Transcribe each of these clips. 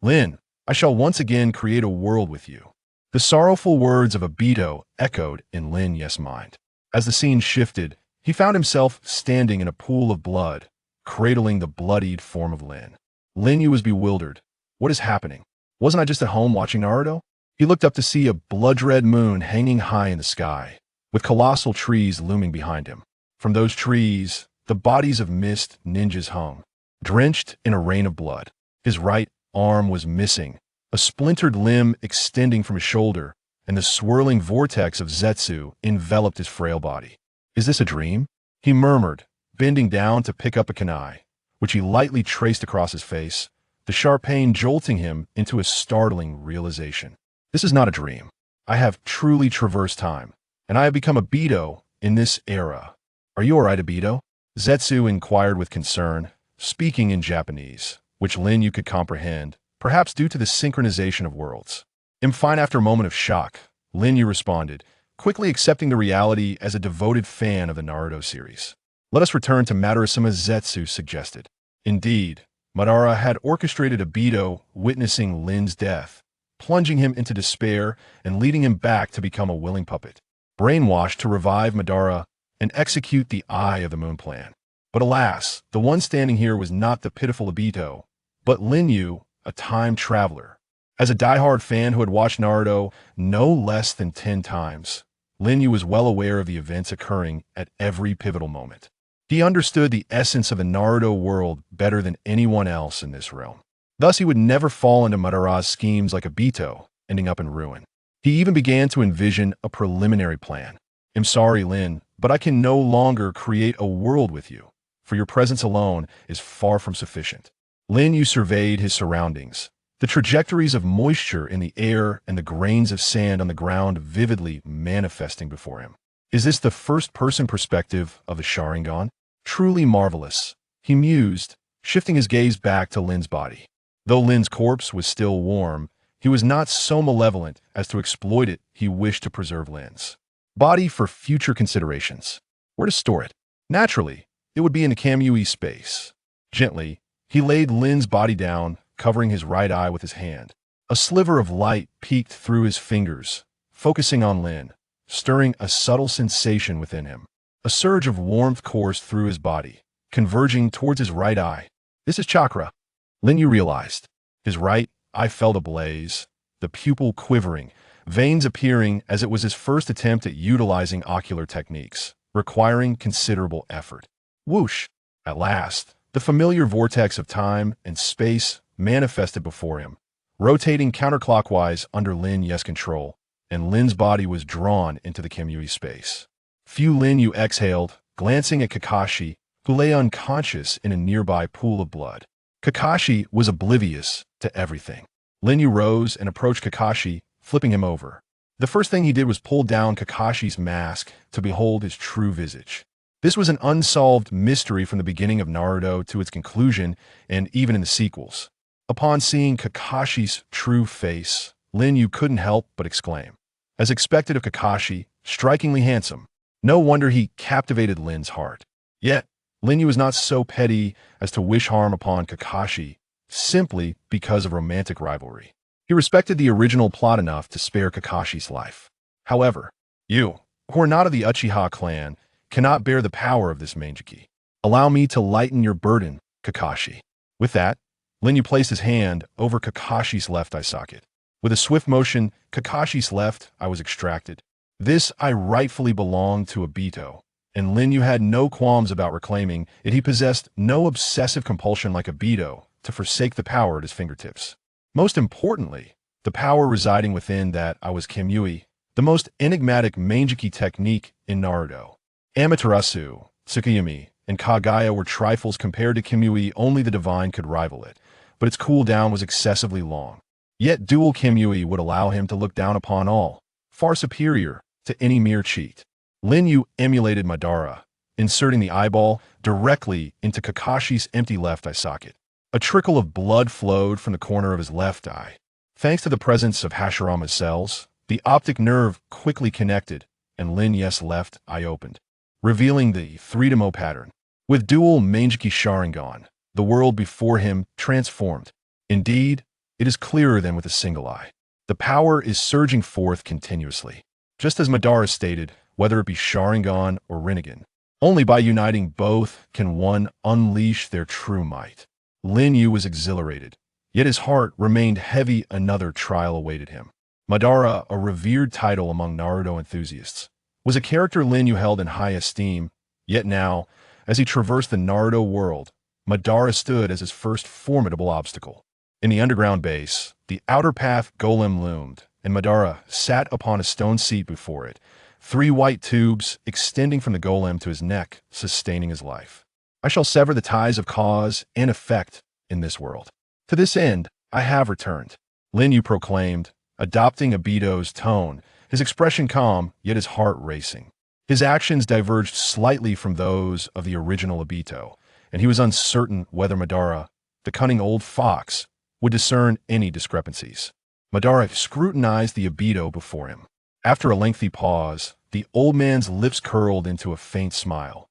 Lin, I shall once again create a world with you. The sorrowful words of Obito echoed in Lin Yu's mind. As the scene shifted, he found himself standing in a pool of blood, cradling the bloodied form of Lin. Lin Yu was bewildered. What is happening? Wasn't I just at home watching Naruto? He looked up to see a blood-red moon hanging high in the sky, with colossal trees looming behind him. From those trees, the bodies of mist ninjas hung, drenched in a rain of blood. His right arm was missing, a splintered limb extending from his shoulder, and the swirling vortex of Zetsu enveloped his frail body. Is this a dream? He murmured, bending down to pick up a kunai, which he lightly traced across his face, the sharp pain jolting him into a startling realization. This is not a dream. I have truly traversed time, and I have become Obito in this era. Are you alright, Obito? Zetsu inquired with concern, speaking in Japanese, which Lin Yu could comprehend, perhaps due to the synchronization of worlds. I'm fine. After a moment of shock, Lin Yu responded, quickly accepting the reality as a devoted fan of the Naruto series. Let us return to Madara-sama, Zetsu suggested. Indeed, Madara had orchestrated Obito witnessing Lin's death, plunging him into despair and leading him back to become a willing puppet, brainwashed to revive Madara and execute the Eye of the Moon plan. But alas, the one standing here was not the pitiful Obito, but Lin Yu, a time traveler. As a diehard fan who had watched Naruto no less than 10 times, Lin Yu was well aware of the events occurring at every pivotal moment. He understood the essence of the Naruto world better than anyone else in this realm. Thus, he would never fall into Madara's schemes like Obito, ending up in ruin. He even began to envision a preliminary plan. I'm sorry, Lin, but I can no longer create a world with you, for your presence alone is far from sufficient. Lin Yu surveyed his surroundings, the trajectories of moisture in the air and the grains of sand on the ground vividly manifesting before him. Is this the first-person perspective of the Sharingan? Truly marvelous, he mused, shifting his gaze back to Lin's body. Though Lin's corpse was still warm, he was not so malevolent as to exploit it. He wished to preserve Lin's body for future considerations. Where to store it? Naturally, it would be in a Kamui space. Gently, he laid Lin's body down, covering his right eye with his hand. A sliver of light peeked through his fingers, focusing on Lin, stirring a subtle sensation within him. A surge of warmth coursed through his body, converging towards his right eye. This is chakra, Lin Yu realized. His right eye felt ablaze, the pupil quivering, veins appearing as it was his first attempt at utilizing ocular techniques, requiring considerable effort. Whoosh! At last, the familiar vortex of time and space manifested before him, rotating counterclockwise under Lin Yu's control, and Lin's body was drawn into the Kamui space. Lin Yu exhaled, glancing at Kakashi, who lay unconscious in a nearby pool of blood. Kakashi was oblivious to everything. Lin Yu rose and approached Kakashi, flipping him over. The first thing he did was pull down Kakashi's mask to behold his true visage. This was an unsolved mystery from the beginning of Naruto to its conclusion, and even in the sequels. Upon seeing Kakashi's true face, Lin Yu couldn't help but exclaim. As expected of Kakashi, strikingly handsome. No wonder he captivated Lin's heart. Yet, Lin Yu was not so petty as to wish harm upon Kakashi, simply because of romantic rivalry. He respected the original plot enough to spare Kakashi's life. However, you, who are not of the Uchiha clan, cannot bear the power of this Manjiki. Allow me to lighten your burden, Kakashi. With that, Lin Yu placed his hand over Kakashi's left eye socket. With a swift motion, Kakashi's left eye was extracted. This eye rightfully belonged to Obito, and Lin Yu had no qualms about reclaiming it. He possessed no obsessive compulsion like Obito to forsake the power at his fingertips. Most importantly, the power residing within that eye was Kamui, the most enigmatic Manjiki technique in Naruto. Amaterasu, Tsukuyomi, and Kagaya were trifles compared to Kamui. Only the divine could rival it, but its cooldown was excessively long. Yet dual Kamui would allow him to look down upon all, far superior to any mere cheat. Lin Yu emulated Madara, inserting the eyeball directly into Kakashi's empty left eye socket. A trickle of blood flowed from the corner of his left eye. Thanks to the presence of Hashirama's cells, the optic nerve quickly connected, and Lin Yu's left eye opened, revealing the 3-Demo pattern. With dual Manjiki Sharingan, the world before him transformed. Indeed, It is clearer than with a single eye. The power is surging forth continuously. Just as Madara stated, whether it be Sharingan or Rinnegan, only by uniting both can one unleash their true might. Lin Yu was exhilarated, yet his heart remained heavy. Another trial awaited him. Madara, a revered title among Naruto enthusiasts, was a character Lin Yu held in high esteem, yet now, as he traversed the Naruto world, Madara stood as his first formidable obstacle. In the underground base, the outer path golem loomed, and Madara sat upon a stone seat before it, 3 white tubes extending from the golem to his neck, sustaining his life. I shall sever the ties of cause and effect in this world. To this end, I have returned, Lin Yu proclaimed, adopting Obito's tone, his expression calm, yet his heart racing. His actions diverged slightly from those of the original Obito, and he was uncertain whether Madara, the cunning old fox, would discern any discrepancies. Madara scrutinized the Obito before him. After a lengthy pause, the old man's lips curled into a faint smile.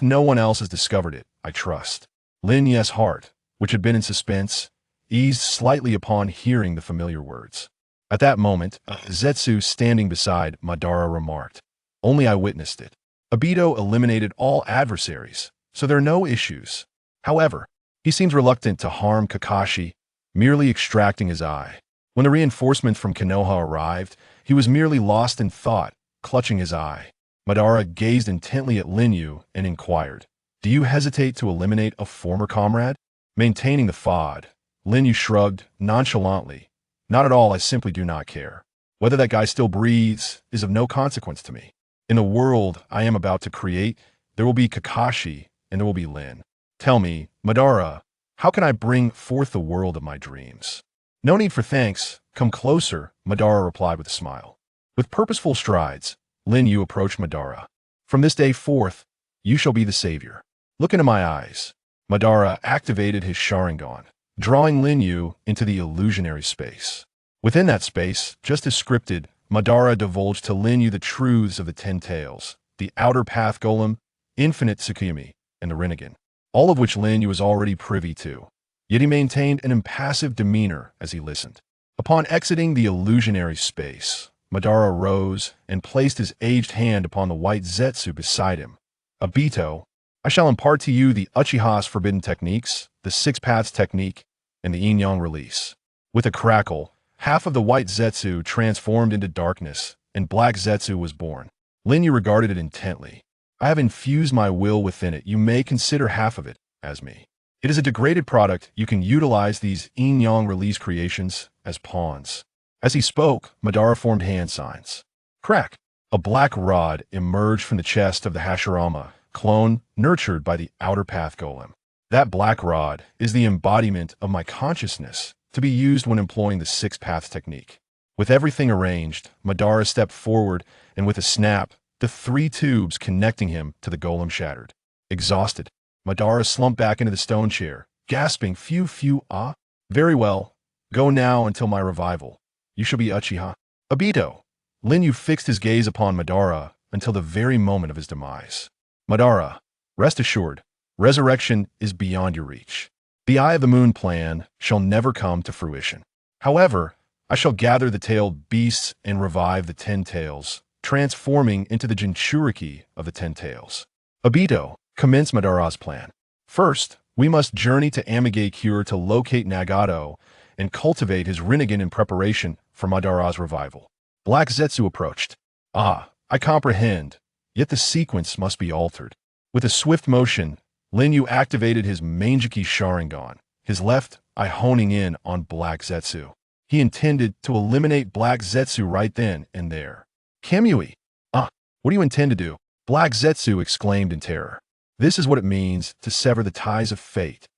No one else has discovered it, I trust. Lin Yu's heart, which had been in suspense, eased slightly upon hearing the familiar words. At that moment, Zetsu standing beside Madara remarked, "Only I witnessed it. Obito eliminated all adversaries, so there are no issues. However, he seems reluctant to harm Kakashi, merely extracting his eye. When the reinforcement from Konoha arrived, he was merely lost in thought, clutching his eye." Madara gazed intently at Lin Yu and inquired, "Do you hesitate to eliminate a former comrade?" Maintaining the facade, Lin Yu shrugged nonchalantly. "Not at all, I simply do not care. Whether that guy still breathes is of no consequence to me. In the world I am about to create, there will be Kakashi and there will be Lin. Tell me, Madara, how can I bring forth the world of my dreams?" "No need for thanks. Come closer," Madara replied with a smile. With purposeful strides, Lin Yu approached Madara. "From this day forth, you shall be the savior. Look into my eyes." Madara activated his Sharingan, drawing Lin Yu into the illusionary space. Within that space, just as scripted, Madara divulged to Lin Yu the truths of the 10 Tails, the Outer Path Golem, Infinite Tsukimi, and the Rinnegan, all of which Lin Yu was already privy to. Yet he maintained an impassive demeanor as he listened. Upon exiting the illusionary space, Madara rose and placed his aged hand upon the white Zetsu beside him. "Obito, I shall impart to you the Uchiha's forbidden techniques, the 6 Paths technique, and the Yin-Yang release." With a crackle, half of the white Zetsu transformed into darkness, and Black Zetsu was born. Lin Yu regarded it intently. "I have infused my will within it. You may consider half of it as me. It is a degraded product. You can utilize these Yin-Yang release creations as pawns." As he spoke, Madara formed hand signs. Crack! A black rod emerged from the chest of the Hashirama, clone nurtured by the Outer Path Golem. That black rod is the embodiment of my consciousness, to be used when employing the 6 Paths technique. With everything arranged, Madara stepped forward, and with a snap, the 3 tubes connecting him to the golem shattered. Exhausted, Madara slumped back into the stone chair, gasping, "Phew, ah. Very well. Go now until my revival. You shall be Uchiha Obito." Lin Yu fixed his gaze upon Madara until the very moment of his demise. "Madara, rest assured, resurrection is beyond your reach. The Eye of the Moon plan shall never come to fruition. However, I shall gather the tailed beasts and revive the 10 Tails, transforming into the Jinchuriki of the 10 Tails. Obito, commence Madara's plan. First, we must journey to Amigakure to locate Nagato and cultivate his Rinnegan in preparation for Madara's revival." Black Zetsu approached. "Ah, I comprehend, yet the sequence must be altered." With a swift motion, Lin Yu activated his Manjiki Sharingan, his left eye honing in on Black Zetsu. He intended to eliminate Black Zetsu right then and there. "Kamui! What do you intend to do?" Black Zetsu exclaimed in terror. "This is what it means to sever the ties of fate."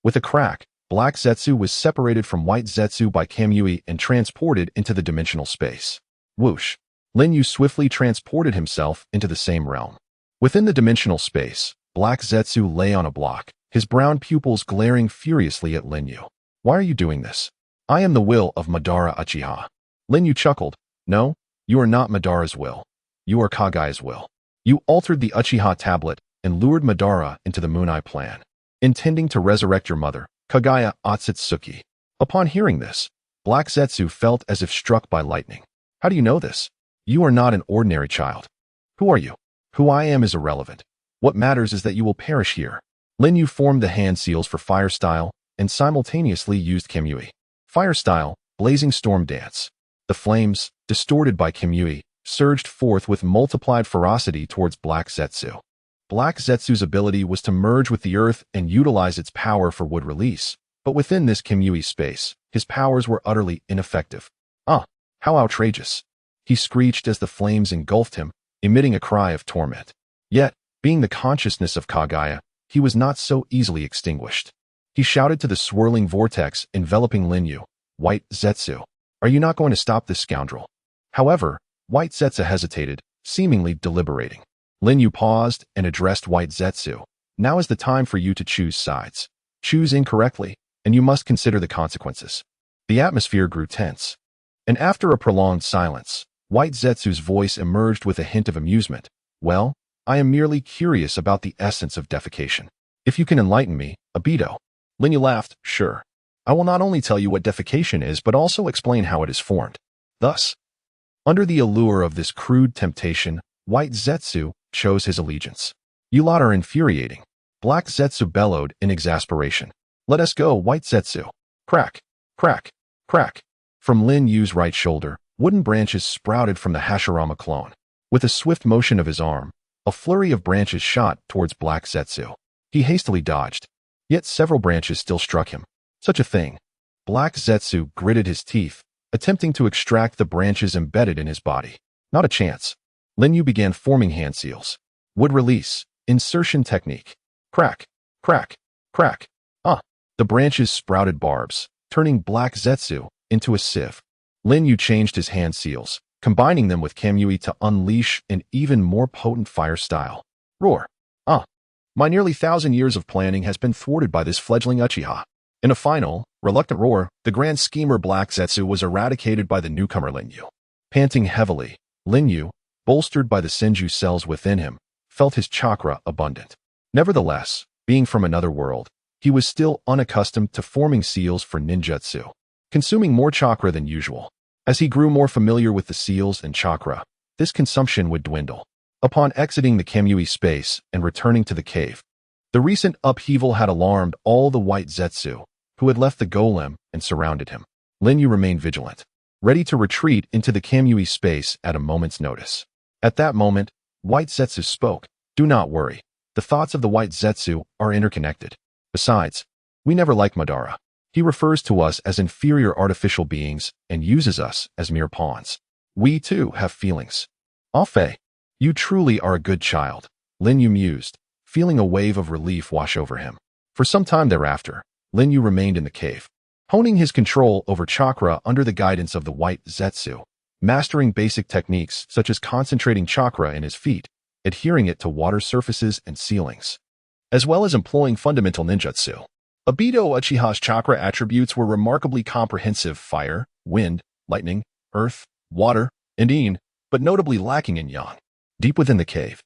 With a crack, Black Zetsu was separated from White Zetsu by Kamui and transported into the dimensional space. Whoosh! Lin Yu swiftly transported himself into the same realm. Within the dimensional space, Black Zetsu lay on a block, his brown pupils glaring furiously at Lin Yu. "Why are you doing this?" "I am the will of Madara Uchiha." Lin Yu chuckled. "No, you are not Madara's will. You are Kagaya's will. You altered the Uchiha tablet and lured Madara into the Moon Eye plan, intending to resurrect your mother, Kagaya Otsutsuki." Upon hearing this, Black Zetsu felt as if struck by lightning. How do you know this? You are not an ordinary child. Who are you? Who I am is irrelevant. What matters is that you will perish here. Lin Yu formed the hand seals for Fire Style and simultaneously used Kamui. Fire Style, Blazing Storm Dance. The flames, distorted by Kamui, surged forth with multiplied ferocity towards Black Zetsu. Black Zetsu's ability was to merge with the earth and utilize its power for wood release, but within this Kamui space, his powers were utterly ineffective. How outrageous! He screeched as the flames engulfed him, emitting a cry of torment. Yet, being the consciousness of Kaguya, he was not so easily extinguished. He shouted to the swirling vortex enveloping Lin Yu, "White Zetsu, are you not going to stop this scoundrel?" However, White Zetsu hesitated, seemingly deliberating. Lin Yu paused and addressed White Zetsu. "Now is the time for you to choose sides. Choose incorrectly, and you must consider the consequences." The atmosphere grew tense. And after a prolonged silence, White Zetsu's voice emerged with a hint of amusement. "Well, I am merely curious about the essence of defecation. If you can enlighten me, Obito." Lin Yu laughed. "Sure. I will not only tell you what defecation is, but also explain how it is formed." Thus, under the allure of this crude temptation, White Zetsu chose his allegiance. "You lot are infuriating." Black Zetsu bellowed in exasperation. "Let us go, White Zetsu." Crack, crack, crack. From Lin Yu's right shoulder, wooden branches sprouted from the Hashirama clone. With a swift motion of his arm, a flurry of branches shot towards Black Zetsu. He hastily dodged, yet several branches still struck him. Such a thing. Black Zetsu gritted his teeth, attempting to extract the branches embedded in his body. Not a chance. Lin Yu began forming hand seals. Wood release, insertion technique. Crack, crack, crack. The branches sprouted barbs, turning Black Zetsu into a sieve. Lin Yu changed his hand seals, combining them with Kamui to unleash an even more potent fire style. Roar. My nearly 1,000 years of planning has been thwarted by this fledgling Uchiha. In a final, reluctant roar, the grand schemer Black Zetsu was eradicated by the newcomer Lin Yu. Panting heavily, Lin Yu, bolstered by the Senju cells within him, felt his chakra abundant. Nevertheless, being from another world, he was still unaccustomed to forming seals for ninjutsu, consuming more chakra than usual. As he grew more familiar with the seals and chakra, this consumption would dwindle. Upon exiting the Kamui space and returning to the cave, the recent upheaval had alarmed all the White Zetsu, who had left the golem and surrounded him. Lin Yu remained vigilant, ready to retreat into the Kamui space at a moment's notice. At that moment, White Zetsu spoke. "Do not worry. The thoughts of the White Zetsu are interconnected. Besides, we never like Madara. He refers to us as inferior artificial beings and uses us as mere pawns. We, too, have feelings." "Fei, you truly are a good child," Lin Yu mused, feeling a wave of relief wash over him. For some time thereafter, Lin Yu remained in the cave, honing his control over chakra under the guidance of the White Zetsu, mastering basic techniques such as concentrating chakra in his feet, adhering it to water surfaces and ceilings, as well as employing fundamental ninjutsu. Obito Uchiha's chakra attributes were remarkably comprehensive: fire, wind, lightning, earth, water, and yin, but notably lacking in yang. Deep within the cave,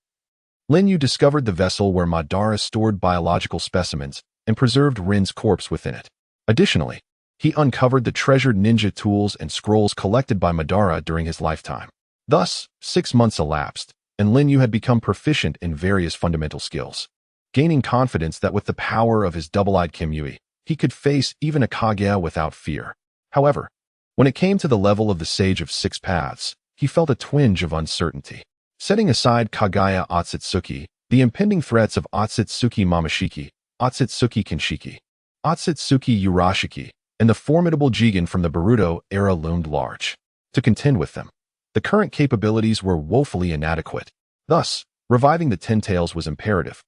Lin Yu discovered the vessel where Madara stored biological specimens and preserved Rin's corpse within it. Additionally, he uncovered the treasured ninja tools and scrolls collected by Madara during his lifetime. Thus, 6 months elapsed, and Lin Yu had become proficient in various fundamental skills, gaining confidence that with the power of his double-eyed Kamui, he could face even a Kaguya without fear. However, when it came to the level of the Sage of Six Paths, he felt a twinge of uncertainty. Setting aside Kaguya Otsutsuki, the impending threats of Otsutsuki Momoshiki, Otsutsuki Kinshiki, Otsutsuki Urashiki, and the formidable Jigen from the Boruto era loomed large. To contend with them, the current capabilities were woefully inadequate. Thus, reviving the Ten Tails was imperative,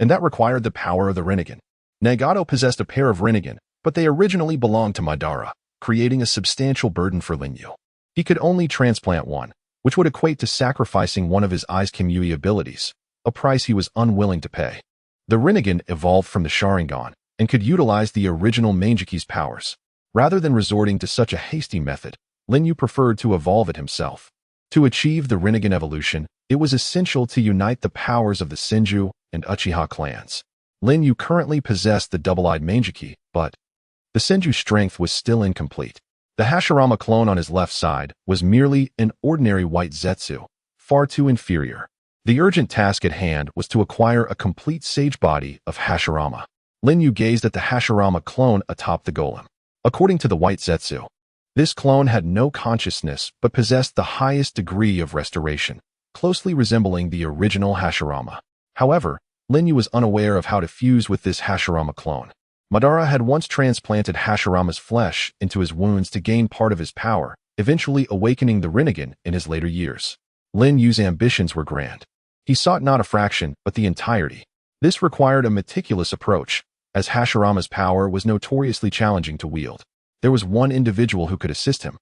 and that required the power of the Rinnegan. Nagato possessed a pair of Rinnegan, but they originally belonged to Madara, creating a substantial burden for Lin Yu. He could only transplant one, which would equate to sacrificing one of his Ai's Kamui abilities, a price he was unwilling to pay. The Rinnegan evolved from the Sharingan and could utilize the original Mangeky's powers. Rather than resorting to such a hasty method, Lin Yu preferred to evolve it himself. To achieve the Rinnegan evolution, it was essential to unite the powers of the Senju and Uchiha clans. Lin Yu currently possessed the double-eyed Mangeky, but The Senju strength was still incomplete. The Hashirama clone on his left side was merely an ordinary white Zetsu, far too inferior. The urgent task at hand was to acquire a complete sage body of Hashirama. Lin Yu gazed at the Hashirama clone atop the golem. According to the white Zetsu, this clone had no consciousness but possessed the highest degree of restoration, closely resembling the original Hashirama. However, Lin Yu was unaware of how to fuse with this Hashirama clone. Madara had once transplanted Hashirama's flesh into his wounds to gain part of his power, eventually awakening the Rinnegan in his later years. Lin Yu's ambitions were grand. He sought not a fraction, but the entirety. This required a meticulous approach, as Hashirama's power was notoriously challenging to wield. There was one individual who could assist him.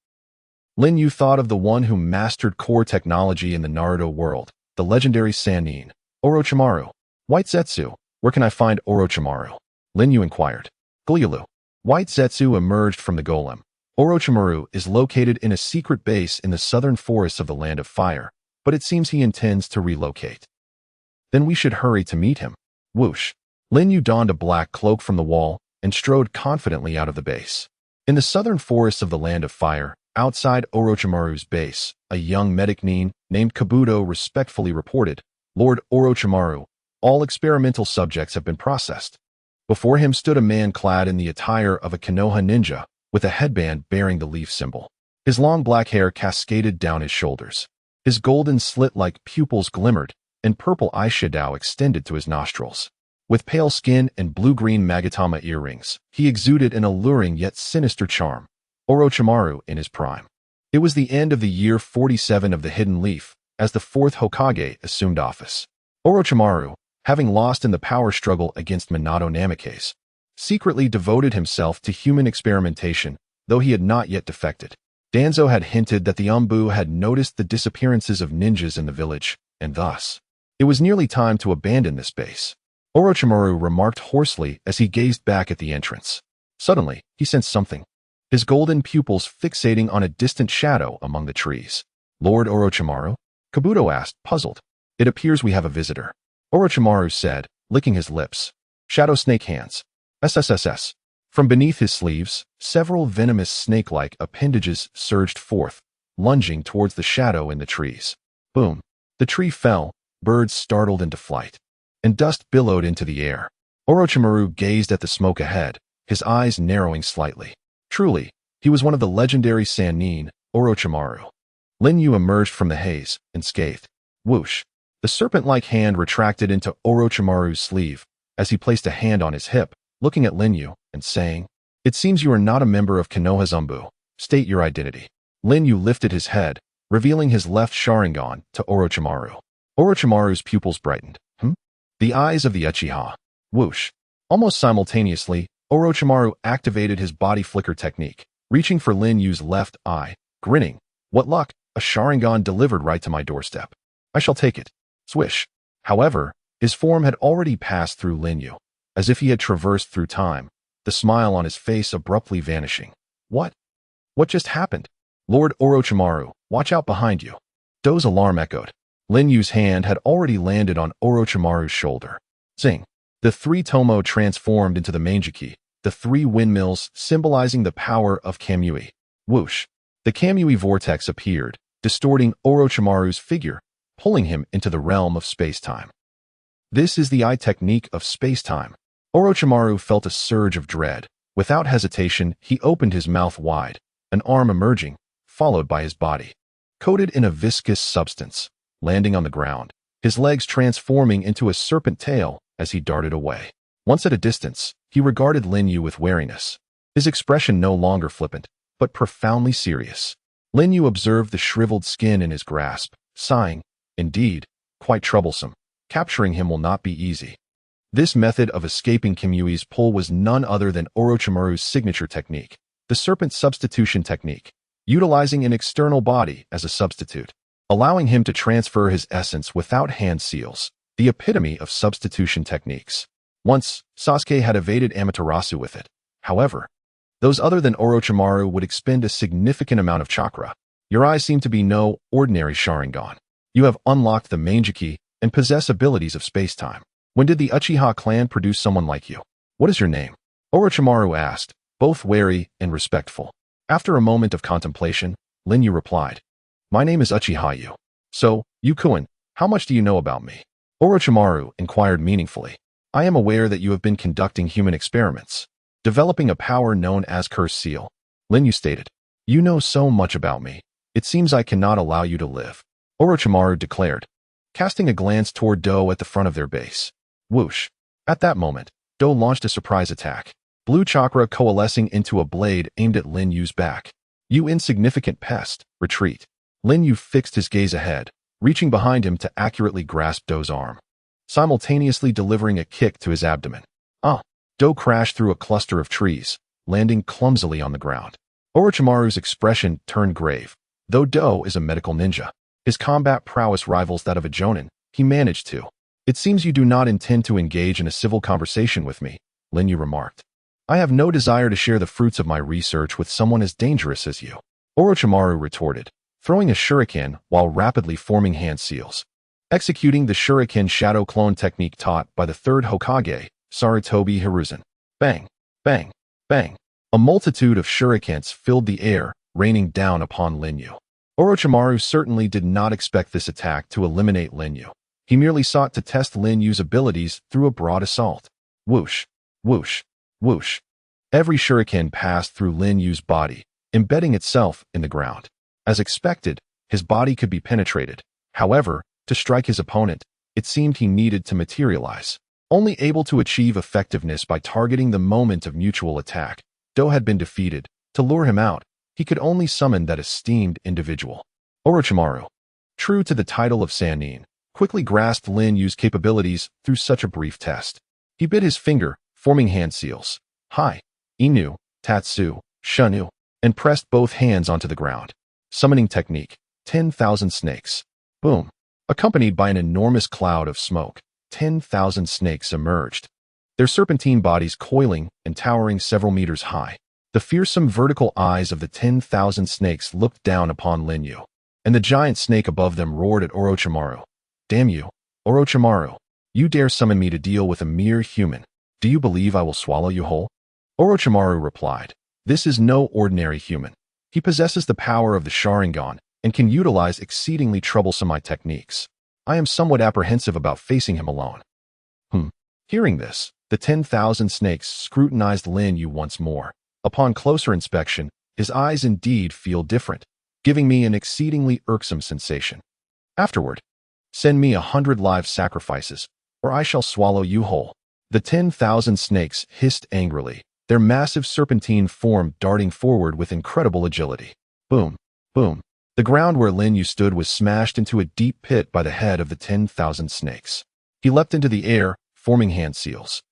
Lin Yu thought of the one who mastered core technology in the Naruto world, the legendary Sannin, Orochimaru. White Zetsu, where can I find Orochimaru? Lin Yu inquired. Glyulu. White Zetsu emerged from the golem. Orochimaru is located in a secret base in the southern forests of the Land of Fire, but it seems he intends to relocate. Then we should hurry to meet him. Whoosh. Lin Yu donned a black cloak from the wall and strode confidently out of the base. In the southern forests of the Land of Fire, outside Orochimaru's base, a young medic named Kabuto respectfully reported, Lord Orochimaru, all experimental subjects have been processed. Before him stood a man clad in the attire of a Konoha ninja, with a headband bearing the leaf symbol. His long black hair cascaded down his shoulders. His golden slit-like pupils glimmered, and purple eyeshadow extended to his nostrils. With pale skin and blue-green Magatama earrings, he exuded an alluring yet sinister charm. Orochimaru in his prime. It was the end of the year 47 of the Hidden Leaf, as the fourth Hokage assumed office. Orochimaru, having lost in the power struggle against Minato Namikaze, secretly devoted himself to human experimentation, though he had not yet defected. Danzo had hinted that the Umbu had noticed the disappearances of ninjas in the village, and thus, it was nearly time to abandon this base. Orochimaru remarked hoarsely as he gazed back at the entrance. Suddenly, he sensed something, his golden pupils fixating on a distant shadow among the trees. Lord Orochimaru? Kabuto asked, puzzled. It appears we have a visitor. Orochimaru said, licking his lips. Shadow snake hands. SSSS. From beneath his sleeves, several venomous snake-like appendages surged forth, lunging towards the shadow in the trees. Boom. The tree fell, birds startled into flight, and dust billowed into the air. Orochimaru gazed at the smoke ahead, his eyes narrowing slightly. Truly, he was one of the legendary Sannin, Orochimaru. Lin Yu emerged from the haze, unscathed. Whoosh. The serpent-like hand retracted into Orochimaru's sleeve as he placed a hand on his hip, looking at Lin Yu and saying, It seems you are not a member of Konoha's Umbu. State your identity. Lin Yu lifted his head, revealing his left Sharingan to Orochimaru. Orochimaru's pupils brightened. The eyes of the Uchiha. Whoosh. Almost simultaneously, Orochimaru activated his body flicker technique, reaching for Lin Yu's left eye, grinning. What luck, a Sharingan delivered right to my doorstep. I shall take it. Swish. However, his form had already passed through Lin Yu, as if he had traversed through time, the smile on his face abruptly vanishing. What? What just happened? Lord Orochimaru, watch out behind you. Do's alarm echoed. Lin Yu's hand had already landed on Orochimaru's shoulder. Zing. The three Tomo transformed into the Manjiki, the three windmills symbolizing the power of Kamui. Whoosh. The Kamui vortex appeared, distorting Orochimaru's figure, pulling him into the realm of space-time. This is the eye technique of space-time. Orochimaru felt a surge of dread. Without hesitation, he opened his mouth wide, an arm emerging, followed by his body. Coated in a viscous substance, landing on the ground, his legs transforming into a serpent tail as he darted away. Once at a distance, he regarded Lin Yu with wariness, his expression no longer flippant, but profoundly serious. Lin Yu observed the shriveled skin in his grasp, sighing, indeed, quite troublesome. Capturing him will not be easy. This method of escaping Kamui's pull was none other than Orochimaru's signature technique, the serpent substitution technique, utilizing an external body as a substitute, allowing him to transfer his essence without hand seals, the epitome of substitution techniques. Once, Sasuke had evaded Amaterasu with it. However, those other than Orochimaru would expend a significant amount of chakra. Your eyes seem to be no ordinary Sharingan. You have unlocked the Manjiki and possess abilities of space-time. When did the Uchiha clan produce someone like you? What is your name? Orochimaru asked, both wary and respectful. After a moment of contemplation, Lin Yu replied, "My name is Uchiha Yu. So, Yu-kun, how much do you know about me?" Orochimaru inquired meaningfully. "I am aware that you have been conducting human experiments, developing a power known as Curse Seal," Lin Yu stated. "You know so much about me. It seems I cannot allow you to live," Orochimaru declared, casting a glance toward Do at the front of their base. Whoosh. At that moment, Do launched a surprise attack, blue chakra coalescing into a blade aimed at Lin Yu's back. "You insignificant pest, retreat." Lin Yu fixed his gaze ahead, reaching behind him to accurately grasp Do's arm, simultaneously delivering a kick to his abdomen. Do crashed through a cluster of trees, landing clumsily on the ground. Orochimaru's expression turned grave. Though Do is a medical ninja, his combat prowess rivals that of a jonin, he managed to. "It seems you do not intend to engage in a civil conversation with me," Lin Yu remarked. "I have no desire to share the fruits of my research with someone as dangerous as you," Orochimaru retorted, throwing a shuriken while rapidly forming hand seals. Executing the shuriken shadow clone technique taught by the third Hokage, Sarutobi Hiruzen. Bang, bang, bang. A multitude of shurikens filled the air, raining down upon Lin Yu. Orochimaru certainly did not expect this attack to eliminate Lin Yu. He merely sought to test Lin Yu's abilities through a broad assault. Whoosh, whoosh, whoosh. Every shuriken passed through Lin Yu's body, embedding itself in the ground. As expected, his body could be penetrated. However, to strike his opponent, it seemed he needed to materialize. Only able to achieve effectiveness by targeting the moment of mutual attack, Do had been defeated. To lure him out, he could only summon that esteemed individual. Orochimaru, true to the title of Sannin, quickly grasped Lin Yu's capabilities through such a brief test. He bit his finger, forming hand seals. Hai, Inu, Tatsu, Shunu, and pressed both hands onto the ground. Summoning technique, 10,000 snakes. Boom. Accompanied by an enormous cloud of smoke, 10,000 snakes emerged, their serpentine bodies coiling and towering several meters high. The fearsome vertical eyes of the 10,000 snakes looked down upon Lin Yu, and the giant snake above them roared at Orochimaru. "Damn you, Orochimaru. You dare summon me to deal with a mere human. Do you believe I will swallow you whole?" Orochimaru replied, "This is no ordinary human. He possesses the power of the Sharingan and can utilize exceedingly troublesome techniques. I am somewhat apprehensive about facing him alone." Hearing this, the 10,000 snakes scrutinized Lin Yu once more. Upon closer inspection, his eyes indeed feel different, giving me an exceedingly irksome sensation. Afterward, send me 100 live sacrifices, or I shall swallow you whole. The 10,000 snakes hissed angrily, their massive serpentine form darting forward with incredible agility. Boom, boom. The ground where Lin Yu stood was smashed into a deep pit by the head of the 10,000 snakes. He leapt into the air, forming hand seals,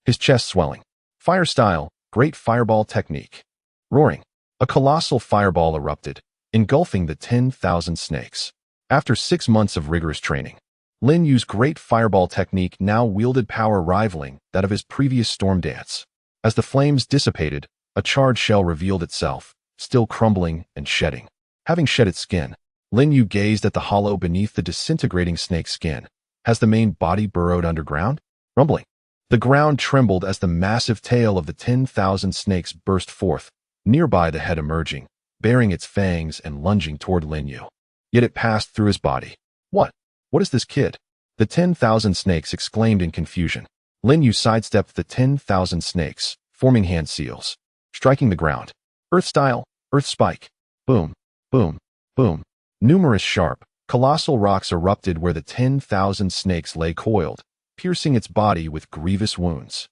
his chest swelling. Fire style, great fireball technique. Roaring. A colossal fireball erupted, engulfing the 10,000 snakes. After 6 months of rigorous training, Lin Yu's great fireball technique now wielded power rivaling that of his previous storm dance. As the flames dissipated, a charred shell revealed itself, still crumbling and shedding. Having shed its skin, Lin Yu gazed at the hollow beneath the disintegrating snake skin. Has the main body burrowed underground? Rumbling. The ground trembled as the massive tail of the 10,000 snakes burst forth, nearby the head emerging, baring its fangs and lunging toward Lin Yu. Yet it passed through his body. What? What is this kid? The 10,000 snakes exclaimed in confusion. Lin Yu sidestepped the 10,000 snakes, forming hand seals, striking the ground. Earth style, earth spike. Boom. Boom, boom. Numerous sharp, colossal rocks erupted where the 10,000 snakes lay coiled, piercing its body with grievous wounds.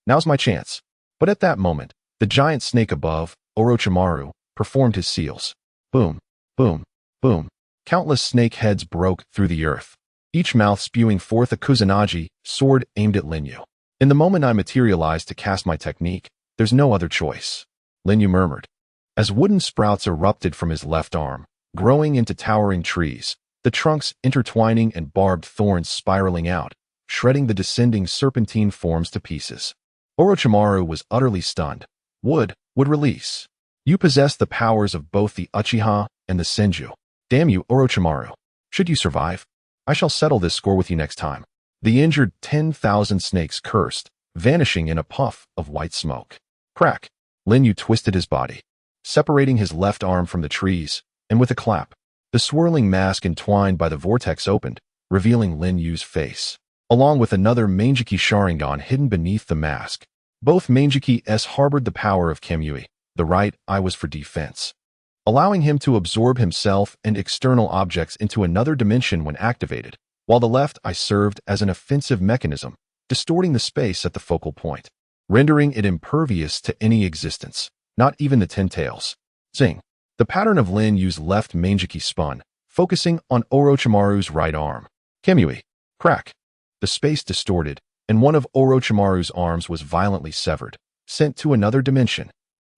Now's my chance. But at that moment, the giant snake above, Orochimaru, performed his seals. Boom, boom, boom. Countless snake heads broke through the earth, each mouth spewing forth a Kusanagi, sword aimed at Lin Yu. In the moment I materialized to cast my technique, there's no other choice, Lin Yu murmured. As wooden sprouts erupted from his left arm, growing into towering trees, the trunks intertwining and barbed thorns spiraling out, shredding the descending serpentine forms to pieces. Orochimaru was utterly stunned. Would release. You possess the powers of both the Uchiha and the Senju. Damn you, Orochimaru. Should you survive, I shall settle this score with you next time. The injured 10,000 snakes cursed, vanishing in a puff of white smoke. Crack. Lin Yu twisted his body, separating his left arm from the trees, and with a clap, the swirling mask entwined by the vortex opened, revealing Lin Yu's face, along with another Manjiki Sharingan hidden beneath the mask. Both Manjiki-s harbored the power of Kamui. The right eye was for defense, allowing him to absorb himself and external objects into another dimension when activated, while the left eye served as an offensive mechanism, distorting the space at the focal point, rendering it impervious to any existence, not even the Ten Tails. Zing. The pattern of Lin Yu's left Manjiki spun, focusing on Orochimaru's right arm. Kamui. Crack. The space distorted, and one of Orochimaru's arms was violently severed, sent to another dimension.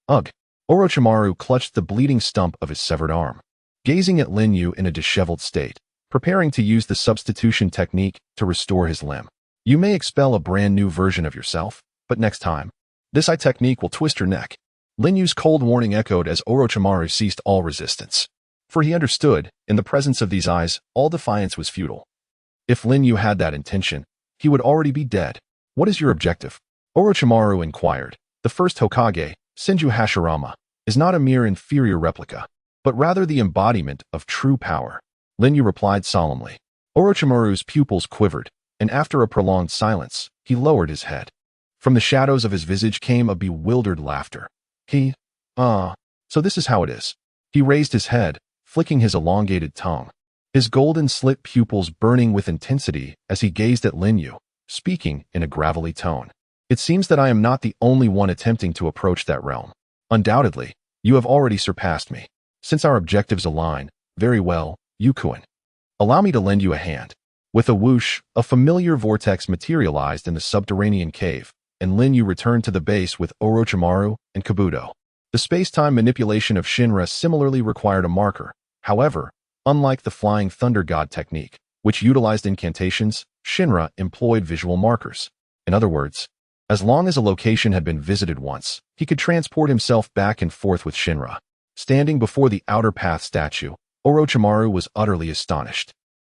Ugh. Orochimaru clutched the bleeding stump of his severed arm, gazing at Lin Yu in a disheveled state, preparing to use the substitution technique to restore his limb. You may expel a brand new version of yourself, but next time, this eye technique will twist your neck. Lin Yu's cold warning echoed as Orochimaru ceased all resistance. For he understood, in the presence of these eyes, all defiance was futile. If Lin Yu had that intention, he would already be dead. What is your objective? Orochimaru inquired. The first Hokage, Senju Hashirama, is not a mere inferior replica, but rather the embodiment of true power. Lin Yu replied solemnly. Orochimaru's pupils quivered, and after a prolonged silence, he lowered his head. From the shadows of his visage came a bewildered laughter. So this is how it is. He raised his head, flicking his elongated tongue, his golden slit pupils burning with intensity as he gazed at Lin Yu, speaking in a gravelly tone. It seems that I am not the only one attempting to approach that realm. Undoubtedly, you have already surpassed me. Since our objectives align, very well, Yukuin. Allow me to lend you a hand. With a whoosh, a familiar vortex materialized in the subterranean cave, and Lin Yu returned to the base with Orochimaru and Kabuto. The space-time manipulation of Shinra similarly required a marker. However, unlike the Flying Thunder God technique, which utilized incantations, Shinra employed visual markers. In other words, as long as a location had been visited once, he could transport himself back and forth with Shinra. Standing before the Outer Path statue, Orochimaru was utterly astonished.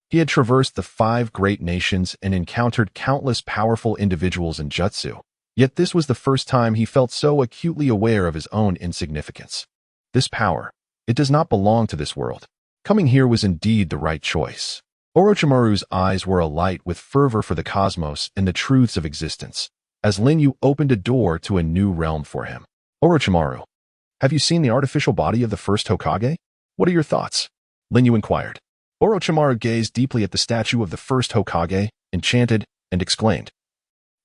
He had traversed the 5 great nations and encountered countless powerful individuals in jutsu, yet this was the first time he felt so acutely aware of his own insignificance. This power, it does not belong to this world. Coming here was indeed the right choice. Orochimaru's eyes were alight with fervor for the cosmos and the truths of existence, as Lin Yu opened a door to a new realm for him. Orochimaru, have you seen the artificial body of the first Hokage? What are your thoughts? Lin Yu inquired. Orochimaru gazed deeply at the statue of the first Hokage, enchanted, and exclaimed,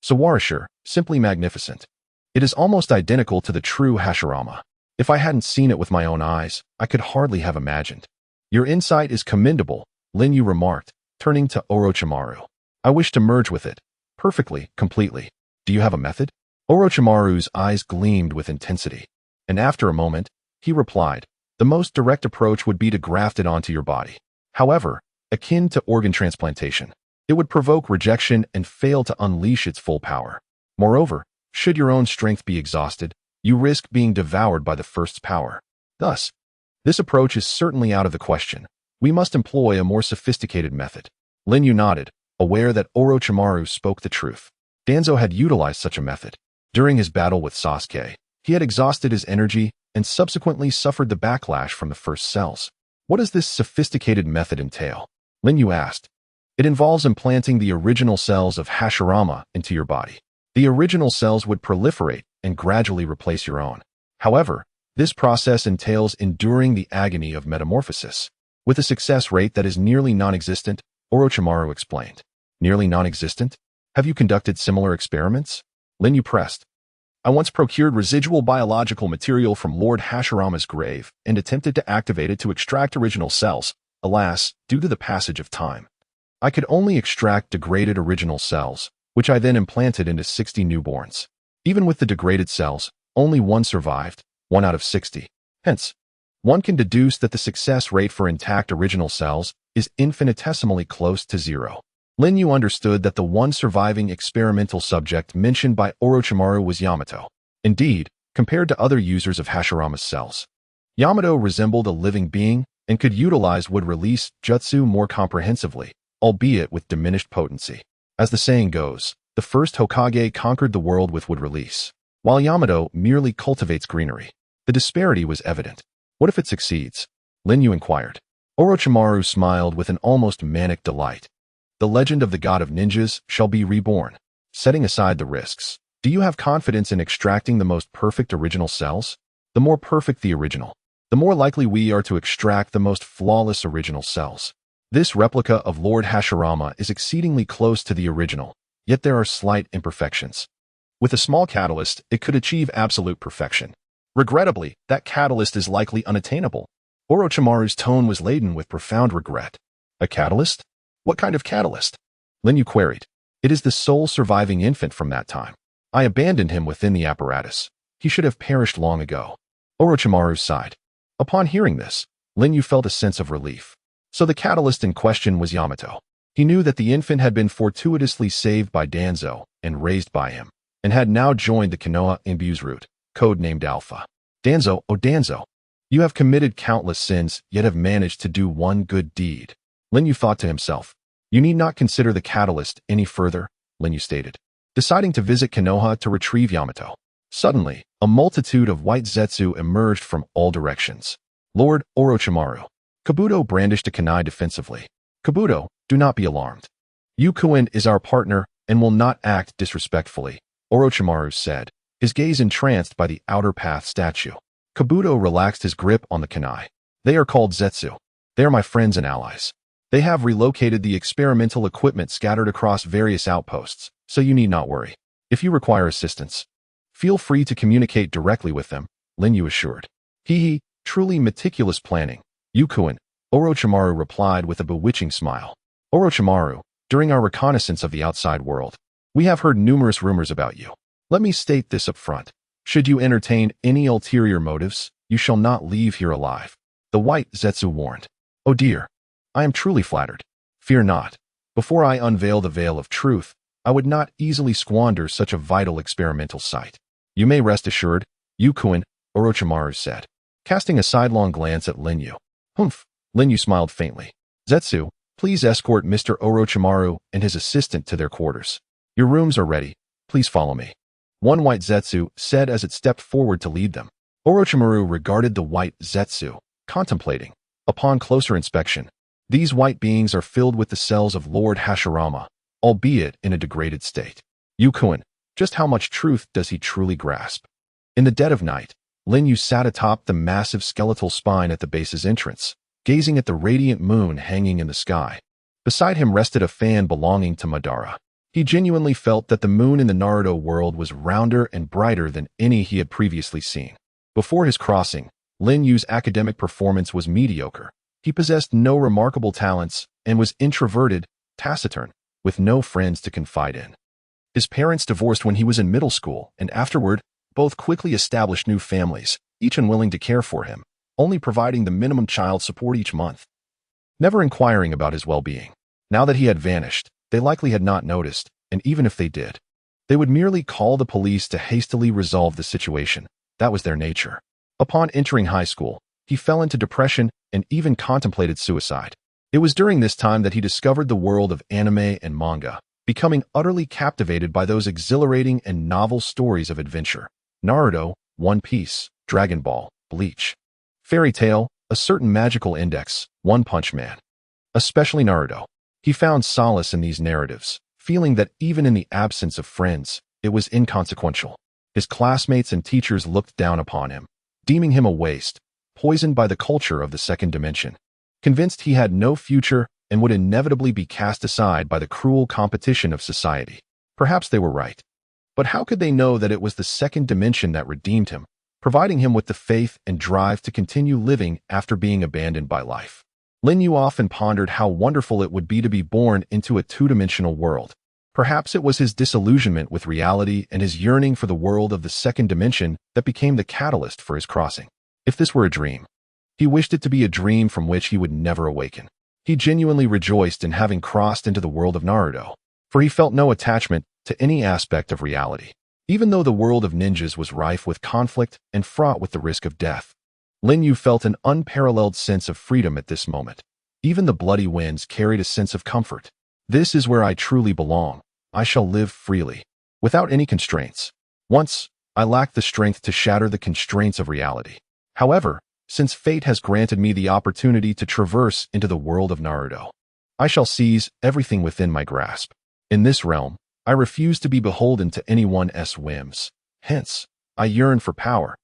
Sawarishir, simply magnificent. It is almost identical to the true Hashirama. If I hadn't seen it with my own eyes, I could hardly have imagined. Your insight is commendable, Lin Yu remarked, turning to Orochimaru. I wish to merge with it. Perfectly, completely. Do you have a method? Orochimaru's eyes gleamed with intensity, and after a moment, he replied, the most direct approach would be to graft it onto your body. However, akin to organ transplantation, it would provoke rejection and fail to unleash its full power. Moreover, should your own strength be exhausted, you risk being devoured by the first's power. Thus, this approach is certainly out of the question. We must employ a more sophisticated method. Lin Yu nodded, aware that Orochimaru spoke the truth. Danzo had utilized such a method. During his battle with Sasuke, he had exhausted his energy and subsequently suffered the backlash from the first cells. What does this sophisticated method entail? Lin Yu asked. It involves implanting the original cells of Hashirama into your body. The original cells would proliferate and gradually replace your own. However, this process entails enduring the agony of metamorphosis, with a success rate that is nearly non-existent, Orochimaru explained. Nearly non-existent? Have you conducted similar experiments? Lin Yu pressed. I once procured residual biological material from Lord Hashirama's grave and attempted to activate it to extract original cells. Alas, due to the passage of time, I could only extract degraded original cells, which I then implanted into 60 newborns. Even with the degraded cells, only one survived, 1 out of 60. Hence, one can deduce that the success rate for intact original cells is infinitesimally close to 0. Lin Yu understood that the one surviving experimental subject mentioned by Orochimaru was Yamato. Indeed, compared to other users of Hashirama's cells, Yamato resembled a living being and could utilize would-release jutsu more comprehensively, albeit with diminished potency. As the saying goes, the first Hokage conquered the world with would-release. while Yamato merely cultivates greenery. The disparity was evident. What if it succeeds? Lin Yu inquired. Orochimaru smiled with an almost manic delight. The legend of the god of ninjas shall be reborn. Setting aside the risks, do you have confidence in extracting the most perfect original cells? The more perfect the original, the more likely we are to extract the most flawless original cells. This replica of Lord Hashirama is exceedingly close to the original, yet there are slight imperfections. With a small catalyst, it could achieve absolute perfection. Regrettably, that catalyst is likely unattainable. Orochimaru's tone was laden with profound regret. A catalyst? What kind of catalyst? Lin Yu queried. It is the sole surviving infant from that time. I abandoned him within the apparatus. He should have perished long ago. Orochimaru sighed. Upon hearing this, Lin Yu felt a sense of relief. So the catalyst in question was Yamato. He knew that the infant had been fortuitously saved by Danzo and raised by him, and had now joined the Konoha Imbu's route, codenamed Alpha. Danzo, oh Danzo, you have committed countless sins, yet have managed to do one good deed. Lin Yu thought to himself. You need not consider the catalyst any further, Lin Yu stated, deciding to visit Konoha to retrieve Yamato. Suddenly, a multitude of white Zetsu emerged from all directions. Lord Orochimaru. Kabuto brandished a kunai defensively. Kabuto, do not be alarmed. Yukuin is our partner and will not act disrespectfully, Orochimaru said, his gaze entranced by the outer path statue. Kabuto relaxed his grip on the kunai. They are called Zetsu. They are my friends and allies. They have relocated the experimental equipment scattered across various outposts, so you need not worry. If you require assistance, feel free to communicate directly with them, Lin Yu assured. Hee, truly meticulous planning. Yukuin, Orochimaru replied with a bewitching smile. Orochimaru, during our reconnaissance of the outside world, we have heard numerous rumors about you. Let me state this up front. Should you entertain any ulterior motives, you shall not leave here alive. The white Zetsu warned. Oh dear. I am truly flattered. Fear not. Before I unveil the veil of truth, I would not easily squander such a vital experimental site. You may rest assured, Yukuin, Orochimaru said, casting a sidelong glance at Lin Yu. Humph, Lin Yu smiled faintly. Zetsu, please escort Mr. Orochimaru and his assistant to their quarters. Your rooms are ready. Please follow me. One white Zetsu said as it stepped forward to lead them. Orochimaru regarded the white Zetsu, contemplating. Upon closer inspection, these white beings are filled with the cells of Lord Hashirama, albeit in a degraded state. Yukuin, just how much truth does he truly grasp? In the dead of night, Lin Yu sat atop the massive skeletal spine at the base's entrance, gazing at the radiant moon hanging in the sky. Beside him rested a fan belonging to Madara. He genuinely felt that the moon in the Naruto world was rounder and brighter than any he had previously seen. Before his crossing, Lin Yu's academic performance was mediocre. He possessed no remarkable talents and was introverted, taciturn, with no friends to confide in. His parents divorced when he was in middle school, and afterward, both quickly established new families, each unwilling to care for him, only providing the minimum child support each month, never inquiring about his well-being. Now that he had vanished, they likely had not noticed, and even if they did, they would merely call the police to hastily resolve the situation. That was their nature. Upon entering high school, he fell into depression and even contemplated suicide. It was during this time that he discovered the world of anime and manga, becoming utterly captivated by those exhilarating and novel stories of adventure. Naruto, One Piece, Dragon Ball, Bleach, Fairy Tail, a certain magical index, One Punch Man. Especially Naruto. He found solace in these narratives, feeling that even in the absence of friends, it was inconsequential. His classmates and teachers looked down upon him, deeming him a waste, poisoned by the culture of the second dimension. Convinced he had no future and would inevitably be cast aside by the cruel competition of society. Perhaps they were right. But how could they know that it was the second dimension that redeemed him, providing him with the faith and drive to continue living after being abandoned by life? Lin Yu often pondered how wonderful it would be to be born into a two-dimensional world. Perhaps it was his disillusionment with reality and his yearning for the world of the second dimension that became the catalyst for his crossing. If this were a dream, he wished it to be a dream from which he would never awaken. He genuinely rejoiced in having crossed into the world of Naruto, for he felt no attachment to any aspect of reality. Even though the world of ninjas was rife with conflict and fraught with the risk of death, Lin Yu felt an unparalleled sense of freedom at this moment. Even the bloody winds carried a sense of comfort. This is where I truly belong. I shall live freely, without any constraints. Once, I lack the strength to shatter the constraints of reality. However, since fate has granted me the opportunity to traverse into the world of Naruto, I shall seize everything within my grasp. In this realm, I refuse to be beholden to anyone's whims. Hence, I yearn for power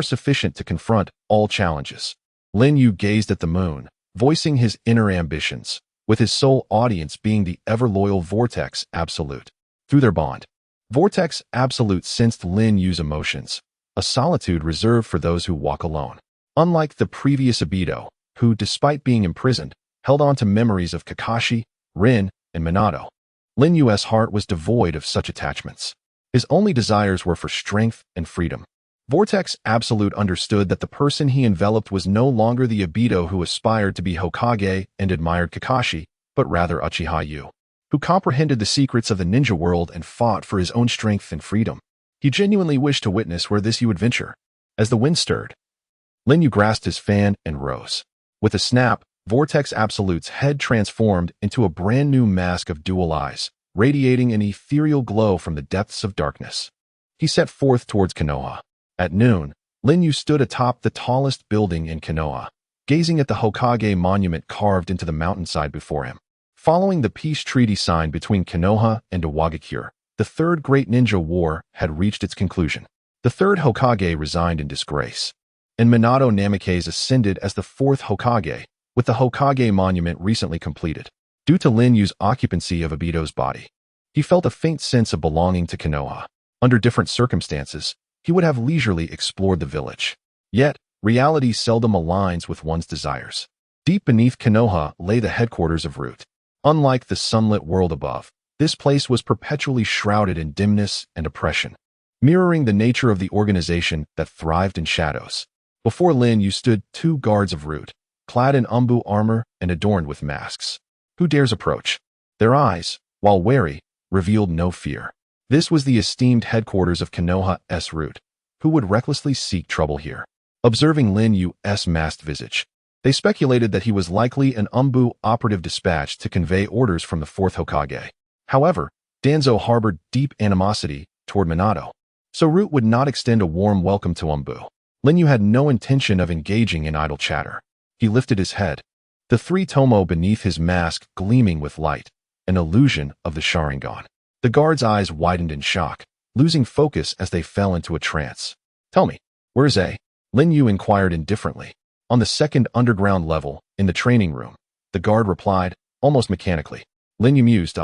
sufficient to confront all challenges. Lin Yu gazed at the moon, voicing his inner ambitions, with his sole audience being the ever-loyal Vortex Absolute. Through their bond, Vortex Absolute sensed Lin Yu's emotions, a solitude reserved for those who walk alone. Unlike the previous Obito, who, despite being imprisoned, held on to memories of Kakashi, Rin, and Minato, Lin Yu's heart was devoid of such attachments. His only desires were for strength and freedom. Vortex Absolute understood that the person he enveloped was no longer the Obito who aspired to be Hokage and admired Kakashi, but rather Uchiha Yu, who comprehended the secrets of the ninja world and fought for his own strength and freedom. He genuinely wished to witness where this Yu would venture. As the wind stirred, Lin Yu grasped his fan and rose. With a snap, Vortex Absolute's head transformed into a brand new mask of dual eyes, radiating an ethereal glow from the depths of darkness. He set forth towards Konoha. At noon, Lin Yu stood atop the tallest building in Konoha, gazing at the Hokage monument carved into the mountainside before him. Following the peace treaty signed between Konoha and Iwagakure, the Third Great Ninja War had reached its conclusion. The third Hokage resigned in disgrace, and Minato Namikaze ascended as the fourth Hokage, with the Hokage monument recently completed. Due to Lin Yu's occupancy of Obito's body, he felt a faint sense of belonging to Konoha. Under different circumstances, he would have leisurely explored the village. Yet, reality seldom aligns with one's desires. Deep beneath Konoha lay the headquarters of Root. Unlike the sunlit world above, this place was perpetually shrouded in dimness and oppression, mirroring the nature of the organization that thrived in shadows. Before Lin Yu stood two guards of Root, clad in umbu armor and adorned with masks. Who dares approach? Their eyes, while wary, revealed no fear. This was the esteemed headquarters of Konoha's Root, who would recklessly seek trouble here. Observing Lin Yu's masked visage, they speculated that he was likely an umbu operative dispatched to convey orders from the fourth Hokage. However, Danzo harbored deep animosity toward Minato, so Root would not extend a warm welcome to umbu. Lin Yu had no intention of engaging in idle chatter. He lifted his head, the three tomo beneath his mask gleaming with light, an illusion of the Sharingan. The guard's eyes widened in shock, losing focus as they fell into a trance. "Tell me, where's A?" Lin Yu inquired indifferently. "On the second underground level, in the training room," the guard replied, almost mechanically. Lin Yu mused,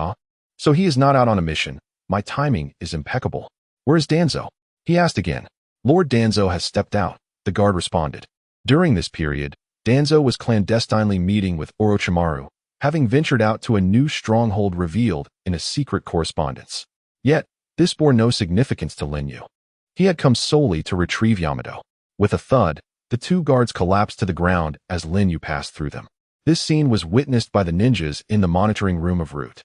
"So he is not out on a mission. My timing is impeccable. Where is Danzo?" He asked again. "Lord Danzo has stepped out," the guard responded. During this period, Danzo was clandestinely meeting with Orochimaru, having ventured out to a new stronghold revealed in a secret correspondence. Yet, this bore no significance to Lin Yu. He had come solely to retrieve Yamato. With a thud, the two guards collapsed to the ground as Lin Yu passed through them. This scene was witnessed by the ninjas in the monitoring room of Root.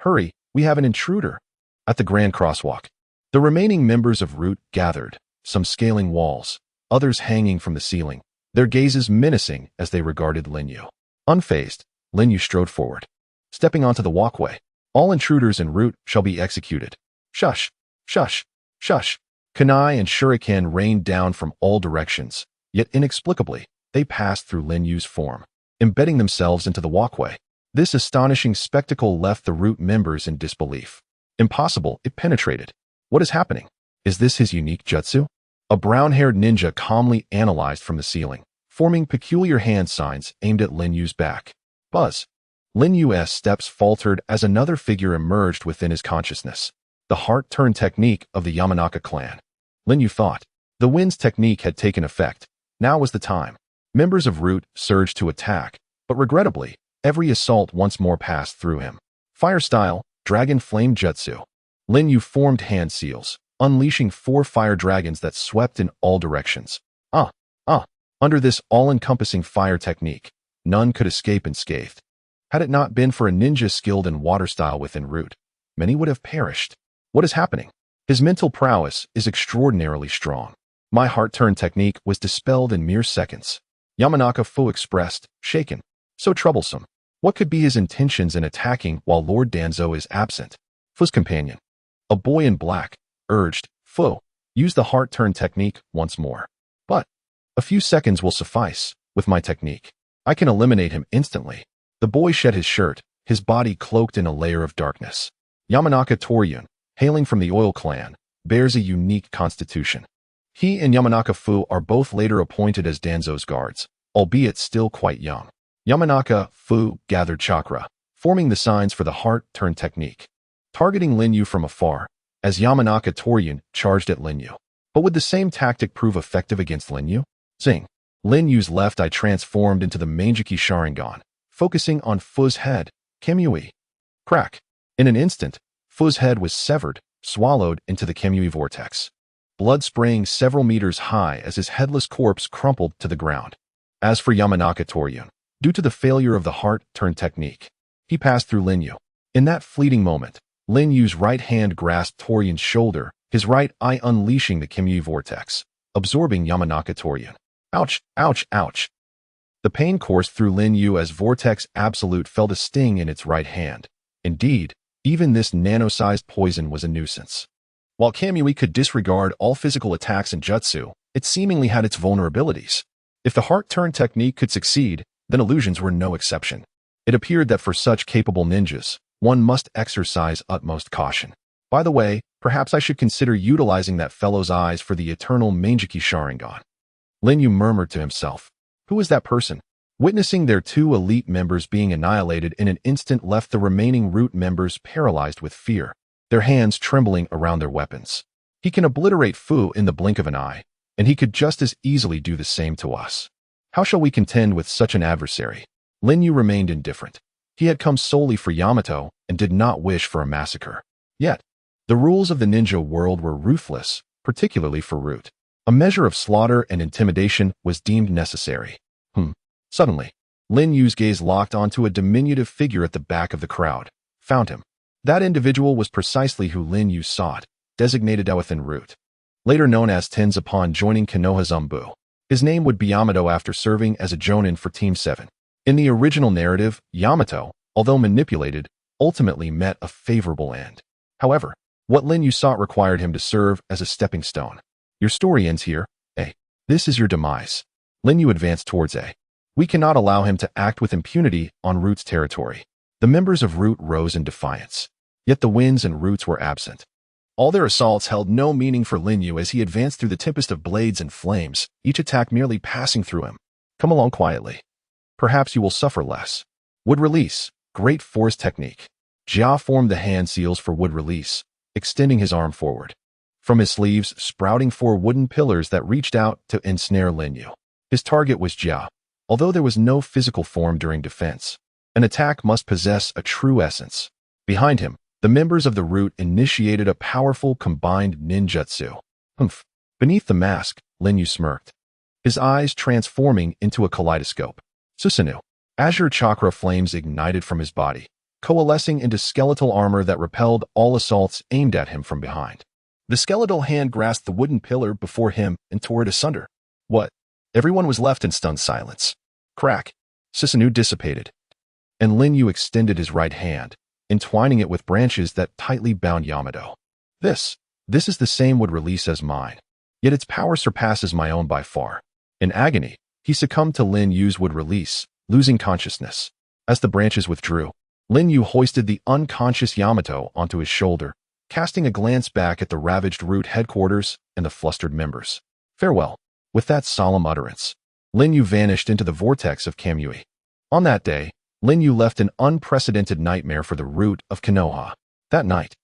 Hurry, we have an intruder." At the Grand Crosswalk, the remaining members of Root gathered, some scaling walls, others hanging from the ceiling, their gazes menacing as they regarded Lin Yu. Unfazed, Lin Yu strode forward. Stepping onto the walkway, "All intruders en route shall be executed." Shush, shush, shush. Kunai and Shuriken rained down from all directions, yet inexplicably, they passed through Lin Yu's form, embedding themselves into the walkway. This astonishing spectacle left the Root members in disbelief. Impossible, it penetrated. What is happening? Is this his unique jutsu? A brown-haired ninja calmly analyzed from the ceiling, forming peculiar hand signs aimed at Lin Yu's back. Buzz. Lin Yu's steps faltered as another figure emerged within his consciousness. The heart-turn technique of the Yamanaka clan. Lin Yu thought. The wind's technique had taken effect. Now was the time. Members of Root surged to attack, but regrettably, every assault once more passed through him. Fire style, Dragon Flame Jutsu. Lin Yu formed hand seals, unleashing 4 fire dragons that swept in all directions. Under this all-encompassing fire technique, none could escape unscathed. Had it not been for a ninja skilled in water style within Root, many would have perished. What is happening? His mental prowess is extraordinarily strong. My heart-turn technique was dispelled in mere seconds. Yamanaka Fu expressed, shaken. So troublesome. What could be his intentions in attacking while Lord Danzo is absent? Fu's companion, a boy in black, urged, "Fu, Use the heart turn technique once more. But a few seconds will suffice. With my technique, I can eliminate him instantly. The boy shed his shirt, his body cloaked in a layer of darkness. Yamanaka Toryun, hailing from the Oil Clan, bears a unique constitution. He and Yamanaka Fu are both later appointed as Danzo's guards, albeit still quite young. Yamanaka Fu gathered chakra, forming the signs for the heart turn technique, targeting Lin Yu from afar, as Yamanaka Toryun charged at Lin Yu. But would the same tactic prove effective against Lin Yu? Zing! Lin Yu's left eye transformed into the Manjiki Sharingan, focusing on Fu's head. Kamui. Crack! In an instant, Fu's head was severed, swallowed into the Kamui vortex. Blood spraying several meters high as his headless corpse crumpled to the ground. As for Yamanaka Toryun, due to the failure of the heart turn technique, he passed through Lin Yu. In that fleeting moment, Lin Yu's right hand grasped Toryun's shoulder, his right eye unleashing the Kamui vortex, absorbing Yamanaka Toryun. Ouch, ouch, ouch. The pain coursed through Lin Yu as Vortex Absolute felt a sting in its right hand. Indeed, even this nano-sized poison was a nuisance. While Kamui could disregard all physical attacks and jutsu, it seemingly had its vulnerabilities. If the heart turn technique could succeed, then illusions were no exception. It appeared that for such capable ninjas, one must exercise utmost caution. By the way, perhaps I should consider utilizing that fellow's eyes for the eternal Manjiki Sharingan. Lin Yu murmured to himself. Who is that person? Witnessing their two elite members being annihilated in an instant left the remaining root members paralyzed with fear, their hands trembling around their weapons. He can obliterate Fu in the blink of an eye, and he could just as easily do the same to us. How shall we contend with such an adversary? Lin Yu remained indifferent. He had come solely for Yamato and did not wish for a massacre. Yet, the rules of the ninja world were ruthless, particularly for Root. A measure of slaughter and intimidation was deemed necessary. Suddenly, Lin Yu's gaze locked onto a diminutive figure at the back of the crowd. Found him. That individual was precisely who Lin Yu sought, designated within Root. Later known as Tens upon joining Konoha Zumbu. His name would be Yamato after serving as a Jonin for Team 7. In the original narrative, Yamato, although manipulated, ultimately met a favorable end. However, what Lin Yu sought required him to serve as a stepping stone. Your story ends here, A. This is your demise. Lin Yu advanced towards A. We cannot allow him to act with impunity on Root's territory. The members of Root rose in defiance. Yet the winds and Roots were absent. All their assaults held no meaning for Lin Yu as he advanced through the tempest of blades and flames, each attack merely passing through him. Come along quietly. Perhaps you will suffer less. Wood release. Great force technique. Jia formed the hand seals for wood release, extending his arm forward. From his sleeves, sprouting 4 wooden pillars that reached out to ensnare Lin Yu. His target was Jia. Although there was no physical form during defense, an attack must possess a true essence. Behind him, the members of the Root initiated a powerful combined ninjutsu. Beneath the mask, Lin Yu smirked, his eyes transforming into a kaleidoscope. Susanoo. Azure chakra flames ignited from his body, coalescing into skeletal armor that repelled all assaults aimed at him from behind. The skeletal hand grasped the wooden pillar before him and tore it asunder. What? Everyone was left in stunned silence. Crack. Susanoo dissipated, and Lin Yu extended his right hand, entwining it with branches that tightly bound Yamato. This is the same wood release as mine, yet its power surpasses my own by far. In agony, he succumbed to Lin Yu's wood release, losing consciousness. As the branches withdrew, Lin Yu hoisted the unconscious Yamato onto his shoulder, casting a glance back at the ravaged Root headquarters and the flustered members. Farewell. With that solemn utterance, Lin Yu vanished into the vortex of Kamui. On that day, Lin Yu left an unprecedented nightmare for the Root of Konoha. That night,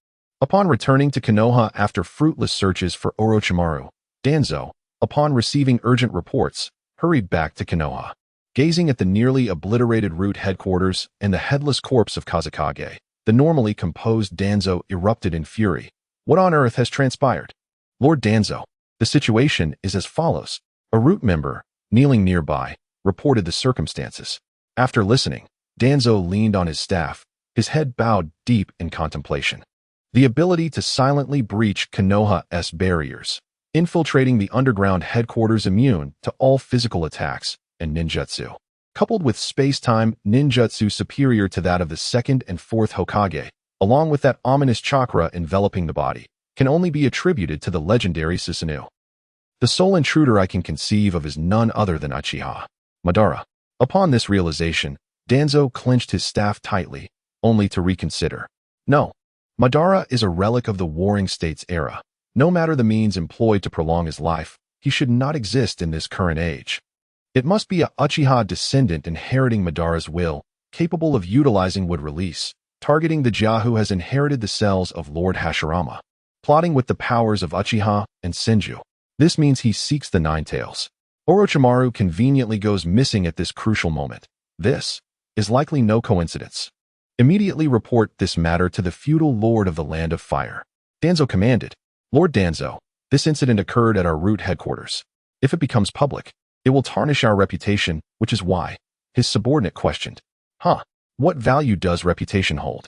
upon returning to Konoha after fruitless searches for Orochimaru, Danzo, upon receiving urgent reports, hurried back to Konoha. Gazing at the nearly obliterated Root headquarters and the headless corpse of Kazekage, the normally composed Danzo erupted in fury. What on earth has transpired? Lord Danzo, the situation is as follows. A Root member, kneeling nearby, reported the circumstances. After listening, Danzo leaned on his staff, his head bowed deep in contemplation. The ability to silently breach Konoha's barriers, infiltrating the underground headquarters immune to all physical attacks, and ninjutsu, coupled with space-time ninjutsu superior to that of the 2nd and 4th Hokage, along with that ominous chakra enveloping the body, can only be attributed to the legendary Susanoo. The sole intruder I can conceive of is none other than Uchiha Madara. Upon this realization, Danzo clenched his staff tightly, only to reconsider. No, Madara is a relic of the Warring States era. No matter the means employed to prolong his life, he should not exist in this current age. It must be a Uchiha descendant inheriting Madara's will, capable of utilizing wood release, targeting the Uchiha who has inherited the cells of Lord Hashirama, plotting with the powers of Uchiha and Senju. This means he seeks the Nine Tails. Orochimaru conveniently goes missing at this crucial moment. This is likely no coincidence. Immediately report this matter to the feudal lord of the Land of Fire. Danzo commanded. Lord Danzo, this incident occurred at our root headquarters. If it becomes public, it will tarnish our reputation, which is why. His subordinate questioned. What value does reputation hold?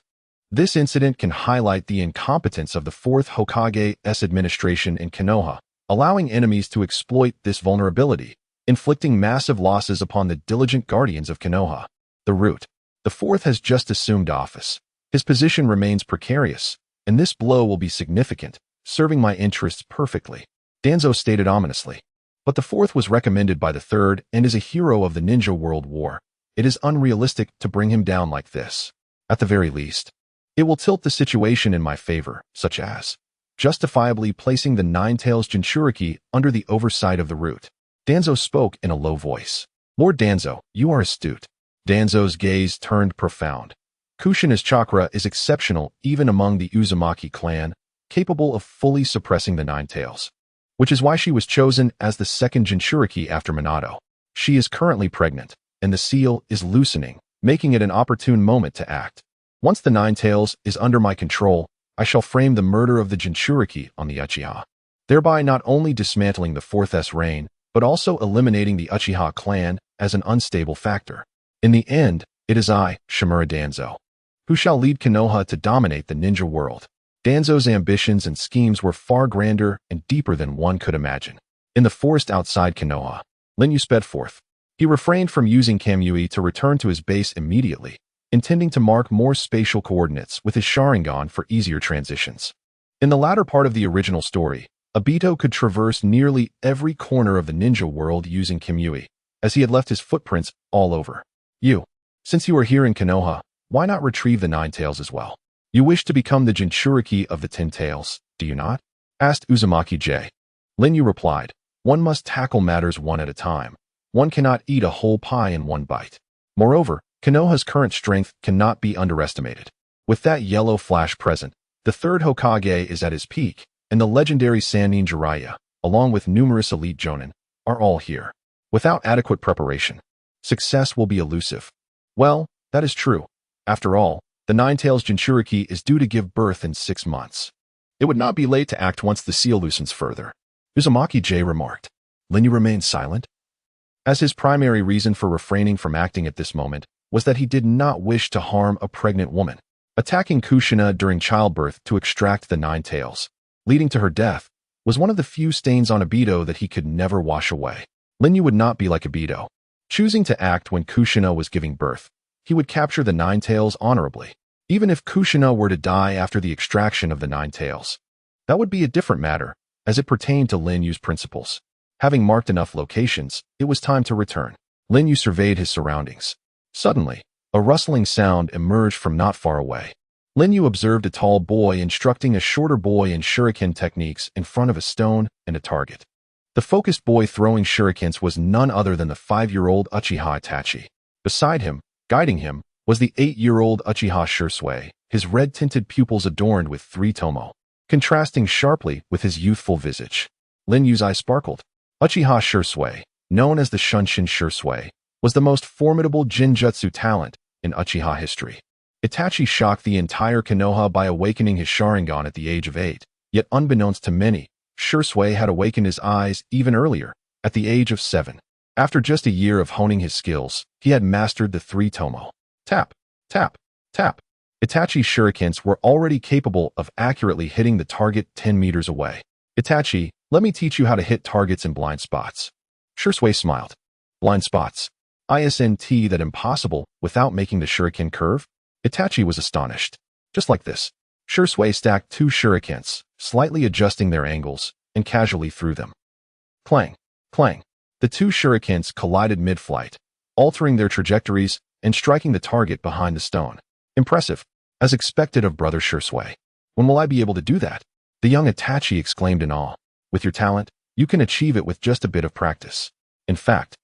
This incident can highlight the incompetence of the 4th Hokage's administration in Konoha, allowing enemies to exploit this vulnerability, inflicting massive losses upon the diligent guardians of Konoha. The root. The 4th has just assumed office. His position remains precarious, and this blow will be significant, serving my interests perfectly, Danzo stated ominously. But the 4th was recommended by the 3rd and is a hero of the Ninja World War. It is unrealistic to bring him down like this. At the very least, it will tilt the situation in my favor, such as justifiably placing the Nine-Tails Jinchuriki under the oversight of the root. Danzo spoke in a low voice. Lord Danzo, you are astute. Danzo's gaze turned profound. Kushina's chakra is exceptional even among the Uzumaki clan, capable of fully suppressing the Nine Tails, which is why she was chosen as the 2nd Jinchuriki after Minato. She is currently pregnant, and the seal is loosening, making it an opportune moment to act. Once the Nine Tails is under my control, I shall frame the murder of the Jinchuriki on the Uchiha, thereby not only dismantling the 4th's reign, but also eliminating the Uchiha clan as an unstable factor. In the end, it is I, Shimura Danzo, who shall lead Konoha to dominate the ninja world. Danzo's ambitions and schemes were far grander and deeper than one could imagine. In the forest outside Konoha, Lin Yu sped forth. He refrained from using Kamui to return to his base immediately, intending to mark more spatial coordinates with his Sharingan for easier transitions. In the latter part of the original story, Obito could traverse nearly every corner of the ninja world using Kamui, as he had left his footprints all over. Since you are here in Konoha, why not retrieve the Nine Tails as well? You wish to become the Jinchuriki of the 10 Tails, do you not? Asked Uzumaki J. Lin Yu replied, one must tackle matters one at a time. One cannot eat a whole pie in one bite. Moreover, Konoha's current strength cannot be underestimated. With that yellow flash present, the 3rd Hokage is at his peak, and the legendary Sannin Jiraiya, along with numerous elite jonin, are all here. Without adequate preparation, success will be elusive. Well, that is true. After all, the Nine Tails Jinchuriki is due to give birth in 6 months. It would not be late to act once the seal loosens further. Uzumaki J remarked. Lin Yu remained silent, as his primary reason for refraining from acting at this moment was that he did not wish to harm a pregnant woman. Attacking Kushina during childbirth to extract the Nine Tails, leading to her death, was one of the few stains on Obito that he could never wash away. Lin Yu would not be like Obito. Choosing to act when Kushina was giving birth, he would capture the Nine Tails honorably. Even if Kushina were to die after the extraction of the Nine Tails, that would be a different matter, as it pertained to Lin Yu's principles. Having marked enough locations, it was time to return. Lin Yu surveyed his surroundings. Suddenly, a rustling sound emerged from not far away. Lin Yu observed a tall boy instructing a shorter boy in shuriken techniques in front of a stone and a target. The focused boy throwing shurikens was none other than the 5-year-old Uchiha Itachi. Beside him, guiding him, was the 8-year-old Uchiha Shursui, his red-tinted pupils adorned with 3 tomo, contrasting sharply with his youthful visage. Lin Yu's eyes sparkled. Uchiha Shursui, known as the Shunshin Shursui, was the most formidable Jinjutsu talent in Uchiha history. Itachi shocked the entire Konoha by awakening his Sharingan at the age of 8, yet unbeknownst to many, Shursui had awakened his eyes even earlier, at the age of 7. After just a year of honing his skills, he had mastered the 3 tomo. Tap, tap, tap. Itachi's shurikens were already capable of accurately hitting the target 10 meters away. Itachi, let me teach you how to hit targets in blind spots. Shursui smiled. Blind spots. Isn't that impossible without making the shuriken curve? Itachi was astonished. Just like this. Shursui stacked 2 shurikens, slightly adjusting their angles, and casually threw them. Clang, clang. The 2 shurikens collided mid-flight, altering their trajectories and striking the target behind the stone. Impressive, as expected of brother Shursui. When will I be able to do that? The young Itachi exclaimed in awe. With your talent, you can achieve it with just a bit of practice. In fact,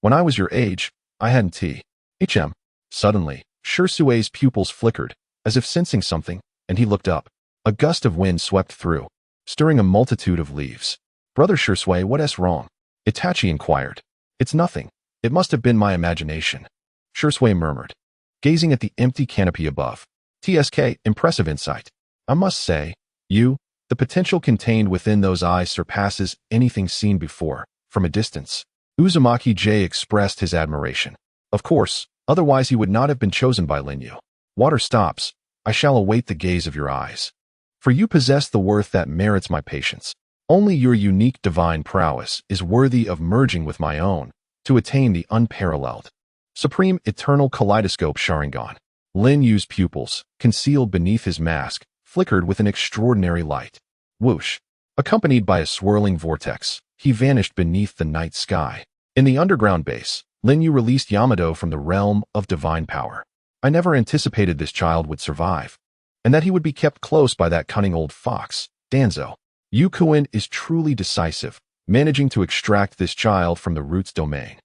when I was your age, I hadn't THM. Suddenly, Shursui's pupils flickered, as if sensing something, and he looked up. A gust of wind swept through, stirring a multitude of leaves. Brother Shursui, what's wrong? Itachi inquired. It's nothing. It must have been my imagination. Shursui murmured, gazing at the empty canopy above. TSK, impressive insight. I must say, the potential contained within those eyes surpasses anything seen before, from a distance. Uzumaki J expressed his admiration. Of course, otherwise he would not have been chosen by Lin Yu. Water stops. I shall await the gaze of your eyes. For you possess the worth that merits my patience. Only your unique divine prowess is worthy of merging with my own to attain the unparalleled, supreme eternal kaleidoscope Sharingan. Lin Yu's pupils, concealed beneath his mask, flickered with an extraordinary light. Whoosh! Accompanied by a swirling vortex, he vanished beneath the night sky. In the underground base, Lin Yu released Yamato from the realm of divine power. I never anticipated this child would survive, and that he would be kept close by that cunning old fox, Danzo. Yukuin is truly decisive, managing to extract this child from the root's domain.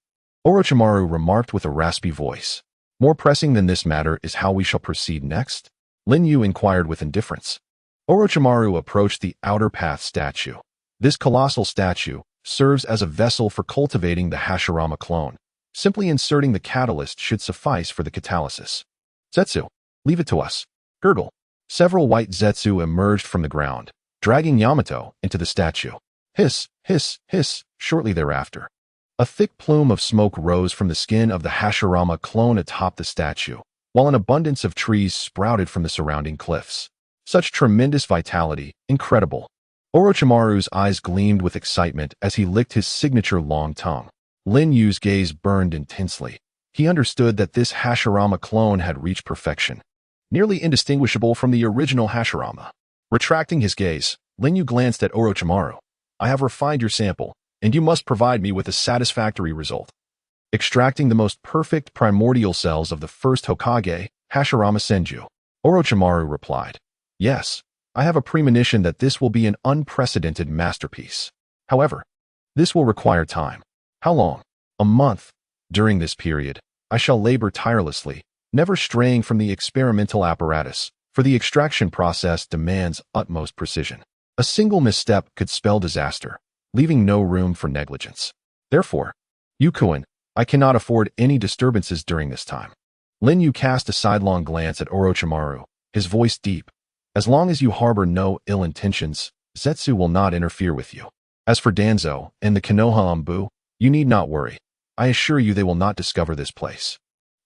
Orochimaru remarked with a raspy voice. More pressing than this matter is how we shall proceed next? Lin Yu inquired with indifference. Orochimaru approached the outer path statue. This colossal statue serves as a vessel for cultivating the Hashirama clone. Simply inserting the catalyst should suffice for the catalysis. Zetsu, leave it to us. Gurgle. Several white Zetsu emerged from the ground, dragging Yamato into the statue. Hiss, hiss, hiss, shortly thereafter. A thick plume of smoke rose from the skin of the Hashirama clone atop the statue, while an abundance of trees sprouted from the surrounding cliffs. Such tremendous vitality, incredible. Orochimaru's eyes gleamed with excitement as he licked his signature long tongue. Lin Yu's gaze burned intensely. He understood that this Hashirama clone had reached perfection, nearly indistinguishable from the original Hashirama. Retracting his gaze, Lin Yu glanced at Orochimaru. I have refined your sample, and you must provide me with a satisfactory result. Extracting the most perfect primordial cells of the first Hokage, Hashirama Senju. Orochimaru replied. Yes, I have a premonition that this will be an unprecedented masterpiece. However, this will require time. How long? A month. During this period, I shall labor tirelessly, never straying from the experimental apparatus, for the extraction process demands utmost precision. A single misstep could spell disaster, leaving no room for negligence. Therefore, Yukuin, I cannot afford any disturbances during this time. Lin Yu cast a sidelong glance at Orochimaru, his voice deep. As long as you harbor no ill intentions, Zetsu will not interfere with you. As for Danzo and the Konoha Anbu, you need not worry. I assure you they will not discover this place.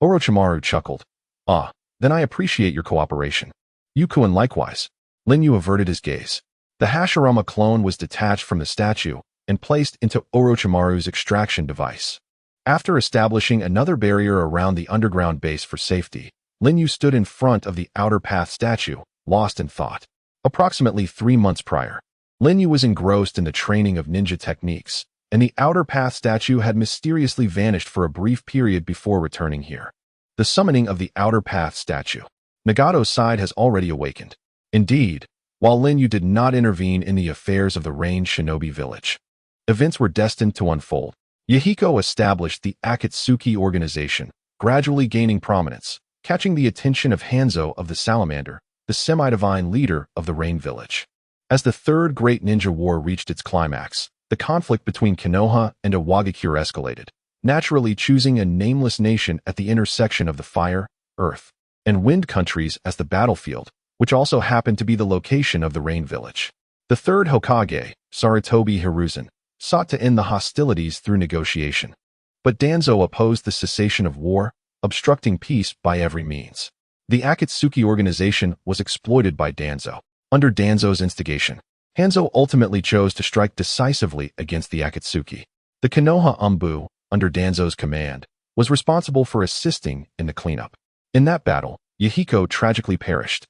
Orochimaru chuckled. Ah, then I appreciate your cooperation. Yukuin likewise. Lin Yu averted his gaze. The Hashirama clone was detached from the statue and placed into Orochimaru's extraction device. After establishing another barrier around the underground base for safety, Lin Yu stood in front of the outer path statue, lost in thought. Approximately 3 months prior, Lin Yu was engrossed in the training of ninja techniques, and the outer path statue had mysteriously vanished for a brief period before returning here. The summoning of the outer path statue. Nagato's side has already awakened. Indeed, while Lin Yu did not intervene in the affairs of the Rain Shinobi village, events were destined to unfold. Yahiko established the Akatsuki organization, gradually gaining prominence, catching the attention of Hanzo of the Salamander, the semi-divine leader of the Rain Village. As the Third Great Ninja War reached its climax, the conflict between Konoha and Iwagakure escalated, naturally choosing a nameless nation at the intersection of the fire, earth, and wind countries as the battlefield, which also happened to be the location of the Rain Village. The third Hokage, Sarutobi Hiruzen, sought to end the hostilities through negotiation. But Danzo opposed the cessation of war, obstructing peace by every means. The Akatsuki organization was exploited by Danzo. Under Danzo's instigation, Hanzo ultimately chose to strike decisively against the Akatsuki. The Konoha Anbu, under Danzo's command, was responsible for assisting in the cleanup. In that battle, Yahiko tragically perished.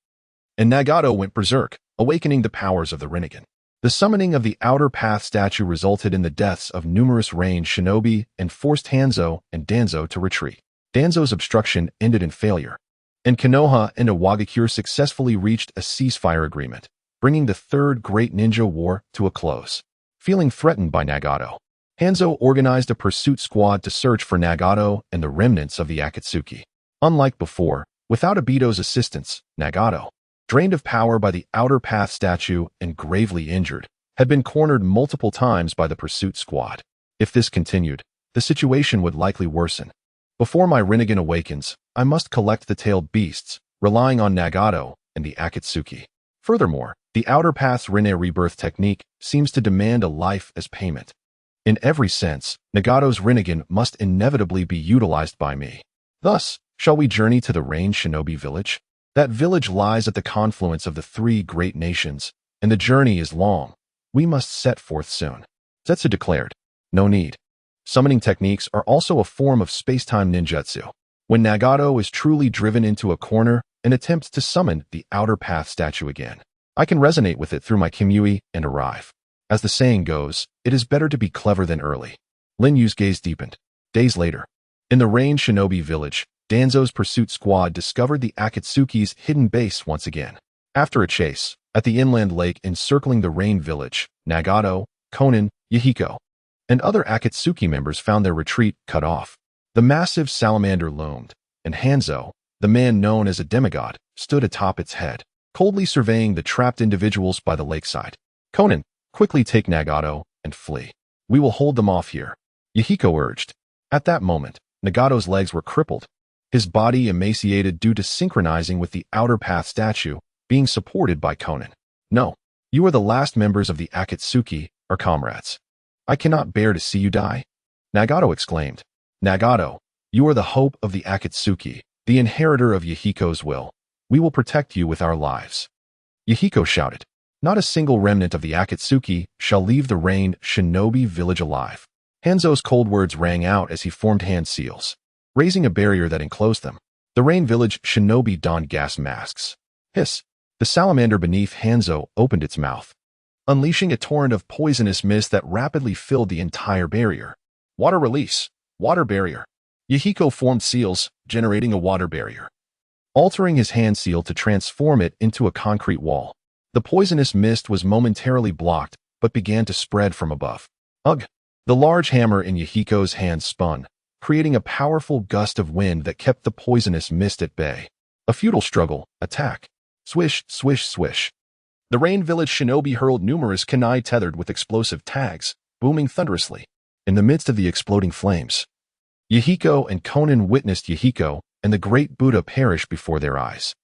and Nagato went berserk, awakening the powers of the Rinnegan. The summoning of the Outer Path statue resulted in the deaths of numerous range shinobi and forced Hanzo and Danzo to retreat. Danzo's obstruction ended in failure, and Konoha and Iwagakure successfully reached a ceasefire agreement, bringing the Third Great Ninja War to a close. Feeling threatened by Nagato, Hanzo organized a pursuit squad to search for Nagato and the remnants of the Akatsuki. Unlike before, without Obito's assistance, Nagato, drained of power by the Outer Path statue and gravely injured, had been cornered multiple times by the pursuit squad. If this continued, the situation would likely worsen. Before my Rinnegan awakens, I must collect the tailed beasts, relying on Nagato and the Akatsuki. Furthermore, the Outer Path's Rinne rebirth technique seems to demand a life as payment. In every sense, Nagato's Rinnegan must inevitably be utilized by me. Thus, shall we journey to the Range Shinobi village? That village lies at the confluence of the three great nations, and the journey is long. We must set forth soon. Zetsu declared. No need. Summoning techniques are also a form of space-time ninjutsu. When Nagato is truly driven into a corner and attempts to summon the Outer Path statue again, I can resonate with it through my Kamui and arrive. As the saying goes, it is better to be clever than early. Lin Yu's gaze deepened. Days later, in the Range Shinobi village, Danzo's pursuit squad discovered the Akatsuki's hidden base once again. After a chase, at the inland lake encircling the Rain village, Nagato, Konan, Yahiko, and other Akatsuki members found their retreat cut off. The massive salamander loomed, and Hanzo, the man known as a demigod, stood atop its head, coldly surveying the trapped individuals by the lakeside. Konan, quickly take Nagato and flee. We will hold them off here, Yahiko urged. At that moment, Nagato's legs were crippled, his body emaciated due to synchronizing with the Outer Path statue being supported by Konan. No, you are the last members of the Akatsuki, our comrades. I cannot bear to see you die, Nagato exclaimed. Nagato, you are the hope of the Akatsuki, the inheritor of Yahiko's will. We will protect you with our lives. Yahiko shouted. Not a single remnant of the Akatsuki shall leave the Rain Shinobi village alive. Hanzo's cold words rang out as he formed hand seals, raising a barrier that enclosed them. The Rain village shinobi donned gas masks. Hiss! The salamander beneath Hanzo opened its mouth, unleashing a torrent of poisonous mist that rapidly filled the entire barrier. Water release. Water barrier. Yahiko formed seals, generating a water barrier, altering his hand seal to transform it into a concrete wall. The poisonous mist was momentarily blocked, but began to spread from above. Ugh! The large hammer in Yahiko's hand spun, creating a powerful gust of wind that kept the poisonous mist at bay. A futile struggle. Attack. Swish, swish, swish. The Rain village shinobi hurled numerous kunai tethered with explosive tags, booming thunderously. In the midst of the exploding flames, Yahiko and Konan witnessed Yahiko and the great Buddha perish before their eyes.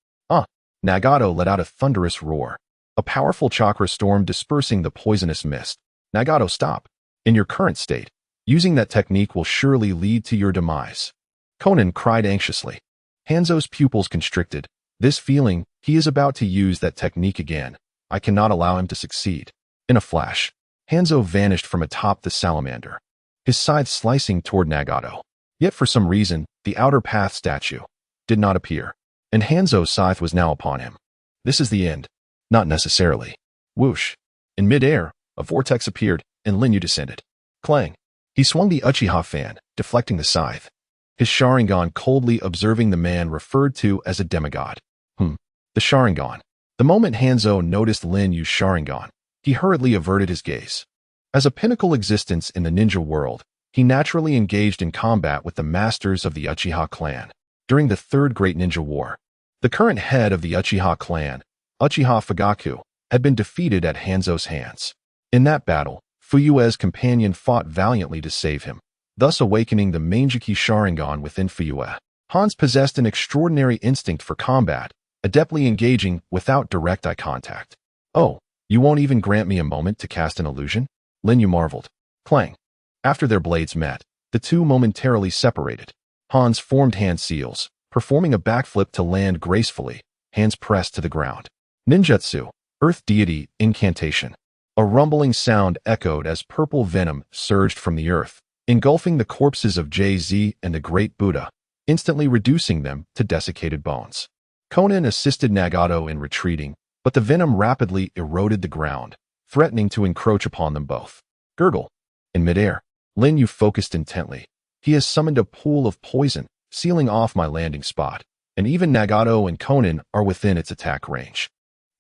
Nagato let out a thunderous roar, a powerful chakra storm dispersing the poisonous mist. Nagato, stop. In your current state, using that technique will surely lead to your demise. Konan cried anxiously. Hanzo's pupils constricted. This feeling, he is about to use that technique again. I cannot allow him to succeed. In a flash, Hanzo vanished from atop the salamander, his scythe slicing toward Nagato. Yet for some reason, the Outer Path statue did not appear, and Hanzo's scythe was now upon him. This is the end. Not necessarily. Whoosh. In midair, a vortex appeared, and Lin Yu descended. Clang. He swung the Uchiha fan, deflecting the scythe, his Sharingan coldly observing the man referred to as a demigod. The Sharingan. The moment Hanzo noticed Lin Yu's Sharingan, he hurriedly averted his gaze. As a pinnacle existence in the ninja world, he naturally engaged in combat with the masters of the Uchiha clan. During the Third Great Ninja War, the current head of the Uchiha clan, Uchiha Fugaku, had been defeated at Hanzo's hands. In that battle, Fuyue's companion fought valiantly to save him, thus awakening the Manjiki Sharingan within Fuyue. Hans possessed an extraordinary instinct for combat, adeptly engaging without direct eye contact. Oh, you won't even grant me a moment to cast an illusion? Lin Yu marveled. Clang. After their blades met, the two momentarily separated. Hans formed hand seals, performing a backflip to land gracefully, hands pressed to the ground. Ninjutsu, Earth Deity, Incantation. A rumbling sound echoed as purple venom surged from the earth, engulfing the corpses of Jay-Z and the Great Buddha, instantly reducing them to desiccated bones. Konan assisted Nagato in retreating, but the venom rapidly eroded the ground, threatening to encroach upon them both. Gurgle. In midair, Lin Yu focused intently. He has summoned a pool of poison, sealing off my landing spot, and even Nagato and Konan are within its attack range.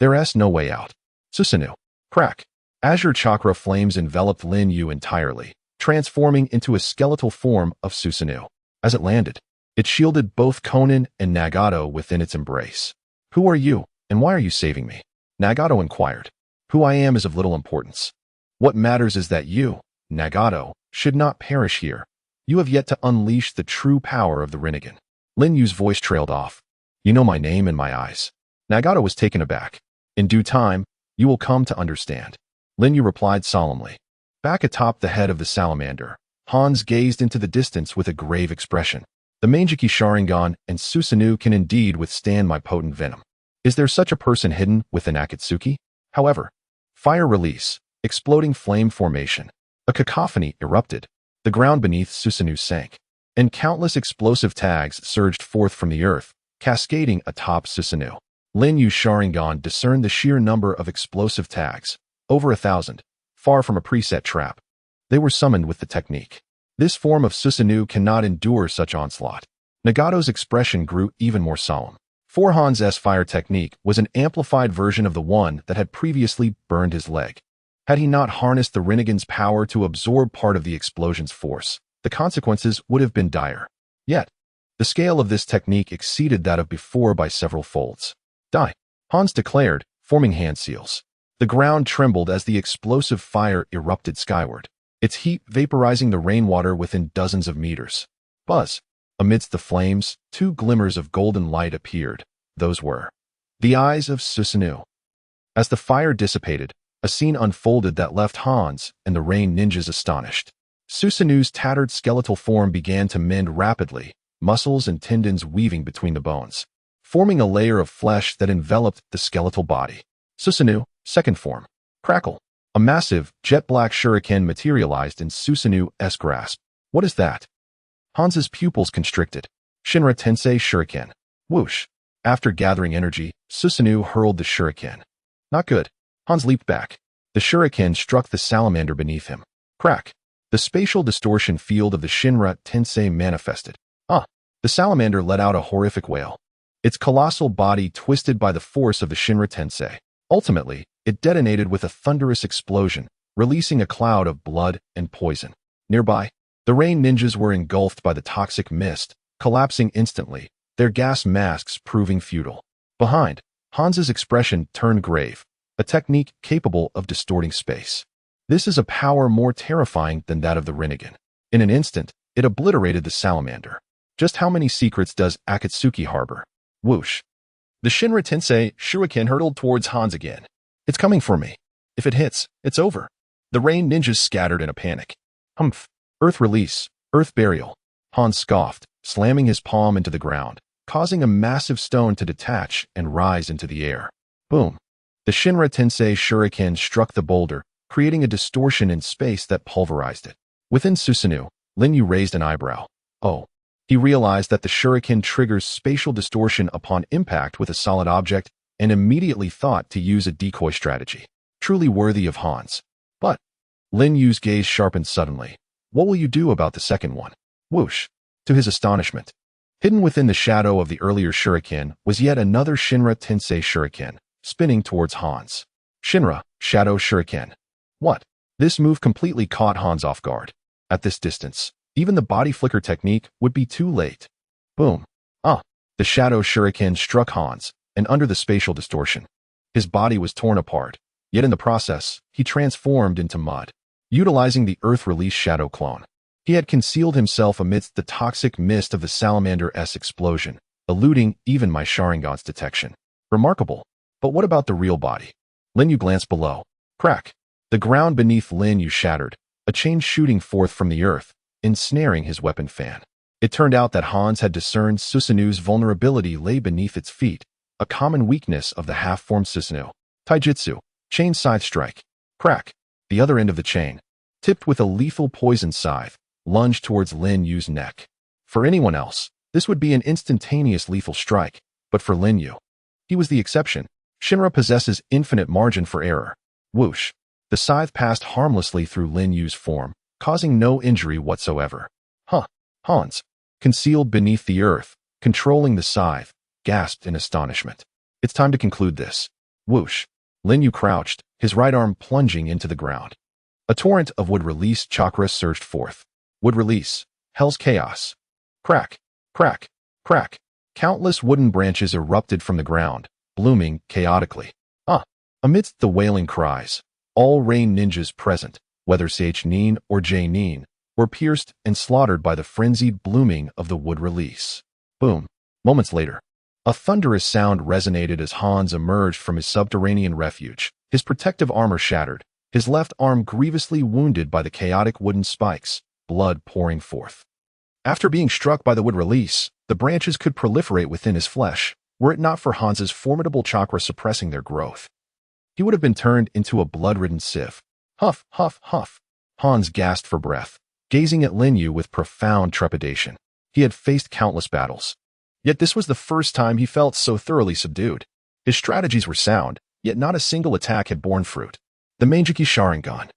There's no way out. Susanoo. Crack. Azure chakra flames enveloped Lin Yu entirely, transforming into a skeletal form of Susanoo. As it landed, it shielded both Konan and Nagato within its embrace. Who are you, and why are you saving me? Nagato inquired. Who I am is of little importance. What matters is that you, Nagato, should not perish here. You have yet to unleash the true power of the Rinnegan. Lin Yu's voice trailed off. You know my name and my eyes. Nagato was taken aback. In due time, you will come to understand. Lin Yu replied solemnly. Back atop the head of the salamander, Hans gazed into the distance with a grave expression. The Mangeki Sharingan and Susanoo can indeed withstand my potent venom. Is there such a person hidden within Akatsuki? However, fire release, exploding flame formation, a cacophony erupted. The ground beneath Susanoo sank, and countless explosive tags surged forth from the earth, cascading atop Susanoo. Lin Yu's Sharingan discerned the sheer number of explosive tags, over 1,000, far from a preset trap. They were summoned with the technique. This form of Susanoo cannot endure such onslaught. Nagato's expression grew even more solemn. For Hans' fire technique was an amplified version of the one that had previously burned his leg. Had he not harnessed the Rinnegan's power to absorb part of the explosion's force, the consequences would have been dire. Yet, the scale of this technique exceeded that of before by several folds. Die, Hans declared, forming hand seals. The ground trembled as the explosive fire erupted skyward, its heat vaporizing the rainwater within dozens of meters. Buzz. Amidst the flames, two glimmers of golden light appeared. Those were the eyes of Susanoo. As the fire dissipated, a scene unfolded that left Hans and the rain ninjas astonished. Susanoo's tattered skeletal form began to mend rapidly, muscles and tendons weaving between the bones, forming a layer of flesh that enveloped the skeletal body. Susanoo, second form. Crackle. A massive, jet-black shuriken materialized in Susanoo's grasp. What is that? Hans's pupils constricted. Shinra Tensei Shuriken. Whoosh. After gathering energy, Susanoo hurled the shuriken. Not good. Hans leaped back. The shuriken struck the salamander beneath him. Crack. The spatial distortion field of the Shinra Tensei manifested. The salamander let out a horrific wail. Its colossal body twisted by the force of the Shinra Tensei. Ultimately, it detonated with a thunderous explosion, releasing a cloud of blood and poison. Nearby, the rain ninjas were engulfed by the toxic mist, collapsing instantly, their gas masks proving futile. Behind, Hans's expression turned grave, a technique capable of distorting space. This is a power more terrifying than that of the Rinnegan. In an instant, it obliterated the salamander. Just how many secrets does Akatsuki harbor? Whoosh. The Shinra Tensei shuriken hurtled towards Hans again. It's coming for me. If it hits, it's over. The rain ninjas scattered in a panic. Humph. Earth release. Earth burial. Hans scoffed, slamming his palm into the ground, causing a massive stone to detach and rise into the air. Boom. The Shinra Tensei shuriken struck the boulder, creating a distortion in space that pulverized it. Within Susanoo, Lin Yu raised an eyebrow. Oh. He realized that the shuriken triggers spatial distortion upon impact with a solid object and immediately thought to use a decoy strategy. Truly worthy of Hans. But Lin Yu's gaze sharpened suddenly. What will you do about the second one? Whoosh. To his astonishment, hidden within the shadow of the earlier shuriken was yet another Shinra Tensei shuriken, spinning towards Hans. Shinra, Shadow Shuriken. What? This move completely caught Hans off guard. At this distance, even the body flicker technique would be too late. Boom. The Shadow Shuriken struck Hans, and under the spatial distortion, his body was torn apart, yet in the process, he transformed into mud. Utilizing the Earth Release Shadow clone, he had concealed himself amidst the toxic mist of the Salamander's explosion, eluding even my Sharingan's detection. Remarkable. But what about the real body? Lin Yu glanced below. Crack. The ground beneath Lin Yu shattered, a chain shooting forth from the earth, ensnaring his weapon fan. It turned out that Hans had discerned Susanoo's vulnerability lay beneath its feet, a common weakness of the half-formed Susanoo. Taijutsu, chain scythe strike. Crack. The other end of the chain, tipped with a lethal poison scythe, lunged towards Lin Yu's neck. For anyone else, this would be an instantaneous lethal strike, but for Lin Yu, He was the exception. Shinra possesses infinite margin for error. Whoosh. The scythe passed harmlessly through Lin Yu's form, causing no injury whatsoever. Huh. Hans, concealed beneath the earth, controlling the scythe, gasped in astonishment. It's time to conclude this. Whoosh. Lin Yu crouched, his right arm plunging into the ground. A torrent of wood-release chakra surged forth. Wood release. Hell's chaos. Crack. Crack. Crack. Countless wooden branches erupted from the ground, blooming chaotically. Amidst the wailing cries, all rain ninjas present, whether Ch Nin or J Nin, were pierced and slaughtered by the frenzied blooming of the wood release. Boom. Moments later, a thunderous sound resonated as Hans emerged from his subterranean refuge, his protective armor shattered, his left arm grievously wounded by the chaotic wooden spikes, blood pouring forth. After being struck by the wood release, the branches could proliferate within his flesh, were it not for Hans's formidable chakra suppressing their growth. He would have been turned into a blood-ridden sieve. Huff, huff, huff. Hans gasped for breath, gazing at Lin Yu with profound trepidation. He had faced countless battles. Yet this was the first time he felt so thoroughly subdued. His strategies were sound, yet not a single attack had borne fruit. The Manjiki Sharingan,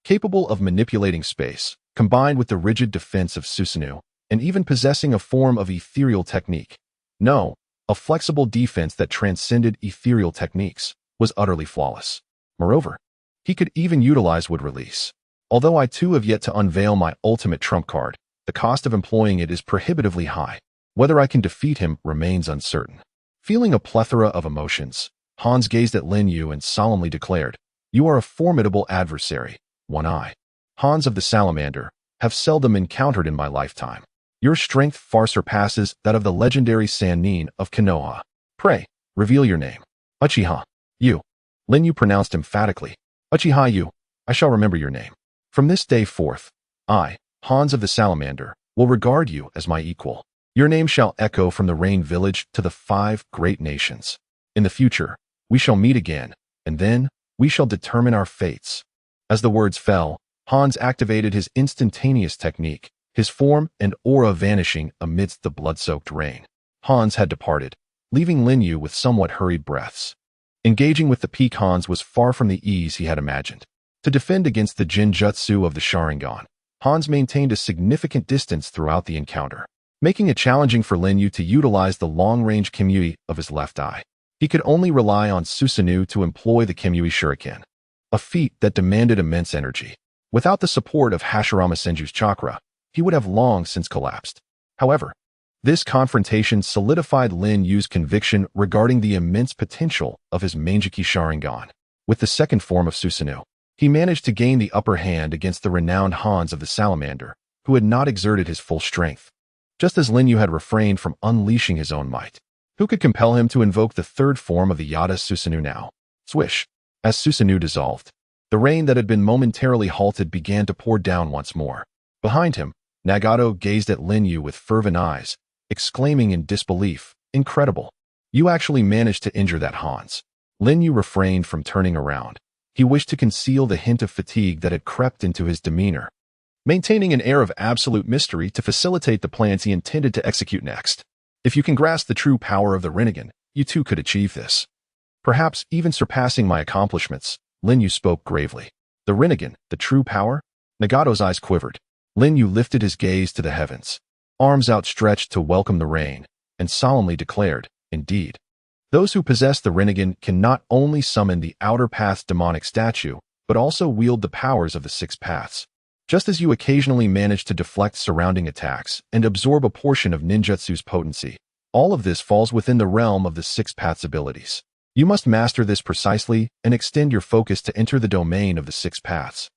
capable of manipulating space, combined with the rigid defense of Susanoo, and even possessing a form of ethereal technique. No, a flexible defense that transcended ethereal techniques, was utterly flawless. Moreover, he could even utilize wood release. Although I too have yet to unveil my ultimate trump card, the cost of employing it is prohibitively high. Whether I can defeat him remains uncertain. Feeling a plethora of emotions, Hans gazed at Lin Yu and solemnly declared, "You are a formidable adversary, One Eye. Hans of the Salamander, have seldom encountered in my lifetime. Your strength far surpasses that of the legendary Sannin of Konoha. Pray, reveal your name." Uchiha Yu. Lin Yu pronounced emphatically. "Uchiha Yu, I shall remember your name. From this day forth, I, Hans of the Salamander, will regard you as my equal. Your name shall echo from the Rain Village to the 5 great nations. In the future, we shall meet again, and then we shall determine our fates." As the words fell, Hans activated his instantaneous technique, his form and aura vanishing amidst the blood-soaked rain. Hans had departed, leaving Lin Yu with somewhat hurried breaths. Engaging with the peak Hans was far from the ease he had imagined. To defend against the Jinjutsu of the Sharingan, Hans maintained a significant distance throughout the encounter, making it challenging for Lin Yu to utilize the long-range Kamui of his left eye. He could only rely on Susanoo to employ the Kamui Shuriken, a feat that demanded immense energy. Without the support of Hashirama Senju's chakra, he would have long since collapsed. However, this confrontation solidified Lin Yu's conviction regarding the immense potential of his Manjiki Sharingan. With the second form of Susanoo, he managed to gain the upper hand against the renowned Hans of the Salamander, who had not exerted his full strength. Just as Lin Yu had refrained from unleashing his own might, who could compel him to invoke the third form of the Yada Susanoo now? Swish. As Susanoo dissolved, the rain that had been momentarily halted began to pour down once more. Behind him, Nagato gazed at Lin Yu with fervent eyes, exclaiming in disbelief, "Incredible! You actually managed to injure that Hans." Lin Yu refrained from turning around. He wished to conceal the hint of fatigue that had crept into his demeanor, maintaining an air of absolute mystery to facilitate the plans he intended to execute next. "If you can grasp the true power of the Rinnegan, you too could achieve this. Perhaps even surpassing my accomplishments," Lin Yu spoke gravely. "The Rinnegan, the true power?" Nagato's eyes quivered. Lin Yu lifted his gaze to the heavens, arms outstretched to welcome the rain, and solemnly declared, "Indeed. Those who possess the Rinnegan can not only summon the Outer Path's demonic statue, but also wield the powers of the 6 paths. Just as you occasionally manage to deflect surrounding attacks and absorb a portion of ninjutsu's potency, all of this falls within the realm of the 6 paths abilities. You must master this precisely and extend your focus to enter the domain of the 6 paths."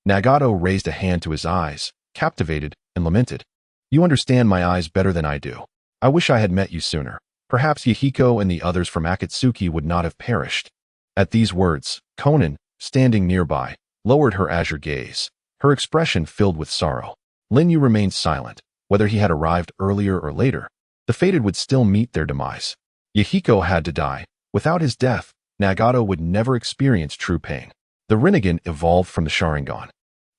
Nagato raised a hand to his eyes, captivated, and lamented. "You understand my eyes better than I do. I wish I had met you sooner. Perhaps Yahiko and the others from Akatsuki would not have perished." At these words, Konan, standing nearby, lowered her azure gaze, her expression filled with sorrow. Lin Yu remained silent. Whether he had arrived earlier or later, the fated would still meet their demise. Yahiko had to die. Without his death, Nagato would never experience true pain. The Rinnegan evolved from the Sharingan,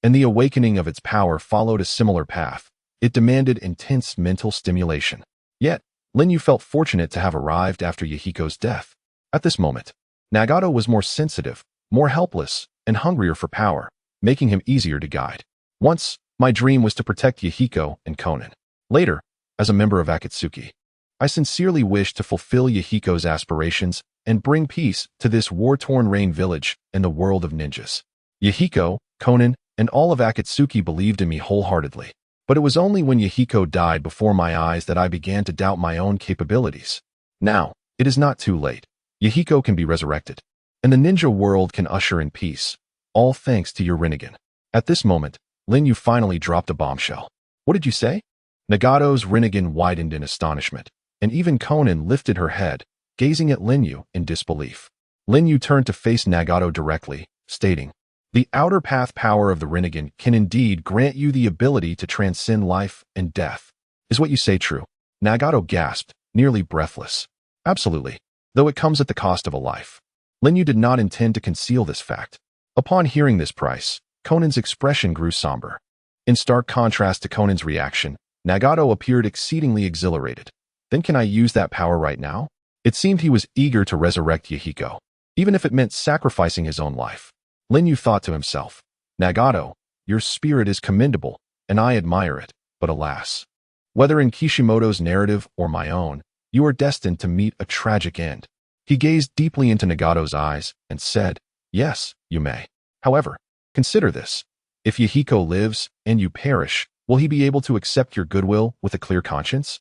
and the awakening of its power followed a similar path. It demanded intense mental stimulation. Yet, Lin Yu felt fortunate to have arrived after Yahiko's death. At this moment, Nagato was more sensitive, more helpless, and hungrier for power, making him easier to guide. Once, my dream was to protect Yahiko and Konan. Later, as a member of Akatsuki, I sincerely wished to fulfill Yahiko's aspirations and bring peace to this war-torn rain village and the world of ninjas. Yahiko, Konan, and all of Akatsuki believed in me wholeheartedly. But it was only when Yahiko died before my eyes that I began to doubt my own capabilities. Now, it is not too late. Yahiko can be resurrected, and the ninja world can usher in peace, all thanks to your Rinnegan. At this moment, Lin Yu finally dropped a bombshell. What did you say? Nagato's Rinnegan widened in astonishment, and even Konan lifted her head, gazing at Lin Yu in disbelief. Lin Yu turned to face Nagato directly, stating, "The outer path power of the Rinnegan can indeed grant you the ability to transcend life and death. Is what you say true?" Nagato gasped, nearly breathless. "Absolutely, though it comes at the cost of a life." Lin Yu did not intend to conceal this fact. Upon hearing this price, Konan's expression grew somber. In stark contrast to Konan's reaction, Nagato appeared exceedingly exhilarated. "Then can I use that power right now?" It seemed he was eager to resurrect Yahiko, even if it meant sacrificing his own life. Lin Yu thought to himself, "Nagato, your spirit is commendable, and I admire it, but alas, whether in Kishimoto's narrative or my own, you are destined to meet a tragic end." He gazed deeply into Nagato's eyes and said, "Yes, you may. However, consider this. If Yahiko lives and you perish, will he be able to accept your goodwill with a clear conscience?"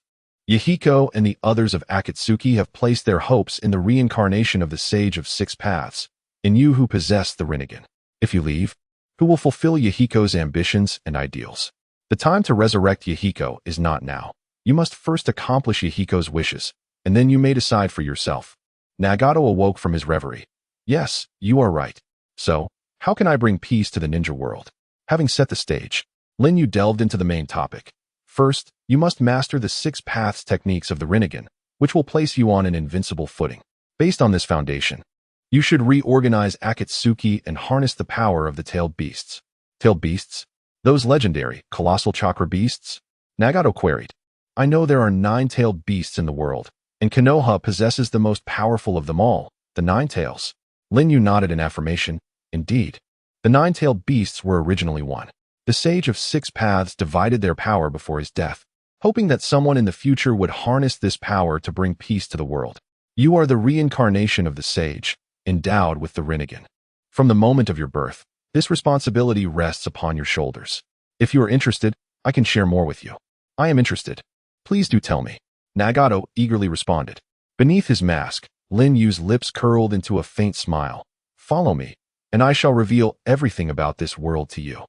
Yahiko and the others of Akatsuki have placed their hopes in the reincarnation of the Sage of Six Paths, in you who possess the Rinnegan. If you leave, who will fulfill Yahiko's ambitions and ideals? The time to resurrect Yahiko is not now. You must first accomplish Yahiko's wishes, and then you may decide for yourself. Nagato awoke from his reverie. "Yes, you are right. So, how can I bring peace to the ninja world?" Having set the stage, Lin Yu delved into the main topic. First, you must master the six paths techniques of the Rinnegan, which will place you on an invincible footing. Based on this foundation, you should reorganize Akatsuki and harness the power of the tailed beasts. Tailed beasts? Those legendary, colossal chakra beasts? Nagato queried. "I know there are 9 tailed beasts in the world, and Konoha possesses the most powerful of them all, the 9 tails." Lin Yu nodded in affirmation. "Indeed. The 9 tailed beasts were originally one. The Sage of Six Paths divided their power before his death, hoping that someone in the future would harness this power to bring peace to the world. You are the reincarnation of the Sage, endowed with the Rinnegan. From the moment of your birth, this responsibility rests upon your shoulders. If you are interested, I can share more with you." "I am interested. Please do tell me," Nagato eagerly responded. Beneath his mask, Lin Yu's lips curled into a faint smile. "Follow me, and I shall reveal everything about this world to you."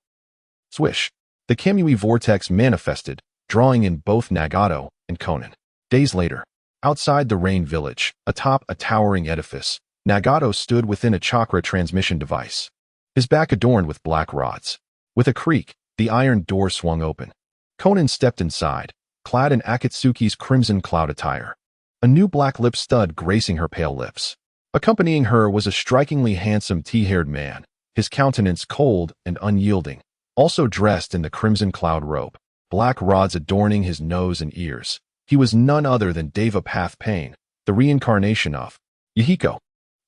Swish. The Kamui vortex manifested, drawing in both Nagato and Konan. Days later, outside the Rain Village, atop a towering edifice, Nagato stood within a chakra transmission device, his back adorned with black rods. With a creak, the iron door swung open. Konan stepped inside, clad in Akatsuki's crimson cloud attire, a new black lip stud gracing her pale lips. Accompanying her was a strikingly handsome tea-haired man, his countenance cold and unyielding, also dressed in the crimson cloud robe, black rods adorning his nose and ears. He was none other than Deva Path Pain, the reincarnation of Yahiko.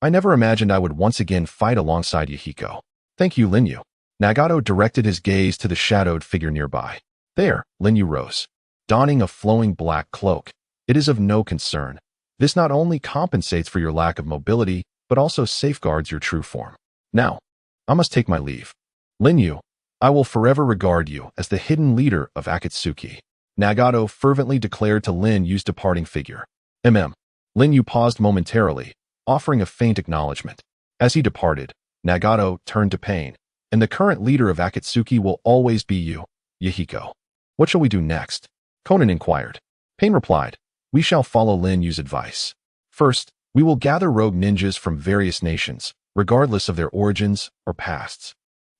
"I never imagined I would once again fight alongside Yahiko. Thank you, Lin Yu." Nagato directed his gaze to the shadowed figure nearby. "There," Lin Yu rose, donning a flowing black cloak. "It is of no concern. This not only compensates for your lack of mobility, but also safeguards your true form. Now, I must take my leave. Lin Yu, I will forever regard you as the hidden leader of Akatsuki," Nagato fervently declared to Lin Yu's departing figure. Lin Yu paused momentarily, offering a faint acknowledgement. As he departed, Nagato turned to Pain. "And the current leader of Akatsuki will always be you, Yahiko. What shall we do next?" Konan inquired. Pain replied, "We shall follow Lin Yu's advice. First, we will gather rogue ninjas from various nations, regardless of their origins or pasts.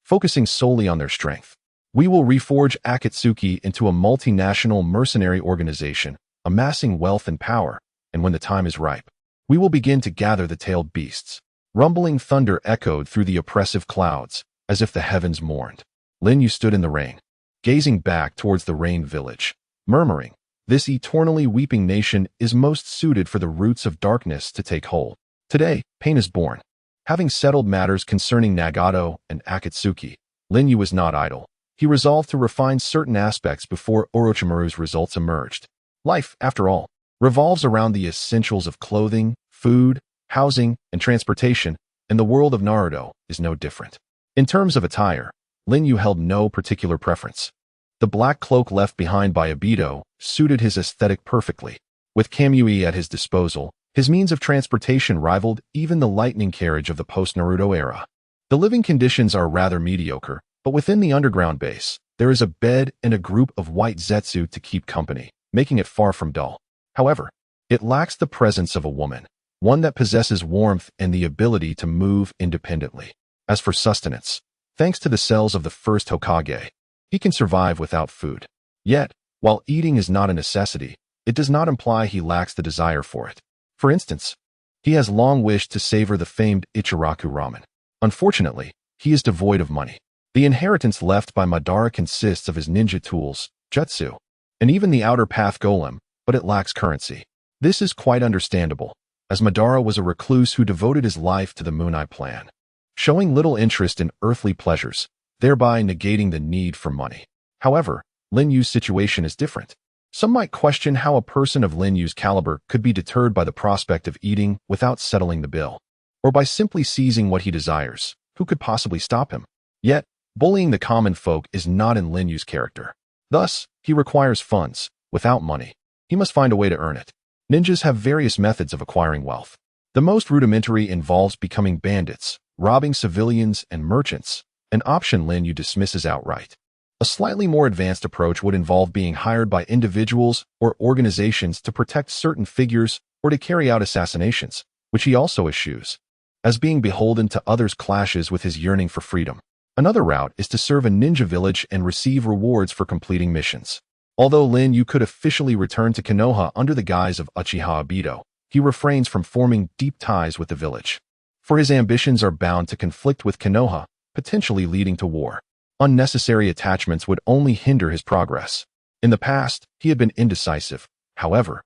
Focusing solely on their strength, we will reforge Akatsuki into a multinational mercenary organization, amassing wealth and power, and when the time is ripe, we will begin to gather the tailed beasts." Rumbling thunder echoed through the oppressive clouds, as if the heavens mourned. Lin Yu stood in the rain, gazing back towards the Rain Village, murmuring, This eternally weeping nation is most suited for the roots of darkness to take hold. Today, pain is born. Having settled matters concerning Nagato and Akatsuki, Lin Yu was not idle. He resolved to refine certain aspects before Orochimaru's results emerged. Life, after all, revolves around the essentials of clothing, food, housing, and transportation, and the world of Naruto is no different. In terms of attire, Lin Yu held no particular preference. The black cloak left behind by Obito suited his aesthetic perfectly. With Kamui at his disposal, his means of transportation rivaled even the lightning carriage of the post-Naruto era. The living conditions are rather mediocre, but within the underground base, there is a bed and a group of white Zetsu to keep company, making it far from dull. However, it lacks the presence of a woman, one that possesses warmth and the ability to move independently. As for sustenance, thanks to the cells of the first Hokage, he can survive without food. Yet, while eating is not a necessity, it does not imply he lacks the desire for it. For instance, he has long wished to savor the famed Ichiraku ramen. Unfortunately, he is devoid of money. The inheritance left by Madara consists of his ninja tools, jutsu, and even the outer path golem, but it lacks currency. This is quite understandable, as Madara was a recluse who devoted his life to the Moon Eye plan, showing little interest in earthly pleasures, thereby negating the need for money. However, Lin Yu's situation is different. Some might question how a person of Lin Yu's caliber could be deterred by the prospect of eating without settling the bill, or by simply seizing what he desires. Who could possibly stop him? Yet, bullying the common folk is not in Lin Yu's character. Thus, he requires funds. Without money, he must find a way to earn it. Ninjas have various methods of acquiring wealth. The most rudimentary involves becoming bandits, robbing civilians and merchants, an option Lin Yu dismisses outright. A slightly more advanced approach would involve being hired by individuals or organizations to protect certain figures or to carry out assassinations, which he also eschews, as being beholden to others clashes with his yearning for freedom. Another route is to serve a ninja village and receive rewards for completing missions. Although Lin Yu could officially return to Konoha under the guise of Uchiha Obito, he refrains from forming deep ties with the village, for his ambitions are bound to conflict with Konoha, potentially leading to war. Unnecessary attachments would only hinder his progress. In the past, he had been indecisive. However,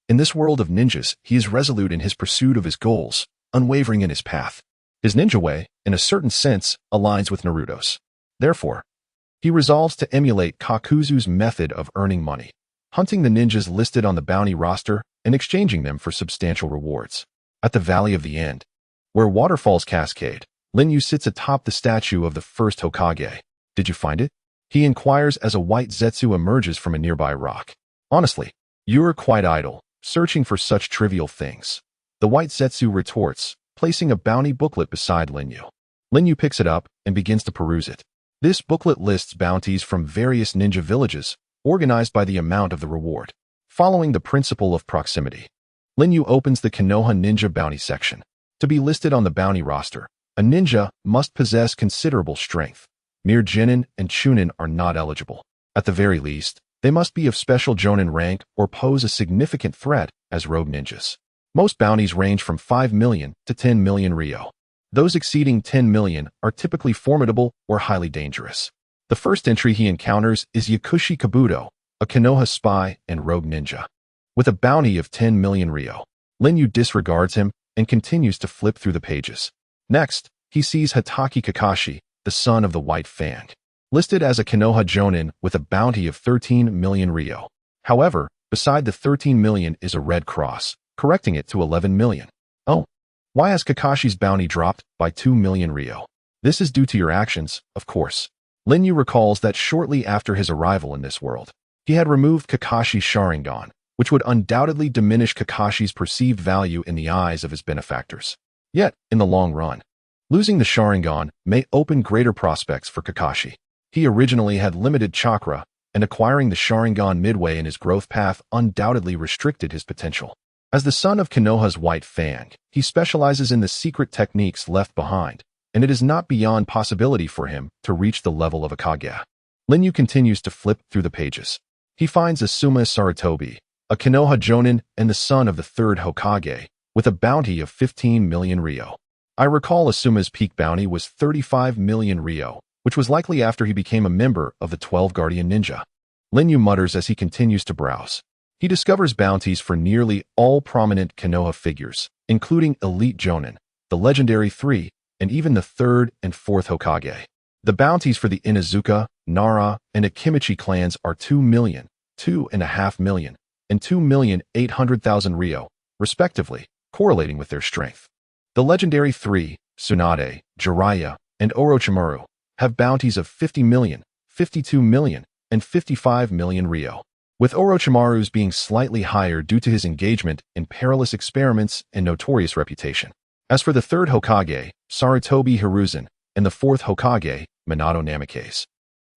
in this world of ninjas, he is resolute in his pursuit of his goals, unwavering in his path. His ninja way, in a certain sense, aligns with Naruto's. Therefore, he resolves to emulate Kakuzu's method of earning money, hunting the ninjas listed on the bounty roster and exchanging them for substantial rewards. At the Valley of the End, where waterfalls cascade, Lin Yu sits atop the statue of the first Hokage. Did you find it? He inquires as a white Zetsu emerges from a nearby rock. Honestly, you're quite idle, searching for such trivial things. The white Zetsu retorts, placing a bounty booklet beside Lin Yu. Lin Yu picks it up and begins to peruse it. This booklet lists bounties from various ninja villages, organized by the amount of the reward. Following the principle of proximity, Lin Yu opens the Konoha Ninja Bounty section. To be listed on the bounty roster, a ninja must possess considerable strength. Mere Genin and Chunin are not eligible. At the very least, they must be of special Jonin rank or pose a significant threat as rogue ninjas. Most bounties range from 5 million to 10 million ryo. Those exceeding 10 million are typically formidable or highly dangerous. The first entry he encounters is Yakushi Kabuto, a Konoha spy and rogue ninja. With a bounty of 10 million ryo, Lin Yu disregards him and continues to flip through the pages. Next, he sees Hatake Kakashi, the son of the White Fang, listed as a Konoha Jonin with a bounty of 13 million ryo. However, beside the 13 million is a red cross, correcting it to 11 million. Oh, why has Kakashi's bounty dropped by 2 million ryo? This is due to your actions, of course. Lin Yu recalls that shortly after his arrival in this world, he had removed Kakashi's Sharingan, which would undoubtedly diminish Kakashi's perceived value in the eyes of his benefactors. Yet, in the long run, losing the Sharingan may open greater prospects for Kakashi. He originally had limited chakra, and acquiring the Sharingan midway in his growth path undoubtedly restricted his potential. As the son of Konoha's White Fang, he specializes in the secret techniques left behind, and it is not beyond possibility for him to reach the level of a Kage. Lin Yu continues to flip through the pages. He finds Asuma Sarutobi, a Konoha Jonin and the son of the third Hokage, with a bounty of 15 million ryo. I recall Asuma's peak bounty was 35 million ryo, which was likely after he became a member of the 12 Guardian Ninja. Lin Yu mutters as he continues to browse. He discovers bounties for nearly all prominent Konoha figures, including elite Jonin, the legendary 3, and even the 3rd and 4th Hokage. The bounties for the Inuzuka, Nara, and Akimichi clans are 2 million, 2.5 million, and 2,800,000 Ryo, respectively, correlating with their strength. The legendary 3, Tsunade, Jiraiya, and Orochimaru, have bounties of 50 million, 52 million, and 55 million Ryo, with Orochimaru's being slightly higher due to his engagement in perilous experiments and notorious reputation. As for the 3rd Hokage, Sarutobi Hiruzen, and the 4th Hokage, Minato Namikaze,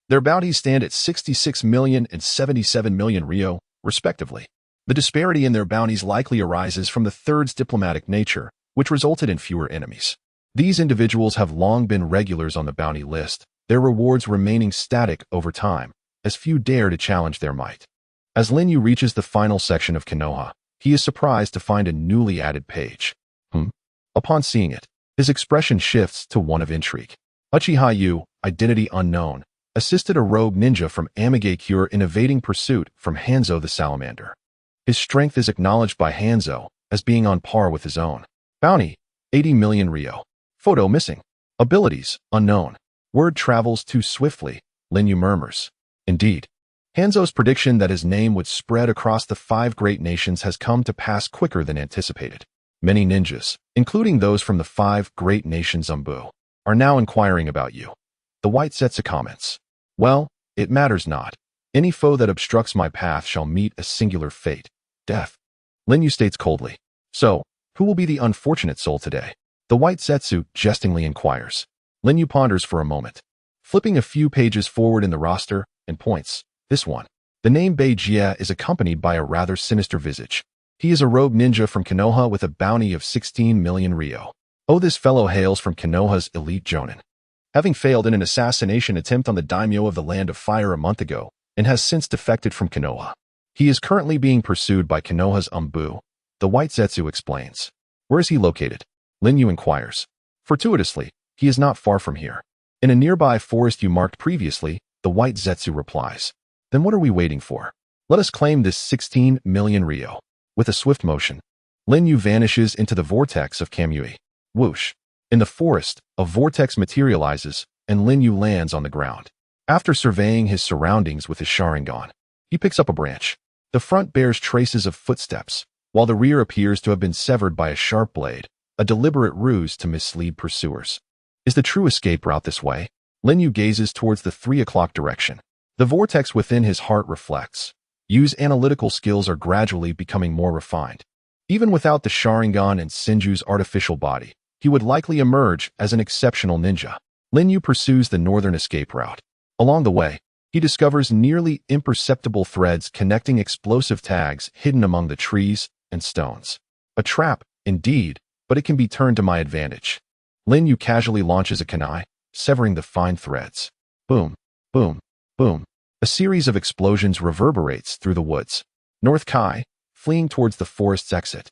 their bounties stand at 66 million and 77 million Ryo, respectively. The disparity in their bounties likely arises from the 3rd's diplomatic nature, which resulted in fewer enemies. These individuals have long been regulars on the bounty list, their rewards remaining static over time, as few dare to challenge their might. As Lin Yu reaches the final section of Konoha, he is surprised to find a newly added page. Upon seeing it, his expression shifts to one of intrigue. Uchiha Yu, identity unknown, assisted a rogue ninja from Amigakure in evading pursuit from Hanzo the Salamander. His strength is acknowledged by Hanzo as being on par with his own. Bounty, 80 million Ryo. Photo missing. Abilities, unknown. Word travels too swiftly, Lin Yu murmurs. Indeed, Hanzo's prediction that his name would spread across the 5 great nations has come to pass quicker than anticipated. Many ninjas, including those from the 5 great nations Umbu, are now inquiring about you. The White Zetsu comments. Well, it matters not. Any foe that obstructs my path shall meet a singular fate, death. Lin Yu states coldly. So, who will be the unfortunate soul today? The White Zetsu jestingly inquires. Lin Yu ponders for a moment, flipping a few pages forward in the roster, and points. This one. The name Bei Jie is accompanied by a rather sinister visage. He is a rogue ninja from Konoha with a bounty of 16 million Ryo. Oh, this fellow hails from Konoha's elite Jonin, having failed in an assassination attempt on the daimyo of the Land of Fire a month ago, and has since defected from Konoha. He is currently being pursued by Konoha's Umbu, the White Zetsu explains. Where is he located? Lin Yu inquires. Fortuitously, he is not far from here. In a nearby forest you marked previously, the White Zetsu replies. Then what are we waiting for? Let us claim this 16 million Ryo. With a swift motion, Lin Yu vanishes into the vortex of Kamui. Whoosh. In the forest, a vortex materializes, and Lin Yu lands on the ground. After surveying his surroundings with his Sharingan, he picks up a branch. The front bears traces of footsteps, while the rear appears to have been severed by a sharp blade, a deliberate ruse to mislead pursuers. Is the true escape route this way? Lin Yu gazes towards the 3 o'clock direction. The vortex within his heart reflects. Yu's analytical skills are gradually becoming more refined. Even without the Sharingan and Senju's artificial body, he would likely emerge as an exceptional ninja. Lin Yu pursues the northern escape route. Along the way, he discovers nearly imperceptible threads connecting explosive tags hidden among the trees and stones. A trap, indeed, but it can be turned to my advantage. Lin Yu casually launches a kunai, severing the fine threads. Boom, boom, boom. A series of explosions reverberates through the woods. North Kai, fleeing towards the forest's exit,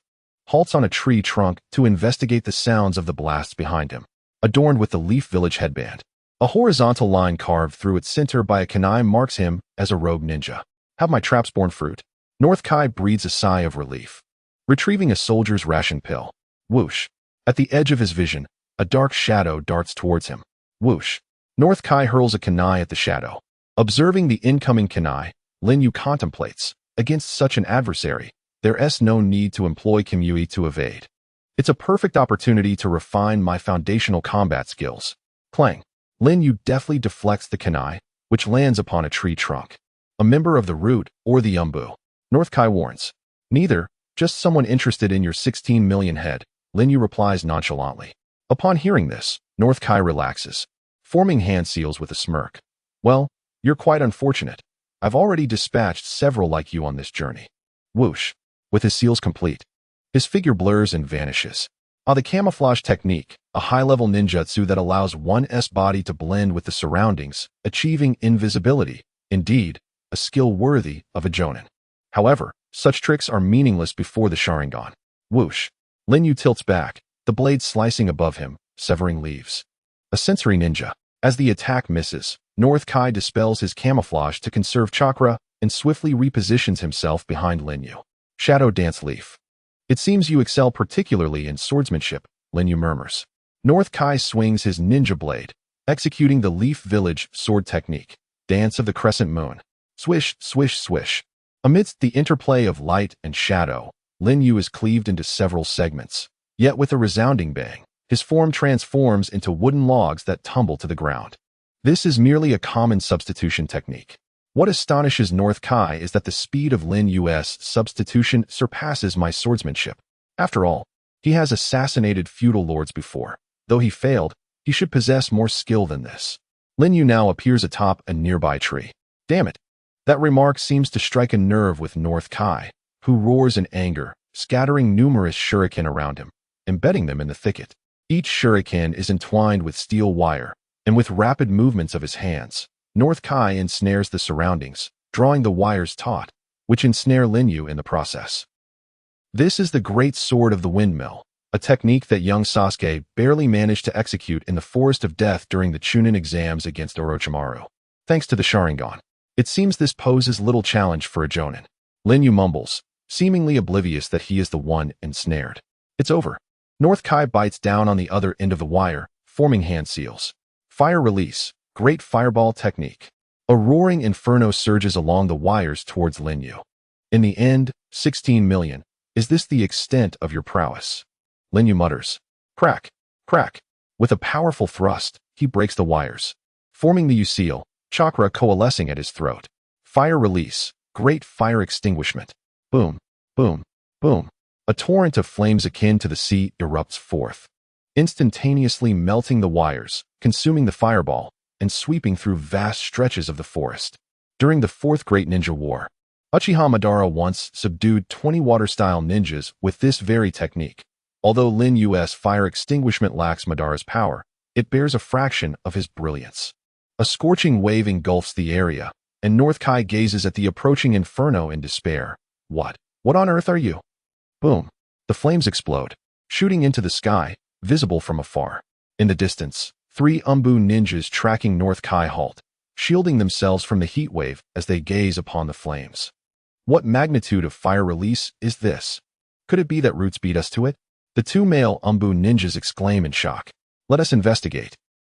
halts on a tree trunk to investigate the sounds of the blasts behind him. Adorned with the Leaf Village headband, a horizontal line carved through its center by a kunai marks him as a rogue ninja. Have my traps borne fruit? North Kai breathes a sigh of relief, retrieving a soldier's ration pill. Whoosh. At the edge of his vision, a dark shadow darts towards him. Whoosh. North Kai hurls a kunai at the shadow. Observing the incoming kunai, Lin Yu contemplates. Against such an adversary, there's no need to employ Kamui to evade. It's a perfect opportunity to refine my foundational combat skills. Clang. Lin Yu deftly deflects the kunai, which lands upon a tree trunk. A member of the Root or the Umbu. North Kai warns. Neither, just someone interested in your 16 million head, Lin Yu replies nonchalantly. Upon hearing this, North Kai relaxes, forming hand seals with a smirk. Well, you're quite unfortunate. I've already dispatched several like you on this journey. Whoosh. With his seals complete, his figure blurs and vanishes. The camouflage technique, a high-level ninjutsu that allows one's body to blend with the surroundings, achieving invisibility. Indeed, a skill worthy of a Jonin. However, such tricks are meaningless before the Sharingan. Whoosh. Lin Yu tilts back, the blade slicing above him, severing leaves. A sensory ninja. As the attack misses, North Kai dispels his camouflage to conserve chakra, and swiftly repositions himself behind Lin Yu. Shadow Dance Leaf. It seems you excel particularly in swordsmanship, Lin Yu murmurs. North Kai swings his ninja blade, executing the Leaf Village sword technique. Dance of the Crescent Moon. Swish, swish, swish. Amidst the interplay of light and shadow, Lin Yu is cleaved into several segments. Yet with a resounding bang, his form transforms into wooden logs that tumble to the ground. This is merely a common substitution technique. What astonishes North Kai is that the speed of Lin Yu's substitution surpasses my swordsmanship. After all, he has assassinated feudal lords before. Though he failed, he should possess more skill than this. Lin Yu now appears atop a nearby tree. Damn it! That remark seems to strike a nerve with North Kai, who roars in anger, scattering numerous shuriken around him, embedding them in the thicket. Each shuriken is entwined with steel wire, and with rapid movements of his hands, North Kai ensnares the surroundings, drawing the wires taut, which ensnare Lin Yu in the process. This is the Great Sword of the Windmill, a technique that young Sasuke barely managed to execute in the Forest of Death during the Chunin exams against Orochimaru. Thanks to the Sharingan, it seems this poses little challenge for a Jonin. Lin Yu mumbles, seemingly oblivious that he is the one ensnared. It's over. North Kai bites down on the other end of the wire, forming hand seals. Fire release. Great fireball technique. A roaring inferno surges along the wires towards Lin Yu. In the end, 16 million. Is this the extent of your prowess? Lin Yu mutters. Crack, crack. With a powerful thrust, he breaks the wires, forming the Uchiha, chakra coalescing at his throat. Fire release. Great fire extinguishment. Boom, boom, boom. A torrent of flames akin to the sea erupts forth, instantaneously melting the wires, consuming the fireball, and sweeping through vast stretches of the forest. During the Fourth Great Ninja War, Uchiha Madara once subdued 20 water-style ninjas with this very technique. Although Lin Yu's fire extinguishment lacks Madara's power, it bears a fraction of his brilliance. A scorching wave engulfs the area, and North Kai gazes at the approaching inferno in despair. What on earth are you? Boom. The flames explode, shooting into the sky, visible from afar. In the distance, 3 Umbu ninjas tracking North Kai halt, shielding themselves from the heat wave as they gaze upon the flames. What magnitude of fire release is this? Could it be that Roots beat us to it? The 2 male Umbu ninjas exclaim in shock. Let us investigate.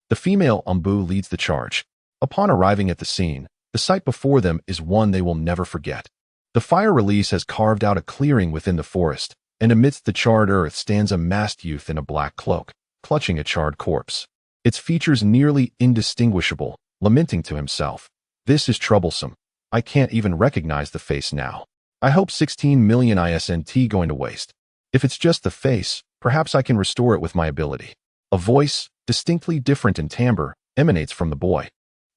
The female Umbu leads the charge. Upon arriving at the scene, the sight before them is one they will never forget. The fire release has carved out a clearing within the forest, and amidst the charred earth stands a masked youth in a black cloak, clutching a charred corpse. Its features nearly indistinguishable, lamenting to himself. This is troublesome. I can't even recognize the face now. I hope 16 million ISNT going to waste. If it's just the face, perhaps I can restore it with my ability. A voice, distinctly different in timbre, emanates from the boy,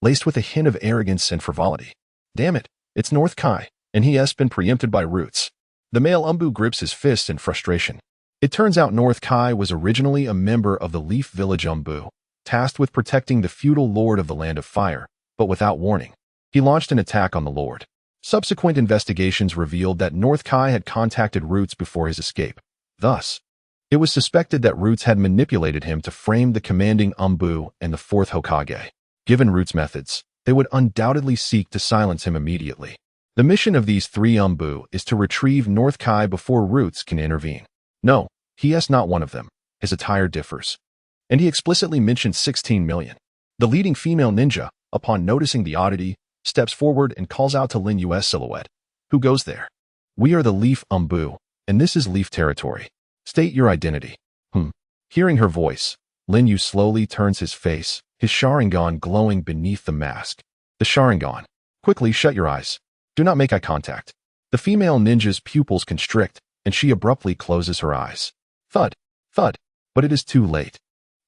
laced with a hint of arrogance and frivolity. Damn it, it's North Kai, and he has been preempted by Roots. The male Umbu grips his fists in frustration. It turns out North Kai was originally a member of the Leaf Village Umbu, tasked with protecting the feudal lord of the Land of Fire, but without warning, he launched an attack on the lord. Subsequent investigations revealed that North Kai had contacted Roots before his escape. Thus, it was suspected that Roots had manipulated him to frame the commanding Umbu and the 4th Hokage. Given Roots' methods, they would undoubtedly seek to silence him immediately. The mission of these 3 Umbu is to retrieve North Kai before Roots can intervene. No, he is not one of them. His attire differs, and he explicitly mentions 16 million. The leading female ninja, upon noticing the oddity, steps forward and calls out to Lin Yu's silhouette. Who goes there? We are the Leaf Umbu, and this is Leaf territory. State your identity. Hearing her voice, Lin Yu slowly turns his face, his Sharingan glowing beneath the mask. The Sharingan. Quickly shut your eyes. Do not make eye contact. The female ninja's pupils constrict, and she abruptly closes her eyes. Thud, thud, but it is too late.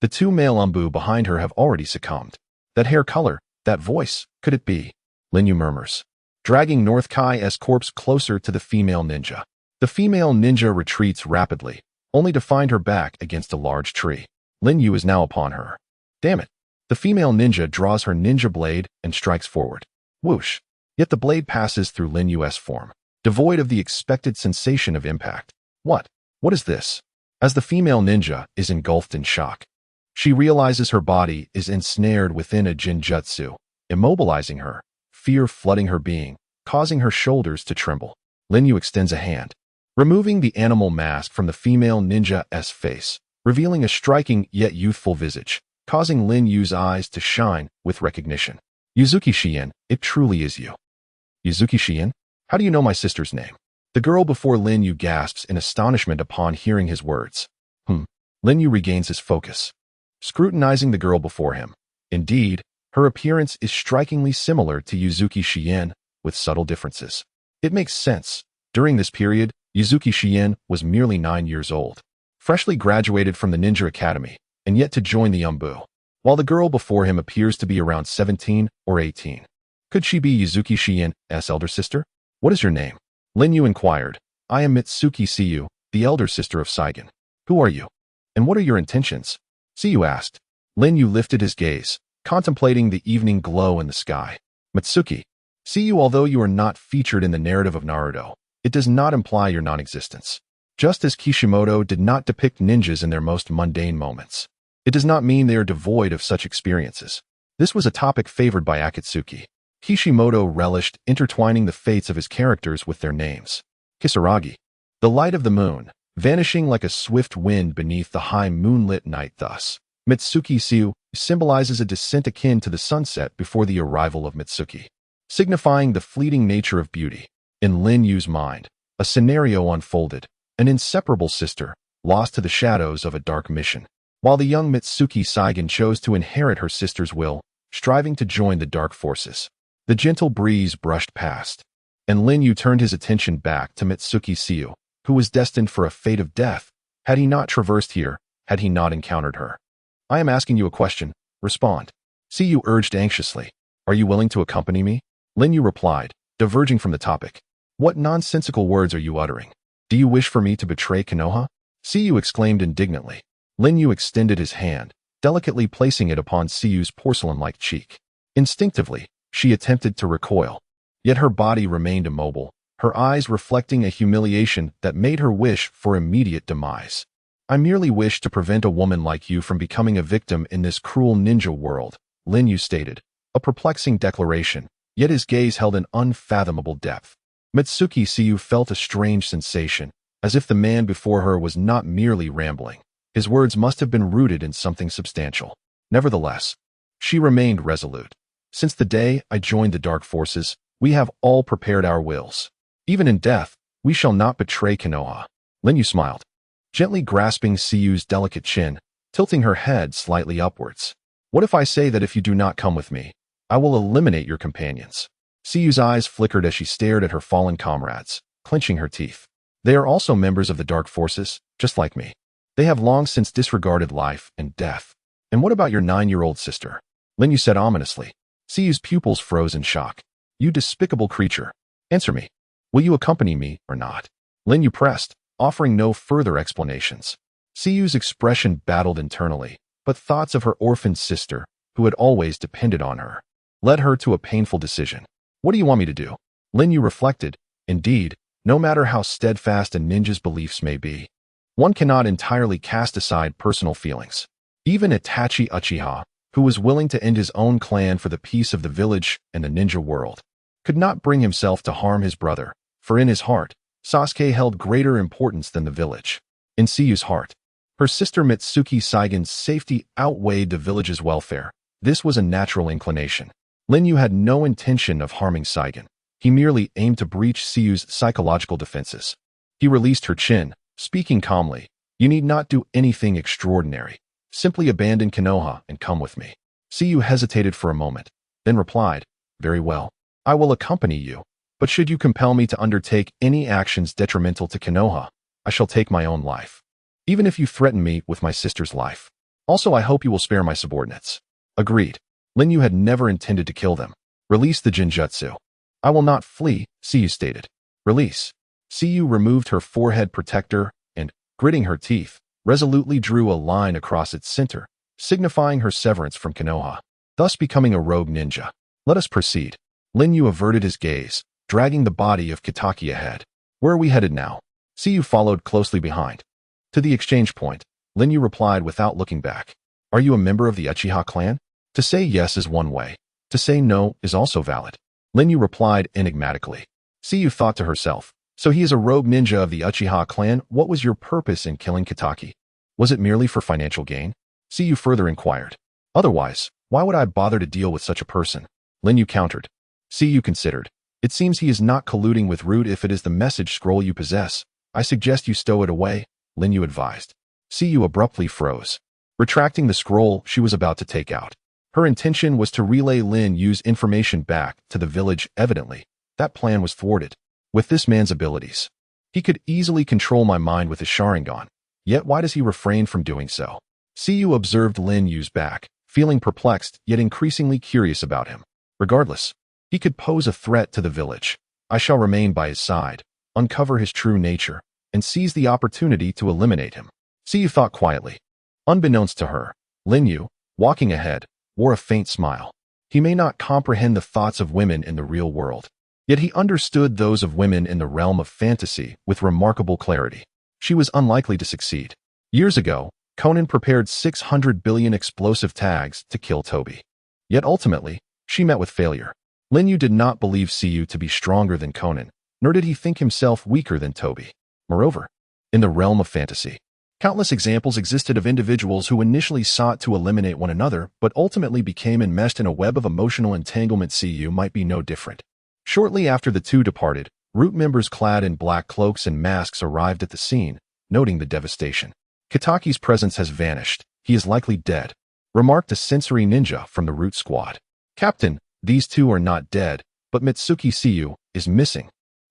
The 2 male Umbu behind her have already succumbed. That hair color, that voice, could it be? Lin Yu murmurs, dragging North Kai's corpse closer to the female ninja. The female ninja retreats rapidly, only to find her back against a large tree. Lin Yu is now upon her. Damn it. The female ninja draws her ninja blade and strikes forward. Whoosh. Yet the blade passes through Lin Yu's form, devoid of the expected sensation of impact. What is this? As the female ninja is engulfed in shock, she realizes her body is ensnared within a Jinjutsu, immobilizing her, fear flooding her being. causing her shoulders to tremble. Lin Yu extends a hand, removing the animal mask from the female ninja's face, revealing a striking yet youthful visage, causing Lin Yu's eyes to shine with recognition. Yuzuki Shien, it truly is you. Yuzuki Shien? How do you know my sister's name? The girl before Lin Yu gasps in astonishment upon hearing his words. Lin Yu regains his focus, scrutinizing the girl before him. Indeed, her appearance is strikingly similar to Yuzuki Shien, with subtle differences. It makes sense. During this period, Yuzuki Shien was merely 9 years old, freshly graduated from the Ninja Academy, and yet to join the Umbu, while the girl before him appears to be around 17 or 18. Could she be Yuzuki Shien's elder sister? What is your name? Lin Yu inquired. I am Mitsuki Siyu, the elder sister of Saigon. Who are you? And what are your intentions? Siyu asked. Lin Yu lifted his gaze, contemplating the evening glow in the sky. Mitsuki. Siyu, although you are not featured in the narrative of Naruto, it does not imply your non-existence. Just as Kishimoto did not depict ninjas in their most mundane moments, it does not mean they are devoid of such experiences. This was a topic favored by Akatsuki. Kishimoto relished intertwining the fates of his characters with their names. Kisaragi. The light of the moon, vanishing like a swift wind beneath the high moonlit night thus. Mitsuki Siyu symbolizes a descent akin to the sunset before the arrival of Mitsuki, signifying the fleeting nature of beauty. In Lin Yu's mind, a scenario unfolded, an inseparable sister, lost to the shadows of a dark mission, while the young Mitsuki Saigon chose to inherit her sister's will, striving to join the dark forces. The gentle breeze brushed past, and Lin Yu turned his attention back to Mitsuki Siyu, who was destined for a fate of death. Had he not traversed here, had he not encountered her? I am asking you a question. Respond. Siyu urged anxiously. Are you willing to accompany me? Lin Yu replied, diverging from the topic. What nonsensical words are you uttering? Do you wish for me to betray Konoha? Siyu exclaimed indignantly. Lin Yu extended his hand, delicately placing it upon Siyu's porcelain-like cheek. Instinctively, she attempted to recoil, yet her body remained immobile, her eyes reflecting a humiliation that made her wish for immediate demise. I merely wish to prevent a woman like you from becoming a victim in this cruel ninja world, Lin Yu stated, a perplexing declaration, yet his gaze held an unfathomable depth. Mitsuki Siyu felt a strange sensation, as if the man before her was not merely rambling. His words must have been rooted in something substantial. Nevertheless, she remained resolute. Since the day I joined the dark forces, we have all prepared our wills. Even in death, we shall not betray Konoha. Lin Yu smiled, gently grasping Siyu's delicate chin, tilting her head slightly upwards. What if I say that if you do not come with me, I will eliminate your companions? Siyu's eyes flickered as she stared at her fallen comrades, clenching her teeth. They are also members of the dark forces, just like me. They have long since disregarded life and death. And what about your 9-year-old sister? Lin Yu said ominously. Siyu's pupils froze in shock. You despicable creature. Answer me. Will you accompany me or not? Lin Yu pressed, offering no further explanations. Siyu's expression battled internally, but thoughts of her orphaned sister, who had always depended on her, led her to a painful decision. What do you want me to do? Lin Yu reflected. Indeed, no matter how steadfast a ninja's beliefs may be, one cannot entirely cast aside personal feelings. Even Itachi Uchiha, who was willing to end his own clan for the peace of the village and the ninja world, could not bring himself to harm his brother, for in his heart, Sasuke held greater importance than the village. In Siyu's heart, her sister Mitsuki Saigon's safety outweighed the village's welfare. This was a natural inclination. Lin Yu had no intention of harming Saigon. He merely aimed to breach Siyu's psychological defenses. He released her chin, speaking calmly. You need not do anything extraordinary. Simply abandon Konoha and come with me. Siyu hesitated for a moment, then replied, Very well. I will accompany you, but should you compel me to undertake any actions detrimental to Konoha, I shall take my own life. Even if you threaten me with my sister's life. Also, I hope you will spare my subordinates. Agreed. Lin Yu had never intended to kill them. Release the Jinjutsu. I will not flee, Siyu stated. Release. Siyu removed her forehead protector and, gritting her teeth, resolutely drew a line across its center, signifying her severance from Konoha, thus becoming a rogue ninja. Let us proceed. Lin Yu averted his gaze, dragging the body of Kitaki ahead. Where are we headed now? Siyu followed closely behind. To the exchange point, Lin Yu replied without looking back. Are you a member of the Uchiha clan? To say yes is one way. To say no is also valid. Lin Yu replied enigmatically. Siyu thought to herself. So he is a rogue ninja of the Uchiha clan. What was your purpose in killing Kataki? Was it merely for financial gain? Siyu further inquired. Otherwise, why would I bother to deal with such a person? Lin Yu countered. Siyu considered. It seems he is not colluding with Root. If it is the message scroll you possess, I suggest you stow it away, Lin Yu advised. Siyu abruptly froze, retracting the scroll she was about to take out. Her intention was to relay Lin Yu's information back to the village. Evidently, that plan was thwarted. With this man's abilities, he could easily control my mind with his Sharingan. Yet why does he refrain from doing so? Siyu observed Lin Yu's back, feeling perplexed yet increasingly curious about him. Regardless, he could pose a threat to the village. I shall remain by his side, uncover his true nature, and seize the opportunity to eliminate him. Siyu thought quietly. Unbeknownst to her, Lin Yu, walking ahead, wore a faint smile. He may not comprehend the thoughts of women in the real world, yet he understood those of women in the realm of fantasy with remarkable clarity. She was unlikely to succeed. Years ago, Conan prepared 600 billion explosive tags to kill Toby. Yet ultimately, she met with failure. Lin Yu did not believe Siyu to be stronger than Conan, nor did he think himself weaker than Toby. Moreover, in the realm of fantasy, countless examples existed of individuals who initially sought to eliminate one another but ultimately became enmeshed in a web of emotional entanglement. Siyu might be no different. Shortly after the two departed, Root members clad in black cloaks and masks arrived at the scene, noting the devastation. Kataki's presence has vanished. He is likely dead, remarked a sensory ninja from the Root squad. Captain, these two are not dead, but Mitsuki Siyu is missing,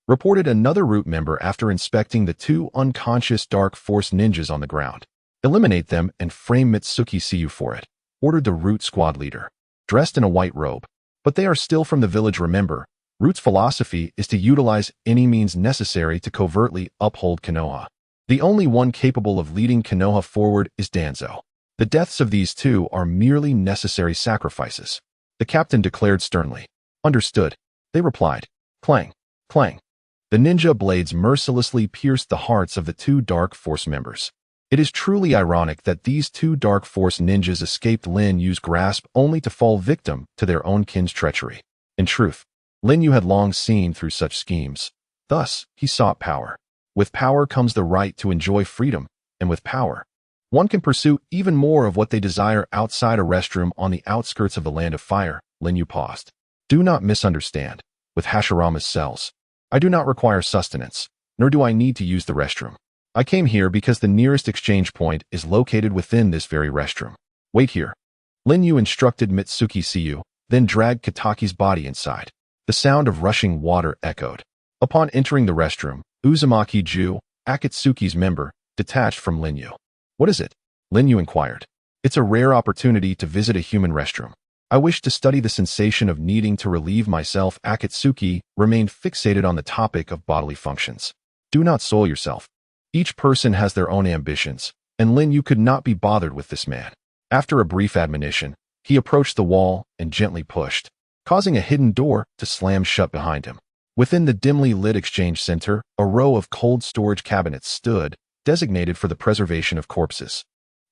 reported another Root member after inspecting the two unconscious Dark Force ninjas on the ground. Eliminate them and frame Mitsuki Siyu for it, ordered the Root squad leader, dressed in a white robe. But they are still from the village. Remember, Root's philosophy is to utilize any means necessary to covertly uphold Konoha. The only one capable of leading Konoha forward is Danzo. The deaths of these two are merely necessary sacrifices, the captain declared sternly. Understood, they replied. Clang, clang. The ninja blades mercilessly pierced the hearts of the two Dark Force members. It is truly ironic that these two Dark Force ninjas escaped Lin Yu's grasp only to fall victim to their own kin's treachery. In truth, Lin Yu had long seen through such schemes. Thus, he sought power. With power comes the right to enjoy freedom, and with power, one can pursue even more of what they desire. Outside a restroom on the outskirts of the Land of Fire, Lin Yu paused. Do not misunderstand. With Hashirama's cells, I do not require sustenance, nor do I need to use the restroom. I came here because the nearest exchange point is located within this very restroom. Wait here. Lin Yu instructed Mitsuki Siyu, then dragged Kataki's body inside. The sound of rushing water echoed. Upon entering the restroom, Uzumaki Ju, Akatsuki's member, detached from Lin Yu. What is it? Lin Yu inquired. It's a rare opportunity to visit a human restroom. I wish to study the sensation of needing to relieve myself. Akatsuki remained fixated on the topic of bodily functions. Do not soil yourself. Each person has their own ambitions, and Lin Yu could not be bothered with this man. After a brief admonition, he approached the wall and gently pushed, causing a hidden door to slam shut behind him. Within the dimly lit exchange center, a row of cold storage cabinets stood, designated for the preservation of corpses.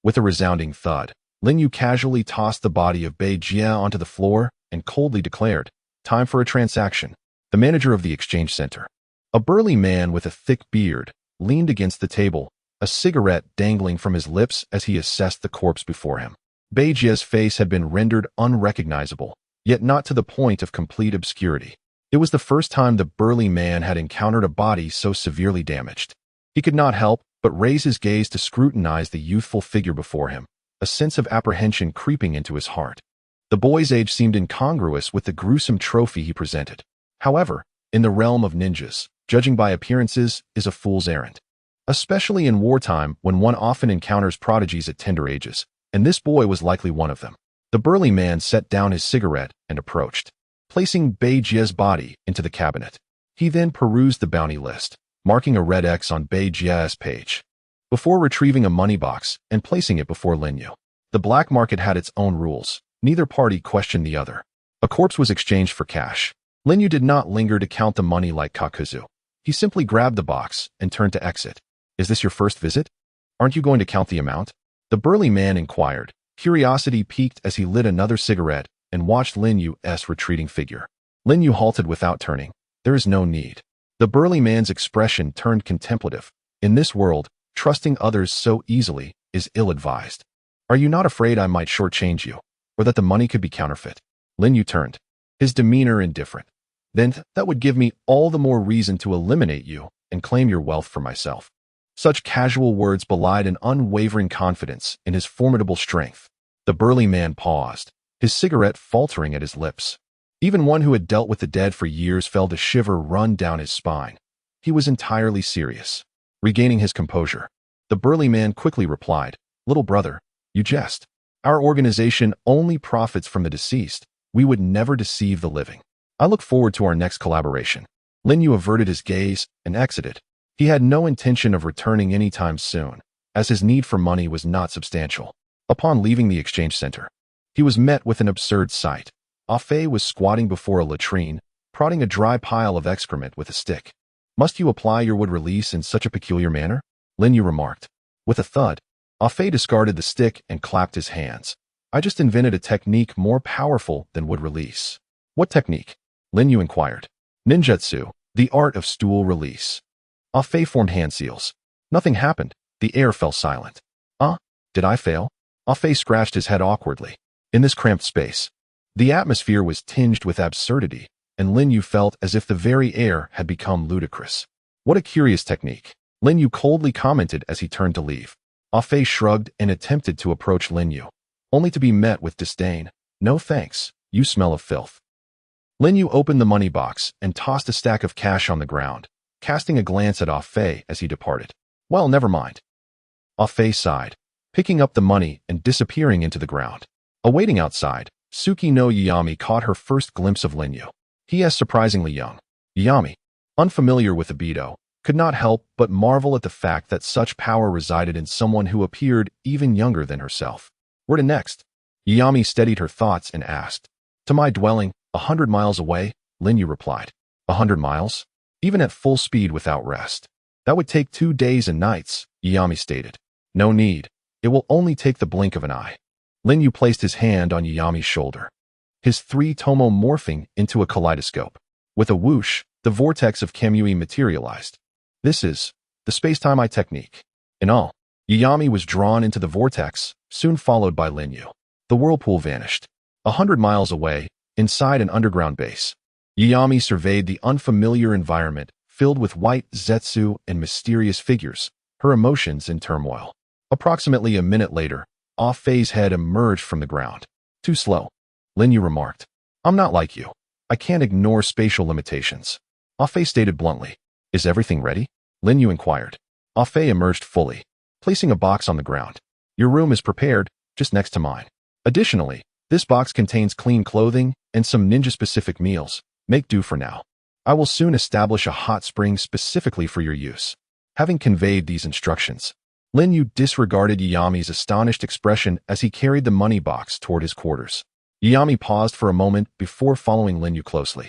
With a resounding thud, Lin Yu casually tossed the body of Bei Jia onto the floor and coldly declared, "Time for a transaction." The manager of the exchange center, a burly man with a thick beard, leaned against the table, a cigarette dangling from his lips as he assessed the corpse before him. Bei Jia's face had been rendered unrecognizable, yet not to the point of complete obscurity. It was the first time the burly man had encountered a body so severely damaged. He could not help but raise his gaze to scrutinize the youthful figure before him, a sense of apprehension creeping into his heart. The boy's age seemed incongruous with the gruesome trophy he presented. However, in the realm of ninjas, judging by appearances is a fool's errand, especially in wartime when one often encounters prodigies at tender ages, and this boy was likely one of them. The burly man set down his cigarette and approached, placing Bei Jia's body into the cabinet. He then perused the bounty list, marking a red X on Bei Jia's page, before retrieving a money box and placing it before Lin Yu. The black market had its own rules. Neither party questioned the other. A corpse was exchanged for cash. Lin Yu did not linger to count the money like Kakuzu. He simply grabbed the box and turned to exit. Is this your first visit? Aren't you going to count the amount? The burly man inquired, curiosity piqued as he lit another cigarette and watched Lin Yu's retreating figure. Lin Yu halted without turning. There is no need. The burly man's expression turned contemplative. In this world, trusting others so easily is ill-advised. Are you not afraid I might shortchange you, or that the money could be counterfeit? Lin Yu turned, his demeanor indifferent. Then that would give me all the more reason to eliminate you and claim your wealth for myself. Such casual words belied an unwavering confidence in his formidable strength. The burly man paused, his cigarette faltering at his lips. Even one who had dealt with the dead for years felt a shiver run down his spine. He was entirely serious. Regaining his composure, the burly man quickly replied, "Little brother, you jest. Our organization only profits from the deceased. We would never deceive the living. I look forward to our next collaboration." Lin Yu averted his gaze and exited. He had no intention of returning anytime soon, as his need for money was not substantial. Upon leaving the exchange center, he was met with an absurd sight. Ah Fei was squatting before a latrine, prodding a dry pile of excrement with a stick. "Must you apply your wood release in such a peculiar manner?" Lin Yu remarked. With a thud, Ah Fei discarded the stick and clapped his hands. "I just invented a technique more powerful than wood release." "What technique?" Lin Yu inquired. "Ninjutsu, the art of stool release." Ah Fei formed hand seals. Nothing happened. The air fell silent. Did I fail?" Ah Fei scratched his head awkwardly. In this cramped space, the atmosphere was tinged with absurdity, and Lin Yu felt as if the very air had become ludicrous. "What a curious technique," Lin Yu coldly commented as he turned to leave. Ah Fei shrugged and attempted to approach Lin Yu, only to be met with disdain. "No thanks, you smell of filth." Lin Yu opened the money box and tossed a stack of cash on the ground, casting a glance at Ah Fei as he departed. "Well, never mind." Ah Fei sighed, picking up the money and disappearing into the ground. Awaiting outside, Suki no Yami caught her first glimpse of Lin Yu. He is surprisingly young. Yami, unfamiliar with Obito, could not help but marvel at the fact that such power resided in someone who appeared even younger than herself. "Where to next?" Yami steadied her thoughts and asked. "To my dwelling, 100 miles away," Lin Yu replied. 100 miles? Even at full speed without rest. "That would take 2 days and nights," Yami stated. "No need. It will only take the blink of an eye." Lin Yu placed his hand on Yami's shoulder, his 3-tomo morphing into a kaleidoscope. With a whoosh, the vortex of Kamui materialized. "This is the space-time eye technique." In all, Yami was drawn into the vortex, soon followed by Lin Yu. The whirlpool vanished. 100 miles away, inside an underground base, Yami surveyed the unfamiliar environment filled with white zetsu and mysterious figures, her emotions in turmoil. Approximately a minute later, Ah Fei's head emerged from the ground. "Too slow," Lin Yu remarked. "I'm not like you. I can't ignore spatial limitations." Ah Fei stated bluntly. "Is everything ready?" Lin Yu inquired. Ah Fei emerged fully, placing a box on the ground. "Your room is prepared, just next to mine. Additionally, this box contains clean clothing and some ninja-specific meals. Make do for now. I will soon establish a hot spring specifically for your use." Having conveyed these instructions, Lin Yu disregarded Yami's astonished expression as he carried the money box toward his quarters. Yami paused for a moment before following Lin Yu closely.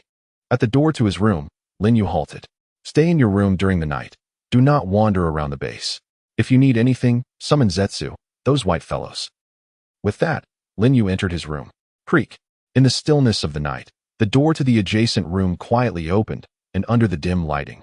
At the door to his room, Lin Yu halted. "Stay in your room during the night. Do not wander around the base. If you need anything, summon Zetsu, those white fellows." With that, Lin Yu entered his room. Creak. In the stillness of the night, the door to the adjacent room quietly opened, and under the dim lighting,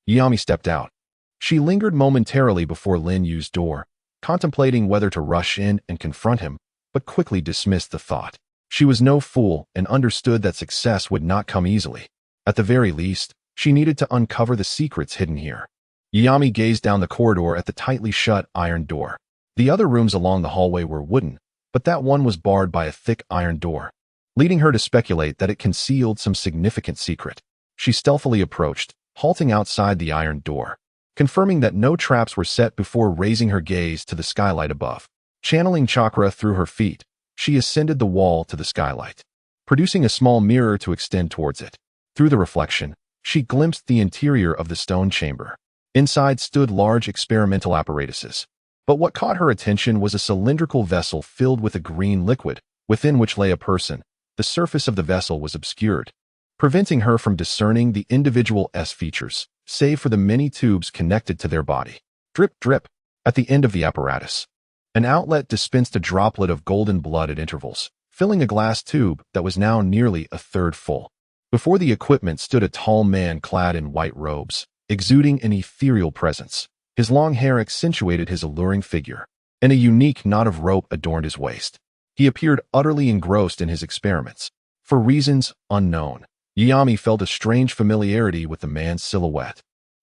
Yami stepped out. She lingered momentarily before Lin Yu's door, contemplating whether to rush in and confront him, but quickly dismissed the thought. She was no fool and understood that success would not come easily. At the very least, she needed to uncover the secrets hidden here. Yami gazed down the corridor at the tightly shut iron door. The other rooms along the hallway were wooden, but that one was barred by a thick iron door, leading her to speculate that it concealed some significant secret. She stealthily approached, halting outside the iron door, confirming that no traps were set before raising her gaze to the skylight above. Channeling chakra through her feet, she ascended the wall to the skylight, producing a small mirror to extend towards it. Through the reflection, she glimpsed the interior of the stone chamber. Inside stood large experimental apparatuses. But what caught her attention was a cylindrical vessel filled with a green liquid, within which lay a person. The surface of the vessel was obscured, preventing her from discerning the individual features, save for the many tubes connected to their body. Drip, drip. At the end of the apparatus, an outlet dispensed a droplet of golden blood at intervals, filling a glass tube that was now nearly a third full. Before the equipment stood a tall man clad in white robes, exuding an ethereal presence. His long hair accentuated his alluring figure, and a unique knot of rope adorned his waist. He appeared utterly engrossed in his experiments. For reasons unknown, Yami felt a strange familiarity with the man's silhouette,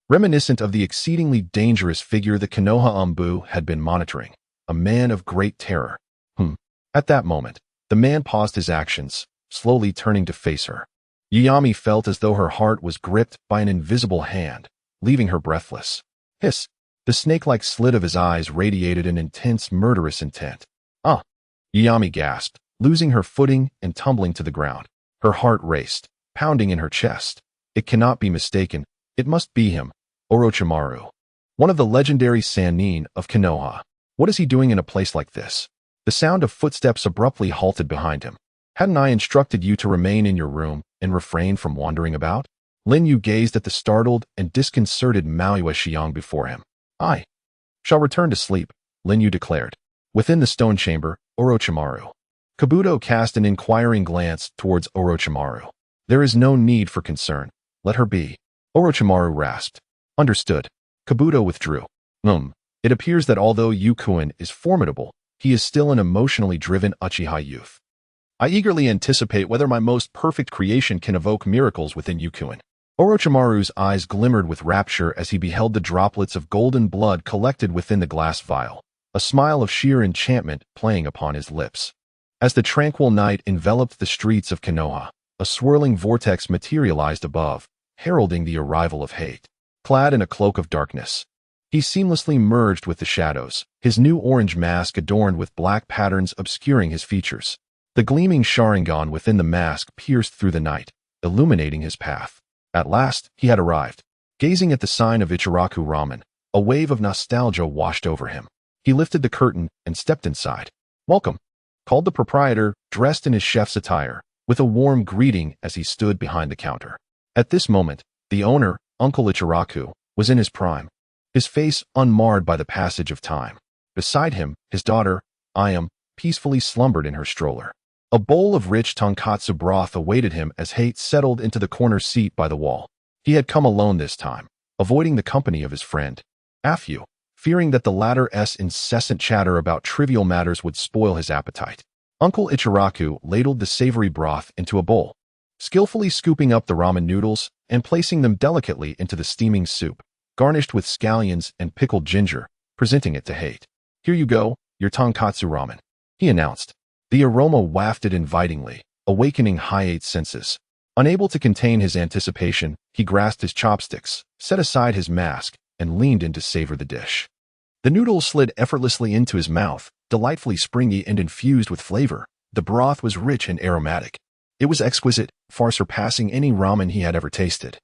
reminiscent of the exceedingly dangerous figure the Konoha Anbu had been monitoring, a man of great terror. At that moment, the man paused his actions, slowly turning to face her. Yami felt as though her heart was gripped by an invisible hand, leaving her breathless. Hiss! The snake-like slit of his eyes radiated an intense, murderous intent. Ah! Yami gasped, losing her footing and tumbling to the ground. Her heart raced, pounding in her chest. It cannot be mistaken. It must be him, Orochimaru, one of the legendary Sannin of Konoha. What is he doing in a place like this? The sound of footsteps abruptly halted behind him. Hadn't I instructed you to remain in your room and refrain from wandering about? Lin Yu gazed at the startled and disconcerted Maui Xiang before him. I shall return to sleep, Lin Yu declared. Within the stone chamber, Orochimaru. Kabuto cast an inquiring glance towards Orochimaru. There is no need for concern. Let her be. Orochimaru rasped. Understood. Kabuto withdrew. It appears that although Yukuin is formidable, he is still an emotionally driven Uchiha youth. I eagerly anticipate whether my most perfect creation can evoke miracles within Yukuin. Orochimaru's eyes glimmered with rapture as he beheld the droplets of golden blood collected within the glass vial, a smile of sheer enchantment playing upon his lips. As the tranquil night enveloped the streets of Konoha, a swirling vortex materialized above, heralding the arrival of hate. Clad in a cloak of darkness, he seamlessly merged with the shadows, his new orange mask adorned with black patterns obscuring his features. The gleaming Sharingan within the mask pierced through the night, illuminating his path. At last, he had arrived. Gazing at the sign of Ichiraku Ramen, a wave of nostalgia washed over him. He lifted the curtain and stepped inside. Welcome, called the proprietor, dressed in his chef's attire, with a warm greeting as he stood behind the counter. At this moment, the owner, Uncle Ichiraku, was in his prime, his face unmarred by the passage of time. Beside him, his daughter, Ayam, peacefully slumbered in her stroller. A bowl of rich tonkatsu broth awaited him as Hate settled into the corner seat by the wall. He had come alone this time, avoiding the company of his friend, Afu, fearing that the latter's incessant chatter about trivial matters would spoil his appetite. Uncle Ichiraku ladled the savory broth into a bowl, skillfully scooping up the ramen noodles and placing them delicately into the steaming soup, garnished with scallions and pickled ginger, presenting it to Hate. Here you go, your tonkatsu ramen, he announced. The aroma wafted invitingly, awakening Hate's senses. Unable to contain his anticipation, he grasped his chopsticks, set aside his mask, and leaned in to savor the dish. The noodles slid effortlessly into his mouth, delightfully springy and infused with flavor. The broth was rich and aromatic. It was exquisite, far surpassing any ramen he had ever tasted.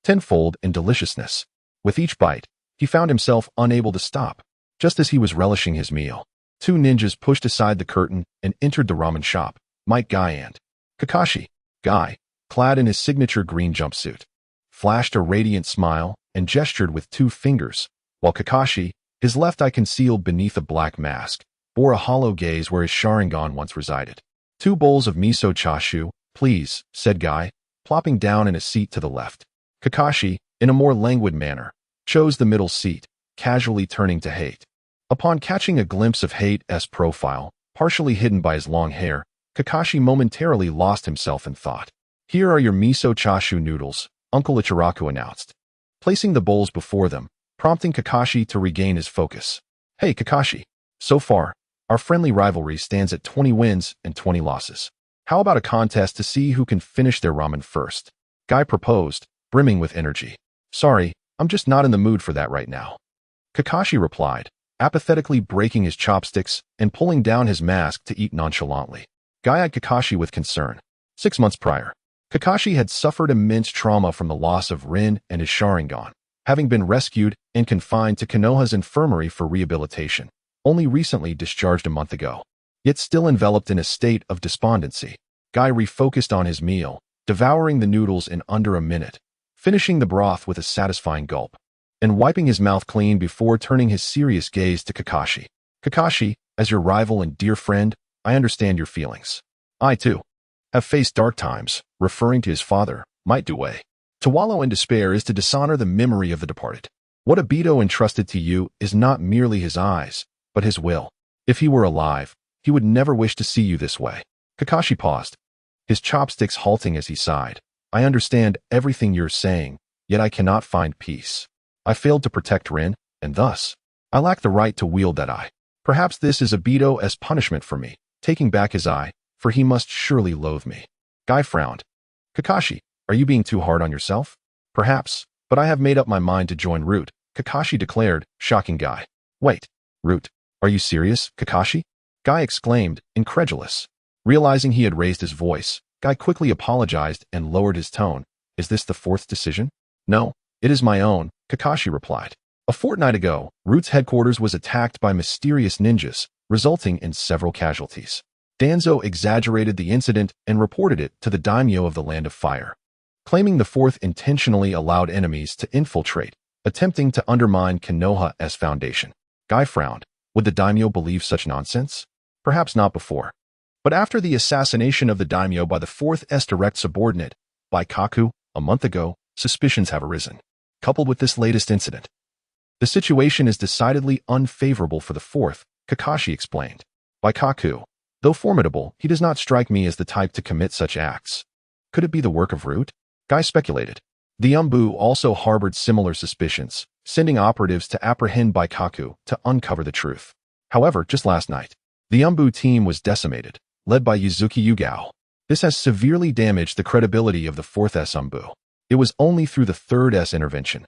Tenfold in deliciousness. With each bite, he found himself unable to stop. Just as he was relishing his meal, two ninjas pushed aside the curtain and entered the ramen shop, Might Guy and Kakashi. Guy, clad in his signature green jumpsuit, flashed a radiant smile and gestured with two fingers, while Kakashi, his left eye concealed beneath a black mask, bore a hollow gaze where his Sharingan once resided. 2 bowls of miso chashu, please, said Guy, plopping down in a seat to the left. Kakashi, in a more languid manner, chose the middle seat, casually turning to Hate. Upon catching a glimpse of Hate's profile, partially hidden by his long hair, Kakashi momentarily lost himself in thought. Here are your miso chashu noodles, Uncle Ichiraku announced, placing the bowls before them, prompting Kakashi to regain his focus. Hey Kakashi, so far, our friendly rivalry stands at 20 wins and 20 losses. How about a contest to see who can finish their ramen first? Guy proposed, brimming with energy. Sorry, I'm just not in the mood for that right now. Kakashi replied, apathetically breaking his chopsticks and pulling down his mask to eat nonchalantly. Guy eyed Kakashi with concern. 6 months prior, Kakashi had suffered immense trauma from the loss of Rin and his Sharingan, having been rescued and confined to Konoha's infirmary for rehabilitation, only recently discharged a month ago. Yet still enveloped in a state of despondency, Guy refocused on his meal, devouring the noodles in under a minute, finishing the broth with a satisfying gulp, and wiping his mouth clean before turning his serious gaze to Kakashi. Kakashi, as your rival and dear friend, I understand your feelings. I too. have faced dark times, referring to his father, might do way. To wallow in despair is to dishonor the memory of the departed. What Obito entrusted to you is not merely his eyes, but his will. If he were alive, he would never wish to see you this way. Kakashi paused, his chopsticks halting as he sighed. I understand everything you're saying, yet I cannot find peace. I failed to protect Rin, and thus, I lack the right to wield that eye. Perhaps this is Obito as punishment for me, taking back his eye, for he must surely loathe me. Guy frowned. Kakashi, are you being too hard on yourself? Perhaps, but I have made up my mind to join Root, Kakashi declared, shocking Guy. Wait, Root, are you serious, Kakashi? Guy exclaimed, incredulous. Realizing he had raised his voice, Guy quickly apologized and lowered his tone. Is this the fourth decision? No, it is my own, Kakashi replied. A fortnight ago, Root's headquarters was attacked by mysterious ninjas, resulting in several casualties. Danzo exaggerated the incident and reported it to the daimyo of the Land of Fire, claiming the fourth intentionally allowed enemies to infiltrate, attempting to undermine Konoha's foundation. Guy frowned. Would the daimyo believe such nonsense? Perhaps not before. But after the assassination of the daimyo by the fourth's direct subordinate, by Kaku, a month ago, suspicions have arisen. Coupled with this latest incident, the situation is decidedly unfavorable for the fourth, Kakashi explained. By Kaku, though formidable, he does not strike me as the type to commit such acts. Could it be the work of Root? Guy speculated. The Umbu also harbored similar suspicions, sending operatives to apprehend Baikaku to uncover the truth. However, just last night, the Umbu team was decimated, led by Yuzuki Yugao. This has severely damaged the credibility of the 4th Umbu. It was only through the 3rd's intervention,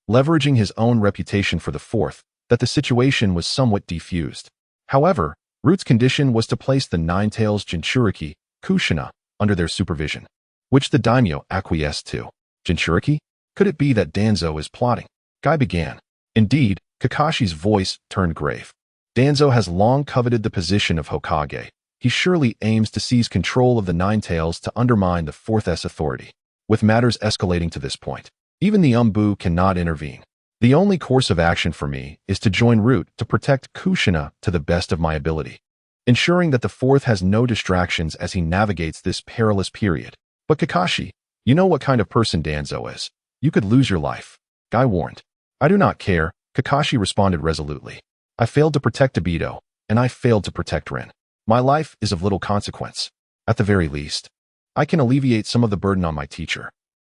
leveraging his own reputation for the 4th, that the situation was somewhat defused. However, Root's condition was to place the Nine-Tails Jinchuriki, Kushina, under their supervision, which the daimyo acquiesced to. Jinchuriki? Could it be that Danzo is plotting? Guy began. Indeed, Kakashi's voice turned grave. Danzo has long coveted the position of Hokage. He surely aims to seize control of the Nine-Tails to undermine the 4th's authority. With matters escalating to this point, even the Umbu cannot intervene. The only course of action for me is to join Root to protect Kushina to the best of my ability, ensuring that the 4th has no distractions as he navigates this perilous period. But Kakashi, you know what kind of person Danzo is. You could lose your life. Guy warned. I do not care, Kakashi responded resolutely. I failed to protect Obito, and I failed to protect Rin. My life is of little consequence. At the very least, I can alleviate some of the burden on my teacher.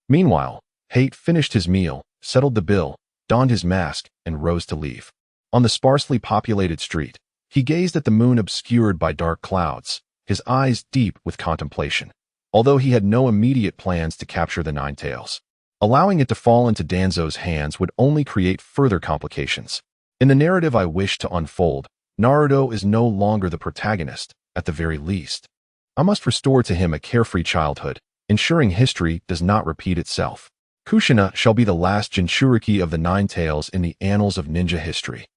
Meanwhile, Hate finished his meal, settled the bill, donned his mask, and rose to leave. On the sparsely populated street, he gazed at the moon obscured by dark clouds, his eyes deep with contemplation. Although he had no immediate plans to capture the Nine-Tails, allowing it to fall into Danzo's hands would only create further complications. In the narrative I wish to unfold, Naruto is no longer the protagonist, at the very least. I must restore to him a carefree childhood, ensuring history does not repeat itself. Kushina shall be the last Jinchuriki of the Nine-Tails in the annals of ninja history.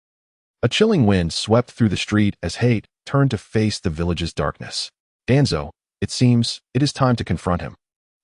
A chilling wind swept through the street as Hate turned to face the village's darkness. Danzo, it seems, it is time to confront him.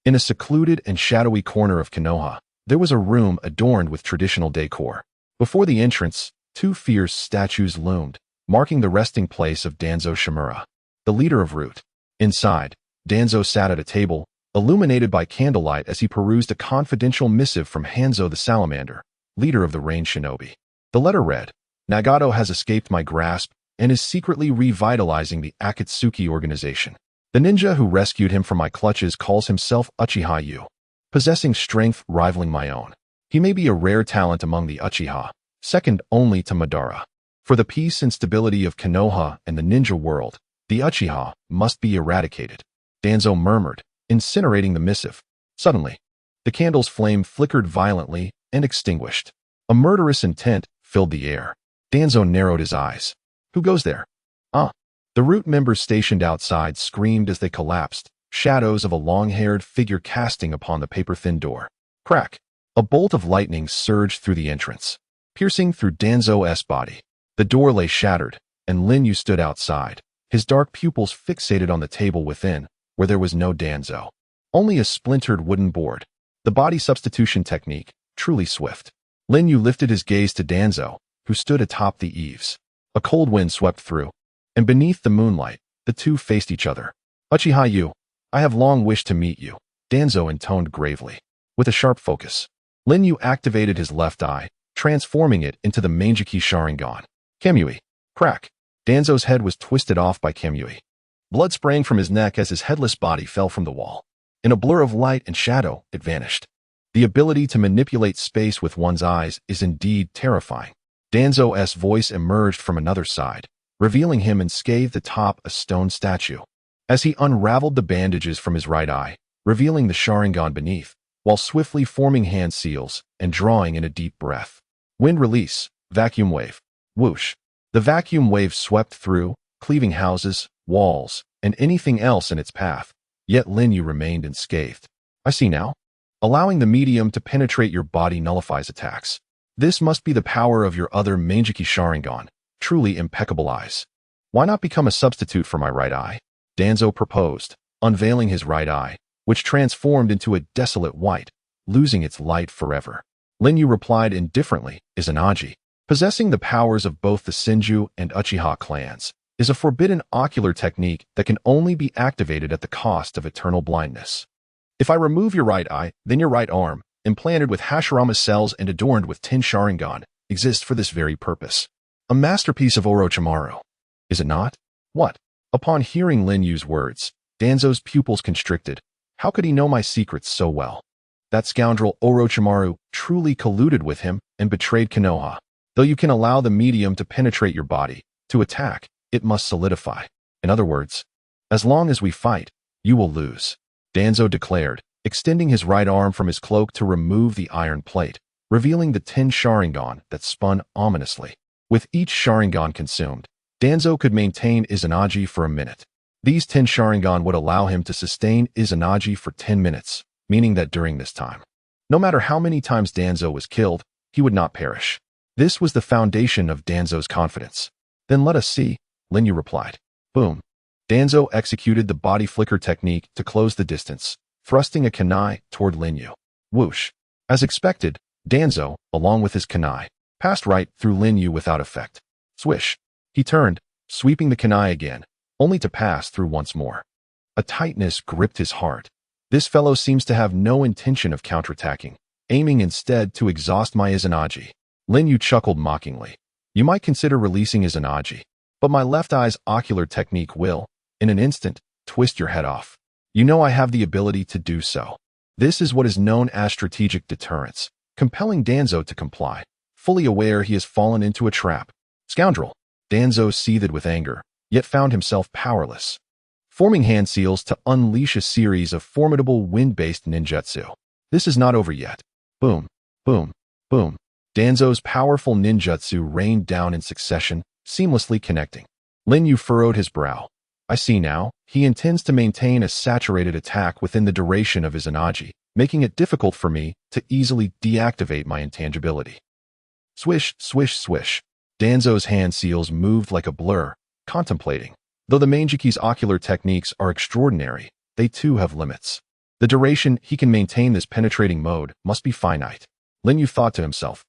In a secluded and shadowy corner of Konoha, there was a room adorned with traditional decor. Before the entrance, 2 fierce statues loomed, marking the resting place of Danzo Shimura, the leader of Root. Inside, Danzo sat at a table, illuminated by candlelight as he perused a confidential missive from Hanzo the Salamander, leader of the Rain Shinobi. The letter read, Nagato has escaped my grasp and is secretly revitalizing the Akatsuki organization. The ninja who rescued him from my clutches calls himself Uchiha Yu, possessing strength rivaling my own. He may be a rare talent among the Uchiha, second only to Madara. For the peace and stability of Konoha and the ninja world, the Uchiha must be eradicated. Danzo murmured, incinerating the missive. Suddenly, the candle's flame flickered violently and extinguished. A murderous intent filled the air. Danzo narrowed his eyes. Who goes there? The Root members stationed outside screamed as they collapsed, shadows of a long-haired figure casting upon the paper-thin door. Crack! A bolt of lightning surged through the entrance, piercing through Danzo's body. The door lay shattered, and Lin Yu stood outside, his dark pupils fixated on the table within, where there was no Danzo. Only a splintered wooden board. The body substitution technique, truly swift. Lin Yu lifted his gaze to Danzo, who stood atop the eaves. A cold wind swept through, and beneath the moonlight, the two faced each other. Uchiha Yu, I have long wished to meet you, Danzo intoned gravely. With a sharp focus, Lin Yu activated his left eye, transforming it into the Manjiki Sharingan. Kamui. Crack. Danzo's head was twisted off by Kamui. Blood sprang from his neck as his headless body fell from the wall. In a blur of light and shadow, it vanished. The ability to manipulate space with one's eyes is indeed terrifying. Danzo's voice emerged from another side, revealing him enscathed atop a stone statue. As he unraveled the bandages from his right eye, revealing the Sharingan beneath, while swiftly forming hand seals and drawing in a deep breath. Wind release, vacuum wave. Whoosh. The vacuum wave swept through, cleaving houses, walls, and anything else in its path, yet Lin Yu remained unscathed. I see now. Allowing the medium to penetrate your body nullifies attacks. This must be the power of your other Manjiki Sharingan, truly impeccable eyes. Why not become a substitute for my right eye? Danzo proposed, unveiling his right eye, which transformed into a desolate white, losing its light forever. Lin Yu replied indifferently, Izanagi. Possessing the powers of both the Senju and Uchiha clans is a forbidden ocular technique that can only be activated at the cost of eternal blindness. If I remove your right eye, then your right arm, implanted with Hashirama cells and adorned with 10 Sharingan, exists for this very purpose. A masterpiece of Orochimaru. Is it not? What? Upon hearing Lin Yu's words, Danzo's pupils constricted. How could he know my secrets so well? That scoundrel Orochimaru truly colluded with him and betrayed Konoha. Though you can allow the medium to penetrate your body, to attack, it must solidify. In other words, as long as we fight, you will lose. Danzo declared, extending his right arm from his cloak to remove the iron plate, revealing the 10 Sharingan that spun ominously. With each Sharingan consumed, Danzo could maintain Izanagi for a minute. These 10 Sharingan would allow him to sustain Izanagi for 10 minutes, meaning that during this time, no matter how many times Danzo was killed, he would not perish. This was the foundation of Danzo's confidence. Then let us see, Lin Yu replied. Boom. Danzo executed the body flicker technique to close the distance, thrusting a kunai toward Lin Yu. Whoosh. As expected, Danzo, along with his kunai, passed right through Lin Yu without effect. Swish. He turned, sweeping the kunai again, only to pass through once more. A tightness gripped his heart. This fellow seems to have no intention of counterattacking, aiming instead to exhaust my Izanagi. Lin Yu chuckled mockingly. You might consider releasing Izanagi, but my left eye's ocular technique will, in an instant, twist your head off. You know I have the ability to do so. This is what is known as strategic deterrence, compelling Danzo to comply, fully aware he has fallen into a trap. Scoundrel! Danzo seethed with anger, yet found himself powerless. Forming hand seals to unleash a series of formidable wind-based ninjutsu. This is not over yet. Boom, boom, boom. Danzo's powerful ninjutsu rained down in succession, seamlessly connecting. Lin Yu furrowed his brow. I see now, he intends to maintain a saturated attack within the duration of his Izanagi, making it difficult for me to easily deactivate my intangibility. Swish, swish, swish. Danzo's hand seals moved like a blur, contemplating. Though the Manjiki's ocular techniques are extraordinary, they too have limits. The duration he can maintain this penetrating mode must be finite. Lin Yu thought to himself,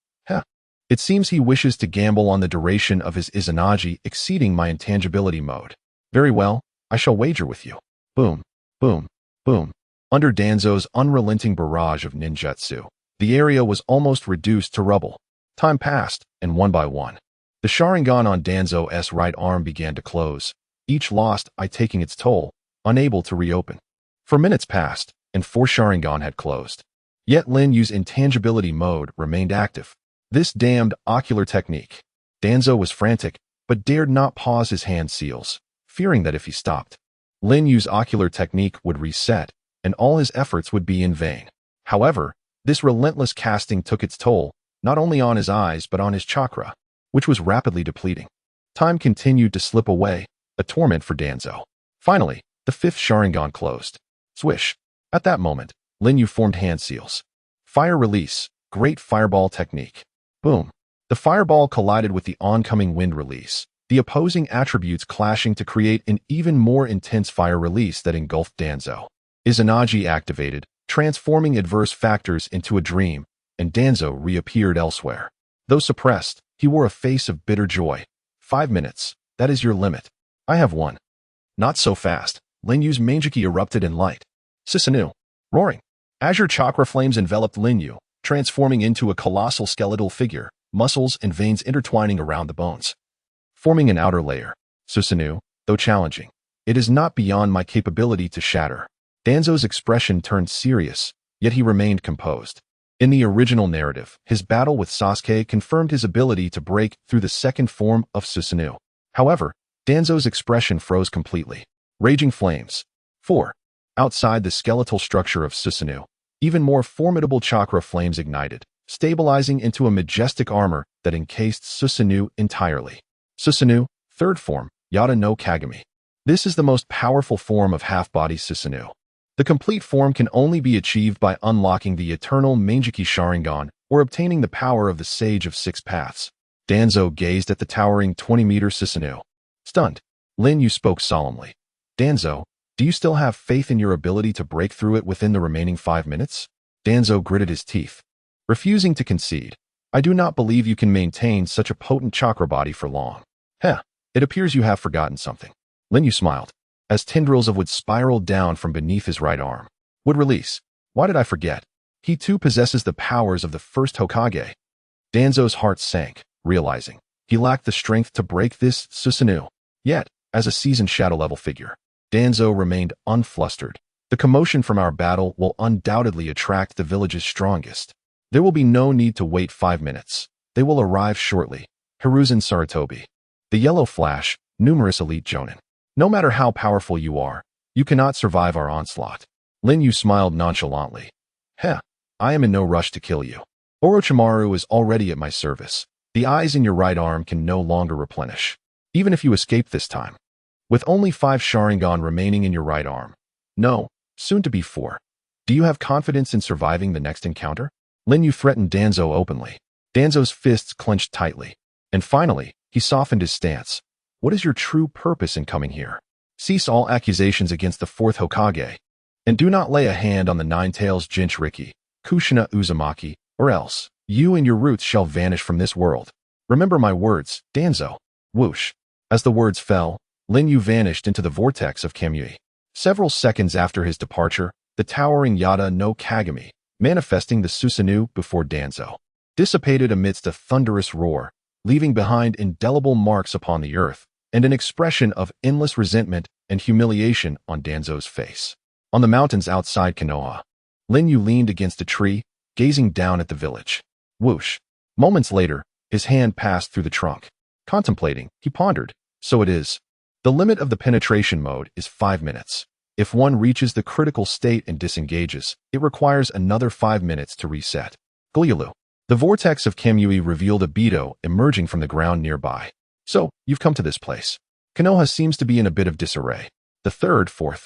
it seems he wishes to gamble on the duration of his Izanagi exceeding my intangibility mode. Very well, I shall wager with you. Boom, boom, boom. Under Danzo's unrelenting barrage of ninjutsu, the area was almost reduced to rubble. Time passed, and one by one, the Sharingan on Danzo's right arm began to close, each lost eye taking its toll, unable to reopen. For minutes passed, and 4 Sharingan had closed. Yet Lin Yu's intangibility mode remained active. This damned ocular technique. Danzo was frantic, but dared not pause his hand seals, fearing that if he stopped, Lin Yu's ocular technique would reset, and all his efforts would be in vain. However, this relentless casting took its toll, not only on his eyes but on his chakra, which was rapidly depleting. Time continued to slip away, a torment for Danzo. Finally, the 5th Sharingan closed. Swish. At that moment, Lin Yu formed hand seals. Fire release, great fireball technique. Boom. The fireball collided with the oncoming wind release, the opposing attributes clashing to create an even more intense fire release that engulfed Danzo. Izanagi activated, transforming adverse factors into a dream, and Danzo reappeared elsewhere. Though suppressed, he wore a face of bitter joy. 5 minutes, that is your limit. I have won. Not so fast. Lin Yu's Manjiki erupted in light. Susanoo. Roaring. Azure chakra flames enveloped Lin Yu, transforming into a colossal skeletal figure, muscles and veins intertwining around the bones, forming an outer layer. Susanoo, though challenging, it is not beyond my capability to shatter. Danzo's expression turned serious, yet he remained composed. In the original narrative, his battle with Sasuke confirmed his ability to break through the second form of Susanoo. However, Danzo's expression froze completely. Raging flames. 4. Outside the skeletal structure of Susanoo, even more formidable chakra flames ignited, stabilizing into a majestic armor that encased Susanoo entirely. Susanoo, third form, Yata no Kagami. This is the most powerful form of half-body Susanoo. The complete form can only be achieved by unlocking the eternal Manjiki Sharingan or obtaining the power of the Sage of Six Paths. Danzo gazed at the towering 20-meter Susanoo. Stunned, Lin Yu spoke solemnly. Danzo, do you still have faith in your ability to break through it within the remaining 5 minutes? Danzo gritted his teeth, refusing to concede. I do not believe you can maintain such a potent chakra body for long. Heh, it appears you have forgotten something. Lin Yu smiled, as tendrils of wood spiraled down from beneath his right arm. Would release. Why did I forget? He too possesses the powers of the first Hokage. Danzo's heart sank, realizing he lacked the strength to break this Susanoo. Yet, as a seasoned shadow-level figure, Danzo remained unflustered. The commotion from our battle will undoubtedly attract the village's strongest. There will be no need to wait 5 minutes. They will arrive shortly. Hiruzen Sarutobi. The Yellow Flash, numerous elite jonin. No matter how powerful you are, you cannot survive our onslaught. Lin Yu smiled nonchalantly. Heh, I am in no rush to kill you. Orochimaru is already at my service. The eyes in your right arm can no longer replenish, even if you escape this time. With only 5 Sharingan remaining in your right arm. No, soon to be 4. Do you have confidence in surviving the next encounter? Lin Yu threatened Danzo openly. Danzo's fists clenched tightly. And finally, he softened his stance. What is your true purpose in coming here? Cease all accusations against the 4th Hokage. And do not lay a hand on the Nine-Tails Jinchuriki, Kushina Uzumaki, or else you and your roots shall vanish from this world. Remember my words, Danzo. Whoosh. As the words fell, Lin Yu vanished into the vortex of Kamui. Several seconds after his departure, the towering Yata no Kagami, manifesting the Susanoo before Danzo, dissipated amidst a thunderous roar, leaving behind indelible marks upon the earth and an expression of endless resentment and humiliation on Danzo's face. On the mountains outside Konoha, Lin Yu leaned against a tree, gazing down at the village. Whoosh. Moments later, his hand passed through the trunk. Contemplating, he pondered. So it is. The limit of the penetration mode is 5 minutes. If one reaches the critical state and disengages, it requires another 5 minutes to reset. Glyulu. The vortex of Kamui revealed Obito emerging from the ground nearby. So, you've come to this place. Konoha seems to be in a bit of disarray. The 3rd, 4th,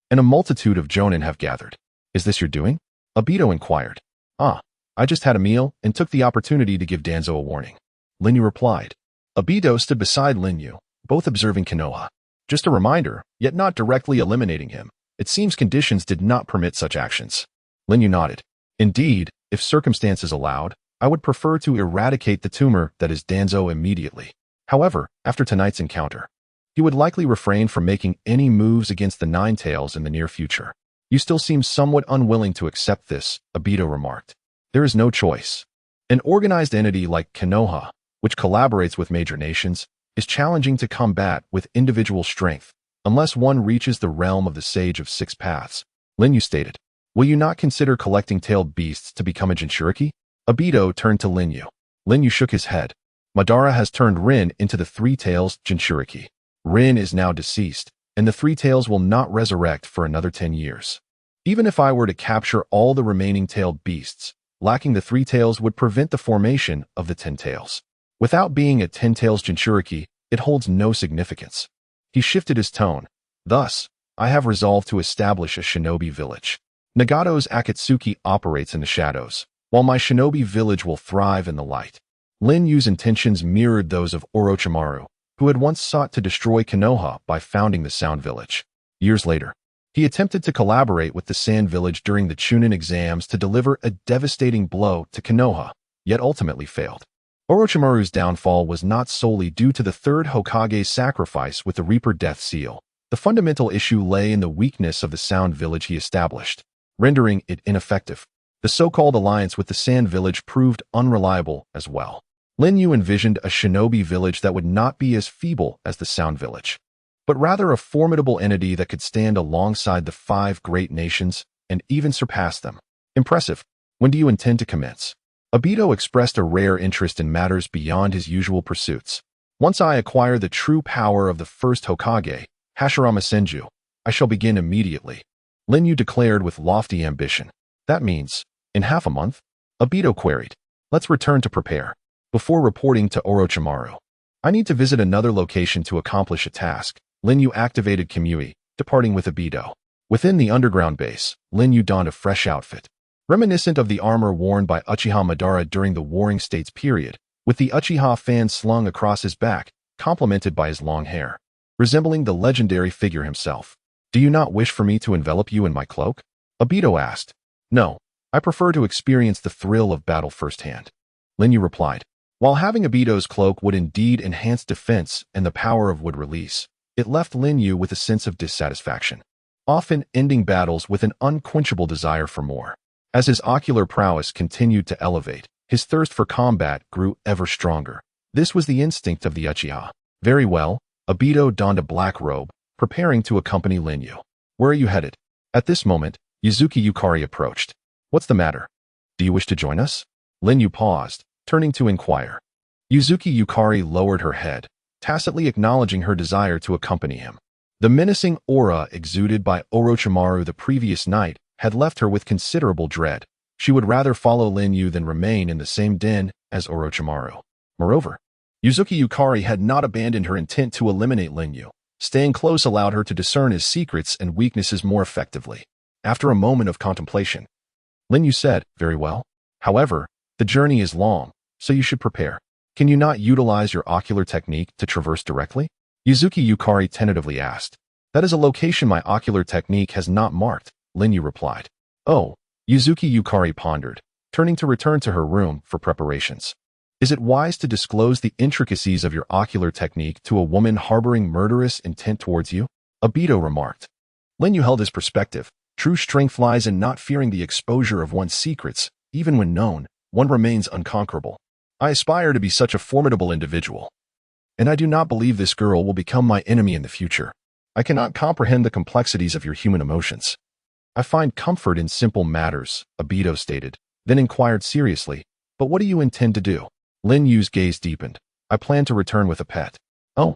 and a multitude of jonin have gathered. Is this your doing? Obito inquired. I just had a meal and took the opportunity to give Danzo a warning. Lin Yu replied. Obito stood beside Lin Yu, both observing Konoha. Just a reminder, yet not directly eliminating him. It seems conditions did not permit such actions. Lin Yu nodded. Indeed, if circumstances allowed, I would prefer to eradicate the tumor that is Danzo immediately. However, after tonight's encounter, he would likely refrain from making any moves against the Nine-Tails in the near future. You still seem somewhat unwilling to accept this, Obito remarked. There is no choice. An organized entity like Konoha, which collaborates with major nations, is challenging to combat with individual strength, unless one reaches the realm of the Sage of Six Paths. Lin Yu stated. Will you not consider collecting tailed beasts to become a Jinchuriki? Obito turned to Lin Yu. Lin Yu shook his head. Madara has turned Rin into the Three-Tails Jinchuriki. Rin is now deceased, and the Three-Tails will not resurrect for another 10 years. Even if I were to capture all the remaining tailed beasts, lacking the Three-Tails would prevent the formation of the Ten-Tails. Without being a Ten-Tails Jinchuriki, it holds no significance. He shifted his tone. Thus, I have resolved to establish a shinobi village. Nagato's Akatsuki operates in the shadows, while my shinobi village will thrive in the light. Lin Yu's intentions mirrored those of Orochimaru, who had once sought to destroy Konoha by founding the Sound Village. Years later, he attempted to collaborate with the Sand Village during the Chunin exams to deliver a devastating blow to Konoha, yet ultimately failed. Orochimaru's downfall was not solely due to the 3rd Hokage's sacrifice with the Reaper Death Seal. The fundamental issue lay in the weakness of the Sound Village he established, rendering it ineffective. The so-called alliance with the Sand Village proved unreliable as well. Lin Yu envisioned a shinobi village that would not be as feeble as the Sound Village, but rather a formidable entity that could stand alongside the 5 great nations and even surpass them. Impressive. When do you intend to commence? Obito expressed a rare interest in matters beyond his usual pursuits. Once I acquire the true power of the first Hokage, Hashirama Senju, I shall begin immediately. Lin Yu declared with lofty ambition. That means, in half a month? Obito queried. Let's return to prepare. Before reporting to Orochimaru, I need to visit another location to accomplish a task. Lin Yu activated Kamui, departing with Obito. Within the underground base, Lin Yu donned a fresh outfit, reminiscent of the armor worn by Uchiha Madara during the Warring States period, with the Uchiha fan slung across his back, complemented by his long hair, resembling the legendary figure himself. Do you not wish for me to envelop you in my cloak? Obito asked. No, I prefer to experience the thrill of battle firsthand. Lin Yu replied. While having Obito's cloak would indeed enhance defense and the power of wood release, it left Lin Yu with a sense of dissatisfaction, often ending battles with an unquenchable desire for more. As his ocular prowess continued to elevate, his thirst for combat grew ever stronger. This was the instinct of the Uchiha. Very well, Obito donned a black robe, preparing to accompany Lin Yu. Where are you headed? At this moment, Yuzuki Yukari approached. What's the matter? Do you wish to join us? Lin Yu paused, turning to inquire. Yuzuki Yukari lowered her head, tacitly acknowledging her desire to accompany him. The menacing aura exuded by Orochimaru the previous night had left her with considerable dread. She would rather follow Lin Yu than remain in the same den as Orochimaru. Moreover, Yuzuki Yukari had not abandoned her intent to eliminate Lin Yu. Staying close allowed her to discern his secrets and weaknesses more effectively. After a moment of contemplation, Lin Yu said, Very well. However, the journey is long, so you should prepare. Can you not utilize your ocular technique to traverse directly? Yuzuki Yukari tentatively asked. That is a location my ocular technique has not marked, Lin Yu replied. Oh, Yuzuki Yukari pondered, turning to return to her room for preparations. Is it wise to disclose the intricacies of your ocular technique to a woman harboring murderous intent towards you? Obito remarked. Lin Yu held his perspective. True strength lies in not fearing the exposure of one's secrets. Even when known, one remains unconquerable. I aspire to be such a formidable individual, and I do not believe this girl will become my enemy in the future. I cannot comprehend the complexities of your human emotions. I find comfort in simple matters, Obito stated, then inquired seriously, but what do you intend to do? Lin Yu's gaze deepened. I plan to return with a pet. Oh,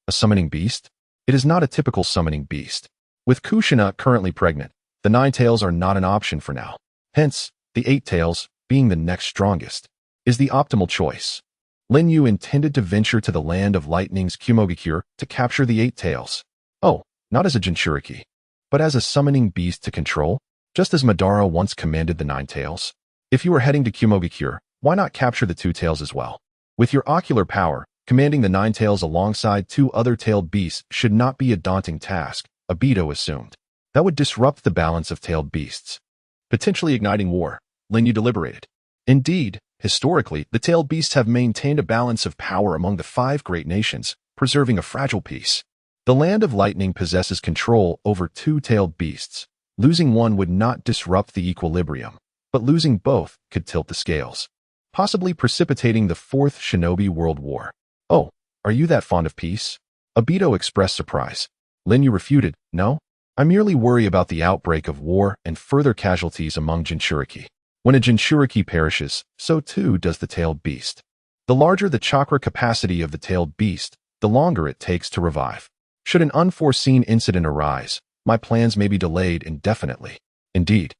a summoning beast? It is not a typical summoning beast. With Kushina currently pregnant, the 9 tails are not an option for now. Hence, the 8 tails, being the next strongest, is the optimal choice. Lin Yu intended to venture to the land of lightning's Kumogakure to capture the 8 tails. Oh, not as a Jinchuriki, but as a summoning beast to control, just as Madara once commanded the 9 tails. If you are heading to Kumogakure, why not capture the 2 tails as well? With your ocular power, commanding the 9 tails alongside 2 other tailed beasts should not be a daunting task, Obito assumed. That would disrupt the balance of tailed beasts, potentially igniting war. Lin Yu deliberated. Indeed, historically, the tailed beasts have maintained a balance of power among the 5 great nations, preserving a fragile peace. The land of lightning possesses control over 2 tailed beasts. Losing one would not disrupt the equilibrium, but losing both could tilt the scales, possibly precipitating the 4th Shinobi World War. Oh, are you that fond of peace? Obito expressed surprise. Lin Yu refuted, no, I merely worry about the outbreak of war and further casualties among Jinchuriki. When a Jinchuriki perishes, so too does the tailed beast. The larger the chakra capacity of the tailed beast, the longer it takes to revive. Should an unforeseen incident arise, my plans may be delayed indefinitely. Indeed,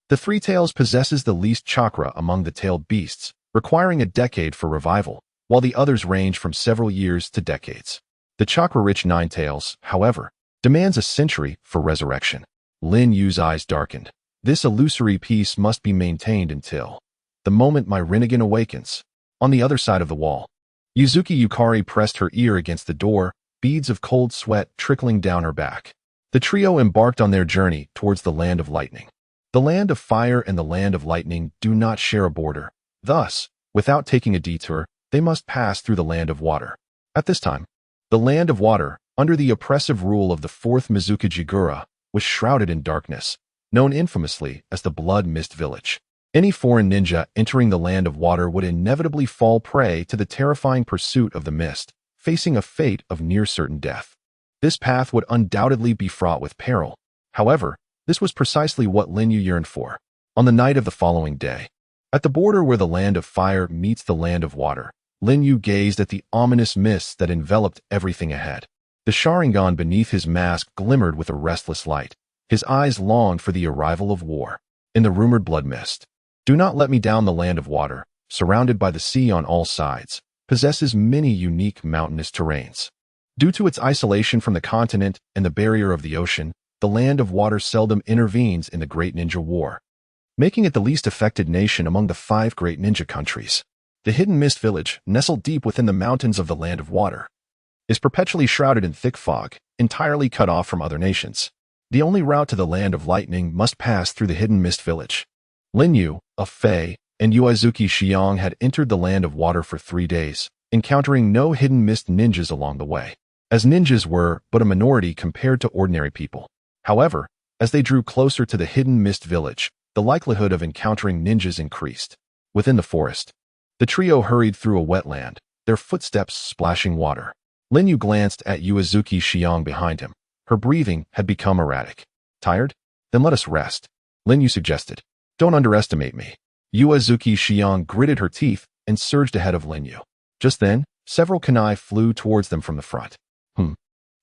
the 3 tails possesses the least chakra among the tailed beasts, requiring a decade for revival, while the others range from several years to decades. The chakra-rich 9 tails, however, demands a century for resurrection. Lin Yu's eyes darkened. This illusory peace must be maintained until the moment my Rinnegan awakens. On the other side of the wall, Yuzuki Yukari pressed her ear against the door, beads of cold sweat trickling down her back. The trio embarked on their journey towards the land of lightning. The land of fire and the land of lightning do not share a border. Thus, without taking a detour, they must pass through the land of water. At this time, the land of water, under the oppressive rule of the fourth Mizukage, was shrouded in darkness, known infamously as the Blood Mist Village. Any foreign ninja entering the land of water would inevitably fall prey to the terrifying pursuit of the mist, facing a fate of near-certain death. This path would undoubtedly be fraught with peril. However, this was precisely what Lin Yu yearned for. On the night of the following day, at the border where the land of fire meets the land of water, Lin Yu gazed at the ominous mists that enveloped everything ahead. The Sharingan beneath his mask glimmered with a restless light. His eyes longed for the arrival of war. In the rumored blood mist, do not let me down. The land of water, surrounded by the sea on all sides, possesses many unique mountainous terrains. Due to its isolation from the continent and the barrier of the ocean, the land of water seldom intervenes in the Great Ninja War, making it the least affected nation among the 5 great ninja countries. The Hidden Mist Village, nestled deep within the mountains of the land of water, is perpetually shrouded in thick fog, entirely cut off from other nations. The only route to the land of lightning must pass through the Hidden Mist Village. Lin Yu, a Fei, and Uchiha Obito had entered the land of water for 3 days, encountering no hidden mist ninjas along the way, as ninjas were but a minority compared to ordinary people. However, as they drew closer to the Hidden Mist Village, the likelihood of encountering ninjas increased. Within the forest, the trio hurried through a wetland, their footsteps splashing water. Lin Yu glanced at Uchiha Obito behind him. Her breathing had become erratic. Tired? Then let us rest, Lin Yu suggested. Don't underestimate me. Uchiha Obito gritted her teeth and surged ahead of Lin Yu. Just then, several kunai flew towards them from the front. Uchiha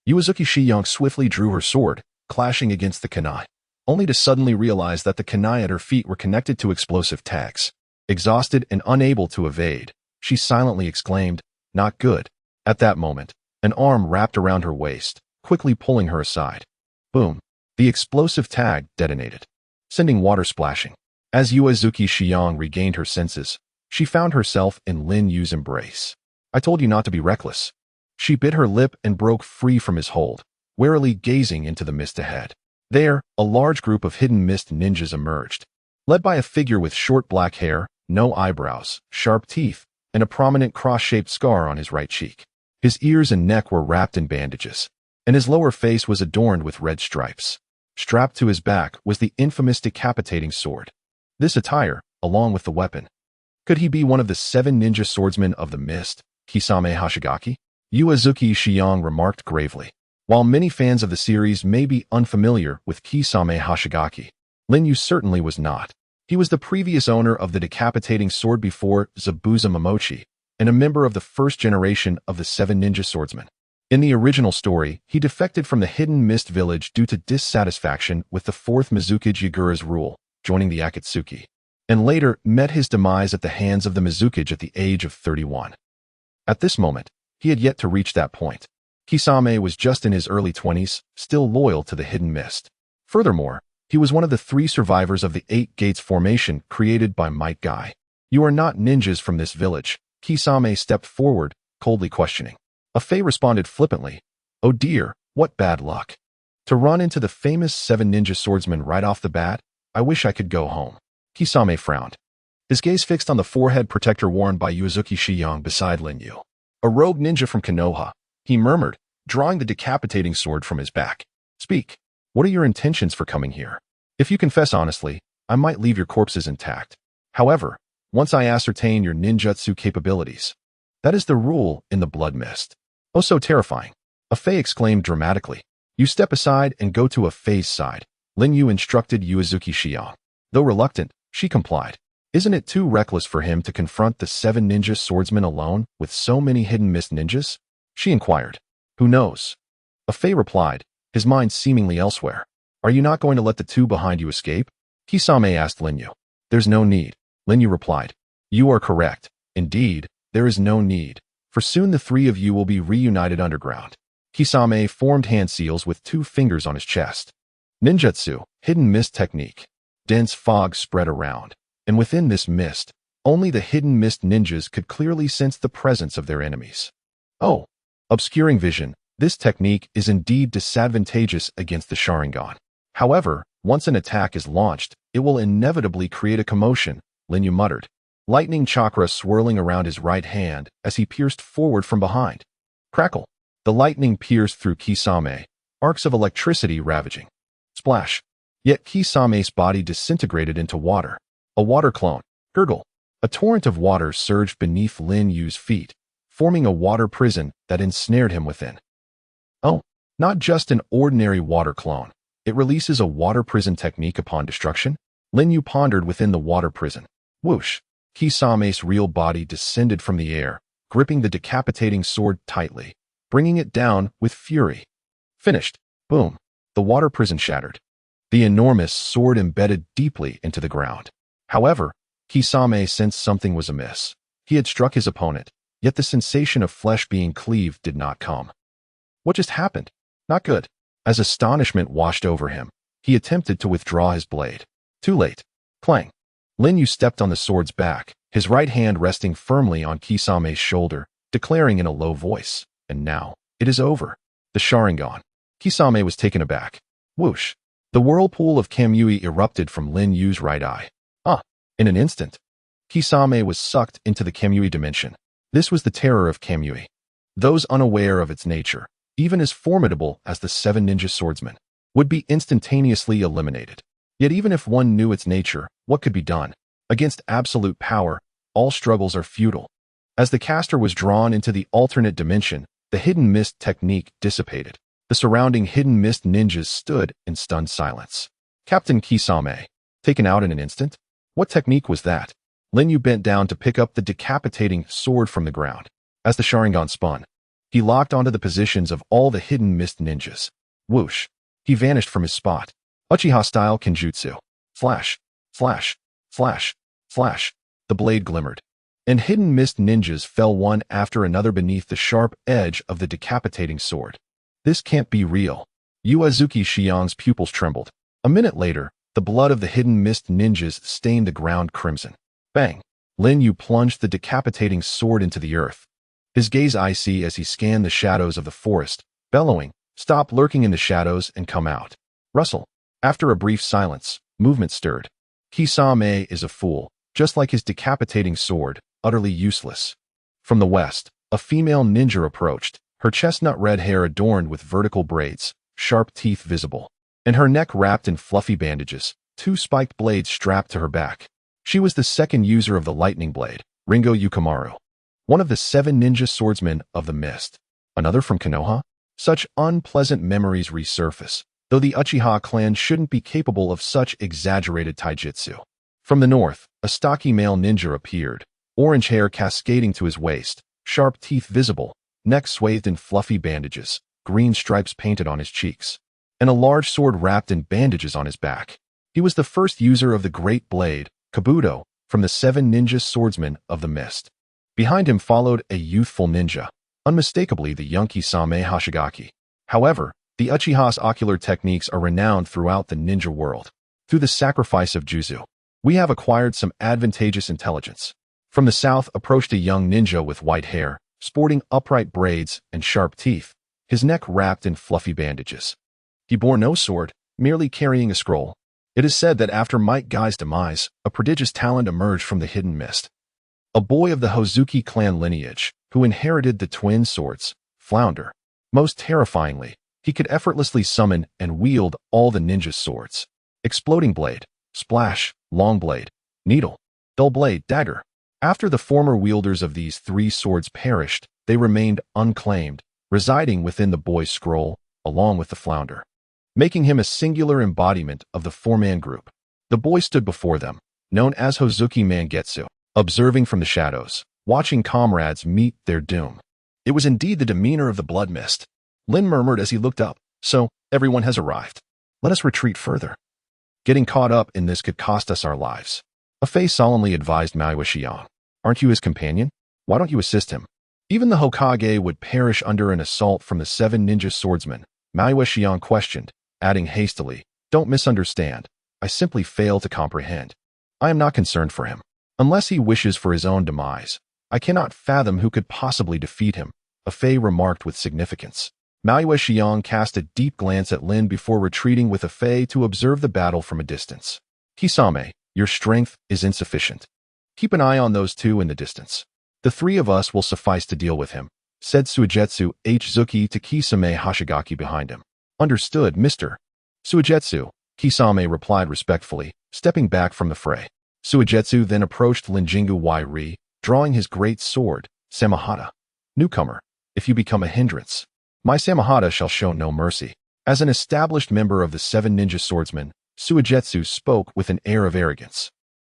Obito swiftly drew her sword, clashing against the kunai, only to suddenly realize that the kunai at her feet were connected to explosive tags. Exhausted and unable to evade, she silently exclaimed, "Not good." At that moment, an arm wrapped around her waist, quickly pulling her aside. Boom! The explosive tag detonated, sending water splashing. As Uchiha Obito regained her senses, she found herself in Lin Yu's embrace. "I told you not to be reckless." She bit her lip and broke free from his hold, warily gazing into the mist ahead. There, a large group of hidden mist ninjas emerged, led by a figure with short black hair, no eyebrows, sharp teeth, and a prominent cross-shaped scar on his right cheek. His ears and neck were wrapped in bandages, and his lower face was adorned with red stripes. Strapped to his back was the infamous decapitating sword. This attire, along with the weapon, could he be one of the 7 ninja swordsmen of the mist, Kisame Hashigaki? Uchiha Obito remarked gravely. While many fans of the series may be unfamiliar with Kisame Hashigaki, Lin Yu certainly was not. He was the previous owner of the decapitating sword before Zabuza Momochi, and a member of the first generation of the 7 ninja swordsmen. In the original story, he defected from the Hidden Mist Village due to dissatisfaction with the 4th Mizukage rule, joining the Akatsuki, and later met his demise at the hands of the Mizukage at the age of 31. At this moment, he had yet to reach that point. Kisame was just in his early 20s, still loyal to the Hidden Mist. Furthermore, he was one of the 3 survivors of the 8 Gates formation created by Might Guy. "You are not ninjas from this village," Kisame stepped forward, coldly questioning. A Fei responded flippantly, "Oh dear, what bad luck. To run into the famous 7 ninja swordsmen right off the bat? I wish I could go home." Kisame frowned, his gaze fixed on the forehead protector worn by Uchiha Obito beside Lin Yu. "A rogue ninja from Konoha," he murmured, drawing the decapitating sword from his back. "Speak. What are your intentions for coming here? If you confess honestly, I might leave your corpses intact. However, once I ascertain your ninjutsu capabilities." "That is the rule in the blood mist." "Oh, so terrifying," a Fei exclaimed dramatically. "You step aside and go to a Fei's side," Lin Yu instructed Uchiha Obito. Though reluctant, she complied. Isn't it too reckless for him to confront the 7 ninja swordsmen alone with so many hidden mist ninjas? She inquired. "Who knows?" A Fei replied, his mind seemingly elsewhere. "Are you not going to let the 2 behind you escape?" Kisame asked Lin Yu. "There's no need," Lin Yu replied. "You are correct. Indeed, there is no need, for soon the 3 of you will be reunited underground." Kisame formed hand seals with 2 fingers on his chest. Ninjutsu, hidden mist technique. Dense fog spread around, and within this mist, only the hidden mist ninjas could clearly sense the presence of their enemies. Oh, obscuring vision, this technique is indeed disadvantageous against the Sharingan. However, once an attack is launched, it will inevitably create a commotion, Lin Yu muttered, lightning chakra swirling around his right hand as he pierced forward from behind. Crackle! The lightning pierced through Kisame, arcs of electricity ravaging. Splash. Yet Kisame's body disintegrated into water. A water clone. Gurgle. A torrent of water surged beneath Lin Yu's feet, forming a water prison that ensnared him within. Oh, not just an ordinary water clone. It releases a water prison technique upon destruction? Lin Yu pondered within the water prison. Whoosh. Kisame's real body descended from the air, gripping the decapitating sword tightly, bringing it down with fury. Finished. Boom. The water prison shattered. The enormous sword embedded deeply into the ground. However, Kisame sensed something was amiss. He had struck his opponent, yet the sensation of flesh being cleaved did not come. What just happened? Not good. As astonishment washed over him, he attempted to withdraw his blade. Too late. Clang. Lin Yu stepped on the sword's back, his right hand resting firmly on Kisame's shoulder, declaring in a low voice, "And now, it is over." The Sharingan. Kisame was taken aback. Whoosh. The whirlpool of Kamui erupted from Lin Yu's right eye. In an instant, Kisame was sucked into the Kamui dimension. This was the terror of Kamui. Those unaware of its nature, even as formidable as the 7 ninja swordsmen, would be instantaneously eliminated. Yet even if one knew its nature, what could be done? Against absolute power, all struggles are futile. As the caster was drawn into the alternate dimension, the hidden mist technique dissipated. The surrounding hidden mist ninjas stood in stunned silence. Captain Kisame, taken out in an instant? What technique was that? Lin Yu bent down to pick up the decapitating sword from the ground. As the Sharingan spun, he locked onto the positions of all the hidden mist ninjas. Whoosh. He vanished from his spot. Uchiha-style Kenjutsu. Flash. Flash. Flash. Flash. The blade glimmered. And hidden mist ninjas fell one after another beneath the sharp edge of the decapitating sword. This can't be real. Uchiha Xiang's pupils trembled. A minute later, the blood of the hidden mist ninjas stained the ground crimson. Bang! Lin Yu plunged the decapitating sword into the earth. His gaze icy as he scanned the shadows of the forest, bellowing, "Stop lurking in the shadows and come out." Rustle. After a brief silence, movement stirred. Kisame is a fool, just like his decapitating sword, utterly useless. From the west, a female ninja approached, her chestnut red hair adorned with vertical braids, sharp teeth visible, and her neck wrapped in fluffy bandages, 2 spiked blades strapped to her back. She was the second user of the lightning blade, Ringo Yukimaru, one of the 7 ninja swordsmen of the mist. Another from Konoha? Such unpleasant memories resurface, though the Uchiha clan shouldn't be capable of such exaggerated taijutsu. From the north, a stocky male ninja appeared, orange hair cascading to his waist, sharp teeth visible, neck swathed in fluffy bandages, green stripes painted on his cheeks, and a large sword wrapped in bandages on his back. He was the first user of the great blade, Kabuto, from the 7 ninja swordsmen of the mist. Behind him followed a youthful ninja, unmistakably the young Kisame Hashigaki. However, the Uchiha's ocular techniques are renowned throughout the ninja world. Through the sacrifice of Juzu, we have acquired some advantageous intelligence. From the south approached a young ninja with white hair, sporting upright braids and sharp teeth, his neck wrapped in fluffy bandages. He bore no sword, merely carrying a scroll. It is said that after Might Guy's demise, a prodigious talent emerged from the hidden mist. A boy of the Hozuki clan lineage, who inherited the twin swords, Flounder. Most terrifyingly, he could effortlessly summon and wield all the ninja swords. Exploding blade, splash, long blade, needle, dull blade, dagger. After the former wielders of these 3 swords perished, they remained unclaimed, residing within the boy's scroll, along with the Flounder, making him a singular embodiment of the 4-man group. The boy stood before them, known as Hozuki Mangetsu, observing from the shadows, watching comrades meet their doom. It was indeed the demeanor of the blood mist. Lin murmured as he looked up, "So, everyone has arrived. Let us retreat further. Getting caught up in this could cost us our lives." A face solemnly advised Maui Xiang. "Aren't you his companion? Why don't you assist him? Even the Hokage would perish under an assault from the 7 ninja swordsmen," Maui Xiang questioned, adding hastily, "Don't misunderstand. I simply fail to comprehend. I am not concerned for him. Unless he wishes for his own demise, I cannot fathom who could possibly defeat him," a Fei remarked with significance. Maui Xiang cast a deep glance at Lin before retreating with a Fei to observe the battle from a distance. "Kisame, your strength is insufficient. Keep an eye on those 2 in the distance. The 3 of us will suffice to deal with him," said Suigetsu Hzuki to Kisame Hashigaki behind him. Understood, Mr. Suigetsu, Kisame replied respectfully, stepping back from the fray. Suigetsu then approached Linjingu Wairi, drawing his great sword, Samahata. Newcomer, if you become a hindrance, my Samahata shall show no mercy. As an established member of the 7 ninja swordsmen, Suigetsu spoke with an air of arrogance.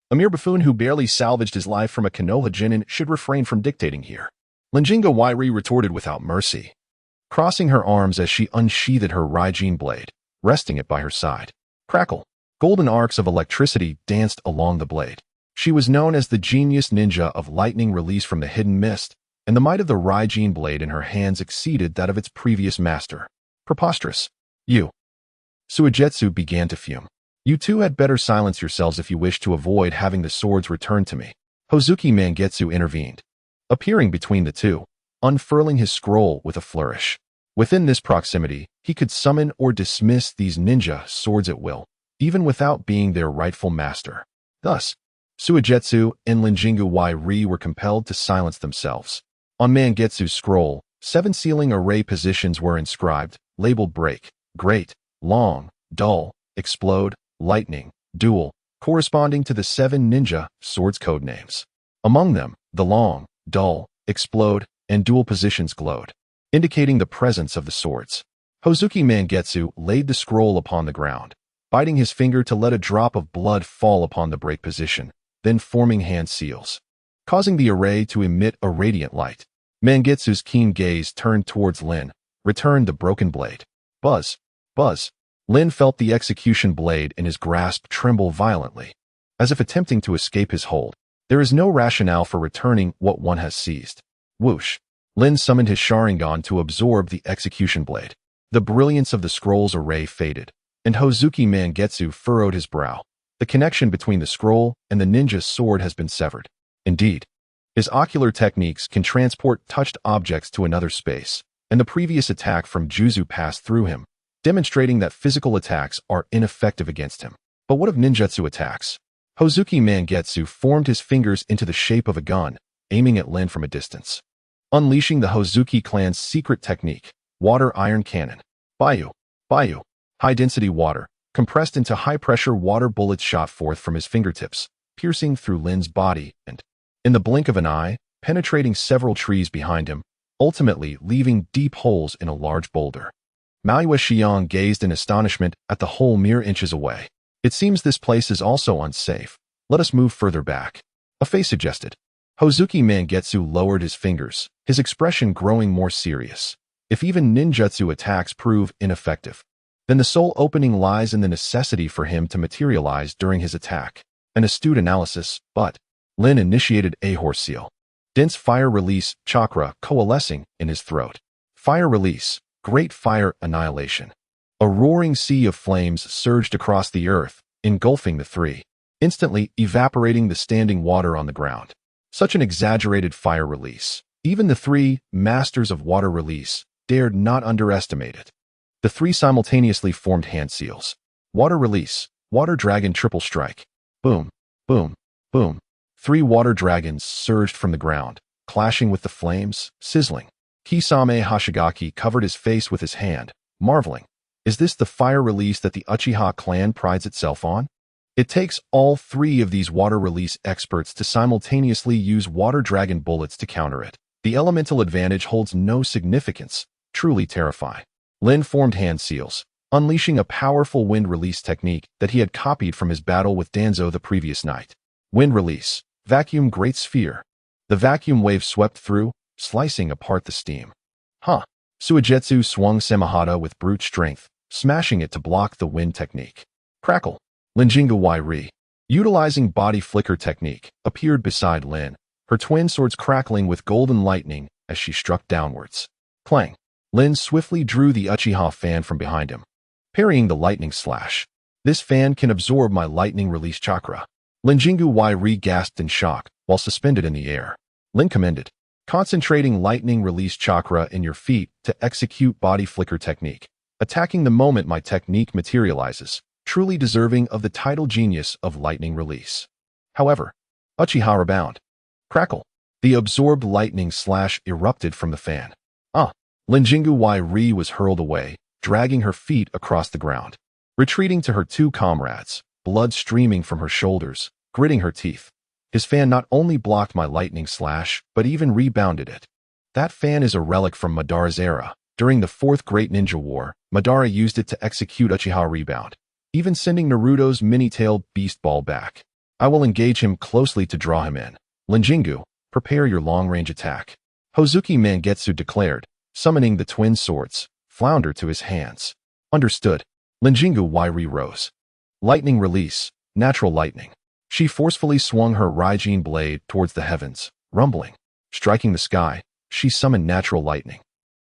A mere buffoon who barely salvaged his life from a Konoha genin should refrain from dictating here. Linjingu Wairi retorted without mercy, crossing her arms as she unsheathed her Raijin blade, resting it by her side. Crackle. Golden arcs of electricity danced along the blade. She was known as the genius ninja of lightning released from the hidden mist, and the might of the Raijin blade in her hands exceeded that of its previous master. Preposterous. You. Suigetsu began to fume. You two had better silence yourselves if you wish to avoid having the swords returned to me. Hozuki Mangetsu intervened, appearing between the two, unfurling his scroll with a flourish. Within this proximity, he could summon or dismiss these ninja swords at will, even without being their rightful master. Thus, Suigetsu and Linjingu Wairi were compelled to silence themselves. On Mangetsu's scroll, 7 sealing array positions were inscribed, labeled break, great, long, dull, explode, lightning, duel, corresponding to the 7 ninja swords code names. Among them, the long, dull, explode, and duel positions glowed, indicating the presence of the swords. Hozuki Mangetsu laid the scroll upon the ground, biting his finger to let a drop of blood fall upon the break position, then forming hand seals, causing the array to emit a radiant light. Mangetsu's keen gaze turned towards Lin, returned the broken blade. Buzz, buzz. Lin felt the execution blade in his grasp tremble violently, as if attempting to escape his hold. There is no rationale for returning what one has seized. Whoosh. Lin summoned his Sharingan to absorb the execution blade. The brilliance of the scroll's array faded, and Hozuki Mangetsu furrowed his brow. The connection between the scroll and the ninja's sword has been severed. Indeed, his ocular techniques can transport touched objects to another space, and the previous attack from Juzu passed through him, demonstrating that physical attacks are ineffective against him. But what of ninjutsu attacks? Hozuki Mangetsu formed his fingers into the shape of a gun, aiming at Lin from a distance. Unleashing the Hozuki clan's secret technique, water iron cannon. Bayu. High-density water, compressed into high-pressure water bullets shot forth from his fingertips, piercing through Lin's body and, in the blink of an eye, penetrating several trees behind him, ultimately leaving deep holes in a large boulder. Maui Xiang gazed in astonishment at the hole mere inches away. It seems this place is also unsafe. Let us move further back. A face suggested. Hozuki Mangetsu lowered his fingers, his expression growing more serious. If even ninjutsu attacks prove ineffective, then the sole opening lies in the necessity for him to materialize during his attack. An astute analysis, but Lin initiated a horse seal. Dense fire release chakra coalescing in his throat. Fire release, great fire annihilation. A roaring sea of flames surged across the earth, engulfing the 3, instantly evaporating the standing water on the ground. Such an exaggerated fire release. Even the 3 masters of water release dared not underestimate it. The 3 simultaneously formed hand seals. Water release, water dragon triple strike. Boom, boom, boom. 3 water dragons surged from the ground, clashing with the flames, sizzling. Kisame Hashigaki covered his face with his hand, marveling. Is this the fire release that the Uchiha clan prides itself on? It takes all 3 of these water release experts to simultaneously use water dragon bullets to counter it. The elemental advantage holds no significance. Truly terrifying. Lin formed hand seals, unleashing a powerful wind release technique that he had copied from his battle with Danzo the previous night. Wind release, vacuum great sphere. The vacuum wave swept through, slicing apart the steam. Suigetsu swung Samahata with brute strength, smashing it to block the wind technique. Crackle. Linjingu Wairi, utilizing body flicker technique, appeared beside Lin, her twin swords crackling with golden lightning as she struck downwards. Clang. Lin swiftly drew the Uchiha fan from behind him, parrying the lightning slash. This fan can absorb my lightning release chakra. Linjingu Wairi gasped in shock while suspended in the air. Lin commended. Concentrating lightning release chakra in your feet to execute body flicker technique. Attacking the moment my technique materializes. Truly deserving of the title genius of lightning release. However, Uchiha rebound. Crackle. The absorbed lightning slash erupted from the fan. Lin Ri was hurled away, dragging her feet across the ground. Retreating to her two comrades, blood streaming from her shoulders, gritting her teeth. His fan not only blocked my lightning slash, but even rebounded it. That fan is a relic from Madara's era. During the Fourth Great Ninja War, Madara used it to execute Uchiha Rebound, even sending Naruto's mini-tailed beast ball back. I will engage him closely to draw him in. Lin Yu, prepare your long-range attack. Hozuki Mangetsu declared, summoning the twin swords, flounder to his hands. Understood. Lin Ri rose. Lightning release, natural lightning. She forcefully swung her Raijin blade towards the heavens, rumbling. Striking the sky, she summoned natural lightning.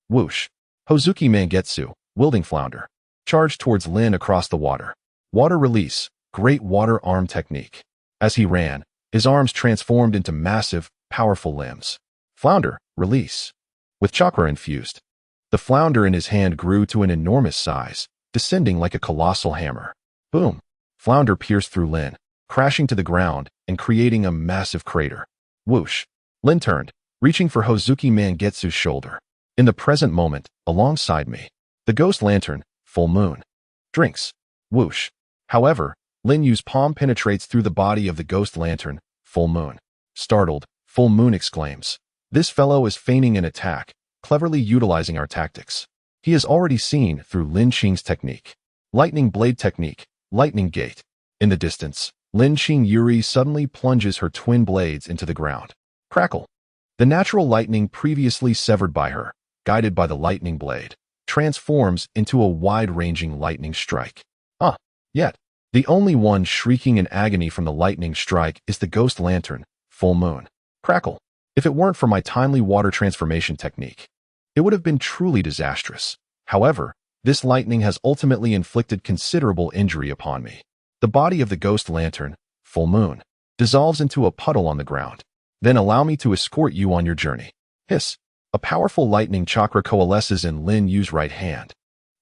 Whoosh. Hozuki Mangetsu, wielding flounder. Charged towards Lin across the water. Water release, great water arm technique. As he ran, his arms transformed into massive, powerful limbs. Flounder, release. With chakra infused. The flounder in his hand grew to an enormous size, descending like a colossal hammer. Boom. Flounder pierced through Lin, crashing to the ground and creating a massive crater. Whoosh. Lin turned, reaching for Hozuki Mangetsu's shoulder. In the present moment, alongside me, the ghost lantern, full moon. Drinks. Whoosh. However, Lin Yu's palm penetrates through the body of the ghost lantern, full moon. Startled, full moon exclaims, "This fellow is feigning an attack, cleverly utilizing our tactics. He has already seen through Lin Qing's technique. Lightning blade technique, lightning gate." In the distance, Lin Yuri suddenly plunges her twin blades into the ground. Crackle. The natural lightning previously severed by her, guided by the lightning blade, transforms into a wide-ranging lightning strike. Yet, the only one shrieking in agony from the lightning strike is the ghost lantern, full moon. Crackle. If it weren't for my timely water transformation technique, it would have been truly disastrous. However, this lightning has ultimately inflicted considerable injury upon me. The body of the ghost lantern, full moon, dissolves into a puddle on the ground. Then allow me to escort you on your journey. Hiss. A powerful lightning chakra coalesces in Lin Yu's right hand,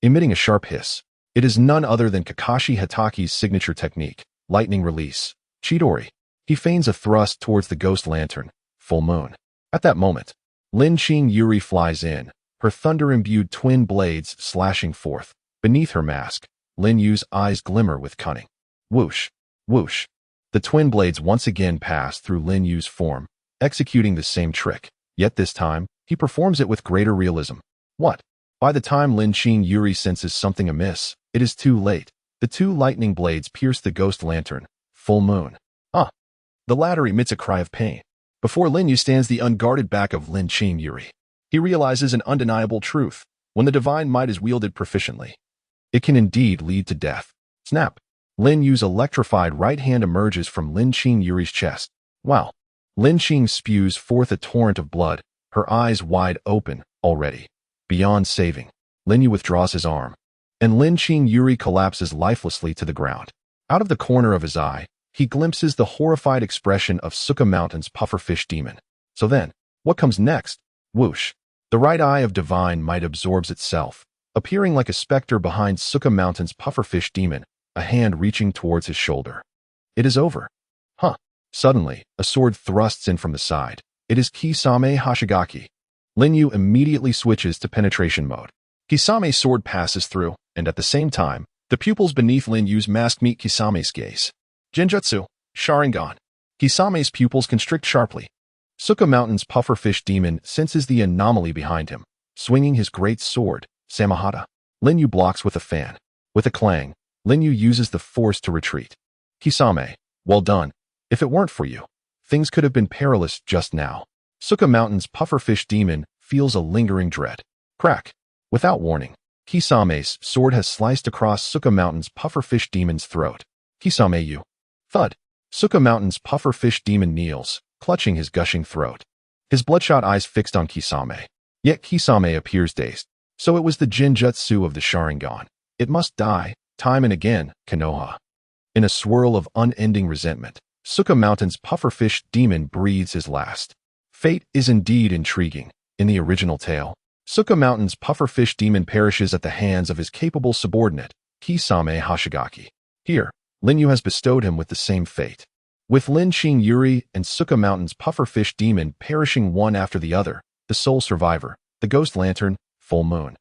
emitting a sharp hiss. It is none other than Kakashi Hatake's signature technique, lightning release. Chidori. He feigns a thrust towards the ghost lantern, full moon. At that moment, Lin Yuri flies in, her thunder-imbued twin blades slashing forth. Beneath her mask, Lin Yu's eyes glimmer with cunning. Whoosh. Whoosh. The twin blades once again pass through Lin Yu's form, executing the same trick. Yet this time, he performs it with greater realism. What? By the time Lin Yuri senses something amiss, it is too late. The two lightning blades pierce the ghost lantern, full moon. The latter emits a cry of pain. Before Lin Yu stands the unguarded back of Lin Yuri. He realizes an undeniable truth. When the divine might is wielded proficiently, it can indeed lead to death. Snap. Lin Yu's electrified right hand emerges from Lin Yuri's chest. Wow. Lin Qing spews forth a torrent of blood, her eyes wide open, already. Beyond saving, Lin Yu withdraws his arm, and Lin Yuri collapses lifelessly to the ground. Out of the corner of his eye, he glimpses the horrified expression of Suka Mountain's pufferfish demon. So then, what comes next? Whoosh. The right eye of divine might absorbs itself, appearing like a specter behind Suka Mountain's pufferfish demon, a hand reaching towards his shoulder. It is over. Suddenly, a sword thrusts in from the side. It is Kisame Hashigaki. Lin Yu immediately switches to penetration mode. Kisame's sword passes through, and at the same time, the pupils beneath Lin Yu's mask meet Kisame's gaze. Genjutsu, Sharingan. Kisame's pupils constrict sharply. Suka Mountain's pufferfish demon senses the anomaly behind him, swinging his great sword, Samahata. Lin Yu blocks with a fan. With a clang, Lin Yu uses the force to retreat. Kisame, well done. If it weren't for you, things could have been perilous just now. Suka Mountain's pufferfish demon feels a lingering dread. Crack. Without warning, Kisame's sword has sliced across Suka Mountain's pufferfish demon's throat. Kisame you. Thud. Suka Mountain's pufferfish demon kneels, clutching his gushing throat. His bloodshot eyes fixed on Kisame. Yet Kisame appears dazed. So it was the Jinjutsu of the Sharingan. It must die, time and again, Konoha. In a swirl of unending resentment, Suka Mountain's pufferfish demon breathes his last. Fate is indeed intriguing. In the original tale, Suka Mountain's pufferfish demon perishes at the hands of his capable subordinate, Kisame Hashigaki. Here, Lin Yu has bestowed him with the same fate. With Lin Yuri and Suka Mountain's pufferfish demon perishing one after the other, the sole survivor, the ghost lantern, full moon,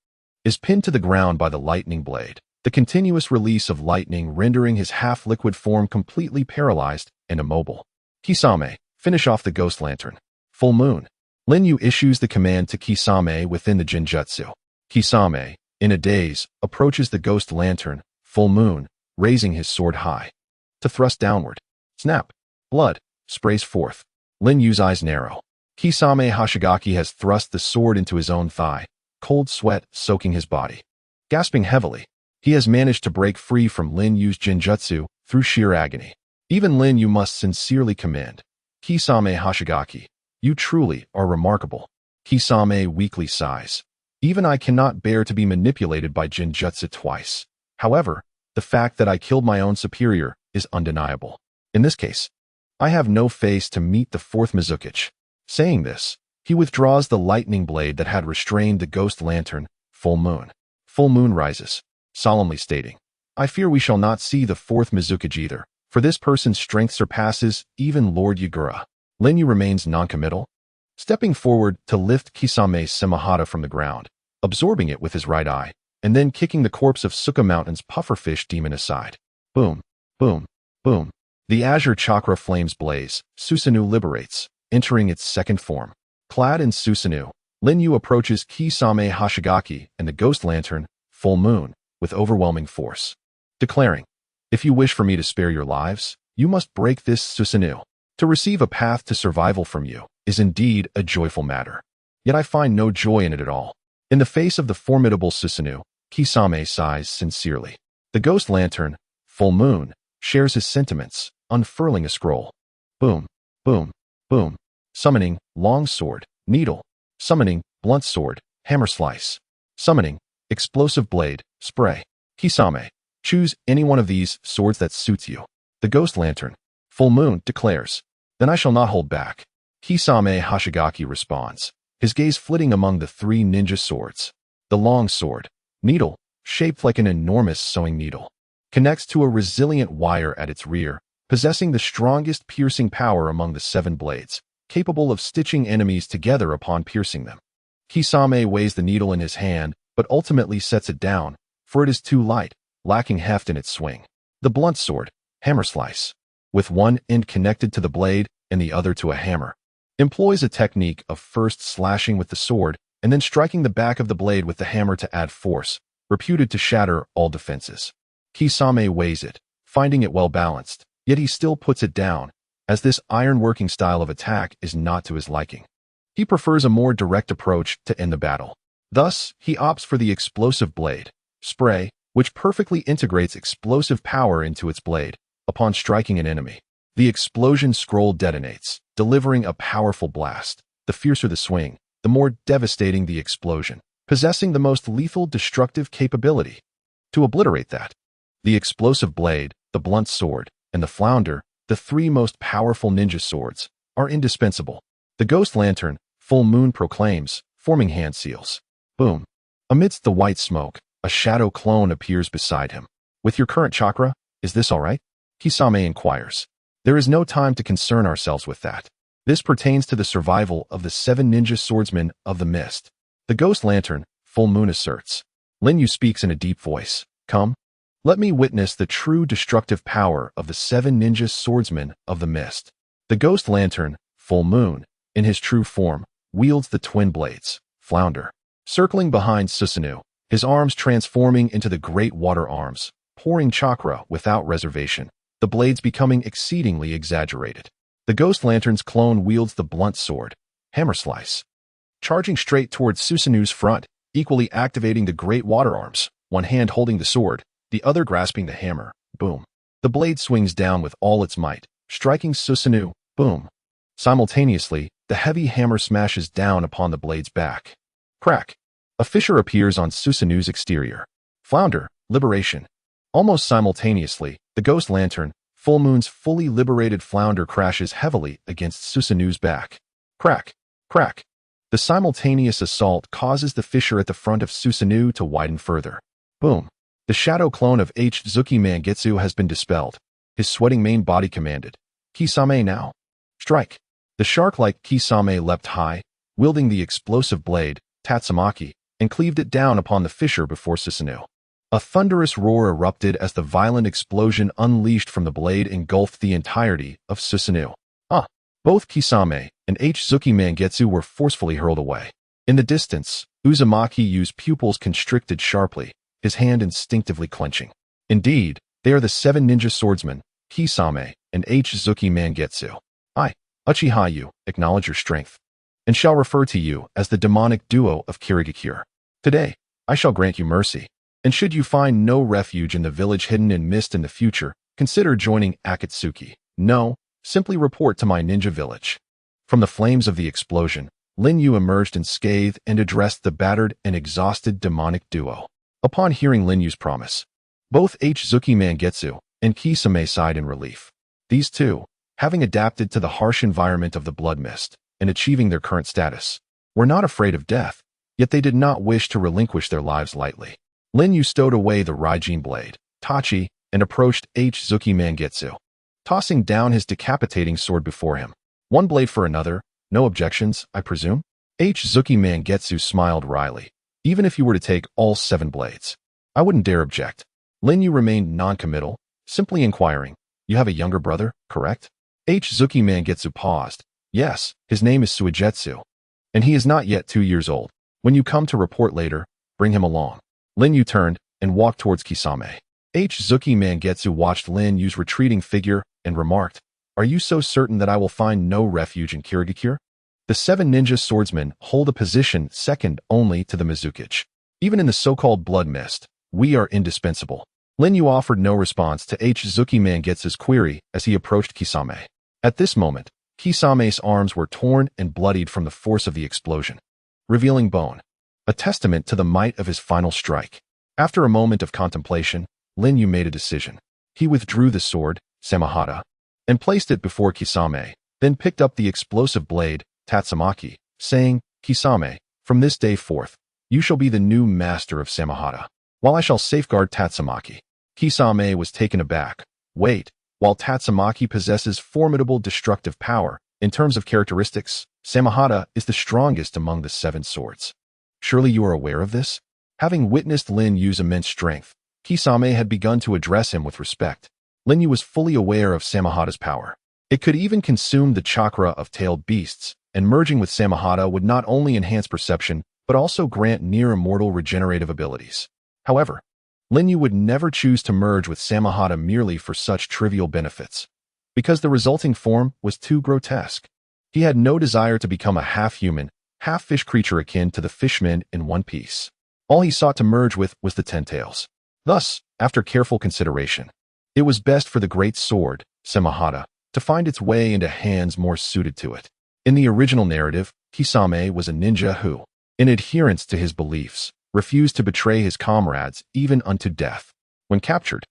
is pinned to the ground by the lightning blade, the continuous release of lightning rendering his half-liquid form completely paralyzed and immobile. Kisame, finish off the ghost lantern. Full moon. Lin Yu issues the command to Kisame within the Jinjutsu. Kisame, in a daze, approaches the ghost lantern, full moon, raising his sword high. To thrust downward. Snap. Blood sprays forth. Lin Yu's eyes narrow. Kisame Hashigaki has thrust the sword into his own thigh, cold sweat soaking his body. Gasping heavily, he has managed to break free from Lin Yu's Jinjutsu through sheer agony. Even Lin Yu must sincerely commend. Kisame Hashigaki, you truly are remarkable. Kisame weakly sighs. Even I cannot bear to be manipulated by Jinjutsu twice. However, the fact that I killed my own superior is undeniable. In this case, I have no face to meet the fourth Mizukichi. Saying this, he withdraws the lightning blade that had restrained the ghost lantern, full moon. Full moon rises, solemnly stating, I fear we shall not see the fourth Mizukichi either, for this person's strength surpasses even Lord Yagura. Lin Yu remains noncommittal, stepping forward to lift Kisame's Semihata from the ground, absorbing it with his right eye, and then kicking the corpse of Suka Mountain's pufferfish demon aside. Boom, boom, boom. The azure chakra flames blaze. Susanoo liberates, entering its second form. Clad in Susanoo, Lin Yu approaches Kisame Hashigaki and the ghost lantern, full moon, with overwhelming force, declaring, if you wish for me to spare your lives, you must break this Susanoo. To receive a path to survival from you is indeed a joyful matter. Yet I find no joy in it at all. In the face of the formidable Susanoo, Kisame sighs sincerely. The ghost lantern, full moon, shares his sentiments, unfurling a scroll. Boom, boom, boom. Summoning, long sword, needle. Summoning, blunt sword, hammer slice. Summoning, explosive blade, spray. Kisame, choose any one of these swords that suits you. The ghost lantern, full moon, declares, then I shall not hold back. Kisame Hashigaki responds, his gaze flitting among the three ninja swords. The long sword, needle, shaped like an enormous sewing needle, connects to a resilient wire at its rear, possessing the strongest piercing power among the 7 blades, capable of stitching enemies together upon piercing them. Kisame weighs the needle in his hand, but ultimately sets it down, for it is too light, lacking heft in its swing. The blunt sword, hammer slice, with one end connected to the blade and the other to a hammer, employs a technique of first slashing with the sword and then striking the back of the blade with the hammer to add force, reputed to shatter all defenses. Kisame weighs it, finding it well balanced, yet he still puts it down, as this iron-working style of attack is not to his liking. He prefers a more direct approach to end the battle. Thus, he opts for the explosive blade, spray, which perfectly integrates explosive power into its blade. Upon striking an enemy, the explosion scroll detonates, delivering a powerful blast. The fiercer the swing, the more devastating the explosion, possessing the most lethal destructive capability. To obliterate that, the explosive blade, the blunt sword, and the flounder, the 3 most powerful ninja swords, are indispensable. The ghost lantern, full moon, proclaims, forming hand seals. Boom. Amidst the white smoke, a shadow clone appears beside him. With your current chakra, is this all right? Kisame inquires. There is no time to concern ourselves with that. This pertains to the survival of the 7 ninja swordsmen of the mist. The ghost lantern, full moon, asserts. Lin Yu speaks in a deep voice. Come. Let me witness the true destructive power of the 7 ninja swordsmen of the mist. The ghost lantern, full moon, in his true form, wields the twin blades, flounder, circling behind Susanoo, his arms transforming into the great water arms, pouring chakra without reservation, the blades becoming exceedingly exaggerated. The ghost lantern's clone wields the blunt sword, hammer slice, charging straight towards Susanoo's front, equally activating the great water arms, one hand holding the sword, the other grasping the hammer. Boom. The blade swings down with all its might, striking Susanoo. Boom. Simultaneously, the heavy hammer smashes down upon the blade's back. Crack. A fissure appears on Susanoo's exterior. Flounder, liberation. Almost simultaneously, the ghost lantern, full moon's fully liberated flounder crashes heavily against Susanoo's back. Crack. Crack. The simultaneous assault causes the fissure at the front of Susanoo to widen further. Boom. The shadow clone of Hatsuki Mangetsu has been dispelled. His sweating main body commanded. Kisame now. Strike. The shark-like Kisame leapt high, wielding the explosive blade, Tatsumaki, and cleaved it down upon the fissure before Susanoo. A thunderous roar erupted as the violent explosion unleashed from the blade engulfed the entirety of Susanoo. Both Kisame and Otsutsuki Mangetsu were forcefully hurled away. In the distance, Uzumaki's pupils constricted sharply, his hand instinctively clenching. Indeed, they are the 7 ninja swordsmen, Kisame and Otsutsuki Mangetsu. I, Uchiha, acknowledge your strength, and shall refer to you as the demonic duo of Kirigakure. Today, I shall grant you mercy, and should you find no refuge in the village hidden in mist in the future, consider joining Akatsuki. No, simply report to my ninja village. From the flames of the explosion, Lin Yu emerged unscathed and addressed the battered and exhausted demonic duo. Upon hearing Lin Yu's promise, both Otsutsuki Mangetsu and Kisame sighed in relief. These two, having adapted to the harsh environment of the blood mist and achieving their current status, were not afraid of death, yet they did not wish to relinquish their lives lightly. Lin Yu stowed away the Raijin blade, Tachi, and approached Otsutsuki Mangetsu, tossing down his decapitating sword before him. One blade for another, no objections, I presume? Otsutsuki Mangetsu smiled wryly. Even if you were to take all 7 blades, I wouldn't dare object. Lin Yu remained non-committal, simply inquiring, you have a younger brother, correct? Otsutsuki Mangetsu paused. Yes, his name is Suigetsu, and he is not yet 2 years old. When you come to report later, bring him along. Lin Yu turned and walked towards Kisame. Otsutsuki Mangetsu watched Lin Yu's retreating figure and remarked, are you so certain that I will find no refuge in Kirigakure? The 7 ninja swordsmen hold a position second only to the Mizukage. Even in the so-called blood mist, we are indispensable. Lin Yu offered no response to Otsutsuki Mangetsu's query as he approached Kisame. At this moment, Kisame's arms were torn and bloodied from the force of the explosion, revealing bone, a testament to the might of his final strike. After a moment of contemplation, Lin Yu made a decision. He withdrew the sword, Samahata, and placed it before Kisame, then picked up the explosive blade, Tatsumaki, saying, Kisame, from this day forth, you shall be the new master of Samahata, while I shall safeguard Tatsumaki. Kisame was taken aback. Wait, while Tatsumaki possesses formidable destructive power, in terms of characteristics, Samahata is the strongest among the 7 swords. Surely you are aware of this? Having witnessed Lin Yu's immense strength, Kisame had begun to address him with respect. Lin Yu was fully aware of Samahata's power. It could even consume the chakra of tailed beasts, and merging with Samahata would not only enhance perception, but also grant near-immortal regenerative abilities. However, Lin Yu would never choose to merge with Samahata merely for such trivial benefits, because the resulting form was too grotesque. He had no desire to become a half-human, half-fish creature akin to the fishmen in One Piece. All he sought to merge with was the Ten Tails. Thus, after careful consideration, it was best for the great sword, Samahata, to find its way into hands more suited to it. In the original narrative, Kisame was a ninja who, in adherence to his beliefs, refused to betray his comrades even unto death. When captured,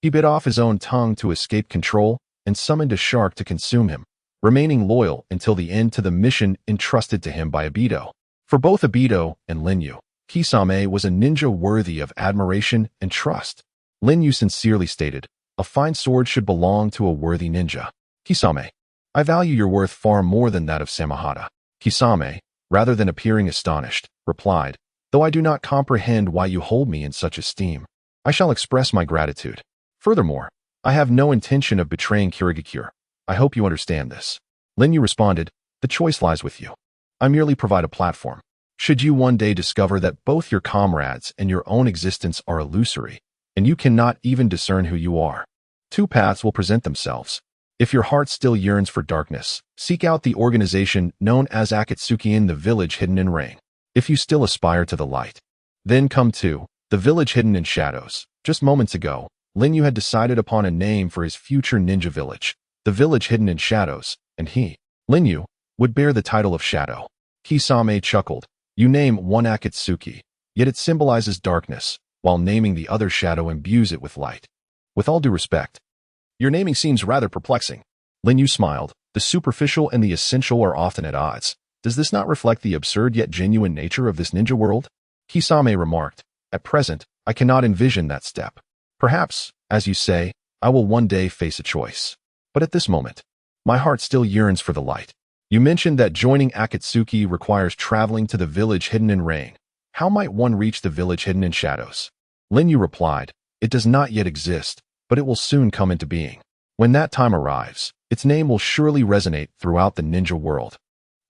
he bit off his own tongue to escape control and summoned a shark to consume him, remaining loyal until the end to the mission entrusted to him by Obito. For both Obito and Lin Yu, Kisame was a ninja worthy of admiration and trust. Lin Yu sincerely stated, a fine sword should belong to a worthy ninja. Kisame, I value your worth far more than that of Samahata. Kisame, rather than appearing astonished, replied, though I do not comprehend why you hold me in such esteem, I shall express my gratitude. Furthermore, I have no intention of betraying Kirigakure. I hope you understand this. Lin Yu responded, the choice lies with you. I merely provide a platform. Should you one day discover that both your comrades and your own existence are illusory, and you cannot even discern who you are, 2 paths will present themselves. If your heart still yearns for darkness, seek out the organization known as Akatsuki in the village hidden in rain. If you still aspire to the light, then come to the village hidden in shadows. Just moments ago, Lin Yu had decided upon a name for his future ninja village, the village hidden in shadows, and he, Lin Yu, would bear the title of Shadow. Kisame chuckled. You name one Akatsuki, yet it symbolizes darkness, while naming the other shadow imbues it with light. With all due respect, your naming seems rather perplexing. Lin Yu smiled. The superficial and the essential are often at odds. Does this not reflect the absurd yet genuine nature of this ninja world? Kisame remarked. At present, I cannot envision that step. Perhaps, as you say, I will one day face a choice. But at this moment, my heart still yearns for the light. You mentioned that joining Akatsuki requires traveling to the village hidden in rain. How might one reach the village hidden in shadows? Lin Yu replied, "It does not yet exist, but it will soon come into being. When that time arrives, its name will surely resonate throughout the ninja world,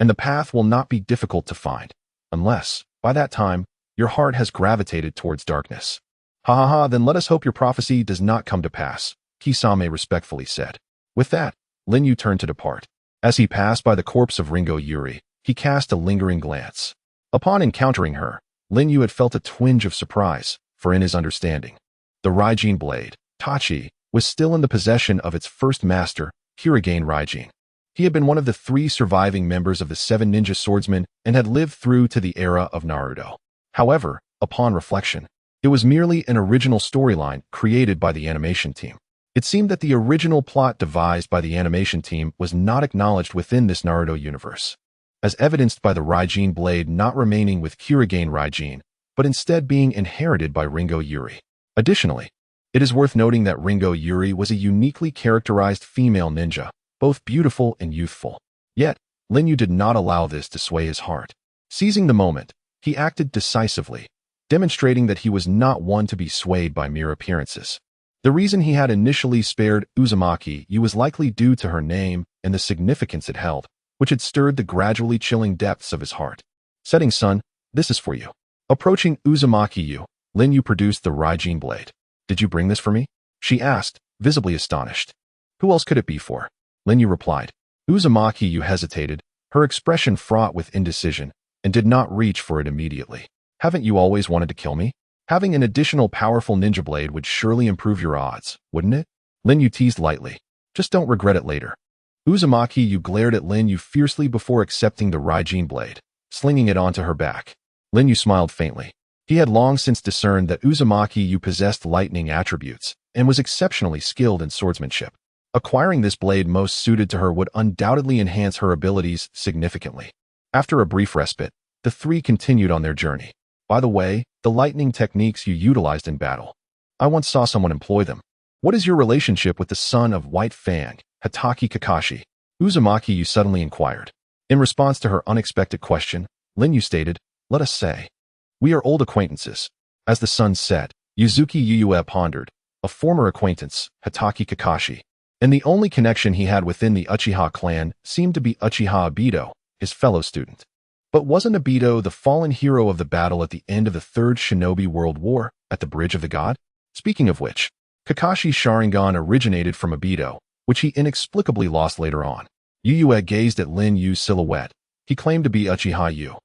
and the path will not be difficult to find, unless, by that time, your heart has gravitated towards darkness." "Ha ha ha, then let us hope your prophecy does not come to pass," Kisame respectfully said. With that, Lin Yu turned to depart. As he passed by the corpse of Ringo Yuri, he cast a lingering glance. Upon encountering her, Lin Yu had felt a twinge of surprise, for in his understanding, the Raijin blade, Tachi, was still in the possession of its first master, Rinnegan Raijin. He had been one of the 3 surviving members of the 7 ninja swordsmen and had lived through to the era of Naruto. However, upon reflection, it was merely an original storyline created by the animation team. It seemed that the original plot devised by the animation team was not acknowledged within this Naruto universe, as evidenced by the Raijin blade not remaining with Rinnegan Raijin, but instead being inherited by Ringo Yuri. Additionally, it is worth noting that Ringo Yuri was a uniquely characterized female ninja, both beautiful and youthful. Yet, Lin Yu did not allow this to sway his heart. Seizing the moment, he acted decisively, demonstrating that he was not one to be swayed by mere appearances. The reason he had initially spared Uzumaki Yu was likely due to her name and the significance it held, which had stirred the gradually chilling depths of his heart. "Setting sun, this is for you." Approaching Uzumaki Yu, Lin Yu produced the Raijin blade. "Did you bring this for me?" she asked, visibly astonished. "Who else could it be for?" Lin Yu replied. Uzumaki Yu hesitated, her expression fraught with indecision, and did not reach for it immediately. "Haven't you always wanted to kill me? Having an additional powerful ninja blade would surely improve your odds, wouldn't it?" Lin Yu teased lightly. "Just don't regret it later." Uzumaki Yu glared at Lin Yu fiercely before accepting the Raijin blade, slinging it onto her back. Lin Yu smiled faintly. He had long since discerned that Uzumaki Yu possessed lightning attributes and was exceptionally skilled in swordsmanship. Acquiring this blade most suited to her would undoubtedly enhance her abilities significantly. After a brief respite, the 3 continued on their journey. "By the way, the lightning techniques you utilized in battle. I once saw someone employ them. What is your relationship with the son of White Fang, Hatake Kakashi?" Uzumaki Yu suddenly inquired. In response to her unexpected question, Lin Yu stated, "Let us say, we are old acquaintances." As the sun set, Yuzuki Yuyue pondered, a former acquaintance, Hatake Kakashi, and the only connection he had within the Uchiha clan seemed to be Uchiha Obito, his fellow student. But wasn't Obito the fallen hero of the battle at the end of the 3rd Shinobi World War, at the Bridge of the God? Speaking of which, Kakashi's Sharingan originated from Obito, which he inexplicably lost later on. Yuyue gazed at Lin Yu's silhouette. He claimed to be Uchiha Yu.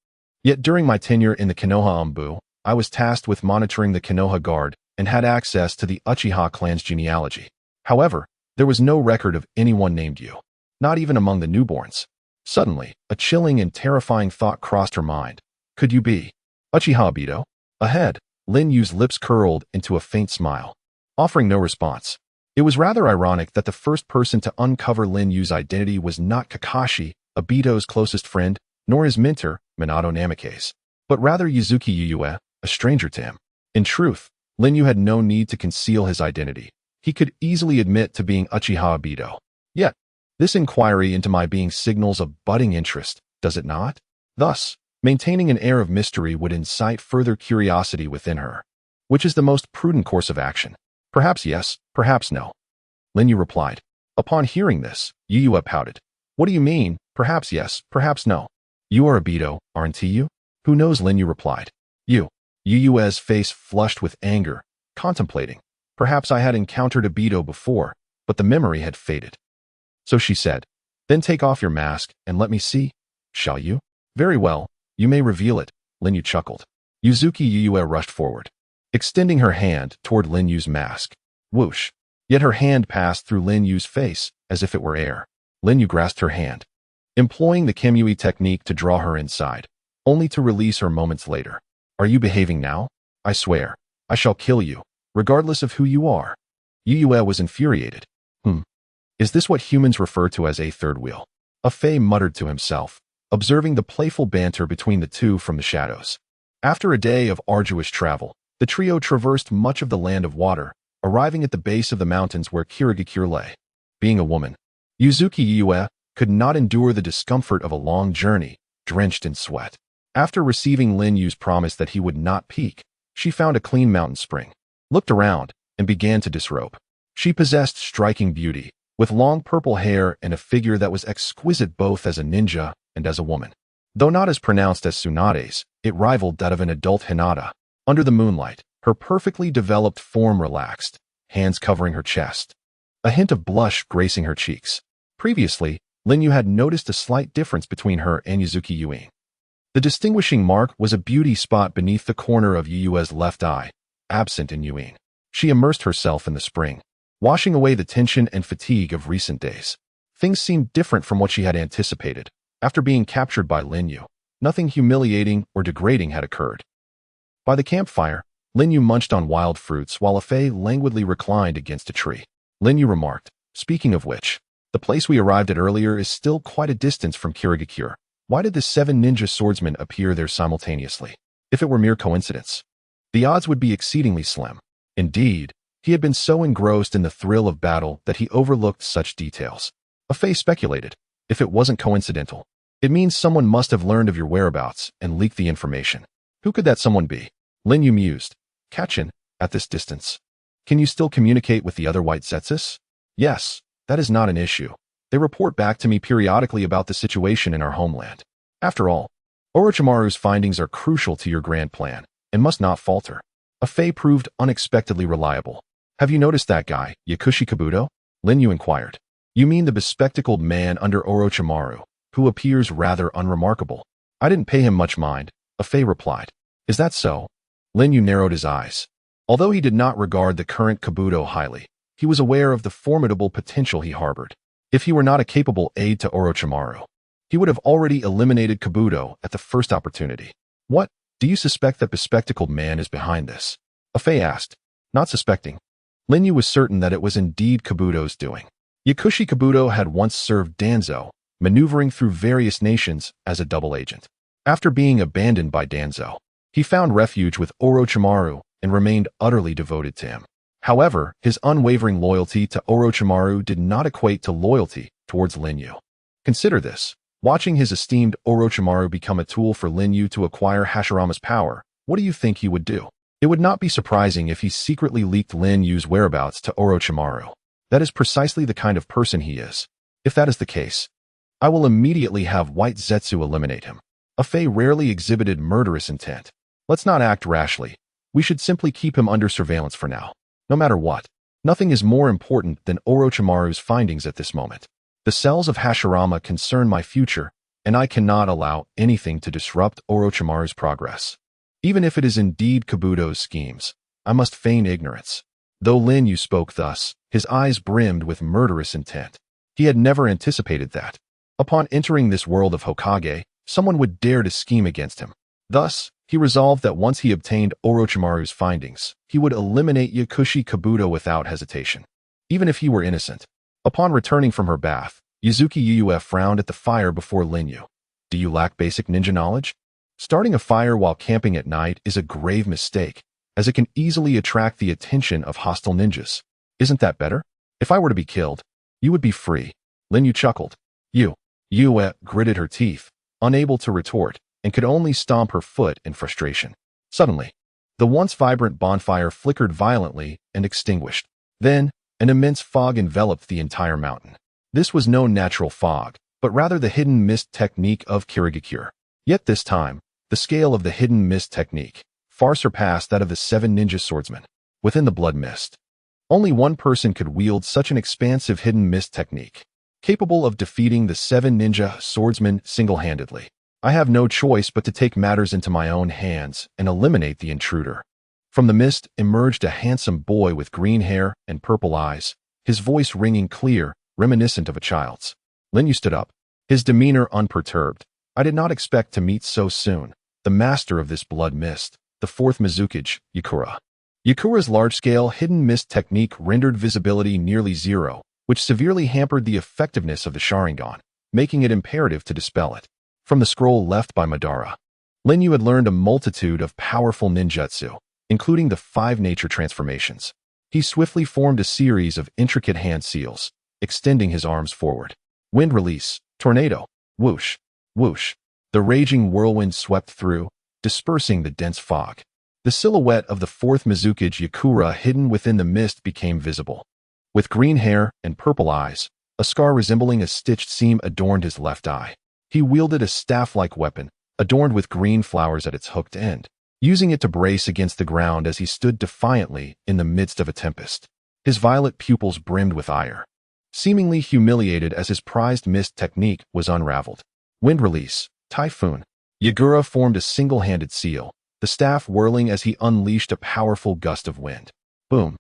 Yet during my tenure in the Konoha Umbu, I was tasked with monitoring the Konoha Guard and had access to the Uchiha clan's genealogy. However, there was no record of anyone named Yu, not even among the newborns. Suddenly, a chilling and terrifying thought crossed her mind. Could you be Uchiha Obito? Ahead, Lin Yu's lips curled into a faint smile, offering no response. It was rather ironic that the first person to uncover Lin Yu's identity was not Kakashi, Obito's closest friend, nor his mentor, Minato Namikaze, but rather Yuzuki Yuyue, a stranger to him. In truth, Lin Yu had no need to conceal his identity. He could easily admit to being Uchiha Obito. Yet, this inquiry into my being signals a budding interest, does it not? Thus, maintaining an air of mystery would incite further curiosity within her. Which is the most prudent course of action? Perhaps yes, perhaps no. Lin Yu replied. Upon hearing this, Yuyue pouted. What do you mean, perhaps yes, perhaps no? You are Obito, aren't you? Who knows, Lin Yu replied. Yuyue's face flushed with anger, contemplating. Perhaps I had encountered Obito before, but the memory had faded. So she said, then take off your mask and let me see. Shall you? Very well, you may reveal it, Lin Yu chuckled. Yuzuki Yuyue rushed forward, extending her hand toward Lin Yu's mask. Whoosh. Yet her hand passed through Lin Yu's face as if it were air. Lin Yu grasped her hand, employing the Kamui technique to draw her inside, only to release her moments later. Are you behaving now? I swear, I shall kill you, regardless of who you are. Yuyue was infuriated. Is this what humans refer to as a third wheel? Afei muttered to himself, observing the playful banter between the two from the shadows. After a day of arduous travel, the trio traversed much of the land of water, arriving at the base of the mountains where Kirigakure lay. Being a woman, Yuzuki Yuyue could not endure the discomfort of a long journey, drenched in sweat. After receiving Lin Yu's promise that he would not peek, she found a clean mountain spring, looked around, and began to disrobe. She possessed striking beauty, with long purple hair and a figure that was exquisite both as a ninja and as a woman. Though not as pronounced as Tsunade's, it rivaled that of an adult Hinata. Under the moonlight, her perfectly developed form relaxed, hands covering her chest, a hint of blush gracing her cheeks. Previously, Lin Yu had noticed a slight difference between her and Yuzuki Yuin. The distinguishing mark was a beauty spot beneath the corner of Yu's left eye, absent in Yuin. She immersed herself in the spring, washing away the tension and fatigue of recent days. Things seemed different from what she had anticipated. After being captured by Lin Yu, nothing humiliating or degrading had occurred. By the campfire, Lin Yu munched on wild fruits while Afei languidly reclined against a tree. Lin Yu remarked, "Speaking of which, the place we arrived at earlier is still quite a distance from Kirigakure. Why did the 7 ninja swordsmen appear there simultaneously? If it were mere coincidence, the odds would be exceedingly slim." Indeed, he had been so engrossed in the thrill of battle that he overlooked such details. Afei speculated, "If it wasn't coincidental, it means someone must have learned of your whereabouts and leaked the information. Who could that someone be?" Lin Yu mused. "Kachin, at this distance, can you still communicate with the other white Zetsus?" "Yes, that is not an issue. They report back to me periodically about the situation in our homeland. After all, Orochimaru's findings are crucial to your grand plan and must not falter." Afei proved unexpectedly reliable. "Have you noticed that guy, Yakushi Kabuto?" Lin Yu inquired. "You mean the bespectacled man under Orochimaru, who appears rather unremarkable?" "I didn't pay him much mind," Afei replied. "Is that so?" Lin Yu narrowed his eyes. Although he did not regard the current Kabuto highly, he was aware of the formidable potential he harbored. If he were not a capable aide to Orochimaru, he would have already eliminated Kabuto at the first opportunity. "What? Do you suspect that bespectacled man is behind this?" Afei asked. Not suspecting, Lin Yu was certain that it was indeed Kabuto's doing. Yakushi Kabuto had once served Danzo, maneuvering through various nations as a double agent. After being abandoned by Danzo, he found refuge with Orochimaru and remained utterly devoted to him. However, his unwavering loyalty to Orochimaru did not equate to loyalty towards Lin Yu. Consider this. Watching his esteemed Orochimaru become a tool for Lin Yu to acquire Hashirama's power, what do you think he would do? It would not be surprising if he secretly leaked Lin Yu's whereabouts to Orochimaru. That is precisely the kind of person he is. If that is the case, I will immediately have White Zetsu eliminate him. Afei rarely exhibited murderous intent. Let's not act rashly. We should simply keep him under surveillance for now. No matter what, nothing is more important than Orochimaru's findings at this moment. The cells of Hashirama concern my future, and I cannot allow anything to disrupt Orochimaru's progress. Even if it is indeed Kabuto's schemes, I must feign ignorance." Though Lin Yu spoke thus, his eyes brimmed with murderous intent. He had never anticipated that, upon entering this world of Hokage, someone would dare to scheme against him. Thus, he resolved that once he obtained Orochimaru's findings, he would eliminate Yakushi Kabuto without hesitation, even if he were innocent. Upon returning from her bath, Yuzuki Yu frowned at the fire before Lin Yu. "Do you lack basic ninja knowledge? Starting a fire while camping at night is a grave mistake, as it can easily attract the attention of hostile ninjas. Isn't that better? If I were to be killed, you would be free." Lin Yu chuckled. Yu gritted her teeth, unable to retort, and could only stomp her foot in frustration. Suddenly, the once vibrant bonfire flickered violently and extinguished. Then, an immense fog enveloped the entire mountain. This was no natural fog, but rather the hidden mist technique of Kirigakure. Yet this time, the scale of the hidden mist technique far surpassed that of the 7 ninja swordsmen. Within the blood mist, only one person could wield such an expansive hidden mist technique, capable of defeating the 7 ninja swordsmen single-handedly. I have no choice but to take matters into my own hands and eliminate the intruder. From the mist emerged a handsome boy with green hair and purple eyes, his voice ringing clear, reminiscent of a child's. Lin Yu stood up, his demeanor unperturbed. "I did not expect to meet so soon the master of this blood mist, the 4th Mizukage, Yakura." Yakura's large-scale hidden mist technique rendered visibility nearly zero, which severely hampered the effectiveness of the Sharingan, making it imperative to dispel it. From the scroll left by Madara, Lin Yu had learned a multitude of powerful ninjutsu, including the 5 nature transformations. He swiftly formed a series of intricate hand seals, extending his arms forward. Wind release, tornado, whoosh, whoosh. The raging whirlwind swept through, dispersing the dense fog. The silhouette of the fourth Mizukage Yakura hidden within the mist became visible. With green hair and purple eyes, a scar resembling a stitched seam adorned his left eye. He wielded a staff-like weapon, adorned with green flowers at its hooked end, using it to brace against the ground as he stood defiantly in the midst of a tempest. His violet pupils brimmed with ire. Seemingly humiliated as his prized mist technique was unraveled. Wind release, typhoon. Yagura formed a single-handed seal, the staff whirling as he unleashed a powerful gust of wind. Boom.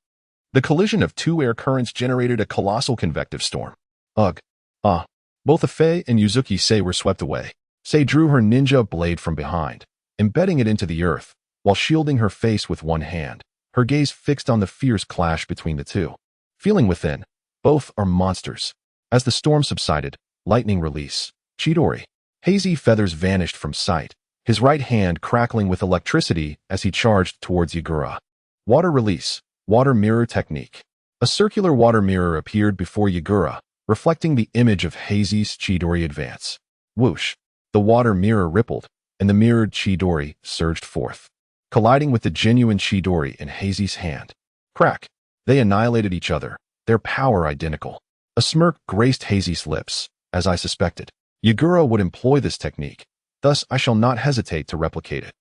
The collision of two air currents generated a colossal convective storm. Ugh. Ah. Both Afei and Yuzuki Sei were swept away. Sei drew her ninja blade from behind, embedding it into the earth, while shielding her face with one hand, her gaze fixed on the fierce clash between the two. Feeling within, both are monsters. As the storm subsided, lightning release. Chidori. Hazy feathers vanished from sight, his right hand crackling with electricity as he charged towards Yagura. Water release. Water mirror technique. A circular water mirror appeared before Yagura, reflecting the image of Hazy's Chidori advance. Whoosh. The water mirror rippled, and the mirrored Chidori surged forth, colliding with the genuine Chidori in Hazy's hand. Crack. They annihilated each other, their power identical. A smirk graced Hazy's lips, as I suspected. Yagura would employ this technique, thus I shall not hesitate to replicate it.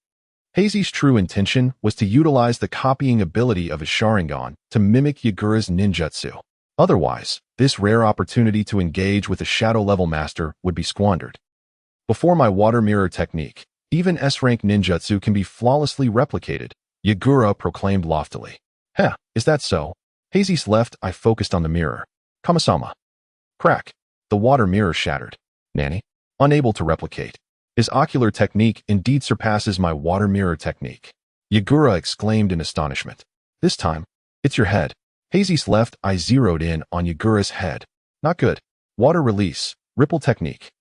Hazy's true intention was to utilize the copying ability of his Sharingan to mimic Yagura's ninjutsu. Otherwise, this rare opportunity to engage with a shadow-level master would be squandered. Before my water mirror technique, even S-rank ninjutsu can be flawlessly replicated, Yagura proclaimed loftily. Heh, is that so? Hazy's left eye focused on the mirror. Kamisama. Crack. The water mirror shattered. Nanny? Unable to replicate. His ocular technique indeed surpasses my water mirror technique. Yagura exclaimed in astonishment. This time, it's your head. Hazy's left eye zeroed in on Yagura's head. Not good. Water release. Ripple technique.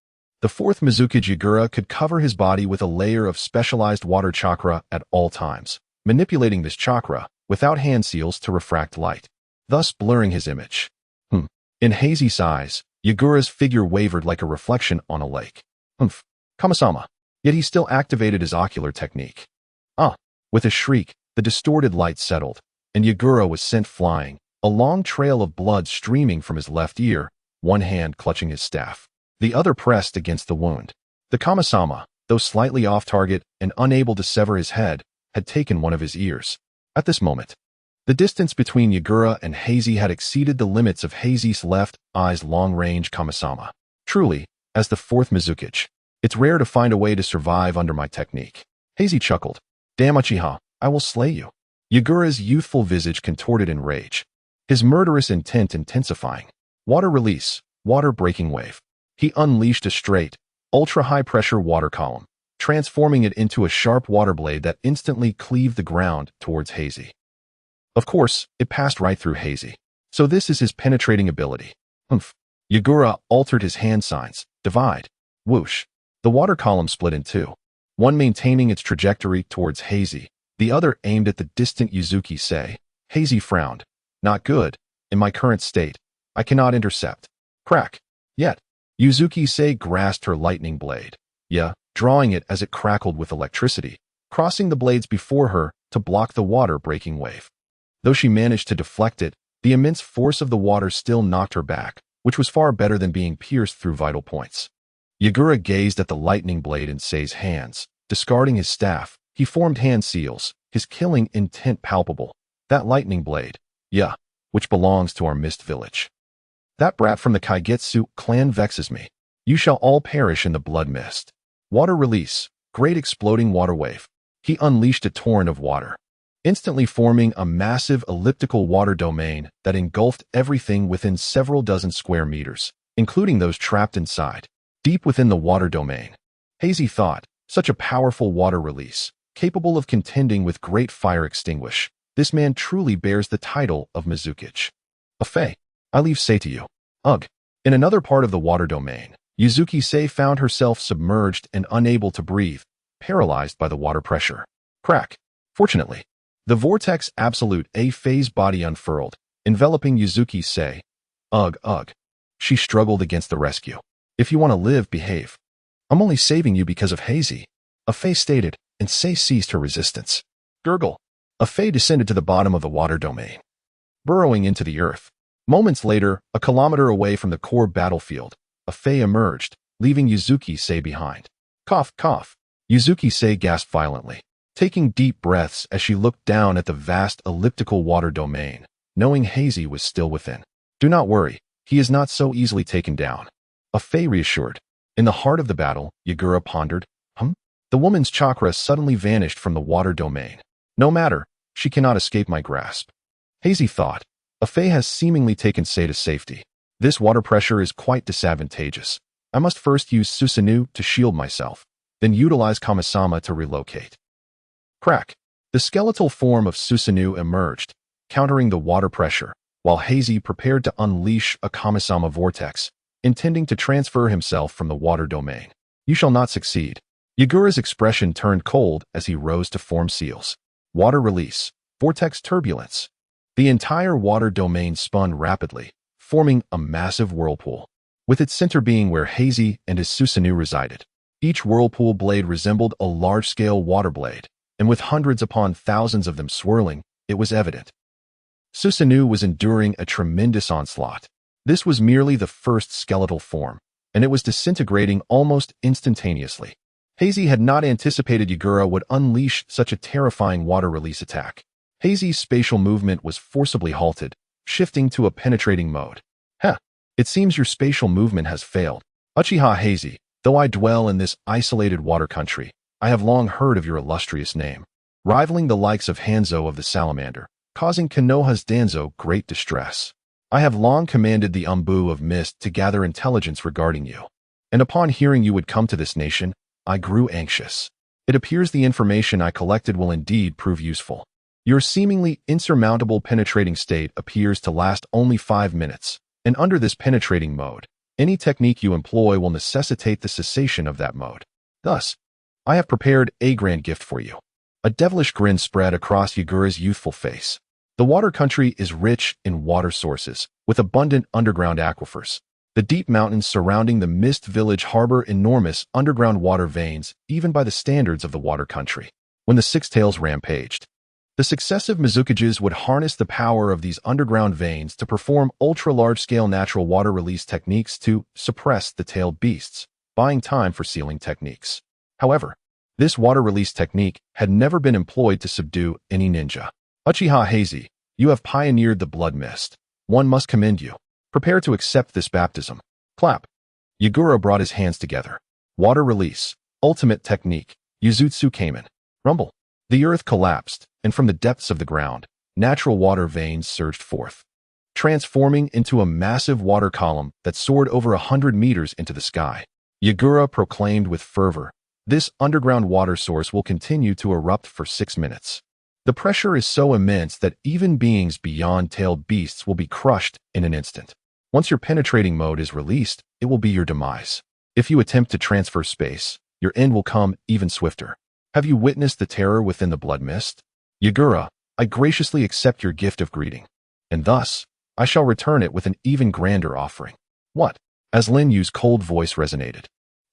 The fourth Mizukage Yagura could cover his body with a layer of specialized water chakra at all times, manipulating this chakra without hand seals to refract light, thus blurring his image. In Hazy's eyes, Yagura's figure wavered like a reflection on a lake. Kamisama. Yet he still activated his ocular technique. With a shriek, the distorted light settled, and Yagura was sent flying, a long trail of blood streaming from his left ear, one hand clutching his staff, the other pressed against the wound. The Kamisama, though slightly off target and unable to sever his head, had taken one of his ears. At this moment, the distance between Yagura and Hazy had exceeded the limits of Hazy's left eye's long-range Kamisama. Truly, as the fourth Mizukage, it's rare to find a way to survive under my technique. Hazy chuckled. Damn Uchiha, I will slay you. Yagura's youthful visage contorted in rage, his murderous intent intensifying. Water release. Water breaking wave. He unleashed a straight, ultra-high-pressure water column, transforming it into a sharp water blade that instantly cleaved the ground towards Hazy. Of course, it passed right through Hazy. So this is his penetrating ability. Yagura altered his hand signs. Divide. Whoosh. The water column split in two, one maintaining its trajectory towards Hazy, the other aimed at the distant Yuzuki Sei. Hazy frowned. Not good. In my current state, I cannot intercept. Crack. Yet. Yuzuki Sei grasped her lightning blade. Drawing it as it crackled with electricity, crossing the blades before her to block the water-breaking wave. Though she managed to deflect it, the immense force of the water still knocked her back, which was far better than being pierced through vital points. Yagura gazed at the lightning blade in Sei's hands. Discarding his staff, he formed hand seals, his killing intent palpable. That lightning blade, which belongs to our mist village. That brat from the Kaigetsu clan vexes me. You shall all perish in the blood mist. Water release. Great exploding water wave. He unleashed a torrent of water, instantly forming a massive elliptical water domain that engulfed everything within several dozen square meters, including those trapped inside. Deep within the water domain, Hazy thought, such a powerful water release, capable of contending with great fire extinguish. This man truly bears the title of Mizukage. Afei, I leave Sei to you. Ugh. In another part of the water domain, Yuzuki Sei found herself submerged and unable to breathe, paralyzed by the water pressure. Crack. Fortunately, the vortex absolute A-phase body unfurled, enveloping Yuzuki Sei. Ugh. She struggled against the rescue. If you want to live, behave. I'm only saving you because of Hazy, a Fae stated, and Sei ceased her resistance. Gurgle. A Fae descended to the bottom of the water domain, burrowing into the earth. Moments later, a kilometer away from the core battlefield, a Fae emerged, leaving Yuzuki Sei behind. Cough, cough. Yuzuki Sei gasped violently, taking deep breaths as she looked down at the vast elliptical water domain, knowing Hazy was still within. Do not worry, he is not so easily taken down. A Fae reassured. In the heart of the battle, Yagura pondered. The woman's chakra suddenly vanished from the water domain. No matter, she cannot escape my grasp. Hazy thought. A Fae has seemingly taken Sei to safety. This water pressure is quite disadvantageous. I must first use Susanoo to shield myself, then utilize Kamisama to relocate. Crack. The skeletal form of Susanoo emerged, countering the water pressure, while Hazy prepared to unleash a Kamisama vortex, intending to transfer himself from the water domain. You shall not succeed. Yagura's expression turned cold as he rose to form seals. Water release. Vortex turbulence. The entire water domain spun rapidly, forming a massive whirlpool, with its center being where Hazy and his Susanoo resided. Each whirlpool blade resembled a large-scale water blade, and with hundreds upon thousands of them swirling, it was evident. Susanoo was enduring a tremendous onslaught. This was merely the first skeletal form, and it was disintegrating almost instantaneously. Hazy had not anticipated Yagura would unleash such a terrifying water release attack. Hazy's spatial movement was forcibly halted, shifting to a penetrating mode. It seems your spatial movement has failed. Uchiha Hazy, though I dwell in this isolated water country, I have long heard of your illustrious name, rivaling the likes of Hanzo of the Salamander, causing Konoha's Danzo great distress. I have long commanded the Umbu of Mist to gather intelligence regarding you, and upon hearing you would come to this nation, I grew anxious. It appears the information I collected will indeed prove useful. Your seemingly insurmountable penetrating state appears to last only 5 minutes, and under this penetrating mode, any technique you employ will necessitate the cessation of that mode. Thus, I have prepared a grand gift for you. A devilish grin spread across Yagura's youthful face. The water country is rich in water sources, with abundant underground aquifers. The deep mountains surrounding the Mist Village harbor enormous underground water veins, even by the standards of the water country. When the Six Tails rampaged, the successive Mizukages would harness the power of these underground veins to perform ultra-large-scale natural water release techniques to suppress the tailed beasts, buying time for sealing techniques. However, this water release technique had never been employed to subdue any ninja. Uchiha Hazy, you have pioneered the blood mist. One must commend you. Prepare to accept this baptism. Clap. Yagura brought his hands together. Water release. Ultimate technique. Yuzutsu Kamen. Rumble. The earth collapsed, and from the depths of the ground, natural water veins surged forth, transforming into a massive water column that soared over 100 meters into the sky. Yagura proclaimed with fervor, this underground water source will continue to erupt for 6 minutes. The pressure is so immense that even beings beyond tailed beasts will be crushed in an instant. Once your penetrating mode is released, it will be your demise. If you attempt to transfer space, your end will come even swifter. Have you witnessed the terror within the blood mist? Yagura, I graciously accept your gift of greeting, and thus, I shall return it with an even grander offering. What? As Lin Yu's cold voice resonated,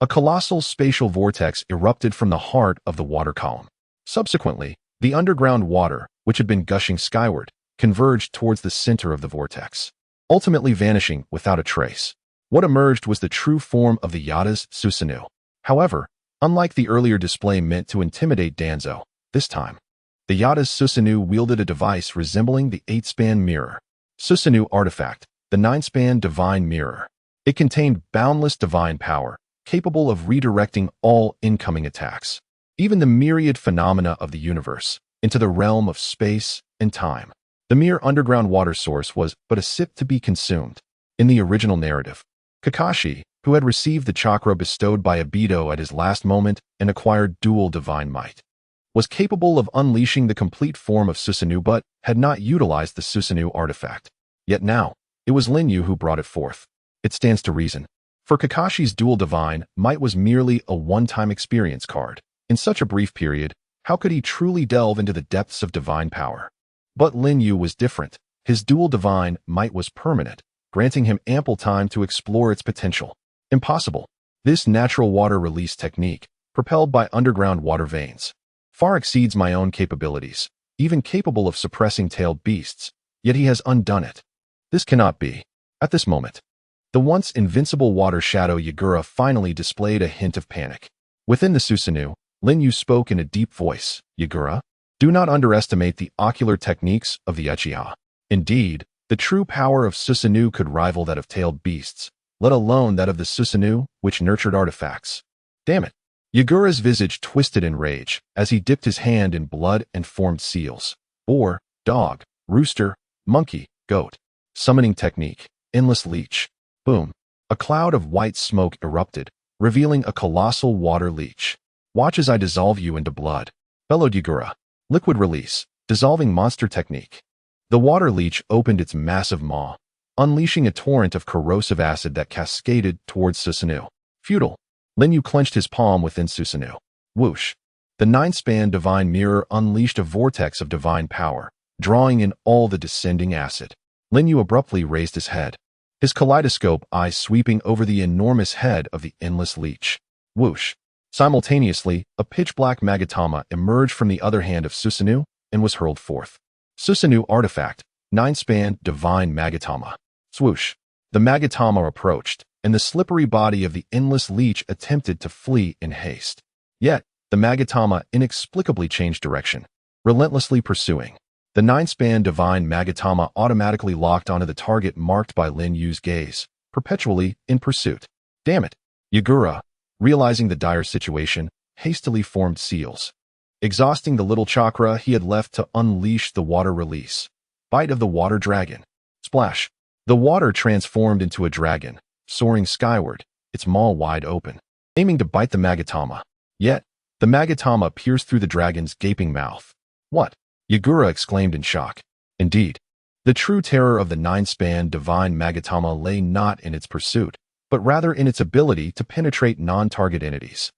a colossal spatial vortex erupted from the heart of the water column. Subsequently, the underground water, which had been gushing skyward, converged towards the center of the vortex, ultimately vanishing without a trace. What emerged was the true form of the Yada's Susanoo. However, unlike the earlier display meant to intimidate Danzo, this time, the Yada's Susanoo wielded a device resembling the 8-span mirror. Susanoo artifact, the 9-span divine mirror. It contained boundless divine power, capable of redirecting all incoming attacks, even the myriad phenomena of the universe, into the realm of space and time. The mere underground water source was but a sip to be consumed. In the original narrative, Kakashi, who had received the chakra bestowed by Obito at his last moment and acquired dual divine might, was capable of unleashing the complete form of Susanoo but had not utilized the Susanoo artifact. Yet now, it was Lin Yu who brought it forth. It stands to reason, for Kakashi's dual divine might was merely a one-time experience card. In such a brief period, how could he truly delve into the depths of divine power? But Lin Yu was different. His dual divine might was permanent, granting him ample time to explore its potential. Impossible. This natural water release technique, propelled by underground water veins, far exceeds my own capabilities, even capable of suppressing tailed beasts, yet he has undone it. This cannot be. At this moment, the once invincible water shadow Yagura finally displayed a hint of panic. Within the Susanoo, Lin Yu spoke in a deep voice, "Yagura, do not underestimate the ocular techniques of the Uchiha. Indeed, the true power of Susanoo could rival that of tailed beasts, let alone that of the Susanoo, which nurtured artifacts." Damn it. Yagura's visage twisted in rage as he dipped his hand in blood and formed seals. Boar, dog, rooster, monkey, goat. Summoning technique, endless leech. Boom. A cloud of white smoke erupted, revealing a colossal water leech. "Watch as I dissolve you into blood," bellowed Yagura. Liquid release, dissolving monster technique. The water leech opened its massive maw, unleashing a torrent of corrosive acid that cascaded towards Susanoo. Futile. Lin Yu clenched his palm within Susanoo. Whoosh. The nine-span divine mirror unleashed a vortex of divine power, drawing in all the descending acid. Lin Yu abruptly raised his head, his kaleidoscope eyes sweeping over the enormous head of the endless leech. Whoosh. Simultaneously, a pitch-black Magatama emerged from the other hand of Susanoo and was hurled forth. Susanoo artifact, nine-span divine Magatama. Swoosh. The Magatama approached, and the slippery body of the endless leech attempted to flee in haste. Yet, the Magatama inexplicably changed direction, relentlessly pursuing. The nine-span divine Magatama automatically locked onto the target marked by Lin Yu's gaze, perpetually in pursuit. Damn it. Yagura, realizing the dire situation, hastily formed seals. Exhausting the little chakra he had left to unleash the water release. Bite of the water dragon. Splash. The water transformed into a dragon, soaring skyward, its maw wide open, aiming to bite the Magatama. Yet, the Magatama pierced through the dragon's gaping mouth. What? Yagura exclaimed in shock. Indeed, the true terror of the nine-span divine Magatama lay not in its pursuit, but rather in its ability to penetrate non-target entities.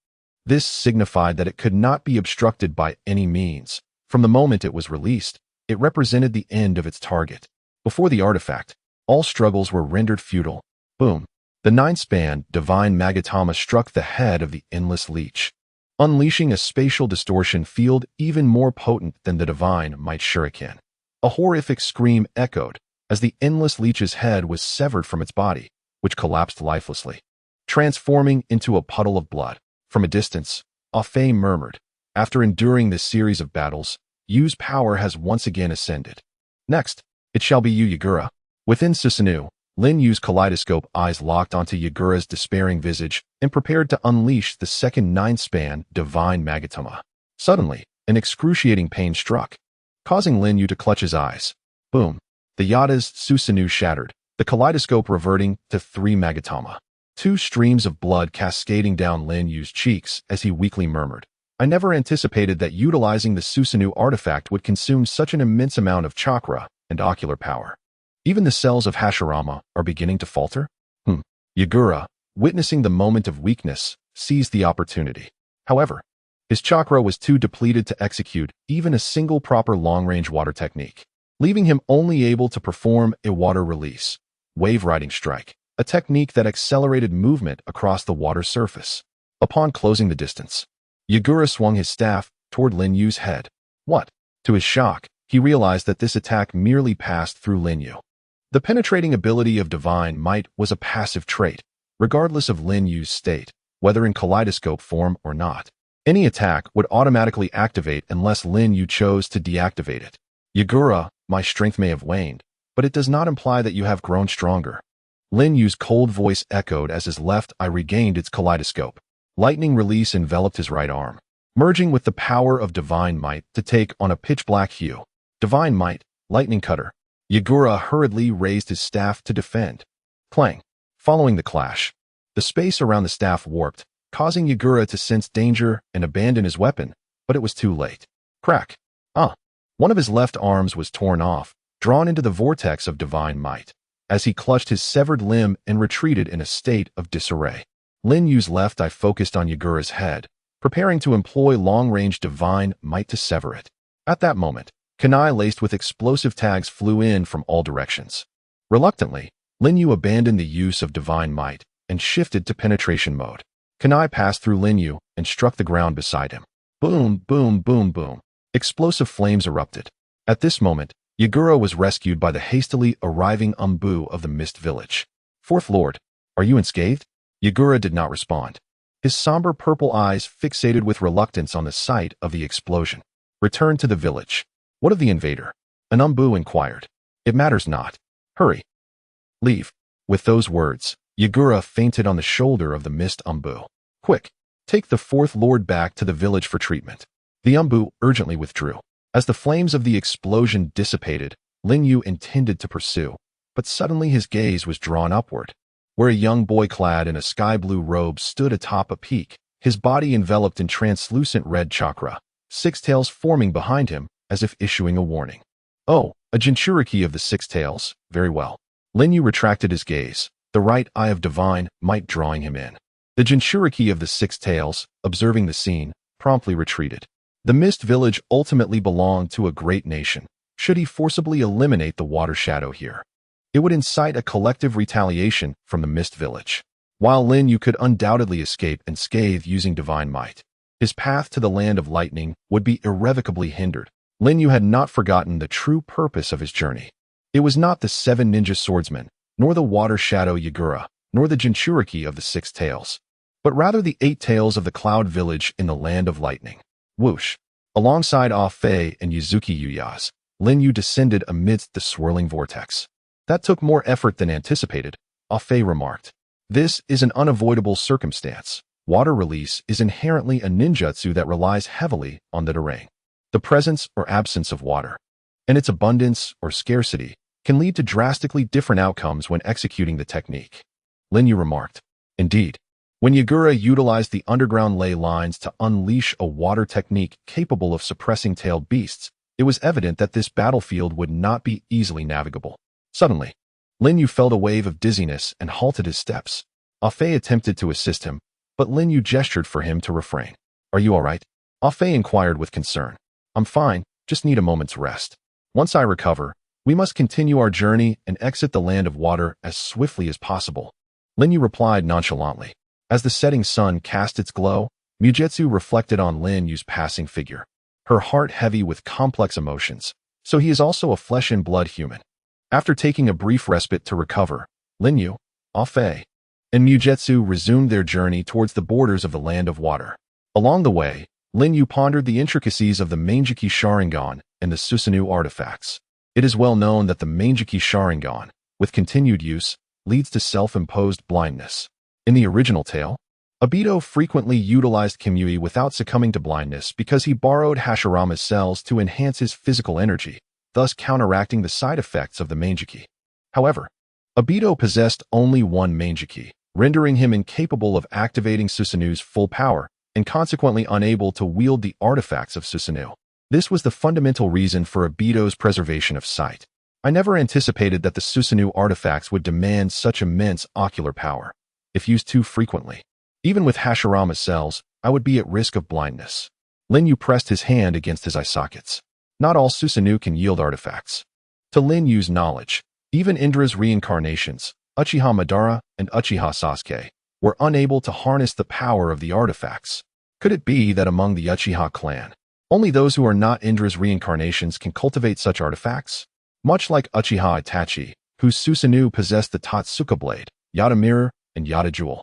This signified that it could not be obstructed by any means. From the moment it was released, it represented the end of its target. Before the artifact, all struggles were rendered futile. Boom. The nine-span divine Magatama struck the head of the endless leech, unleashing a spatial distortion field even more potent than the divine might shuriken. A horrific scream echoed as the endless leech's head was severed from its body, which collapsed lifelessly, transforming into a puddle of blood. From a distance, Afei murmured, "After enduring this series of battles, Yu's power has once again ascended. Next, it shall be you, Yagura." Within Susanoo, Lin Yu's kaleidoscope eyes locked onto Yagura's despairing visage and prepared to unleash the second nine-span divine Magatama. Suddenly, an excruciating pain struck, causing Lin Yu to clutch his eyes. Boom. The Yada's Susanoo shattered, the kaleidoscope reverting to three Magatama. Two streams of blood cascading down Lin Yu's cheeks as he weakly murmured, "I never anticipated that utilizing the Susanoo artifact would consume such an immense amount of chakra and ocular power. Even the cells of Hashirama are beginning to falter?" Yagura, witnessing the moment of weakness, seized the opportunity. However, his chakra was too depleted to execute even a single proper long-range water technique, leaving him only able to perform a water release, wave riding strike, a technique that accelerated movement across the water surface. Upon closing the distance, Yagura swung his staff toward Lin Yu's head. What? To his shock, he realized that this attack merely passed through Lin Yu. The penetrating ability of divine might was a passive trait, regardless of Lin Yu's state, whether in kaleidoscope form or not. Any attack would automatically activate unless Lin Yu chose to deactivate it. "Yagura, my strength may have waned, but it does not imply that you have grown stronger." Lin Yu's cold voice echoed as his left eye regained its kaleidoscope. Lightning release enveloped his right arm, merging with the power of divine might to take on a pitch-black hue. Divine might, lightning cutter. Yagura hurriedly raised his staff to defend. Clang. Following the clash, the space around the staff warped, causing Yagura to sense danger and abandon his weapon, but it was too late. Crack. One of his left arms was torn off, drawn into the vortex of divine might, as he clutched his severed limb and retreated in a state of disarray. Lin Yu's left eye focused on Yagura's head, preparing to employ long-range divine might to sever it. At that moment, kunai laced with explosive tags flew in from all directions. Reluctantly, Lin Yu abandoned the use of divine might and shifted to penetration mode. Kunai passed through Lin Yu and struck the ground beside him. Boom, boom, boom, boom. Explosive flames erupted. At this moment, Yagura was rescued by the hastily arriving Umbu of the Mist Village. Fourth Lord, are you unscathed? Yagura did not respond. His somber purple eyes fixated with reluctance on the site of the explosion. Return to the village. What of the invader? An Umbu inquired. It matters not. Hurry. Leave. With those words, Yagura fainted on the shoulder of the Mist Umbu. Quick, take the Fourth Lord back to the village for treatment. The Umbu urgently withdrew. As the flames of the explosion dissipated, Lin Yu intended to pursue, but suddenly his gaze was drawn upward, where a young boy clad in a sky-blue robe stood atop a peak, his body enveloped in translucent red chakra, six tails forming behind him as if issuing a warning. Oh, a Jinchuriki of the six tails, very well. Lin Yu retracted his gaze, the right eye of divine might drawing him in. The Jinchuriki of the six tails, observing the scene, promptly retreated. The Mist Village ultimately belonged to a great nation. Should he forcibly eliminate the water shadow here, it would incite a collective retaliation from the Mist Village. While Lin Yu could undoubtedly escape unscathed using divine might, his path to the land of lightning would be irrevocably hindered. Lin Yu had not forgotten the true purpose of his journey. It was not the seven ninja swordsmen, nor the water shadow Yagura, nor the Jinchuriki of the six tails, but rather the eight tails of the cloud village in the land of lightning. Whoosh! Alongside Ah Fei and Yuzuki Uyas, Lin Yu descended amidst the swirling vortex. That took more effort than anticipated, Ah Fei remarked. This is an unavoidable circumstance. Water release is inherently a ninjutsu that relies heavily on the terrain. The presence or absence of water, and its abundance or scarcity, can lead to drastically different outcomes when executing the technique. Lin Yu remarked. Indeed, when Yagura utilized the underground ley lines to unleash a water technique capable of suppressing tailed beasts, it was evident that this battlefield would not be easily navigable. Suddenly, Lin Yu felt a wave of dizziness and halted his steps. Ah Fei attempted to assist him, but Lin Yu gestured for him to refrain. Are you all right? Ah Fei inquired with concern. I'm fine, just need a moment's rest. Once I recover, we must continue our journey and exit the land of water as swiftly as possible. Lin Yu replied nonchalantly. As the setting sun cast its glow, Mugetsu reflected on Lin Yu's passing figure, her heart heavy with complex emotions, so he is also a flesh and blood human. After taking a brief respite to recover, Lin Yu, Ah Fei, and Mugetsu resumed their journey towards the borders of the land of water. Along the way, Lin Yu pondered the intricacies of the Manjiki Sharingan and the Susanoo artifacts. It is well known that the Manjiki Sharingan, with continued use, leads to self-imposed blindness. In the original tale, Obito frequently utilized Kamui without succumbing to blindness because he borrowed Hashirama's cells to enhance his physical energy, thus counteracting the side effects of the Manjiki. However, Obito possessed only one Manjiki, rendering him incapable of activating Susanoo's full power and consequently unable to wield the artifacts of Susanoo. This was the fundamental reason for Obito's preservation of sight. I never anticipated that the Susanoo artifacts would demand such immense ocular power. If used too frequently, even with Hashirama's cells, I would be at risk of blindness. Lin Yu pressed his hand against his eye sockets. Not all Susanoo can yield artifacts. To Lin Yu's knowledge, even Indra's reincarnations, Uchiha Madara and Uchiha Sasuke, were unable to harness the power of the artifacts. Could it be that among the Uchiha clan, only those who are not Indra's reincarnations can cultivate such artifacts? Much like Uchiha Itachi, whose Susanoo possessed the Totsuka blade, Yata mirror, and Yata jewel,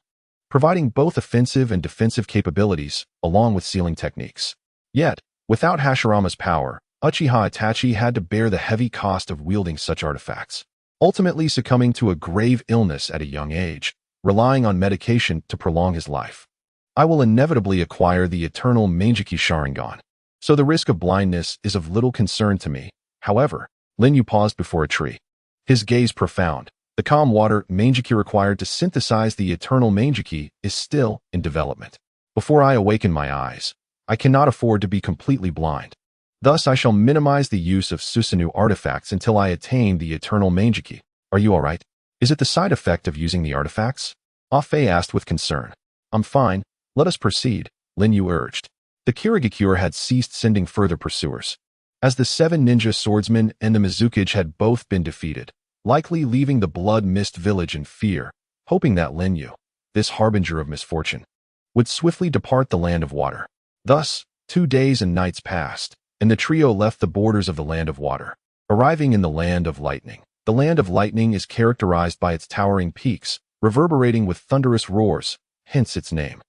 providing both offensive and defensive capabilities, along with sealing techniques. Yet, without Hashirama's power, Uchiha Itachi had to bear the heavy cost of wielding such artifacts, ultimately succumbing to a grave illness at a young age, relying on medication to prolong his life. I will inevitably acquire the eternal Manjiki Sharingan, so the risk of blindness is of little concern to me. However, Lin Yu paused before a tree, his gaze profound. The calm water Manjiki required to synthesize the eternal Manjiki is still in development. Before I awaken my eyes, I cannot afford to be completely blind. Thus I shall minimize the use of Susanoo artifacts until I attain the eternal Manjiki. Are you alright? Is it the side effect of using the artifacts? Ah Fei asked with concern. I'm fine, let us proceed, Lin Yu urged. The Kirigakure had ceased sending further pursuers, as the seven ninja swordsmen and the Mizukage had both been defeated, likely leaving the Blood Mist village in fear, hoping that Lin Yu, this harbinger of misfortune, would swiftly depart the land of water. Thus, 2 days and nights passed, and the trio left the borders of the land of water, arriving in the land of lightning. The land of lightning is characterized by its towering peaks, reverberating with thunderous roars, hence its name.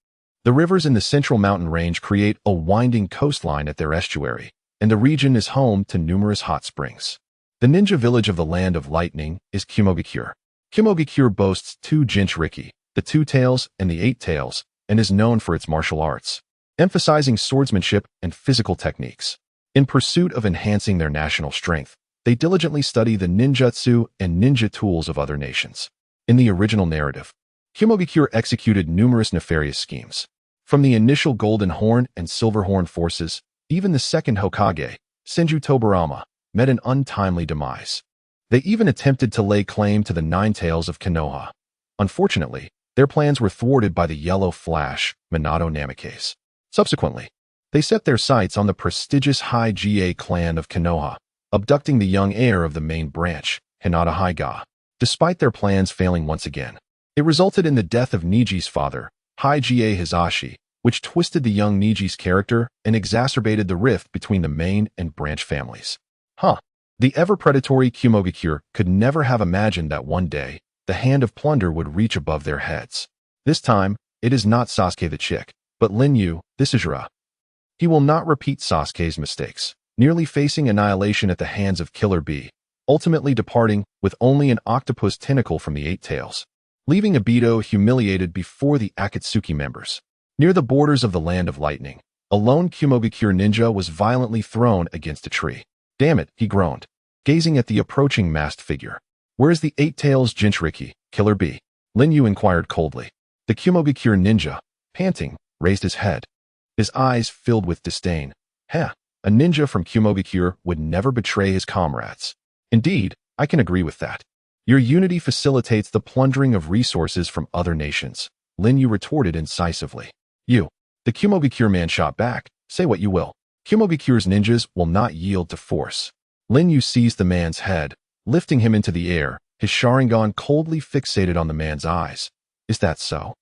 The rivers in the central mountain range create a winding coastline at their estuary, and the region is home to numerous hot springs. The ninja village of the land of lightning is Kumogakure. Kumogakure boasts 2 Jinchuriki, the 2 tails and the 8 tails, and is known for its martial arts, emphasizing swordsmanship and physical techniques. In pursuit of enhancing their national strength, they diligently study the ninjutsu and ninja tools of other nations. In the original narrative, Kumogakure executed numerous nefarious schemes. From the initial Golden Horn and Silver Horn forces, even the second Hokage, Senju Tobarama, met an untimely demise. They even attempted to lay claim to the 9 tails of Konoha. Unfortunately, their plans were thwarted by the Yellow Flash, Minato Namikaze. Subsequently, they set their sights on the prestigious High-Ga clan of Konoha, abducting the young heir of the main branch, Hinata Haiga. Despite their plans failing once again, it resulted in the death of Niji's father, High-Ga Hizashi, which twisted the young Niji's character and exacerbated the rift between the main and branch families. The ever-predatory Kumogakure could never have imagined that one day, the hand of plunder would reach above their heads. This time, it is not Sasuke the chick, but Lin Yu, the Ishijara. He will not repeat Sasuke's mistakes, nearly facing annihilation at the hands of Killer Bee, ultimately departing with only an octopus tentacle from the 8 tails, leaving Obito humiliated before the Akatsuki members. Near the borders of the land of lightning, a lone Kumogakure ninja was violently thrown against a tree. "Damn it," he groaned, gazing at the approaching masked figure. "Where's the 8 tails Jinchuriki, Killer Bee?" Lin Yu inquired coldly. The Kumogakure ninja, panting, raised his head, his eyes filled with disdain. A ninja from Kumogakure would never betray his comrades. Indeed, I can agree with that. Your unity facilitates the plundering of resources from other nations, Lin Yu retorted incisively. "You." The Kumogakure man shot back. "Say what you will. Kumogakure's ninjas will not yield to force." Lin Yu seized the man's head, lifting him into the air, his Sharingan coldly fixated on the man's eyes. "Is that so?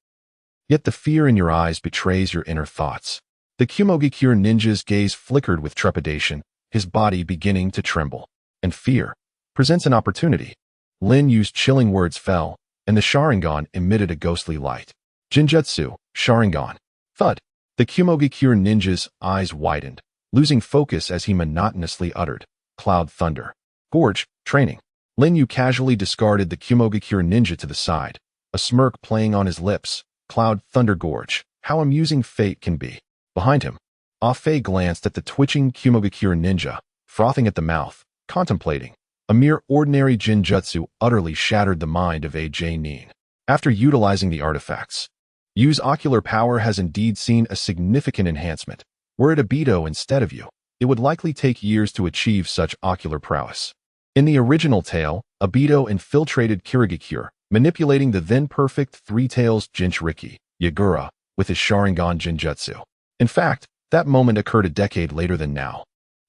Yet the fear in your eyes betrays your inner thoughts." The Kumogakure ninja's gaze flickered with trepidation, his body beginning to tremble. "And fear presents an opportunity." Lin Yu's chilling words fell, and the Sharingan emitted a ghostly light. "Jinjutsu, Sharingan." Thud. The Kumogakure ninja's eyes widened, losing focus as he monotonously uttered, "Cloud Thunder. Gorge, training." Lin Yu casually discarded the Kumogakure ninja to the side, a smirk playing on his lips. "Cloud Thunder Gorge. How amusing fate can be." Behind him, Ah-Fei glanced at the twitching Kumogakure ninja, frothing at the mouth, contemplating. A mere ordinary Jinjutsu utterly shattered the mind of A.J. Nin. After utilizing the artifacts, Yu's ocular power has indeed seen a significant enhancement. Were it Obito instead of Yu, it would likely take years to achieve such ocular prowess. In the original tale, Obito infiltrated Kirigakure, manipulating the then-perfect 3 tails Jinchuriki, Yagura, with his Sharingan Jinjutsu. In fact, that moment occurred a decade later than now,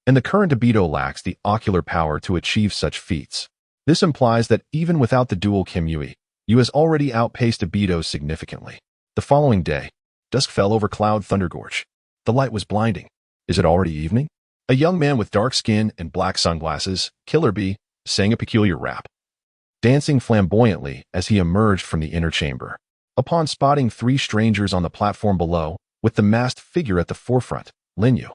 and the current Obito lacks the ocular power to achieve such feats. This implies that even without the dual Kamui, Yu has already outpaced Obito significantly. The following day, dusk fell over Cloud Thunder Gorge. The light was blinding. "Is it already evening?" A young man with dark skin and black sunglasses, Killer Bee, sang a peculiar rap, dancing flamboyantly as he emerged from the inner chamber. Upon spotting 3 strangers on the platform below, with the masked figure at the forefront, Lin Yu.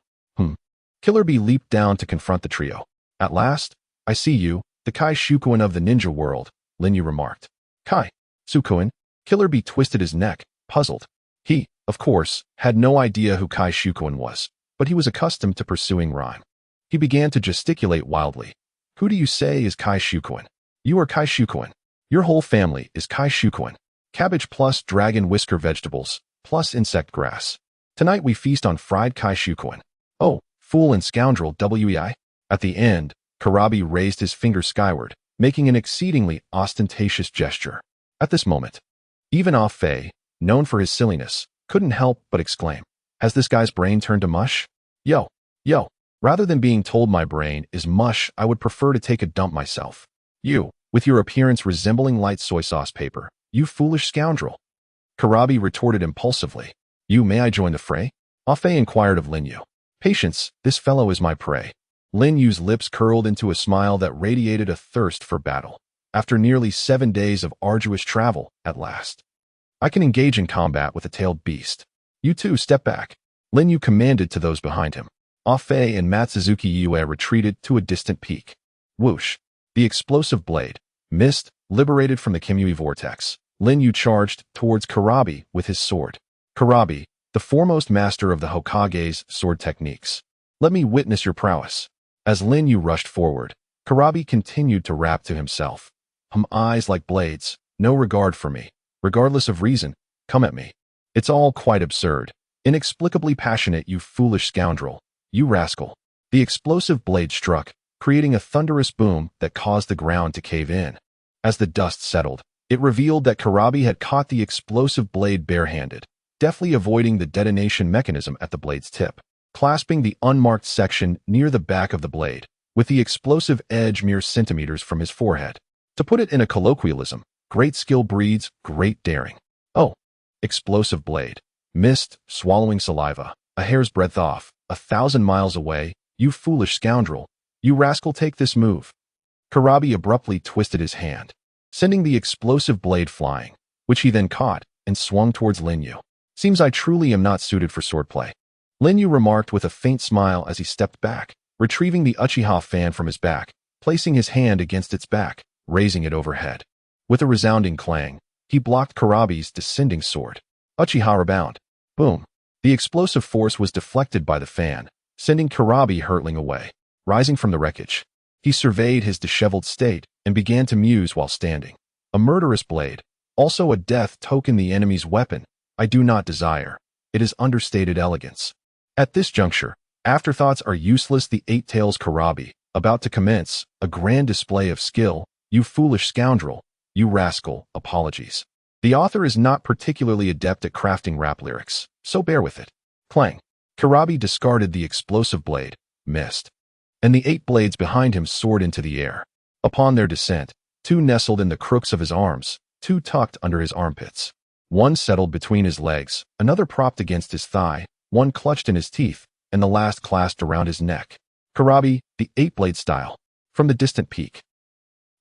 Killer Bee leaped down to confront the trio. "At last, I see you, the Kai Shukuin of the ninja world," Lin Yu remarked. "Kai Shukuin?" Killer Bee twisted his neck, puzzled. He, of course, had no idea who Kai Shukuin was, but he was accustomed to pursuing rhyme. He began to gesticulate wildly. "Who do you say is Kai Shukuin?" "You are Kai Shukuin. Your whole family is Kai Shukuin. Cabbage plus dragon whisker vegetables, plus insect grass. Tonight we feast on fried Kai Shukuin. Oh, fool and scoundrel WEI." At the end, Karabi raised his finger skyward, making an exceedingly ostentatious gesture. At this moment, even Ah-Fei, known for his silliness, couldn't help but exclaim, "Has this guy's brain turned to mush? Yo. Rather than being told my brain is mush, I would prefer to take a dump myself. You, with your appearance resembling light soy sauce paper, you foolish scoundrel." Karabi retorted impulsively. "You, may I join the fray?" Ah-Fei inquired of Lin Yu. "Patience, this fellow is my prey." Lin Yu's lips curled into a smile that radiated a thirst for battle. After nearly 7 days of arduous travel, at last, I can engage in combat with a tailed beast. "You two, step back," Lin Yu commanded to those behind him. Ah-Fei and Matsuzuki Yue retreated to a distant peak. Whoosh! The explosive blade, mist, liberated from the Kamui vortex. Lin Yu charged towards Kurabi with his sword. "Kurabi, the foremost master of the Hokage's sword techniques. Let me witness your prowess." As Lin Yu rushed forward, Kurabi continued to rap to himself. Eyes like blades, no regard for me. Regardless of reason, come at me. It's all quite absurd. Inexplicably passionate, you foolish scoundrel. You rascal. The explosive blade struck, creating a thunderous boom that caused the ground to cave in. As the dust settled, it revealed that Kurabi had caught the explosive blade barehanded, deftly avoiding the detonation mechanism at the blade's tip, clasping the unmarked section near the back of the blade, with the explosive edge mere centimeters from his forehead. To put it in a colloquialism, great skill breeds great daring. Oh, explosive blade. Mist, swallowing saliva, a hair's breadth off, 1,000 miles away. You foolish scoundrel. You rascal, take this move. Kurabi abruptly twisted his hand, sending the explosive blade flying, which he then caught and swung towards Lin Yu. "Seems I truly am not suited for swordplay," Lin Yu remarked with a faint smile as he stepped back, retrieving the Uchiha fan from his back, placing his hand against its back, raising it overhead. With a resounding clang, he blocked Kurabi's descending sword. Uchiha rebound. Boom. The explosive force was deflected by the fan, sending Kurabi hurtling away. Rising from the wreckage, he surveyed his disheveled state and began to muse while standing. "A murderous blade, also a death token, the enemy's weapon, I do not desire. It is understated elegance." At this juncture, afterthoughts are useless. The Eight Tails Kurabi, about to commence a grand display of skill. "You foolish scoundrel. You rascal, apologies. The author is not particularly adept at crafting rap lyrics, so bear with it." Clang. Kurabi discarded the explosive blade, missed, and the 8 blades behind him soared into the air. Upon their descent, 2 nestled in the crooks of his arms, 2 tucked under his armpits. 1 settled between his legs, another propped against his thigh, 1 clutched in his teeth, and the last clasped around his neck. Kurabi, the 8-blade style. From the distant peak.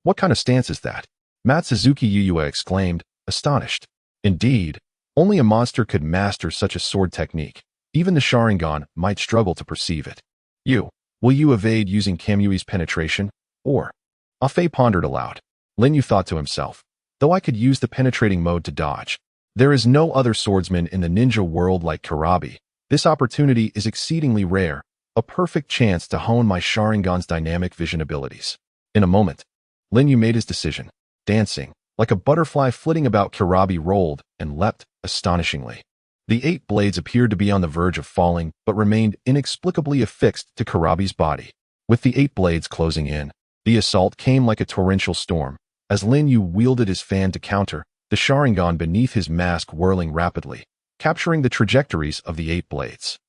"What kind of stance is that?" Matsuzuki Yue exclaimed, astonished. Indeed, only a monster could master such a sword technique. Even the Sharingan might struggle to perceive it. Will you evade using Kamui's penetration? Or? Ah-Fei pondered aloud. Lin Yu thought to himself, though I could use the penetrating mode to dodge. There is no other swordsman in the ninja world like Kurabi. This opportunity is exceedingly rare, a perfect chance to hone my Sharingan's dynamic vision abilities. In a moment, Lin Yu made his decision. Dancing, like a butterfly flitting about, Kurabi rolled and leapt astonishingly. The 8 blades appeared to be on the verge of falling, but remained inexplicably affixed to Kurabi's body. With the 8 blades closing in, the assault came like a torrential storm. As Lin Yu wielded his fan to counter, the Sharingan beneath his mask whirling rapidly, capturing the trajectories of the 8 blades.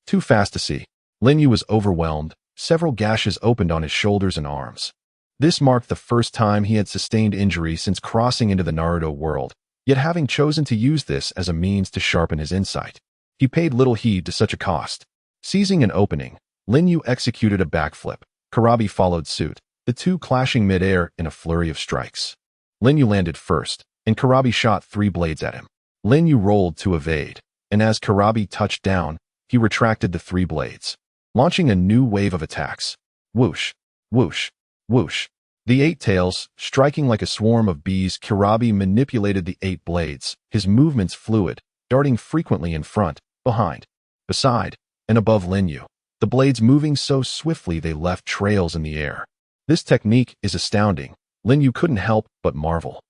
Too fast to see. Lin Yu was overwhelmed. Several gashes opened on his shoulders and arms. This marked the first time he had sustained injury since crossing into the Naruto world, yet having chosen to use this as a means to sharpen his insight, he paid little heed to such a cost. Seizing an opening, Lin Yu executed a backflip. Kurabi followed suit, the 2 clashing mid-air in a flurry of strikes. Lin Yu landed first, and Kurabi shot 3 blades at him. Lin Yu rolled to evade, and as Kurabi touched down, he retracted the 3 blades, launching a new wave of attacks. Whoosh, whoosh, whoosh. The 8 tails, striking like a swarm of bees, Kurabi manipulated the 8 blades, his movements fluid, darting frequently in front, behind, beside, and above Lin Yu, the blades moving so swiftly they left trails in the air. This technique is astounding. Lin Yu couldn't help but marvel.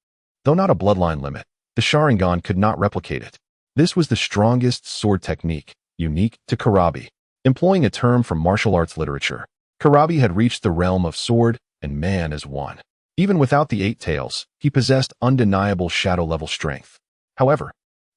Though not a bloodline limit, the Sharingan could not replicate it. This was the strongest sword technique, unique to Kurabi. Employing a term from martial arts literature, Kurabi had reached the realm of sword and man as one. Even without the 8 tails, he possessed undeniable shadow-level strength. However,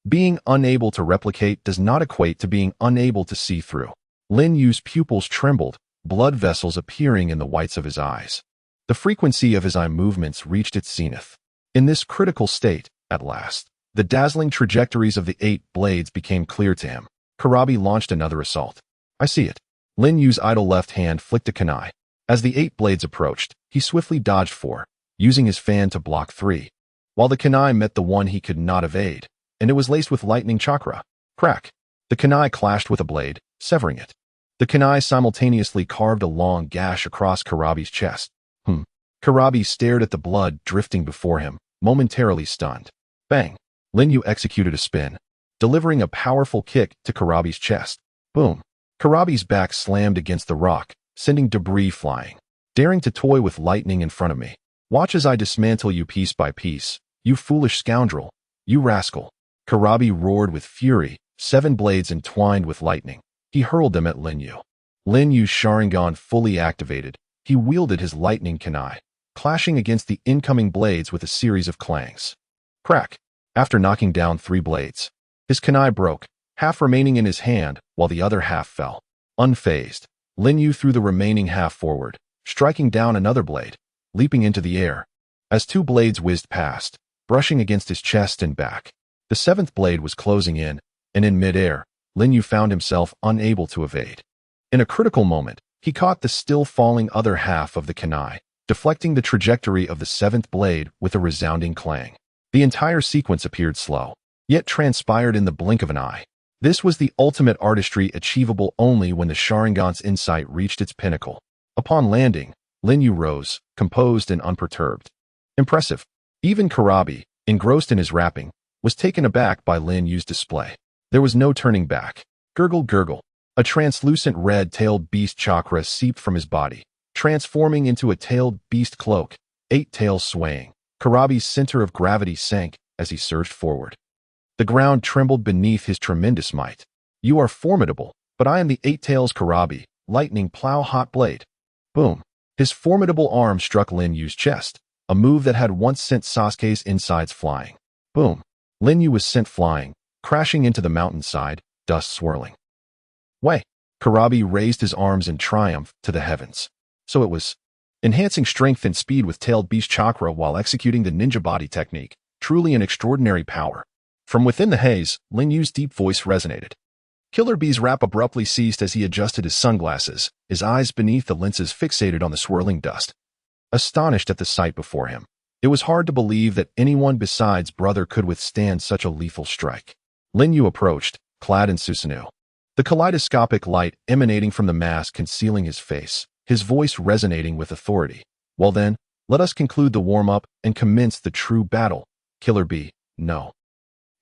being unable to replicate does not equate to being unable to see through. Lin Yu's pupils trembled, blood vessels appearing in the whites of his eyes. The frequency of his eye movements reached its zenith. In this critical state, at last, The dazzling trajectories of the 8 blades became clear to him. Karabi launched another assault. I see it. Lin Yu's idle left hand flicked a kunai. As the 8 blades approached, he swiftly dodged 4, using his fan to block 3, while the kunai met the one he could not evade, and it was laced with lightning chakra. Crack! The kunai clashed with a blade, severing it. The kunai simultaneously carved a long gash across Karabi's chest. Karabi stared at the blood drifting before him, momentarily stunned. Bang! Lin Yu executed a spin, delivering a powerful kick to Karabi's chest. Boom! Karabi's back slammed against the rock, sending debris flying. Daring to toy with lightning in front of me. Watch as I dismantle you piece by piece. You foolish scoundrel. You rascal. Karabi roared with fury, 7 blades entwined with lightning. He hurled them at Lin Yu. Lin Yu's Sharingan fully activated. He wielded his lightning kunai, clashing against the incoming blades with a series of clangs. Crack! After knocking down 3 blades, his kunai broke, half remaining in his hand while the other half fell. Unfazed, Lin Yu threw the remaining half forward, striking down another blade, leaping into the air. As 2 blades whizzed past, brushing against his chest and back, the 7th blade was closing in, and in mid-air, Lin Yu found himself unable to evade. In a critical moment, he caught the still falling other half of the kunai, deflecting the trajectory of the 7th blade with a resounding clang. The entire sequence appeared slow, yet transpired in the blink of an eye. This was the ultimate artistry achievable only when the Sharingan's insight reached its pinnacle. Upon landing, Lin Yu rose, composed and unperturbed. Impressive. Even Karabi, engrossed in his rapping, was taken aback by Lin Yu's display. There was no turning back. Gurgle gurgle. A translucent red-tailed beast chakra seeped from his body, transforming into a tailed beast cloak, 8 tails swaying. Karabi's center of gravity sank as he surged forward. The ground trembled beneath his tremendous might. You are formidable, but I am the 8 tails Karabi, lightning plow hot blade. Boom. His formidable arm struck Lin Yu's chest, a move that had once sent Sasuke's insides flying. Boom. Lin Yu was sent flying, crashing into the mountainside, dust swirling. Way! Karabi raised his arms in triumph to the heavens. So it was. Enhancing strength and speed with tailed beast chakra while executing the ninja body technique, truly an extraordinary power. From within the haze, Lin Yu's deep voice resonated. Killer Bee's rap abruptly ceased as he adjusted his sunglasses, his eyes beneath the lenses fixated on the swirling dust. Astonished at the sight before him, it was hard to believe that anyone besides brother could withstand such a lethal strike. Lin Yu approached, clad in Susanoo. The kaleidoscopic light emanating from the mask concealing his face, his voice resonating with authority. Well then, let us conclude the warm-up and commence the true battle. Killer Bee, no.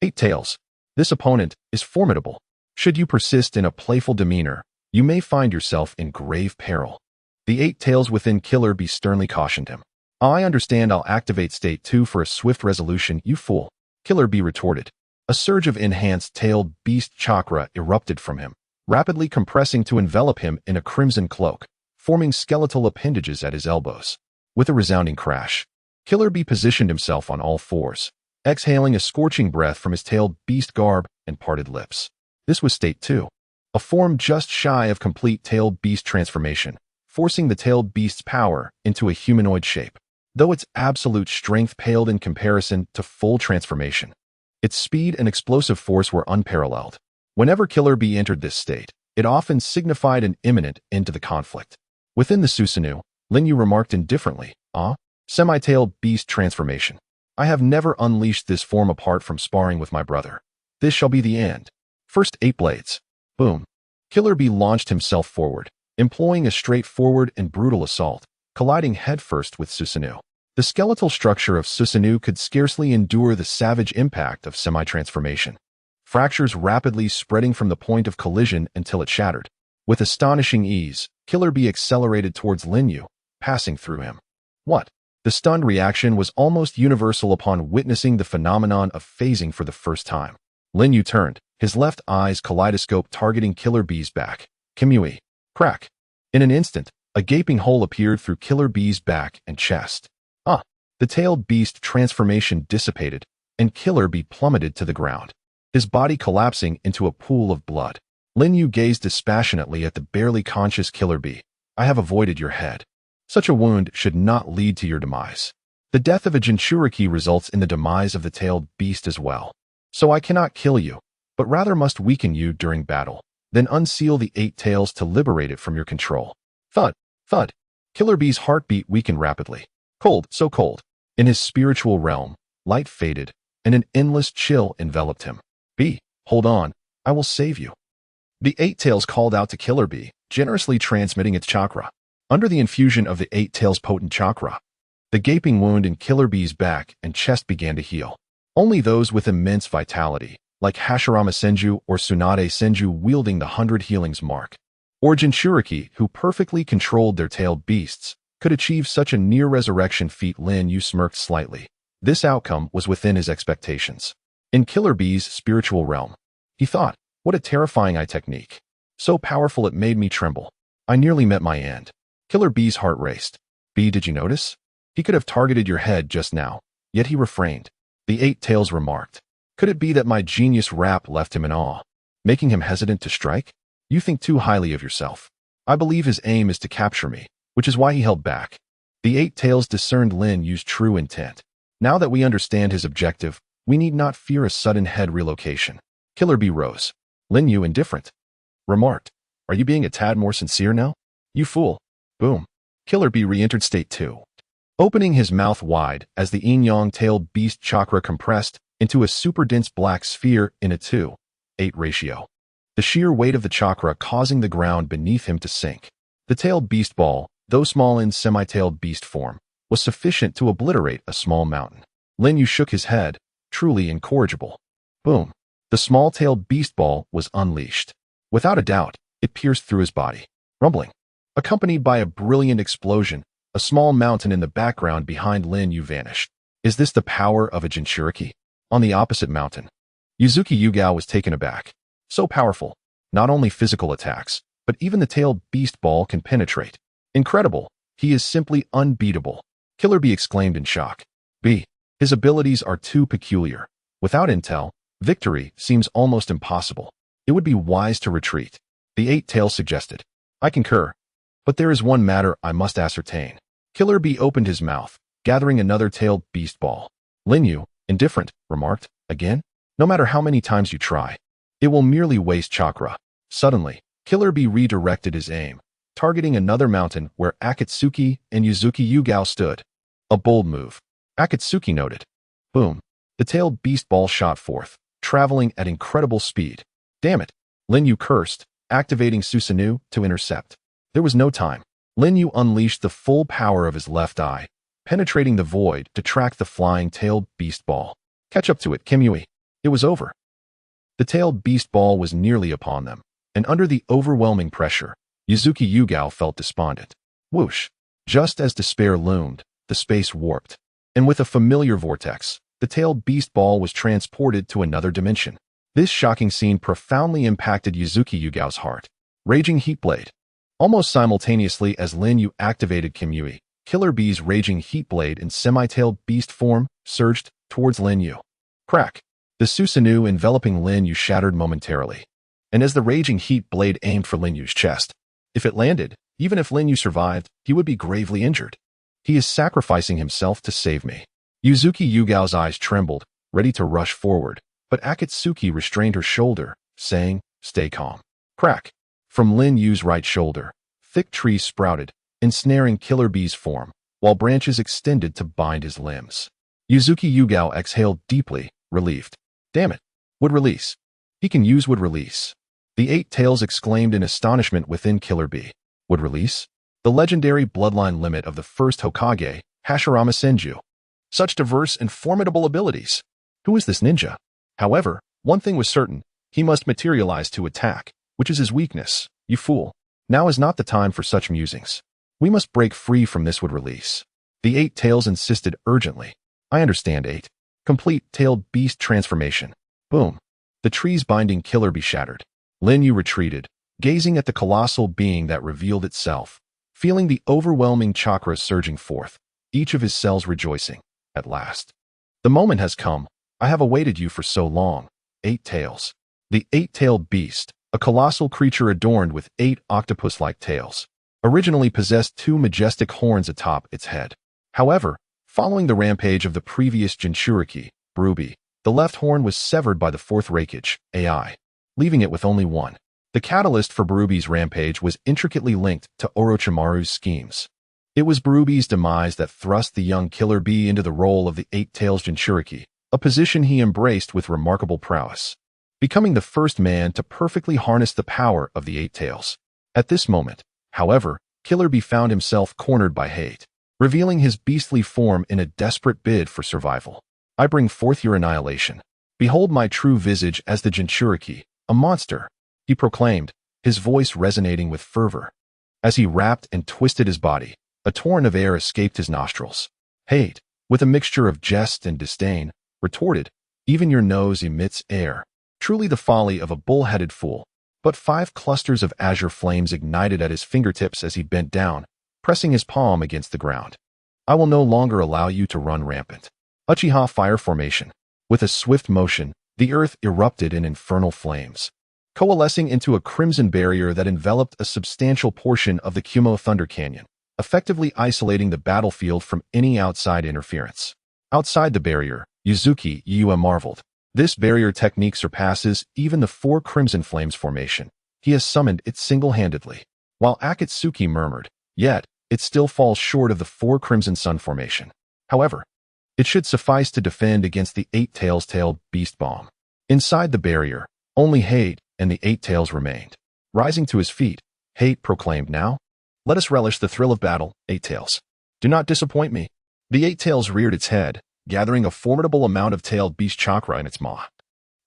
8 tails. This opponent is formidable. Should you persist in a playful demeanor, you may find yourself in grave peril. The 8 tails within Killer Bee sternly cautioned him. I understand I'll activate State 2 for a swift resolution, you fool. Killer Bee retorted. A surge of enhanced tailed beast chakra erupted from him, rapidly compressing to envelop him in a crimson cloak, forming skeletal appendages at his elbows. With a resounding crash, Killer Bee positioned himself on all fours, exhaling a scorching breath from his tailed beast garb and parted lips. This was State 2, a form just shy of complete tailed beast transformation, forcing the tailed beast's power into a humanoid shape, though its absolute strength paled in comparison to full transformation. Its speed and explosive force were unparalleled. Whenever Killer Bee entered this state, it often signified an imminent end to the conflict. Within the Susanoo, Lin Yu remarked indifferently, semi-tailed beast transformation. I have never unleashed this form apart from sparring with my brother. This shall be the end. First 8 blades. Boom. Killer Bee launched himself forward, employing a straightforward and brutal assault, colliding headfirst with Susanoo. The skeletal structure of Susanoo could scarcely endure the savage impact of semi-transformation. Fractures rapidly spreading from the point of collision until it shattered. With astonishing ease, Killer Bee accelerated towards Lin Yu, passing through him. What? The stunned reaction was almost universal upon witnessing the phenomenon of phasing for the first time. Lin Yu turned, his left eye's kaleidoscope targeting Killer Bee's back. Kamui. Crack. In an instant, a gaping hole appeared through Killer Bee's back and chest. The tailed beast transformation dissipated, and Killer Bee plummeted to the ground, his body collapsing into a pool of blood. Lin Yu gazed dispassionately at the barely conscious Killer Bee. I have avoided your head. Such a wound should not lead to your demise. The death of a Jinchuriki results in the demise of the tailed beast as well. So I cannot kill you, but rather must weaken you during battle. Then unseal the 8 tails to liberate it from your control. Thud, thud. Killer Bee's heartbeat weakened rapidly. Cold, so cold. In his spiritual realm, light faded, and an endless chill enveloped him. Bee, hold on, I will save you. The 8 tails called out to Killer Bee, generously transmitting its chakra. Under the infusion of the 8 tails' potent chakra, the gaping wound in Killer Bee's back and chest began to heal. Only those with immense vitality, like Hashirama Senju or Tsunade Senju wielding the 100 healings mark, or Jinchuriki, who perfectly controlled their tailed beasts, could achieve such a near-resurrection feat. Lin Yu smirked slightly. This outcome was within his expectations. In Killer Bee's spiritual realm, he thought, what a terrifying technique. So powerful it made me tremble. I nearly met my end. Killer Bee's heart raced. Bee, did you notice? He could have targeted your head just now, yet he refrained. The 8 tails remarked. Could it be that my genius rap left him in awe, making him hesitant to strike? You think too highly of yourself. I believe his aim is to capture me, which is why he held back. The 8 tails discerned Lin Yu's true intent. Now that we understand his objective, we need not fear a sudden head relocation. Killer Bee rose. Lin Yu, indifferent, remarked, are you being a tad more sincere now? You fool. Boom. Killer Bee re-entered state 2. Opening his mouth wide as the yin-yang tailed beast chakra compressed into a super-dense black sphere in a 2:8 ratio. The sheer weight of the chakra causing the ground beneath him to sink. The tailed beast ball, though small in semi-tailed beast form, was sufficient to obliterate a small mountain. Lin Yu shook his head, truly incorrigible. Boom. The small-tailed beast ball was unleashed. Without a doubt, it pierced through his body. Rumbling. Accompanied by a brilliant explosion, a small mountain in the background behind Lin Yu vanished. Is this the power of a Jinchuriki? On the opposite mountain, Yuzuki Yugao was taken aback. So powerful. Not only physical attacks, but even the tailed beast ball can penetrate. Incredible. He is simply unbeatable. Killer Bee exclaimed in shock. B. His abilities are too peculiar. Without intel, victory seems almost impossible. It would be wise to retreat. The 8 tails suggested. I concur. But there is one matter I must ascertain. Killer Bee opened his mouth, gathering another tailed beast ball. Lin Yu, indifferent, remarked, again? No matter how many times you try, it will merely waste chakra. Suddenly, Killer Bee redirected his aim, targeting another mountain where Akatsuki and Yuzuki Yugao stood. A bold move. Akatsuki noted. Boom. The tailed beast ball shot forth, traveling at incredible speed. Damn it. Lin Yu cursed, activating Susanoo to intercept. There was no time. Lin Yu unleashed the full power of his left eye, penetrating the void to track the flying tailed beast ball. Catch up to it, Kimui. It was over. The tailed beast ball was nearly upon them, and under the overwhelming pressure, Yuzuki Yugao felt despondent. Whoosh! Just as despair loomed, the space warped, and with a familiar vortex, the tailed beast ball was transported to another dimension. This shocking scene profoundly impacted Yuzuki Yugao's heart. Raging Heat Blade. Almost simultaneously as Lin Yu activated Kimui, Killer Bee's Raging Heat Blade in semi-tailed beast form surged towards Lin Yu. Crack! The Susanoo enveloping Lin Yu shattered momentarily, and as the Raging Heat Blade aimed for Lin Yu's chest, if it landed, even if Lin Yu survived, he would be gravely injured. He is sacrificing himself to save me. Yuzuki Yugao's eyes trembled, ready to rush forward, but Akatsuki restrained her shoulder, saying, stay calm. Crack! From Lin Yu's right shoulder, thick trees sprouted, ensnaring Killer Bee's form, while branches extended to bind his limbs. Yuzuki Yugao exhaled deeply, relieved. Damn it! Wood release. He can use wood release. The 8 tails exclaimed in astonishment within Killer Bee. Wood release? The legendary bloodline limit of the first Hokage, Hashirama Senju. Such diverse and formidable abilities. Who is this ninja? However, one thing was certain, he must materialize to attack, which is his weakness. You fool. Now is not the time for such musings. We must break free from this wood release. The 8 tails insisted urgently. I understand 8. Complete tailed beast transformation. Boom. The trees binding Killer Bee shattered. Lin Yu retreated, gazing at the colossal being that revealed itself, feeling the overwhelming chakra surging forth, each of his cells rejoicing. At last. The moment has come. I have awaited you for so long. 8 tails. The 8-tailed beast, a colossal creature adorned with 8 octopus-like tails, originally possessed 2 majestic horns atop its head. However, following the rampage of the previous Jinchuriki, Ruby, The left horn was severed by the fourth Reikage, AI, leaving it with only one. The catalyst for Barubi's rampage was intricately linked to Orochimaru's schemes. It was Barubi's demise that thrust the young Killer Bee into the role of the Eight Tails Jinchuriki, a position he embraced with remarkable prowess, becoming the first man to perfectly harness the power of the Eight Tails. At this moment, however, Killer Bee found himself cornered by hate, revealing his beastly form in a desperate bid for survival. I bring forth your annihilation. Behold my true visage as the Jinchuriki, a monster, he proclaimed, his voice resonating with fervor. As he wrapped and twisted his body, a torrent of air escaped his nostrils. Hate, with a mixture of jest and disdain, retorted, even your nose emits air. Truly the folly of a bull-headed fool. But 5 clusters of azure flames ignited at his fingertips as he bent down, pressing his palm against the ground. I will no longer allow you to run rampant. Uchiha Fire Formation. With a swift motion, the earth erupted in infernal flames, coalescing into a crimson barrier that enveloped a substantial portion of the Kumo Thunder Canyon, effectively isolating the battlefield from any outside interference. Outside the barrier, Uchiha Obito marveled. This barrier technique surpasses even the 4 Crimson Flames formation. He has summoned it single-handedly. While Akatsuki murmured, yet, it still falls short of the 4 Crimson Sun formation. However, it should suffice to defend against the Eight Tails Tail Beast Bomb. Inside the barrier, only Hate and the Eight Tails remained. Rising to his feet, Hate proclaimed, now, let us relish the thrill of battle, Eight Tails. Do not disappoint me. The Eight Tails reared its head, gathering a formidable amount of tailed beast chakra in its maw,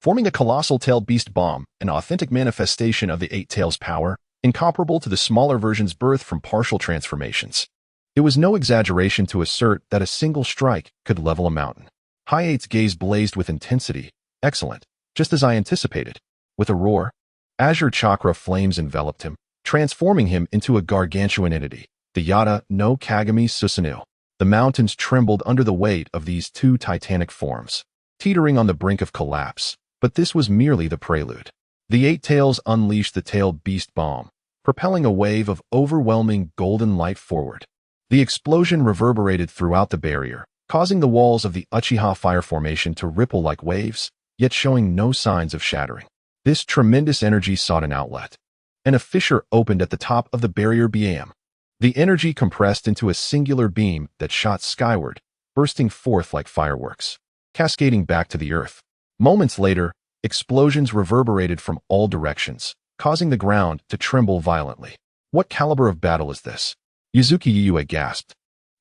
forming a colossal tailed beast bomb, an authentic manifestation of the Eight Tails' power, incomparable to the smaller versions birthed from partial transformations. It was no exaggeration to assert that a single strike could level a mountain. High Eight's gaze blazed with intensity. Excellent, just as I anticipated. With a roar, azure chakra flames enveloped him, transforming him into a gargantuan entity, the Yata no Kagami Susanoo. The mountains trembled under the weight of these 2 titanic forms, teetering on the brink of collapse, but this was merely the prelude. The Eight Tails unleashed the tailed beast bomb, propelling a wave of overwhelming golden light forward. The explosion reverberated throughout the barrier, causing the walls of the Uchiha Fire Formation to ripple like waves, yet showing no signs of shattering. This tremendous energy sought an outlet, and a fissure opened at the top of the barrier beam. The energy compressed into a singular beam that shot skyward, bursting forth like fireworks, cascading back to the earth. Moments later, explosions reverberated from all directions, causing the ground to tremble violently. What caliber of battle is this? Uchiha Obito gasped.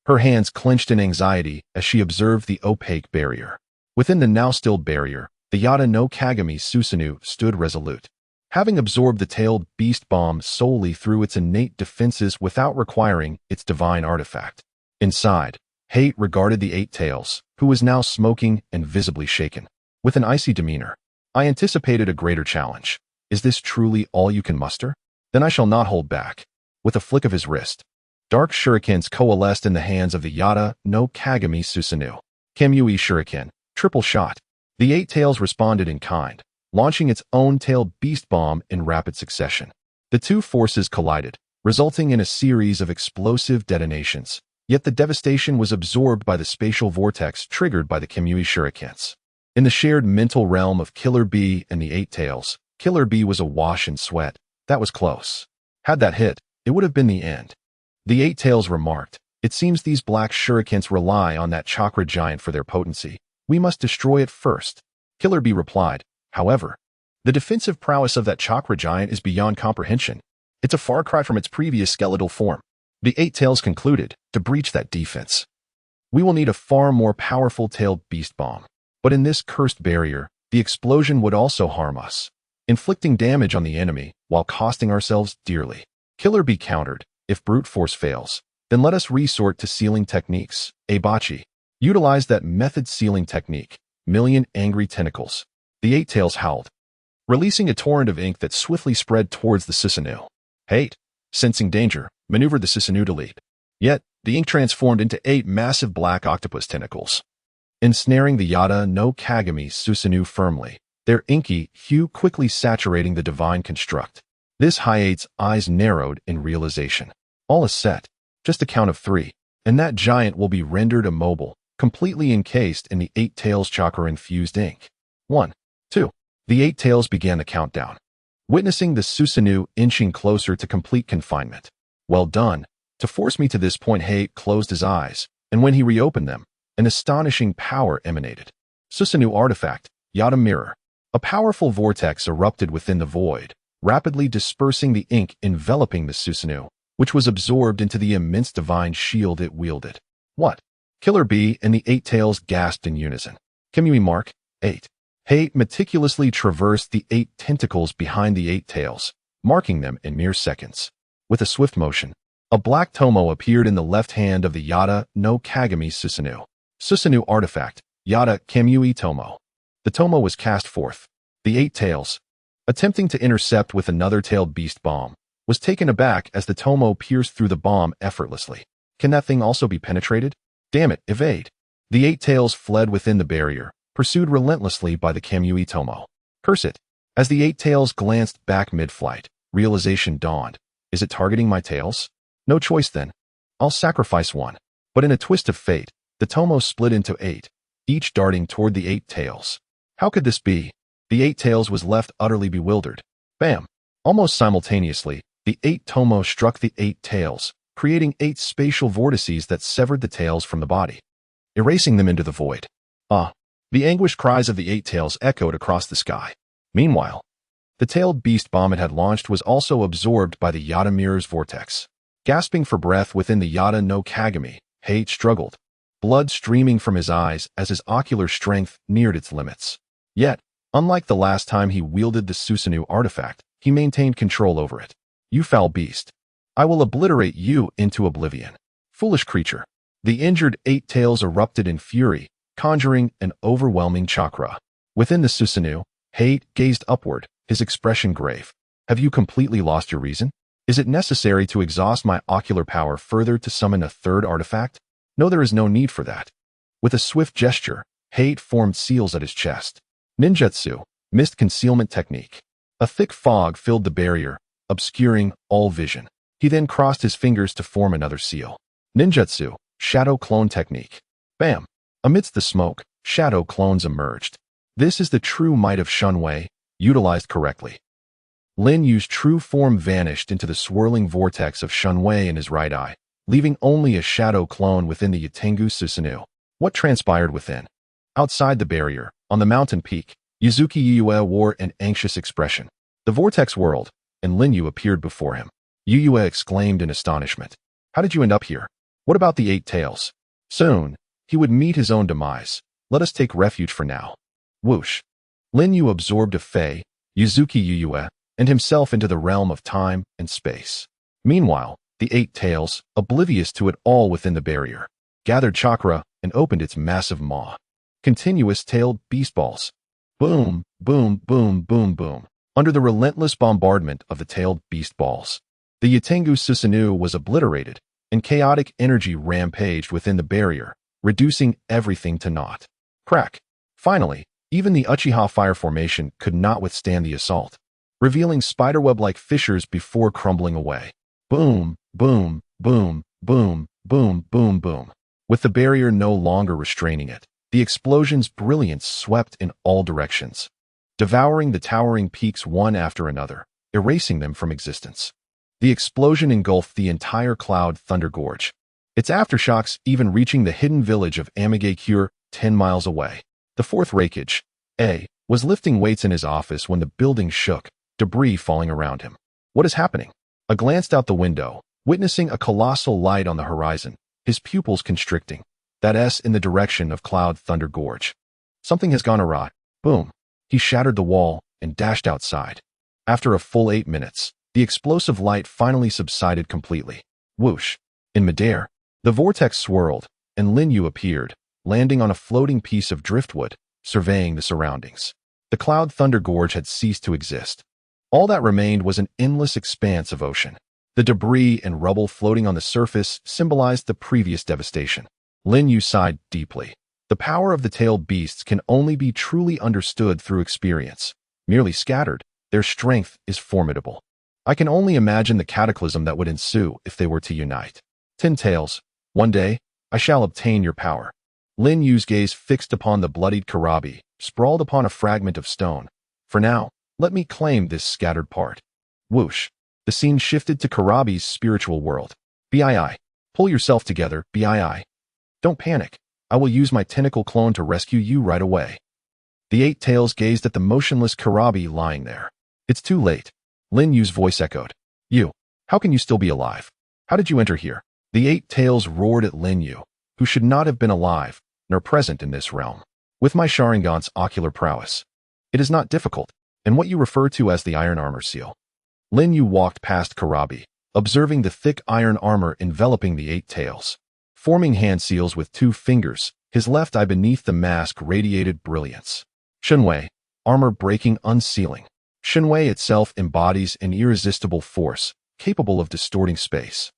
Her hands clenched in anxiety as she observed the opaque barrier. Within the now-stilled barrier, the Yata no Kagami Susanoo stood resolute, having absorbed the tailed beast bomb solely through its innate defenses without requiring its divine artifact. Inside, Hate regarded the Eight Tails, who was now smoking and visibly shaken. With an icy demeanor, I anticipated a greater challenge. Is this truly all you can muster? Then I shall not hold back. With a flick of his wrist, dark shurikens coalesced in the hands of the Yata no Kagami Susanoo. Kamui Shuriken, triple shot. The Eight Tails responded in kind, launching its own tailed beast bomb in rapid succession. The 2 forces collided, resulting in a series of explosive detonations, yet the devastation was absorbed by the spatial vortex triggered by the Kamui shurikens. In the shared mental realm of Killer Bee and the Eight Tails, Killer Bee was awash in sweat. That was close. Had that hit, it would have been the end. The Eight Tails remarked, it seems these black shurikens rely on that chakra giant for their potency. We must destroy it first. Killer Bee replied, however, the defensive prowess of that chakra giant is beyond comprehension. It's a far cry from its previous skeletal form. The Eight Tails concluded, to breach that defense, we will need a far more powerful tailed beast bomb. But in this cursed barrier, the explosion would also harm us, inflicting damage on the enemy while costing ourselves dearly. Killer Bee countered, if brute force fails, then let us resort to sealing techniques. Ebachi. Utilize that method sealing technique. Million angry tentacles. The Eight Tails howled, releasing a torrent of ink that swiftly spread towards the Susanoo. Hate, sensing danger, maneuvered the Susanoo to leap. Yet, the ink transformed into 8 massive black octopus tentacles, ensnaring the Yata no Kagami Susanoo firmly, their inky hue quickly saturating the divine construct. This High Eight's eyes narrowed in realization. All is set. Just a count of 3, and that giant will be rendered immobile, completely encased in the Eight Tails chakra-infused ink. 1, 2. The 8 tails began the countdown, witnessing the Susanoo inching closer to complete confinement. Well done. To force me to this point, Hate closed his eyes, and when he reopened them, an astonishing power emanated. Susanoo artifact, Yada Mirror. A powerful vortex erupted within the void, rapidly dispersing the ink enveloping the Susanoo, which was absorbed into the immense divine shield it wielded. What? Killer Bee and the 8 tails gasped in unison. Kamui Mark, 8. Hate meticulously traversed the 8 tentacles behind the 8 tails, marking them in mere seconds. With a swift motion, a black tomo appeared in the left hand of the Yada no Kagami Susanoo. Susanoo artifact, Yada Kamui Tomo. The tomo was cast forth. The 8 tails, attempting to intercept with another tailed beast bomb, was taken aback as the tomo pierced through the bomb effortlessly. Can that thing also be penetrated? Damn it, evade. The 8 tails fled within the barrier, pursued relentlessly by the Kamui Tomo. Curse it. As the 8 tails glanced back mid-flight, realization dawned. Is it targeting my tails? No choice then. I'll sacrifice one. But in a twist of fate, the tomo split into 8, each darting toward the 8 tails. How could this be? The 8 tails was left utterly bewildered. Bam! Almost simultaneously, the 8 tomo struck the 8 tails, creating 8 spatial vortices that severed the tails from the body, erasing them into the void. Ah! The anguished cries of the 8 tails echoed across the sky. Meanwhile, the tailed beast bomb it had launched was also absorbed by the Yada Mirror's vortex. Gasping for breath within the Yada no Kagami, Hate struggled, blood streaming from his eyes as his ocular strength neared its limits. Yet, unlike the last time he wielded the Susanoo artifact, he maintained control over it. You foul beast. I will obliterate you into oblivion. Foolish creature. The injured 8 tails erupted in fury, conjuring an overwhelming chakra. Within the Susanoo, Hate gazed upward, his expression grave. Have you completely lost your reason? Is it necessary to exhaust my ocular power further to summon a third artifact? No, there is no need for that. With a swift gesture, Hate formed seals at his chest. Ninjutsu, mist concealment technique. A thick fog filled the barrier, obscuring all vision. He then crossed his fingers to form another seal. Ninjutsu, shadow clone technique. Bam! Amidst the smoke, shadow clones emerged. This is the true might of Shunwei, utilized correctly. Lin Yu's true form vanished into the swirling vortex of Shunwei in his right eye, leaving only a shadow clone within the Yatengu Susanoo. What transpired within? Outside the barrier, on the mountain peak, Yuzuki Yuyue wore an anxious expression. The vortex whirled, and Lin Yu appeared before him. Yuyue exclaimed in astonishment. How did you end up here? What about the 8 tails? Soon, he would meet his own demise. Let us take refuge for now. Whoosh. Lin Yu absorbed a Fei, Yuzuki Yuyue, and himself into the realm of time and space. Meanwhile, the 8 tails, oblivious to it all within the barrier, gathered chakra and opened its massive maw. Continuous tailed beast balls. Boom, boom, boom, boom, boom. Under the relentless bombardment of the tailed beast balls, the Yatengu Susanoo was obliterated, and chaotic energy rampaged within the barrier, reducing everything to naught. Crack. Finally, even the Uchiha fire formation could not withstand the assault, revealing spiderweb-like fissures before crumbling away. Boom, boom, boom, boom, boom, boom, boom. With the barrier no longer restraining it, the explosion's brilliance swept in all directions, devouring the towering peaks one after another, erasing them from existence. The explosion engulfed the entire Cloud Thunder Gorge, its aftershocks even reaching the hidden village of Amigakure 10 miles away. The fourth Reikage, A, was lifting weights in his office when the building shook, debris falling around him. What is happening? I glanced out the window, witnessing a colossal light on the horizon, his pupils constricting. That S in the direction of Cloud Thunder Gorge. Something has gone awry. Boom. He shattered the wall and dashed outside. After a full 8 minutes, the explosive light finally subsided completely. Whoosh. In midair, the vortex swirled, and Lin Yu appeared, landing on a floating piece of driftwood, surveying the surroundings. The Cloud Thunder Gorge had ceased to exist. All that remained was an endless expanse of ocean. The debris and rubble floating on the surface symbolized the previous devastation. Lin Yu sighed deeply. The power of the tailed beasts can only be truly understood through experience. Merely scattered, their strength is formidable. I can only imagine the cataclysm that would ensue if they were to unite. 10 tails, one day, I shall obtain your power. Lin Yu's gaze fixed upon the bloodied Karabi, sprawled upon a fragment of stone. For now, let me claim this scattered part. Whoosh. The scene shifted to Karabi's spiritual world. BII. Pull yourself together, BII. Don't panic. I will use my tentacle clone to rescue you right away. The eight tails gazed at the motionless Karabi lying there. It's too late. Lin Yu's voice echoed. You. How can you still be alive? How did you enter here? The eight tails roared at Lin Yu, who should not have been alive, nor present in this realm. With my Sharingan's ocular prowess. It is not difficult, and what you refer to as the iron armor seal. Lin Yu walked past Karabi, observing the thick iron armor enveloping the eight tails. Forming hand seals with 2 fingers, his left eye beneath the mask radiated brilliance. Shenwei, armor breaking unsealing. Shenwei itself embodies an irresistible force, capable of distorting space,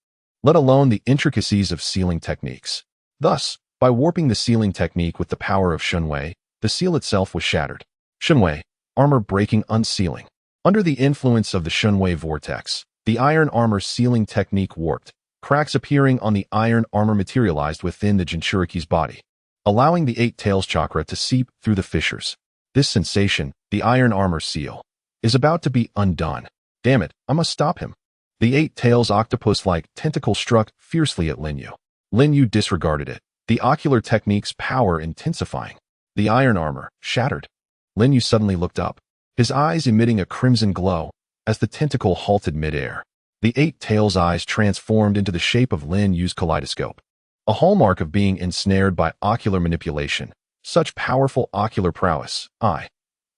let alone the intricacies of sealing techniques. Thus, by warping the sealing technique with the power of Shenwei, the seal itself was shattered. Shenwei, armor breaking unsealing. Under the influence of the Shenwei vortex, the iron armor sealing technique warped, cracks appearing on the iron armor materialized within the Jinchuriki's body, allowing the eight tails chakra to seep through the fissures. This sensation, the iron armor seal, is about to be undone. Damn it, I must stop him. The eight tails octopus-like tentacle struck fiercely at Lin Yu. Lin Yu disregarded it, the ocular technique's power intensifying. The iron armor shattered. Lin Yu suddenly looked up, his eyes emitting a crimson glow as the tentacle halted midair. The eight tails' eyes transformed into the shape of Lin Yu's kaleidoscope, a hallmark of being ensnared by ocular manipulation. Such powerful ocular prowess, I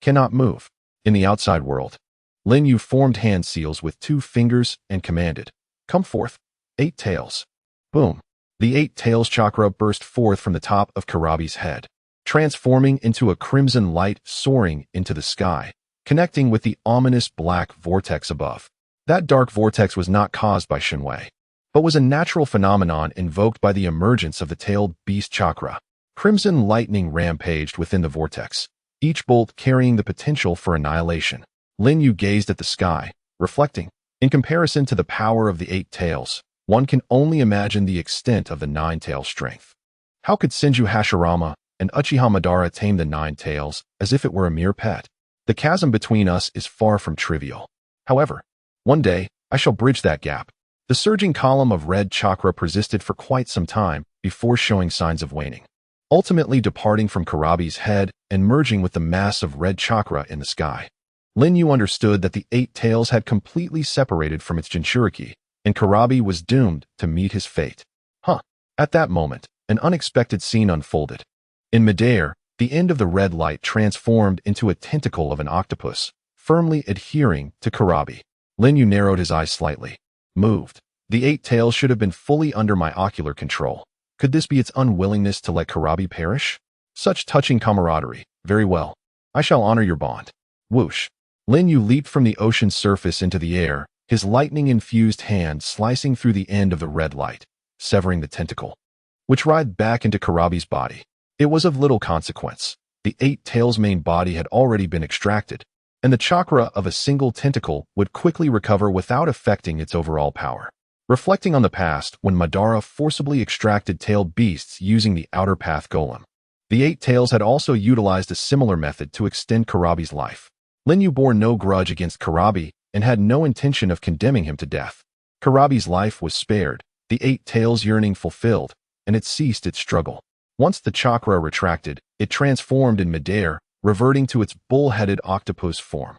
cannot move. In the outside world, Lin Yu formed hand seals with 2 fingers and commanded, "Come forth, eight tails." Boom. The eight tails chakra burst forth from the top of Karabi's head, transforming into a crimson light soaring into the sky, connecting with the ominous black vortex above. That dark vortex was not caused by Shenwei, but was a natural phenomenon invoked by the emergence of the tailed beast chakra. Crimson lightning rampaged within the vortex, each bolt carrying the potential for annihilation. Lin Yu gazed at the sky, reflecting. In comparison to the power of the eight tails, one can only imagine the extent of the nine tails' strength. How could Senju Hashirama and Uchiha Madara tame the nine tails as if it were a mere pet? The chasm between us is far from trivial. However, one day, I shall bridge that gap. The surging column of red chakra persisted for quite some time before showing signs of waning, ultimately departing from Karabi's head and merging with the mass of red chakra in the sky. Lin Yu understood that the eight tails had completely separated from its Jinchuriki, and Karabi was doomed to meet his fate. At that moment, an unexpected scene unfolded. In midair, the end of the red light transformed into a tentacle of an octopus, firmly adhering to Karabi. Lin Yu narrowed his eyes slightly. Moved. The eight tails should have been fully under my ocular control. Could this be its unwillingness to let Karabi perish? Such touching camaraderie. Very well. I shall honor your bond. Whoosh. Lin Yu leaped from the ocean's surface into the air, his lightning-infused hand slicing through the end of the red light, severing the tentacle, which writhed back into Karabi's body. It was of little consequence. The eight tails' main body had already been extracted, and the chakra of a single tentacle would quickly recover without affecting its overall power. Reflecting on the past when Madara forcibly extracted tailed beasts using the outer path golem, the eight tails had also utilized a similar method to extend Karabi's life. Lin Yu bore no grudge against Karabi and had no intention of condemning him to death. Karabi's life was spared, the eight tails' yearning fulfilled, and it ceased its struggle. Once the chakra retracted, it transformed in midair, reverting to its bull-headed octopus form,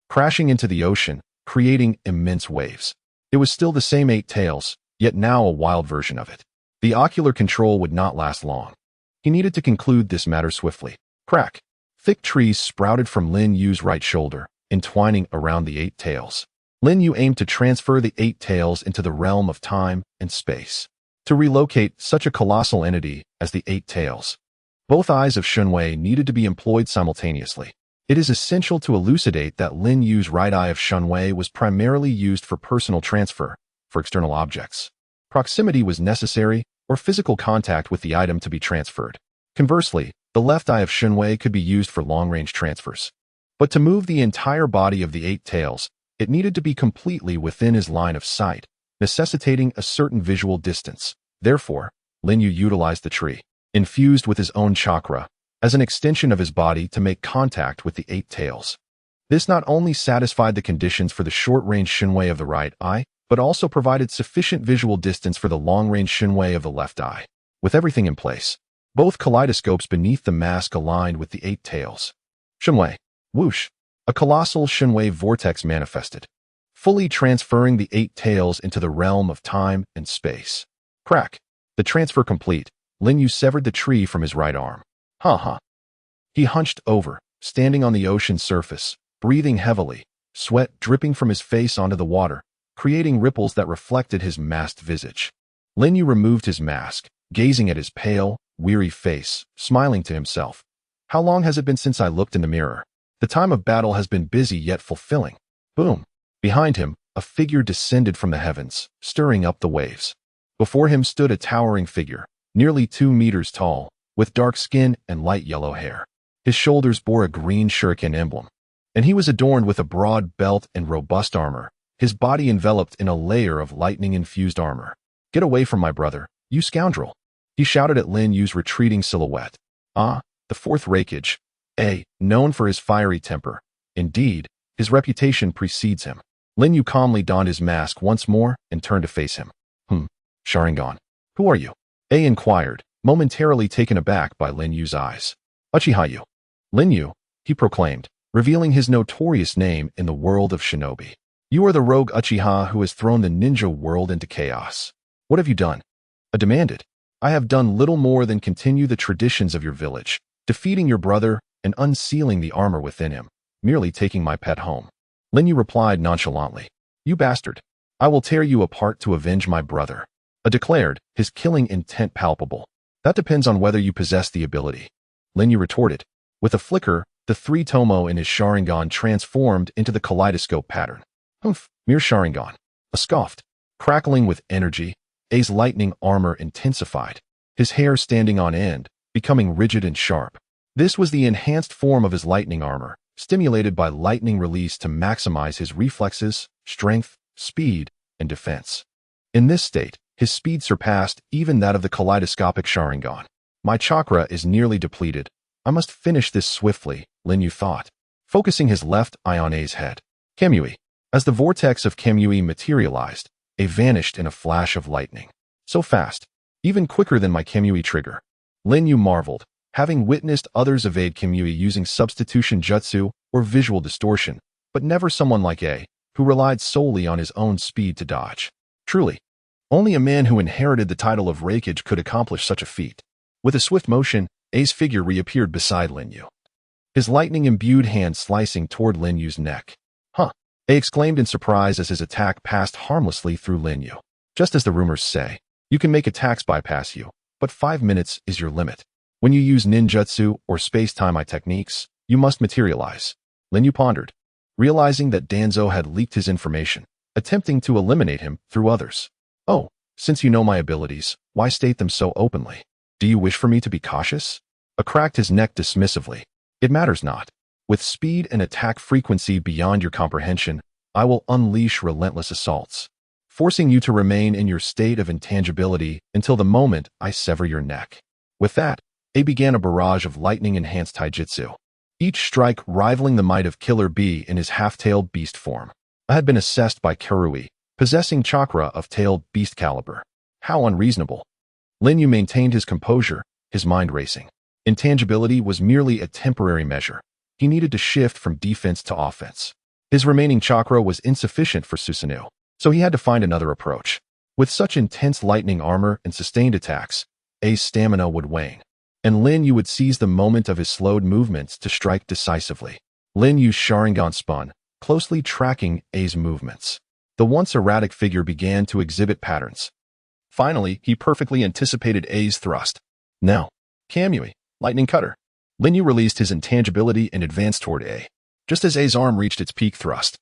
crashing into the ocean, creating immense waves. It was still the same eight tails, yet now a wild version of it. The ocular control would not last long. He needed to conclude this matter swiftly. Crack. Thick trees sprouted from Lin Yu's right shoulder, entwining around the eight tails. Lin Yu aimed to transfer the eight tails into the realm of time and space, to relocate such a colossal entity as the eight tails. Both eyes of Shenwei needed to be employed simultaneously. It is essential to elucidate that Lin Yu's right eye of Shenwei was primarily used for personal transfer, for external objects. Proximity was necessary, or physical contact with the item to be transferred. Conversely, the left eye of Shenwei could be used for long-range transfers. But to move the entire body of the eight tails, it needed to be completely within his line of sight, necessitating a certain visual distance. Therefore, Lin Yu utilized the tree. infused with his own chakra, as an extension of his body to make contact with the 8 tails. This not only satisfied the conditions for the short-range Shinwei of the right eye, but also provided sufficient visual distance for the long-range Shinwei of the left eye. With everything in place, both kaleidoscopes beneath the mask aligned with the 8 tails. Shinwei. Whoosh. A colossal Shinwei vortex manifested, fully transferring the 8 tails into the realm of time and space. Crack. The transfer complete, Lin Yu severed the tree from his right arm. Ha. He hunched over, standing on the ocean surface, breathing heavily, sweat dripping from his face onto the water, creating ripples that reflected his masked visage. Lin Yu removed his mask, gazing at his pale, weary face, smiling to himself. How long has it been since I looked in the mirror? The time of battle has been busy yet fulfilling. Boom. Behind him, a figure descended from the heavens, stirring up the waves. Before him stood a towering figure, nearly 2 meters tall, with dark skin and light yellow hair. His shoulders bore a green shuriken emblem, and he was adorned with a broad belt and robust armor, his body enveloped in a layer of lightning-infused armor. Get away from my brother, you scoundrel! He shouted at Lin Yu's retreating silhouette. Ah, the 4th Raikage. Known for his fiery temper. Indeed, his reputation precedes him. Lin Yu calmly donned his mask once more and turned to face him. Sharingan. Who are you? Inquired, momentarily taken aback by Lin Yu's eyes. Uchiha. Lin Yu, he proclaimed, revealing his notorious name in the world of Shinobi. You are the rogue Uchiha who has thrown the ninja world into chaos. What have you done? I demanded. I have done little more than continue the traditions of your village, defeating your brother and unsealing the armor within him, merely taking my pet home. Lin Yu replied nonchalantly. You bastard. I will tear you apart to avenge my brother. I declared, his killing intent palpable. That depends on whether you possess the ability. Lin Yu retorted. With a flicker, the 3 tomo in his Sharingan transformed into the kaleidoscope pattern. Mere Sharingan. I scoffed. Crackling with energy, A's lightning armor intensified, his hair standing on end, becoming rigid and sharp. This was the enhanced form of his lightning armor, stimulated by lightning release to maximize his reflexes, strength, speed, and defense. In this state, his speed surpassed even that of the kaleidoscopic Sharingan. My chakra is nearly depleted. I must finish this swiftly, Lin Yu thought, focusing his left eye on A's head. Kamui. As the vortex of Kamui materialized, A vanished in a flash of lightning. So fast, even quicker than my Kamui trigger. Lin Yu marveled, having witnessed others evade Kamui using substitution jutsu or visual distortion, but never someone like A, who relied solely on his own speed to dodge. Truly, only a man who inherited the title of Raikage could accomplish such a feat. With a swift motion, A's figure reappeared beside Lin Yu, his lightning-imbued hand slicing toward Lin Yu's neck. Huh! A exclaimed in surprise as his attack passed harmlessly through Lin Yu. Just as the rumors say, you can make attacks bypass you, but 5 minutes is your limit. When you use ninjutsu or space-time techniques, you must materialize. Lin Yu pondered, realizing that Danzo had leaked his information, attempting to eliminate him through others. Oh, since you know my abilities, why state them so openly? Do you wish for me to be cautious? A cracked his neck dismissively. It matters not. With speed and attack frequency beyond your comprehension, I will unleash relentless assaults, forcing you to remain in your state of intangibility until the moment I sever your neck. With that, A began a barrage of lightning-enhanced taijutsu, each strike rivaling the might of Killer Bee in his half-tailed beast form. I had been assessed by Karui, possessing chakra of tailed beast caliber. How unreasonable. Lin Yu maintained his composure, his mind racing. Intangibility was merely a temporary measure. He needed to shift from defense to offense. His remaining chakra was insufficient for Susanoo, so he had to find another approach. With such intense lightning armor and sustained attacks, A's stamina would wane, and Lin Yu would seize the moment of his slowed movements to strike decisively. Lin Yu's Sharingan spun, closely tracking A's movements. The once erratic figure began to exhibit patterns. Finally, he perfectly anticipated A's thrust. Now, Kamui, lightning cutter. Lin Yu released his intangibility and advanced toward A. Just as A's arm reached its peak thrust,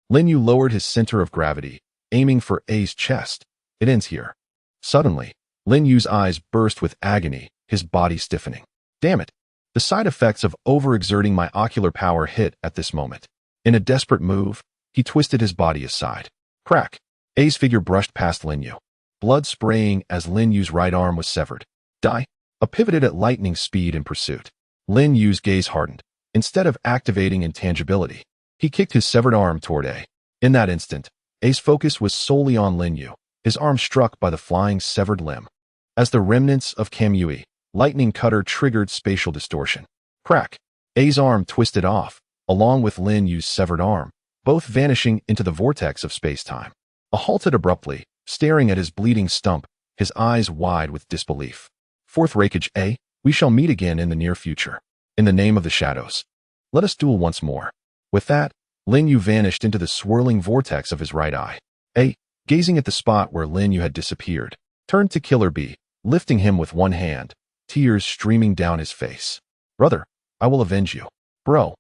Lin Yu lowered his center of gravity, aiming for A's chest. It ends here. Suddenly, Lin Yu's eyes burst with agony, his body stiffening. Damn it! The side effects of overexerting my ocular power hit at this moment. In a desperate move, he twisted his body aside. Crack! A's figure brushed past Lin Yu, blood spraying as Lin Yu's right arm was severed. Die! pivoted at lightning speed in pursuit. Lin Yu's gaze hardened. Instead of activating intangibility, he kicked his severed arm toward A. In that instant, A's focus was solely on Lin Yu, his arm struck by the flying severed limb. As the remnants of Kamui, lightning cutter triggered spatial distortion. Crack! A's arm twisted off, along with Lin Yu's severed arm, both vanishing into the vortex of space-time. A halted abruptly, staring at his bleeding stump, his eyes wide with disbelief. Fourth Raikage A, we shall meet again in the near future. In the name of the shadows, let us duel once more. With that, Lin Yu vanished into the swirling vortex of his right eye. A, gazing at the spot where Lin Yu had disappeared, turned to Killer B, lifting him with one hand, tears streaming down his face. Brother, I will avenge you. Bro.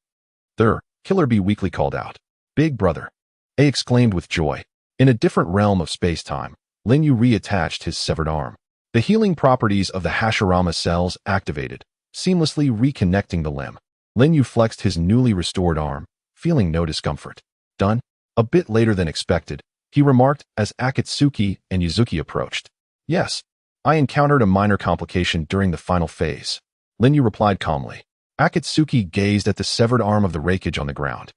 Killer B weakly called out. Big brother. A exclaimed with joy. In a different realm of space-time, Lin Yu reattached his severed arm. The healing properties of the Hashirama cells activated, seamlessly reconnecting the limb. Lin Yu flexed his newly restored arm, feeling no discomfort. Done? A bit later than expected, he remarked as Akatsuki and Yuzuki approached. Yes, I encountered a minor complication during the final phase. Lin Yu replied calmly. Akatsuki gazed at the severed arm of the Raikage on the ground.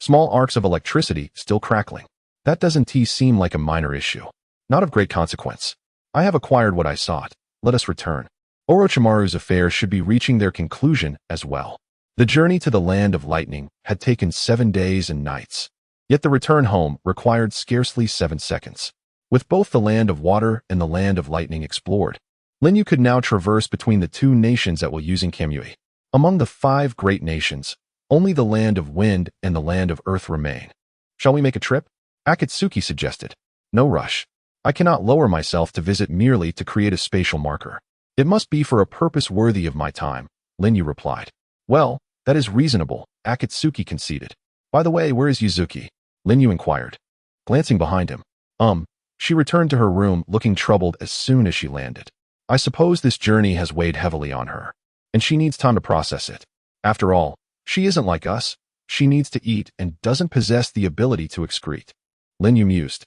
Small arcs of electricity still crackling. That doesn't seem like a minor issue. Not of great consequence. I have acquired what I sought. Let us return. Orochimaru's affairs should be reaching their conclusion as well. The journey to the land of lightning had taken 7 days and nights. Yet the return home required scarcely 7 seconds. With both the land of water and the land of lightning explored, Lin Yu could now traverse between the two nations that were using Kamui. Among the 5 great nations, only the land of wind and the land of earth remain. Shall we make a trip? Akatsuki suggested. No rush. I cannot lower myself to visit merely to create a spatial marker. It must be for a purpose worthy of my time, Lin Yu replied. Well, that is reasonable, Akatsuki conceded. By the way, where is Yuzuki? Lin Yu inquired. Glancing behind him. She returned to her room looking troubled as soon as she landed. I suppose this journey has weighed heavily on her, and she needs time to process it. After all, she isn't like us. She needs to eat and doesn't possess the ability to excrete. Lin Yu mused,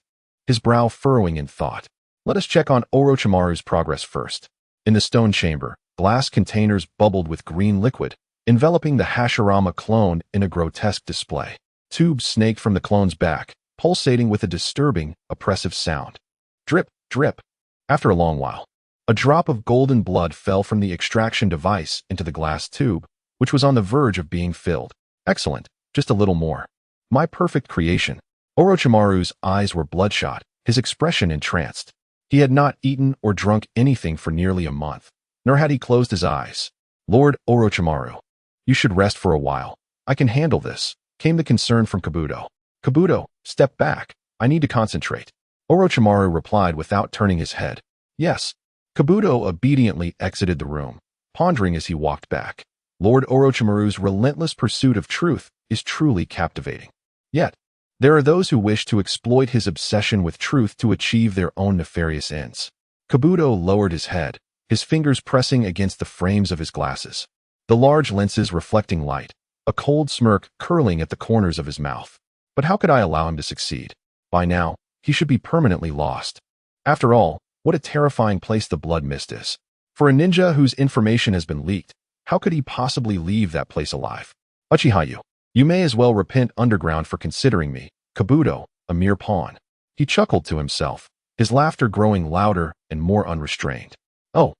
his brow furrowing in thought. Let us check on Orochimaru's progress first. In the stone chamber, glass containers bubbled with green liquid, enveloping the Hashirama clone in a grotesque display. Tubes snaked from the clone's back, pulsating with a disturbing, oppressive sound. Drip, drip. After a long while, a drop of golden blood fell from the extraction device into the glass tube, which was on the verge of being filled. Excellent, just a little more. My perfect creation. Orochimaru's eyes were bloodshot, his expression entranced. He had not eaten or drunk anything for nearly a month, nor had he closed his eyes. Lord Orochimaru, you should rest for a while. I can handle this, came the concern from Kabuto. Kabuto, step back. I need to concentrate. Orochimaru replied without turning his head. Yes. Kabuto obediently exited the room, pondering as he walked back. Lord Orochimaru's relentless pursuit of truth is truly captivating. Yet, there are those who wish to exploit his obsession with truth to achieve their own nefarious ends. Kabuto lowered his head, his fingers pressing against the frames of his glasses. The large lenses reflecting light, a cold smirk curling at the corners of his mouth. But how could I allow him to succeed? By now, he should be permanently lost. After all, what a terrifying place the blood mist is. For a ninja whose information has been leaked, how could he possibly leave that place alive? Uchiha, you may as well repent underground for considering me, Kabuto, a mere pawn. He chuckled to himself, his laughter growing louder and more unrestrained. Oh,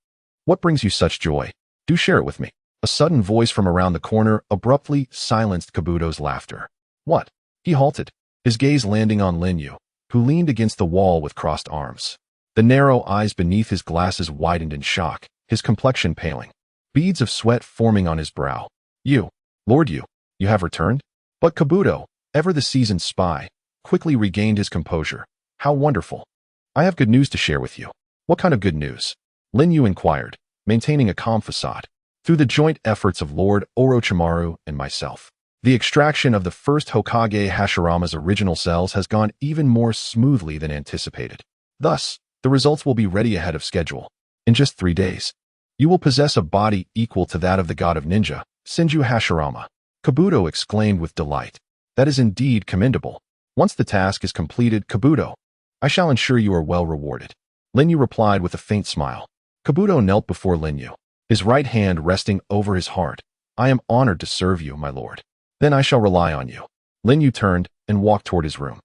what brings you such joy? Do share it with me. A sudden voice from around the corner abruptly silenced Kabuto's laughter. What? He halted, his gaze landing on Lin Yu, who leaned against the wall with crossed arms. The narrow eyes beneath his glasses widened in shock, his complexion paling. Beads of sweat forming on his brow. You, Lord Yu, you have returned? But Kabuto, ever the seasoned spy, quickly regained his composure. How wonderful. I have good news to share with you. What kind of good news? Lin Yu inquired, maintaining a calm facade. Through the joint efforts of Lord Orochimaru and myself, the extraction of the first Hokage Hashirama's original cells has gone even more smoothly than anticipated. Thus, the results will be ready ahead of schedule. In just 3 days, you will possess a body equal to that of the god of ninja, Senju Hashirama. Kabuto exclaimed with delight. That is indeed commendable. Once the task is completed, Kabuto, I shall ensure you are well rewarded. Lin Yu replied with a faint smile. Kabuto knelt before Lin Yu. his right hand resting over his heart. I am honored to serve you, my lord. Then I shall rely on you. Lin Yu turned and walked toward his room.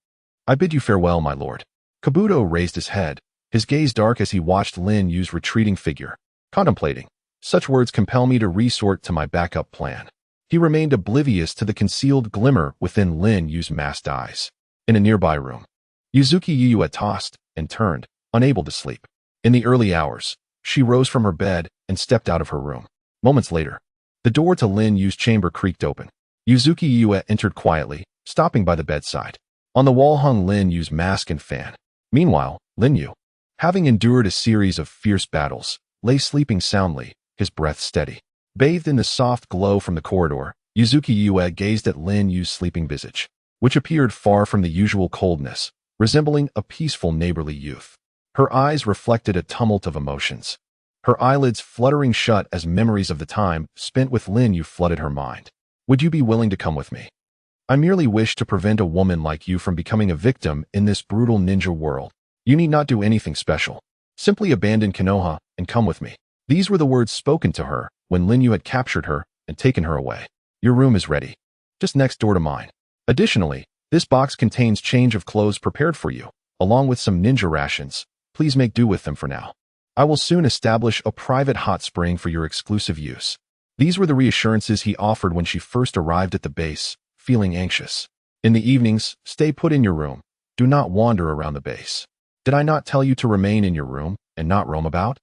I bid you farewell, my lord. Kabuto raised his head, his gaze dark as he watched Lin Yu's retreating figure, contemplating. Such words compel me to resort to my backup plan. He remained oblivious to the concealed glimmer within Lin Yu's masked eyes. In a nearby room, Yuzuki Yuyue tossed and turned, unable to sleep. In the early hours, she rose from her bed and stepped out of her room. Moments later, the door to Lin Yu's chamber creaked open. Yuzuki Yuyue entered quietly, stopping by the bedside. On the wall hung Lin Yu's mask and fan. Meanwhile, Lin Yu, having endured a series of fierce battles, lay sleeping soundly, his breath steady. Bathed in the soft glow from the corridor, Yuzuki Yuyue gazed at Lin Yu's sleeping visage, which appeared far from the usual coldness, resembling a peaceful neighborly youth. Her eyes reflected a tumult of emotions, her eyelids fluttering shut as memories of the time spent with Lin Yu flooded her mind. Would you be willing to come with me? I merely wish to prevent a woman like you from becoming a victim in this brutal ninja world. You need not do anything special. Simply abandon Konoha and come with me. These were the words spoken to her when Lin Yu had captured her and taken her away. Your room is ready, just next door to mine. Additionally, this box contains change of clothes prepared for you, along with some ninja rations. Please make do with them for now. I will soon establish a private hot spring for your exclusive use. These were the reassurances he offered when she first arrived at the base, feeling anxious. In the evenings, stay put in your room. Do not wander around the base. Did I not tell you to remain in your room and not roam about?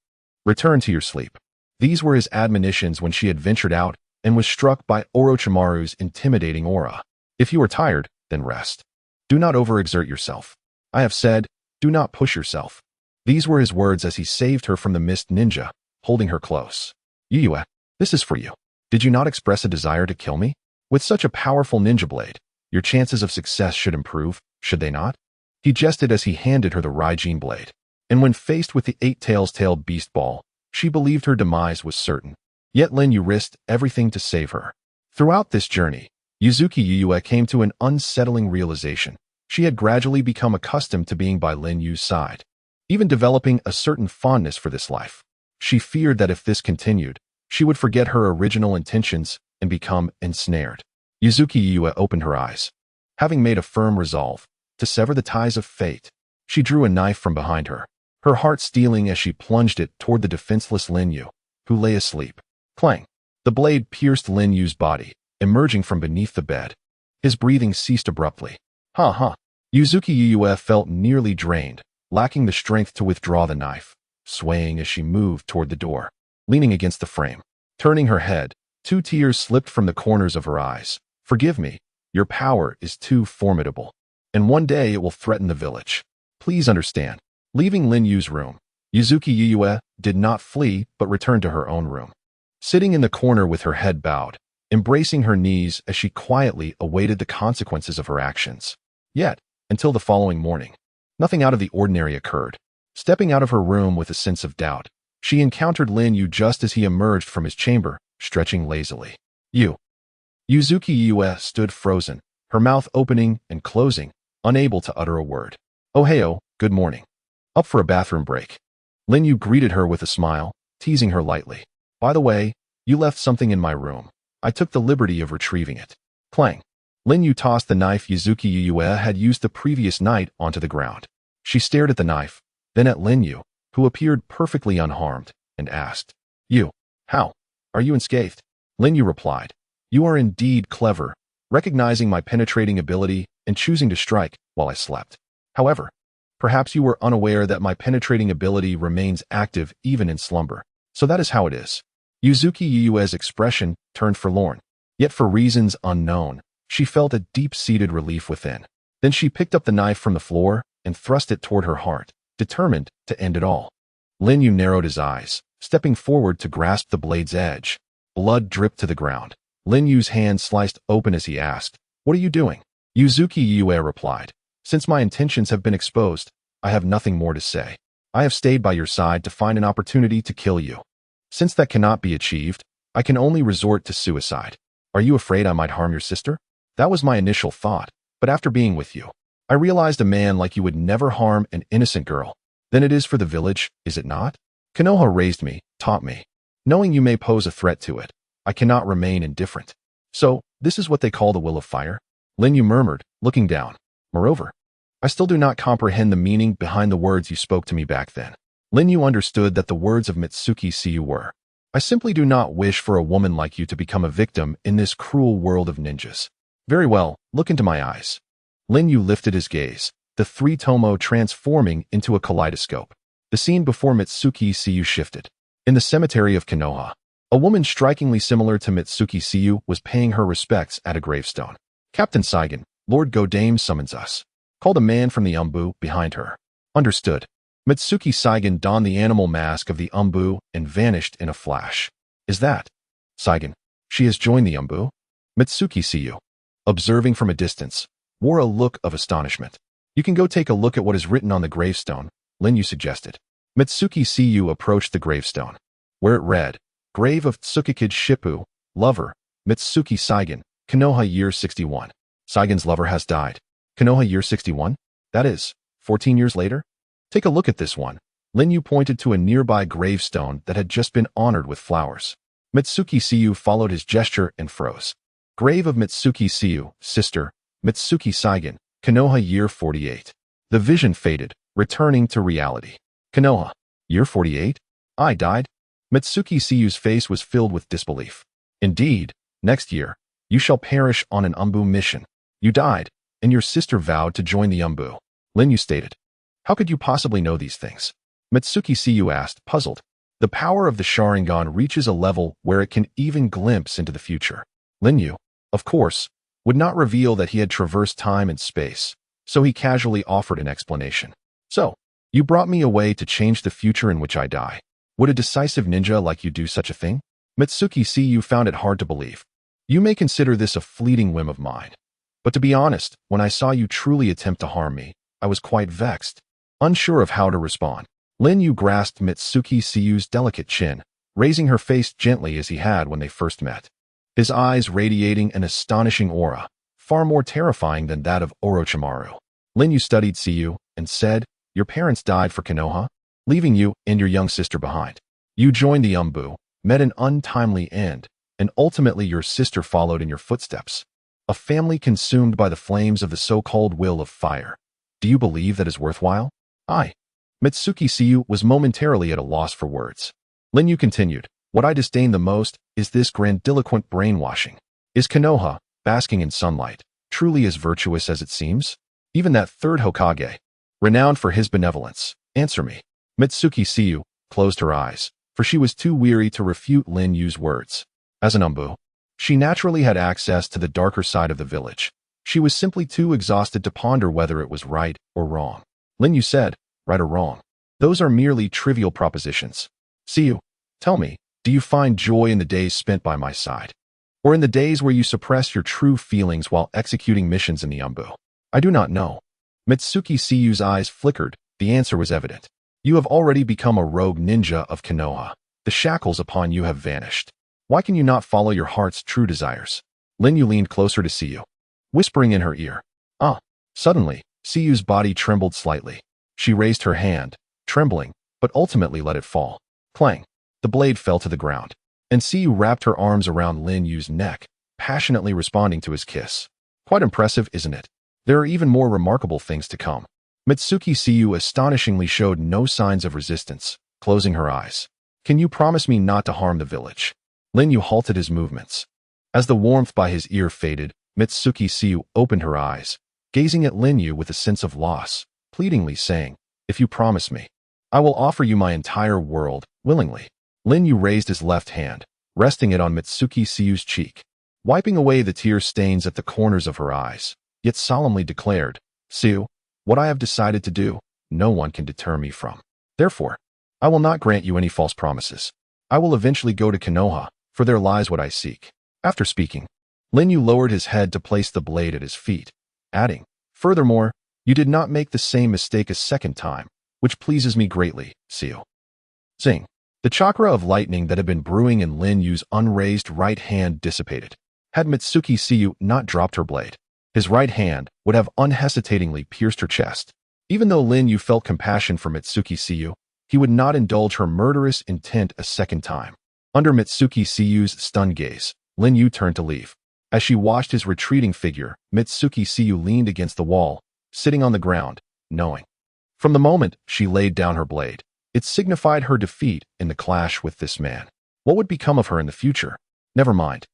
Return to your sleep. These were his admonitions when she had ventured out and was struck by Orochimaru's intimidating aura. If you are tired, then rest. Do not overexert yourself. I have said, do not push yourself. These were his words as he saved her from the mist ninja, holding her close. Yuyue, this is for you. Did you not express a desire to kill me? With such a powerful ninja blade, your chances of success should improve, should they not? He jested as he handed her the Raijin blade. And when faced with the eight-tailed beast ball, she believed her demise was certain. Yet Lin Yu risked everything to save her. Throughout this journey, Yuzuki Yuyue came to an unsettling realization. She had gradually become accustomed to being by Lin Yu's side, even developing a certain fondness for this life. She feared that if this continued, she would forget her original intentions and become ensnared. Yuzuki Yuyue opened her eyes. Having made a firm resolve to sever the ties of fate, she drew a knife from behind her, her heart stealing as she plunged it toward the defenseless Lin Yu, who lay asleep. Clang! The blade pierced Lin Yu's body, emerging from beneath the bed. His breathing ceased abruptly. Yuzuki Yuyue felt nearly drained, lacking the strength to withdraw the knife, swaying as she moved toward the door, leaning against the frame. Turning her head, 2 tears slipped from the corners of her eyes. Forgive me, your power is too formidable, and one day it will threaten the village. Please understand. Leaving Lin Yu's room, Yuzuki Yuyue did not flee but returned to her own room. Sitting in the corner with her head bowed, embracing her knees as she quietly awaited the consequences of her actions. Yet, until the following morning, nothing out of the ordinary occurred. Stepping out of her room with a sense of doubt, she encountered Lin Yu just as he emerged from his chamber, stretching lazily. Yuzuki Yuyue stood frozen, her mouth opening and closing, unable to utter a word. Oh heyo, good morning. Up for a bathroom break. Lin Yu greeted her with a smile, teasing her lightly. By the way, you left something in my room. I took the liberty of retrieving it. Clang. Lin Yu tossed the knife Yuzuki Yuyue had used the previous night onto the ground. She stared at the knife, then at Lin Yu, who appeared perfectly unharmed, and asked, how? Are you unscathed? Lin Yu replied, you are indeed clever, recognizing my penetrating ability and choosing to strike while I slept. However, perhaps you were unaware that my penetrating ability remains active even in slumber. So that is how it is. Yuzuki Yuyue's expression turned forlorn. Yet for reasons unknown, she felt a deep-seated relief within. Then she picked up the knife from the floor and thrust it toward her heart, determined to end it all. Lin Yu narrowed his eyes, stepping forward to grasp the blade's edge. Blood dripped to the ground. Lin Yu's hand sliced open as he asked, what are you doing? Yuzuki Yuyue replied, since my intentions have been exposed, I have nothing more to say. I have stayed by your side to find an opportunity to kill you. Since that cannot be achieved, I can only resort to suicide. Are you afraid I might harm your sister? That was my initial thought, but after being with you, I realized a man like you would never harm an innocent girl. Then it is for the village, is it not? Konoha raised me, taught me. Knowing you may pose a threat to it, I cannot remain indifferent. So, this is what they call the will of fire? Lin Yu murmured, looking down. Moreover, I still do not comprehend the meaning behind the words you spoke to me back then. Lin Yu understood that the words of Mitsuki Siyu were, I simply do not wish for a woman like you to become a victim in this cruel world of ninjas. Very well, look into my eyes. Lin Yu lifted his gaze, the three tomo transforming into a kaleidoscope. The scene before Mitsuki Siyu shifted. In the cemetery of Konoha, a woman strikingly similar to Mitsuki Siyu was paying her respects at a gravestone. Captain Saigon, Lord Godame summons us. Called a man from the Umbu behind her. Understood. Mitsuki Saigon donned the animal mask of the Umbu and vanished in a flash. Is that? Saigon. She has joined the Umbu? Mitsuki Siyu, observing from a distance, wore a look of astonishment. You can go take a look at what is written on the gravestone, Lin Yu suggested. Mitsuki Siyu approached the gravestone, where it read, Grave of Tsukikid Shippu, lover, Mitsuki Saigon, Konoha year 61. Saigon's lover has died. Konoha year 61? That is, 14 years later? Take a look at this one. Lin Yu pointed to a nearby gravestone that had just been honored with flowers. Mitsuki Siyu followed his gesture and froze. Grave of Mitsuki Siyu, sister, Mitsuki Saigon, Konoha year 48. The vision faded, returning to reality. Konoha, year 48? I died? Mitsuki Siyu's face was filled with disbelief. Indeed, next year, you shall perish on an Umbu mission. You died, and your sister vowed to join the Umbu. Lin Yu stated. How could you possibly know these things? Mitsuki Siyu asked, puzzled. The power of the Sharingan reaches a level where it can even glimpse into the future. Lin Yu, of course, would not reveal that he had traversed time and space, so he casually offered an explanation. So, you brought me away to change the future in which I die. Would a decisive ninja like you do such a thing? Mitsuki Siyu found it hard to believe. You may consider this a fleeting whim of mine. But to be honest, when I saw you truly attempt to harm me, I was quite vexed. Unsure of how to respond, Lin Yu grasped Mitsuki Siyu's delicate chin, raising her face gently as he had when they first met. His eyes radiating an astonishing aura, far more terrifying than that of Orochimaru. Lin Yu studied Siyu and said, Your parents died for Konoha, leaving you and your young sister behind. You joined the Umbu, met an untimely end, and ultimately your sister followed in your footsteps. A family consumed by the flames of the so-called will of fire. Do you believe that is worthwhile? Mitsuki Siyu was momentarily at a loss for words. Lin Yu continued, What I disdain the most is this grandiloquent brainwashing. Is Konoha, basking in sunlight, truly as virtuous as it seems? Even that third Hokage, renowned for his benevolence, answer me. Mitsuki Siyu closed her eyes, for she was too weary to refute Lin Yu's words. As an Umbu, she naturally had access to the darker side of the village. She was simply too exhausted to ponder whether it was right or wrong. Lin Yu said, right or wrong. Those are merely trivial propositions. Siyu, tell me, do you find joy in the days spent by my side? Or in the days where you suppress your true feelings while executing missions in the Umbu? I do not know. Mitsuki Siyu's eyes flickered. The answer was evident. You have already become a rogue ninja of Konoha. The shackles upon you have vanished. Why can you not follow your heart's true desires? Lin Yu leaned closer to Siyu, whispering in her ear. Suddenly, Siyu's body trembled slightly. She raised her hand, trembling, but ultimately let it fall. Clang. The blade fell to the ground, and Siyu wrapped her arms around Lin Yu's neck, passionately responding to his kiss. Quite impressive, isn't it? There are even more remarkable things to come. Mitsuki Siyu astonishingly showed no signs of resistance, closing her eyes. Can you promise me not to harm the village? Lin Yu halted his movements. As the warmth by his ear faded, Mitsuki Siyu opened her eyes, gazing at Lin Yu with a sense of loss, pleadingly saying, If you promise me, I will offer you my entire world, willingly. Lin Yu raised his left hand, resting it on Mitsuki Siyu's cheek, wiping away the tear stains at the corners of her eyes, yet solemnly declared, Siyu, what I have decided to do, no one can deter me from. Therefore, I will not grant you any false promises. I will eventually go to Konoha, for there lies what I seek. After speaking, Lin Yu lowered his head to place the blade at his feet, adding, Furthermore, you did not make the same mistake a second time, which pleases me greatly, Siyu. Zing. The chakra of lightning that had been brewing in Lin Yu's unraised right hand dissipated. Had Mitsuki Siyu not dropped her blade, his right hand would have unhesitatingly pierced her chest. Even though Lin Yu felt compassion for Mitsuki Siyu, he would not indulge her murderous intent a second time. Under Mitsuki Seiyu's stunned gaze, Lin Yu turned to leave. As she watched his retreating figure, Mitsuki Seiyu leaned against the wall, sitting on the ground, knowing. From the moment she laid down her blade, it signified her defeat in the clash with this man. What would become of her in the future? Never mind.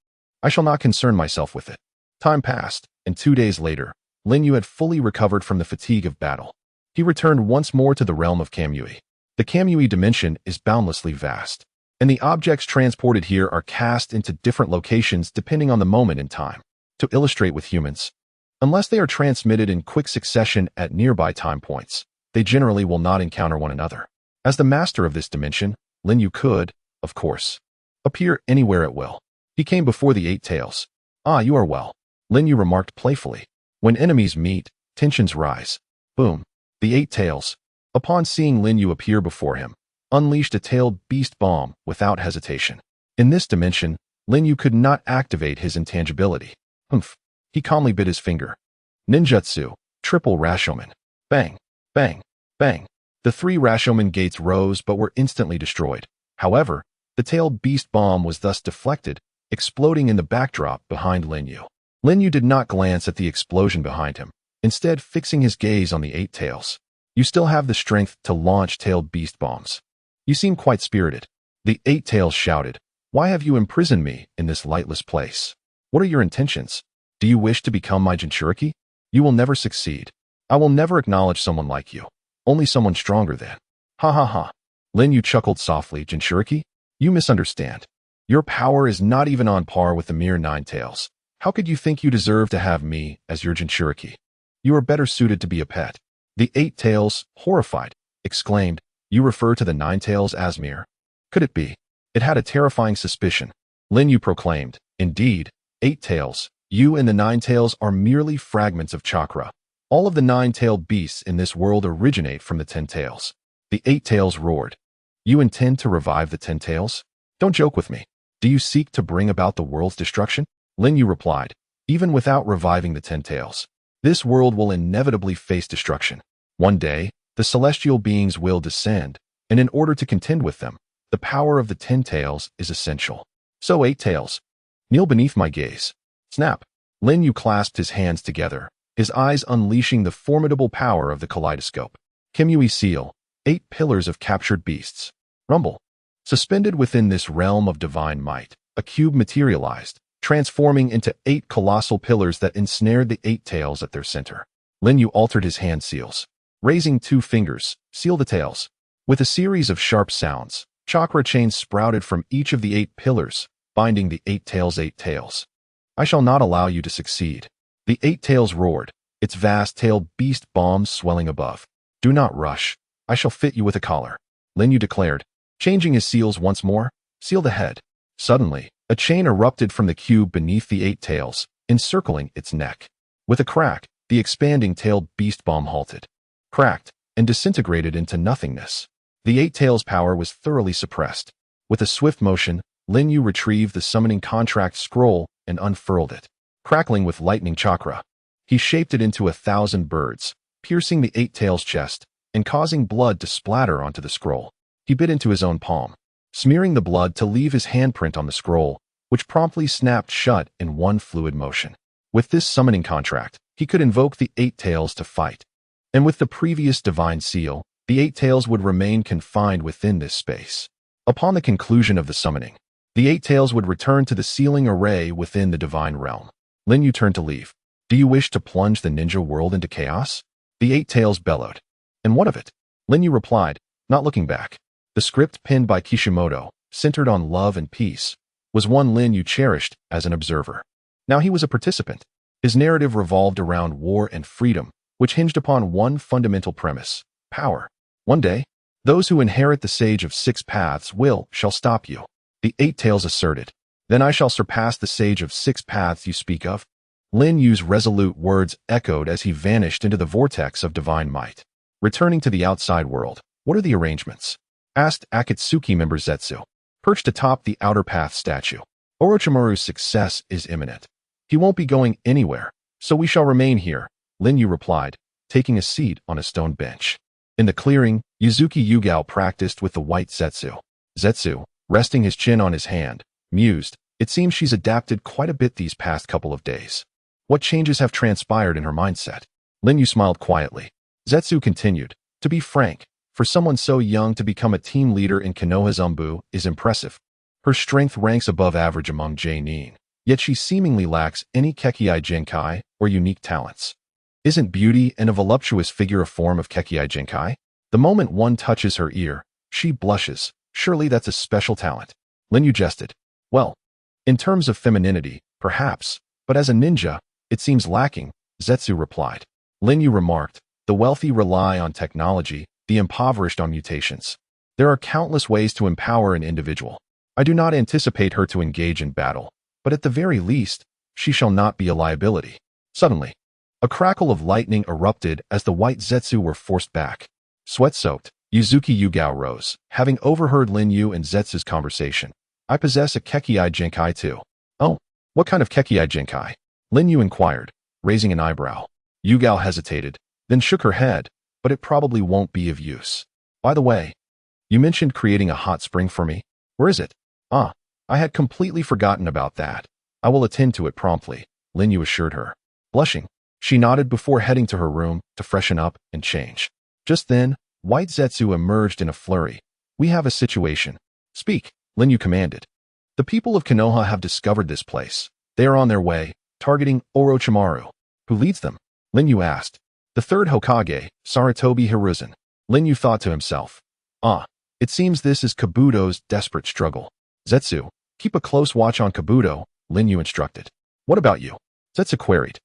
I shall not concern myself with it. Time passed, and 2 days later, Lin Yu had fully recovered from the fatigue of battle. He returned once more to the realm of Kamui. The Kamui dimension is boundlessly vast, and the objects transported here are cast into different locations depending on the moment in time. To illustrate with humans, unless they are transmitted in quick succession at nearby time points, they generally will not encounter one another. As the master of this dimension, Lin Yu could, of course, appear anywhere at will. He came before the Eight Tails. Ah, you are well, Lin Yu remarked playfully. When enemies meet, tensions rise. Boom. The Eight Tails, upon seeing Lin Yu appear before him, unleashed a tailed beast bomb without hesitation. In this dimension, Lin Yu could not activate his intangibility. Humph. He calmly bit his finger. Ninjutsu, triple Rashomon. Bang, bang, bang. The 3 Rashomon gates rose but were instantly destroyed. However, the tailed beast bomb was thus deflected, exploding in the backdrop behind Lin Yu. Lin Yu did not glance at the explosion behind him, instead fixing his gaze on the Eight Tails. You still have the strength to launch tailed beast bombs. You seem quite spirited. The Eight Tails shouted, Why have you imprisoned me in this lightless place? What are your intentions? Do you wish to become my Jinchuriki? You will never succeed. I will never acknowledge someone like you. Only someone stronger than. Ha ha ha. Lin Yu chuckled softly. Jinchuriki? You misunderstand. Your power is not even on par with the mere 9 tails. How could you think you deserve to have me as your Jinchuriki? You are better suited to be a pet. The 8 Tails, horrified, exclaimed, You refer to the 9 Tails as mere? Could it be? It had a terrifying suspicion. Lin Yu proclaimed, Indeed, 8 Tails, you and the 9 Tails are merely fragments of chakra. All of the 9-tailed beasts in this world originate from the 10 Tails. The 8 Tails roared. You intend to revive the 10 Tails? Don't joke with me. Do you seek to bring about the world's destruction? Lin Yu replied, Even without reviving the 10 Tails, this world will inevitably face destruction. One day, the celestial beings will descend, and in order to contend with them, the power of the 10 Tails is essential. So 8 Tails, kneel beneath my gaze. Snap. Lin Yu clasped his hands together, his eyes unleashing the formidable power of the kaleidoscope. Kamui Seal, 8 pillars of captured beasts. Rumble. Suspended within this realm of divine might, a cube materialized, transforming into 8 colossal pillars that ensnared the 8 tails at their center. Lin Yu altered his hand seals. Raising 2 fingers, seal the tails. With a series of sharp sounds, chakra chains sprouted from each of the 8 pillars, binding the 8 tails. 8 tails. I shall not allow you to succeed. The 8 tails roared, its vast tailed beast bombs swelling above. Do not rush. I shall fit you with a collar. Lin Yu declared, changing his seals once more. Seal the head. Suddenly, a chain erupted from the cube beneath the 8 tails, encircling its neck. With a crack, the expanding tailed beast bomb halted, cracked, and disintegrated into nothingness. The 8 tails' power was thoroughly suppressed. With a swift motion, Lin Yu retrieved the summoning contract scroll and unfurled it. Crackling with lightning chakra, he shaped it into 1,000 birds, piercing the 8 tails' chest and causing blood to splatter onto the scroll. He bit into his own palm, smearing the blood to leave his handprint on the scroll, which promptly snapped shut in one fluid motion. With this summoning contract, he could invoke the 8 tails to fight. And with the previous divine seal, the 8 tails would remain confined within this space. Upon the conclusion of the summoning, the 8 tails would return to the sealing array within the divine realm. Lin Yu turned to leave. Do you wish to plunge the ninja world into chaos? The 8 tails bellowed. And what of it? Lin Yu replied, not looking back. The script penned by Kishimoto, centered on love and peace, was one Lin Yu cherished as an observer. Now he was a participant. His narrative revolved around war and freedom, which hinged upon one fundamental premise: power. One day, those who inherit the Sage of 6 Paths shall stop you. The 8 tails asserted. Then I shall surpass the Sage of 6 Paths you speak of. Lin Yu's resolute words echoed as he vanished into the vortex of divine might. Returning to the outside world, what are the arrangements? Asked Akatsuki member Zetsu, perched atop the outer path statue. Orochimaru's success is imminent. He won't be going anywhere, so we shall remain here, Lin Yu replied, taking a seat on a stone bench. In the clearing, Yuzuki Yugao practiced with the white Zetsu. Zetsu, resting his chin on his hand, mused. It seems she's adapted quite a bit these past couple of days. What changes have transpired in her mindset? Lin Yu smiled quietly. Zetsu continued. To be frank, for someone so young to become a team leader in Konoha Zumbu is impressive. Her strength ranks above average among J-nin, yet she seemingly lacks any Kekkei Genkai or unique talents. Isn't beauty and a voluptuous figure a form of Kekkei Genkai? The moment one touches her ear, she blushes. Surely that's a special talent. Lin Yu jested. Well, in terms of femininity, perhaps, but as a ninja, it seems lacking, Zetsu replied. Lin Yu remarked, the wealthy rely on technology, the impoverished on mutations. There are countless ways to empower an individual. I do not anticipate her to engage in battle, but at the very least, she shall not be a liability. Suddenly, a crackle of lightning erupted as the white Zetsu were forced back. Sweat-soaked, Yuzuki Yugao rose, having overheard Lin Yu and Zetsu's conversation. I possess a Kekkei Genkai too. Oh, what kind of Kekkei Genkai? Lin Yu inquired, raising an eyebrow. Yugao hesitated, then shook her head, but it probably won't be of use. By the way, you mentioned creating a hot spring for me. Where is it? Ah, I had completely forgotten about that. I will attend to it promptly, Lin Yu assured her. Blushing, she nodded before heading to her room to freshen up and change. Just then, White Zetsu emerged in a flurry. We have a situation. Speak, Lin Yu commanded. The people of Konoha have discovered this place. They are on their way, targeting Orochimaru. Who leads them? Lin Yu asked. The third Hokage, Sarutobi Hiruzen. Lin Yu thought to himself. Ah, it seems this is Kabuto's desperate struggle. Zetsu, keep a close watch on Kabuto, Lin Yu instructed. What about you? Zetsu queried.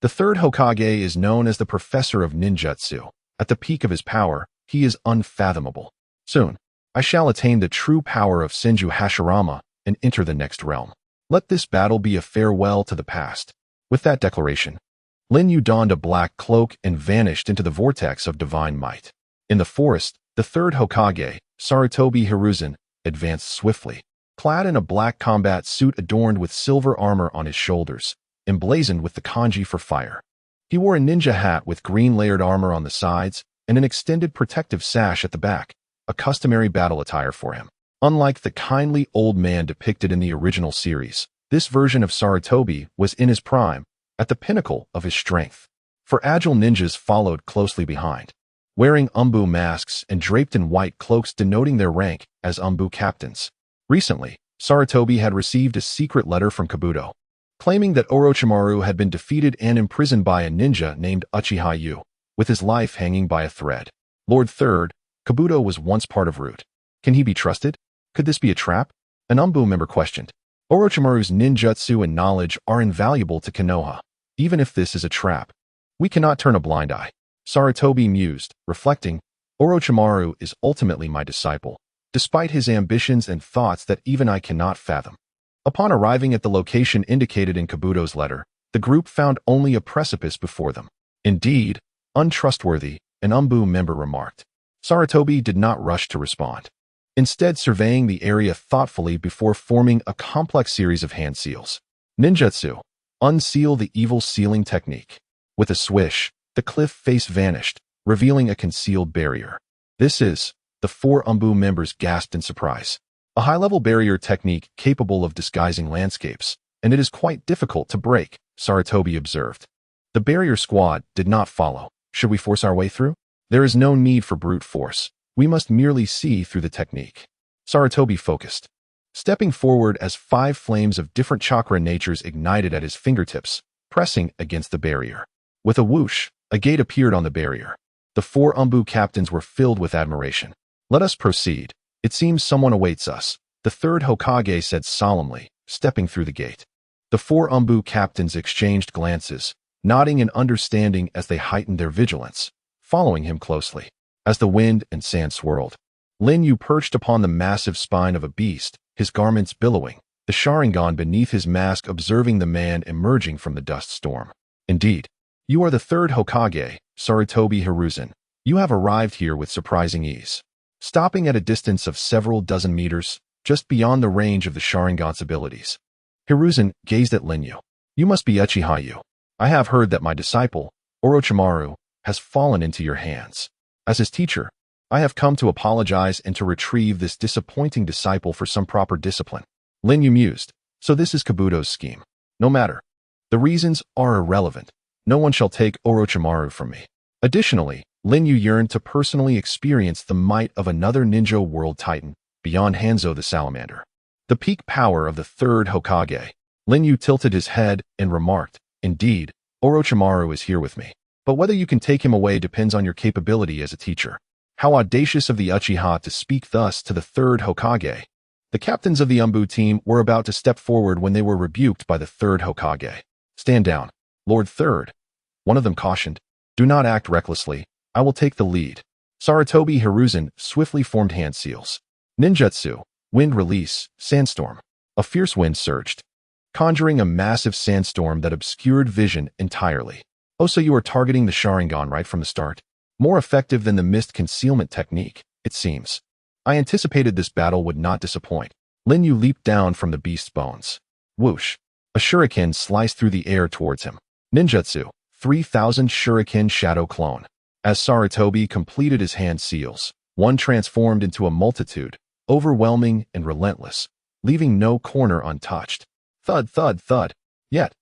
The third Hokage is known as the Professor of Ninjutsu. At the peak of his power, he is unfathomable. Soon, I shall attain the true power of Senju Hashirama and enter the next realm. Let this battle be a farewell to the past. With that declaration, Lin Yu donned a black cloak and vanished into the vortex of divine might. In the forest, the third Hokage, Sarutobi Hiruzen, advanced swiftly, clad in a black combat suit adorned with silver armor on his shoulders, emblazoned with the kanji for fire. He wore a ninja hat with green layered armor on the sides and an extended protective sash at the back, a customary battle attire for him. Unlike the kindly old man depicted in the original series, this version of Sarutobi was in his prime, at the pinnacle of his strength. For agile ninjas followed closely behind, wearing umbu masks and draped in white cloaks denoting their rank as umbu captains. Recently, Sarutobi had received a secret letter from Kabuto, claiming that Orochimaru had been defeated and imprisoned by a ninja named Uchiha Yu, with his life hanging by a thread. Lord Third, Kabuto was once part of Root. Can he be trusted? Could this be a trap? An umbu member questioned. Orochimaru's ninjutsu and knowledge are invaluable to Konoha, even if this is a trap. We cannot turn a blind eye. Sarutobi mused, reflecting, Orochimaru is ultimately my disciple, despite his ambitions and thoughts that even I cannot fathom. Upon arriving at the location indicated in Kabuto's letter, the group found only a precipice before them. Indeed, untrustworthy, an umbu member remarked. Sarutobi did not rush to respond, instead surveying the area thoughtfully before forming a complex series of hand seals. Ninjutsu, unseal the evil sealing technique. With a swish, the cliff face vanished, revealing a concealed barrier. This is, the four umbu members gasped in surprise. A high-level barrier technique capable of disguising landscapes, and it is quite difficult to break, Sarutobi observed. The barrier squad did not follow. Should we force our way through? There is no need for brute force. We must merely see through the technique. Sarutobi focused, stepping forward as 5 flames of different chakra natures ignited at his fingertips, pressing against the barrier. With a whoosh, a gate appeared on the barrier. The 4 umbu captains were filled with admiration. Let us proceed. It seems someone awaits us, the third Hokage said solemnly, stepping through the gate. The 4 umbu captains exchanged glances, nodding in understanding as they heightened their vigilance, following him closely. As the wind and sand swirled, Lin Yu perched upon the massive spine of a beast, his garments billowing, the Sharingan beneath his mask observing the man emerging from the dust storm. Indeed, you are the third Hokage, Sarutobi Hiruzen. You have arrived here with surprising ease. Stopping at a distance of several dozen meters, just beyond the range of the Sharingan's abilities. Hiruzen gazed at Lin Yu. You must be Uchiha Yu. I have heard that my disciple, Orochimaru, has fallen into your hands. As his teacher, I have come to apologize and to retrieve this disappointing disciple for some proper discipline. Lin Yu mused. So this is Kabuto's scheme. No matter. The reasons are irrelevant. No one shall take Orochimaru from me. Additionally, Lin Yu yearned to personally experience the might of another ninja world titan, beyond Hanzo the Salamander. The peak power of the third Hokage. Lin Yu tilted his head and remarked, Indeed, Orochimaru is here with me. But whether you can take him away depends on your capability as a teacher. How audacious of the Uchiha to speak thus to the third Hokage. The captains of the Umbu team were about to step forward when they were rebuked by the third Hokage. Stand down, Lord Third. One of them cautioned. Do not act recklessly. I will take the lead. Sarutobi Hiruzen swiftly formed hand seals. Ninjutsu, wind release, sandstorm. A fierce wind surged, conjuring a massive sandstorm that obscured vision entirely. Oh, so you are targeting the Sharingan right from the start? More effective than the mist concealment technique, it seems. I anticipated this battle would not disappoint. Lin Yu leaped down from the beast's bones. Whoosh! A shuriken sliced through the air towards him. Ninjutsu, 3000 shuriken shadow clone. As Sarutobi completed his hand seals, one transformed into a multitude, overwhelming and relentless, leaving no corner untouched. Thud, thud, thud. Yet,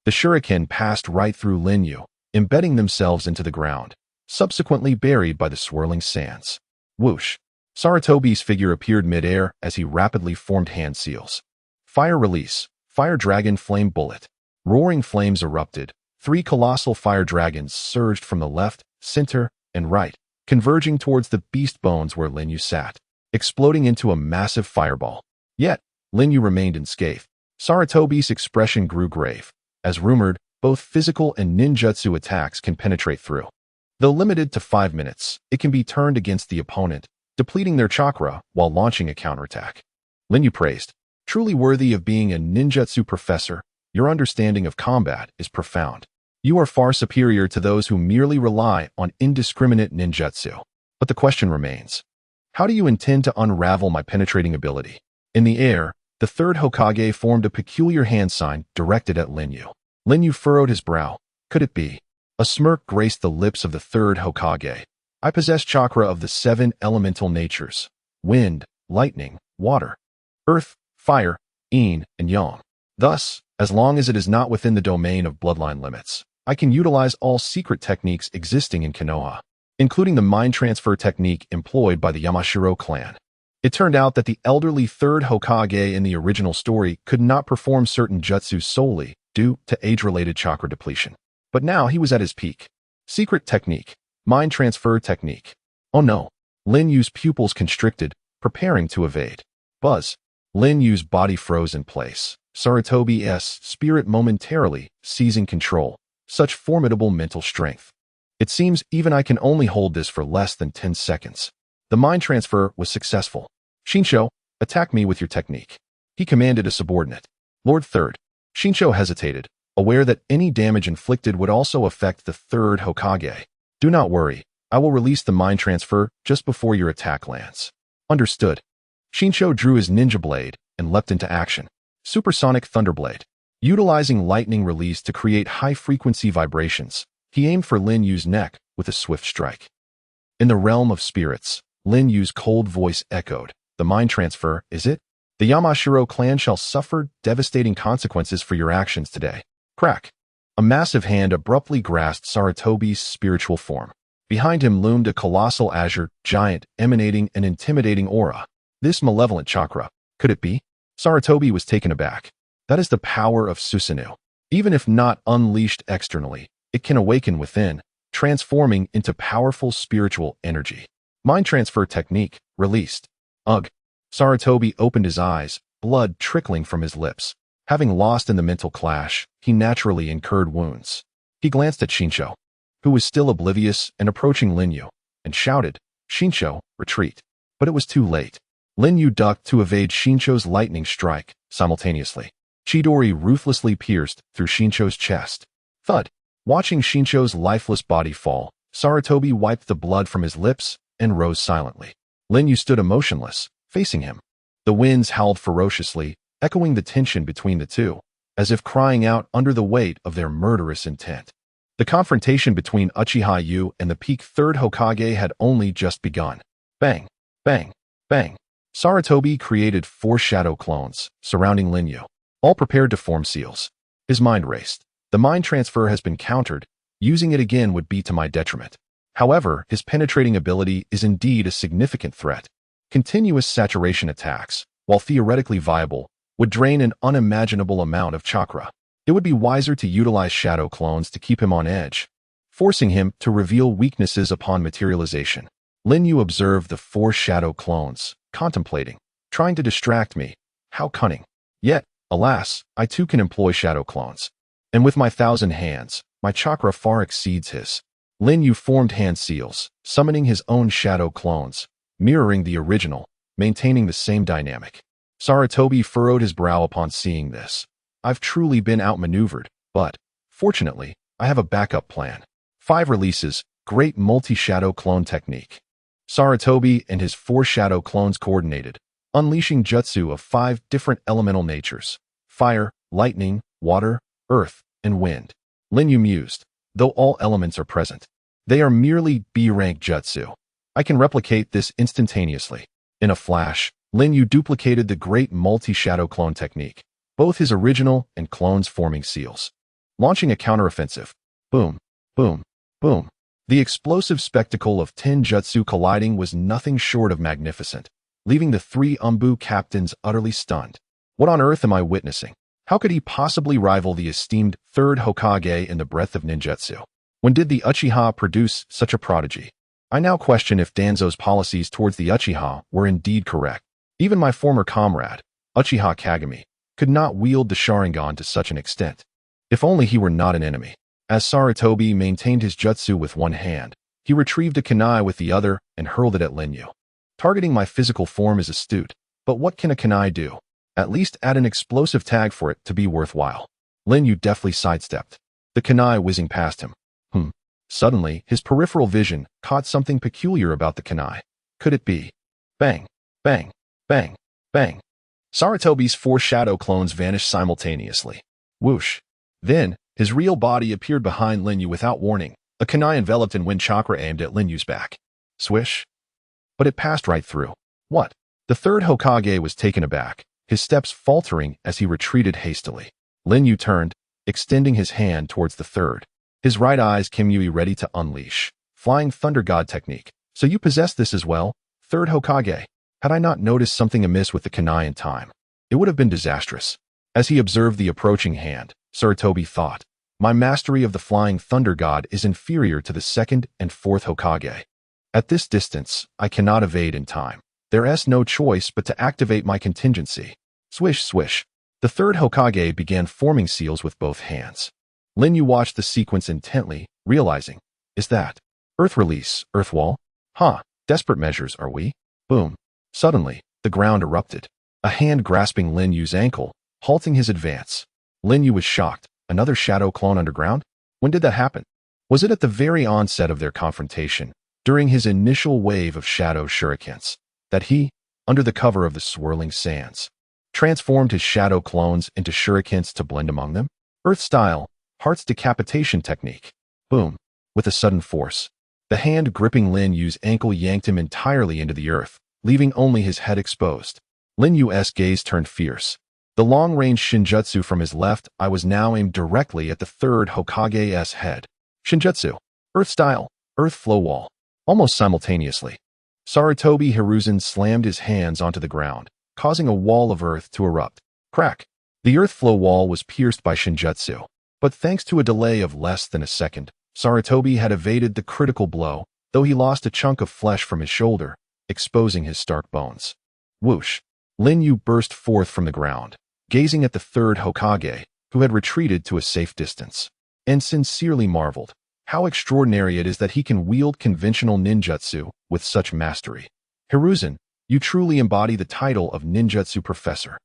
the shuriken passed right through Lin Yu, embedding themselves into the ground, subsequently buried by the swirling sands. Whoosh! Sarutobi's figure appeared mid-air as he rapidly formed hand seals. Fire release, fire dragon flame bullet. Roaring flames erupted. 3 colossal fire dragons surged from the left, center, and right, converging towards the beast bones where Lin Yu sat, exploding into a massive fireball. Yet, Lin Yu remained unscathed. Sarutobi's expression grew grave. As rumored, both physical and ninjutsu attacks can penetrate through. Though limited to 5 minutes, it can be turned against the opponent, depleting their chakra while launching a counterattack. Lin Yu praised. Truly worthy of being a ninjutsu professor, your understanding of combat is profound. You are far superior to those who merely rely on indiscriminate ninjutsu. But the question remains. How do you intend to unravel my penetrating ability? In the air, the third Hokage formed a peculiar hand sign directed at Lin Yu. Lin Yu furrowed his brow. Could it be? A smirk graced the lips of the third Hokage. I possess chakra of the 7 elemental natures: wind, lightning, water, earth, fire, yin, and yang. Thus, as long as it is not within the domain of bloodline limits, I can utilize all secret techniques existing in Konoha, including the mind transfer technique employed by the Yamashiro clan. It turned out that the elderly third Hokage in the original story could not perform certain jutsu solely due to age-related chakra depletion. But now he was at his peak. Secret technique. Mind transfer technique. Oh no. Lin Yu's pupils constricted, preparing to evade. Buzz. Lin Yu's body froze in place. Sarutobi's spirit momentarily seizing control. Such formidable mental strength. It seems even I can only hold this for less than 10 seconds. The mind transfer was successful. Shinsho, attack me with your technique. He commanded a subordinate. Lord Third. Shinsho hesitated, aware that any damage inflicted would also affect the third Hokage. Do not worry, I will release the mind transfer just before your attack lands. Understood. Shinsho drew his ninja blade and leapt into action. Supersonic Thunderblade. Utilizing lightning release to create high-frequency vibrations, he aimed for Lin Yu's neck with a swift strike. In the realm of spirits, Lin Yu's cold voice echoed. The mind transfer, is it? The Yamashiro clan shall suffer devastating consequences for your actions today. Crack. A massive hand abruptly grasped Sarutobi's spiritual form. Behind him loomed a colossal azure giant emanating an intimidating aura. This malevolent chakra, could it be? Sarutobi was taken aback. That is the power of Susanoo. Even if not unleashed externally, it can awaken within, transforming into powerful spiritual energy. Mind transfer technique, released. Ugh. Sarutobi opened his eyes, blood trickling from his lips. Having lost in the mental clash, he naturally incurred wounds. He glanced at Shinsho, who was still oblivious and approaching Lin Yu, and shouted, Shinsho, retreat. But it was too late. Lin Yu ducked to evade Shinsho's lightning strike, simultaneously. Chidori ruthlessly pierced through Shinsho's chest. Thud. Watching Shinsho's lifeless body fall, Sarutobi wiped the blood from his lips and rose silently. Lin Yu stood emotionless, facing him. The winds howled ferociously, echoing the tension between the two, as if crying out under the weight of their murderous intent. The confrontation between Uchiha Yu and the peak third Hokage had only just begun. Bang, bang, bang. Sarutobi created 4 shadow clones surrounding Lin Yu, all prepared to form seals. His mind raced. The mind transfer has been countered. Using it again would be to my detriment. However, his penetrating ability is indeed a significant threat. Continuous saturation attacks, while theoretically viable, would drain an unimaginable amount of chakra. It would be wiser to utilize shadow clones to keep him on edge, forcing him to reveal weaknesses upon materialization. Lin Yu observed the 4 shadow clones, contemplating, trying to distract me. How cunning. Yet, alas, I too can employ shadow clones. And with my 1,000 hands, my chakra far exceeds his. Lin Yu formed hand seals, summoning his own shadow clones, mirroring the original, maintaining the same dynamic. Sarutobi furrowed his brow upon seeing this. I've truly been outmaneuvered, but, fortunately, I have a backup plan. 5 releases, great multi-shadow clone technique. Sarutobi and his 4 shadow clones coordinated, unleashing jutsu of 5 different elemental natures: fire, lightning, water, earth, and wind. Lin Yu mused, though all elements are present, they are merely B-rank jutsu. I can replicate this instantaneously. In a flash, Lin Yu duplicated the great multi-shadow clone technique, both his original and clones forming seals. Launching a counteroffensive. Boom, boom, boom. The explosive spectacle of 10 jutsu colliding was nothing short of magnificent, leaving the 3 Umbu captains utterly stunned. What on earth am I witnessing? How could he possibly rival the esteemed 3rd Hokage in the breadth of ninjutsu? When did the Uchiha produce such a prodigy? I now question if Danzo's policies towards the Uchiha were indeed correct. Even my former comrade, Uchiha Kagami, could not wield the Sharingan to such an extent. If only he were not an enemy. As Sarutobi maintained his jutsu with one hand, he retrieved a kunai with the other and hurled it at Lin Yu. Targeting my physical form is astute, but what can a kunai do? At least add an explosive tag for it to be worthwhile. Lin Yu deftly sidestepped, the kunai whizzing past him. Suddenly, his peripheral vision caught something peculiar about the kunai. Could it be? Bang, bang, bang, bang. Sarutobi's 4 shadow clones vanished simultaneously. Whoosh. Then, his real body appeared behind Lin Yu without warning, a kunai enveloped in wind chakra aimed at Lin Yu's back. Swish. But it passed right through. What? The 3rd Hokage was taken aback, his steps faltering as he retreated hastily. Lin Yu turned, extending his hand towards the 3rd. His right eyes Kimui ready to unleash. Flying Thunder God technique. So you possess this as well, 3rd Hokage? Had I not noticed something amiss with the kunai in time, it would have been disastrous. As he observed the approaching hand, Sarutobi thought, my mastery of the Flying Thunder God is inferior to the 2nd and 4th Hokage. At this distance, I cannot evade in time. There's no choice but to activate my contingency. Swish, swish. The 3rd Hokage began forming seals with both hands. Lin Yu watched the sequence intently, realizing, is that Earth release, Earth wall? Desperate measures, are we? Boom. Suddenly, the ground erupted. A hand grasping Lin Yu's ankle, halting his advance. Lin Yu was shocked. Another shadow clone underground? When did that happen? Was it at the very onset of their confrontation, during his initial wave of shadow shurikens, that he, under the cover of the swirling sands, transformed his shadow clones into shurikens to blend among them? Earth style, Heart's decapitation technique. Boom. With a sudden force, the hand gripping Lin Yu's ankle yanked him entirely into the earth, leaving only his head exposed. Lin Yu's gaze turned fierce. The long-range Shinjutsu from his left eye was now aimed directly at the 3rd Hokage's head. Shinjutsu. Earth style. Earth flow wall. Almost simultaneously, Sarutobi Hiruzen slammed his hands onto the ground, causing a wall of earth to erupt. Crack. The earth flow wall was pierced by Shinjutsu, but thanks to a delay of less than a second, Sarutobi had evaded the critical blow, though he lost a chunk of flesh from his shoulder, exposing his stark bones. Whoosh. Lin Yu burst forth from the ground, gazing at the 3rd Hokage, who had retreated to a safe distance, and sincerely marveled. How extraordinary it is that he can wield conventional ninjutsu with such mastery. Hiruzen, you truly embody the title of ninjutsu professor.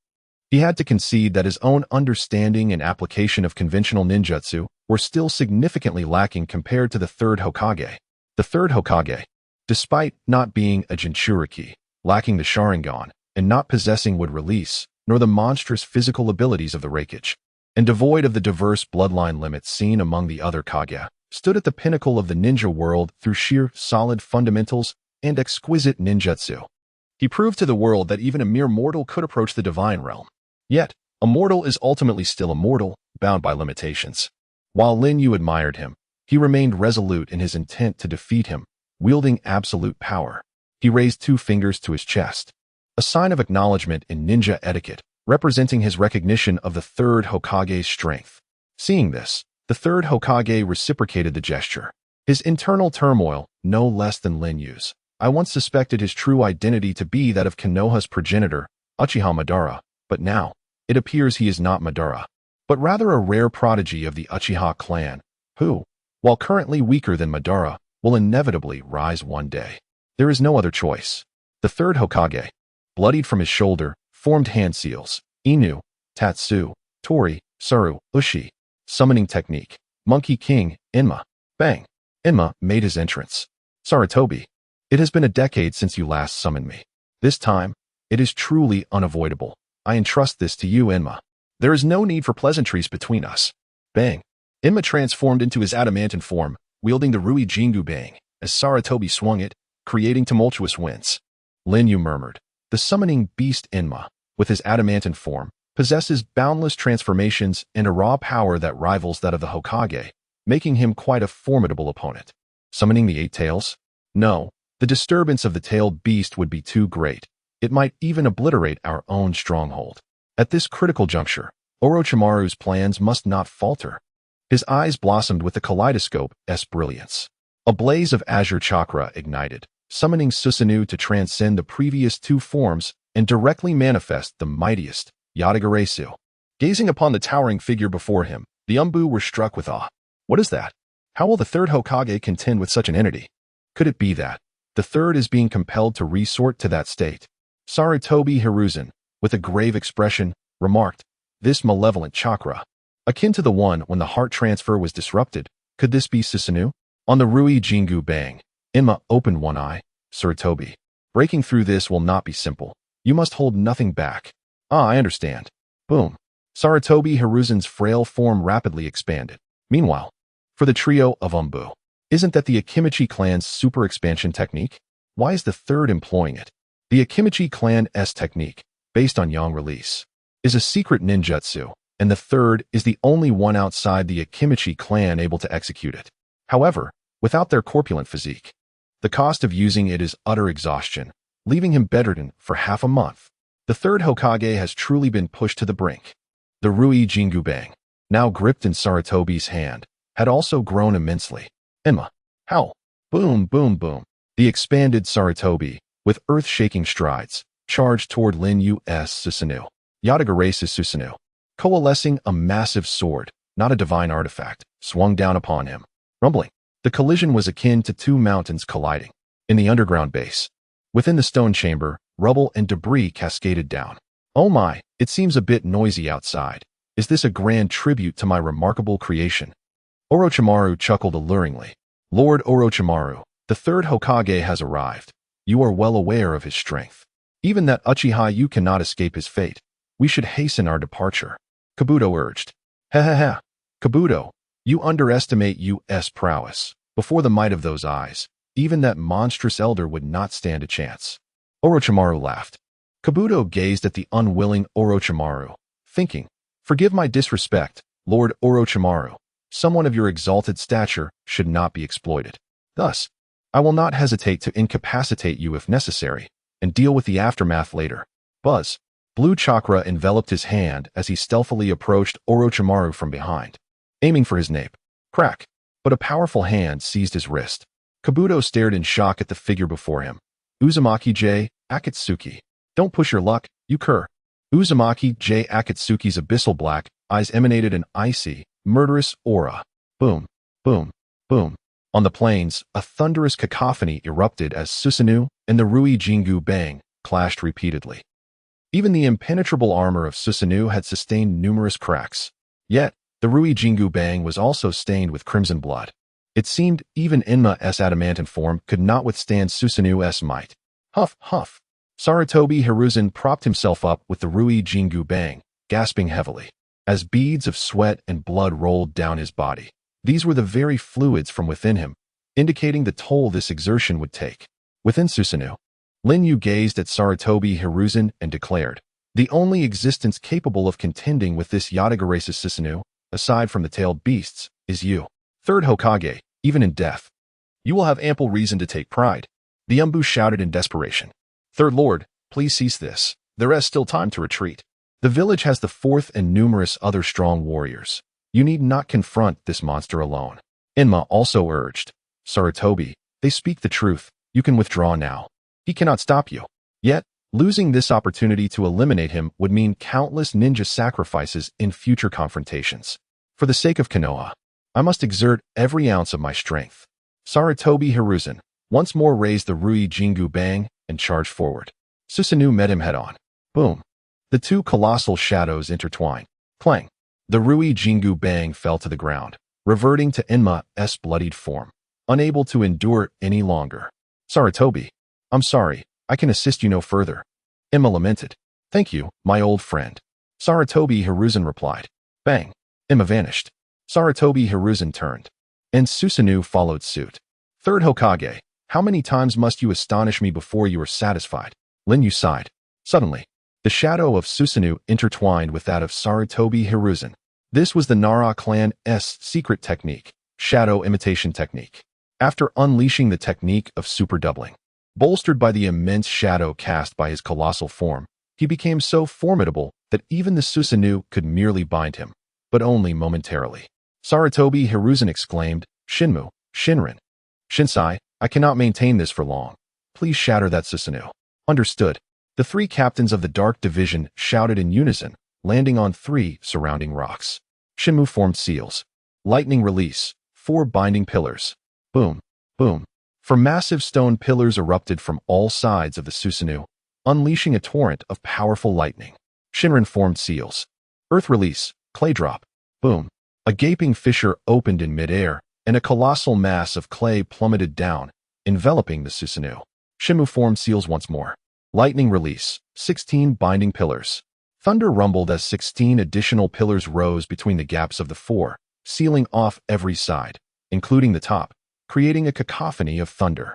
He had to concede that his own understanding and application of conventional ninjutsu were still significantly lacking compared to the 3rd Hokage. The 3rd Hokage, despite not being a Jinchuriki, lacking the Sharingan, and not possessing wood release, nor the monstrous physical abilities of the Raikage, and devoid of the diverse bloodline limits seen among the other Kage, stood at the pinnacle of the ninja world through sheer, solid fundamentals, and exquisite ninjutsu. He proved to the world that even a mere mortal could approach the divine realm. Yet, a mortal is ultimately still a mortal, bound by limitations. While Lin Yu admired him, he remained resolute in his intent to defeat him, wielding absolute power. He raised 2 fingers to his chest, a sign of acknowledgement in ninja etiquette, representing his recognition of the third Hokage's strength. Seeing this, the third Hokage reciprocated the gesture. His internal turmoil, no less than Lin Yu's. I once suspected his true identity to be that of Konoha's progenitor, Uchiha Madara, but now, it appears he is not Madara, but rather a rare prodigy of the Uchiha clan, who, while currently weaker than Madara, will inevitably rise one day. There is no other choice. The third Hokage, bloodied from his shoulder, formed hand seals. Inu, Tatsu, Tori, Saru, Ushi. Summoning technique. Monkey King, Enma. Bang. Enma made his entrance. Sarutobi. It has been a decade since you last summoned me. This time, it is truly unavoidable. I entrust this to you, Enma. There is no need for pleasantries between us. Bang. Enma transformed into his adamantine form, wielding the Rui Jingu Bang, as Sarutobi swung it, creating tumultuous winds. Lin Yu murmured. The summoning beast Enma, with his adamantine form, possesses boundless transformations and a raw power that rivals that of the Hokage, making him quite a formidable opponent. Summoning the 8 tails? No, the disturbance of the tailed beast would be too great. It might even obliterate our own stronghold. At this critical juncture, Orochimaru's plans must not falter. His eyes blossomed with the kaleidoscope's brilliance. A blaze of azure chakra ignited, summoning Susanoo to transcend the previous 2 forms and directly manifest the mightiest, Yatagarasu. Gazing upon the towering figure before him, the Umbu were struck with awe. What is that? How will the third Hokage contend with such an entity? Could it be that the third is being compelled to resort to that state? Sarutobi Hiruzen, with a grave expression, remarked, this malevolent chakra, akin to the one when the heart transfer was disrupted, could this be Susanoo? On the Rui Jingu Bang, Enma opened one eye. Sarutobi, breaking through this will not be simple. You must hold nothing back. Ah, I understand. Boom. Sarutobi Hiruzen's frail form rapidly expanded. Meanwhile, for the trio of Umbu, isn't that the Akimichi clan's super expansion technique? Why is the third employing it? The Akimichi clan's technique, based on Yang release, is a secret ninjutsu, and the third is the only one outside the Akimichi clan able to execute it. However, without their corpulent physique, the cost of using it is utter exhaustion, leaving him bedridden for half a month. The third Hokage has truly been pushed to the brink. The Rui Jingu Bang, now gripped in Sarutobi's hand, had also grown immensely. Enma, howl, boom, boom, boom. The expanded Sarutobi, with earth-shaking strides, charged toward Lin Yu's Susanoo. Yatagarasu Susanoo, coalescing a massive sword, not a divine artifact, swung down upon him. Rumbling, the collision was akin to 2 mountains colliding. In the underground base, within the stone chamber, rubble and debris cascaded down. Oh my, it seems a bit noisy outside. Is this a grand tribute to my remarkable creation? Orochimaru chuckled alluringly. Lord Orochimaru, the third Hokage has arrived. You are well aware of his strength. Even that Uchiha Yu cannot escape his fate. We should hasten our departure. Kabuto urged. Ha. Kabuto, you underestimate U.S. prowess. Before the might of those eyes, even that monstrous elder would not stand a chance. Orochimaru laughed. Kabuto gazed at the unwilling Orochimaru, thinking, forgive my disrespect, Lord Orochimaru. Someone of your exalted stature should not be exploited. Thus, I will not hesitate to incapacitate you if necessary, and deal with the aftermath later. Buzz. Blue chakra enveloped his hand as he stealthily approached Orochimaru from behind, aiming for his nape. Crack. But a powerful hand seized his wrist. Kabuto stared in shock at the figure before him. Uzumaki J. Akatsuki. Don't push your luck, you cur. Uzumaki J. Akatsuki's abyssal black eyes emanated an icy, murderous aura. Boom, boom, boom. On the plains, a thunderous cacophony erupted as Susanoo and the Rui Jingu Bang clashed repeatedly. Even the impenetrable armor of Susanoo had sustained numerous cracks. Yet, the Rui Jingu Bang was also stained with crimson blood. It seemed even Enma's adamantine form could not withstand Susanoo's might. Huff, huff. Sarutobi Hiruzen propped himself up with the Rui Jingu Bang, gasping heavily, as beads of sweat and blood rolled down his body. These were the very fluids from within him, indicating the toll this exertion would take. Within Susanoo, Lin Yu gazed at Sarutobi Hiruzen and declared, "The only existence capable of contending with this Yatagarasu Susanoo, aside from the tailed beasts, is you. Third Hokage, even in death. You will have ample reason to take pride." The Umbu shouted in desperation. "Third Lord, please cease this. There is still time to retreat. The village has the fourth and numerous other strong warriors. You need not confront this monster alone." Enma also urged, "Sarutobi, they speak the truth. You can withdraw now. He cannot stop you." Yet, losing this opportunity to eliminate him would mean countless ninja sacrifices in future confrontations. For the sake of Konoha, I must exert every ounce of my strength. Sarutobi Hiruzen once more raised the Rui Jingu Bang and charged forward. Susanoo met him head-on. Boom. The two colossal shadows intertwined. Clang. The Rui Jingu Bang fell to the ground, reverting to Enma's bloodied form, unable to endure any longer. "Sarutobi, I'm sorry, I can assist you no further." Enma lamented. "Thank you, my old friend." Sarutobi Hiruzen replied. Bang. Enma vanished. Sarutobi Hiruzen turned, and Susanoo followed suit. "Third Hokage, how many times must you astonish me before you are satisfied?" Lin Yu sighed. Suddenly, the shadow of Susanoo intertwined with that of Sarutobi Hiruzen. This was the Nara clan's secret technique, shadow imitation technique. After unleashing the technique of super doubling, bolstered by the immense shadow cast by his colossal form, he became so formidable that even the Susanoo could merely bind him, but only momentarily. Sarutobi Hiruzen exclaimed, "Shinmu, Shinrin. Shinsai, I cannot maintain this for long. Please shatter that Susanoo." Understood. The three captains of the Dark Division shouted in unison, landing on three surrounding rocks. Shinmu formed seals. Lightning release. 4 binding pillars. Boom, boom. For massive stone pillars erupted from all sides of the Susanoo, unleashing a torrent of powerful lightning. Shinrin formed seals. Earth release. Clay drop. Boom. A gaping fissure opened in midair, and a colossal mass of clay plummeted down, enveloping the Susanoo. Shinmu formed seals once more. Lightning release. 16 binding pillars. Thunder rumbled as 16 additional pillars rose between the gaps of the 4, sealing off every side, including the top, creating a cacophony of thunder.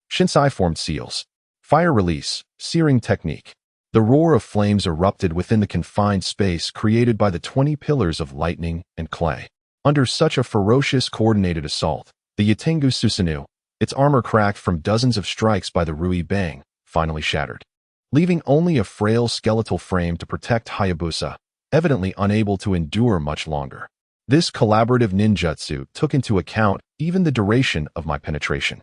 Shinsai formed seals. Fire release. Searing technique. The roar of flames erupted within the confined space created by the 20 pillars of lightning and clay. Under such a ferocious coordinated assault, the Yatengu Susanoo, its armor cracked from dozens of strikes by the Rui Bang, finally shattered, leaving only a frail skeletal frame to protect Hayabusa, evidently unable to endure much longer. This collaborative ninjutsu took into account even the duration of my penetration.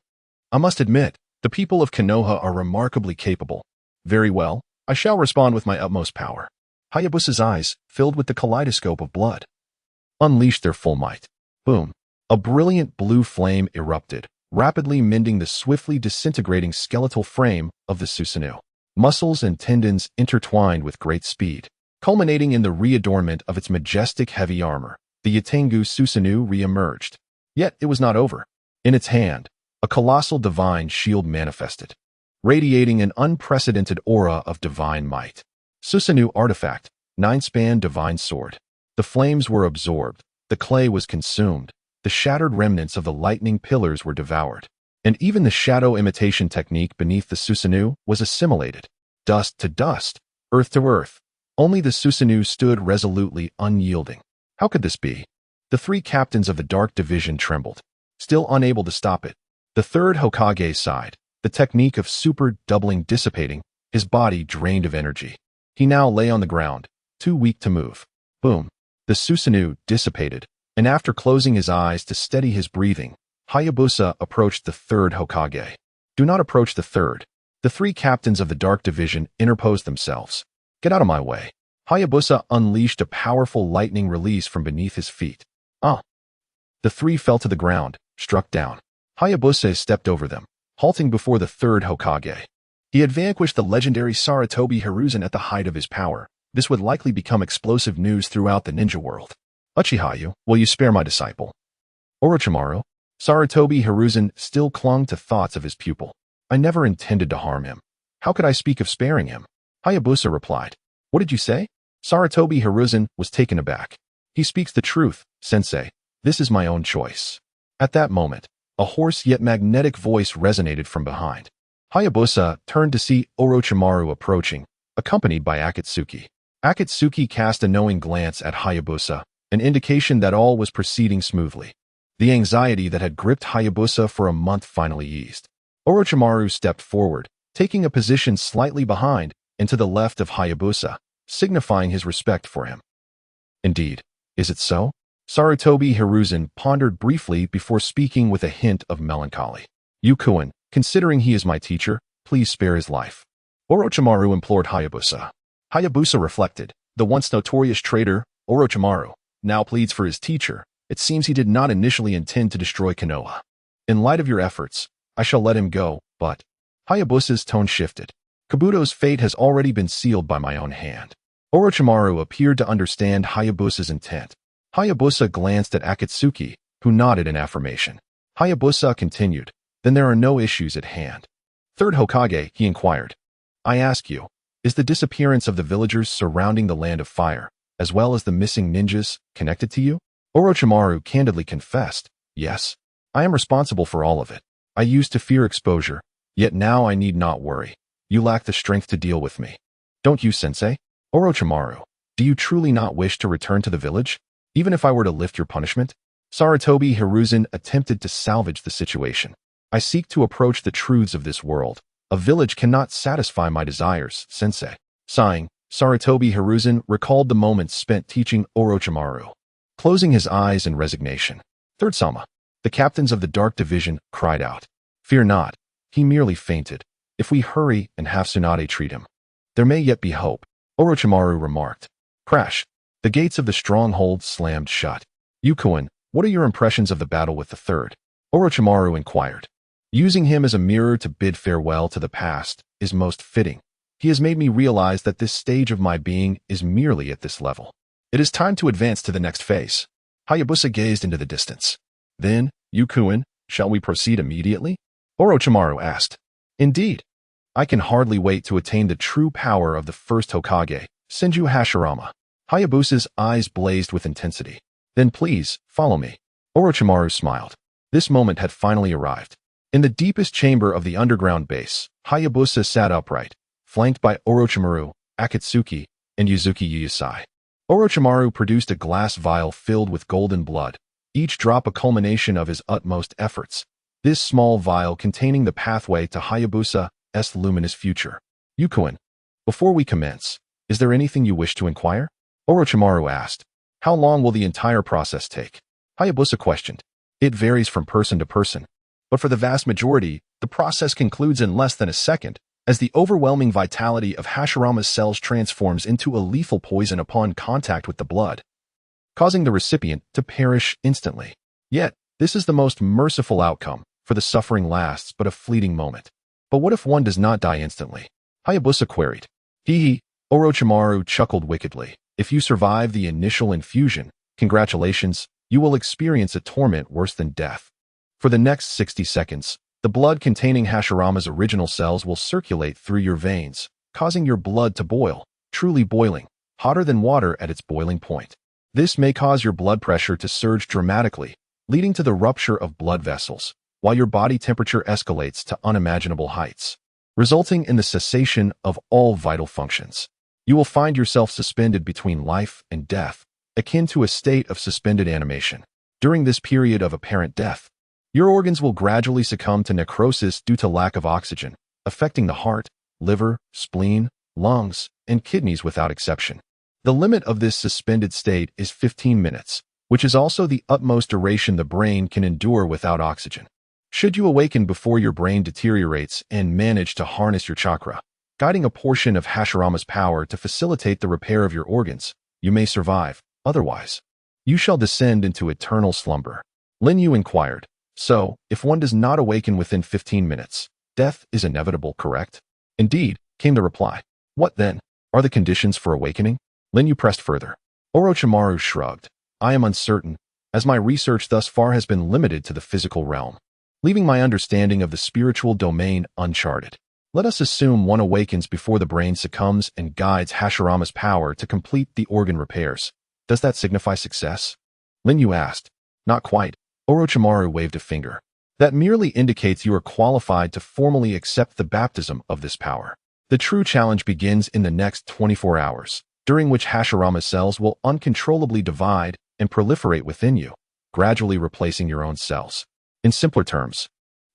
I must admit, the people of Konoha are remarkably capable. Very well, I shall respond with my utmost power. Hayabusa's eyes, filled with the kaleidoscope of blood, unleashed their full might. Boom. A brilliant blue flame erupted, rapidly mending the swiftly disintegrating skeletal frame of the Susanoo. Muscles and tendons intertwined with great speed, culminating in the readornment of its majestic heavy armor. The Yatengu Susanoo re-emerged. Yet it was not over. In its hand, a colossal divine shield manifested, radiating an unprecedented aura of divine might. Susanoo artifact, 9-span divine sword. The flames were absorbed, the clay was consumed, the shattered remnants of the lightning pillars were devoured, and even the shadow imitation technique beneath the Susanoo was assimilated. Dust to dust, earth to earth. Only the Susanoo stood resolutely unyielding. How could this be? The 3 captains of the Dark Division trembled, still unable to stop it. The third Hokage sighed, the technique of super doubling dissipating, his body drained of energy. He now lay on the ground, too weak to move. Boom. The Susanoo dissipated, and after closing his eyes to steady his breathing, Hayabusa approached the third Hokage. "Do not approach the third." The 3 captains of the Dark Division interposed themselves. "Get out of my way." Hayabusa unleashed a powerful lightning release from beneath his feet. Ah! The 3 fell to the ground, struck down. Hayabusa stepped over them, halting before the third Hokage. He had vanquished the legendary Sarutobi Hiruzen at the height of his power. This would likely become explosive news throughout the ninja world. "Uchiha, will you spare my disciple?" "Orochimaru?" Sarutobi Hiruzen still clung to thoughts of his pupil. "I never intended to harm him. How could I speak of sparing him?" Hayabusa replied. "What did you say?" Sarutobi Hiruzen was taken aback. "He speaks the truth, sensei. This is my own choice." At that moment, a hoarse yet magnetic voice resonated from behind. Hayabusa turned to see Orochimaru approaching, accompanied by Akatsuki. Akatsuki cast a knowing glance at Hayabusa, an indication that all was proceeding smoothly. The anxiety that had gripped Hayabusa for a month finally eased. Orochimaru stepped forward, taking a position slightly behind and to the left of Hayabusa, signifying his respect for him. Indeed, is it so? Sarutobi Hiruzen pondered briefly before speaking with a hint of melancholy. Yukuin, considering he is my teacher, please spare his life. Orochimaru implored Hayabusa. Hayabusa reflected. The once notorious traitor, Orochimaru, now pleads for his teacher. It seems he did not initially intend to destroy Konoha. In light of your efforts, I shall let him go, but... Hayabusa's tone shifted. Kabuto's fate has already been sealed by my own hand. Orochimaru appeared to understand Hayabusa's intent. Hayabusa glanced at Akatsuki, who nodded in affirmation. Hayabusa continued. Then there are no issues at hand. Third Hokage, he inquired. I ask you, is the disappearance of the villagers surrounding the Land of Fire, as well as the missing ninjas, connected to you? Orochimaru candidly confessed, yes. I am responsible for all of it. I used to fear exposure, yet now I need not worry. You lack the strength to deal with me. Don't you, sensei? Orochimaru, do you truly not wish to return to the village, even if I were to lift your punishment? Sarutobi Hiruzen attempted to salvage the situation. I seek to approach the truths of this world. A village cannot satisfy my desires, sensei. Sighing, Sarutobi Hiruzen recalled the moments spent teaching Orochimaru. Closing his eyes in resignation. Third Sama, the captains of the Dark Division, cried out. Fear not, he merely fainted. If we hurry and have Tsunade treat him, there may yet be hope, Orochimaru remarked. Crash. The gates of the stronghold slammed shut. Yukuin, what are your impressions of the battle with the third? Orochimaru inquired. Using him as a mirror to bid farewell to the past is most fitting. He has made me realize that this stage of my being is merely at this level. It is time to advance to the next phase. Hayabusa gazed into the distance. Then, Yukuin, shall we proceed immediately? Orochimaru asked. Indeed. I can hardly wait to attain the true power of the first Hokage, Senju Hashirama. Hayabusa's eyes blazed with intensity. Then please, follow me. Orochimaru smiled. This moment had finally arrived. In the deepest chamber of the underground base, Hayabusa sat upright, flanked by Orochimaru, Akatsuki, and Yuzuki Yusai. Orochimaru produced a glass vial filled with golden blood, each drop a culmination of his utmost efforts. This small vial containing the pathway to Hayabusa's luminous future. Yukuin, before we commence, is there anything you wish to inquire? Orochimaru asked. How long will the entire process take? Hayabusa questioned. It varies from person to person, but for the vast majority, the process concludes in less than a second, as the overwhelming vitality of Hashirama's cells transforms into a lethal poison upon contact with the blood, causing the recipient to perish instantly. Yet, this is the most merciful outcome, for the suffering lasts but a fleeting moment. But what if one does not die instantly? Hayabusa queried. Hee. Orochimaru chuckled wickedly. If you survive the initial infusion, congratulations, you will experience a torment worse than death. For the next 60 seconds, the blood containing Hashirama's original cells will circulate through your veins, causing your blood to boil, truly boiling, hotter than water at its boiling point. This may cause your blood pressure to surge dramatically, leading to the rupture of blood vessels, while your body temperature escalates to unimaginable heights, resulting in the cessation of all vital functions. You will find yourself suspended between life and death, akin to a state of suspended animation. During this period of apparent death, your organs will gradually succumb to necrosis due to lack of oxygen, affecting the heart, liver, spleen, lungs, and kidneys without exception. The limit of this suspended state is 15 minutes, which is also the utmost duration the brain can endure without oxygen. Should you awaken before your brain deteriorates and manage to harness your chakra, guiding a portion of Hashirama's power to facilitate the repair of your organs, you may survive. Otherwise, you shall descend into eternal slumber. Lin Yu inquired. So, if one does not awaken within 15 minutes, death is inevitable, correct? Indeed, came the reply. What then? Are the conditions for awakening? Lin Yu pressed further. Orochimaru shrugged. I am uncertain, as my research thus far has been limited to the physical realm, leaving my understanding of the spiritual domain uncharted. Let us assume one awakens before the brain succumbs and guides Hashirama's power to complete the organ repairs. Does that signify success? Lin Yu asked. Not quite. Orochimaru waved a finger. That merely indicates you are qualified to formally accept the baptism of this power. The true challenge begins in the next 24 hours, during which Hashirama cells will uncontrollably divide and proliferate within you, gradually replacing your own cells. In simpler terms,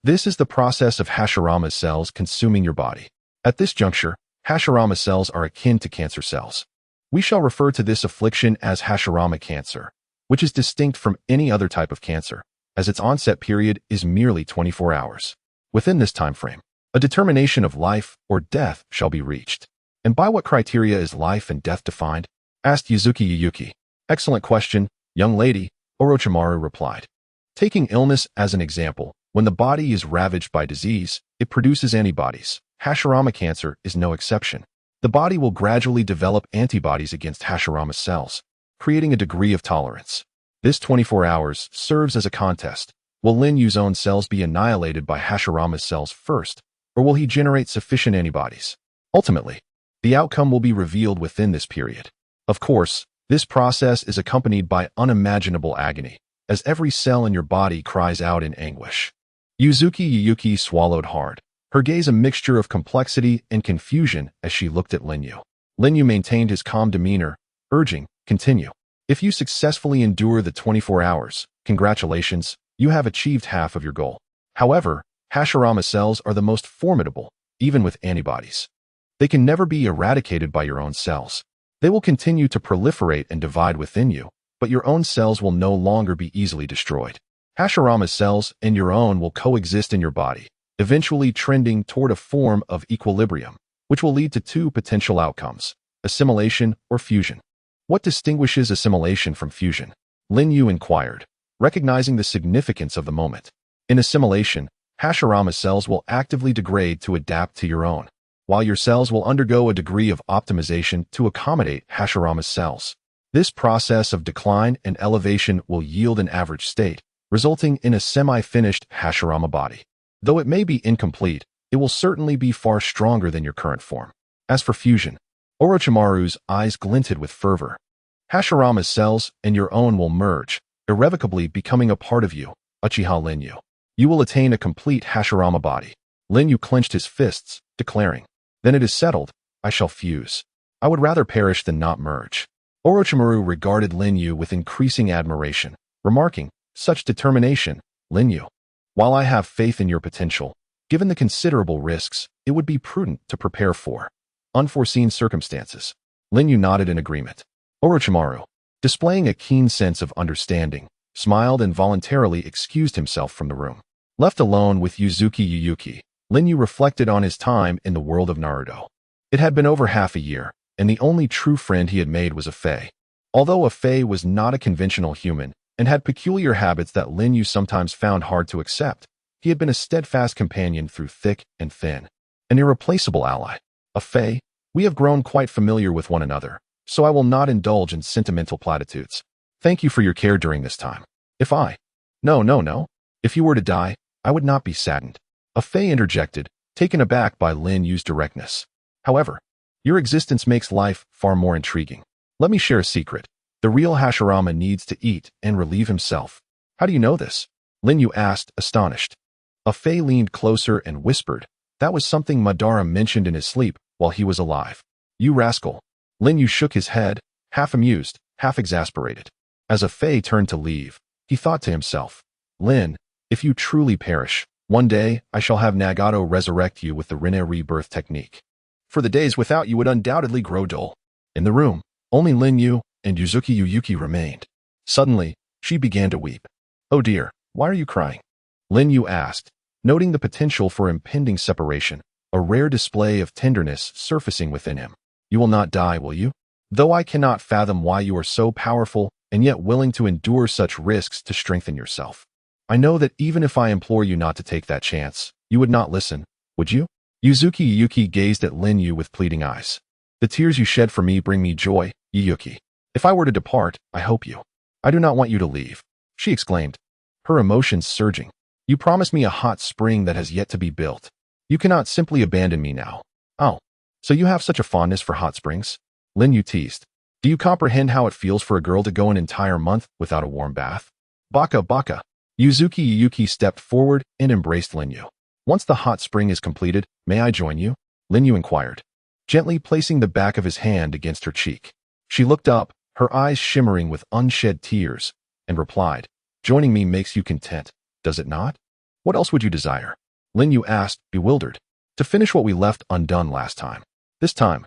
this is the process of Hashirama cells consuming your body. At this juncture, Hashirama cells are akin to cancer cells. We shall refer to this affliction as Hashirama cancer, which is distinct from any other type of cancer, as its onset period is merely 24 hours. Within this time frame, a determination of life or death shall be reached. And by what criteria is life and death defined? Asked Yuyuki. Excellent question, young lady, Orochimaru replied. Taking illness as an example, when the body is ravaged by disease, it produces antibodies. Hashirama cancer is no exception. The body will gradually develop antibodies against Hashirama cells, creating a degree of tolerance. This 24 hours serves as a contest. Will Lin Yu's own cells be annihilated by Hashirama's cells first, or will he generate sufficient antibodies? Ultimately, the outcome will be revealed within this period. Of course, this process is accompanied by unimaginable agony, as every cell in your body cries out in anguish. Yuyuki swallowed hard, her gaze a mixture of complexity and confusion as she looked at Lin Yu. Lin Yu maintained his calm demeanor, urging, continue. If you successfully endure the 24 hours, congratulations, you have achieved half of your goal. However, Hashirama cells are the most formidable, even with antibodies. They can never be eradicated by your own cells. They will continue to proliferate and divide within you, but your own cells will no longer be easily destroyed. Hashirama cells and your own will coexist in your body, eventually trending toward a form of equilibrium, which will lead to two potential outcomes, assimilation or fusion. What distinguishes assimilation from fusion? Lin Yu inquired, recognizing the significance of the moment. In assimilation, Hashirama cells will actively degrade to adapt to your own, while your cells will undergo a degree of optimization to accommodate Hashirama cells. This process of decline and elevation will yield an average state, resulting in a semi-finished Hashirama body. Though it may be incomplete, it will certainly be far stronger than your current form. As for fusion, Orochimaru's eyes glinted with fervor. Hashirama's cells and your own will merge, irrevocably becoming a part of you, Uchiha Lin Yu. You will attain a complete Hashirama body. Lin Yu clenched his fists, declaring, then it is settled, I shall fuse. I would rather perish than not merge. Orochimaru regarded Lin Yu with increasing admiration, remarking, such determination, Lin Yu. While I have faith in your potential, given the considerable risks, it would be prudent to prepare for unforeseen circumstances. Lin Yu nodded in agreement. Orochimaru, displaying a keen sense of understanding, smiled and voluntarily excused himself from the room. Left alone with Yuyuki, Lin Yu reflected on his time in the world of Naruto. It had been over half a year, and the only true friend he had made was a Fae. Although a Fae was not a conventional human and had peculiar habits that Lin Yu sometimes found hard to accept, he had been a steadfast companion through thick and thin, an irreplaceable ally. A Fae, we have grown quite familiar with one another, so I will not indulge in sentimental platitudes. Thank you for your care during this time. No. If you were to die, I would not be saddened. A Fae interjected, taken aback by Lin Yu's directness. However, your existence makes life far more intriguing. Let me share a secret. The real Hashirama needs to eat and relieve himself. How do you know this? Lin Yu asked, astonished. A Fae leaned closer and whispered, that was something Madara mentioned in his sleep while he was alive. You rascal. Lin Yu shook his head, half amused, half exasperated. As a Fae turned to leave, he thought to himself, Lin, if you truly perish, one day I shall have Nagato resurrect you with the Rinne rebirth technique. For the days without you would undoubtedly grow dull. In the room, only Lin Yu and Yuyuki remained. Suddenly, she began to weep. Oh dear, why are you crying? Lin Yu asked, noting the potential for impending separation, a rare display of tenderness surfacing within him. You will not die, will you? Though I cannot fathom why you are so powerful and yet willing to endure such risks to strengthen yourself. I know that even if I implore you not to take that chance, you would not listen, would you? Yuyuki gazed at Lin Yu with pleading eyes. The tears you shed for me bring me joy, Yuyuki. If I were to depart, I hope you. I do not want you to leave, she exclaimed, her emotions surging. You promised me a hot spring that has yet to be built. You cannot simply abandon me now. Oh, so you have such a fondness for hot springs? Lin Yu teased. Do you comprehend how it feels for a girl to go an entire month without a warm bath? Baka. Yuzuki stepped forward and embraced Lin Yu. Once the hot spring is completed, may I join you? Lin Yu inquired, gently placing the back of his hand against her cheek. She looked up, her eyes shimmering with unshed tears, and replied, joining me makes you content, does it not? What else would you desire? Lin Yu asked, bewildered. To finish what we left undone last time. This time,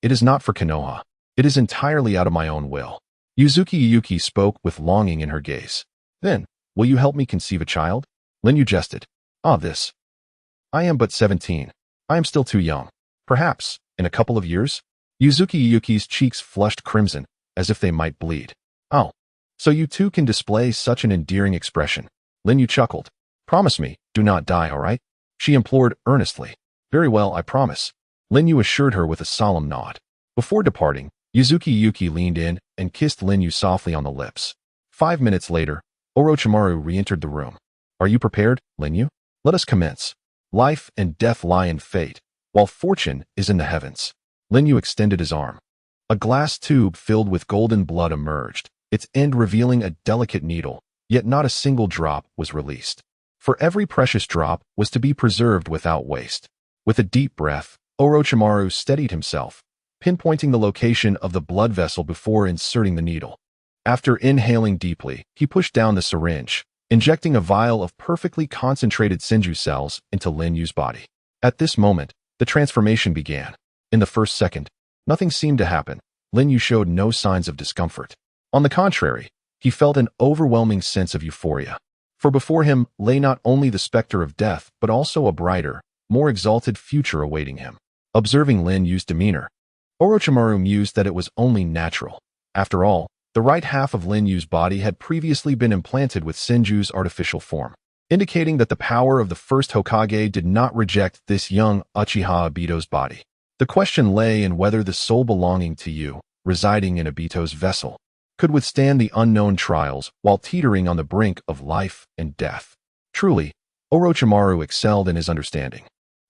it is not for Konoha. It is entirely out of my own will. Yuzuki spoke with longing in her gaze. Then, will you help me conceive a child? Lin Yu jested. Ah, this. I am but 17. I am still too young. Perhaps, in a couple of years? Yuzuki's cheeks flushed crimson, as if they might bleed. Oh, so you too can display such an endearing expression. Lin Yu chuckled. Promise me, do not die, all right? She implored earnestly. Very well, I promise. Lin Yu assured her with a solemn nod. Before departing, Yuzuki leaned in and kissed Lin Yu softly on the lips. 5 minutes later, Orochimaru re-entered the room. Are you prepared, Lin Yu? Let us commence. Life and death lie in fate, while fortune is in the heavens. Lin Yu extended his arm. A glass tube filled with golden blood emerged, its end revealing a delicate needle, yet not a single drop was released. For every precious drop was to be preserved without waste. With a deep breath, Orochimaru steadied himself, pinpointing the location of the blood vessel before inserting the needle. After inhaling deeply, he pushed down the syringe, injecting a vial of perfectly concentrated Senju cells into Lin Yu's body. At this moment, the transformation began. In the first second, nothing seemed to happen. Lin Yu showed no signs of discomfort. On the contrary, he felt an overwhelming sense of euphoria. For before him lay not only the specter of death, but also a brighter, more exalted future awaiting him. Observing Lin Yu's demeanor, Orochimaru mused that it was only natural. After all, the right half of Lin Yu's body had previously been implanted with Senju's artificial form, indicating that the power of the first Hokage did not reject this young Uchiha Obito's body. The question lay in whether the soul belonging to Yu, residing in Obito's vessel, could withstand the unknown trials while teetering on the brink of life and death. Truly, Orochimaru excelled in his understanding,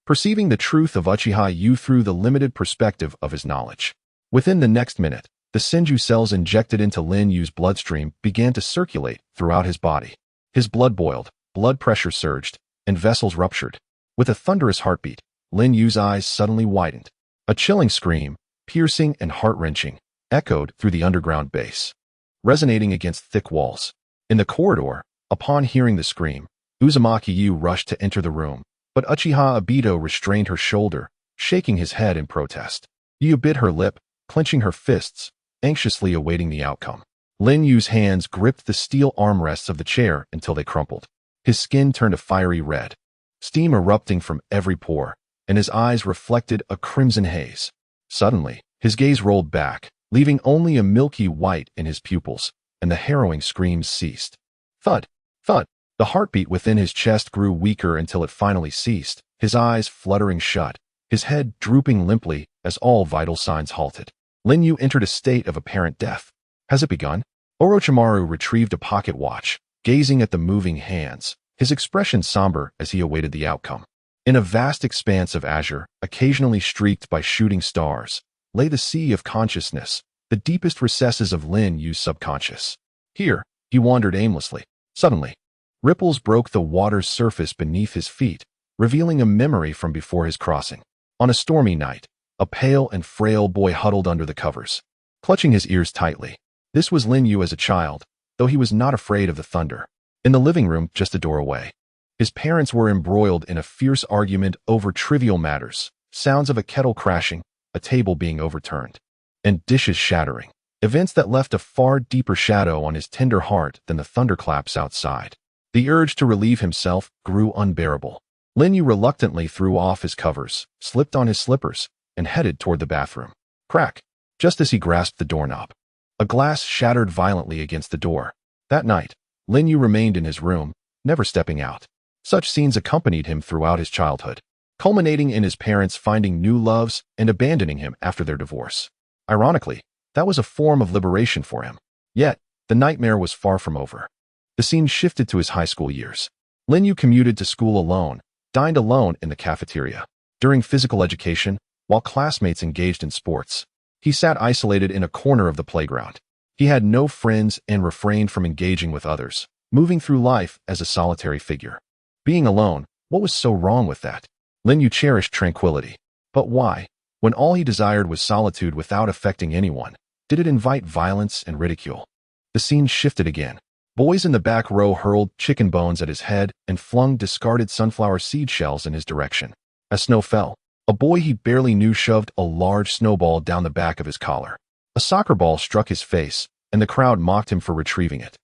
perceiving the truth of Uchiha Yu through the limited perspective of his knowledge. Within the next minute, the Senju cells injected into Lin Yu's bloodstream began to circulate throughout his body. His blood boiled, blood pressure surged, and vessels ruptured. With a thunderous heartbeat, Lin Yu's eyes suddenly widened. A chilling scream, piercing and heart-wrenching, echoed through the underground base, resonating against thick walls. In the corridor, upon hearing the scream, Uzumaki Yu rushed to enter the room, but Uchiha Obito restrained her shoulder, shaking his head in protest. Yu bit her lip, clenching her fists, anxiously awaiting the outcome. Lin Yu's hands gripped the steel armrests of the chair until they crumpled. His skin turned a fiery red, steam erupting from every pore, and his eyes reflected a crimson haze. Suddenly, his gaze rolled back, leaving only a milky white in his pupils, and the harrowing screams ceased. Thud, thud. The heartbeat within his chest grew weaker until it finally ceased, his eyes fluttering shut, his head drooping limply as all vital signs halted. Lin Yu entered a state of apparent death. Has it begun? Orochimaru retrieved a pocket watch, gazing at the moving hands, his expression somber as he awaited the outcome. In a vast expanse of azure, occasionally streaked by shooting stars, lay the sea of consciousness, the deepest recesses of Lin Yu's subconscious. Here, he wandered aimlessly. Suddenly, ripples broke the water's surface beneath his feet, revealing a memory from before his crossing. On a stormy night, a pale and frail boy huddled under the covers, clutching his ears tightly. This was Lin Yu as a child, though he was not afraid of the thunder. In the living room just a door away, his parents were embroiled in a fierce argument over trivial matters, sounds of a kettle crashing, a table being overturned, and dishes shattering, events that left a far deeper shadow on his tender heart than the thunderclaps outside. The urge to relieve himself grew unbearable. Lin Yu reluctantly threw off his covers, slipped on his slippers, and headed toward the bathroom. Crack! Just as he grasped the doorknob, a glass shattered violently against the door. That night, Lin Yu remained in his room, never stepping out. Such scenes accompanied him throughout his childhood, culminating in his parents finding new loves and abandoning him after their divorce. Ironically, that was a form of liberation for him. Yet, the nightmare was far from over. The scene shifted to his high school years. Lin Yu commuted to school alone, dined alone in the cafeteria. During physical education, while classmates engaged in sports, he sat isolated in a corner of the playground. He had no friends and refrained from engaging with others, moving through life as a solitary figure. Being alone, what was so wrong with that? Lin Yu cherished tranquility. But why? When all he desired was solitude without affecting anyone, did it invite violence and ridicule? The scene shifted again. Boys in the back row hurled chicken bones at his head and flung discarded sunflower seed shells in his direction. As snow fell, a boy he barely knew shoved a large snowball down the back of his collar. A soccer ball struck his face, and the crowd mocked him for retrieving it,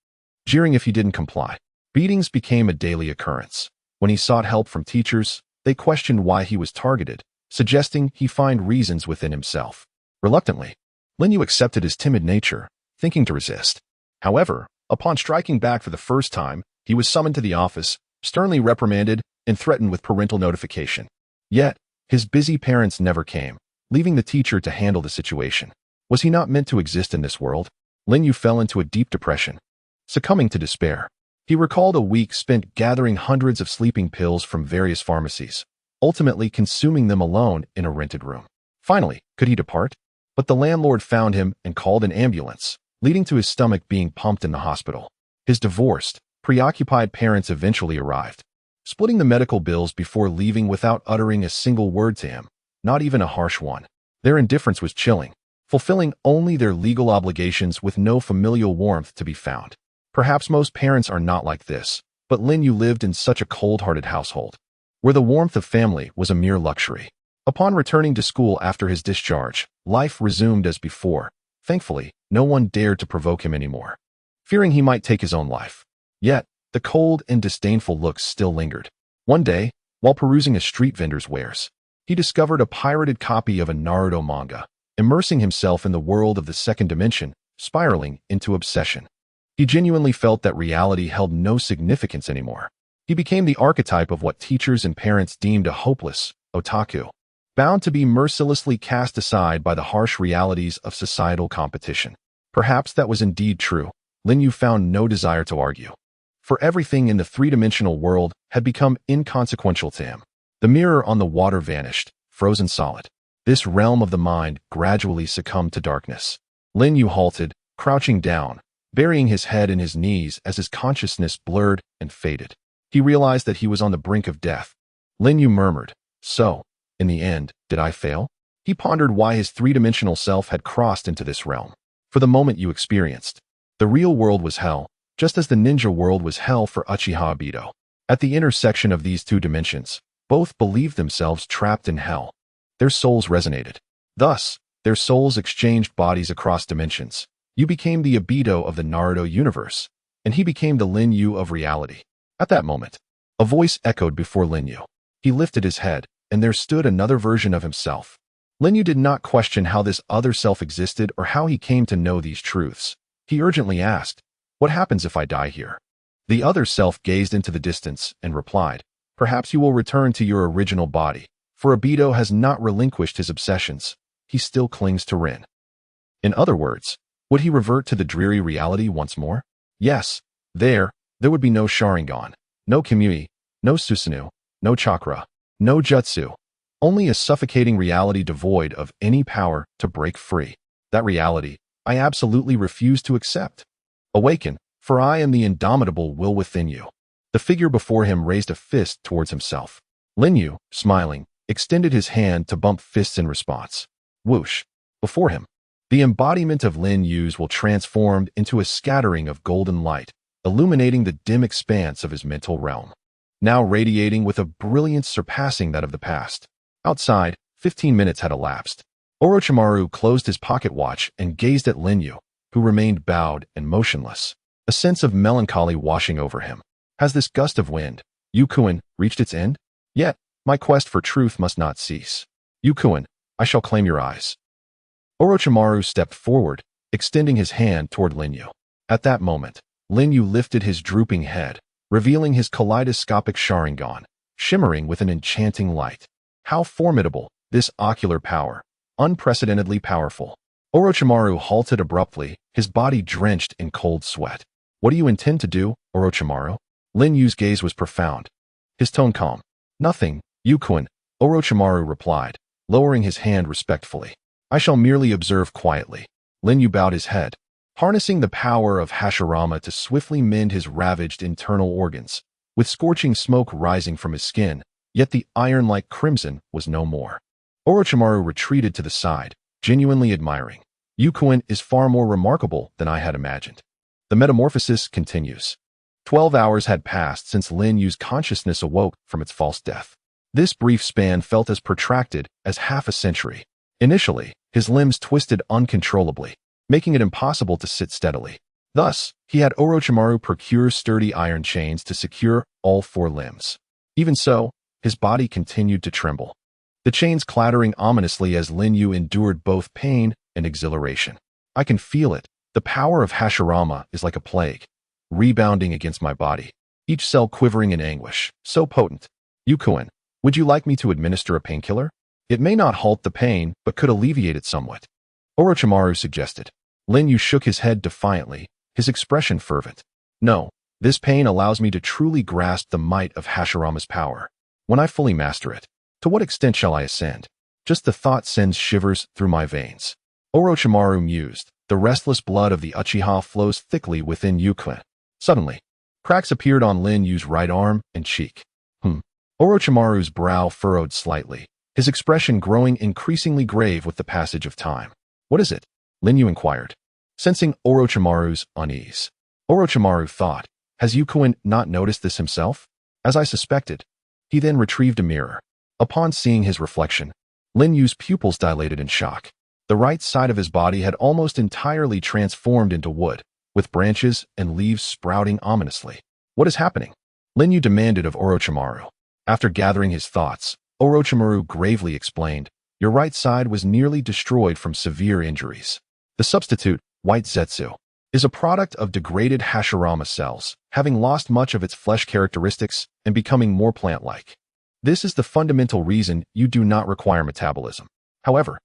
jeering if he didn't comply. Beatings became a daily occurrence. When he sought help from teachers, they questioned why he was targeted, suggesting he find reasons within himself. Reluctantly, Lin Yu accepted his timid nature, thinking to resist. However, upon striking back for the first time, he was summoned to the office, sternly reprimanded, and threatened with parental notification. Yet, his busy parents never came, leaving the teacher to handle the situation. Was he not meant to exist in this world? Lin Yu fell into a deep depression, succumbing to despair. He recalled a week spent gathering hundreds of sleeping pills from various pharmacies, ultimately consuming them alone in a rented room. Finally, could he depart? But the landlord found him and called an ambulance, leading to his stomach being pumped in the hospital. His divorced, preoccupied parents eventually arrived, splitting the medical bills before leaving without uttering a single word to him, not even a harsh one. Their indifference was chilling, fulfilling only their legal obligations with no familial warmth to be found. Perhaps most parents are not like this, but Lin Yu lived in such a cold-hearted household, where the warmth of family was a mere luxury. Upon returning to school after his discharge, life resumed as before. Thankfully, no one dared to provoke him anymore, fearing he might take his own life. Yet, the cold and disdainful looks still lingered. One day, while perusing a street vendor's wares, he discovered a pirated copy of a Naruto manga, immersing himself in the world of the second dimension, spiraling into obsession. He genuinely felt that reality held no significance anymore. He became the archetype of what teachers and parents deemed a hopeless otaku, bound to be mercilessly cast aside by the harsh realities of societal competition. Perhaps that was indeed true. Lin Yu found no desire to argue, for everything in the three-dimensional world had become inconsequential to him. The mirror on the water vanished, frozen solid. This realm of the mind gradually succumbed to darkness. Lin Yu halted, crouching down, burying his head in his knees as his consciousness blurred and faded. He realized that he was on the brink of death. Lin Yu murmured, "So, in the end, did I fail?" He pondered why his three-dimensional self had crossed into this realm. For the moment you experienced, the real world was hell, just as the ninja world was hell for Uchiha Obito. At the intersection of these two dimensions, both believed themselves trapped in hell. Their souls resonated. Thus, their souls exchanged bodies across dimensions. You became the Obito of the Naruto universe, and he became the Lin Yu of reality. At that moment, a voice echoed before Lin Yu. He lifted his head, and there stood another version of himself. Lin Yu did not question how this other self existed or how he came to know these truths. He urgently asked, "What happens if I die here?" The other self gazed into the distance and replied, "Perhaps you will return to your original body, for Obito has not relinquished his obsessions. He still clings to Rin." In other words, would he revert to the dreary reality once more? Yes, there would be no Sharingan, no Kamui, no Susanoo, no chakra, no jutsu, only a suffocating reality devoid of any power to break free. That reality, I absolutely refuse to accept. Awaken, for I am the indomitable will within you. The figure before him raised a fist towards himself. Lin Yu, smiling, extended his hand to bump fists in response. Whoosh! Before him, the embodiment of Lin Yu's will transformed into a scattering of golden light, illuminating the dim expanse of his mental realm, now radiating with a brilliance surpassing that of the past. Outside, 15 minutes had elapsed. Orochimaru closed his pocket watch and gazed at Lin Yu, who remained bowed and motionless, a sense of melancholy washing over him. Has this gust of wind, Yukuin, reached its end? Yet, my quest for truth must not cease. Yukuin, I shall claim your eyes. Orochimaru stepped forward, extending his hand toward Lin Yu. At that moment, Lin Yu lifted his drooping head, revealing his kaleidoscopic Sharingan, shimmering with an enchanting light. How formidable, this ocular power, unprecedentedly powerful. Orochimaru halted abruptly, his body drenched in cold sweat. What do you intend to do, Orochimaru? Lin Yu's gaze was profound, his tone calm. Nothing, Yukuin, Orochimaru replied, lowering his hand respectfully. I shall merely observe quietly. Lin Yu bowed his head, harnessing the power of Hashirama to swiftly mend his ravaged internal organs, with scorching smoke rising from his skin, yet the iron-like crimson was no more. Orochimaru retreated to the side, genuinely admiring. Yukuin is far more remarkable than I had imagined. The metamorphosis continues. 12 hours had passed since Lin Yu's consciousness awoke from its false death. This brief span felt as protracted as half a century. Initially, his limbs twisted uncontrollably, making it impossible to sit steadily. Thus, he had Orochimaru procure sturdy iron chains to secure all 4 limbs. Even so, his body continued to tremble, the chains clattering ominously as Lin Yu endured both pain and exhilaration. I can feel it. The power of Hashirama is like a plague, rebounding against my body, each cell quivering in anguish, so potent. Yukuin, would you like me to administer a painkiller? It may not halt the pain, but could alleviate it somewhat. Orochimaru suggested. Lin Yu shook his head defiantly, his expression fervent. No, this pain allows me to truly grasp the might of Hashirama's power. When I fully master it, to what extent shall I ascend? Just the thought sends shivers through my veins. Orochimaru mused. The restless blood of the Uchiha flows thickly within Yukuin. Suddenly, cracks appeared on Lin Yu's right arm and cheek. Orochimaru's brow furrowed slightly, his expression growing increasingly grave with the passage of time. What is it? Lin Yu inquired, sensing Orochimaru's unease. Orochimaru thought, has Yukuin not noticed this himself? As I suspected. He then retrieved a mirror. Upon seeing his reflection, Lin Yu's pupils dilated in shock. The right side of his body had almost entirely transformed into wood, with branches and leaves sprouting ominously. What is happening? Lin Yu demanded of Orochimaru. After gathering his thoughts, Orochimaru gravely explained, your right side was nearly destroyed from severe injuries. The substitute, White Zetsu, is a product of degraded Hashirama cells, having lost much of its flesh characteristics and becoming more plant-like. This is the fundamental reason you do not require metabolism. However,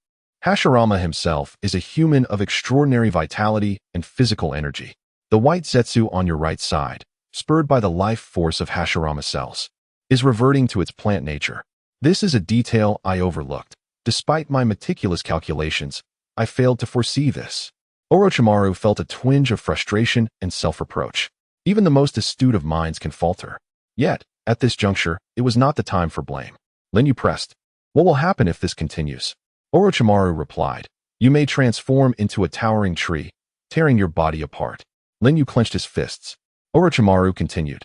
Hashirama himself is a human of extraordinary vitality and physical energy. The White Zetsu on your right side, spurred by the life force of Hashirama cells, is reverting to its plant nature. This is a detail I overlooked. Despite my meticulous calculations, I failed to foresee this. Orochimaru felt a twinge of frustration and self-reproach. Even the most astute of minds can falter. Yet, at this juncture, it was not the time for blame. Lin Yu pressed. What will happen if this continues? Orochimaru replied, you may transform into a towering tree, tearing your body apart. Lin Yu clenched his fists. Orochimaru continued,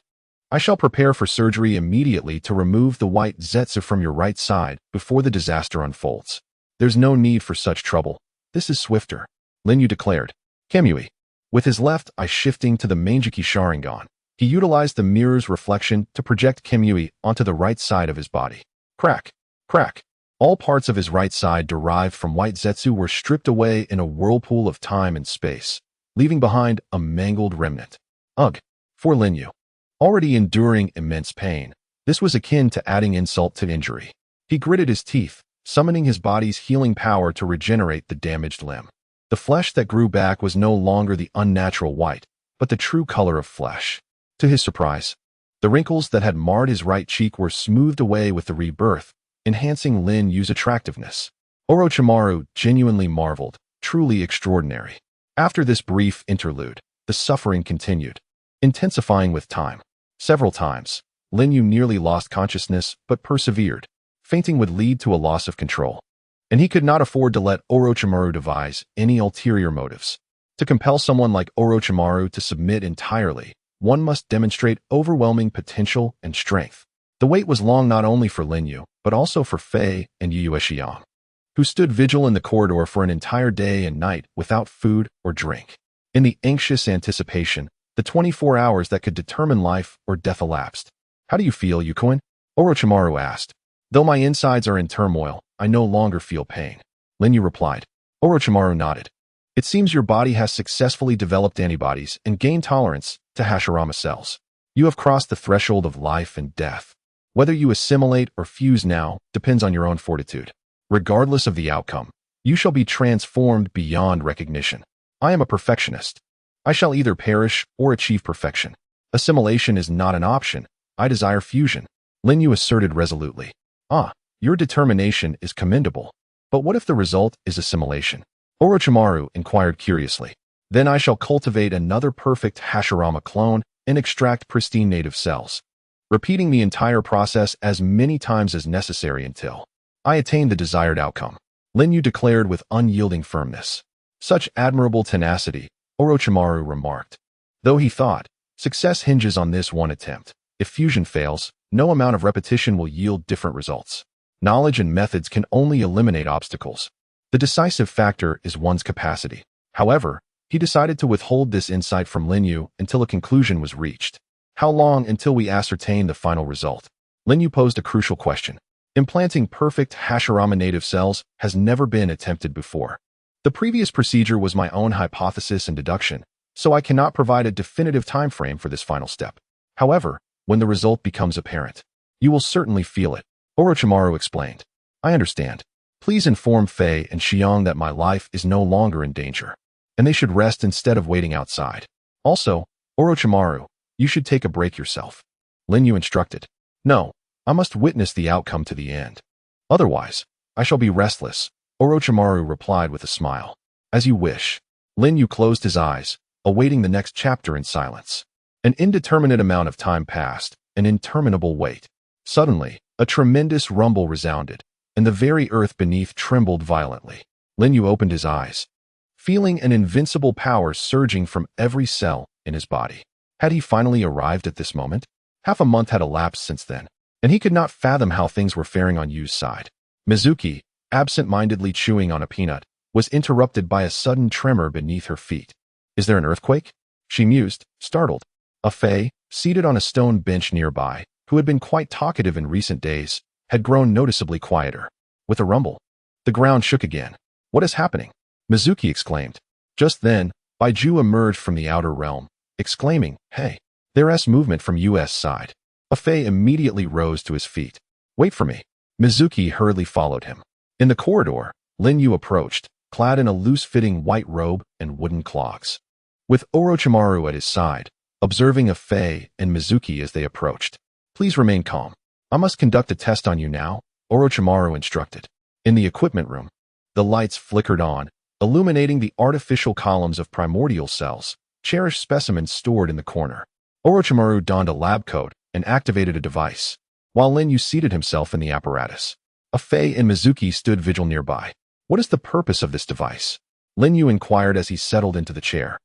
I shall prepare for surgery immediately to remove the White Zetsu from your right side before the disaster unfolds. There's no need for such trouble. This is swifter. Lin Yu declared. Kamui. With his left eye shifting to the Manjiki Sharingan, he utilized the mirror's reflection to project Kamui onto the right side of his body. Crack. Crack. All parts of his right side derived from White Zetsu were stripped away in a whirlpool of time and space, leaving behind a mangled remnant. Ugh. For Lin Yu, already enduring immense pain, this was akin to adding insult to injury. He gritted his teeth, summoning his body's healing power to regenerate the damaged limb. The flesh that grew back was no longer the unnatural white, but the true color of flesh. To his surprise, the wrinkles that had marred his right cheek were smoothed away with the rebirth, enhancing Lin Yu's attractiveness. Orochimaru genuinely marveled, truly extraordinary. After this brief interlude, the suffering continued, intensifying with time. Several times, Lin Yu nearly lost consciousness but persevered. Fainting would lead to a loss of control, and he could not afford to let Orochimaru devise any ulterior motives. To compel someone like Orochimaru to submit entirely, one must demonstrate overwhelming potential and strength. The wait was long not only for Lin Yu, but also for Fei and Yu Xiang, who stood vigil in the corridor for an entire day and night without food or drink. In the anxious anticipation, the 24 hours that could determine life or death elapsed. How do you feel, Yukuin? Orochimaru asked. Though my insides are in turmoil, I no longer feel pain. Lin Yu replied. Orochimaru nodded. It seems your body has successfully developed antibodies and gained tolerance to Hashirama cells. You have crossed the threshold of life and death. Whether you assimilate or fuse now depends on your own fortitude. Regardless of the outcome, you shall be transformed beyond recognition. I am a perfectionist. I shall either perish or achieve perfection. Assimilation is not an option. I desire fusion. Lin Yu asserted resolutely. Your determination is commendable. But what if the result is assimilation? Orochimaru inquired curiously. Then I shall cultivate another perfect Hashirama clone and extract pristine native cells, repeating the entire process as many times as necessary until I attain the desired outcome. Lin Yu declared with unyielding firmness. Such admirable tenacity, Orochimaru remarked. Though he thought, success hinges on this one attempt. If fusion fails, no amount of repetition will yield different results. Knowledge and methods can only eliminate obstacles. The decisive factor is one's capacity. However, he decided to withhold this insight from Lin Yu until a conclusion was reached. How long until we ascertain the final result? Lin Yu posed a crucial question. Implanting perfect Hashirama native cells has never been attempted before. The previous procedure was my own hypothesis and deduction, so I cannot provide a definitive time frame for this final step. However, when the result becomes apparent, you will certainly feel it, Orochimaru explained. I understand. Please inform Fei and Xiang that my life is no longer in danger, and they should rest instead of waiting outside. Also, Orochimaru, you should take a break yourself. Lin Yu instructed. No, I must witness the outcome to the end. Otherwise, I shall be restless, Orochimaru replied with a smile. As you wish. Lin Yu closed his eyes, awaiting the next chapter in silence. An indeterminate amount of time passed, an interminable wait. Suddenly, a tremendous rumble resounded, and the very earth beneath trembled violently. Lin Yu opened his eyes, feeling an invincible power surging from every cell in his body. Had he finally arrived at this moment? Half a month had elapsed since then, and he could not fathom how things were faring on Yu's side. Mizuki, absent-mindedly chewing on a peanut, was interrupted by a sudden tremor beneath her feet. Is there an earthquake? She mused, startled. A Fei, seated on a stone bench nearby, who had been quite talkative in recent days, had grown noticeably quieter. With a rumble, the ground shook again. What is happening? Mizuki exclaimed. Just then, Baiju emerged from the outer realm, exclaiming, Hey, there's movement from US side. A Fei immediately rose to his feet. Wait for me. Mizuki hurriedly followed him. In the corridor, Lin Yu approached, clad in a loose-fitting white robe and wooden clogs. With Orochimaru at his side, observing a Fei and Mizuki as they approached. Please remain calm. I must conduct a test on you now, Orochimaru instructed. In the equipment room, the lights flickered on, illuminating the artificial columns of primordial cells, cherished specimens stored in the corner. Orochimaru donned a lab coat and activated a device, while Lin Yu seated himself in the apparatus. A Fei and Mizuki stood vigil nearby. What is the purpose of this device? Lin Yu inquired as he settled into the chair.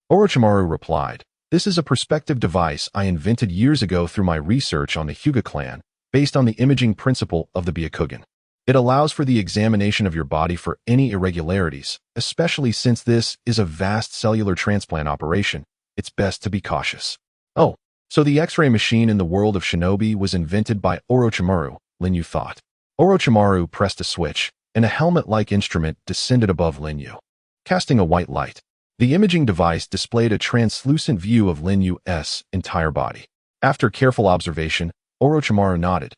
Orochimaru replied, This is a perspective device I invented years ago through my research on the Hyuga clan, based on the imaging principle of the Byakugan. It allows for the examination of your body for any irregularities, especially since this is a vast cellular transplant operation. It's best to be cautious. Oh, so the X-ray machine in the world of Shinobi was invented by Orochimaru, Lin Yu thought. Orochimaru pressed a switch, and a helmet-like instrument descended above Lin Yu, casting a white light. The imaging device displayed a translucent view of Lin Yu's entire body. After careful observation, Orochimaru nodded.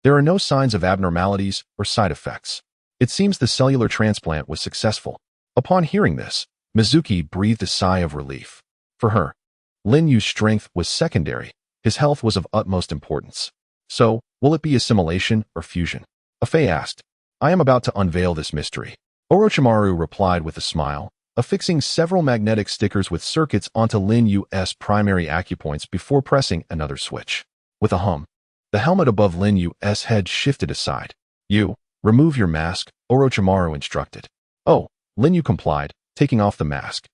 There are no signs of abnormalities or side effects. It seems the cellular transplant was successful. Upon hearing this, Mizuki breathed a sigh of relief. For her, Lin Yu's strength was secondary. His health was of utmost importance. So, will it be assimilation or fusion? A Fei asked. I am about to unveil this mystery. Orochimaru replied with a smile, affixing several magnetic stickers with circuits onto Lin Yu's primary acupoints before pressing another switch. With a hum, the helmet above Lin Yu's head shifted aside. You, remove your mask, Orochimaru instructed. Oh, Lin Yu complied, taking off the mask.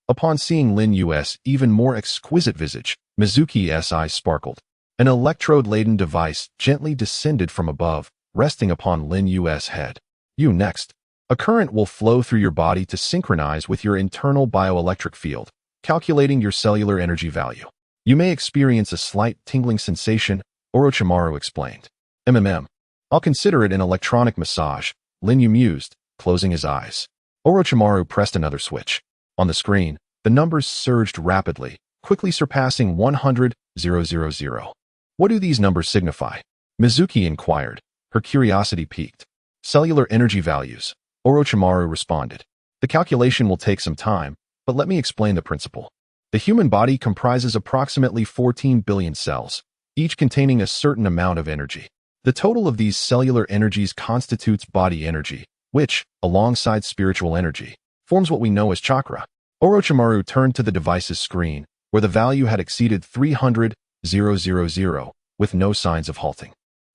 Upon seeing Lin Yu's even more exquisite visage, Mizuki's eyes sparkled. An electrode-laden device gently descended from above, resting upon Lin Yu's head. You next. A current will flow through your body to synchronize with your internal bioelectric field, calculating your cellular energy value. You may experience a slight tingling sensation, Orochimaru explained. I'll consider it an electronic massage, Lin Yu mused, closing his eyes. Orochimaru pressed another switch. On the screen, the numbers surged rapidly, quickly surpassing 100,000. What do these numbers signify? Mizuki inquired, her curiosity piqued. Cellular energy values, Orochimaru responded. The calculation will take some time, but let me explain the principle. The human body comprises approximately 14 billion cells, each containing a certain amount of energy. The total of these cellular energies constitutes body energy, which, alongside spiritual energy, forms what we know as chakra. Orochimaru turned to the device's screen, where the value had exceeded 300,000, with no signs of halting.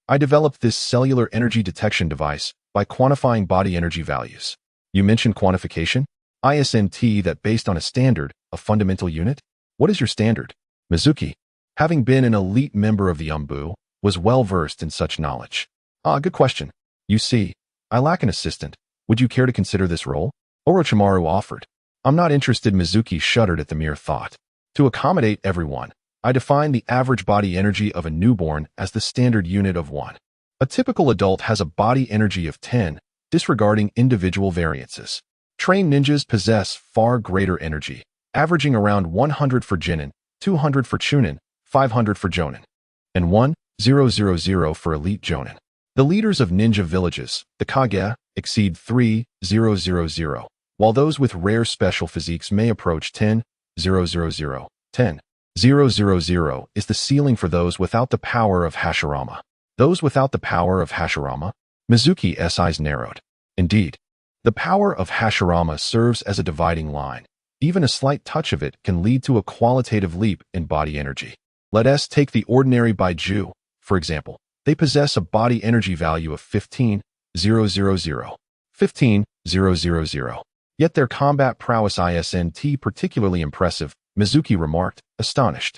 I developed this cellular energy detection device by quantifying body energy values. You mentioned quantification? ISNT that based on a standard, a fundamental unit? What is your standard? Mizuki, having been an elite member of the Umbu, was well versed in such knowledge. Good question. You see, I lack an assistant. Would you care to consider this role? Orochimaru offered. I'm not interested. Mizuki shuddered at the mere thought. To accommodate everyone, I define the average body energy of a newborn as the standard unit of 1. A typical adult has a body energy of 10, disregarding individual variances. Trained ninjas possess far greater energy, averaging around 100 for Genin, 200 for Chunin, 500 for Jonin, and 1,000 for elite Jonin. The leaders of ninja villages, the Kage, exceed 3,000, while those with rare special physiques may approach 10,000. 10,000 is the ceiling for those without the power of Hashirama. Those without the power of Hashirama? Mizuki's eyes narrowed. Indeed, the power of Hashirama serves as a dividing line. Even a slight touch of it can lead to a qualitative leap in body energy. Let us take the ordinary Baiju, for example. They possess a body energy value of 15,000. 15,000. Yet their combat prowess isn't particularly impressive, Mizuki remarked, astonished.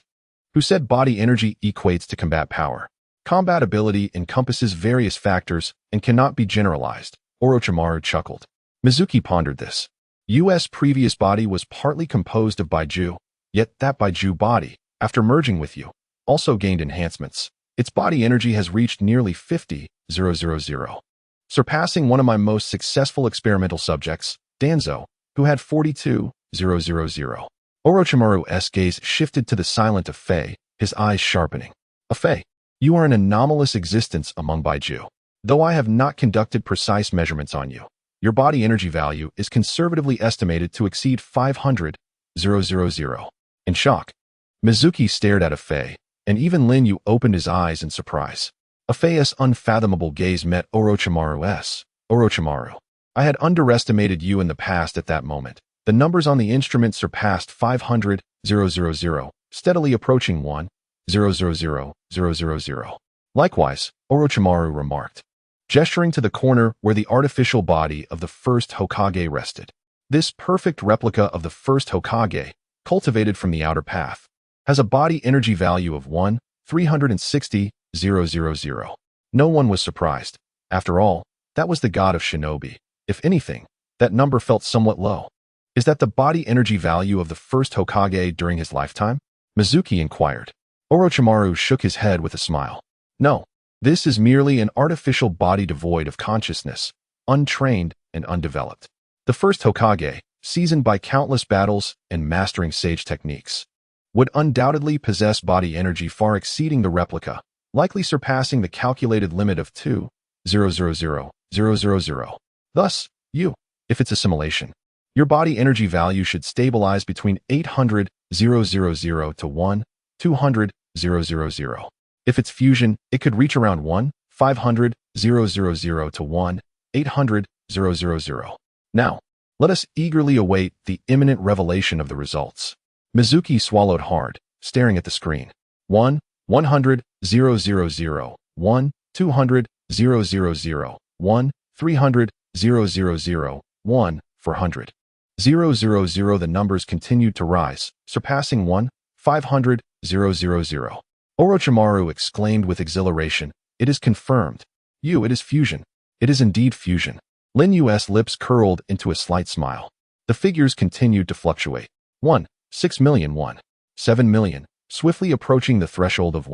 Who said body energy equates to combat power? Combat ability encompasses various factors and cannot be generalized, Orochimaru chuckled. Mizuki pondered this. U.S. previous body was partly composed of Baiju, yet that Baiju body, after merging with you, also gained enhancements. Its body energy has reached nearly 50,000, surpassing one of my most successful experimental subjects, Danzo, who had 42,000. Orochimaru's gaze shifted to the silent Afei, his eyes sharpening. Afei, you are an anomalous existence among Baiju. Though I have not conducted precise measurements on you, your body energy value is conservatively estimated to exceed 500,000. In shock, Mizuki stared at Afei, and even Lin Yu opened his eyes in surprise. Afei's unfathomable gaze met Orochimaru's. Orochimaru, I had underestimated you in the past at that moment. The numbers on the instrument surpassed 500,000, steadily approaching 1,000,000. Likewise, Orochimaru remarked, gesturing to the corner where the artificial body of the first Hokage rested. This perfect replica of the first Hokage, cultivated from the outer path, has a body energy value of 1,360,000. No one was surprised. After all, that was the god of Shinobi. If anything, that number felt somewhat low. Is that the body energy value of the first Hokage during his lifetime? Mizuki inquired. Orochimaru shook his head with a smile. No, this is merely an artificial body devoid of consciousness, untrained and undeveloped. The first Hokage, seasoned by countless battles and mastering sage techniques, would undoubtedly possess body energy far exceeding the replica, likely surpassing the calculated limit of 2,000,000. Thus, if it's assimilation, your body energy value should stabilize between 800,000 to 1,200,000. If it's fusion, it could reach around 1,500,000 to 1,800,000. Now, let us eagerly await the imminent revelation of the results. Mizuki swallowed hard, staring at the screen. 1,100,000, 1,200,000, 1,300,000, 1,400,000. The numbers continued to rise, surpassing 1,500,000. Orochimaru exclaimed with exhilaration, it is confirmed. It is fusion. It is indeed fusion. Lin Yu's lips curled into a slight smile. The figures continued to fluctuate. 6 million, 7 million, swiftly approaching the threshold of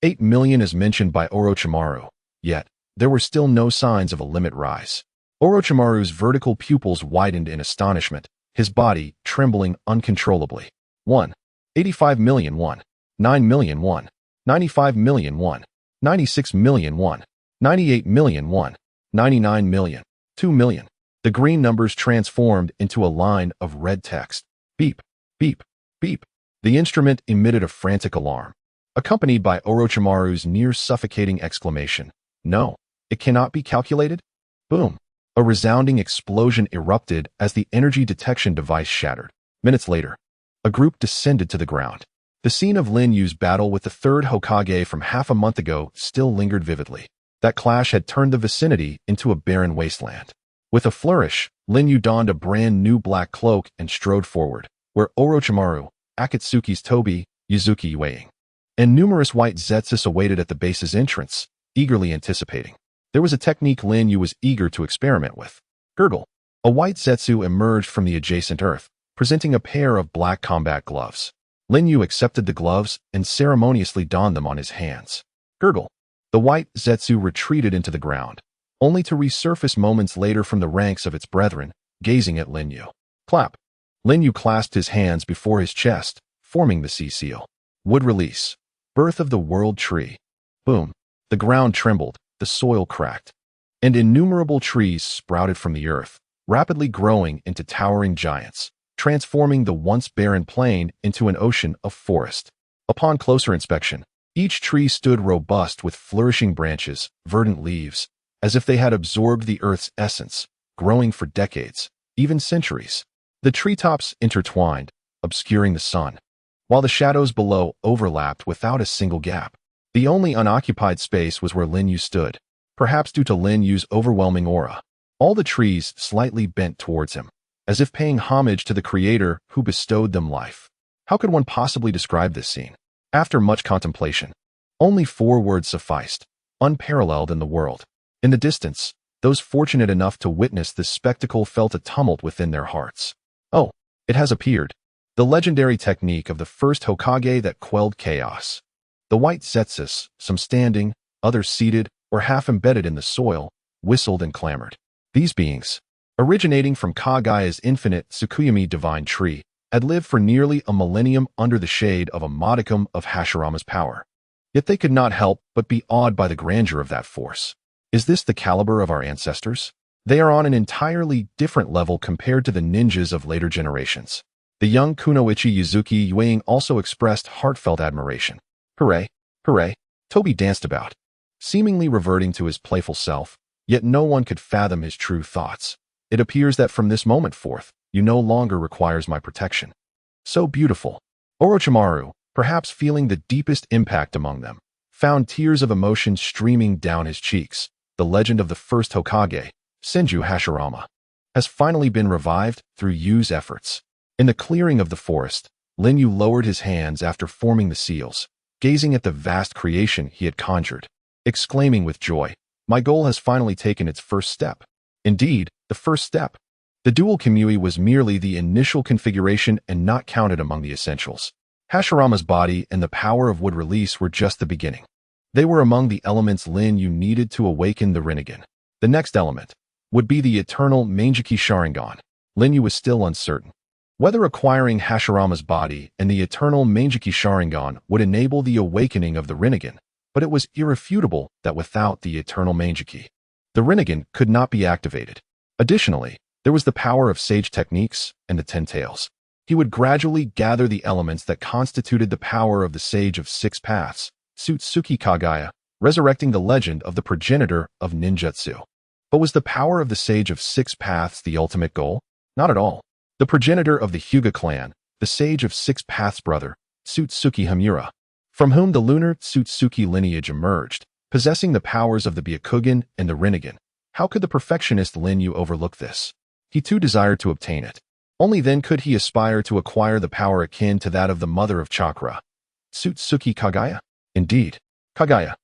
8 million as mentioned by Orochimaru. Yet, there were still no signs of a limit rise. Orochimaru's vertical pupils widened in astonishment, his body trembling uncontrollably. 85 million, 9 million, 95 million, 96 million, 98 million, 99 million, 2 million. The green numbers transformed into a line of red text. Beep, beep, beep. The instrument emitted a frantic alarm, accompanied by Orochimaru's near-suffocating exclamation. No, it cannot be calculated? Boom. A resounding explosion erupted as the energy detection device shattered. Minutes later, a group descended to the ground. The scene of Lin Yu's battle with the third Hokage from half a month ago still lingered vividly. That clash had turned the vicinity into a barren wasteland. With a flourish, Lin Yu donned a brand new black cloak and strode forward, where Orochimaru, Akatsuki's Tobi, Yuzuki weighing, and numerous white Zetsus awaited at the base's entrance, eagerly anticipating. There was a technique Lin Yu was eager to experiment with. Gurgle. A white Zetsu emerged from the adjacent earth, presenting a pair of black combat gloves. Lin Yu accepted the gloves and ceremoniously donned them on his hands. Gurgle. The white Zetsu retreated into the ground, only to resurface moments later from the ranks of its brethren, gazing at Lin Yu. Clap. Lin Yu clasped his hands before his chest, forming the sea seal. Wood release. Birth of the world tree. Boom. The ground trembled, the soil cracked, and innumerable trees sprouted from the earth, rapidly growing into towering giants, transforming the once barren plain into an ocean of forest. Upon closer inspection, each tree stood robust with flourishing branches, verdant leaves, as if they had absorbed the earth's essence, growing for decades, even centuries. The treetops intertwined, obscuring the sun, while the shadows below overlapped without a single gap. The only unoccupied space was where Lin Yu stood, perhaps due to Lin Yu's overwhelming aura. All the trees slightly bent towards him, as if paying homage to the creator who bestowed them life. How could one possibly describe this scene? After much contemplation, only 4 words sufficed, unparalleled in the world. In the distance, those fortunate enough to witness this spectacle felt a tumult within their hearts. Oh, it has appeared. The legendary technique of the first Hokage that quelled chaos. The white Zetsus, some standing, others seated or half embedded in the soil, whistled and clamored. These beings, originating from Kagaya's infinite Tsukuyomi divine tree, had lived for nearly a millennium under the shade of a modicum of Hashirama's power. Yet they could not help but be awed by the grandeur of that force. Is this the caliber of our ancestors? They are on an entirely different level compared to the ninjas of later generations. The young Kunoichi Yuzuki Yuing also expressed heartfelt admiration. Hooray! Hooray! Tobi danced about, seemingly reverting to his playful self, yet no one could fathom his true thoughts. It appears that from this moment forth, you no longer requires my protection. So beautiful. Orochimaru, perhaps feeling the deepest impact among them, found tears of emotion streaming down his cheeks. The legend of the first Hokage, Senju Hashirama, has finally been revived through Yu's efforts. In the clearing of the forest, Lin Yu lowered his hands after forming the seals, gazing at the vast creation he had conjured, exclaiming with joy, "My goal has finally taken its first step." Indeed, the first step. The Double Kamui was merely the initial configuration and not counted among the essentials. Hashirama's body and the power of wood release were just the beginning. They were among the elements Lin Yu needed to awaken the Rinnegan. The next element would be the eternal Mangekyou Sharingan. Lin Yu was still uncertain whether acquiring Hashirama's body and the eternal Mangekyou Sharingan would enable the awakening of the Rinnegan, but it was irrefutable that without the eternal Mangekyou, the Rinnegan could not be activated. Additionally, there was the power of sage techniques and the 10 tails. He would gradually gather the elements that constituted the power of the Sage of 6 Paths, Otsutsuki Kagaya, resurrecting the legend of the progenitor of ninjutsu. But was the power of the Sage of 6 Paths the ultimate goal? Not at all. The progenitor of the Hyuga clan, the Sage of 6 Paths brother, Otsutsuki Hamura, from whom the lunar Otsutsuki lineage emerged, possessing the powers of the Byakugan and the Rinnegan. How could the perfectionist Lin Yu overlook this? He too desired to obtain it. Only then could he aspire to acquire the power akin to that of the mother of chakra, Otsutsuki Kagaya. Indeed, Kagaya,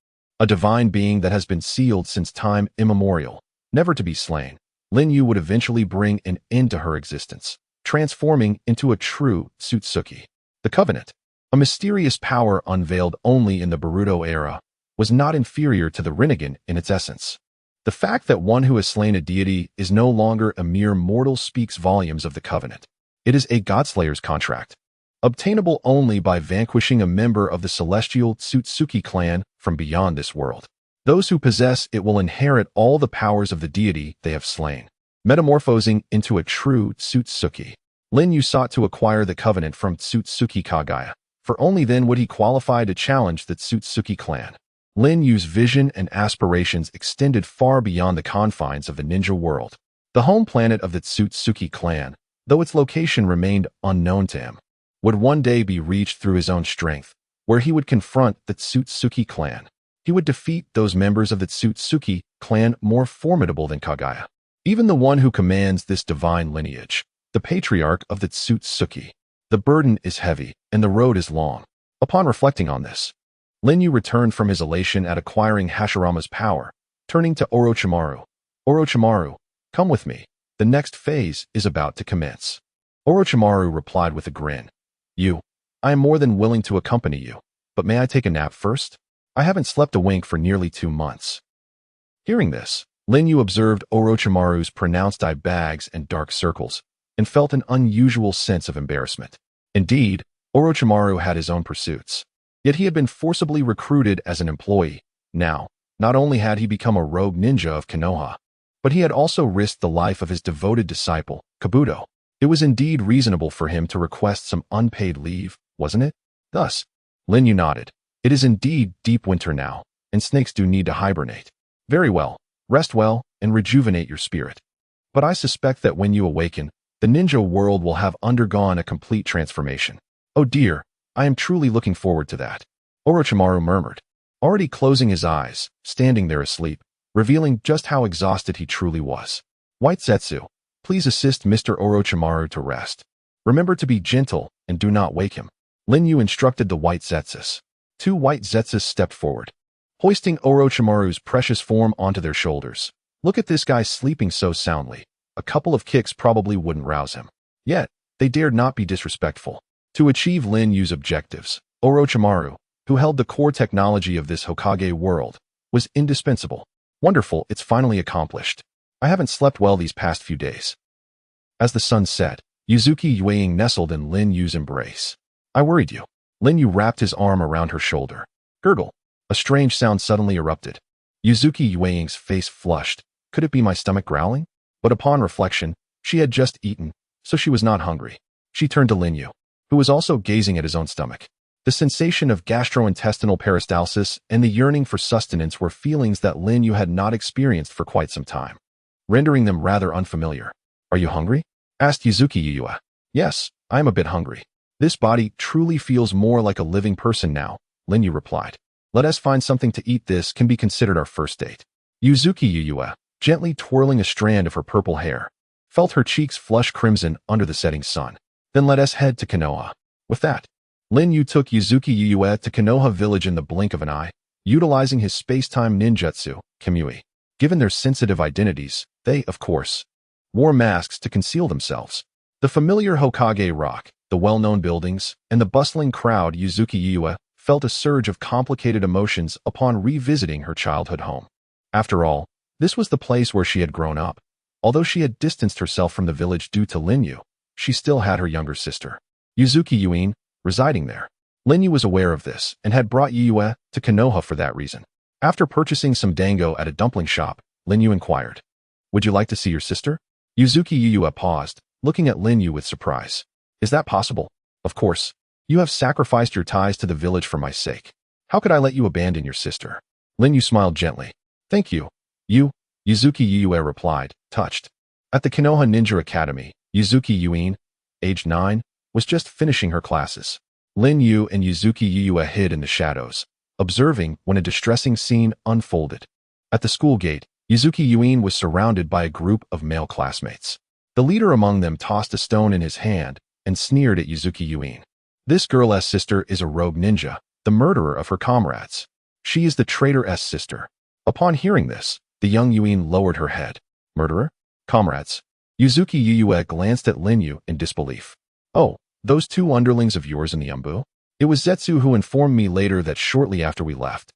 a divine being that has been sealed since time immemorial, never to be slain. Lin Yu would eventually bring an end to her existence, transforming into a true Otsutsuki. The Covenant, a mysterious power unveiled only in the Boruto era, was not inferior to the Rinnegan in its essence. The fact that one who has slain a deity is no longer a mere mortal speaks volumes of the Covenant. It is a Godslayer's contract, obtainable only by vanquishing a member of the celestial Otsutsuki clan from beyond this world. Those who possess it will inherit all the powers of the deity they have slain, metamorphosing into a true Otsutsuki. Lin Yu sought to acquire the Covenant from Otsutsuki Kagaya, for only then would he qualify to challenge the Otsutsuki clan. Lin Yu's vision and aspirations extended far beyond the confines of the ninja world. The home planet of the Otsutsuki clan, though its location remained unknown to him, would one day be reached through his own strength, where he would confront the Otsutsuki clan. He would defeat those members of the Otsutsuki clan more formidable than Kaguya, even the one who commands this divine lineage, the patriarch of the Otsutsuki. The burden is heavy, and the road is long. Upon reflecting on this, Lin Yu returned from his elation at acquiring Hashirama's power, turning to Orochimaru. Orochimaru, come with me. The next phase is about to commence. Orochimaru replied with a grin. I am more than willing to accompany you, but may I take a nap first? I haven't slept a wink for nearly 2 months. Hearing this, Lin Yu observed Orochimaru's pronounced eye bags and dark circles, and felt an unusual sense of embarrassment. Indeed, Orochimaru had his own pursuits. Yet he had been forcibly recruited as an employee. Now, not only had he become a rogue ninja of Konoha, but he had also risked the life of his devoted disciple, Kabuto. It was indeed reasonable for him to request some unpaid leave, wasn't it? Thus, Lin Yu nodded. It is indeed deep winter now, and snakes do need to hibernate. Very well, rest well, and rejuvenate your spirit. But I suspect that when you awaken, the ninja world will have undergone a complete transformation. Oh dear, I am truly looking forward to that. Orochimaru murmured, already closing his eyes, standing there asleep, revealing just how exhausted he truly was. White Zetsu, please assist Mr. Orochimaru to rest. Remember to be gentle and do not wake him. Lin Yu instructed the White Zetsus. 2 White Zetsus stepped forward, hoisting Orochimaru's precious form onto their shoulders. Look at this guy sleeping so soundly. A couple of kicks probably wouldn't rouse him. Yet, they dared not be disrespectful. To achieve Lin Yu's objectives, Orochimaru, who held the core technology of this Hokage world, was indispensable. Wonderful, it's finally accomplished. I haven't slept well these past few days. As the sun set, Yuzuki Yueying nestled in Lin Yu's embrace. I worried you. Lin Yu wrapped his arm around her shoulder. Gurgle. A strange sound suddenly erupted. Yuzuki Yueying's face flushed. Could it be my stomach growling? But upon reflection, she had just eaten, so she was not hungry. She turned to Lin Yu, who was also gazing at his own stomach. The sensation of gastrointestinal peristalsis and the yearning for sustenance were feelings that Lin Yu had not experienced for quite some time, rendering them rather unfamiliar. Are you hungry? Asked Yuzuki Yuyue. Yes, I am a bit hungry. This body truly feels more like a living person now, Lin Yu replied. Let us find something to eat. This can be considered our first date. Yuzuki Yuyue, gently twirling a strand of her purple hair, felt her cheeks flush crimson under the setting sun. Then let us head to Konoha. With that, Lin Yu took Yuzuki Yuyue to Konoha village in the blink of an eye, utilizing his space-time ninjutsu, Kamui. Given their sensitive identities, they, of course, wore masks to conceal themselves. The familiar Hokage Rock, the well-known buildings, and the bustling crowd. Yuzuki Yuyue felt a surge of complicated emotions upon revisiting her childhood home. After all, this was the place where she had grown up. Although she had distanced herself from the village due to Lin Yu, she still had her younger sister, Yuzuki Yuin, residing there. Lin Yu was aware of this and had brought Yuyue to Konoha for that reason. After purchasing some dango at a dumpling shop, Lin Yu inquired, Would you like to see your sister? Yuzuki Yuyue paused, looking at Lin Yu with surprise. Is that possible? Of course. You have sacrificed your ties to the village for my sake. How could I let you abandon your sister? Lin Yu smiled gently. Thank you. Yuzuki Yuyue replied, touched. At the Konoha Ninja Academy, Yuzuki Yuin, aged 9, was just finishing her classes. Lin Yu and Yuzuki Yuyue hid in the shadows, observing when a distressing scene unfolded. At the school gate, Yuzuki Yuin was surrounded by a group of male classmates. The leader among them tossed a stone in his hand and sneered at Yuzuki Yuin. This girl's sister is a rogue ninja, the murderer of her comrades. She is the traitor's sister. Upon hearing this, the young Yuin lowered her head. Murderer? Comrades? Yuzuki Yuyue glanced at Lin Yu in disbelief. Oh, those 2 underlings of yours in the Umbu? It was Zetsu who informed me later that shortly after we left,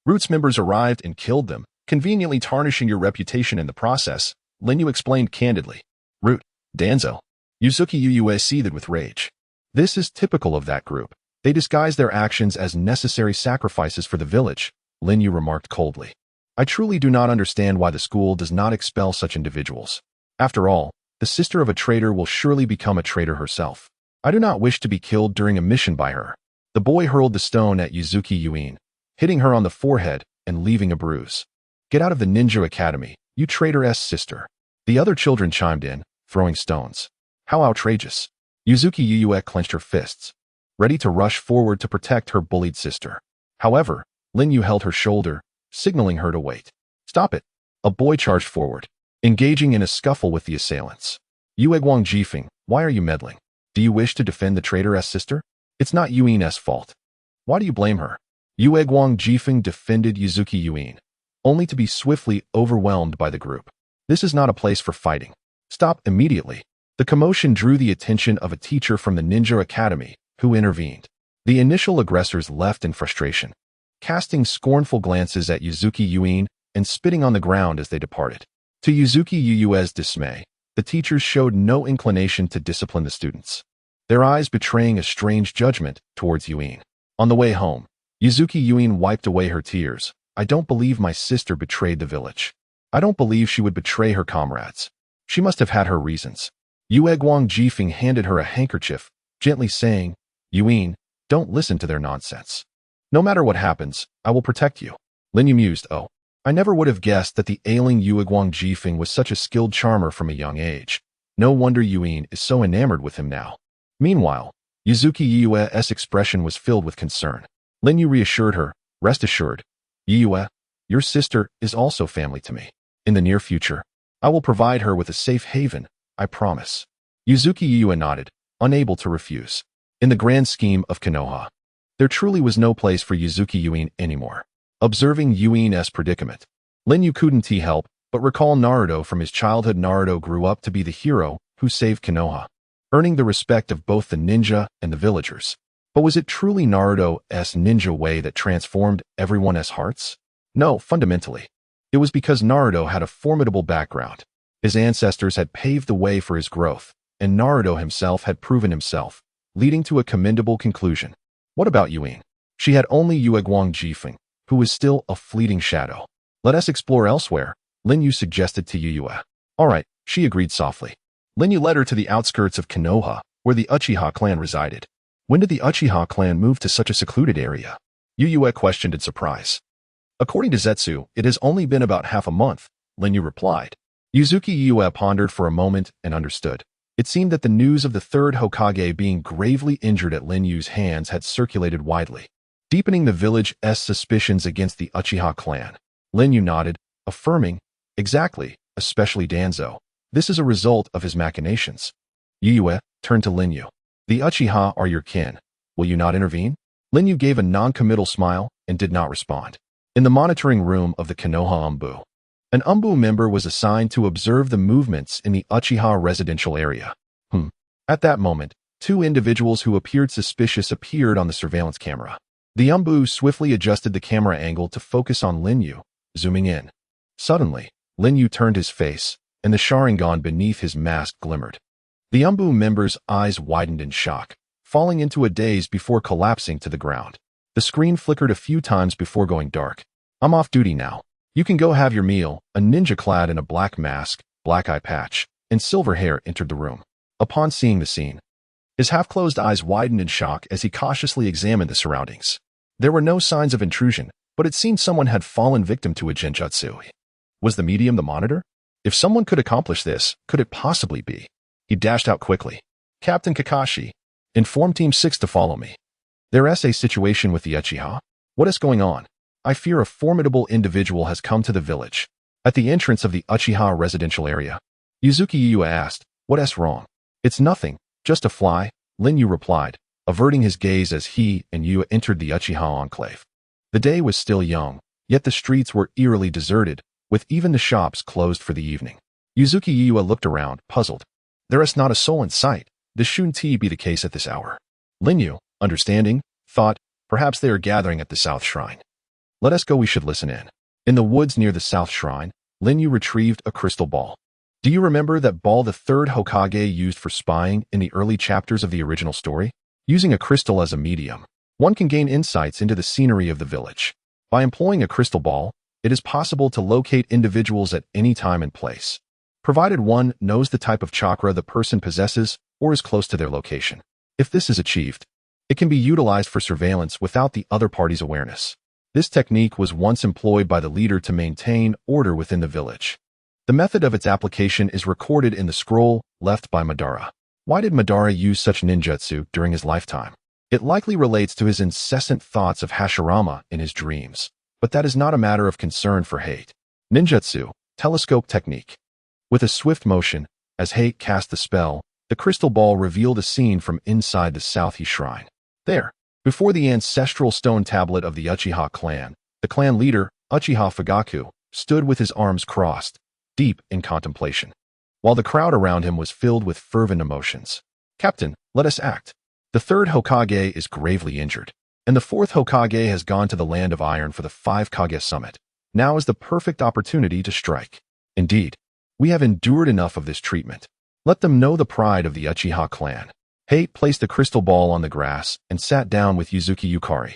Roots members arrived and killed them, conveniently tarnishing your reputation in the process, Lin Yu explained candidly. Root, Danzo. Yuzuki Yuyue seethed with rage. This is typical of that group. They disguise their actions as necessary sacrifices for the village, Lin Yu remarked coldly. I truly do not understand why the school does not expel such individuals. After all, the sister of a traitor will surely become a traitor herself. I do not wish to be killed during a mission by her. The boy hurled the stone at Yuzuki Yuin, hitting her on the forehead and leaving a bruise. Get out of the Ninja Academy, you traitor's sister. The other children chimed in, throwing stones. How outrageous. Yuzuki Yuyue clenched her fists, ready to rush forward to protect her bullied sister. However, Lin Yu held her shoulder, signaling her to wait. Stop it. A boy charged forward, engaging in a scuffle with the assailants. Yueguang Jifeng, why are you meddling? Do you wish to defend the traitoress sister? It's not Yuin's fault. Why do you blame her? Yueguang Jifeng defended Yuzuki Yuin, only to be swiftly overwhelmed by the group. This is not a place for fighting. Stop immediately. The commotion drew the attention of a teacher from the Ninja Academy, who intervened. The initial aggressors left in frustration, casting scornful glances at Yuzuki Yuin and spitting on the ground as they departed. To Yuzuki Yuyue's dismay, the teachers showed no inclination to discipline the students, their eyes betraying a strange judgment towards Yuin. On the way home, Yuzuki Yuin wiped away her tears. I don't believe my sister betrayed the village. I don't believe she would betray her comrades. She must have had her reasons. Yueguang Jifeng handed her a handkerchief, gently saying, Yuin, don't listen to their nonsense. No matter what happens, I will protect you. Lin Yu mused, oh, I never would have guessed that the ailing Yueguang Jifeng was such a skilled charmer from a young age. No wonder Yuin is so enamored with him now. Meanwhile, Yuzuki Yuyue's expression was filled with concern. Lin Yu reassured her, rest assured, Yuyue, your sister is also family to me. In the near future, I will provide her with a safe haven, I promise. Yuzuki Yuyue nodded, unable to refuse. In the grand scheme of Konoha, there truly was no place for Yuzuki Yuin anymore. Observing Yuin's predicament, Lin Yu couldn't help but recall Naruto from his childhood. Naruto grew up to be the hero who saved Konoha, earning the respect of both the ninja and the villagers. But was it truly Naruto's ninja way that transformed everyone's hearts? No, fundamentally. It was because Naruto had a formidable background. His ancestors had paved the way for his growth, and Naruto himself had proven himself, leading to a commendable conclusion. What about Yuin? She had only Yueguang Jifeng, who was still a fleeting shadow. Let us explore elsewhere, Lin Yu suggested to Yuyue. All right, she agreed softly. Lin Yu led her to the outskirts of Konoha, where the Uchiha clan resided. When did the Uchiha clan move to such a secluded area? Yuyue questioned in surprise. According to Zetsu, it has only been about half a month, Lin Yu replied. Yuzuki Yuyue pondered for a moment and understood. It seemed that the news of the third Hokage being gravely injured at Lin Yu's hands had circulated widely, deepening the village's suspicions against the Uchiha clan. Lin Yu nodded, affirming, exactly, especially Danzo. This is a result of his machinations. Yuyue turned to Lin Yu. The Uchiha are your kin. Will you not intervene? Lin Yu gave a non-committal smile and did not respond. In the monitoring room of the Konoha Umbu, an Umbu member was assigned to observe the movements in the Uchiha residential area. At that moment, two individuals who appeared suspicious appeared on the surveillance camera. The Umbu swiftly adjusted the camera angle to focus on Lin Yu, zooming in. Suddenly, Lin Yu turned his face, and the Sharingan beneath his mask glimmered. The Umbu member's eyes widened in shock, falling into a daze before collapsing to the ground. The screen flickered a few times before going dark. I'm off duty now. You can go have your meal. A ninja clad in a black mask, black eye patch, and silver hair entered the room. Upon seeing the scene, his half-closed eyes widened in shock as he cautiously examined the surroundings. There were no signs of intrusion, but it seemed someone had fallen victim to a genjutsu. Was the medium the monitor? If someone could accomplish this, could it possibly be? He dashed out quickly. Captain Kakashi, inform Team 6 to follow me. There is a situation with the Uchiha. What is going on? I fear a formidable individual has come to the village. At the entrance of the Uchiha residential area, Yuzuki Yuyue asked, What's wrong? It's nothing, just a fly, Lin Yu replied, averting his gaze as he and Yu entered the Uchiha enclave. The day was still young, yet the streets were eerily deserted, with even the shops closed for the evening. Yuzuki Yuyue looked around, puzzled. There is not a soul in sight. This shouldn't be the case at this hour. Lin Yu, understanding, thought, perhaps they are gathering at the South Shrine. Let us go, we should listen in. In the woods near the South Shrine, Lin Yu retrieved a crystal ball. Do you remember that ball the third Hokage used for spying in the early chapters of the original story? Using a crystal as a medium, one can gain insights into the scenery of the village. By employing a crystal ball, it is possible to locate individuals at any time and place, provided one knows the type of chakra the person possesses or is close to their location. If this is achieved, it can be utilized for surveillance without the other party's awareness. This technique was once employed by the leader to maintain order within the village. The method of its application is recorded in the scroll left by Madara. Why did Madara use such ninjutsu during his lifetime? It likely relates to his incessant thoughts of Hashirama in his dreams, but that is not a matter of concern for Hate. Ninjutsu, telescope technique. With a swift motion, as Hate cast the spell, the crystal ball revealed a scene from inside the South Shrine. There, before the ancestral stone tablet of the Uchiha clan, the clan leader, Uchiha Fugaku, stood with his arms crossed, deep in contemplation, while the crowd around him was filled with fervent emotions. Captain, let us act. The third Hokage is gravely injured, and the fourth Hokage has gone to the Land of Iron for the 5 Kage Summit. Now is the perfect opportunity to strike. Indeed, we have endured enough of this treatment. Let them know the pride of the Uchiha clan. Hate placed the crystal ball on the grass and sat down with Yuzuki Yukari,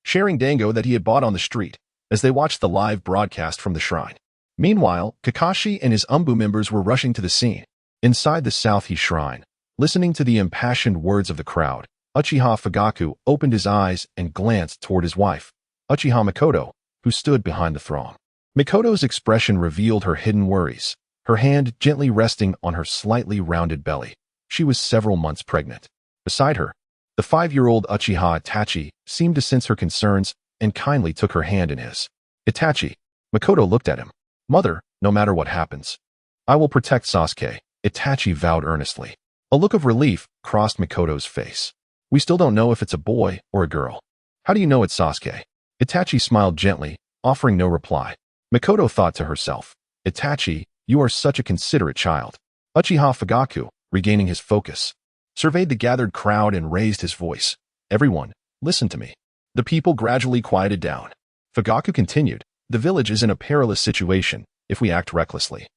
sharing dango that he had bought on the street, as they watched the live broadcast from the shrine. Meanwhile, Kakashi and his Umbu members were rushing to the scene. Inside the South Shrine, listening to the impassioned words of the crowd, Uchiha Fugaku opened his eyes and glanced toward his wife, Uchiha Mikoto, who stood behind the throng. Mikoto's expression revealed her hidden worries, her hand gently resting on her slightly rounded belly. She was several months pregnant. Beside her, the 5-year-old Uchiha Itachi seemed to sense her concerns and kindly took her hand in his. Itachi, Mikoto looked at him. Mother, no matter what happens, I will protect Sasuke, Itachi vowed earnestly. A look of relief crossed Mikoto's face. We still don't know if it's a boy or a girl. How do you know it's Sasuke? Itachi smiled gently, offering no reply. Mikoto thought to herself, Itachi, you are such a considerate child. Uchiha Fugaku, regaining his focus, surveyed the gathered crowd and raised his voice. Everyone, listen to me. The people gradually quieted down. Fugaku continued, the village is in a perilous situation if we act recklessly.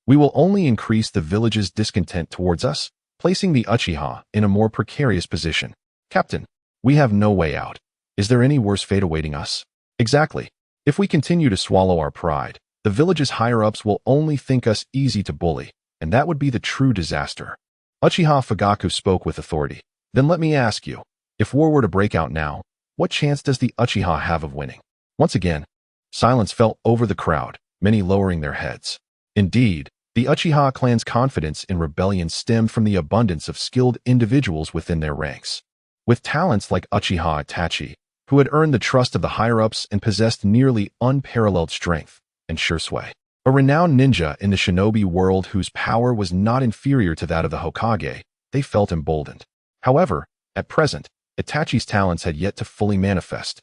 We will only increase the village's discontent towards us, placing the Uchiha in a more precarious position. Captain, we have no way out. Is there any worse fate awaiting us? Exactly. If we continue to swallow our pride, the village's higher-ups will only think us easy to bully, and that would be the true disaster. Uchiha Fugaku spoke with authority. Then let me ask you, if war were to break out now, what chance does the Uchiha have of winning? Once again, silence fell over the crowd, many lowering their heads. Indeed, the Uchiha clan's confidence in rebellion stemmed from the abundance of skilled individuals within their ranks. With talents like Uchiha Itachi, who had earned the trust of the higher-ups and possessed nearly unparalleled strength, and Shursui, a renowned ninja in the shinobi world whose power was not inferior to that of the Hokage, they felt emboldened. However, at present, Itachi's talents had yet to fully manifest,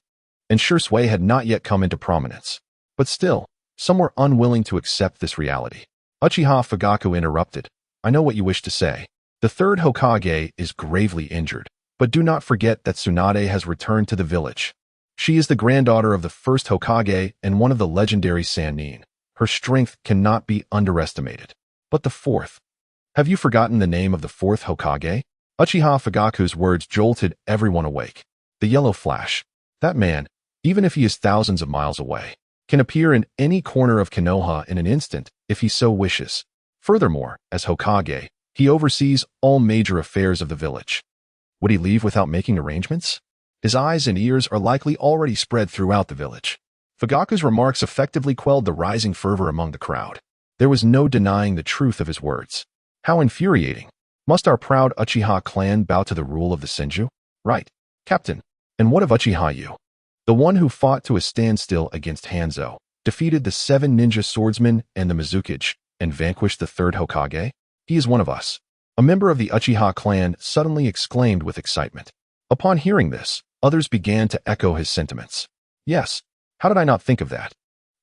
and Shursui had not yet come into prominence. But still, some were unwilling to accept this reality. Uchiha Fugaku interrupted. I know what you wish to say. The third Hokage is gravely injured, but do not forget that Tsunade has returned to the village. She is the granddaughter of the first Hokage and one of the legendary Sannin. Her strength cannot be underestimated. But the fourth. Have you forgotten the name of the fourth Hokage? Uchiha Fugaku's words jolted everyone awake. The yellow flash. That man, even if he is thousands of miles away, can appear in any corner of Konoha in an instant if he so wishes. Furthermore, as Hokage, he oversees all major affairs of the village. Would he leave without making arrangements? His eyes and ears are likely already spread throughout the village. Fugaku's remarks effectively quelled the rising fervor among the crowd. There was no denying the truth of his words. How infuriating. Must our proud Uchiha clan bow to the rule of the Senju? Right, Captain. And what of Uchiha Yu? The one who fought to a standstill against Hanzo, defeated the 7 ninja swordsmen and the Mizukage, and vanquished the third Hokage? He is one of us. A member of the Uchiha clan suddenly exclaimed with excitement. Upon hearing this, others began to echo his sentiments. Yes, how did I not think of that?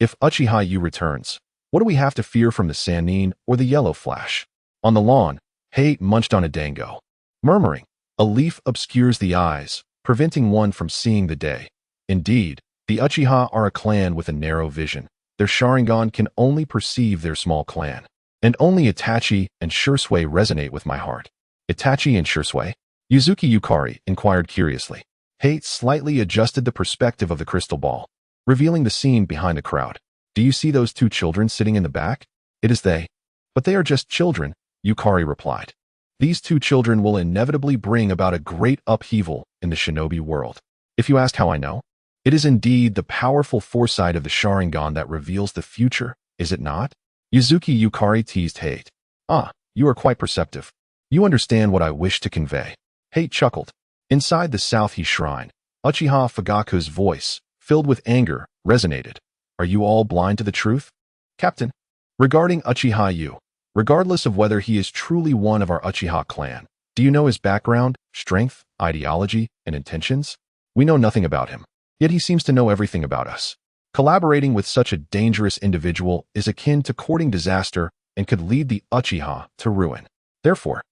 If Uchiha Yu returns, what do we have to fear from the Sannin or the yellow flash? On the lawn, Hate munched on a dango, murmuring, a leaf obscures the eyes, preventing one from seeing the day. Indeed, the Uchiha are a clan with a narrow vision. Their Sharingan can only perceive their small clan. And only Itachi and Shursui resonate with my heart. Itachi and Shursui? Yuzuki Yukari inquired curiously. Hate slightly adjusted the perspective of the crystal ball, revealing the scene behind the crowd. Do you see those 2 children sitting in the back? It is they. But they are just children, Yukari replied. These 2 children will inevitably bring about a great upheaval in the shinobi world. If you ask how I know, it is indeed the powerful foresight of the Sharingan that reveals the future, is it not? Yuzuki Yukari teased Hate. Ah, you are quite perceptive. You understand what I wish to convey. Hate chuckled. Inside the South Shrine, Uchiha Fugaku's voice, filled with anger, resonated. Are you all blind to the truth? Captain, regarding Uchiha Yu, regardless of whether he is truly one of our Uchiha clan, do you know his background, strength, ideology, and intentions? We know nothing about him, yet he seems to know everything about us. Collaborating with such a dangerous individual is akin to courting disaster and could lead the Uchiha to ruin. Therefore,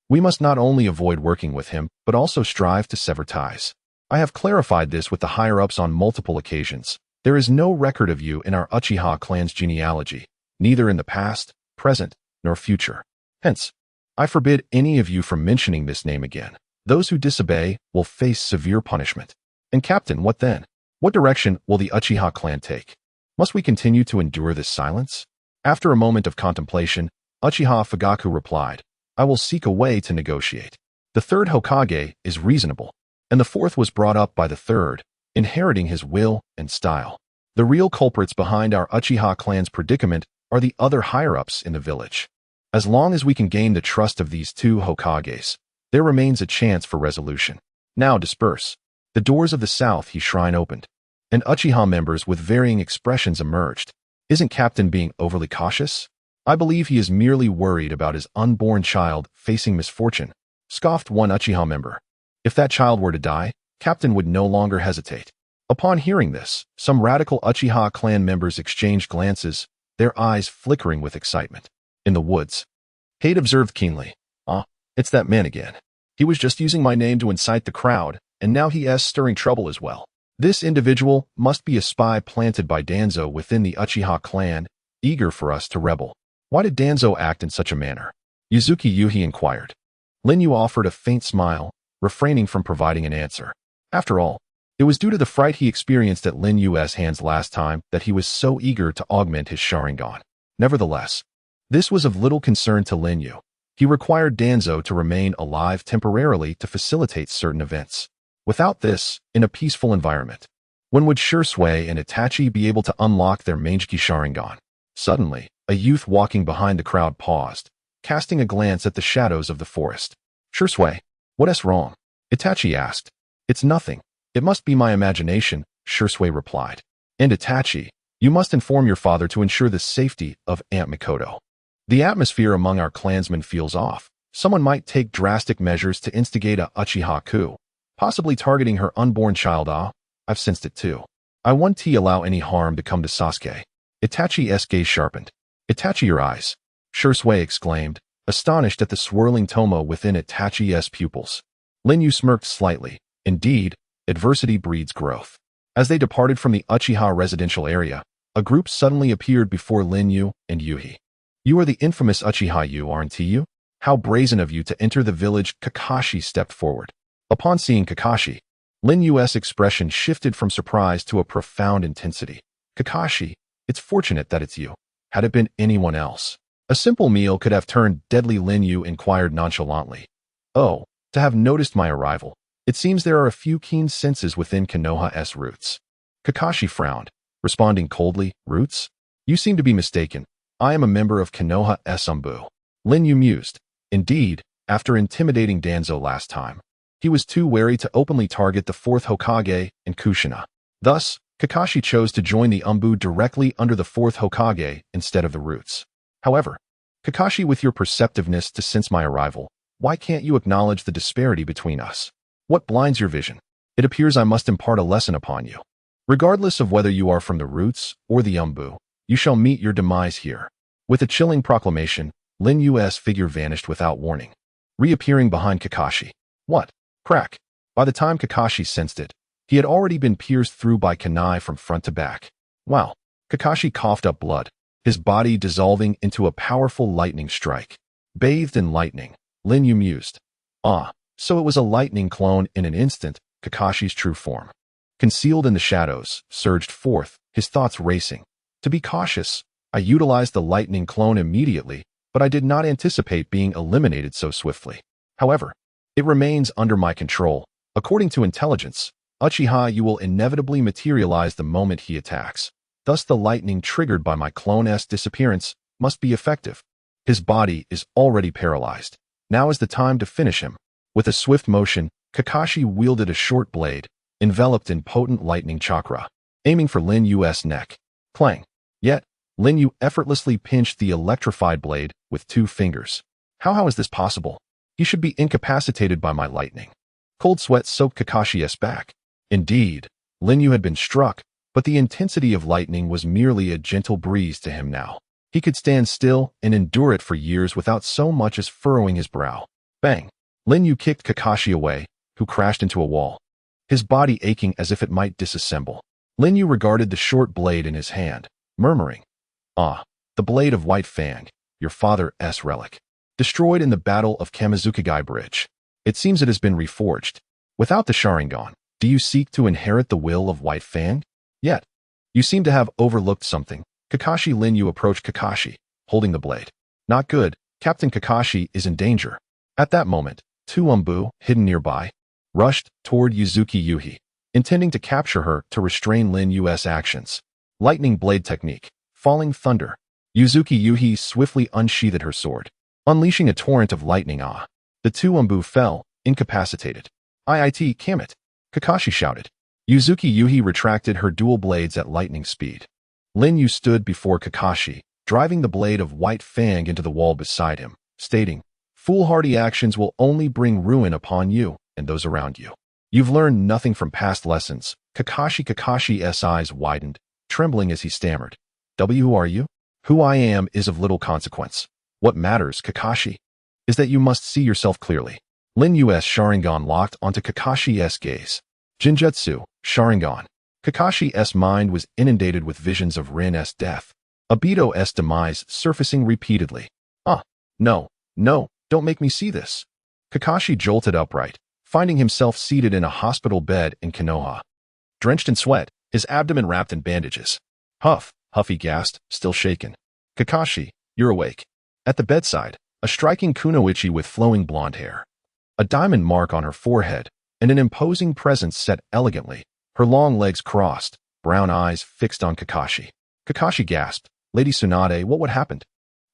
we must not only avoid working with him, but also strive to sever ties. I have clarified this with the higher-ups on multiple occasions. There is no record of you in our Uchiha clan's genealogy, neither in the past, present, nor future. Hence, I forbid any of you from mentioning this name again. Those who disobey will face severe punishment. And Captain, what then? What direction will the Uchiha clan take? Must we continue to endure this silence? After a moment of contemplation, Uchiha Fugaku replied, I will seek a way to negotiate. The third Hokage is reasonable, and the fourth was brought up by the third, inheriting his will and style. The real culprits behind our Uchiha clan's predicament are the other higher-ups in the village. As long as we can gain the trust of these two Hokages, there remains a chance for resolution. Now disperse. The doors of the South Shrine opened, and Uchiha members with varying expressions emerged. Isn't Captain being overly cautious? I believe he is merely worried about his unborn child facing misfortune, scoffed one Uchiha member. If that child were to die, Captain would no longer hesitate. Upon hearing this, some radical Uchiha clan members exchanged glances, their eyes flickering with excitement. In the woods, Hade observed keenly. It's that man again. He was just using my name to incite the crowd, and now he is stirring trouble as well. This individual must be a spy planted by Danzo within the Uchiha clan, eager for us to rebel. Why did Danzo act in such a manner? Yuzuki Yuhi inquired. Lin Yu offered a faint smile, refraining from providing an answer. After all, it was due to the fright he experienced at Lin Yu's hands last time that he was so eager to augment his Sharingan. Nevertheless, this was of little concern to Lin Yu. He required Danzo to remain alive temporarily to facilitate certain events. Without this, in a peaceful environment, when would Shursui and Itachi be able to unlock their Mangekyou Sharingan? Suddenly, a youth walking behind the crowd paused, casting a glance at the shadows of the forest. Shursui, what's wrong? Itachi asked. It's nothing. It must be my imagination, Shursui replied. And Itachi, you must inform your father to ensure the safety of Aunt Mikoto. The atmosphere among our clansmen feels off. Someone might take drastic measures to instigate a Uchiha coup, possibly targeting her unborn child. I've sensed it too. I won't allow any harm to come to Sasuke. Itachi's gaze sharpened. Itachi, your eyes, Shursui exclaimed, astonished at the swirling tomo within Itachi's pupils. Lin Yu smirked slightly. Indeed, adversity breeds growth. As they departed from the Uchiha residential area, a group suddenly appeared before Lin Yu and Yuhi. You are the infamous Uchiha Yu, aren't you? How brazen of you to enter the village. Kakashi stepped forward. Upon seeing Kakashi, Lin Yu's expression shifted from surprise to a profound intensity. Kakashi, it's fortunate that it's you. Had it been anyone else, a simple meal could have turned deadly. Lin Yu inquired nonchalantly. Oh, to have noticed my arrival. It seems there are a few keen senses within Konoha's roots. Kakashi frowned, responding coldly, Roots? You seem to be mistaken. I am a member of Konoha's Umbu. Lin Yu mused. Indeed, after intimidating Danzo last time, he was too wary to openly target the fourth Hokage and Kushina. Thus, Kakashi chose to join the Umbu directly under the fourth Hokage instead of the Roots. However, Kakashi, with your perceptiveness to sense my arrival, why can't you acknowledge the disparity between us? What blinds your vision? It appears I must impart a lesson upon you. Regardless of whether you are from the Roots or the Umbu, you shall meet your demise here. With a chilling proclamation, Lin Yu's figure vanished without warning, reappearing behind Kakashi. What? Crack. By the time Kakashi sensed it, he had already been pierced through by kunai from front to back. Wow. Kakashi coughed up blood, his body dissolving into a powerful lightning strike. Bathed in lightning, Lin Yu mused. So it was a lightning clone in an instant. Kakashi's true form, concealed in the shadows, surged forth, his thoughts racing. To be cautious, I utilized the lightning clone immediately, but I did not anticipate being eliminated so swiftly. However, it remains under my control. According to intelligence, Uchiha Yu will inevitably materialize the moment he attacks. Thus the lightning triggered by my clone's disappearance must be effective. His body is already paralyzed. Now is the time to finish him. With a swift motion, Kakashi wielded a short blade, enveloped in potent lightning chakra, aiming for Lin Yu's neck. Clang. Yet, Lin Yu effortlessly pinched the electrified blade with 2 fingers. How is this possible? He should be incapacitated by my lightning. Cold sweat soaked Kakashi's back. Indeed, Lin Yu had been struck, but the intensity of lightning was merely a gentle breeze to him now. He could stand still and endure it for years without so much as furrowing his brow. Bang! Lin Yu kicked Kakashi away, who crashed into a wall, his body aching as if it might disassemble. Lin Yu regarded the short blade in his hand, murmuring, "Ah, the blade of White Fang, your father's relic. Destroyed in the Battle of Kamizukigai Bridge. It seems it has been reforged. Without the Sharingan, do you seek to inherit the will of White Fang? Yet, you seem to have overlooked something." Kakashi. Lin Yu approached Kakashi, holding the blade. "Not good. Captain Kakashi is in danger." At that moment, 2 Umbu, hidden nearby, rushed toward Uzuki Yuhi, intending to capture her to restrain Lin Yu's actions. Lightning blade technique. Falling thunder. Uzuki Yuhi swiftly unsheathed her sword, unleashing a torrent of lightning. The 2 Umbu fell, incapacitated. "It, Kamet!" Kakashi shouted. Uzuki Yuhi retracted her dual blades at lightning speed. Lin Yu stood before Kakashi, driving the blade of White Fang into the wall beside him, stating, "Foolhardy actions will only bring ruin upon you and those around you. You've learned nothing from past lessons." Kakashi's eyes widened, trembling as he stammered, "Who are you?" "Who I am is of little consequence. What matters, Kakashi, is that you must see yourself clearly." Lin Yu's Sharingan locked onto Kakashi's gaze. Jinjutsu, Sharingan. Kakashi's mind was inundated with visions of Rin's death, Obito's demise surfacing repeatedly. No, don't make me see this." Kakashi jolted upright, finding himself seated in a hospital bed in Konoha. Drenched in sweat, his abdomen wrapped in bandages. Huff, he gasped, still shaken. "Kakashi, you're awake." At the bedside, a striking kunoichi with flowing blonde hair, a diamond mark on her forehead, and an imposing presence set elegantly, her long legs crossed, brown eyes fixed on Kakashi. Kakashi gasped, "Lady Tsunade, what happened?"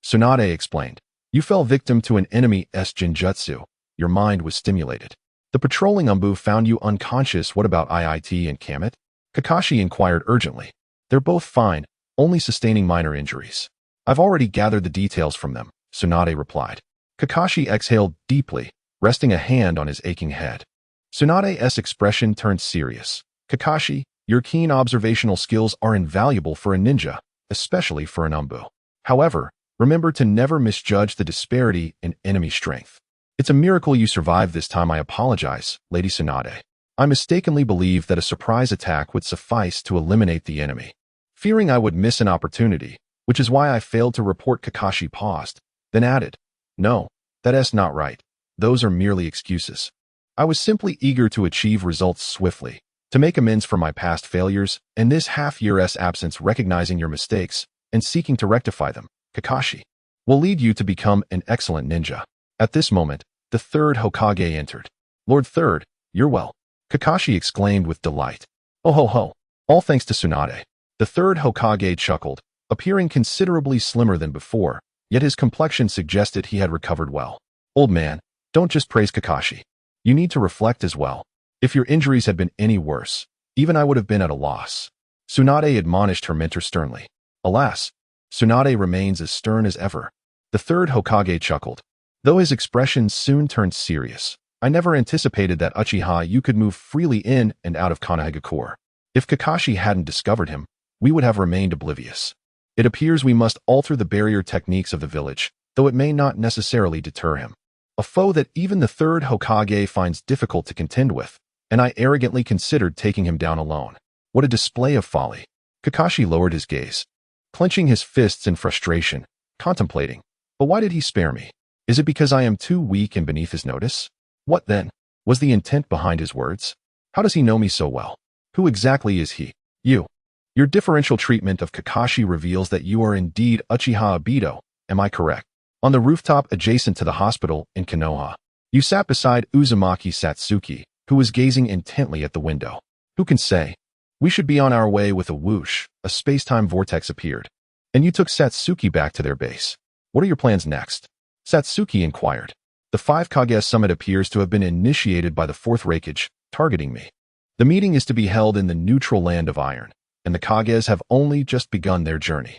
Tsunade explained, "You fell victim to an enemy's Jinjutsu. Your mind was stimulated. The patrolling Umbu found you unconscious. What about It and Kamet?" Kakashi inquired urgently. "They're both fine, only sustaining minor injuries. I've already gathered the details from them," Tsunade replied. Kakashi exhaled deeply, resting a hand on his aching head. Tsunade's expression turned serious. "Kakashi, your keen observational skills are invaluable for a ninja, especially for an Umbu. However, remember to never misjudge the disparity in enemy strength. It's a miracle you survived this time. I apologize, Lady Tsunade. I mistakenly believed that a surprise attack would suffice to eliminate the enemy, fearing I would miss an opportunity, which is why I failed to report." Kakashi paused, then added, "No, that's not right. Those are merely excuses. I was simply eager to achieve results swiftly, to make amends for my past failures, and this half-year's absence. Recognizing your mistakes and seeking to rectify them, Kakashi, will lead you to become an excellent ninja." At this moment, the 3rd Hokage entered. "Lord Third, you're well," Kakashi exclaimed with delight. "Oh ho, all thanks to Tsunade." The 3rd Hokage chuckled, appearing considerably slimmer than before, yet his complexion suggested he had recovered well. "Old man, don't just praise Kakashi. You need to reflect as well. If your injuries had been any worse, even I would have been at a loss." Tsunade admonished her mentor sternly. Alas, Tsunade remains as stern as ever. The 3rd Hokage chuckled, though his expression soon turned serious. "I never anticipated that Uchiha you could move freely in and out of Konohagakure. If Kakashi hadn't discovered him, we would have remained oblivious. It appears we must alter the barrier techniques of the village, though it may not necessarily deter him. A foe that even the 3rd Hokage finds difficult to contend with, and I arrogantly considered taking him down alone. What a display of folly." Kakashi lowered his gaze, clenching his fists in frustration, contemplating, "But why did he spare me? Is it because I am too weak and beneath his notice? What then was the intent behind his words? How does he know me so well? Who exactly is he?" Your differential treatment of Kakashi reveals that you are indeed Uchiha Obito, am I correct? On the rooftop adjacent to the hospital in Konoha, you sat beside Uzumaki Satsuki, who was gazing intently at the window. Who can say? We should be on our way. With a whoosh, a space-time vortex appeared, and you took Satsuki back to their base. What are your plans next? Satsuki inquired. The The 5 Kage summit appears to have been initiated by the 4th Reikage, targeting me. The meeting is to be held in the neutral land of Iron, and the Kages have only just begun their journey.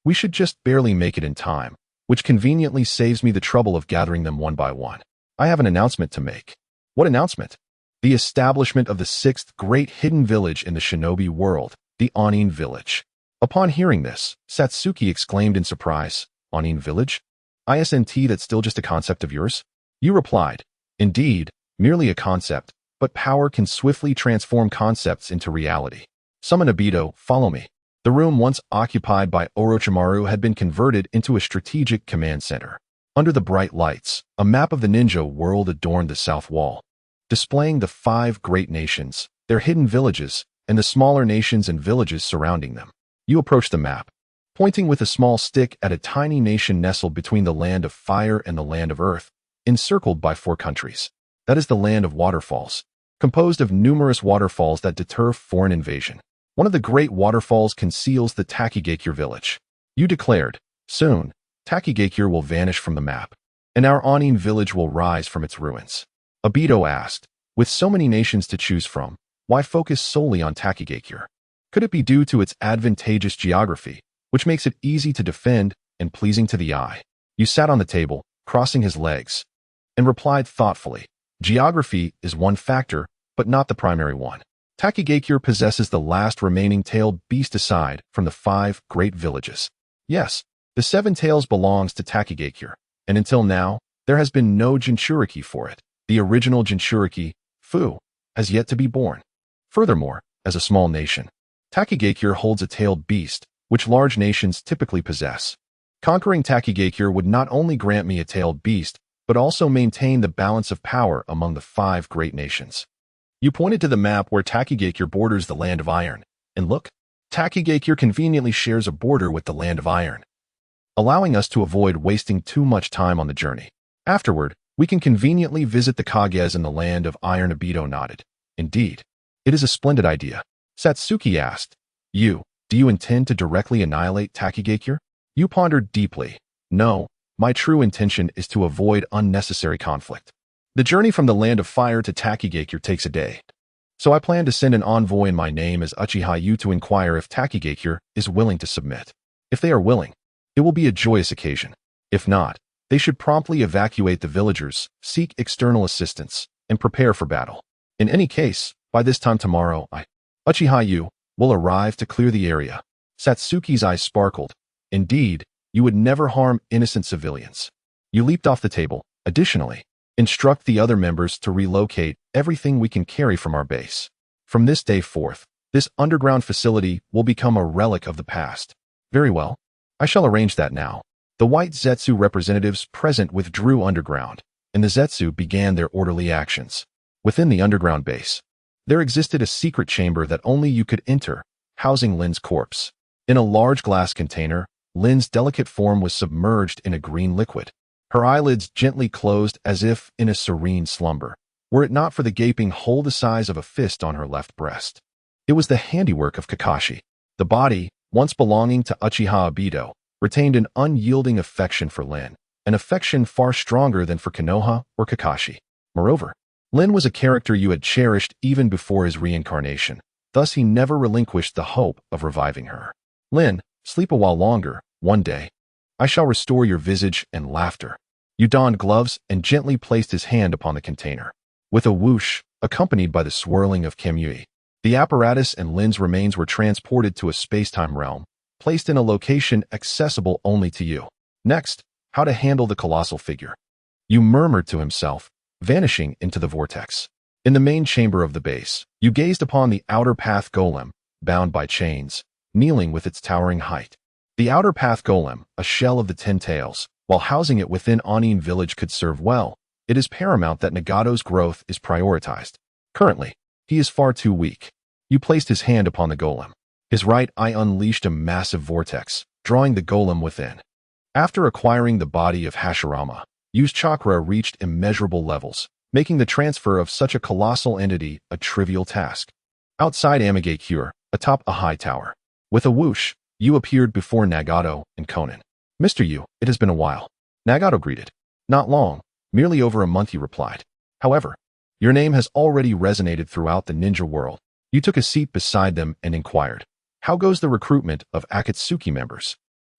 We should just barely make it in time, which conveniently saves me the trouble of gathering them one by one. I have an announcement to make. What announcement? The establishment of the 6th great hidden village in the Shinobi world, the Onin village. Upon hearing this, Satsuki exclaimed in surprise, Onin village? Isn't that still just a concept of yours? You replied, indeed, merely a concept, but power can swiftly transform concepts into reality. Summon Obito, follow me. The room once occupied by Orochimaru had been converted into a strategic command center. Under the bright lights, a map of the ninja world adorned the south wall, displaying the 5 great nations, their hidden villages, and the smaller nations and villages surrounding them. You approach the map, pointing with a small stick at a tiny nation nestled between the land of fire and the land of earth, encircled by 4 countries. That is the land of waterfalls, composed of numerous waterfalls that deter foreign invasion. One of the great waterfalls conceals the Takigakure village. You declared, soon, Takigakure will vanish from the map, and our Onin village will rise from its ruins. Obito asked, with so many nations to choose from, why focus solely on Takigakure? Could it be due to its advantageous geography, which makes it easy to defend and pleasing to the eye? You sat on the table, crossing his legs, and replied thoughtfully, geography is one factor, but not the primary one. Takigakure possesses the last remaining tailed beast aside from the 5 great villages. Yes, the 7 tails belongs to Takigakure, and until now, there has been no Jinchuriki for it. The original Jinchuriki, Fu, has yet to be born. Furthermore, as a small nation, Takigakure holds a tailed beast, which large nations typically possess. Conquering Takigakure would not only grant me a tailed beast, but also maintain the balance of power among the 5 great nations. You pointed to the map where Takigakure borders the land of Iron, and look, Takigakure conveniently shares a border with the land of Iron, allowing us to avoid wasting too much time on the journey. Afterward, we can conveniently visit the Kages in the land of Iron. Obito nodded. Indeed, it is a splendid idea. Satsuki asked, do you intend to directly annihilate Takigakure? You pondered deeply. No, my true intention is to avoid unnecessary conflict. The journey from the land of fire to Takigakure takes a day, so I plan to send an envoy in my name as Uchiha Yu to inquire if Takigakure is willing to submit. If they are willing, it will be a joyous occasion. If not, they should promptly evacuate the villagers, seek external assistance, and prepare for battle. In any case, by this time tomorrow, Uchiha Yu, will arrive to clear the area. Satsuki's eyes sparkled. Indeed, you would never harm innocent civilians. You leaped off the table. Additionally, instruct the other members to relocate everything we can carry from our base. From this day forth, this underground facility will become a relic of the past. Very well. I shall arrange that now. The white Zetsu representatives present withdrew underground, and the Zetsu began their orderly actions. Within the underground base, there existed a secret chamber that only you could enter, housing Lin's corpse. In a large glass container, Lin's delicate form was submerged in a green liquid. Her eyelids gently closed as if in a serene slumber, were it not for the gaping hole the size of a fist on her left breast. It was the handiwork of Kakashi. The body, once belonging to Uchiha Obito, retained an unyielding affection for Lin, an affection far stronger than for Konoha or Kakashi. Moreover, Lin was a character you had cherished even before his reincarnation, thus he never relinquished the hope of reviving her. Lin, sleep a while longer, one day. I shall restore your visage and laughter. You donned gloves and gently placed his hand upon the container. With a whoosh, accompanied by the swirling of Kamui, the apparatus and Lin's remains were transported to a space-time realm, placed in a location accessible only to you. Next, how to handle the colossal figure. You murmured to himself, vanishing into the vortex. In the main chamber of the base, you gazed upon the outer path golem, bound by chains, kneeling with its towering height. The outer path golem, a shell of the 10 tails, while housing it within Onin village could serve well, it is paramount that Nagato's growth is prioritized. Currently, he is far too weak. You placed his hand upon the golem. His right eye unleashed a massive vortex, drawing the golem within. After acquiring the body of Hashirama, Yu's chakra reached immeasurable levels, making the transfer of such a colossal entity a trivial task. Outside Amigakure, atop a high tower, with a whoosh, Yu appeared before Nagato and Konan. Mr. Yu, it has been a while. Nagato greeted. Not long, Merely over a month, he replied. However, your name has already resonated throughout the ninja world. You took a seat beside them and inquired, how goes the recruitment of Akatsuki members?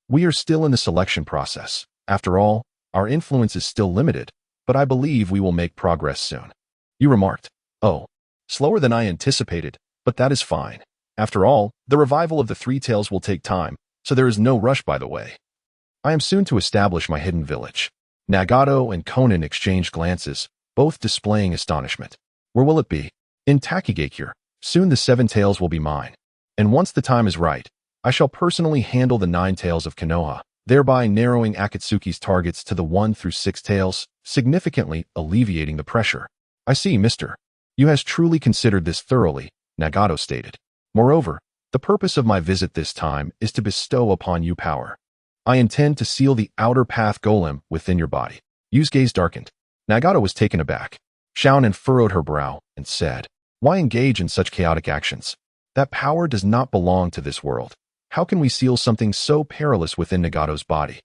We are still in the selection process. After all, our influence is still limited, but I believe we will make progress soon. You remarked, oh, slower than I anticipated, but that is fine. After all, the revival of the Three Tails will take time, so there is no rush, by the way. I am soon to establish my hidden village. Nagato and Konan exchanged glances, both displaying astonishment. Where will it be? In Takigakure. Soon the 7 tails will be mine. And once the time is right, I shall personally handle the 9 tails of Konoha, thereby narrowing Akatsuki's targets to the 1 through 6 tails, significantly alleviating the pressure. I see, mister. You has truly considered this thoroughly, Nagato stated. Moreover, the purpose of my visit this time is to bestow upon you power. I intend to seal the outer path golem within your body. Yu's gaze darkened. Nagato was taken aback. Xiaonan furrowed her brow and said, why engage in such chaotic actions? That power does not belong to this world. How can we seal something so perilous within Nagato's body?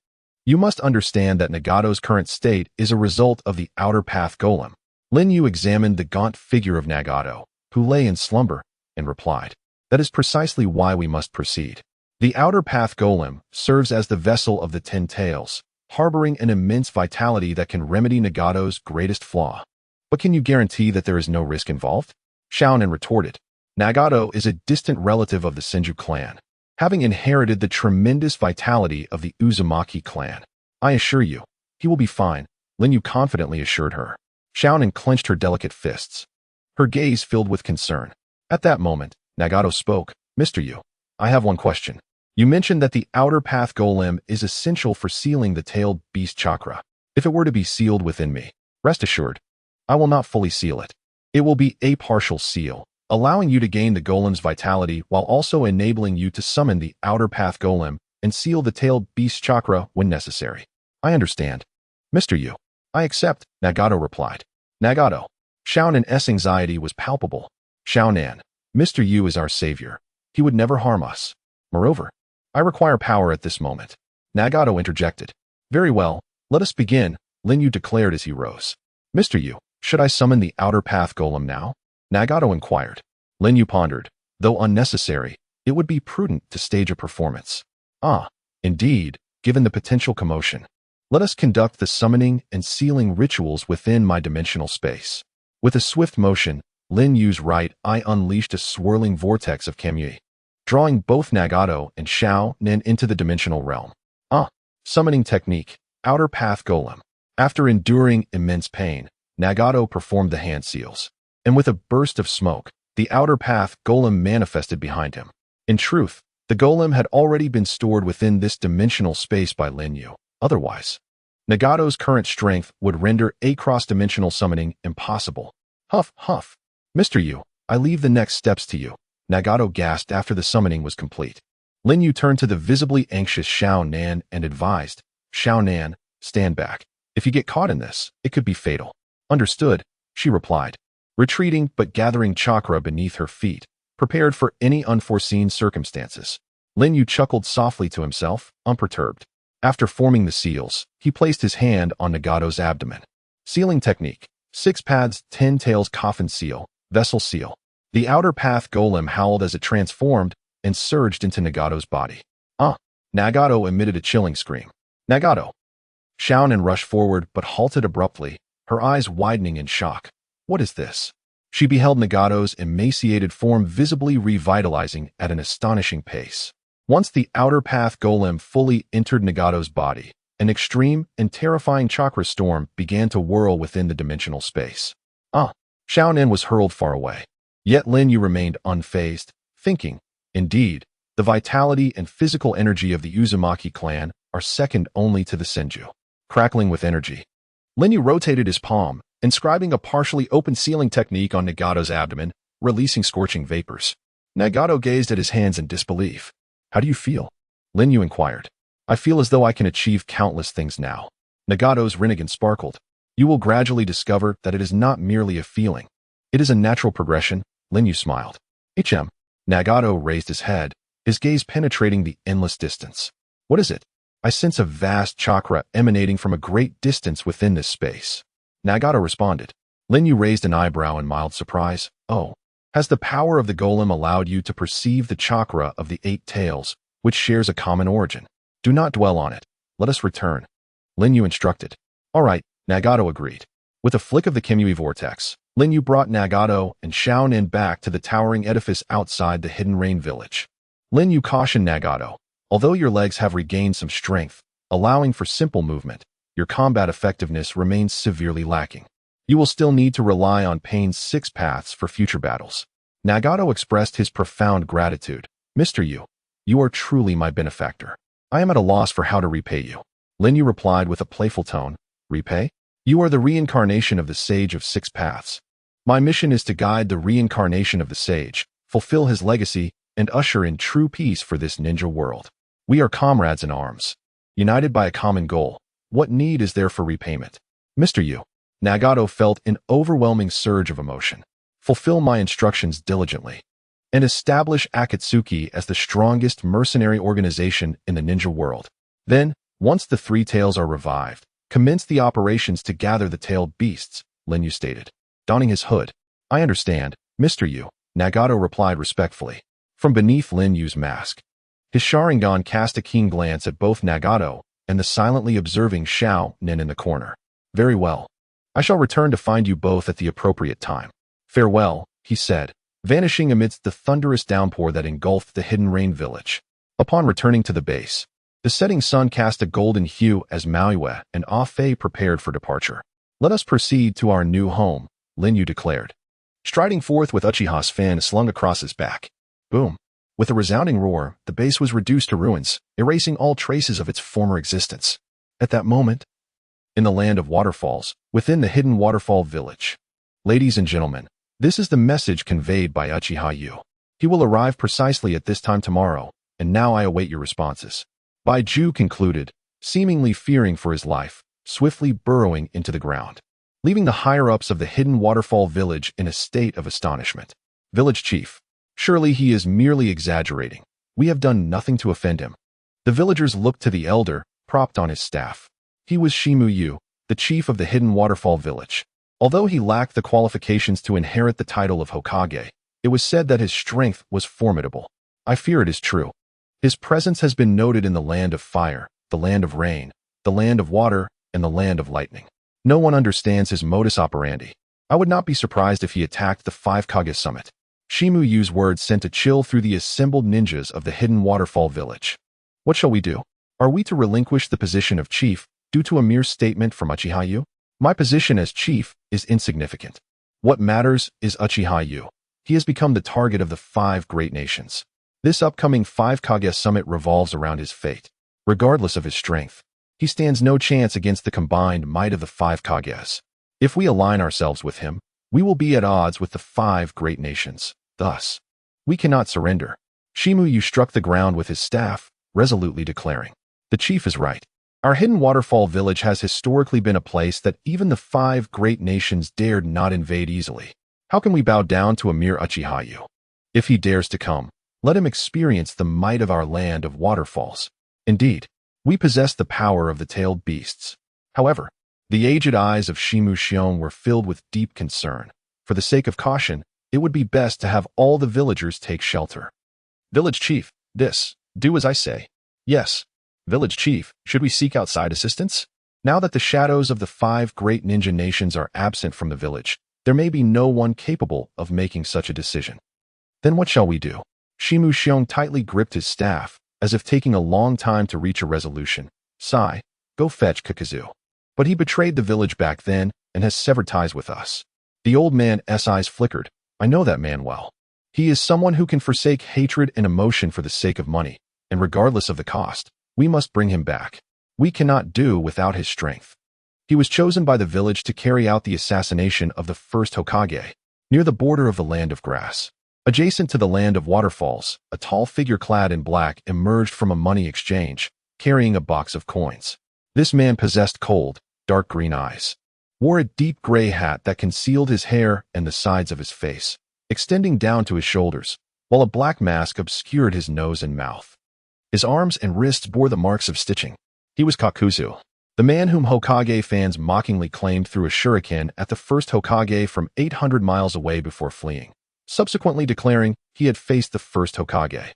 You must understand that Nagato's current state is a result of the outer path golem. Lin Yu examined the gaunt figure of Nagato, who lay in slumber, and replied, that is precisely why we must proceed. The outer path golem serves as the vessel of the 10 tails, harboring an immense vitality that can remedy Nagato's greatest flaw. But can you guarantee that there is no risk involved? Xiaonan retorted. Nagato is a distant relative of the Senju clan, having inherited the tremendous vitality of the Uzumaki clan. I assure you, he will be fine, Lin Yu confidently assured her. Xiaonan clenched her delicate fists. Her gaze filled with concern. At that moment, Nagato spoke. Mr. Yu, I have one question. You mentioned that the outer path golem is essential for sealing the tailed beast chakra. If it were to be sealed within me, rest assured, I will not fully seal it. It will be a partial seal, allowing you to gain the golem's vitality while also enabling you to summon the outer path golem and seal the tailed beast chakra when necessary. I understand. Mr. Yu, I accept, Nagato replied. Nagato. Xiaonan's anxiety was palpable. Xiaonan, Mr. Yu is our savior. He would never harm us. Moreover, I require power at this moment. Nagato interjected. Very well, let us begin, Lin Yu declared as he rose. Mr. Yu, should I summon the outer path golem now? Nagato inquired. Lin Yu pondered. Though unnecessary, it would be prudent to stage a performance. Ah, indeed, given the potential commotion. Let us conduct the summoning and sealing rituals within my dimensional space. With a swift motion, Lin Yu's right eye unleashed a swirling vortex of Kamui, drawing both Nagato and Xiaonan into the dimensional realm. Ah, summoning technique, outer path golem. After enduring immense pain, Nagato performed the hand seals, and with a burst of smoke, the outer path golem manifested behind him. In truth, the golem had already been stored within this dimensional space by Lin Yu. Otherwise, Nagato's current strength would render a cross-dimensional summoning impossible. Huff, huff. Mr. Yu, I leave the next steps to you. Nagato gasped after the summoning was complete. Lin Yu turned to the visibly anxious Xiaonan and advised, Xiaonan, stand back. If you get caught in this, it could be fatal. Understood, she replied, retreating but gathering chakra beneath her feet, prepared for any unforeseen circumstances. Lin Yu chuckled softly to himself, unperturbed. After forming the seals, he placed his hand on Nagato's abdomen. Sealing technique, 6 paths, 10 tails coffin seal, vessel seal. The outer path golem howled as it transformed and surged into Nagato's body. Ah! Nagato emitted a chilling scream. Nagato! Xiaonan rushed forward but halted abruptly, her eyes widening in shock. What is this? She beheld Nagato's emaciated form visibly revitalizing at an astonishing pace. Once the outer path golem fully entered Nagato's body, an extreme and terrifying chakra storm began to whirl within the dimensional space. Ah! Xiaonan was hurled far away. Yet Lin Yu remained unfazed, thinking, indeed, the vitality and physical energy of the Uzumaki clan are second only to the Senju. Crackling with energy, Lin Yu rotated his palm, inscribing a partially open sealing technique on Nagato's abdomen, releasing scorching vapors. Nagato gazed at his hands in disbelief. How do you feel? Lin Yu inquired. I feel as though I can achieve countless things now. Nagato's Rinnegan sparkled. You will gradually discover that it is not merely a feeling. It is a natural progression, Lin Yu smiled. Nagato raised his head, his gaze penetrating the endless distance. What is it? I sense a vast chakra emanating from a great distance within this space. Nagato responded. Lin Yu raised an eyebrow in mild surprise. Oh, has the power of the golem allowed you to perceive the chakra of the 8 tails, which shares a common origin? Do not dwell on it. Let us return. Lin Yu instructed. All right, Nagato agreed. With a flick of the Kamui vortex, Lin Yu brought Nagato and Xiao Nin back to the towering edifice outside the Hidden Rain village. Lin Yu cautioned Nagato, although your legs have regained some strength, allowing for simple movement, your combat effectiveness remains severely lacking. You will still need to rely on Pain's 6 paths for future battles. Nagato expressed his profound gratitude. Mr. Yu, you are truly my benefactor. I am at a loss for how to repay you. Lin Yu replied with a playful tone. Repay? You are the reincarnation of the Sage of 6 Paths. My mission is to guide the reincarnation of the Sage, fulfill his legacy, and usher in true peace for this ninja world. We are comrades in arms, united by a common goal. What need is there for repayment? Mr. Yu, Nagato felt an overwhelming surge of emotion. Fulfill my instructions diligently, and establish Akatsuki as the strongest mercenary organization in the ninja world. Then, once the 3 tails are revived, commence the operations to gather the tailed beasts, Lin Yu stated. Donning his hood. I understand, Mr. Yu, Nagato replied respectfully. From beneath Lin Yu's mask, his Sharingan cast a keen glance at both Nagato and the silently observing Xiao Nin in the corner. Very well. I shall return to find you both at the appropriate time. Farewell, he said, vanishing amidst the thunderous downpour that engulfed the Hidden Rain village. Upon returning to the base, the setting sun cast a golden hue as Maui and Ah-Fei prepared for departure. Let us proceed to our new home, Lin Yu declared, striding forth with Uchiha's fan slung across his back. Boom. With a resounding roar, the base was reduced to ruins, erasing all traces of its former existence. At that moment, in the land of waterfalls, within the hidden waterfall village. Ladies and gentlemen, this is the message conveyed by Uchiha Yu. He will arrive precisely at this time tomorrow, and now I await your responses. Baiju concluded, seemingly fearing for his life, swiftly burrowing into the ground, leaving the higher-ups of the hidden waterfall village in a state of astonishment. Village chief. Surely he is merely exaggerating. We have done nothing to offend him. The villagers looked to the elder, propped on his staff. He was Shimu Yu, the chief of the hidden waterfall village. Although he lacked the qualifications to inherit the title of Hokage, it was said that his strength was formidable. I fear it is true. His presence has been noted in the land of fire, the land of rain, the land of water, and the land of lightning. No one understands his modus operandi. I would not be surprised if he attacked the 5 Kage summit. Shimu Yu's words sent a chill through the assembled ninjas of the hidden waterfall village. What shall we do? Are we to relinquish the position of chief due to a mere statement from Uchiha Yu? My position as chief is insignificant. What matters is Uchiha Yu. He has become the target of the 5 great nations. This upcoming 5 Kage summit revolves around his fate. Regardless of his strength, he stands no chance against the combined might of the 5 Kages. If we align ourselves with him, we will be at odds with the 5 great nations. Thus, we cannot surrender. Shimu Yu struck the ground with his staff, resolutely declaring, the chief is right. Our hidden waterfall village has historically been a place that even the 5 great nations dared not invade easily. How can we bow down to a mere Uchiha Yu? If he dares to come, let him experience the might of our land of waterfalls. Indeed, we possess the power of the tailed beasts. However, the aged eyes of Shimu Xion were filled with deep concern. For the sake of caution, it would be best to have all the villagers take shelter. Village chief, do as I say. Yes. Village chief, should we seek outside assistance? Now that the shadows of the 5 great ninja nations are absent from the village, there may be no one capable of making such a decision. Then what shall we do? Shimu Xiong tightly gripped his staff, as if taking a long time to reach a resolution. Sai, go fetch Kakazu. But he betrayed the village back then and has severed ties with us. The old man's eyes flickered. I know that man well. He is someone who can forsake hatred and emotion for the sake of money, and regardless of the cost, we must bring him back. We cannot do without his strength. He was chosen by the village to carry out the assassination of the first Hokage, near the border of the land of grass. Adjacent to the land of waterfalls, a tall figure clad in black emerged from a money exchange, carrying a box of coins. This man possessed cold, dark green eyes, wore a deep gray hat that concealed his hair and the sides of his face, extending down to his shoulders, while a black mask obscured his nose and mouth. His arms and wrists bore the marks of stitching. He was Kakuzu, The man whom Hokage fans mockingly claimed threw a shuriken at the first Hokage from 800 miles away before fleeing, subsequently declaring he had faced the first Hokage.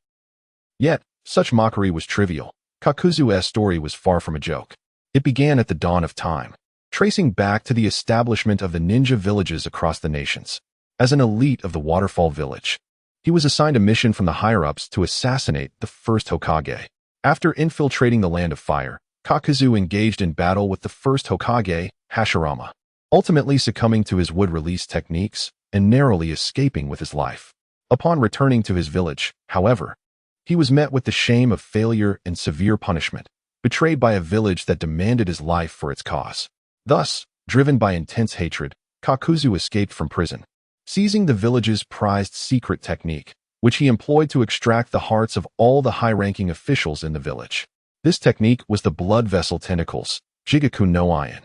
Yet, such mockery was trivial. Kakuzu's story was far from a joke. It began at the dawn of time, tracing back to the establishment of the ninja villages across the nations. As an elite of the Waterfall Village, he was assigned a mission from the higher-ups to assassinate the first Hokage. After infiltrating the Land of Fire, Kakuzu engaged in battle with the first Hokage, Hashirama, ultimately succumbing to his wood-release techniques and narrowly escaping with his life. Upon returning to his village, however, he was met with the shame of failure and severe punishment, betrayed by a village that demanded his life for its cause. Thus, driven by intense hatred, Kakuzu escaped from prison, seizing the village's prized secret technique, which he employed to extract the hearts of all the high-ranking officials in the village. This technique was the blood vessel tentacles, Jigaku no Ion.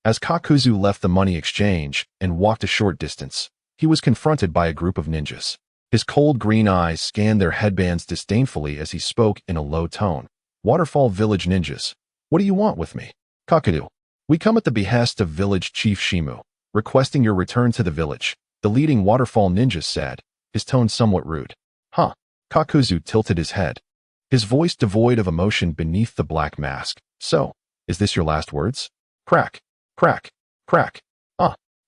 As Kakuzu left the money exchange and walked a short distance, he was confronted by a group of ninjas. His cold green eyes scanned their headbands disdainfully as he spoke in a low tone. Waterfall Village ninjas, what do you want with me? Kakuzu, we come at the behest of Village Chief Shimu, requesting your return to the village, the leading Waterfall ninja said, his tone somewhat rude. Huh? Kakuzu tilted his head, his voice devoid of emotion beneath the black mask. So, is this your last words? Crack, crack, crack.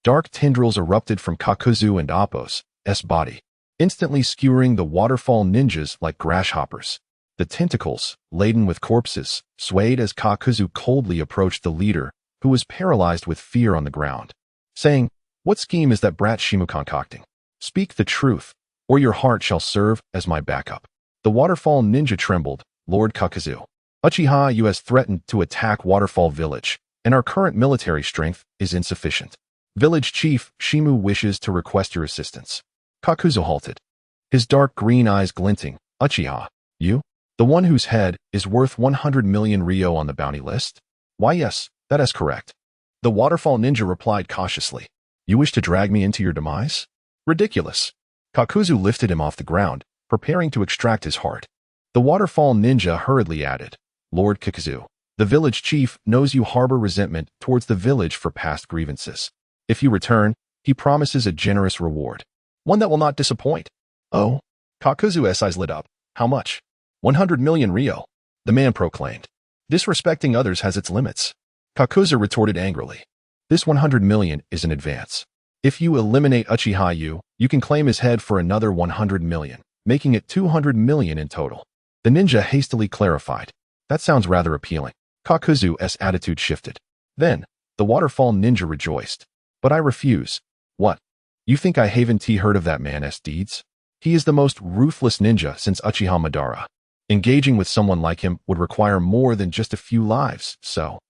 Dark tendrils erupted from Kakuzu and Appo's body, instantly skewering the Waterfall ninjas like grasshoppers. The tentacles, laden with corpses, swayed as Kakuzu coldly approached the leader, who was paralyzed with fear on the ground, saying, "What scheme is that brat Shimu concocting? Speak the truth, or your heart shall serve as my backup." The Waterfall ninja trembled. Lord Kakuzu, Uchiha Yu has threatened to attack Waterfall Village, and our current military strength is insufficient. Village Chief Shimu wishes to request your assistance. Kakuzu halted, his dark green eyes glinting. Uchiha, you? The one whose head is worth 100 million ryo on the bounty list? Why yes, that is correct. The Waterfall ninja replied cautiously. You wish to drag me into your demise? Ridiculous. Kakuzu lifted him off the ground, preparing to extract his heart. The Waterfall ninja hurriedly added, Lord Kakuzu, the village chief knows you harbor resentment towards the village for past grievances. If you return, he promises a generous reward, one that will not disappoint. Oh? Kakuzu's eyes lit up. How much? 100 million ryo, the man proclaimed. Disrespecting others has its limits. Kakuzu retorted angrily. This 100 million is an advance. If you eliminate Uchiha Yu, you can claim his head for another 100 million, making it 200 million in total. The ninja hastily clarified. That sounds rather appealing. Kakuzu's attitude shifted. Then, the Waterfall ninja rejoiced. But I refuse. What? You think I haven't heard of that man's deeds? He is the most ruthless ninja since Uchiha Madara. Engaging with someone like him would require more than just a few lives, so,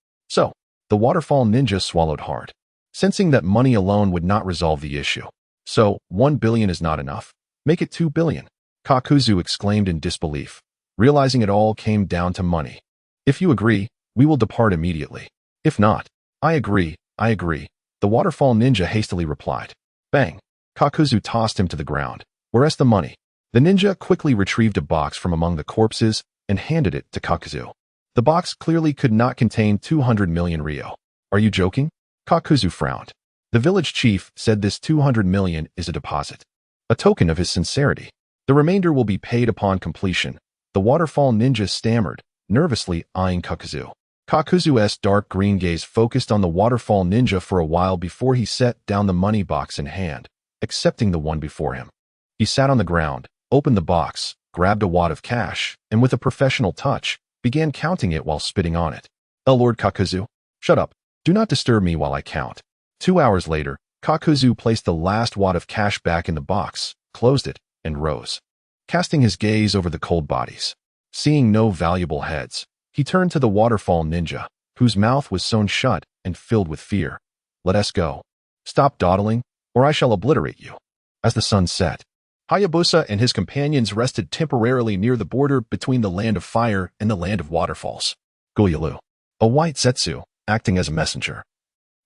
the Waterfall ninja swallowed hard, sensing that money alone would not resolve the issue. So, 1 billion is not enough. Make it 2 billion. Kakuzu exclaimed in disbelief, realizing it all came down to money. If you agree, we will depart immediately. If not, I agree. The Waterfall ninja hastily replied. Bang! Kakuzu tossed him to the ground. Where's the money? The ninja quickly retrieved a box from among the corpses and handed it to Kakuzu. The box clearly could not contain 200 million ryo. Are you joking? Kakuzu frowned. The village chief said this 200 million is a deposit, a token of his sincerity. The remainder will be paid upon completion. The Waterfall ninja stammered, nervously eyeing Kakuzu. Kakuzu's dark green gaze focused on the Waterfall ninja for a while before he set down the money box in hand, accepting the one before him. He sat on the ground, opened the box, grabbed a wad of cash, and with a professional touch, began counting it while spitting on it. Lord Kakuzu, shut up. Do not disturb me while I count. 2 hours later, Kakuzu placed the last wad of cash back in the box, closed it, and rose, casting his gaze over the cold bodies. Seeing no valuable heads, he turned to the Waterfall ninja, whose mouth was sewn shut and filled with fear. Let us go. Stop dawdling, or I shall obliterate you. As the sun set, Hayabusa and his companions rested temporarily near the border between the Land of Fire and the Land of Waterfalls. Goyalu, a white Zetsu, acting as a messenger,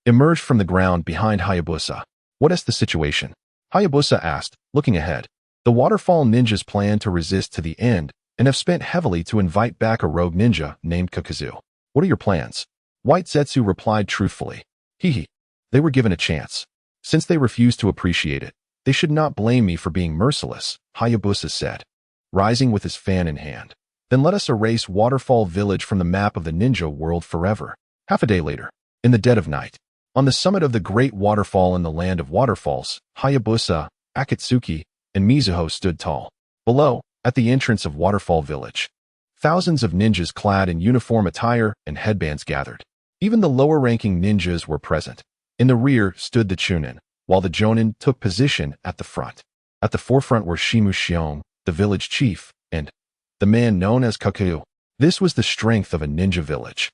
emerged from the ground behind Hayabusa. What is the situation? Hayabusa asked, looking ahead. The Waterfall ninjas plan to resist to the end and have spent heavily to invite back a rogue ninja named Kakuzu. What are your plans? White Zetsu replied truthfully. Hee. They were given a chance. Since they refused to appreciate it, they should not blame me for being merciless, Hayabusa said, rising with his fan in hand. Then let us erase Waterfall Village from the map of the ninja world forever. Half a day later, in the dead of night, on the summit of the great waterfall in the land of waterfalls, Hayabusa, Akatsuki, and Mizuho stood tall. Below, at the entrance of Waterfall Village, thousands of ninjas clad in uniform attire and headbands gathered. Even the lower-ranking ninjas were present. In the rear stood the Chunin, while the Jonin took position at the front. At the forefront were Shimu Xiong, the village chief, and the man known as Kakuyu. This was the strength of a ninja village.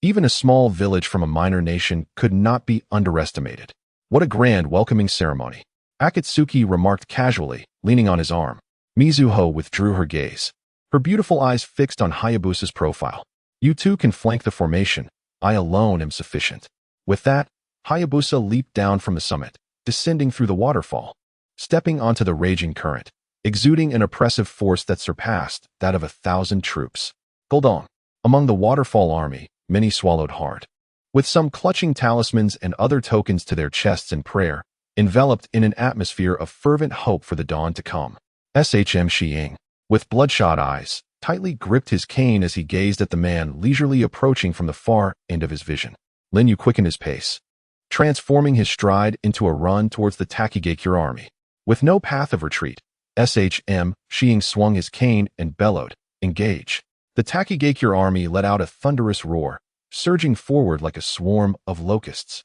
Even a small village from a minor nation could not be underestimated. What a grand welcoming ceremony. Akatsuki remarked casually, leaning on his arm. Mizuho withdrew her gaze, her beautiful eyes fixed on Hayabusa's profile. You two can flank the formation. I alone am sufficient. With that, Hayabusa leaped down from the summit, descending through the waterfall, stepping onto the raging current, exuding an oppressive force that surpassed that of 1,000 troops. Goldong. Among the waterfall army, many swallowed hard, with some clutching talismans and other tokens to their chests in prayer, enveloped in an atmosphere of fervent hope for the dawn to come. Shm Shiying, with bloodshot eyes, tightly gripped his cane as he gazed at the man leisurely approaching from the far end of his vision. Lin Yu quickened his pace, transforming his stride into a run towards the Takigakure army. With no path of retreat, Shm Shiying swung his cane and bellowed, "Engage." The Takigakure army let out a thunderous roar, surging forward like a swarm of locusts.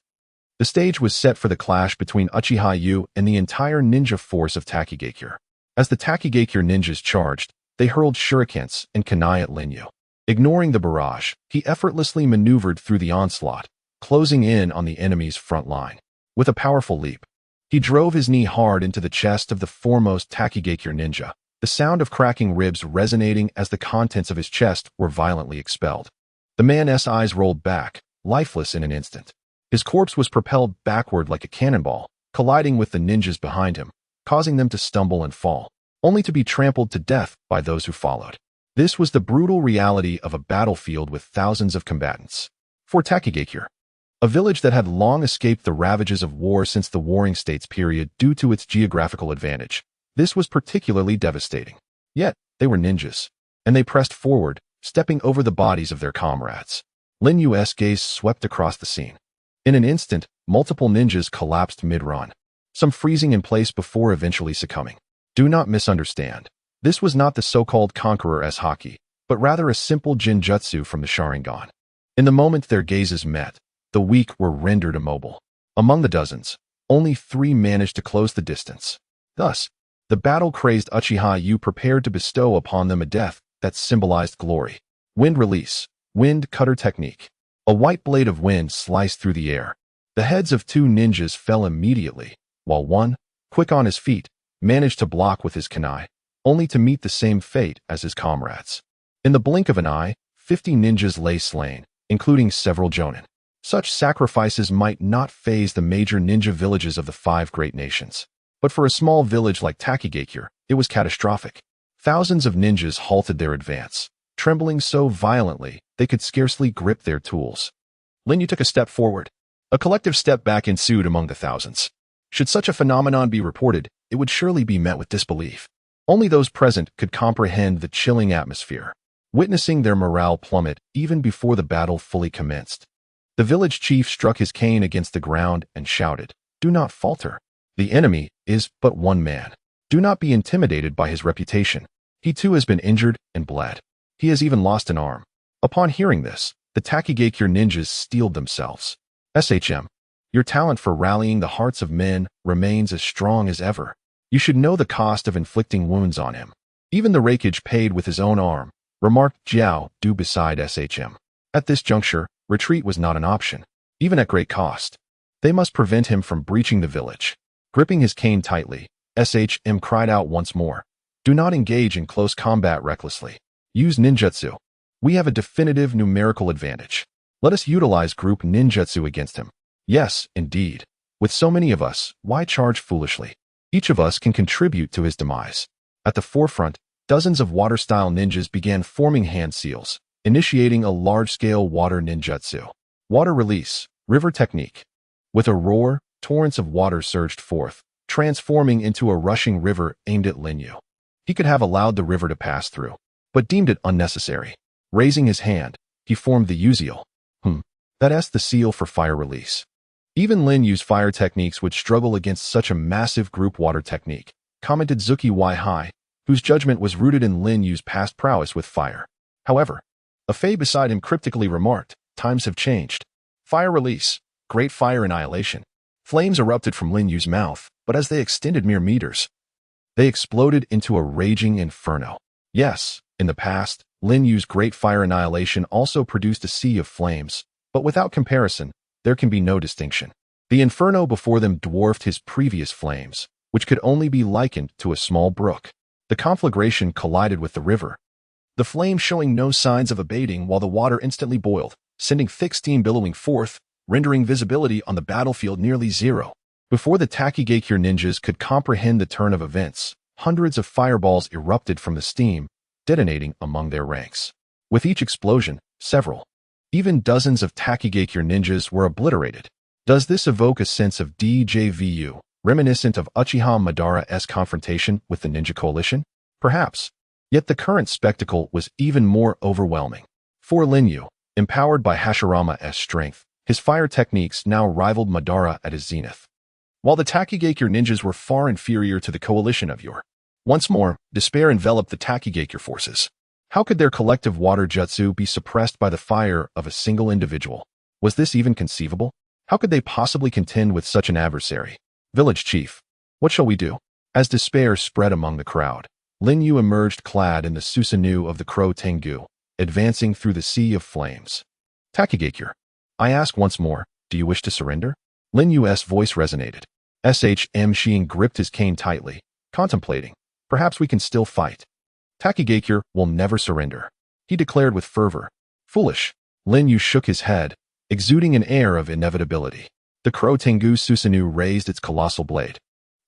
The stage was set for the clash between Uchiha Yu and the entire ninja force of Takigakure. As the Takigakure ninjas charged, they hurled shurikens and kunai at Lin Yu. Ignoring the barrage, he effortlessly maneuvered through the onslaught, closing in on the enemy's front line. With a powerful leap, he drove his knee hard into the chest of the foremost Takigakure ninja, the sound of cracking ribs resonating as the contents of his chest were violently expelled. The man's eyes rolled back, lifeless in an instant. His corpse was propelled backward like a cannonball, colliding with the ninjas behind him, causing them to stumble and fall, only to be trampled to death by those who followed. This was the brutal reality of a battlefield with thousands of combatants. For Takigakure, a village that had long escaped the ravages of war since the Warring States period due to its geographical advantage, this was particularly devastating. Yet, they were ninjas, and they pressed forward, stepping over the bodies of their comrades. Lin Yu's gaze swept across the scene. In an instant, multiple ninjas collapsed mid-run, some freezing in place before eventually succumbing. Do not misunderstand. This was not the so-called conqueror's haki, but rather a simple Jinjutsu from the Sharingan. In the moment their gazes met, the weak were rendered immobile. Among the dozens, only 3 managed to close the distance. Thus, the battle-crazed Uchiha Yu prepared to bestow upon them a death that symbolized glory. Wind release, wind cutter technique. A white blade of wind sliced through the air. The heads of 2 ninjas fell immediately, while one, quick on his feet, managed to block with his kunai, only to meet the same fate as his comrades. In the blink of an eye, 50 ninjas lay slain, including several jonin. Such sacrifices might not faze the major ninja villages of the 5 great nations. But for a small village like Takigakure, it was catastrophic. Thousands of ninjas halted their advance, trembling so violently they could scarcely grip their tools. Lin Yu took a step forward. A collective step back ensued among the thousands. Should such a phenomenon be reported, it would surely be met with disbelief. Only those present could comprehend the chilling atmosphere, witnessing their morale plummet even before the battle fully commenced. The village chief struck his cane against the ground and shouted, "Do not falter. The enemy is but one man. Do not be intimidated by his reputation. He too has been injured and bled. He has even lost an arm." Upon hearing this, the Takigakure ninjas steeled themselves. Shm, your talent for rallying the hearts of men remains as strong as ever. You should know the cost of inflicting wounds on him. Even the rakeage paid with his own arm, remarked Jiao Du beside Shm. At this juncture, retreat was not an option, even at great cost. They must prevent him from breaching the village. Gripping his cane tightly, Shm cried out once more, "Do not engage in close combat recklessly. Use ninjutsu. We have a definitive numerical advantage. Let us utilize group ninjutsu against him. Yes, indeed. With so many of us, why charge foolishly? Each of us can contribute to his demise." At the forefront, dozens of water-style ninjas began forming hand seals, initiating a large-scale water ninjutsu. Water release, river technique. With a roar, torrents of water surged forth, transforming into a rushing river aimed at Lin Yu. He could have allowed the river to pass through, but deemed it unnecessary. Raising his hand, he formed the U seal. That's the seal for fire release. Even Lin Yu's fire techniques would struggle against such a massive group water technique, commented Zuki Hai, whose judgment was rooted in Lin Yu's past prowess with fire. However, a Fae beside him cryptically remarked, times have changed. Fire release, great fire annihilation. Flames erupted from Lin Yu's mouth, but as they extended mere meters, they exploded into a raging inferno. Yes, in the past, Lin Yu's great fire annihilation also produced a sea of flames, but without comparison, there can be no distinction. The inferno before them dwarfed his previous flames, which could only be likened to a small brook. The conflagration collided with the river, the flames showing no signs of abating while the water instantly boiled, sending thick steam billowing forth, rendering visibility on the battlefield nearly zero. Before the Takigakure ninjas could comprehend the turn of events, hundreds of fireballs erupted from the steam, detonating among their ranks. With each explosion, several, even dozens of Takigakure ninjas were obliterated. Does this evoke a sense of DJVU, reminiscent of Uchiha Madara's confrontation with the ninja coalition? Perhaps. Yet the current spectacle was even more overwhelming. For Lin Yu, empowered by Hashirama's strength, his fire techniques now rivaled Madara at his zenith. While the Takigakure ninjas were far inferior to the coalition of yore. Once more, despair enveloped the Takigakure forces. How could their collective water jutsu be suppressed by the fire of a single individual? Was this even conceivable? How could they possibly contend with such an adversary? Village chief, what shall we do? As despair spread among the crowd, Lin Yu emerged clad in the Susanoo of the Crow Tengu, advancing through the sea of flames. Takigakure, I ask once more, do you wish to surrender? Lin Yu's voice resonated. Shim gripped his cane tightly, contemplating. Perhaps we can still fight. Takigakure will never surrender, he declared with fervor. Foolish. Lin Yu shook his head, exuding an air of inevitability. The Crow Tengu Susanoo raised its colossal blade,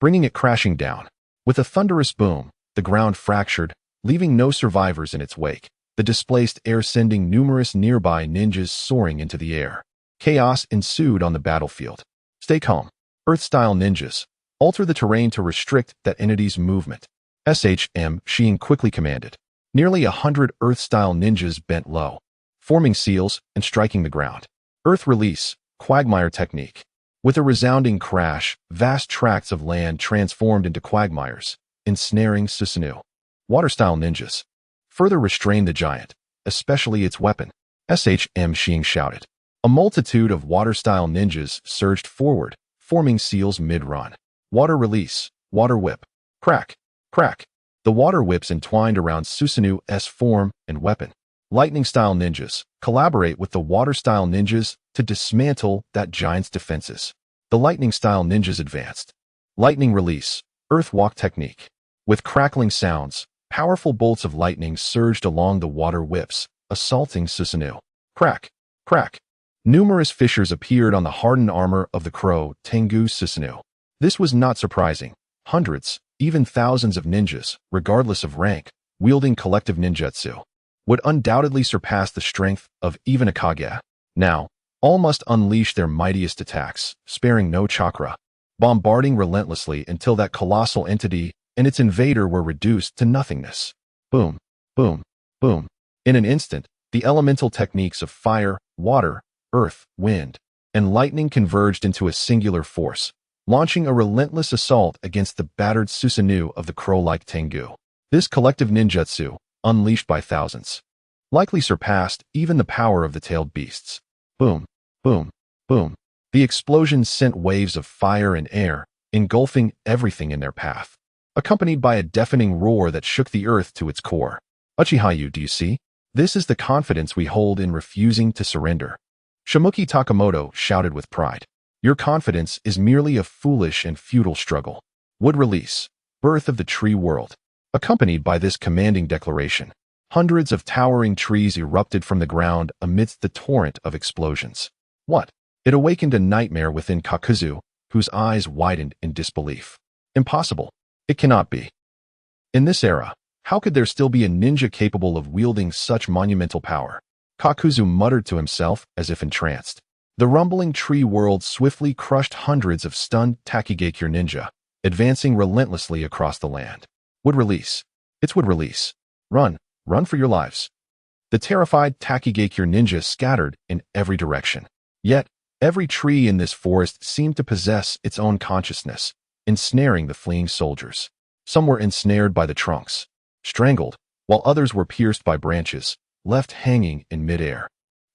bringing it crashing down. With a thunderous boom, the ground fractured, leaving no survivors in its wake, the displaced air sending numerous nearby ninjas soaring into the air. Chaos ensued on the battlefield. Stay calm. Earth-style ninjas, alter the terrain to restrict that entity's movement. Shim quickly commanded. Nearly 100 Earth-style ninjas bent low, forming seals and striking the ground. Earth release, quagmire technique. With a resounding crash, vast tracts of land transformed into quagmires, ensnaring Susanoo. Water-style ninjas further restrained the giant, especially its weapon. Shim shouted. A multitude of water-style ninjas surged forward, forming seals mid-run. Water release, water whip. Crack. Crack. The water whips entwined around Susanoo's form and weapon. Lightning-style ninjas collaborate with the water-style ninjas to dismantle that giant's defenses. The lightning-style ninjas advanced. Lightning release, earth walk technique. With crackling sounds, powerful bolts of lightning surged along the water whips, assaulting Susanoo. Crack. Crack. Numerous fissures appeared on the hardened armor of the Crow Tengu Susanoo. This was not surprising. Hundreds, even thousands of ninjas, regardless of rank, wielding collective ninjutsu, would undoubtedly surpass the strength of even a Kage. Now, all must unleash their mightiest attacks, sparing no chakra, bombarding relentlessly until that colossal entity and its invader were reduced to nothingness. Boom, boom, boom. In an instant, the elemental techniques of fire, water, earth, wind, and lightning converged into a singular force, launching a relentless assault against the battered Susanoo of the crow-like Tengu. This collective ninjutsu, unleashed by thousands, likely surpassed even the power of the tailed beasts. Boom, boom, boom. The explosions sent waves of fire and air, engulfing everything in their path, accompanied by a deafening roar that shook the earth to its core. Uchiha, do you see? This is the confidence we hold in refusing to surrender. Shimuki Takamoto shouted with pride. Your confidence is merely a foolish and futile struggle. Wood release, birth of the tree world. Accompanied by this commanding declaration, hundreds of towering trees erupted from the ground amidst the torrent of explosions. What? It awakened a nightmare within Kakuzu, whose eyes widened in disbelief. Impossible. It cannot be. In this era, how could there still be a ninja capable of wielding such monumental power? Kakuzu muttered to himself as if entranced. The rumbling tree world swiftly crushed hundreds of stunned Takigakure ninja, advancing relentlessly across the land. Would release. It's would release. Run, run for your lives. The terrified Takigakure ninja scattered in every direction. Yet, every tree in this forest seemed to possess its own consciousness, ensnaring the fleeing soldiers. Some were ensnared by the trunks, strangled, while others were pierced by branches, left hanging in midair.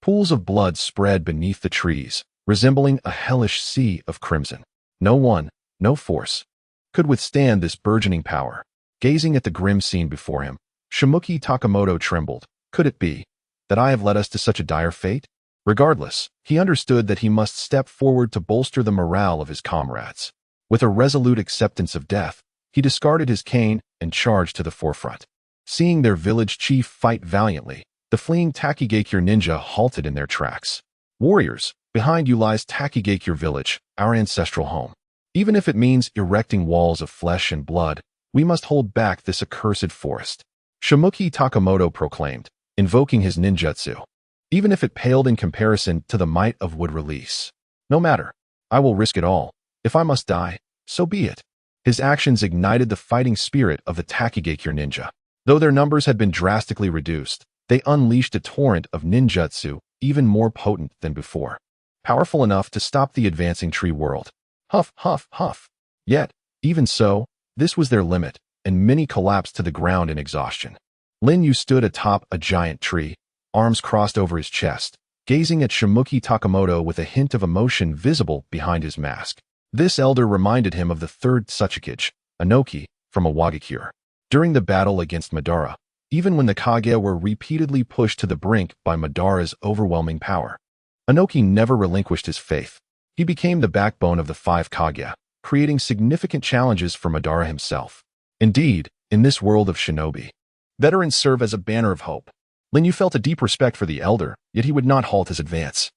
Pools of blood spread beneath the trees, resembling a hellish sea of crimson. No one, no force, could withstand this burgeoning power. Gazing at the grim scene before him, Shimuki Takamoto trembled. Could it be that I have led us to such a dire fate? Regardless, he understood that he must step forward to bolster the morale of his comrades. With a resolute acceptance of death, he discarded his cane and charged to the forefront. Seeing their village chief fight valiantly, the fleeing Takigakure ninja halted in their tracks. Warriors, behind you lies Takigakure village, our ancestral home. Even if it means erecting walls of flesh and blood, we must hold back this accursed forest. Shimuki Takamoto proclaimed, invoking his ninjutsu. Even if it paled in comparison to the might of wood release. No matter. I will risk it all. If I must die, so be it. His actions ignited the fighting spirit of the Takigakure ninja. Though their numbers had been drastically reduced, they unleashed a torrent of ninjutsu even more potent than before. Powerful enough to stop the advancing tree world. Huff, huff, huff. Yet, even so, this was their limit, and many collapsed to the ground in exhaustion. Lin Yu stood atop a giant tree, arms crossed over his chest, gazing at Shimuki Takamoto with a hint of emotion visible behind his mask. This elder reminded him of the third Uchiha, Inoki, from Iwagakure. During the battle against Madara, even when the Kage were repeatedly pushed to the brink by Madara's overwhelming power, Inoki never relinquished his faith. He became the backbone of the five Kage, creating significant challenges for Madara himself. Indeed, in this world of shinobi, veterans serve as a banner of hope. Lin Yu felt a deep respect for the elder, yet he would not halt his advance.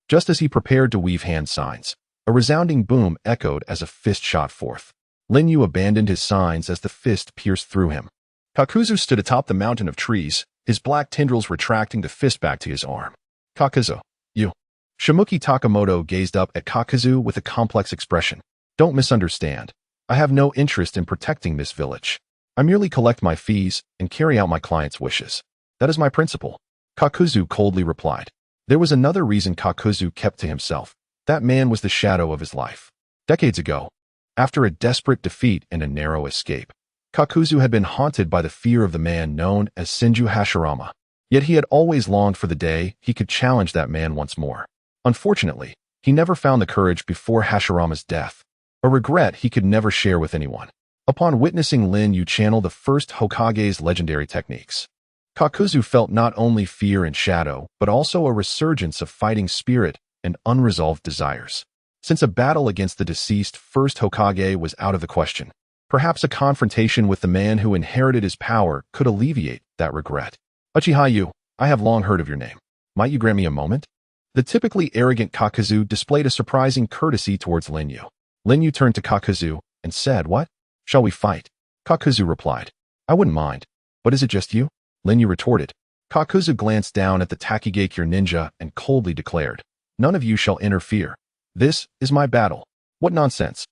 Just as he prepared to weave hand signs, a resounding boom echoed as a fist shot forth. Lin Yu abandoned his signs as the fist pierced through him. Kakuzu stood atop the mountain of trees, his black tendrils retracting the fist back to his arm. Kakuzu, you. Shimuki Takamoto gazed up at Kakuzu with a complex expression. Don't misunderstand. I have no interest in protecting this village. I merely collect my fees and carry out my clients' wishes. That is my principle. Kakuzu coldly replied. There was another reason Kakuzu kept to himself. That man was the shadow of his life. Decades ago, after a desperate defeat and a narrow escape, Kakuzu had been haunted by the fear of the man known as Senju Hashirama. Yet he had always longed for the day he could challenge that man once more. Unfortunately, he never found the courage before Hashirama's death, a regret he could never share with anyone. Upon witnessing Lin Yu channel the first Hokage's legendary techniques, Kakuzu felt not only fear and shadow, but also a resurgence of fighting spirit and unresolved desires. Since a battle against the deceased first Hokage was out of the question, perhaps a confrontation with the man who inherited his power could alleviate that regret. Uchiha Yu, I have long heard of your name. Might you grant me a moment? The typically arrogant Kakuzu displayed a surprising courtesy towards Lin Yu. Lin Yu turned to Kakuzu and said, What? Shall we fight? Kakuzu replied, I wouldn't mind. But is it just you? Lin Yu retorted. Kakuzu glanced down at the Takigakure ninja and coldly declared, None of you shall interfere. This is my battle. What nonsense.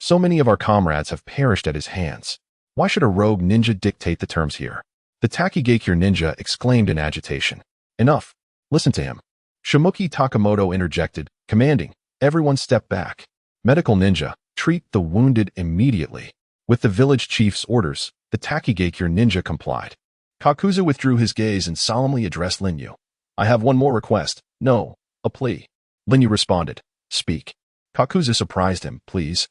So many of our comrades have perished at his hands. Why should a rogue ninja dictate the terms here? The Takigakure ninja exclaimed in agitation. Enough. Listen to him. Shimuki Takamoto interjected, commanding, Everyone step back. Medical ninja, treat the wounded immediately. With the village chief's orders, the Takigakure ninja complied. Kakuzu withdrew his gaze and solemnly addressed Lin Yu. I have one more request. No, a plea. Lin Yu responded. Speak. Kakuzu surprised him, please.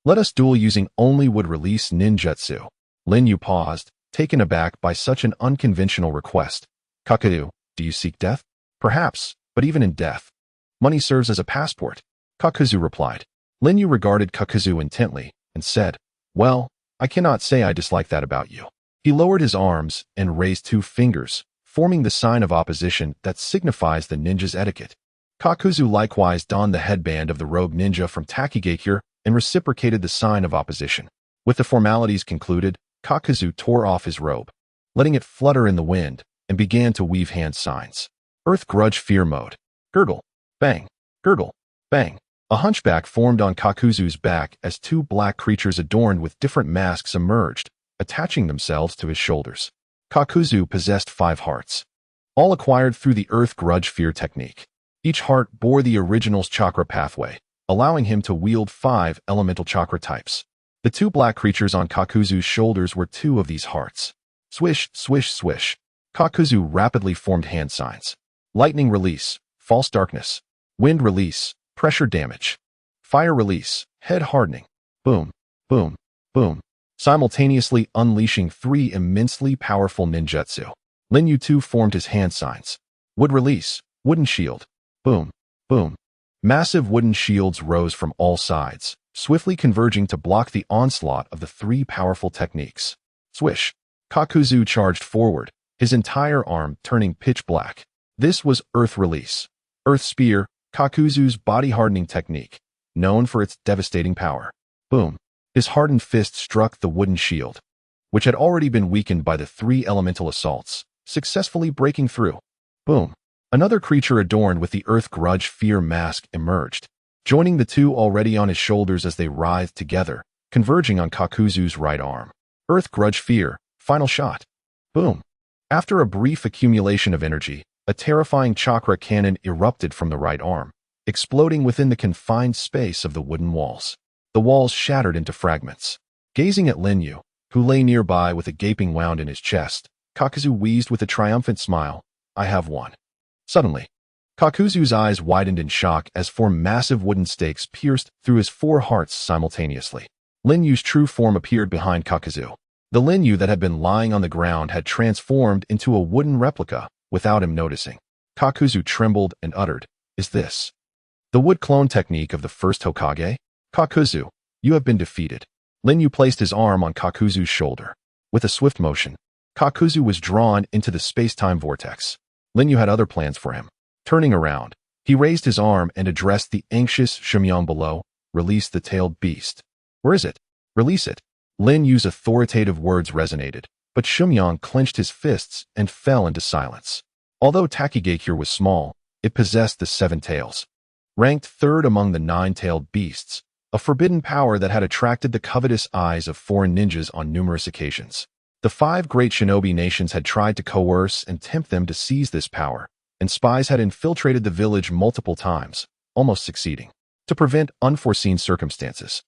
Let us duel using only would release ninjutsu. Lin Yu paused, taken aback by such an unconventional request. Kakuzu, do you seek death? Perhaps, but even in death, money serves as a passport. Kakuzu replied. Lin Yu regarded Kakuzu intently and said, Well, I cannot say I dislike that about you. He lowered his arms and raised two fingers, forming the sign of opposition that signifies the ninja's etiquette. Kakuzu likewise donned the headband of the rogue ninja from Takigakure and reciprocated the sign of opposition. With the formalities concluded, Kakuzu tore off his robe, letting it flutter in the wind, and began to weave hand signs. Earth Grudge Fear Mode. Gurgle. Bang. Gurgle. Bang. A hunchback formed on Kakuzu's back as two black creatures adorned with different masks emerged, attaching themselves to his shoulders. Kakuzu possessed 5 hearts, all acquired through the Earth Grudge Fear technique. Each heart bore the original's chakra pathway, allowing him to wield 5 elemental chakra types. The two black creatures on Kakuzu's shoulders were 2 of these hearts. Swish, swish, swish. Kakuzu rapidly formed hand signs. Lightning release, false darkness. Wind release, pressure damage. Fire release, head hardening. Boom, boom, boom. Simultaneously unleashing 3 immensely powerful ninjutsu. Lin Yu too formed his hand signs. Wood release, wooden shield. Boom, boom. Massive wooden shields rose from all sides, swiftly converging to block the onslaught of the 3 powerful techniques. Swish. Kakuzu charged forward, his entire arm turning pitch black. This was Earth Release. Earth Spear, Kakuzu's body-hardening technique, known for its devastating power. Boom. His hardened fist struck the wooden shield, which had already been weakened by the 3 elemental assaults, successfully breaking through. Boom. Another creature adorned with the Earth Grudge Fear mask emerged, joining the 2 already on his shoulders as they writhed together, converging on Kakuzu's right arm. Earth Grudge Fear, final shot. Boom. After a brief accumulation of energy, a terrifying chakra cannon erupted from the right arm, exploding within the confined space of the wooden walls. The walls shattered into fragments. Gazing at Lin Yu, who lay nearby with a gaping wound in his chest, Kakuzu wheezed with a triumphant smile, "I have won." Suddenly, Kakuzu's eyes widened in shock as 4 massive wooden stakes pierced through his 4 hearts simultaneously. Lin Yu's true form appeared behind Kakuzu. The Lin Yu that had been lying on the ground had transformed into a wooden replica without him noticing. Kakuzu trembled and uttered, "Is this the wood clone technique of the first Hokage? Kakuzu, you have been defeated." Lin Yu placed his arm on Kakuzu's shoulder. With a swift motion, Kakuzu was drawn into the space-time vortex. Lin Yu had other plans for him. Turning around, he raised his arm and addressed the anxious Shumyong below, "Release the tailed beast." "Where is it? Release it." Lin Yu's authoritative words resonated, but Shumyong clenched his fists and fell into silence. Although Takigakure was small, it possessed the 7 tails. Ranked 3rd among the 9-tailed beasts, a forbidden power that had attracted the covetous eyes of foreign ninjas on numerous occasions. The 5 great shinobi nations had tried to coerce and tempt them to seize this power, and spies had infiltrated the village multiple times, almost succeeding. To prevent unforeseen circumstances,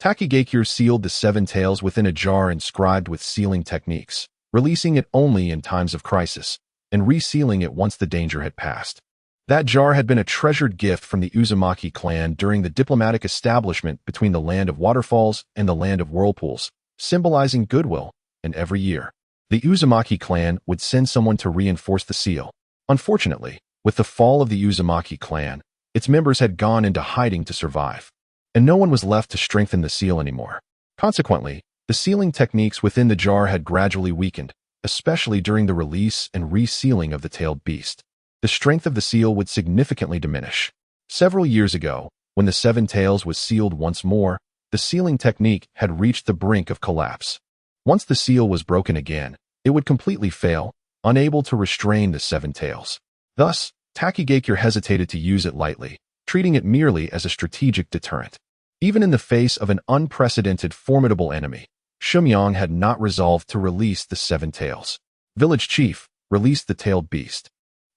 Takigakure sealed the 7 tails within a jar inscribed with sealing techniques, releasing it only in times of crisis, and resealing it once the danger had passed. That jar had been a treasured gift from the Uzumaki clan during the diplomatic establishment between the Land of Waterfalls and the Land of Whirlpools, symbolizing goodwill, and every year, the Uzumaki clan would send someone to reinforce the seal. Unfortunately, with the fall of the Uzumaki clan, its members had gone into hiding to survive, and no one was left to strengthen the seal anymore. Consequently, the sealing techniques within the jar had gradually weakened, especially during the release and resealing of the tailed beast. The strength of the seal would significantly diminish. Several years ago, when the 7 tails was sealed once more, the sealing technique had reached the brink of collapse. Once the seal was broken again, it would completely fail, unable to restrain the 7 tails. Thus, Takigakure hesitated to use it lightly, treating it merely as a strategic deterrent. Even in the face of an unprecedented formidable enemy, Shumyong had not resolved to release the 7 tails. "Village chief, release the tailed beast.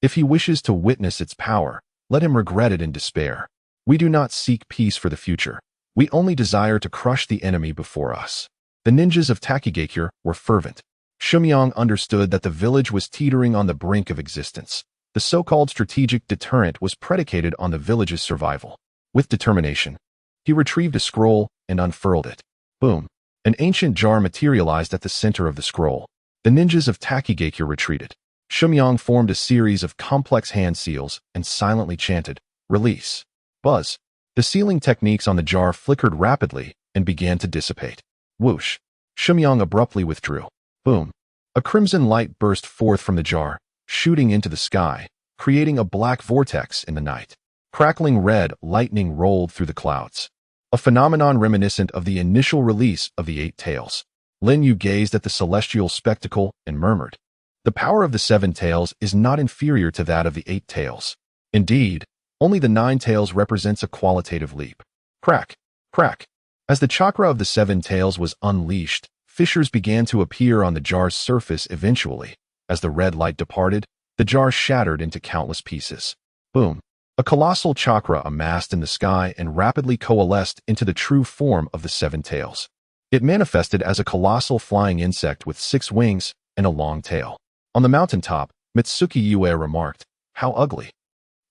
If he wishes to witness its power, let him regret it in despair. We do not seek peace for the future. We only desire to crush the enemy before us." The ninjas of Takigakure were fervent. Shumyong understood that the village was teetering on the brink of existence. The so-called strategic deterrent was predicated on the village's survival. With determination, he retrieved a scroll and unfurled it. Boom! An ancient jar materialized at the center of the scroll. The ninjas of Takigakure retreated. Shumyong formed a series of complex hand seals and silently chanted, "Release." Buzz. The sealing techniques on the jar flickered rapidly and began to dissipate. Whoosh! Shumyong abruptly withdrew. Boom! A crimson light burst forth from the jar, shooting into the sky, creating a black vortex in the night. Crackling red lightning rolled through the clouds, a phenomenon reminiscent of the initial release of the 8 tails. Lin Yu gazed at the celestial spectacle and murmured, "The power of the 7 tails is not inferior to that of the 8 tails. Indeed, Only the 9 tails represents a qualitative leap. Crack, crack. As the chakra of the 7 tails was unleashed, fissures began to appear on the jar's surface eventually. As the red light departed, the jar shattered into countless pieces. Boom. A colossal chakra amassed in the sky and rapidly coalesced into the true form of the 7 tails. It manifested as a colossal flying insect with 6 wings and a long tail. On the mountaintop, Mitsuki Yue remarked, "How ugly."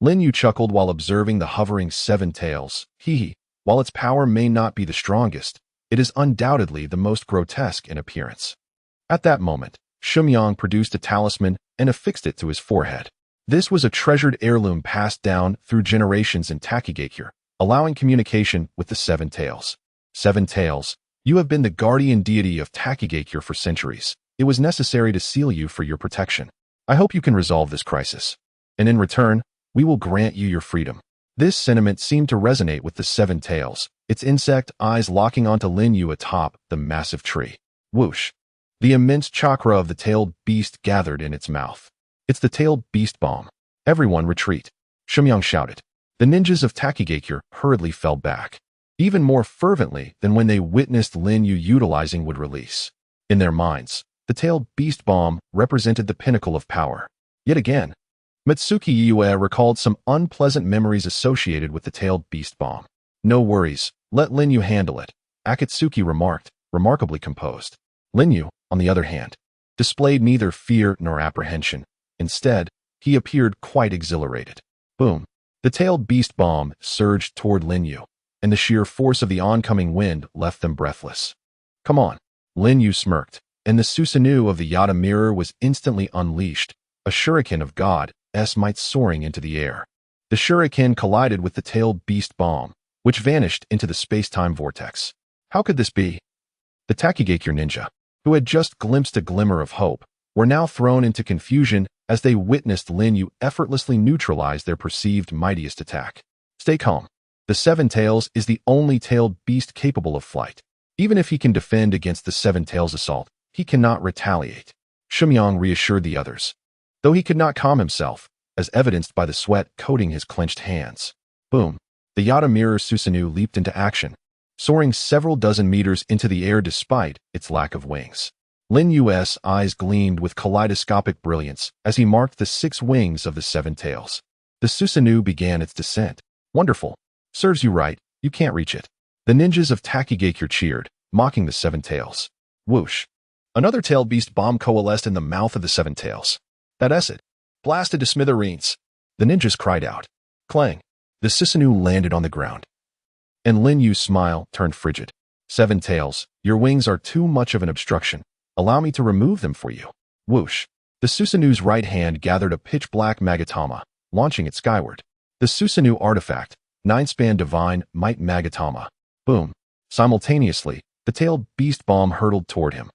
Lin Yu chuckled while observing the hovering 7 tails. Hee. While its power may not be the strongest, it is undoubtedly the most grotesque in appearance. At that moment, Shumyang produced a talisman and affixed it to his forehead. This was a treasured heirloom passed down through generations in Takigakure, allowing communication with the 7 tails. 7 tails, you have been the guardian deity of Takigakure for centuries. It was necessary to seal you for your protection. I hope you can resolve this crisis. And in return, we will grant you your freedom. This sentiment seemed to resonate with the 7 tails, its insect eyes locking onto Lin Yu atop the massive tree. Whoosh. The immense chakra of the tailed beast gathered in its mouth. It's the tailed beast bomb. Everyone retreat. Shumyang shouted. The ninjas of Takigakure hurriedly fell back, even more fervently than when they witnessed Lin Yu utilizing would release. In their minds, the tailed beast bomb represented the pinnacle of power. Yet again, Mitsuki Yue recalled some unpleasant memories associated with the tailed beast bomb. No worries, let Lin Yu handle it, Akatsuki remarked, remarkably composed. Lin Yu, on the other hand, displayed neither fear nor apprehension. Instead, he appeared quite exhilarated. Boom. The tailed beast bomb surged toward Lin Yu, and the sheer force of the oncoming wind left them breathless. Come on. Lin Yu smirked, and the Susanoo of the Yada mirror was instantly unleashed, a shuriken of God's might soaring into the air. The shuriken collided with the tailed beast bomb, which vanished into the space-time vortex. How could this be? The Takigakure ninja, who had just glimpsed a glimmer of hope, were now thrown into confusion as they witnessed Lin Yu effortlessly neutralize their perceived mightiest attack. Stay calm. The 7 tails is the only tailed beast capable of flight. Even if he can defend against the 7 tails assault, he cannot retaliate. Shumyang reassured the others, though he could not calm himself, as evidenced by the sweat coating his clenched hands. Boom. The Yada mirror Susanoo leaped into action, soaring several dozen meters into the air despite its lack of wings. Lin Yu's eyes gleamed with kaleidoscopic brilliance as he marked the 6 wings of the 7 tails. The Susanoo began its descent. Wonderful. Serves you right, you can't reach it. The ninjas of Takigakure cheered, mocking the 7 tails. Whoosh. Another tailed beast bomb coalesced in the mouth of the 7 tails. That's it. Blasted to smithereens. The ninjas cried out. Clang. The Susanoo landed on the ground, and Lin Yu's smile turned frigid. 7 tails, your wings are too much of an obstruction. Allow me to remove them for you. Whoosh. The Susanoo's right hand gathered a pitch-black Magatama, launching it skyward. The Susanoo artifact, 9-span divine might Magatama. Boom. Simultaneously, the tailed beast bomb hurtled toward him.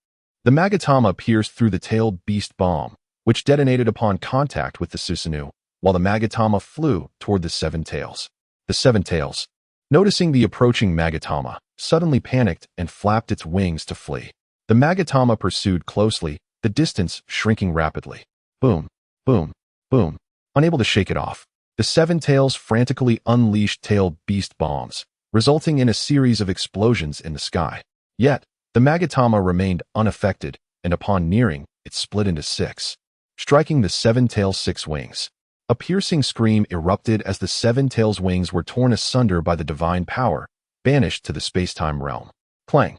The Magatama pierced through the tailed beast bomb, which detonated upon contact with the Susanoo, while the Magatama flew toward the 7 tails. The 7 tails, noticing the approaching Magatama, suddenly panicked and flapped its wings to flee. The Magatama pursued closely, the distance shrinking rapidly. Boom, boom, boom. Unable to shake it off, the 7 tails frantically unleashed tailed beast bombs, resulting in a series of explosions in the sky. Yet, the Magatama remained unaffected, and upon nearing, it split into 6, striking the 7 tails' 6 wings. A piercing scream erupted as the 7 tails' wings were torn asunder by the divine power, banished to the space-time realm. Clang.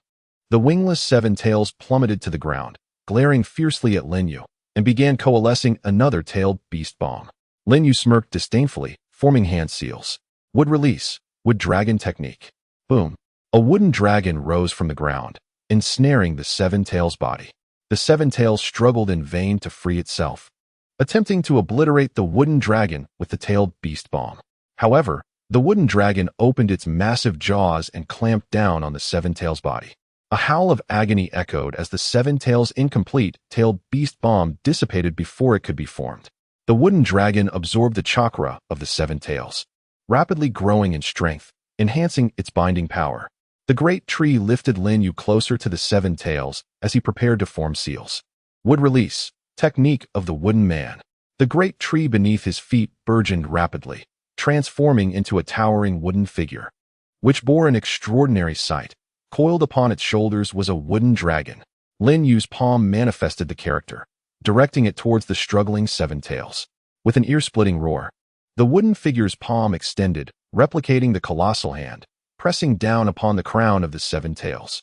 The wingless 7 tails plummeted to the ground, glaring fiercely at Lin Yu, and began coalescing another tailed beast bomb. Lin Yu smirked disdainfully, forming hand seals. Wood release. Wood dragon technique. Boom. A wooden dragon rose from the ground, ensnaring the 7 tails' body. The 7 tails struggled in vain to free itself, attempting to obliterate the wooden dragon with the tailed beast bomb. However, the wooden dragon opened its massive jaws and clamped down on the 7 tails' body. A howl of agony echoed as the 7 tails' incomplete tailed beast bomb dissipated before it could be formed. The wooden dragon absorbed the chakra of the 7 tails, rapidly growing in strength, enhancing its binding power. The great tree lifted Lin Yu closer to the 7 tails as he prepared to form seals. Wood release. Technique of the wooden man. The great tree beneath his feet burgeoned rapidly, transforming into a towering wooden figure, which bore an extraordinary sight. Coiled upon its shoulders was a wooden dragon. Lin Yu's palm manifested the character, directing it towards the struggling Seven Tails. With an ear-splitting roar, the wooden figure's palm extended, replicating the colossal hand, pressing down upon the crown of the Seven Tails.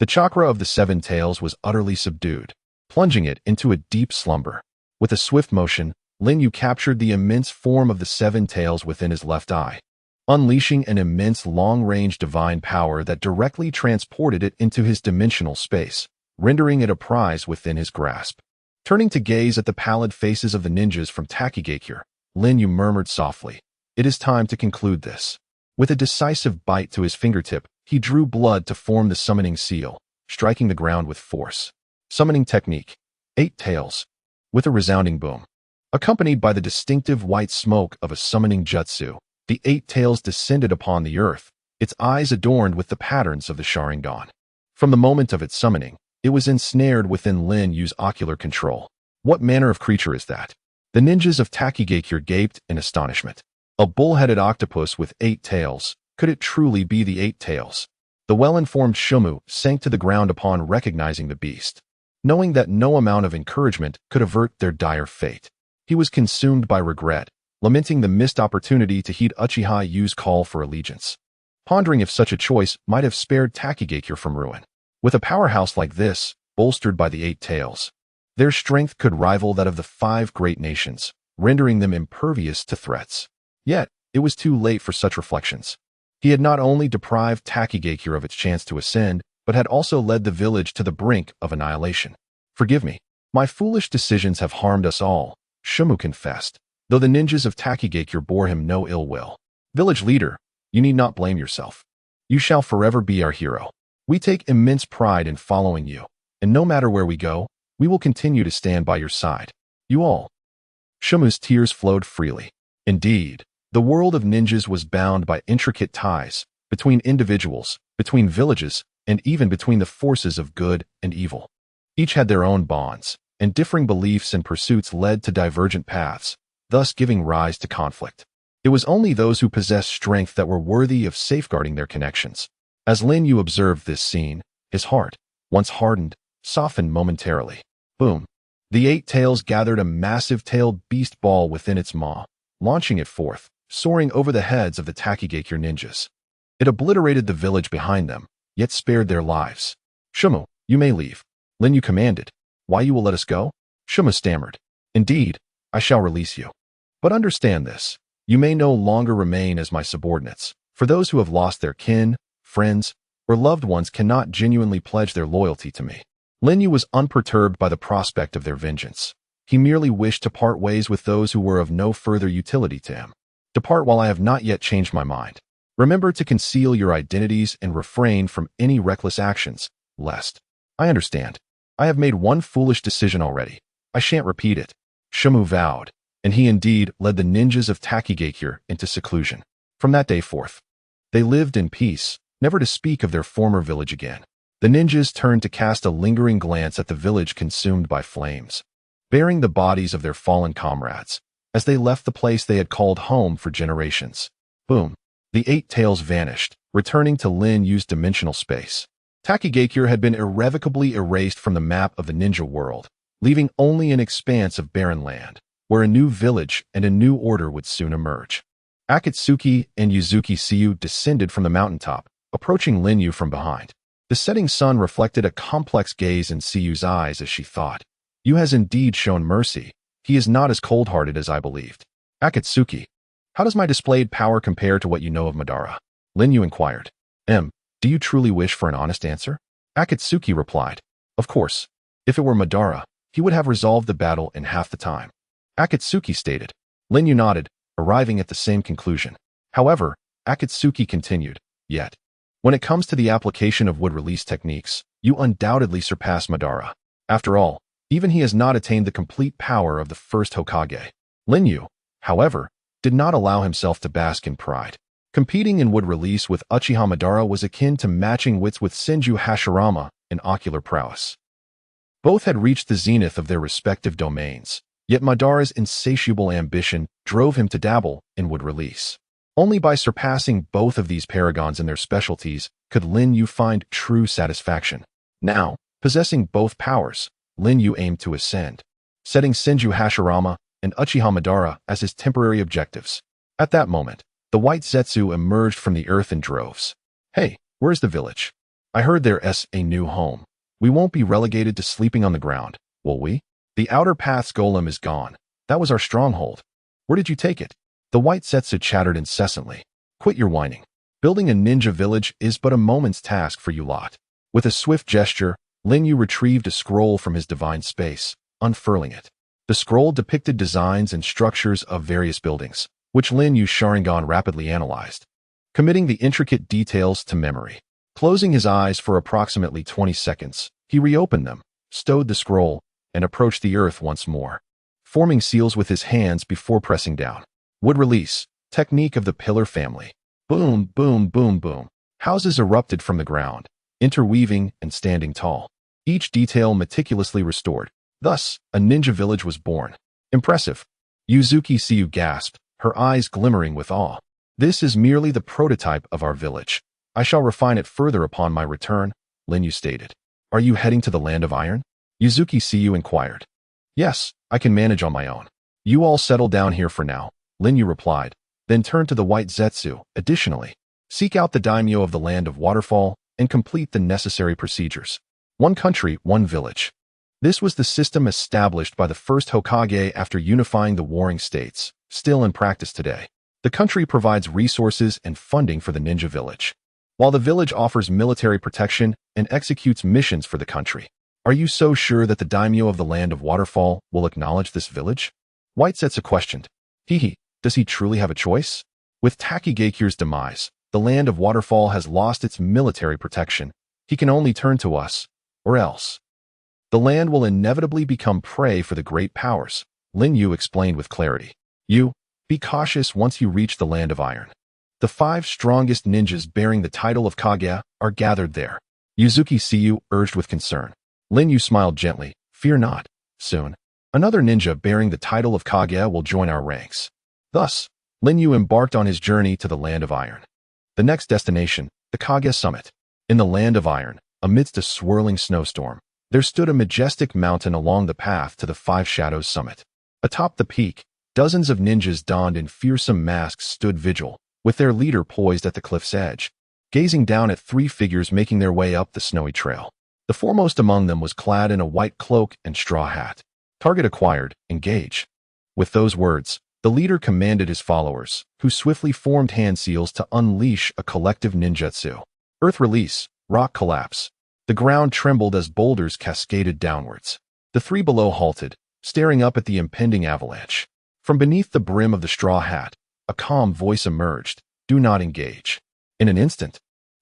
The chakra of the Seven Tails was utterly subdued, plunging it into a deep slumber. With a swift motion, Lin Yu captured the immense form of the Seven Tails within his left eye, unleashing an immense long-range divine power that directly transported it into his dimensional space, rendering it a prize within his grasp. Turning to gaze at the pallid faces of the ninjas from Takigakure, Lin Yu murmured softly, "It is time to conclude this." With a decisive bite to his fingertip, he drew blood to form the summoning seal, striking the ground with force. Summoning technique: 8 tails. With a resounding boom, accompanied by the distinctive white smoke of a summoning jutsu, the 8 tails descended upon the earth, its eyes adorned with the patterns of the Sharingan. From the moment of its summoning, it was ensnared within Lin Yu's ocular control. What manner of creature is that? The ninjas of Takigakure gaped in astonishment. A bull-headed octopus with 8 tails. Could it truly be the 8 tails? The well-informed Shumu sank to the ground upon recognizing the beast, knowing that no amount of encouragement could avert their dire fate. He was consumed by regret, lamenting the missed opportunity to heed Uchiha Yu's call for allegiance, pondering if such a choice might have spared Takigakure from ruin. With a powerhouse like this, bolstered by the 8 tails, their strength could rival that of the 5 great nations, rendering them impervious to threats. Yet, it was too late for such reflections. He had not only deprived Takigakure of its chance to ascend, but had also led the village to the brink of annihilation. "Forgive me. My foolish decisions have harmed us all," Shumu confessed, though the ninjas of Takigakure bore him no ill will. "Village leader, you need not blame yourself. You shall forever be our hero. We take immense pride in following you, and no matter where we go, we will continue to stand by your side. You all." Shumu's tears flowed freely. Indeed, the world of ninjas was bound by intricate ties, between individuals, between villages, and even between the forces of good and evil. Each had their own bonds, and differing beliefs and pursuits led to divergent paths, thus giving rise to conflict. It was only those who possessed strength that were worthy of safeguarding their connections. As Lin Yu observed this scene, his heart, once hardened, softened momentarily. Boom! The 8 tails gathered a massive tailed beast ball within its maw, launching it forth, soaring over the heads of the Takigakure ninjas. It obliterated the village behind them, yet spared their lives. "Shumu, you may leave," Lin Yu commanded. "Why you will let us go?" Shumu stammered. "Indeed, I shall release you. But understand this, you may no longer remain as my subordinates, for those who have lost their kin, friends, or loved ones cannot genuinely pledge their loyalty to me." Lin Yu was unperturbed by the prospect of their vengeance. He merely wished to part ways with those who were of no further utility to him. "Depart while I have not yet changed my mind. Remember to conceal your identities and refrain from any reckless actions, lest—" "I understand. I have made one foolish decision already. I shan't repeat it," Shumu vowed, and he indeed led the ninjas of Takigakure into seclusion. From that day forth, they lived in peace, never to speak of their former village again. The ninjas turned to cast a lingering glance at the village consumed by flames, bearing the bodies of their fallen comrades, as they left the place they had called home for generations. Boom! The 8 tails vanished, returning to Lin Yu's dimensional space. Takigakure had been irrevocably erased from the map of the ninja world, leaving only an expanse of barren land, where a new village and a new order would soon emerge. Akatsuki and Yuzuki Siyu descended from the mountaintop, approaching Lin Yu from behind. The setting sun reflected a complex gaze in Siyu's eyes as she thought, "You has indeed shown mercy. He is not as cold-hearted as I believed." "Akatsuki, how does my displayed power compare to what you know of Madara?" Lin Yu inquired. Do you truly wish for an honest answer?" Akatsuki replied. "Of course. If it were Madara, he would have resolved the battle in half the time," Akatsuki stated. Lin Yu nodded, arriving at the same conclusion. However, Akatsuki continued, "Yet, when it comes to the application of wood release techniques, you undoubtedly surpass Madara. After all, even he has not attained the complete power of the first Hokage." Lin Yu, however, did not allow himself to bask in pride. Competing in wood release with Uchiha Madara was akin to matching wits with Senju Hashirama in ocular prowess. Both had reached the zenith of their respective domains, Yet Madara's insatiable ambition drove him to dabble in wood release. Only by surpassing both of these paragons in their specialties could Lin Yu find true satisfaction. Now, possessing both powers, Lin Yu aimed to ascend, setting Senju Hashirama and Uchiha Madara as his temporary objectives. At that moment, the white Zetsu emerged from the earth in droves. "Hey, where's the village? I heard there's a new home. We won't be relegated to sleeping on the ground, will we? The outer path's golem is gone. That was our stronghold. Where did you take it?" The white Zetsu chattered incessantly. "Quit your whining. Building a ninja village is but a moment's task for you lot." With a swift gesture, Lin Yu retrieved a scroll from his divine space, unfurling it. The scroll depicted designs and structures of various buildings, which Lin Yu's Sharingan rapidly analyzed, committing the intricate details to memory. Closing his eyes for approximately 20 seconds, he reopened them, stowed the scroll, and approached the earth once more, forming seals with his hands before pressing down. Wood release, technique of the pillar family. Boom, boom, boom, boom. Houses erupted from the ground, interweaving and standing tall, each detail meticulously restored. Thus, a ninja village was born. Impressive. Uchiha gasped, her eyes glimmering with awe. "This is merely the prototype of our village. I shall refine it further upon my return," Lin Yu stated. "Are you heading to the land of iron?" Uchiha inquired. "Yes, I can manage on my own. You all settle down here for now," Lin Yu replied, then turned to the white Zetsu. "Additionally, seek out the daimyo of the land of waterfall and complete the necessary procedures. One country, one village." This was the system established by the first Hokage after unifying the warring states, still in practice today. The country provides resources and funding for the ninja village, while the village offers military protection and executes missions for the country. "Are you so sure that the daimyo of the land of waterfall will acknowledge this village?" White Zetsu questioned. Does he truly have a choice? With Takigakure's demise, the land of waterfall has lost its military protection. He can only turn to us, or else the land will inevitably become prey for the great powers, Lin Yu explained with clarity. Be cautious once you reach the land of iron. The 5 strongest ninjas bearing the title of Kage are gathered there. Uchiha urged with concern. Lin Yu smiled gently. "Fear not. Soon, another ninja bearing the title of Kage will join our ranks." Thus, Lin Yu embarked on his journey to the land of iron. The next destination, the Kage summit. In the land of iron, amidst a swirling snowstorm, there stood a majestic mountain along the path to the 5 Shadows summit. Atop the peak, dozens of ninjas donned in fearsome masks stood vigil, with their leader poised at the cliff's edge, gazing down at 3 figures making their way up the snowy trail. The foremost among them was clad in a white cloak and straw hat. "Target acquired, engage." With those words, the leader commanded his followers, who swiftly formed hand seals to unleash a collective ninjutsu. Earth release, rock collapse. The ground trembled as boulders cascaded downwards. The 3 below halted, staring up at the impending avalanche. From beneath the brim of the straw hat, a calm voice emerged. "Do not engage." In an instant,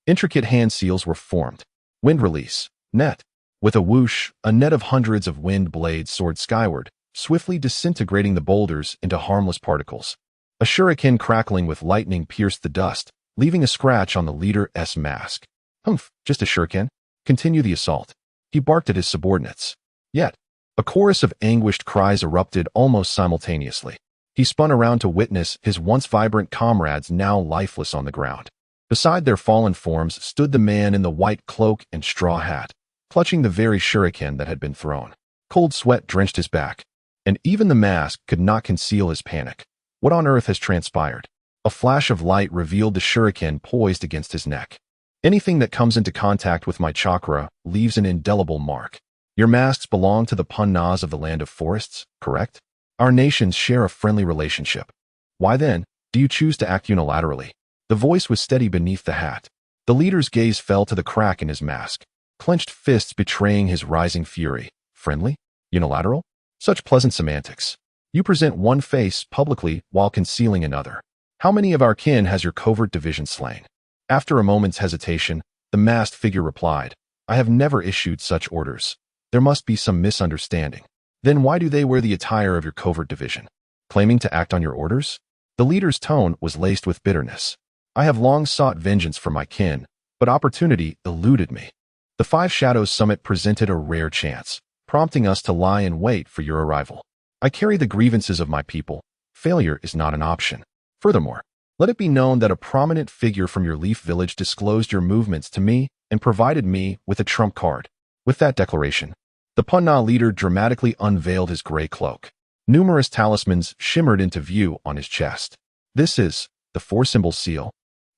intricate hand seals were formed. Wind release, net. With a whoosh, a net of hundreds of wind blades soared skyward, swiftly disintegrating the boulders into harmless particles. A shuriken crackling with lightning pierced the dust, leaving a scratch on the leader's mask. "Humph, just a shuriken. Continue the assault." He barked at his subordinates. Yet, a chorus of anguished cries erupted almost simultaneously. He spun around to witness his once vibrant comrades now lifeless on the ground. Beside their fallen forms stood the man in the white cloak and straw hat, clutching the very shuriken that had been thrown. Cold sweat drenched his back, and even the mask could not conceal his panic. What on earth has transpired? A flash of light revealed the shuriken poised against his neck. "Anything that comes into contact with my chakra leaves an indelible mark. Your masks belong to the punnas of the land of forests, correct? Our nations share a friendly relationship. Why then, do you choose to act unilaterally?" The voice was steady beneath the hat. The leader's gaze fell to the crack in his mask, clenched fists betraying his rising fury. "Friendly? Unilateral? Such pleasant semantics. You present one face publicly while concealing another. How many of our kin has your covert division slain?" After a moment's hesitation, the masked figure replied, "I have never issued such orders. There must be some misunderstanding. Then why do they wear the attire of your covert division? Claiming to act on your orders?" The leader's tone was laced with bitterness. "I have long sought vengeance for my kin, but opportunity eluded me. The 5 Shadows Summit presented a rare chance, prompting us to lie in wait for your arrival. I carry the grievances of my people. Failure is not an option. Furthermore, let it be known that a prominent figure from your Leaf Village disclosed your movements to me and provided me with a trump card. With that declaration, the Punna leader dramatically unveiled his gray cloak. Numerous talismans shimmered into view on his chest. This is the four-symbol seal,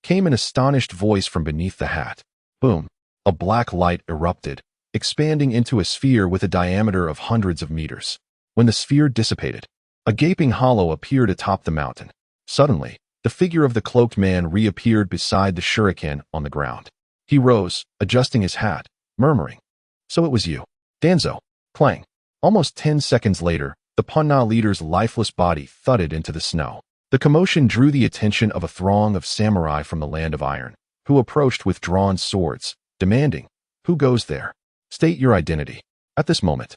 came an astonished voice from beneath the hat. Boom! A black light erupted, expanding into a sphere with a diameter of hundreds of meters. When the sphere dissipated, a gaping hollow appeared atop the mountain. Suddenly, the figure of the cloaked man reappeared beside the shuriken on the ground. He rose, adjusting his hat, murmuring, "So it was you, Danzo." Clang. Almost 10 seconds later, the Punna leader's lifeless body thudded into the snow. The commotion drew the attention of a throng of samurai from the Land of Iron, who approached with drawn swords, demanding, "Who goes there? State your identity." At this moment,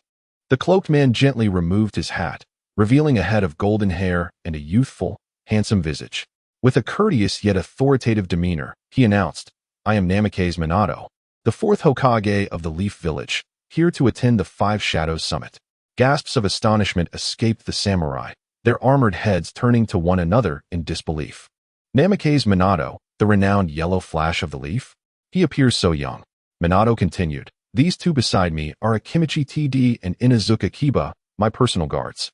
the cloaked man gently removed his hat, revealing a head of golden hair and a youthful, handsome visage. With a courteous yet authoritative demeanor, he announced, "I am Namikaze Minato, the fourth Hokage of the Leaf Village, here to attend the Five Shadows Summit." Gasps of astonishment escaped the samurai, their armored heads turning to one another in disbelief. Namikaze Minato, the renowned yellow flash of the leaf? He appears so young. Minato continued, "These two beside me are Akimichi TD and Inuzuka Kiba, my personal guards."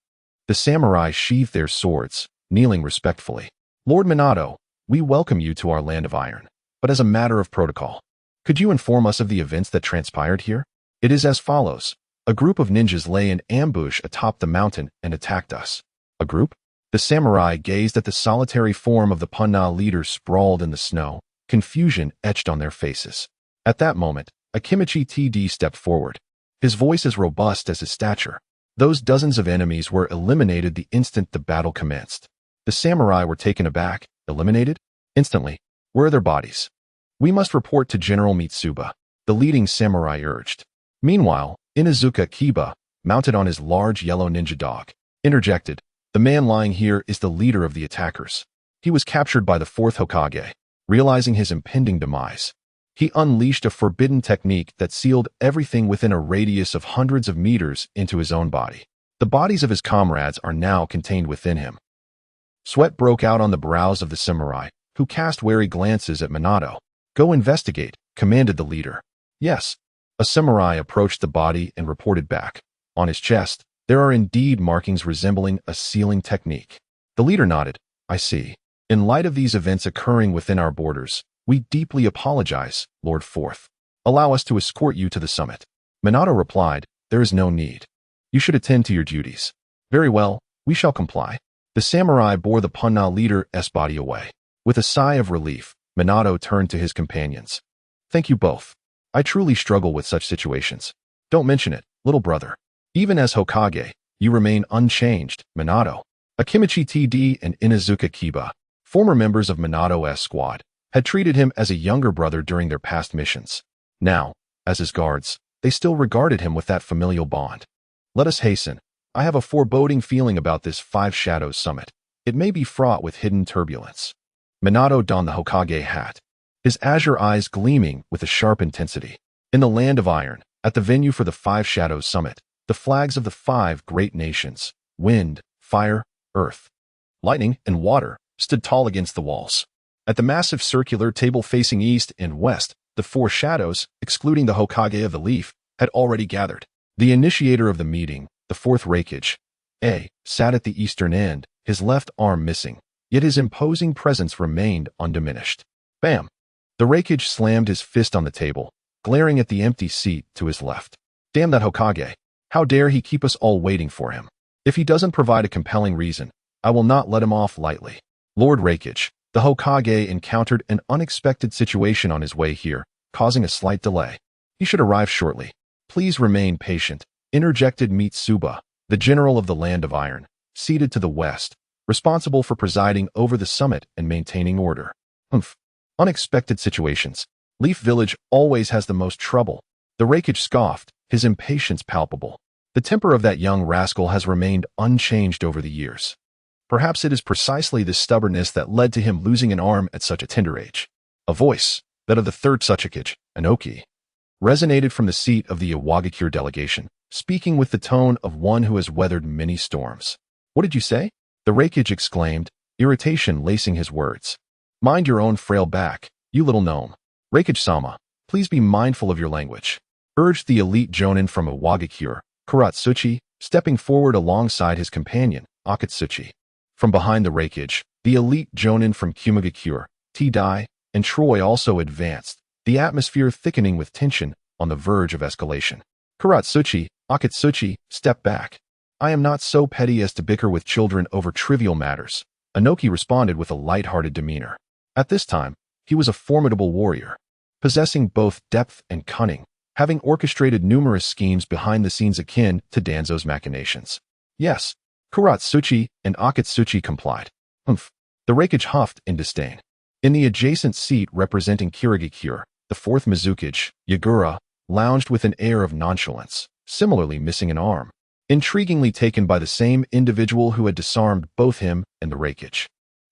The samurai sheathed their swords, kneeling respectfully. "Lord Minato, we welcome you to our Land of Iron, but as a matter of protocol, could you inform us of the events that transpired here?" "It is as follows. A group of ninjas lay in ambush atop the mountain and attacked us." "A group?" The samurai gazed at the solitary form of the Punna leader sprawled in the snow, confusion etched on their faces. At that moment, Akimichi TD stepped forward, his voice as robust as his stature. "Those dozens of enemies were eliminated the instant the battle commenced." The samurai were taken aback. "Eliminated? Instantly? Where are their bodies?" "We must report to General Mitsuba," the leading samurai urged. Meanwhile, Inuzuka Kiba, mounted on his large yellow ninja dog, interjected, "The man lying here is the leader of the attackers. He was captured by the fourth Hokage." Realizing his impending demise, he unleashed a forbidden technique that sealed everything within a radius of hundreds of meters into his own body. The bodies of his comrades are now contained within him. Sweat broke out on the brows of the samurai, who cast wary glances at Minato. "Go investigate," commanded the leader. "Yes." A samurai approached the body and reported back. On his chest, there are indeed markings resembling a sealing technique. The leader nodded. "I see. In light of these events occurring within our borders, we deeply apologize, Lord Fourth. Allow us to escort you to the summit." Minato replied, "There is no need. You should attend to your duties." "Very well, we shall comply." The samurai bore the Punna leader's body away. With a sigh of relief, Minato turned to his companions. "Thank you both. I truly struggle with such situations." "Don't mention it, little brother. Even as Hokage, you remain unchanged, Minato." Akimichi TD and Inuzuka Kiba, former members of Minato's squad, had treated him as a younger brother during their past missions. Now, as his guards, they still regarded him with that familial bond. "Let us hasten. I have a foreboding feeling about this Five Shadows Summit. It may be fraught with hidden turbulence." Minato donned the Hokage hat, his azure eyes gleaming with a sharp intensity. In the Land of Iron, at the venue for the Five Shadows Summit, the flags of the five great nations, wind, fire, earth, lightning, and water, stood tall against the walls. At the massive circular table facing east and west, the four shadows, excluding the Hokage of the Leaf, had already gathered. The initiator of the meeting, the fourth Raikage, sat at the eastern end, his left arm missing, yet his imposing presence remained undiminished. Bam! The Raikage slammed his fist on the table, glaring at the empty seat to his left. "Damn that Hokage! How dare he keep us all waiting for him? If he doesn't provide a compelling reason, I will not let him off lightly." Lord Raikage, the Hokage, encountered an unexpected situation on his way here, causing a slight delay. "He should arrive shortly. Please remain patient," interjected Mitsuba, the general of the Land of Iron, seated to the west, responsible for presiding over the summit and maintaining order. Unexpected situations. Leaf Village always has the most trouble. The Raikage scoffed, his impatience palpable. The temper of that young rascal has remained unchanged over the years. Perhaps it is precisely this stubbornness that led to him losing an arm at such a tender age. A voice, that of the third Uchiha, Inoki, resonated from the seat of the Iwagakure delegation. speaking with the tone of one who has weathered many storms. What did you say? The Raikage exclaimed, irritation lacing his words. Mind your own frail back, you little gnome. Raikage-sama, please be mindful of your language, urged the elite jonin from Iwagakure, Kuratsuchi, stepping forward alongside his companion, Akatsuchi. From behind the Raikage, the elite jonin from Kumagakure, T-Dai, and Troy also advanced, the atmosphere thickening with tension on the verge of escalation. Kuratsuchi, Akatsuchi, step back. I am not so petty as to bicker with children over trivial matters, Inoki responded with a light-hearted demeanor. At this time, he was a formidable warrior, possessing both depth and cunning, having orchestrated numerous schemes behind the scenes akin to Danzo's machinations. Yes, Kuratsuchi and Akatsuchi complied. Humph. The Raikage huffed in disdain. In the adjacent seat representing Kirigakure, the fourth Mizukage, Yagura, lounged with an air of nonchalance, similarly missing an arm, intriguingly taken by the same individual who had disarmed both him and the Raikage.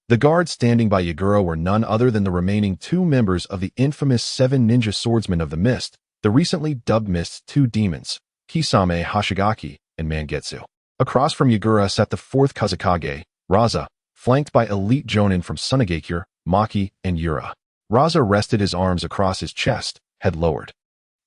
The guards standing by Yagura were none other than the remaining two members of the infamous 7 ninja swordsmen of the Mist, the recently dubbed Mist's 2 demons, Kisame Hashigaki and Mangetsu. Across from Yagura sat the fourth Kazekage, Raza, flanked by elite jonin from Sunagakure, Maki, and Yura. Raza rested his arms across his chest, head lowered,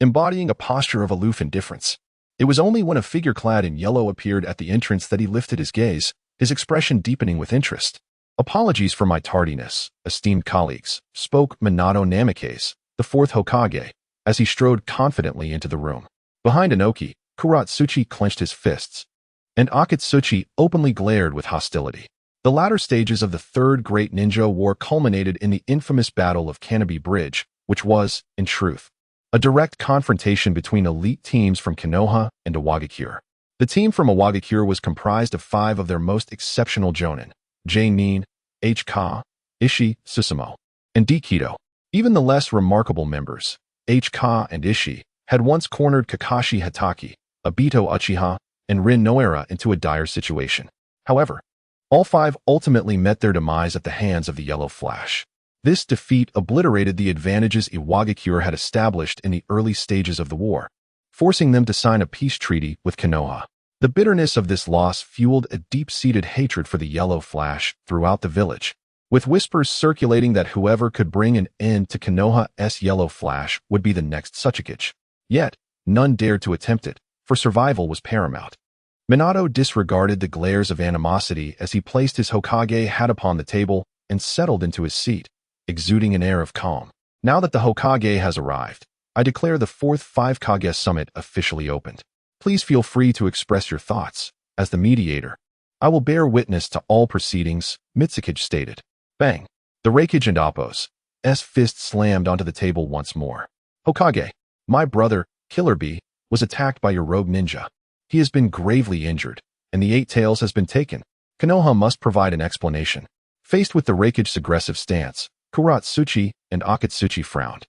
embodying a posture of aloof indifference. It was only when a figure clad in yellow appeared at the entrance that he lifted his gaze, his expression deepening with interest. Apologies for my tardiness, esteemed colleagues, spoke Minato Namikaze, the fourth Hokage, as he strode confidently into the room. Behind Inoki, Kuratsuchi clenched his fists, and Akatsuchi openly glared with hostility. The latter stages of the Third Great Ninja War culminated in the infamous Battle of Canopy Bridge, which was, in truth, a direct confrontation between elite teams from Konoha and Iwagakure. The team from Iwagakure was comprised of 5 of their most exceptional jonin, J-Nin, H-Ka, Ishii, Susumu, and D-Kido. Even the less remarkable members, H-Ka and Ishii, had once cornered Kakashi Hatake, Obito Uchiha, and Rin Noara into a dire situation. However, all 5 ultimately met their demise at the hands of the Yellow Flash. This defeat obliterated the advantages Iwagakure had established in the early stages of the war, forcing them to sign a peace treaty with Konoha. The bitterness of this loss fueled a deep-seated hatred for the Yellow Flash throughout the village, with whispers circulating that whoever could bring an end to Konoha's Yellow Flash would be the next Tsuchikage. Yet, none dared to attempt it, for survival was paramount. Minato disregarded the glares of animosity as he placed his Hokage hat upon the table and settled into his seat, exuding an air of calm. Now that the Hokage has arrived, I declare the 4th 5 Kage Summit officially opened. Please feel free to express your thoughts. As the mediator, I will bear witness to all proceedings, Mitsukage stated. Bang! The Raikage and Appo's fist slammed onto the table once more. Hokage, my brother, Killer Bee, was attacked by your rogue ninja. He has been gravely injured, and the 8 Tails has been taken. Konoha must provide an explanation. Faced with the Raikage's aggressive stance, Kuratsuchi and Akatsuchi frowned,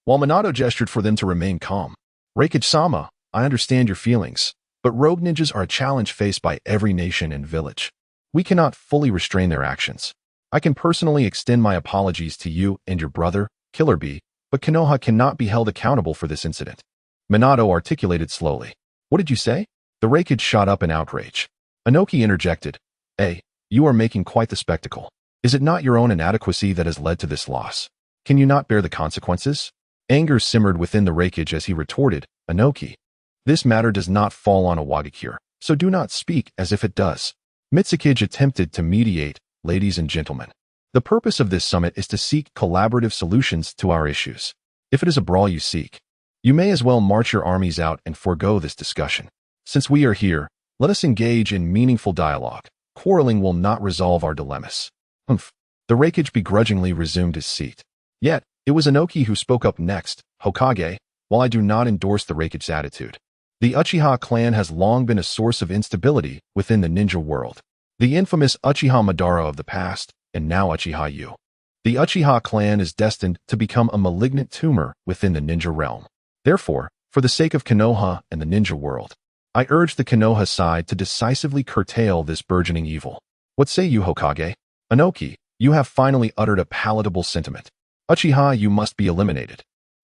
while Minato gestured for them to remain calm. Raikage-sama, I understand your feelings, but rogue ninjas are a challenge faced by every nation and village. We cannot fully restrain their actions. I can personally extend my apologies to you and your brother, Killer Bee, but Konoha cannot be held accountable for this incident. Minato articulated slowly. What did you say? The Raikage shot up in outrage. Inoki interjected. You are making quite the spectacle. Is it not your own inadequacy that has led to this loss? Can you not bear the consequences? Anger simmered within the Raikage as he retorted, Inoki, this matter does not fall on Iwagakure, so do not speak as if it does. Mitsukage attempted to mediate, ladies and gentlemen. The purpose of this summit is to seek collaborative solutions to our issues. If it is a brawl you seek, you may as well march your armies out and forego this discussion. Since we are here, let us engage in meaningful dialogue. Quarreling will not resolve our dilemmas. Humph. The Raikage begrudgingly resumed his seat. Yet, it was Inoki who spoke up next. Hokage, while I do not endorse the Raikage's attitude, the Uchiha clan has long been a source of instability within the ninja world. The infamous Uchiha Madara of the past, and now Uchiha Yu. The Uchiha clan is destined to become a malignant tumor within the ninja realm. Therefore, for the sake of Konoha and the ninja world, I urge the Konoha side to decisively curtail this burgeoning evil. What say you, Hokage? Inoki, you have finally uttered a palatable sentiment. Uchiha Yu must be eliminated.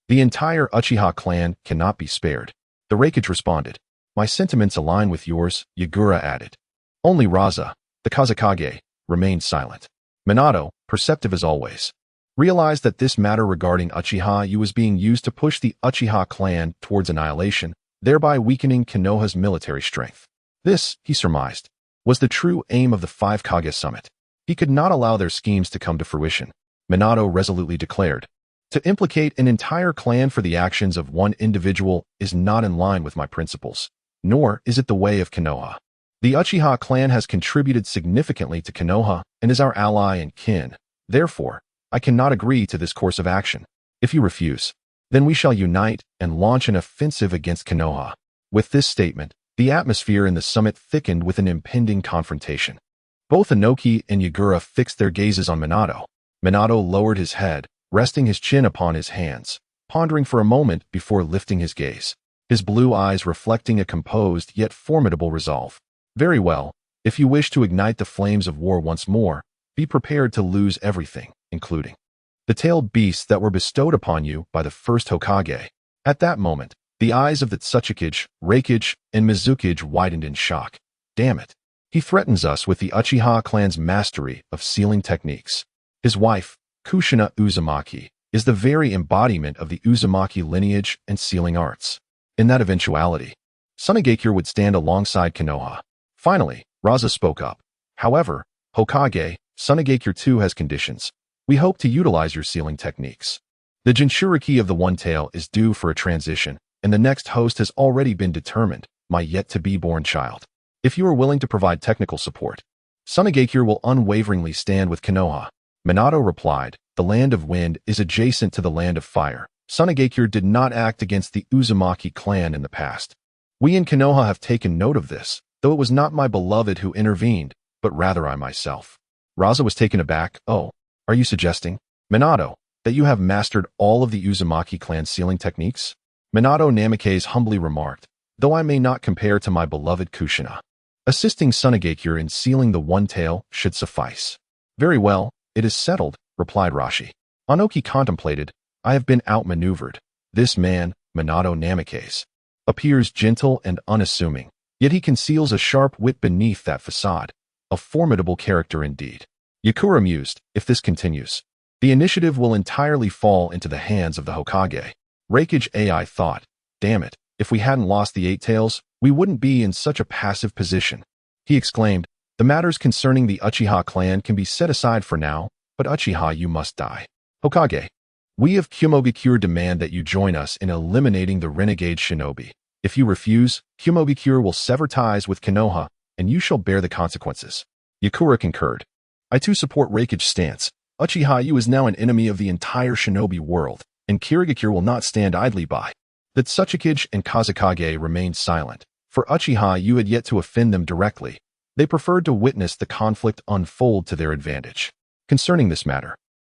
The entire Uchiha clan cannot be spared. The Raikage responded. My sentiments align with yours, Yagura added. Only Raza, the Kazekage, remained silent. Minato, perceptive as always, realized that this matter regarding Uchiha Yu was being used to push the Uchiha clan towards annihilation, thereby weakening Konoha's military strength. This, he surmised, was the true aim of the Five Kage Summit. He could not allow their schemes to come to fruition. Minato resolutely declared, "To implicate an entire clan for the actions of one individual is not in line with my principles, nor is it the way of Konoha. The Uchiha clan has contributed significantly to Konoha and is our ally and kin. Therefore, I cannot agree to this course of action. If you refuse, then we shall unite and launch an offensive against Konoha." With this statement, the atmosphere in the summit thickened with an impending confrontation. Both Inoki and Yagura fixed their gazes on Minato. Minato lowered his head, resting his chin upon his hands, pondering for a moment before lifting his gaze, his blue eyes reflecting a composed yet formidable resolve. "Very well, if you wish to ignite the flames of war once more, be prepared to lose everything, including the tailed beasts that were bestowed upon you by the first Hokage." At that moment, the eyes of the Tsuchikage, Reikage, and Mizukage widened in shock. Damn it. He threatens us with the Uchiha clan's mastery of sealing techniques. His wife, Kushina Uzumaki, is the very embodiment of the Uzumaki lineage and sealing arts. In that eventuality, Tsunagakure would stand alongside Konoha. Finally, Raza spoke up. "However, Hokage, Tsunagakure too has conditions. We hope to utilize your sealing techniques. The Jinchuriki of the One Tail is due for a transition, and the next host has already been determined, my yet-to-be-born child. If you are willing to provide technical support, Tsunagakure will unwaveringly stand with Konoha." Minato replied, "The land of wind is adjacent to the land of fire. Tsunagakure did not act against the Uzumaki clan in the past. We in Konoha have taken note of this, though it was not my beloved who intervened, but rather I myself." Raza was taken aback. "Oh, are you suggesting, Minato, that you have mastered all of the Uzumaki clan sealing techniques?" Minato Namikaze humbly remarked, "Though I may not compare to my beloved Kushina, assisting Tsunagakure in sealing the One Tail should suffice." "Very well, it is settled," replied Rashi. Anoki contemplated, "I have been outmaneuvered. This man, Minato Namikaze, appears gentle and unassuming, yet he conceals a sharp wit beneath that facade. A formidable character indeed." Yakura mused, "If this continues, the initiative will entirely fall into the hands of the Hokage." Reikage AI thought, "Damn it, if we hadn't lost the Eight Tails, we wouldn't be in such a passive position." He exclaimed, "The matters concerning the Uchiha clan can be set aside for now, but Uchiha Yu must die. Hokage, we of Kumogakure demand that you join us in eliminating the renegade Shinobi. If you refuse, Kumogakure will sever ties with Konoha, and you shall bear the consequences." Yakura concurred. "I too support Reikage's stance. Uchiha Yu is now an enemy of the entire Shinobi world, and Kirigakure will not stand idly by." The Tsuchikage and Kazekage remained silent, for Uchiha Yu had yet to offend them directly. They preferred to witness the conflict unfold to their advantage. Concerning this matter,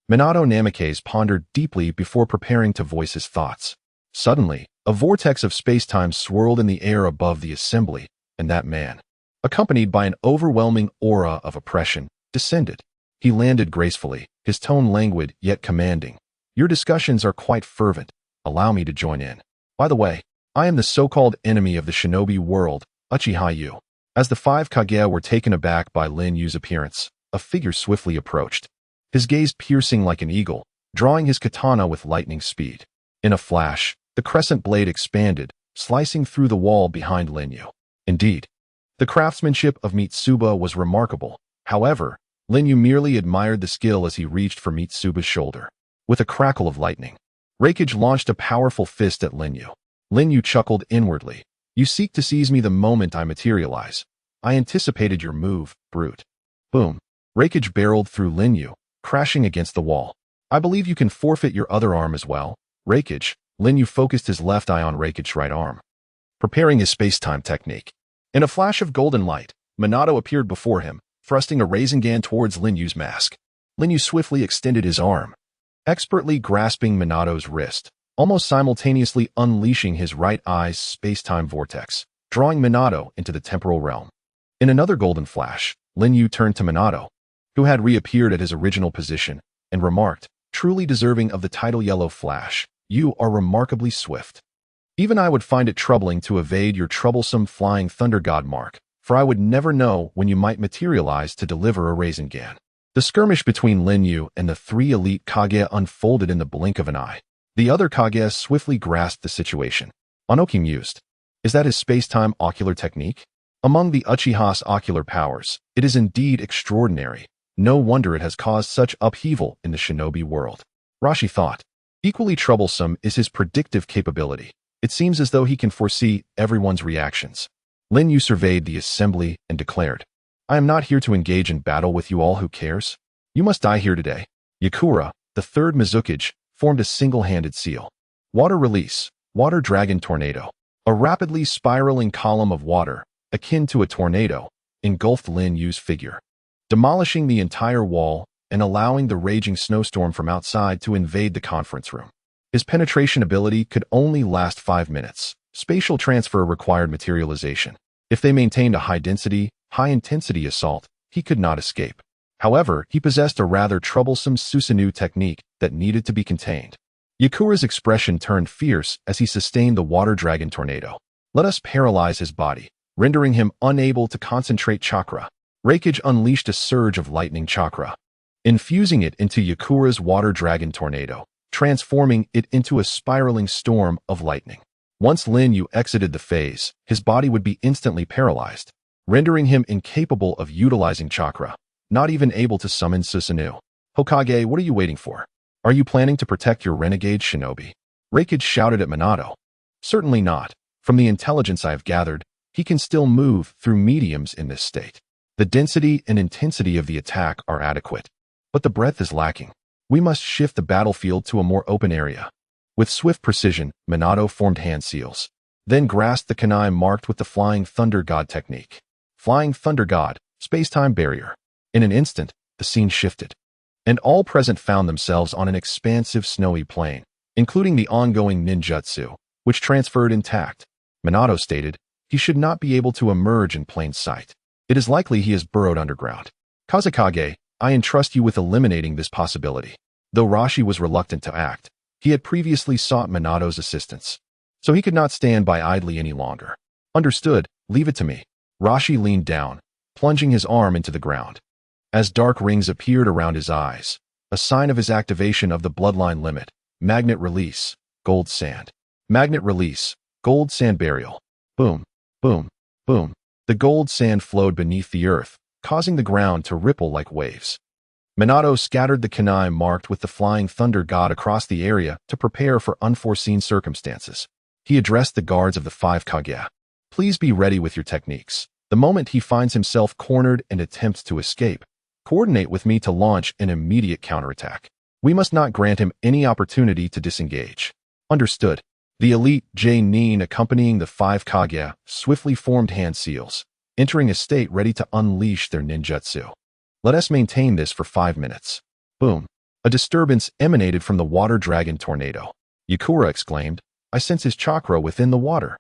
Minato Namikaze pondered deeply before preparing to voice his thoughts. Suddenly, a vortex of space-time swirled in the air above the assembly, and that man, accompanied by an overwhelming aura of oppression, descended. He landed gracefully, his tone languid yet commanding. "Your discussions are quite fervent. Allow me to join in. By the way, I am the so-called enemy of the Shinobi world, Uchiha Yu." As the five Kage were taken aback by Lin Yu's appearance, a figure swiftly approached, his gaze piercing like an eagle, drawing his katana with lightning speed. In a flash, the crescent blade expanded, slicing through the wall behind Lin Yu. Indeed, the craftsmanship of Mitsuba was remarkable. However, Lin Yu merely admired the skill as he reached for Mitsuba's shoulder. With a crackle of lightning, Reikage launched a powerful fist at Lin Yu. Lin Yu chuckled inwardly. "You seek to seize me the moment I materialize. I anticipated your move, brute." Boom. Reikage barreled through Lin Yu, crashing against the wall. "I believe you can forfeit your other arm as well, Reikage." Lin Yu focused his left eye on Reikage's right arm, preparing his space-time technique. In a flash of golden light, Minato appeared before him, thrusting a Rasengan towards Lin Yu's mask. Lin Yu swiftly extended his arm, expertly grasping Minato's wrist, almost simultaneously unleashing his right eye's space-time vortex, drawing Minato into the temporal realm. In another golden flash, Lin Yu turned to Minato, who had reappeared at his original position, and remarked, truly deserving of the title Yellow Flash, "You are remarkably swift." Even I would find it troubling to evade your troublesome flying thunder god mark, for I would never know when you might materialize to deliver a Rasengan. The skirmish between Lin Yu and the three elite Kage unfolded in the blink of an eye. The other Kage swiftly grasped the situation. Onoki mused. Is that his space-time ocular technique? Among the Uchiha's ocular powers, it is indeed extraordinary. No wonder it has caused such upheaval in the shinobi world. Rashi thought. Equally troublesome is his predictive capability. It seems as though he can foresee everyone's reactions. Lin Yu surveyed the assembly and declared, I am not here to engage in battle with you all. Who cares? You must die here today. Yakura, the third Mizukage, formed a single-handed seal. Water release, water dragon tornado. A rapidly spiraling column of water, akin to a tornado, engulfed Lin Yu's figure, demolishing the entire wall and allowing the raging snowstorm from outside to invade the conference room. His penetration ability could only last 5 minutes. Spatial transfer required materialization. If they maintained a high-density, high-intensity assault, he could not escape. However, he possessed a rather troublesome Susanoo technique that needed to be contained. Yakura's expression turned fierce as he sustained the water dragon tornado. Let us paralyze his body, rendering him unable to concentrate chakra. Reikage unleashed a surge of lightning chakra, infusing it into Yakura's water dragon tornado, transforming it into a spiraling storm of lightning. Once Lin Yu exited the phase, his body would be instantly paralyzed, rendering him incapable of utilizing chakra, not even able to summon Susanoo. Hokage, what are you waiting for? Are you planning to protect your renegade shinobi? Reikage shouted at Minato. Certainly not. From the intelligence I have gathered, he can still move through mediums in this state. The density and intensity of the attack are adequate, but the breadth is lacking. We must shift the battlefield to a more open area. With swift precision, Minato formed hand seals, then grasped the kunai marked with the Flying Thunder God technique. Flying Thunder God, space-time barrier. In an instant, the scene shifted, and all present found themselves on an expansive snowy plain, including the ongoing ninjutsu, which transferred intact. Minato stated, he should not be able to emerge in plain sight. It is likely he has burrowed underground. Kazekage, I entrust you with eliminating this possibility. Though Rashi was reluctant to act, he had previously sought Minato's assistance, so he could not stand by idly any longer. Understood, leave it to me. Rashi leaned down, plunging his arm into the ground. As dark rings appeared around his eyes, a sign of his activation of the bloodline limit, magnet release, gold sand. Magnet release, gold sand burial. Boom, boom, boom. The gold sand flowed beneath the earth, causing the ground to ripple like waves. Minato scattered the kunai marked with the Flying Thunder God across the area to prepare for unforeseen circumstances. He addressed the guards of the 5 Kage. Please be ready with your techniques. The moment he finds himself cornered and attempts to escape, coordinate with me to launch an immediate counterattack. We must not grant him any opportunity to disengage. Understood. The elite J-Nin accompanying the 5 Kage swiftly formed hand seals, entering a state ready to unleash their ninjutsu. Let us maintain this for 5 minutes. Boom. A disturbance emanated from the water dragon tornado. Yakura exclaimed, I sense his chakra within the water.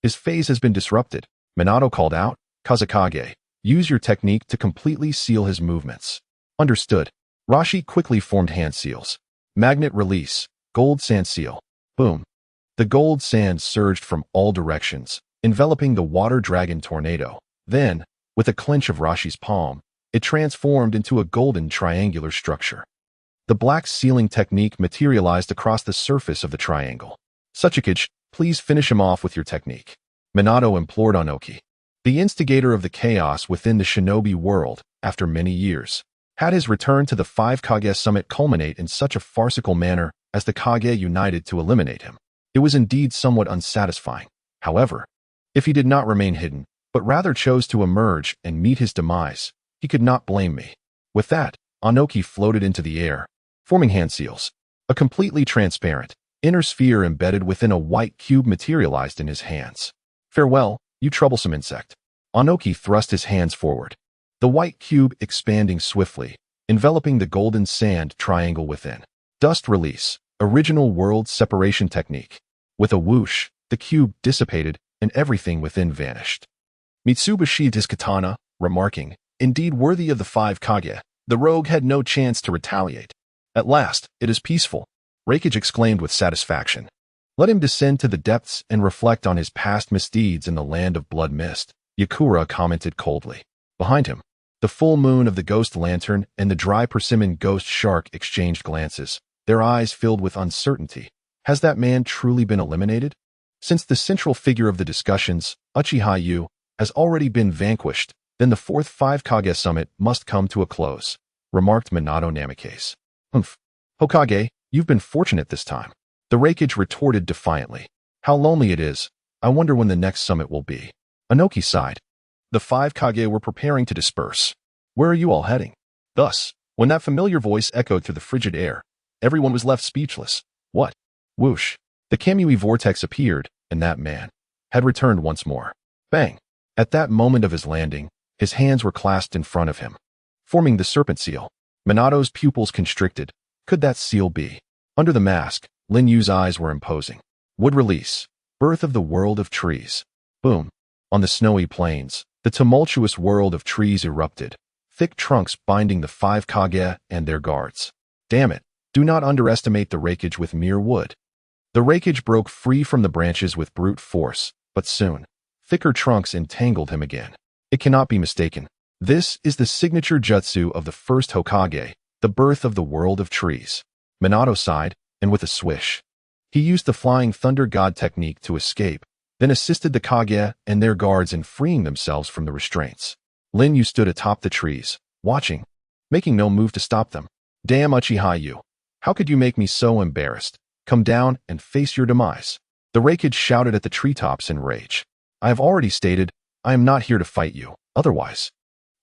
His phase has been disrupted. Minato called out, Kazekage, use your technique to completely seal his movements. Understood. Rashi quickly formed hand seals. Magnet release, gold sand seal. Boom. The gold sand surged from all directions, enveloping the water dragon tornado. Then, with a clench of Rashi's palm, it transformed into a golden triangular structure. The black sealing technique materialized across the surface of the triangle. Suchikage, please finish him off with your technique. Minato implored Onoki. The instigator of the chaos within the shinobi world, after many years, had his return to the 5 Kage summit culminate in such a farcical manner as the Kage united to eliminate him. It was indeed somewhat unsatisfying. However, if he did not remain hidden, but rather chose to emerge and meet his demise, he could not blame me. With that, Onoki floated into the air, forming hand seals. A completely transparent, inner sphere embedded within a white cube materialized in his hands. Farewell, you troublesome insect. Onoki thrust his hands forward, the white cube expanding swiftly, enveloping the golden sand triangle within. Dust release, original world separation technique. With a whoosh, the cube dissipated and everything within vanished. Mitsuba sheathed his katana, remarking, indeed worthy of the 5 Kage. The rogue had no chance to retaliate. At last, it is peaceful, Reikage exclaimed with satisfaction. Let him descend to the depths and reflect on his past misdeeds in the land of blood mist, Yakura commented coldly. Behind him, the full moon of the ghost lantern and the dry persimmon ghost shark exchanged glances, their eyes filled with uncertainty. Has that man truly been eliminated? Since the central figure of the discussions, Uchiha Yu, has already been vanquished, then the fourth 5 Kage summit must come to a close, remarked Minato Namikaze. Humph. Hokage, you've been fortunate this time. The Raikage retorted defiantly. How lonely it is. I wonder when the next summit will be. Inoki sighed. The 5 Kage were preparing to disperse. Where are you all heading? Thus, when that familiar voice echoed through the frigid air, everyone was left speechless. What? Whoosh. The Kamui vortex appeared, and that man had returned once more. Bang. At that moment of his landing, his hands were clasped in front of him, forming the serpent seal. Minato's pupils constricted. Could that seal be? Under the mask, Lin Yu's eyes were imposing. Wood release. Birth of the world of trees. Boom. On the snowy plains, the tumultuous world of trees erupted, thick trunks binding the 5 Kage and their guards. Damn it. Do not underestimate the Raikage with mere wood. The Raikage broke free from the branches with brute force, but soon, thicker trunks entangled him again. It cannot be mistaken. This is the signature jutsu of the first Hokage, the birth of the world of trees. Minato sighed, and with a swish, he used the flying thunder god technique to escape, then assisted the Kage and their guards in freeing themselves from the restraints. Lin Yu stood atop the trees, watching, making no move to stop them. Damn Uchiha Yu. How could you make me so embarrassed? Come down and face your demise. The Raikage shouted at the treetops in rage. I have already stated, I am not here to fight you. Otherwise,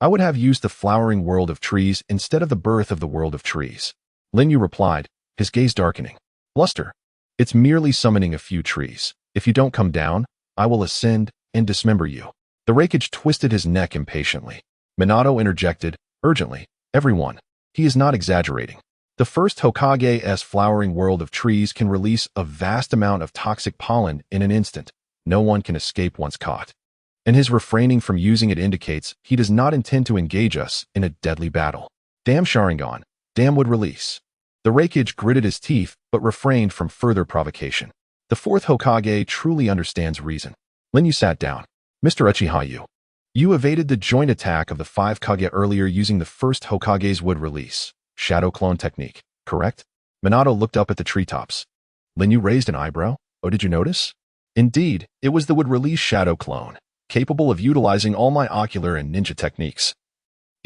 I would have used the flowering world of trees instead of the birth of the world of trees. Lin Yu replied, his gaze darkening. Bluster. It's merely summoning a few trees. If you don't come down, I will ascend and dismember you. The Raikage twisted his neck impatiently. Minato interjected, urgently, everyone. He is not exaggerating. The first Hokage's flowering world of trees can release a vast amount of toxic pollen in an instant. No one can escape once caught. And his refraining from using it indicates he does not intend to engage us in a deadly battle. Damn Sharingan. Damn wood release. The Raikage gritted his teeth but refrained from further provocation. The fourth Hokage truly understands reason. Lin Yu sat down. Mr. Uchiha Yu, you evaded the joint attack of the 5 Kage earlier using the first Hokage's wood release, shadow clone technique, correct? Minato looked up at the treetops. Lin Yu raised an eyebrow. Oh, did you notice? Indeed, it was the wood release shadow clone, capable of utilizing all my ocular and ninja techniques.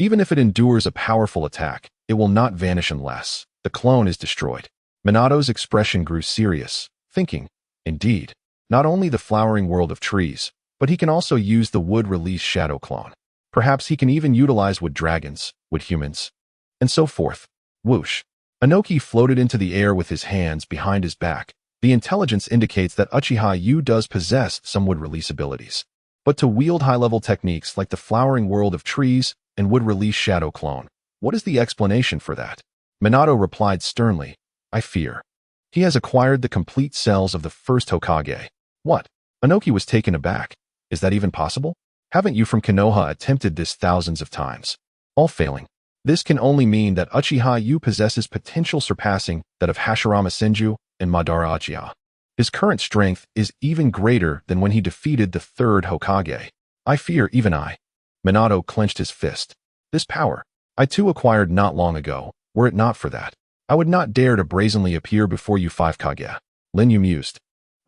Even if it endures a powerful attack, it will not vanish unless the clone is destroyed. Minato's expression grew serious, thinking, indeed, not only the flowering world of trees, but he can also use the wood release shadow clone. Perhaps he can even utilize wood dragons, wood humans, and so forth. Whoosh. Inoki floated into the air with his hands behind his back. The intelligence indicates that Uchiha Yu does possess some wood release abilities. But to wield high-level techniques like the flowering world of trees and wood release shadow clone, what is the explanation for that? Minato replied sternly, I fear. He has acquired the complete cells of the first Hokage. What? Inoki was taken aback. Is that even possible? Haven't you from Konoha attempted this thousands of times? All failing. This can only mean that Uchiha Yu possesses potential surpassing that of Hashirama Senju and Madara Uchiha. His current strength is even greater than when he defeated the third Hokage. I fear even I. Minato clenched his fist. This power, I too acquired not long ago. Were it not for that, I would not dare to brazenly appear before you 5 Kage. Lin Yu mused,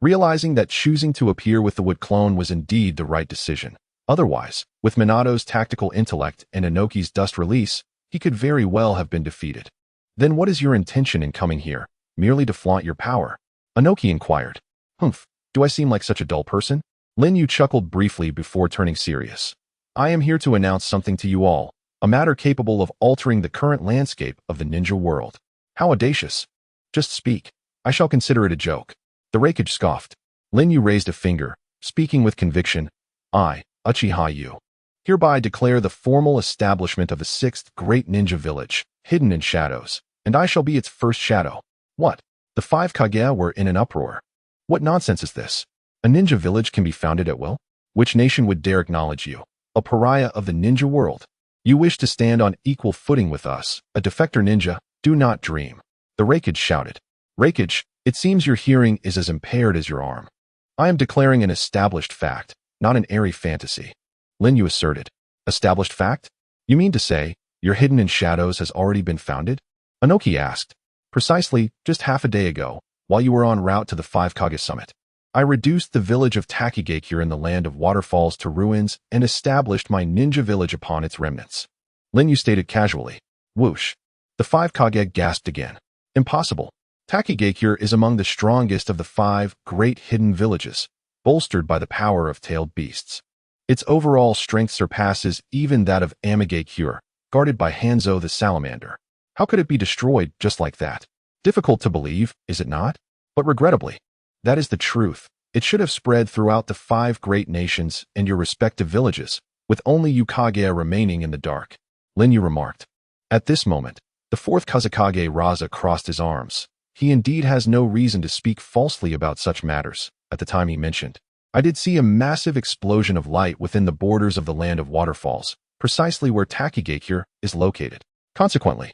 realizing that choosing to appear with the wood clone was indeed the right decision. Otherwise, with Minato's tactical intellect and Inoki's dust release, he could very well have been defeated. Then what is your intention in coming here? Merely to flaunt your power? Inoki inquired. Humph, do I seem like such a dull person? Lin Yu chuckled briefly before turning serious. I am here to announce something to you all, a matter capable of altering the current landscape of the ninja world. How audacious. Just speak. I shall consider it a joke. The Raikage scoffed. Lin Yu raised a finger, speaking with conviction. I, Uchiha Yu, hereby declare the formal establishment of the 6th great ninja village, hidden in shadows, and I shall be its first shadow. What? The 5 Kage were in an uproar. What nonsense is this? A ninja village can be founded at will? Which nation would dare acknowledge you, a pariah of the ninja world? You wish to stand on equal footing with us, a defector ninja? Do not dream. The Raikage shouted. Raikage, It seems your hearing is as impaired as your arm. I am declaring an established fact, not an airy fantasy. Lin Yu asserted. Established fact? You mean to say, your hidden in shadows has already been founded? Inoki asked. Precisely, just half a day ago, while you were en route to the 5 Kage summit. I reduced the village of Takigakure in the land of waterfalls to ruins and established my ninja village upon its remnants. Lin Yu stated casually. Whoosh. The 5 Kage gasped again. Impossible. Takigakure is among the strongest of the 5 great hidden villages, bolstered by the power of tailed beasts. Its overall strength surpasses even that of Amigakure, guarded by Hanzo the salamander. How could it be destroyed just like that? Difficult to believe, is it not? But regrettably, that is the truth. It should have spread throughout the 5 great nations and your respective villages, with only you Kage remaining in the dark. Lin Yu remarked. At this moment, the 4th Kazekage Raza crossed his arms. He indeed has no reason to speak falsely about such matters. At the time he mentioned, I did see a massive explosion of light within the borders of the land of waterfalls, precisely where Takigakure is located. Consequently,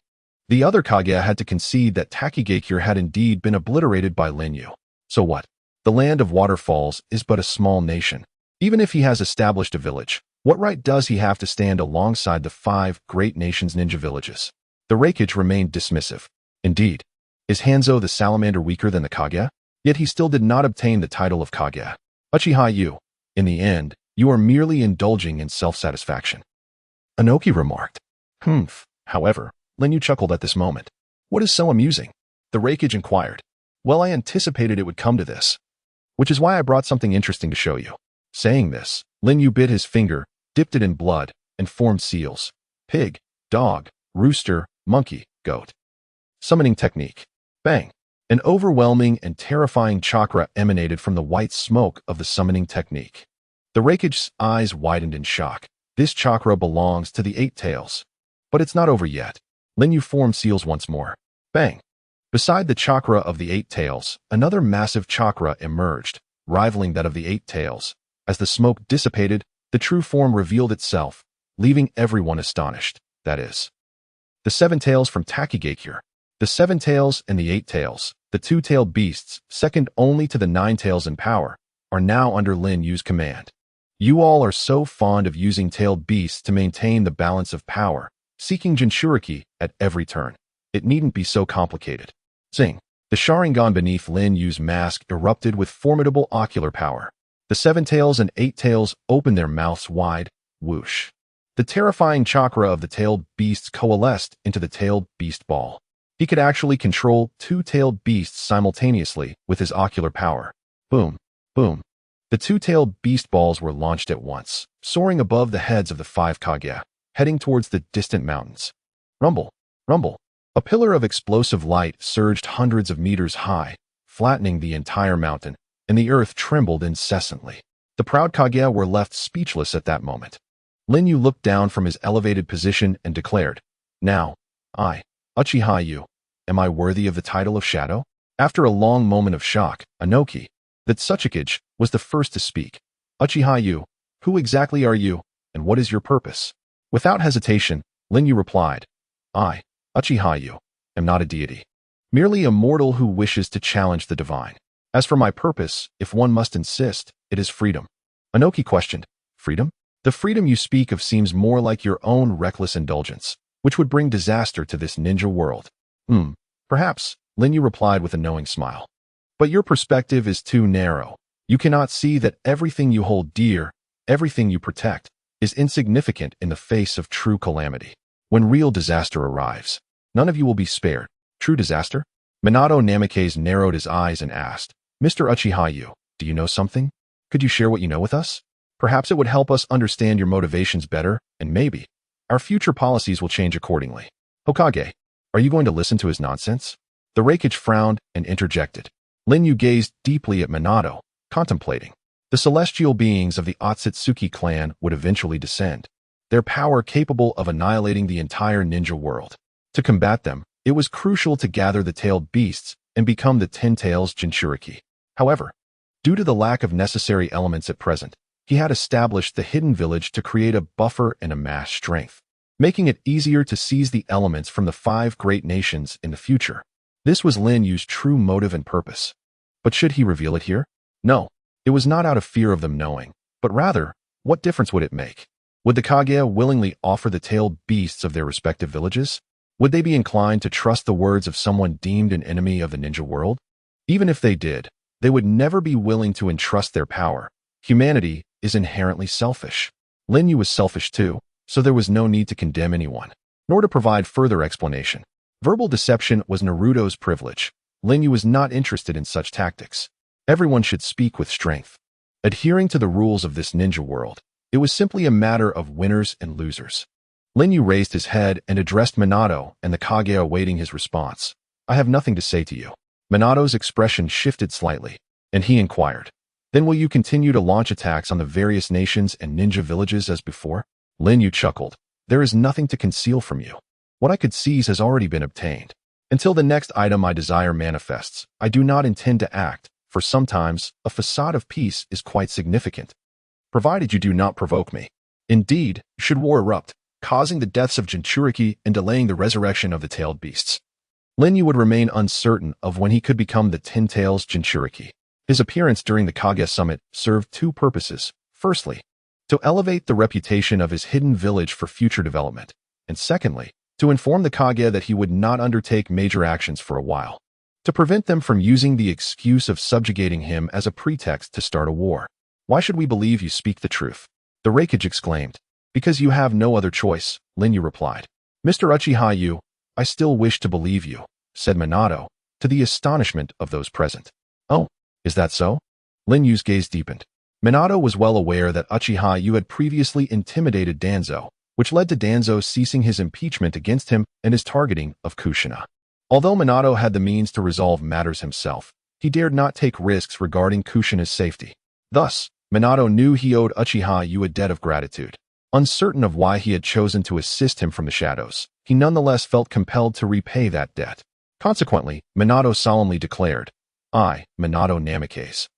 the other Kage had to concede that Takigakure had indeed been obliterated by Lin Yu. So what? The land of waterfalls is but a small nation. Even if he has established a village, what right does he have to stand alongside the 5 great nations' ninja villages? The Reikage remained dismissive. Indeed, is Hanzo the salamander weaker than the Kage? Yet he still did not obtain the title of Kage. Uchiha Yu, in the end, you are merely indulging in self-satisfaction. Inoki remarked. However, Lin Yu chuckled at this moment. What is so amusing? The Reikage inquired. Well, I anticipated it would come to this, which is why I brought something interesting to show you. Saying this, Lin Yu bit his finger, dipped it in blood, and formed seals. Pig, dog, rooster, monkey, goat. Summoning technique. Bang! An overwhelming and terrifying chakra emanated from the white smoke of the summoning technique. The Reikage's eyes widened in shock. This chakra belongs to the 8 tails. But it's not over yet. Lin Yu formed seals once more. Bang! Beside the chakra of the 8 tails, another massive chakra emerged, rivaling that of the 8 tails. As the smoke dissipated, the true form revealed itself, leaving everyone astonished. That is, the 7 tails from Takigakure. The 7 tails and the 8 tails, the 2-tailed beasts, second only to the 9 tails in power, are now under Lin Yu's command. You all are so fond of using tailed beasts to maintain the balance of power, seeking Jinchuriki at every turn. It needn't be so complicated. Zing! The Sharingan beneath Lin Yu's mask erupted with formidable ocular power. The 7 tails and 8 tails opened their mouths wide. Whoosh! The terrifying chakra of the tailed beasts coalesced into the tailed beast ball. He could actually control 2 tailed beasts simultaneously with his ocular power. Boom! Boom! The 2-tailed beast balls were launched at once, soaring above the heads of the 5 Kage, heading towards the distant mountains. Rumble! Rumble! A pillar of explosive light surged hundreds of meters high, flattening the entire mountain, and the earth trembled incessantly. The proud Kage were left speechless at that moment. Lin Yu looked down from his elevated position and declared, Now, I, Uchiha Yu, am I worthy of the title of Shadow? After a long moment of shock, Inoki, the Tsuchikage, was the first to speak. Uchiha Yu, who exactly are you, and what is your purpose? Without hesitation, Lin Yu replied, I, Uchiha Yu, am not a deity. Merely a mortal who wishes to challenge the divine. As for my purpose, if one must insist, it is freedom. Inoki questioned, Freedom? The freedom you speak of seems more like your own reckless indulgence, which would bring disaster to this ninja world. Perhaps, Lin Yu replied with a knowing smile. But your perspective is too narrow. You cannot see that everything you hold dear, everything you protect, is insignificant in the face of true calamity. When real disaster arrives, none of you will be spared. True disaster? Minato Namikaze narrowed his eyes and asked, Mr. Uchiha Yu, do you know something? Could you share what you know with us? Perhaps it would help us understand your motivations better, and maybe our future policies will change accordingly. Hokage, are you going to listen to his nonsense? The Reikage frowned and interjected. Lin Yu gazed deeply at Minato, contemplating. The celestial beings of the Otsutsuki clan would eventually descend, their power capable of annihilating the entire ninja world. To combat them, it was crucial to gather the tailed beasts and become the 10 tails Jinchuriki. However, due to the lack of necessary elements at present, he had established the hidden village to create a buffer and amass strength, making it easier to seize the elements from the 5 great nations in the future. This was Lin Yu's true motive and purpose. But should he reveal it here? No. It was not out of fear of them knowing, but rather, what difference would it make? Would the Kage willingly offer the tailed beasts of their respective villages? Would they be inclined to trust the words of someone deemed an enemy of the ninja world? Even if they did, they would never be willing to entrust their power. Humanity is inherently selfish. Lin Yu was selfish too, so there was no need to condemn anyone, nor to provide further explanation. Verbal deception was Naruto's privilege. Lin Yu was not interested in such tactics. Everyone should speak with strength. Adhering to the rules of this ninja world, it was simply a matter of winners and losers. Lin Yu raised his head and addressed Minato and the Kage awaiting his response. I have nothing to say to you. Minato's expression shifted slightly, and he inquired, then will you continue to launch attacks on the various nations and ninja villages as before? Lin Yu chuckled. There is nothing to conceal from you. What I could seize has already been obtained. Until the next item I desire manifests, I do not intend to act, for sometimes a facade of peace is quite significant. Provided you do not provoke me. Indeed, should war erupt, causing the deaths of Jinchuriki and delaying the resurrection of the tailed beasts. Lin Yu would remain uncertain of when he could become the Ten Tails Jinchuriki. His appearance during the Kage summit served two purposes. Firstly, to elevate the reputation of his hidden village for future development, and secondly, to inform the Kage that he would not undertake major actions for a while, to prevent them from using the excuse of subjugating him as a pretext to start a war. Why should we believe you speak the truth? The Raikage exclaimed. Because you have no other choice, Lin Yu replied. Mr. Uchiha Yu, I still wish to believe you, said Minato, to the astonishment of those present. Oh, is that so? Lin Yu's gaze deepened. Minato was well aware that Uchiha Yu had previously intimidated Danzo, which led to Danzo ceasing his impeachment against him and his targeting of Kushina. Although Minato had the means to resolve matters himself, he dared not take risks regarding Kushina's safety. Thus, Minato knew he owed Uchiha Yu a debt of gratitude. Uncertain of why he had chosen to assist him from the shadows, he nonetheless felt compelled to repay that debt. Consequently, Minato solemnly declared, I, Minato Namikaze,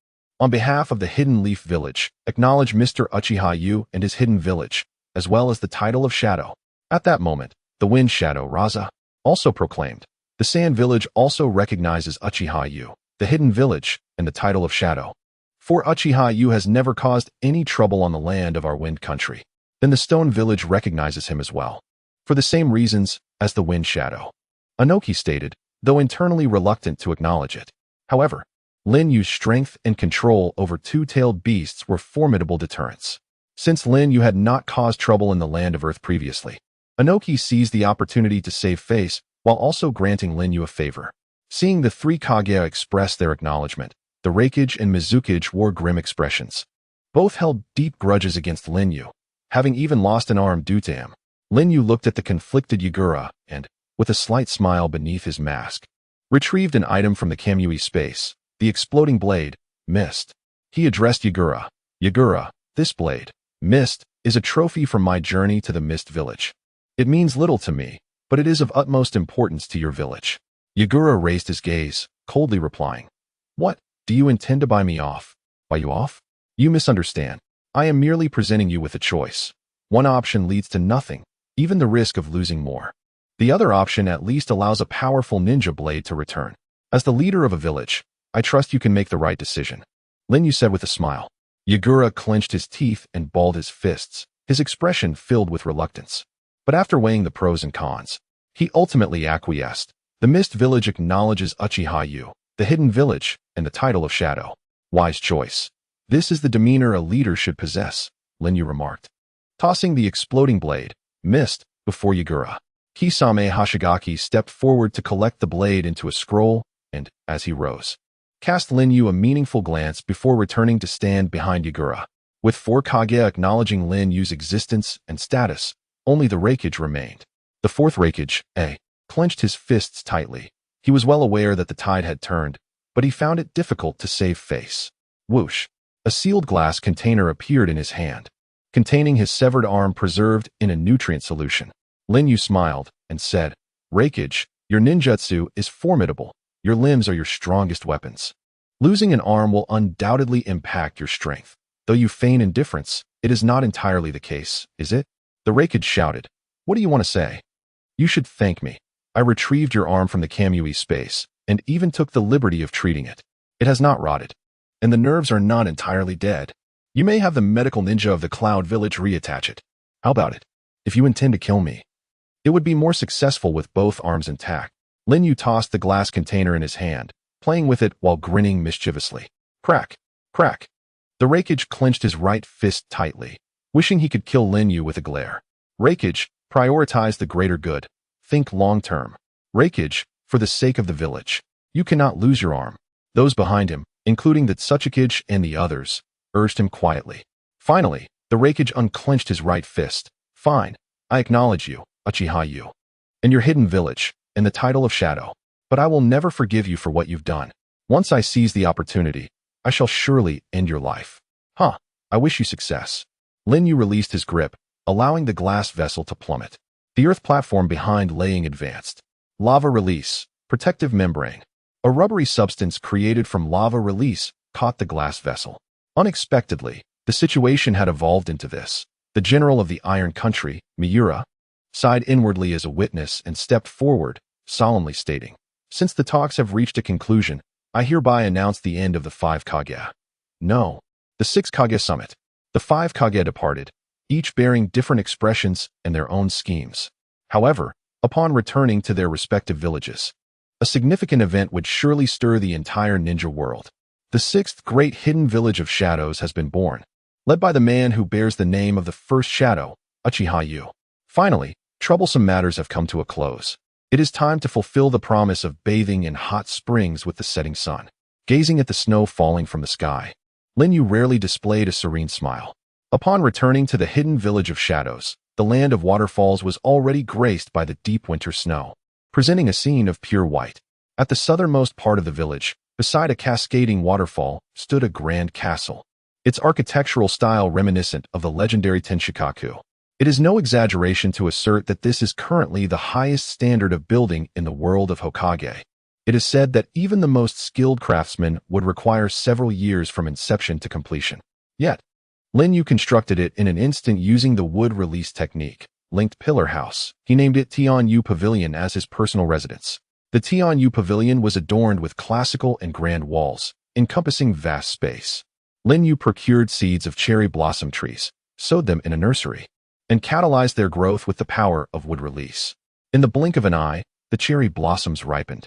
on behalf of the Hidden Leaf Village, acknowledge Mr. Uchiha Yu and his hidden village, as well as the title of Shadow. At that moment, the Wind Shadow Raza also proclaimed, the Sand Village also recognizes Uchiha Yu, the hidden village, and the title of Shadow. For Uchiha Yu has never caused any trouble on the land of our Wind Country. Then the Stone Village recognizes him as well, for the same reasons as the Wind Shadow. Anoki stated, though internally reluctant to acknowledge it. However, Lin Yu's strength and control over two-tailed beasts were formidable deterrents. Since Lin Yu had not caused trouble in the land of Earth previously, Anoki seized the opportunity to save face while also granting Lin Yu a favor. Seeing the three Kage express their acknowledgement, the Raikage and Mizukage wore grim expressions. Both held deep grudges against Lin Yu, having even lost an arm due to him. Lin Yu looked at the conflicted Yagura and, with a slight smile beneath his mask, retrieved an item from the Kamui space, the exploding blade, Mist. He addressed Yagura. Yagura, this blade, Mist, is a trophy from my journey to the Mist Village. It means little to me, but it is of utmost importance to your village. Yagura raised his gaze, coldly replying, What? Do you intend to buy me off? Buy you off? You misunderstand. I am merely presenting you with a choice. One option leads to nothing, even the risk of losing more. The other option at least allows a powerful ninja blade to return. As the leader of a village, I trust you can make the right decision. Lin Yu said with a smile. Yagura clenched his teeth and balled his fists, his expression filled with reluctance. But after weighing the pros and cons, he ultimately acquiesced. The Mist Village acknowledges Uchiha Yu, the hidden village, and the title of Shadow. Wise choice. This is the demeanor a leader should possess, Lin Yu remarked, tossing the exploding blade, Mist, before Yagura. Kisame Hashigaki stepped forward to collect the blade into a scroll and, as he rose, cast Lin Yu a meaningful glance before returning to stand behind Yagura. With four Kage acknowledging Lin Yu's existence and status, only the Raikage remained. The fourth Raikage, clenched his fists tightly. He was well aware that the tide had turned, but he found it difficult to save face. Whoosh! A sealed glass container appeared in his hand, containing his severed arm preserved in a nutrient solution. Lin Yu smiled and said, Raikage, your ninjutsu is formidable. Your limbs are your strongest weapons. Losing an arm will undoubtedly impact your strength. Though you feign indifference, it is not entirely the case, is it? The Raikage shouted. What do you want to say? You should thank me. I retrieved your arm from the Kamui space, and even took the liberty of treating it. It has not rotted, and the nerves are not entirely dead. You may have the medical ninja of the Cloud Village reattach it. How about it? If you intend to kill me, it would be more successful with both arms intact. Lin Yu tossed the glass container in his hand, playing with it while grinning mischievously. Crack! Crack! The Raikage clenched his right fist tightly, wishing he could kill Lin Yu with a glare. Raikage, prioritize the greater good. Think long-term. Raikage, for the sake of the village. You cannot lose your arm. Those behind him, including the Utsutsuki and the others, urged him quietly. Finally, the Raikage unclenched his right fist. Fine, I acknowledge you, Uchiha Yu, and your hidden village, and the title of Shadow. But I will never forgive you for what you've done. Once I seize the opportunity, I shall surely end your life. Huh, I wish you success. Lin Yu released his grip, allowing the glass vessel to plummet. The earth platform behind laying advanced. Lava release, protective membrane. A rubbery substance created from lava release caught the glass vessel. Unexpectedly, the situation had evolved into this. The general of the Iron Country, Miura, sighed inwardly as a witness and stepped forward, solemnly stating, "Since the talks have reached a conclusion, I hereby announce the end of the 5 Kage. No, the 6 Kage summit." The 5 Kage departed, each bearing different expressions and their own schemes. However, upon returning to their respective villages, a significant event would surely stir the entire ninja world. The 6th great hidden village of shadows has been born, led by the man who bears the name of the first shadow, Uchiha Yu. Finally, troublesome matters have come to a close. It is time to fulfill the promise of bathing in hot springs with the setting sun. Gazing at the snow falling from the sky, Lin Yu rarely displayed a serene smile. Upon returning to the hidden village of shadows, the land of waterfalls was already graced by the deep winter snow, presenting a scene of pure white. At the southernmost part of the village, beside a cascading waterfall, stood a grand castle, its architectural style reminiscent of the legendary Tenshikaku. It is no exaggeration to assert that this is currently the highest standard of building in the world of Hokage. It is said that even the most skilled craftsman would require several years from inception to completion. Yet, Lin Yu constructed it in an instant using the wood release technique. Linked Pillar House. He named it Tian Yu Pavilion as his personal residence. The Tian Yu Pavilion was adorned with classical and grand walls, encompassing vast space. Lin Yu procured seeds of cherry blossom trees, sowed them in a nursery, and catalyzed their growth with the power of wood release. In the blink of an eye, the cherry blossoms ripened,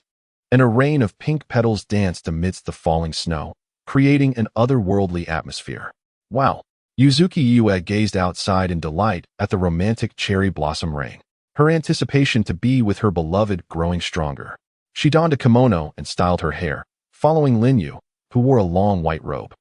and a rain of pink petals danced amidst the falling snow, creating an otherworldly atmosphere. Wow! Yuzuki Yue gazed outside in delight at the romantic cherry blossom rain, her anticipation to be with her beloved growing stronger. She donned a kimono and styled her hair, following Lin Yu, who wore a long white robe.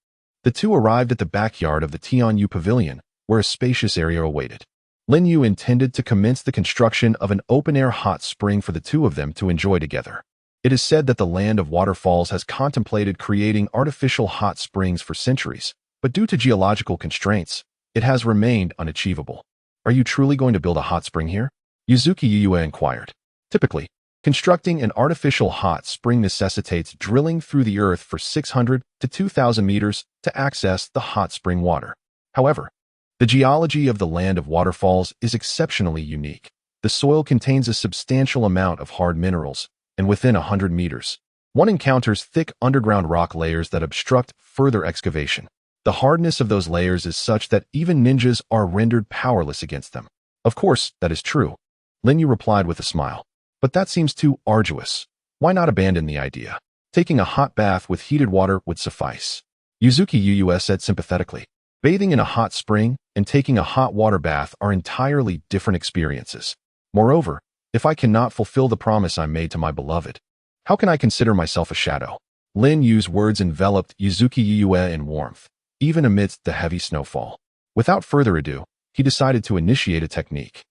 The two arrived at the backyard of the Tian Yu Pavilion, where a spacious area awaited. Lin Yu intended to commence the construction of an open-air hot spring for the two of them to enjoy together. It is said that the land of waterfalls has contemplated creating artificial hot springs for centuries, but due to geological constraints, it has remained unachievable. Are you truly going to build a hot spring here? Yuzuki Yue inquired. Typically, constructing an artificial hot spring necessitates drilling through the earth for 600 to 2,000 meters to access the hot spring water. However, the geology of the land of waterfalls is exceptionally unique. The soil contains a substantial amount of hard minerals, and within 100 meters, one encounters thick underground rock layers that obstruct further excavation. The hardness of those layers is such that even ninjas are rendered powerless against them. Of course, that is true, Lin Yu replied with a smile. But that seems too arduous. Why not abandon the idea? Taking a hot bath with heated water would suffice. Yuzuki Yue said sympathetically. Bathing in a hot spring and taking a hot water bath are entirely different experiences. Moreover, if I cannot fulfill the promise I made to my beloved, how can I consider myself a shadow? Lin Yu's words enveloped Yuzuki Yue in warmth, even amidst the heavy snowfall. Without further ado, he decided to initiate a technique.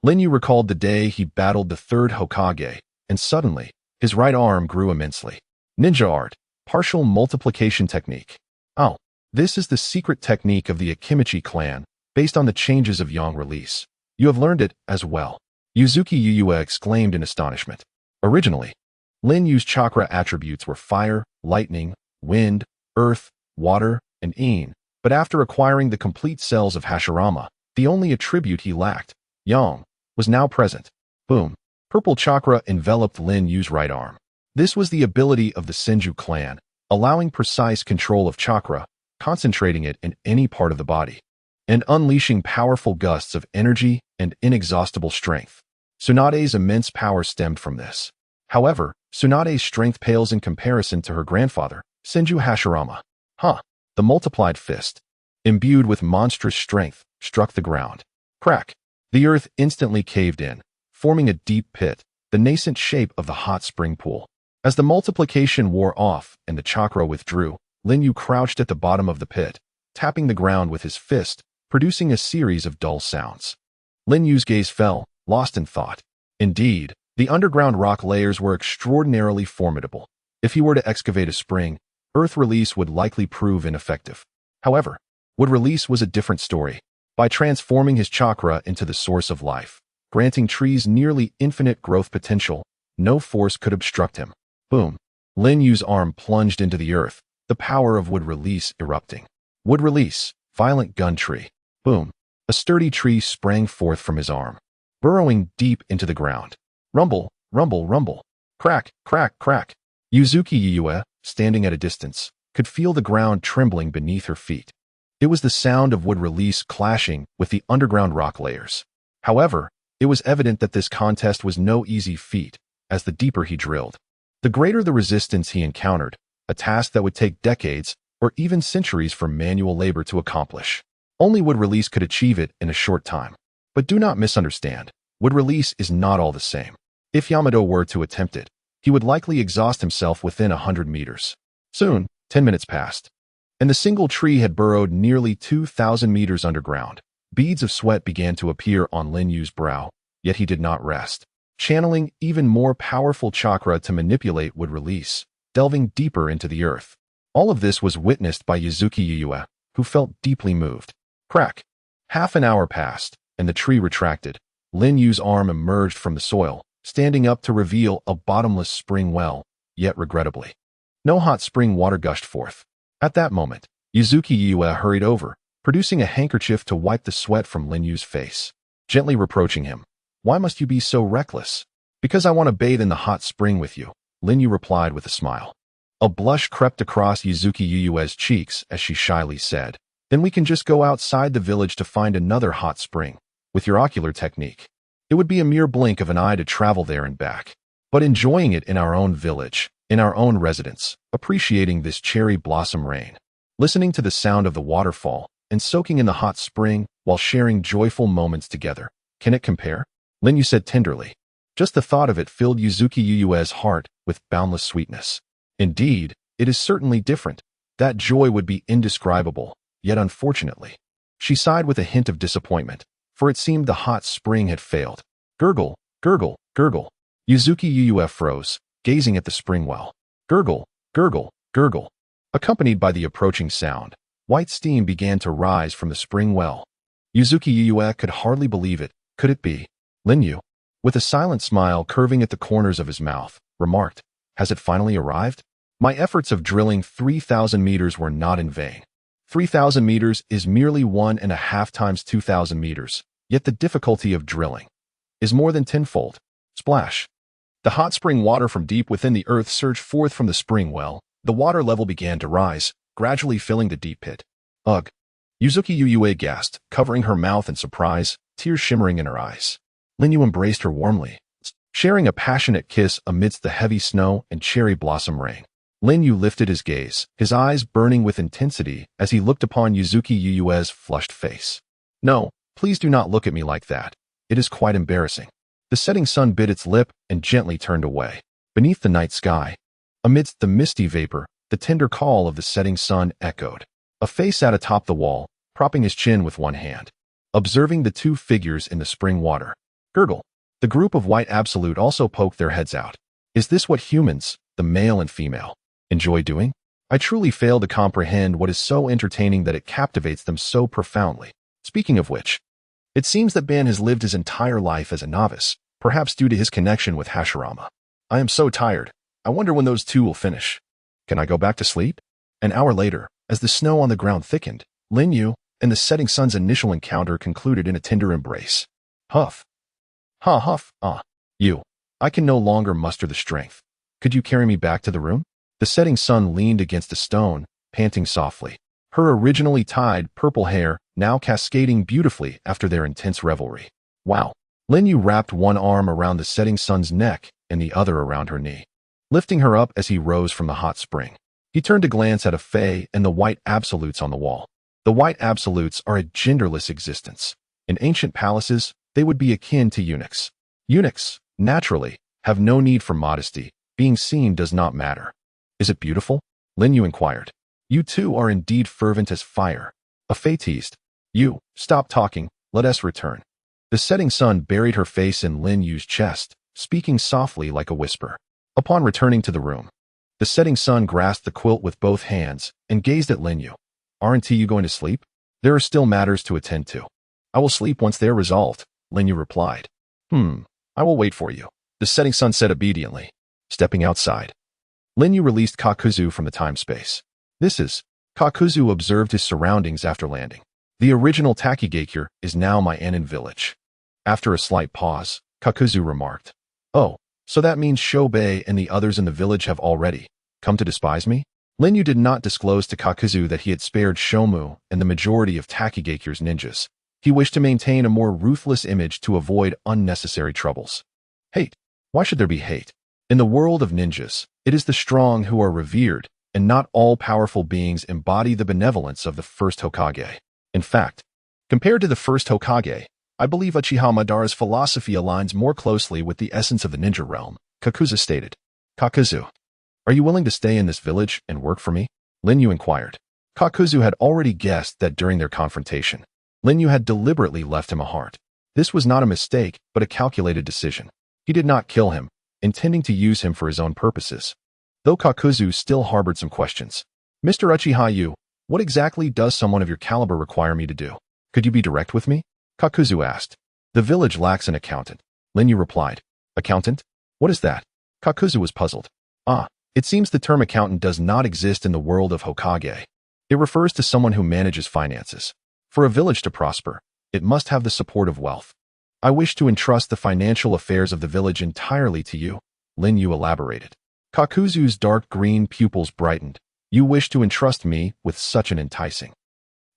Lin Yu recalled the day he battled the 3rd Hokage, and suddenly, his right arm grew immensely. Ninja art, partial multiplication technique. Oh, this is the secret technique of the Akimichi clan, based on the changes of yang release. You have learned it as well. Yuzuki Yue exclaimed in astonishment. Originally, Lin Yu's chakra attributes were fire, lightning, wind, earth, water, and Yin, but after acquiring the complete cells of Hashirama, the only attribute he lacked, yang, was now present. Boom. Purple chakra enveloped Lin Yu's right arm. This was the ability of the Senju clan, allowing precise control of chakra, concentrating it in any part of the body, and unleashing powerful gusts of energy and inexhaustible strength. Tsunade's immense power stemmed from this. However, Tsunade's strength pales in comparison to her grandfather, Senju Hashirama. The multiplied fist, imbued with monstrous strength, struck the ground. Crack! The earth instantly caved in, forming a deep pit, the nascent shape of the hot spring pool. As the multiplication wore off and the chakra withdrew, Lin Yu crouched at the bottom of the pit, tapping the ground with his fist, producing a series of dull sounds. Lin Yu's gaze fell, lost in thought. Indeed, the underground rock layers were extraordinarily formidable. If he were to excavate a spring, earth release would likely prove ineffective. However, wood release was a different story. By transforming his chakra into the source of life, granting trees nearly infinite growth potential, no force could obstruct him. Boom! Lin Yu's arm plunged into the earth, the power of wood release erupting. Wood release, violent gun tree. Boom! A sturdy tree sprang forth from his arm, burrowing deep into the ground. Rumble, rumble, rumble. Crack, crack, crack. Yuzuki Yue, standing at a distance, could feel the ground trembling beneath her feet. It was the sound of wood release clashing with the underground rock layers. However, it was evident that this contest was no easy feat, as the deeper he drilled, the greater the resistance he encountered, a task that would take decades or even centuries for manual labor to accomplish. Only wood release could achieve it in a short time. But do not misunderstand, wood release is not all the same. If Yamato were to attempt it, he would likely exhaust himself within 100 meters. Soon, 10 minutes passed, and the single tree had burrowed nearly 2,000 meters underground. Beads of sweat began to appear on Lin Yu's brow, yet he did not rest, channeling even more powerful chakra to manipulate wood release, delving deeper into the earth. All of this was witnessed by Yuzuki Yue, who felt deeply moved. Crack! Half an hour passed, and the tree retracted. Lin Yu's arm emerged from the soil, standing up to reveal a bottomless spring well, yet regrettably, no hot spring water gushed forth. At that moment, Yuzuki Yue hurried over, producing a handkerchief to wipe the sweat from Lin Yu's face, gently reproaching him. Why must you be so reckless? Because I want to bathe in the hot spring with you, Lin Yu replied with a smile. A blush crept across Yuzuki Yue's cheeks as she shyly said, then we can just go outside the village to find another hot spring. With your ocular technique, it would be a mere blink of an eye to travel there and back. But enjoying it in our own village, in our own residence, appreciating this cherry blossom rain, listening to the sound of the waterfall, and soaking in the hot spring while sharing joyful moments together. Can it compare? Lin Yu said tenderly. Just the thought of it filled Yuzuki Yue's heart with boundless sweetness. Indeed, it is certainly different. That joy would be indescribable, yet unfortunately. She sighed with a hint of disappointment, for it seemed the hot spring had failed. Gurgle, gurgle, gurgle. Yuzuki Yue froze, gazing at the spring well. Gurgle, gurgle, gurgle. Accompanied by the approaching sound, white steam began to rise from the spring well. Yuzuki Yue could hardly believe it. Could it be? Lin Yu, with a silent smile curving at the corners of his mouth, remarked, has it finally arrived? My efforts of drilling 3,000 meters were not in vain. 3,000 meters is merely 1.5 times 2,000 meters, yet the difficulty of drilling is more than tenfold. Splash! The hot spring water from deep within the earth surged forth from the spring well. The water level began to rise, gradually filling the deep pit. Ugh! Yuzuki Yue gasped, covering her mouth in surprise, tears shimmering in her eyes. Lin Yu embraced her warmly, sharing a passionate kiss amidst the heavy snow and cherry blossom rain. Lin Yu lifted his gaze, his eyes burning with intensity as he looked upon Yuzuki Yue's flushed face. No, please do not look at me like that. It is quite embarrassing. The setting sun bit its lip and gently turned away. Beneath the night sky, amidst the misty vapor, the tender call of the setting sun echoed. A face sat atop the wall, propping his chin with one hand, observing the two figures in the spring water. Gurgle. The group of white absolute also poked their heads out. Is this what humans, the male and female, enjoy doing? I truly fail to comprehend what is so entertaining that it captivates them so profoundly. Speaking of which, it seems that Ban has lived his entire life as a novice, perhaps due to his connection with Hashirama. I am so tired. I wonder when those two will finish. Can I go back to sleep? An hour later, as the snow on the ground thickened, Lin Yu and the setting sun's initial encounter concluded in a tender embrace. Huff. Ha huff, ah. You. I can no longer muster the strength. Could you carry me back to the room? The setting sun leaned against a stone, panting softly. Her originally tied purple hair now cascading beautifully after their intense revelry. Wow. Lin Yu wrapped one arm around the setting sun's neck and the other around her knee, lifting her up as he rose from the hot spring. He turned to glance at a fae and the white absolutes on the wall. The white absolutes are a genderless existence. In ancient palaces, they would be akin to eunuchs. Eunuchs, naturally, have no need for modesty. Being seen does not matter. Is it beautiful? Lin Yu inquired. You two are indeed fervent as fire. A fae teased. You, stop talking, let us return. The setting sun buried her face in Lin Yu's chest, speaking softly like a whisper. Upon returning to the room, the setting sun grasped the quilt with both hands and gazed at Lin Yu. Aren't you going to sleep? There are still matters to attend to. I will sleep once they are resolved, Lin Yu replied. I will wait for you. The setting sun said obediently, stepping outside. Lin Yu released Kakuzu from the time-space. Kakuzu observed his surroundings after landing. The original Takigakure is now my Anin village. After a slight pause, Kakuzu remarked, Oh, so that means Shobei and the others in the village have already come to despise me? Lin Yu did not disclose to Kakuzu that he had spared Shomu and the majority of Takigakure's ninjas. He wished to maintain a more ruthless image to avoid unnecessary troubles. Hate. Why should there be hate? In the world of ninjas, it is the strong who are revered, and not all powerful beings embody the benevolence of the first Hokage. In fact, compared to the first Hokage, I believe Uchiha Madara's philosophy aligns more closely with the essence of the ninja realm, Kakuzu stated. Kakuzu, are you willing to stay in this village and work for me? Lin Yu inquired. Kakuzu had already guessed that during their confrontation, Lin Yu had deliberately left him a heart. This was not a mistake, but a calculated decision. He did not kill him, intending to use him for his own purposes. Though Kakuzu still harbored some questions. Mr. Uchiha Yu, what exactly does someone of your caliber require me to do? Could you be direct with me? Kakuzu asked. The village lacks an accountant. Lin Yu replied. Accountant? What is that? Kakuzu was puzzled. It seems the term accountant does not exist in the world of Hokage. It refers to someone who manages finances. For a village to prosper, it must have the support of wealth. I wish to entrust the financial affairs of the village entirely to you, Lin Yu elaborated. Kakuzu's dark green pupils brightened. You wish to entrust me with such an enticing.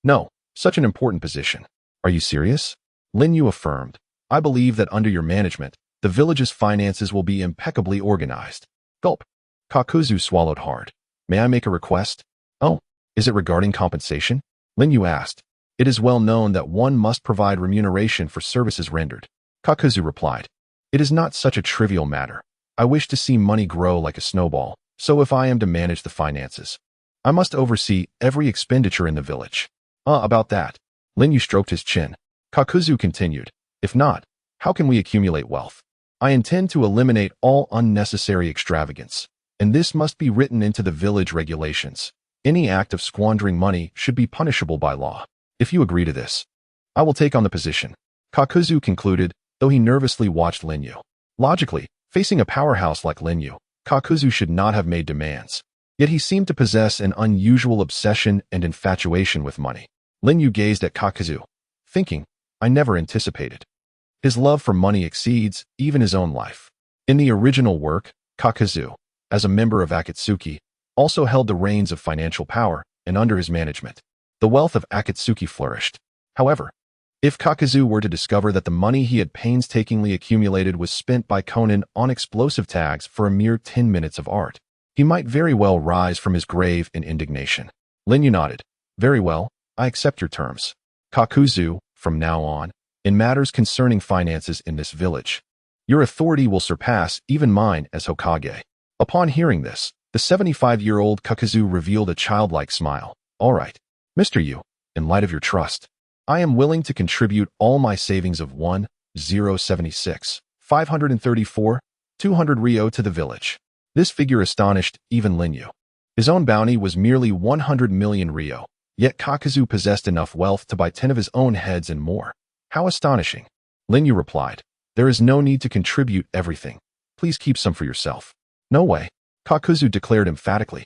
No, such an important position. Are you serious? Lin Yu affirmed. I believe that under your management, the village's finances will be impeccably organized. Gulp. Kakuzu swallowed hard. May I make a request? Oh, is it regarding compensation? Lin Yu asked. It is well known that one must provide remuneration for services rendered. Kakuzu replied. It is not such a trivial matter. I wish to see money grow like a snowball, so if I am to manage the finances, I must oversee every expenditure in the village. About that. Lin Yu stroked his chin. Kakuzu continued. If not, how can we accumulate wealth? I intend to eliminate all unnecessary extravagance, and this must be written into the village regulations. Any act of squandering money should be punishable by law. If you agree to this, I will take on the position. Kakuzu concluded, though he nervously watched Lin Yu. Logically, facing a powerhouse like Lin Yu, Kakuzu should not have made demands. Yet he seemed to possess an unusual obsession and infatuation with money. Lin Yu gazed at Kakuzu, thinking, I never anticipated. His love for money exceeds even his own life. In the original work, Kakuzu, as a member of Akatsuki, also held the reins of financial power, and under his management, the wealth of Akatsuki flourished. However, if Kakuzu were to discover that the money he had painstakingly accumulated was spent by Conan on explosive tags for a mere 10 minutes of art, he might very well rise from his grave in indignation. Lin Yu nodded. Very well, I accept your terms. Kakuzu, from now on, in matters concerning finances in this village, your authority will surpass even mine as Hokage. Upon hearing this, the 75-year-old Kakuzu revealed a childlike smile. All right, Mr. Yu, in light of your trust, I am willing to contribute all my savings of 1,076, 534, 200 Ryo to the village. This figure astonished even Lin Yu. His own bounty was merely 100 million Ryo, yet Kakuzu possessed enough wealth to buy 10 of his own heads and more. How astonishing. Lin Yu replied, there is no need to contribute everything. Please keep some for yourself. No way, Kakuzu declared emphatically.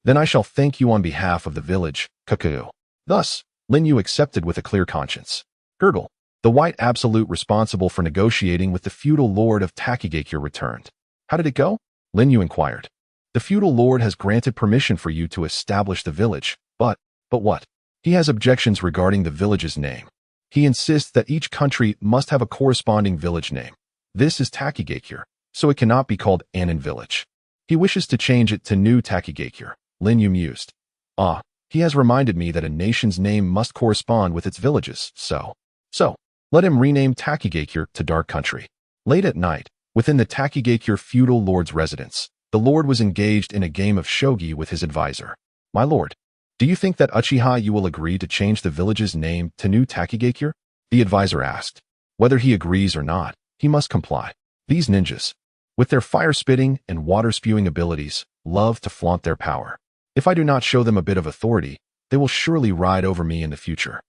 Then I shall thank you on behalf of the village, Kakuzu. Thus, Lin Yu accepted with a clear conscience. Girdle, the white absolute responsible for negotiating with the feudal lord of Takigakure returned. How did it go? Lin Yu inquired. The feudal lord has granted permission for you to establish the village, but what? He has objections regarding the village's name. He insists that each country must have a corresponding village name. This is Takigakure, so it cannot be called Anin Village. He wishes to change it to New Takigakure, Lin Yu mused. He has reminded me that a nation's name must correspond with its villages, so let him rename Takigakure to Dark Country. Late at night, within the Takigakure feudal lord's residence, the lord was engaged in a game of shogi with his advisor. My lord, do you think that Uchiha Yu will agree to change the village's name to New Takigakure? The advisor asked. Whether he agrees or not, he must comply. These ninjas, with their fire-spitting and water-spewing abilities, love to flaunt their power. If I do not show them a bit of authority, they will surely ride over me in the future.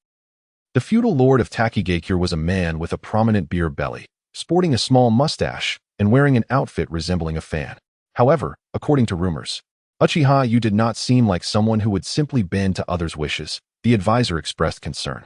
The feudal lord of Takigakure was a man with a prominent beer belly, sporting a small mustache, and wearing an outfit resembling a fan. However, according to rumors, Uchiha Yu did not seem like someone who would simply bend to others' wishes. The advisor expressed concern.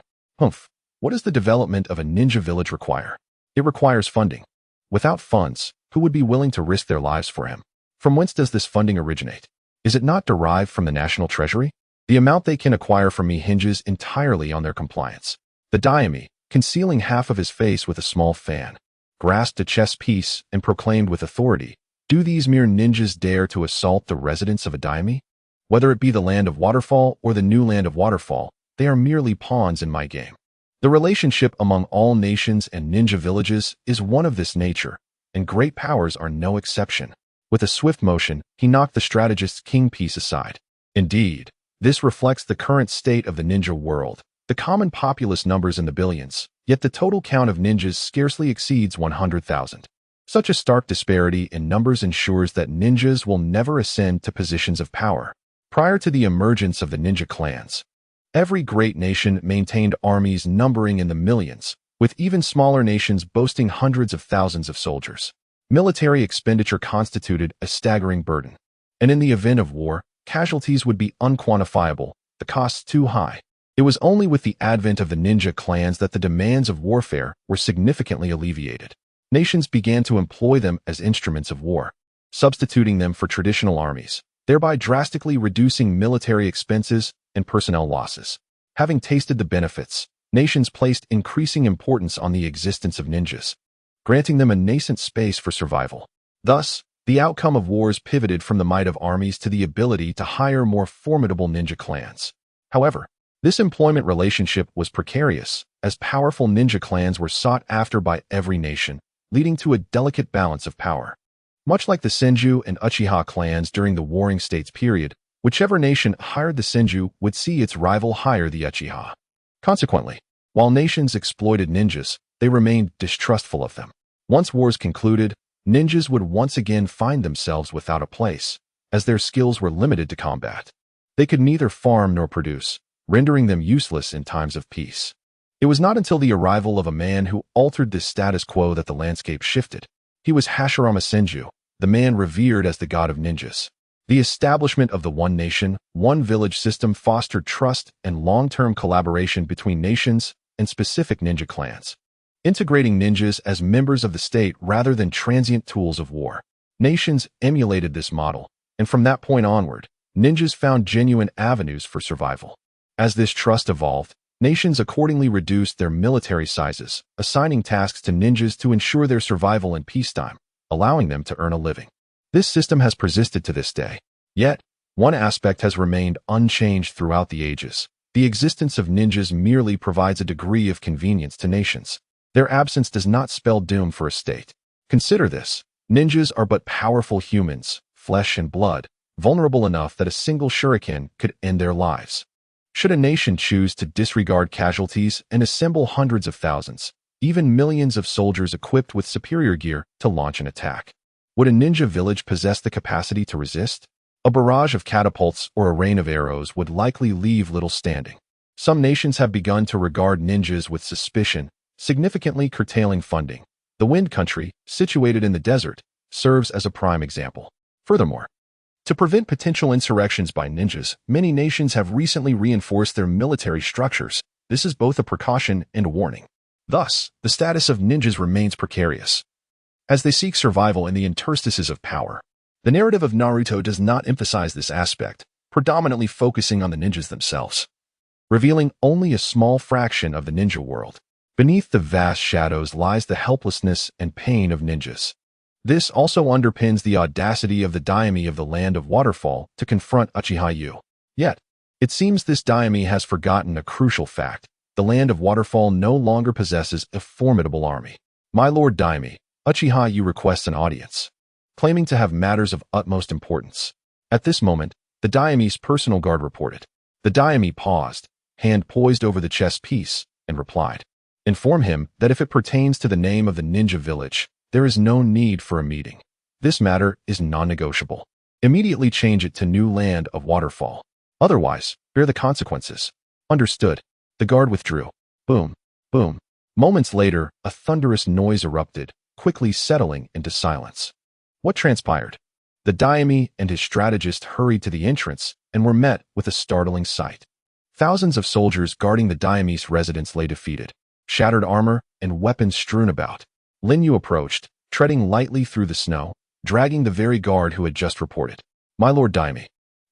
What does the development of a ninja village require? It requires funding. Without funds, who would be willing to risk their lives for him? From whence does this funding originate? Is it not derived from the national treasury? The amount they can acquire from me hinges entirely on their compliance. The daimyo, concealing half of his face with a small fan, grasped a chess piece and proclaimed with authority, do these mere ninjas dare to assault the residents of a daimyo? Whether it be the land of Waterfall or the new land of Waterfall, they are merely pawns in my game. The relationship among all nations and ninja villages is one of this nature, and great powers are no exception. With a swift motion, he knocked the strategist's king piece aside. Indeed, this reflects the current state of the ninja world. The common populace numbers in the billions, yet the total count of ninjas scarcely exceeds 100,000. Such a stark disparity in numbers ensures that ninjas will never ascend to positions of power. Prior to the emergence of the ninja clans, every great nation maintained armies numbering in the millions, with even smaller nations boasting hundreds of thousands of soldiers. Military expenditure constituted a staggering burden, and in the event of war, casualties would be unquantifiable, the costs too high. It was only with the advent of the ninja clans that the demands of warfare were significantly alleviated. Nations began to employ them as instruments of war, substituting them for traditional armies, thereby drastically reducing military expenses and personnel losses. Having tasted the benefits, nations placed increasing importance on the existence of ninjas, granting them a nascent space for survival. Thus, the outcome of wars pivoted from the might of armies to the ability to hire more formidable ninja clans. However, this employment relationship was precarious, as powerful ninja clans were sought after by every nation, leading to a delicate balance of power. Much like the Senju and Uchiha clans during the Warring States period, whichever nation hired the Senju would see its rival hire the Uchiha. Consequently, while nations exploited ninjas, they remained distrustful of them. Once wars concluded, ninjas would once again find themselves without a place, as their skills were limited to combat. They could neither farm nor produce, rendering them useless in times of peace. It was not until the arrival of a man who altered this status quo that the landscape shifted. He was Hashirama Senju, the man revered as the god of ninjas. The establishment of the one nation, one village system fostered trust and long-term collaboration between nations and specific ninja clans, integrating ninjas as members of the state rather than transient tools of war. Nations emulated this model, and from that point onward, ninjas found genuine avenues for survival. As this trust evolved, nations accordingly reduced their military sizes, assigning tasks to ninjas to ensure their survival in peacetime, allowing them to earn a living. This system has persisted to this day. Yet, one aspect has remained unchanged throughout the ages. The existence of ninjas merely provides a degree of convenience to nations. Their absence does not spell doom for a state. Consider this. Ninjas are but powerful humans, flesh and blood, vulnerable enough that a single shuriken could end their lives. Should a nation choose to disregard casualties and assemble hundreds of thousands, even millions of soldiers equipped with superior gear to launch an attack, would a ninja village possess the capacity to resist? A barrage of catapults or a rain of arrows would likely leave little standing. Some nations have begun to regard ninjas with suspicion, significantly curtailing funding. The Wind Country, situated in the desert, serves as a prime example. Furthermore, to prevent potential insurrections by ninjas, many nations have recently reinforced their military structures. This is both a precaution and a warning. Thus, the status of ninjas remains precarious, as they seek survival in the interstices of power. The narrative of Naruto does not emphasize this aspect, predominantly focusing on the ninjas themselves, revealing only a small fraction of the ninja world. Beneath the vast shadows lies the helplessness and pain of ninjas. This also underpins the audacity of the daimyo of the Land of Waterfall to confront Uchiha Yu. Yet, it seems this daimyo has forgotten a crucial fact. The Land of Waterfall no longer possesses a formidable army. My Lord Daimyo, Uchiha Yu requests an audience, claiming to have matters of utmost importance. At this moment, the daimyo's personal guard reported. The daimyo paused, hand poised over the chess piece, and replied, "Inform him that if it pertains to the name of the ninja village, there is no need for a meeting. This matter is non-negotiable. Immediately change it to New Land of Waterfall. Otherwise, bear the consequences." Understood. The guard withdrew. Boom, boom. Moments later, a thunderous noise erupted, quickly settling into silence. What transpired? The daimyo and his strategist hurried to the entrance and were met with a startling sight. Thousands of soldiers guarding the daimyo's residence lay defeated, shattered armor and weapons strewn about. Lin Yu approached, treading lightly through the snow, dragging the very guard who had just reported. "My Lord Daimyo,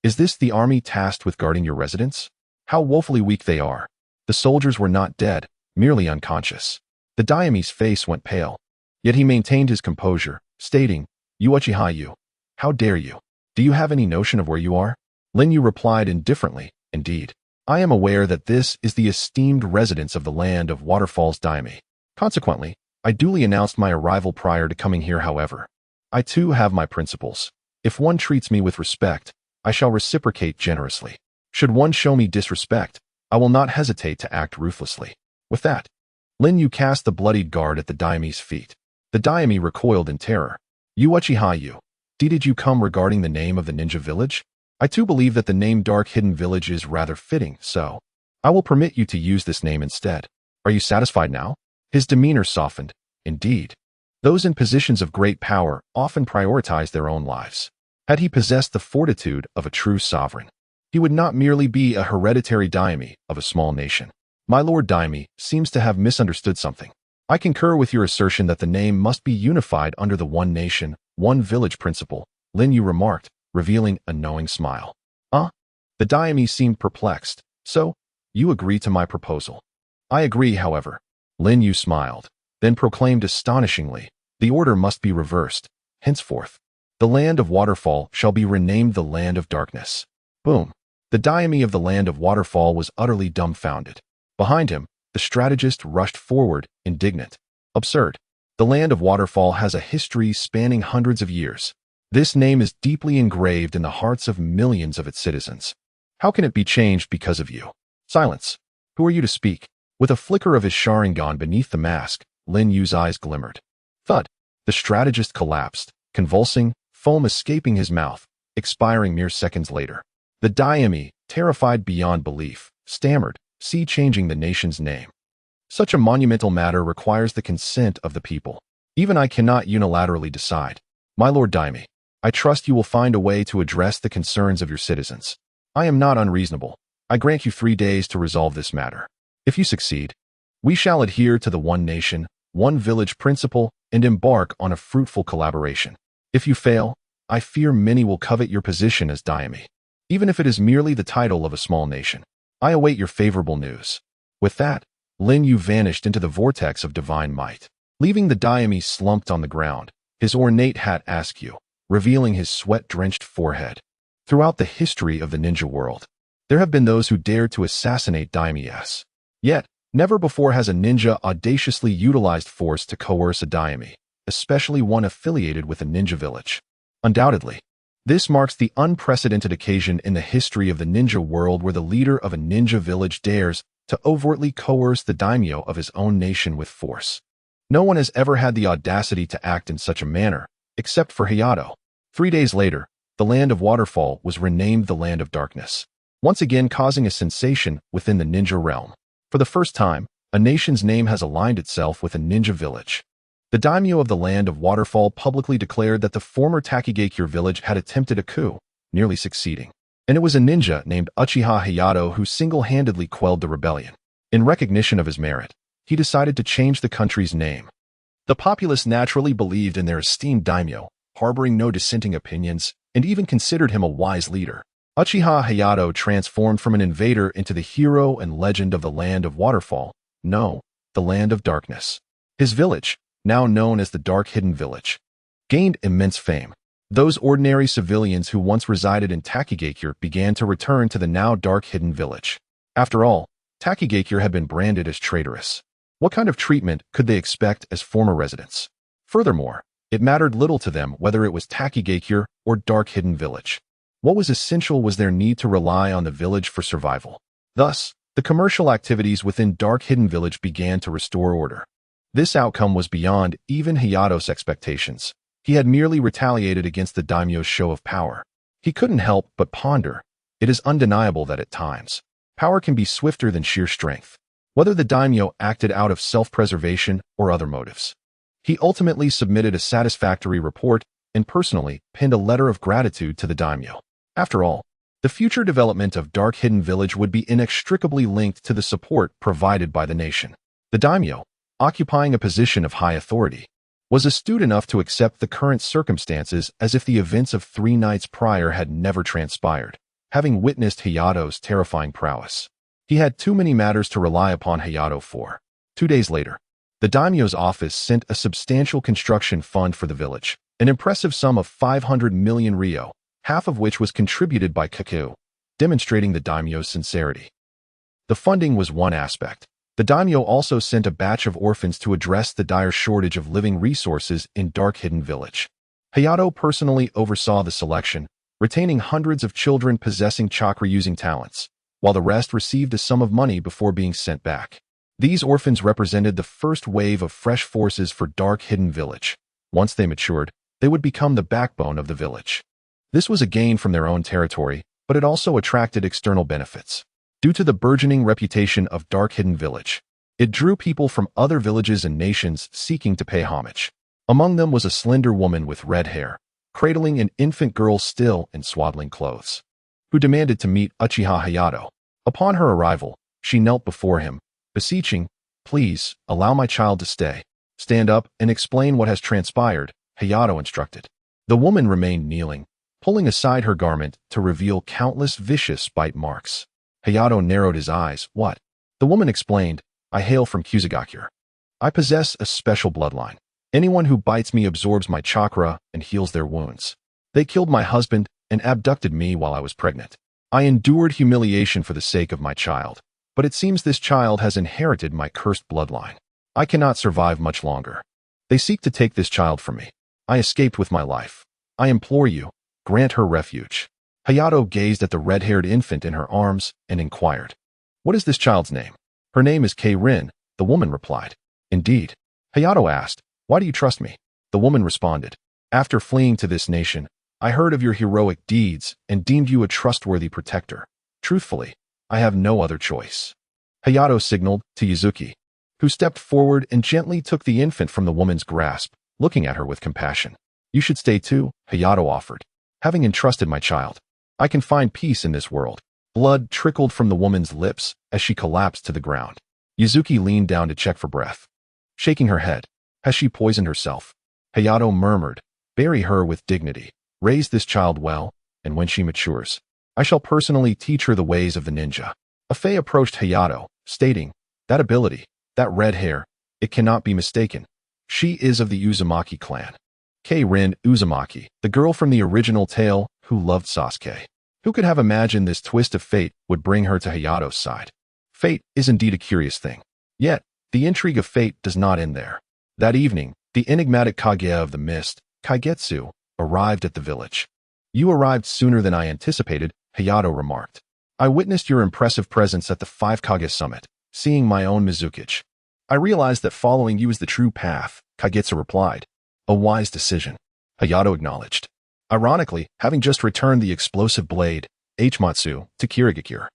is this the army tasked with guarding your residence? How woefully weak they are." The soldiers were not dead, merely unconscious. The daimyo's face went pale, yet he maintained his composure, stating, "You Uchiha Yu, how dare you? Do you have any notion of where you are?" Lin Yu replied indifferently, "Indeed, I am aware that this is the esteemed residence of the Land of Waterfall's daimyo. Consequently, I duly announced my arrival prior to coming here. However, I too have my principles. If one treats me with respect, I shall reciprocate generously. Should one show me disrespect, I will not hesitate to act ruthlessly." With that, Lin Yu cast the bloodied guard at the daimyo's feet. The daimyo recoiled in terror. "You Uchiha Yu, did you come regarding the name of the ninja village? I too believe that the name Dark Hidden Village is rather fitting, so I will permit you to use this name instead. Are you satisfied now?" His demeanor softened. Indeed, those in positions of great power often prioritize their own lives. Had he possessed the fortitude of a true sovereign, he would not merely be a hereditary daimyo of a small nation. My Lord Daimyo seems to have misunderstood something. I concur with your assertion that the name must be unified under the one nation, one village principle, Lin Yu remarked, revealing a knowing smile. The daimyo seemed perplexed. "So, you agree to my proposal?" "I agree, however." Lin Yu smiled, then proclaimed astonishingly, "The order must be reversed. Henceforth, the Land of Waterfall shall be renamed the Land of Darkness." Boom. The daimyo of the Land of Waterfall was utterly dumbfounded. Behind him, the strategist rushed forward, indignant. "Absurd. The Land of Waterfall has a history spanning hundreds of years. This name is deeply engraved in the hearts of millions of its citizens. How can it be changed because of you?" "Silence. Who are you to speak?" With a flicker of his Sharingan beneath the mask, Lin Yu's eyes glimmered. Thud. The strategist collapsed, convulsing, foam escaping his mouth, expiring mere seconds later. The daimyo, terrified beyond belief, stammered, "See, changing the nation's name. Such a monumental matter requires the consent of the people. Even I cannot unilaterally decide. My Lord Daimyo, I trust you will find a way to address the concerns of your citizens. I am not unreasonable. I grant you 3 days to resolve this matter. If you succeed, we shall adhere to the one nation, one village principle and embark on a fruitful collaboration. If you fail, I fear many will covet your position as daimyo, even if it is merely the title of a small nation. I await your favorable news." With that, Lin Yu vanished into the vortex of divine might, leaving the daimyo slumped on the ground, his ornate hat askew, revealing his sweat-drenched forehead. Throughout the history of the ninja world, there have been those who dared to assassinate daimyos. Yet, never before has a ninja audaciously utilized force to coerce a daimyo, especially one affiliated with a ninja village. Undoubtedly, this marks the unprecedented occasion in the history of the ninja world where the leader of a ninja village dares to overtly coerce the daimyo of his own nation with force. No one has ever had the audacity to act in such a manner, except for Hayato. 3 days later, the Land of Waterfall was renamed the Land of Darkness, once again causing a sensation within the ninja realm. For the first time, a nation's name has aligned itself with a ninja village. The daimyo of the Land of Waterfall publicly declared that the former Takegakure village had attempted a coup, nearly succeeding. And it was a ninja named Uchiha Hayato who single-handedly quelled the rebellion. In recognition of his merit, he decided to change the country's name. The populace naturally believed in their esteemed daimyo, harboring no dissenting opinions, and even considered him a wise leader. Uchiha Hayato transformed from an invader into the hero and legend of the Land of Waterfall, no, the Land of Darkness. His village, now known as the Dark Hidden Village, gained immense fame. Those ordinary civilians who once resided in Takigakure began to return to the now Dark Hidden Village. After all, Takigakure had been branded as traitorous. What kind of treatment could they expect as former residents? Furthermore, it mattered little to them whether it was Takigakure or Dark Hidden Village. What was essential was their need to rely on the village for survival. Thus, the commercial activities within Dark Hidden Village began to restore order. This outcome was beyond even Hayato's expectations. He had merely retaliated against the daimyo's show of power. He couldn't help but ponder. It is undeniable that at times, power can be swifter than sheer strength, whether the daimyo acted out of self-preservation or other motives. He ultimately submitted a satisfactory report and personally penned a letter of gratitude to the daimyo. After all, the future development of Dark Hidden Village would be inextricably linked to the support provided by the nation. The daimyo, occupying a position of high authority, was astute enough to accept the current circumstances as if the events of 3 nights prior had never transpired, having witnessed Hayato's terrifying prowess. He had too many matters to rely upon Hayato for. 2 days later, the daimyo's office sent a substantial construction fund for the village, an impressive sum of 500 million ryo, half of which was contributed by Kaku, demonstrating the daimyo's sincerity. The funding was one aspect. The daimyo also sent a batch of orphans to address the dire shortage of living resources in Dark Hidden Village. Hayato personally oversaw the selection, retaining hundreds of children possessing chakra-using talents, while the rest received a sum of money before being sent back. These orphans represented the first wave of fresh forces for Dark Hidden Village. Once they matured, they would become the backbone of the village. This was a gain from their own territory, but it also attracted external benefits. Due to the burgeoning reputation of Dark Hidden Village, it drew people from other villages and nations seeking to pay homage. Among them was a slender woman with red hair, cradling an infant girl still in swaddling clothes, who demanded to meet Uchiha Hayato. Upon her arrival, she knelt before him, beseeching, "Please, allow my child to stay. Stand up and explain what has transpired," Hayato instructed. The woman remained kneeling, pulling aside her garment to reveal countless vicious bite marks. Hayato narrowed his eyes. "What?" The woman explained, "I hail from Kusagakure. I possess a special bloodline. Anyone who bites me absorbs my chakra and heals their wounds. They killed my husband and abducted me while I was pregnant. I endured humiliation for the sake of my child, but it seems this child has inherited my cursed bloodline. I cannot survive much longer. They seek to take this child from me. I escaped with my life. I implore you, grant her refuge." Hayato gazed at the red-haired infant in her arms and inquired, "What is this child's name?" "Her name is Rin," the woman replied. "Indeed?" Hayato asked, "Why do you trust me?" The woman responded, "After fleeing to this nation, I heard of your heroic deeds and deemed you a trustworthy protector. Truthfully, I have no other choice." Hayato signaled to Yuzuki, who stepped forward and gently took the infant from the woman's grasp, looking at her with compassion. "You should stay too," Hayato offered. "Having entrusted my child, I can find peace in this world." Blood trickled from the woman's lips as she collapsed to the ground. Yuzuki leaned down to check for breath, shaking her head. "Has she poisoned herself?" Hayato murmured, "Bury her with dignity. Raise this child well, and when she matures, I shall personally teach her the ways of the ninja." A fae approached Hayato, stating, "That ability, that red hair, it cannot be mistaken. She is of the Uzumaki clan. Rin Uzumaki, the girl from the original tale who loved Sasuke. Who could have imagined this twist of fate would bring her to Hayato's side? Fate is indeed a curious thing. Yet, the intrigue of fate does not end there. That evening, the enigmatic Kage of the Mist, Kaigetsu, arrived at the village. "You arrived sooner than I anticipated," Hayato remarked. "I witnessed your impressive presence at the 5 Kage summit, seeing my own Mizukage. I realized that following you is the true path," Kaigetsu replied. "A wise decision," Hayato acknowledged. Ironically, having just returned the explosive blade, Hmatsu, to Kirigakure,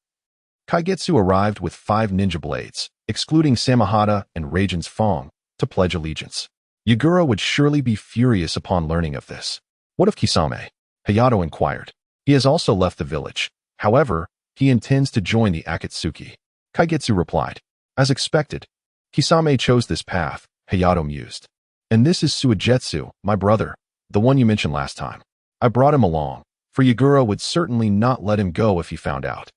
Kaigetsu arrived with 5 ninja blades, excluding Samahata and Raijin's Fong, to pledge allegiance. Yagura would surely be furious upon learning of this. "What of Kisame?" Hayato inquired. "He has also left the village. However, he intends to join the Akatsuki," Kaigetsu replied. "As expected, Kisame chose this path," Hayato mused. "And this is Suigetsu, my brother. The one you mentioned last time. I brought him along, for Yagura would certainly not let him go if he found out.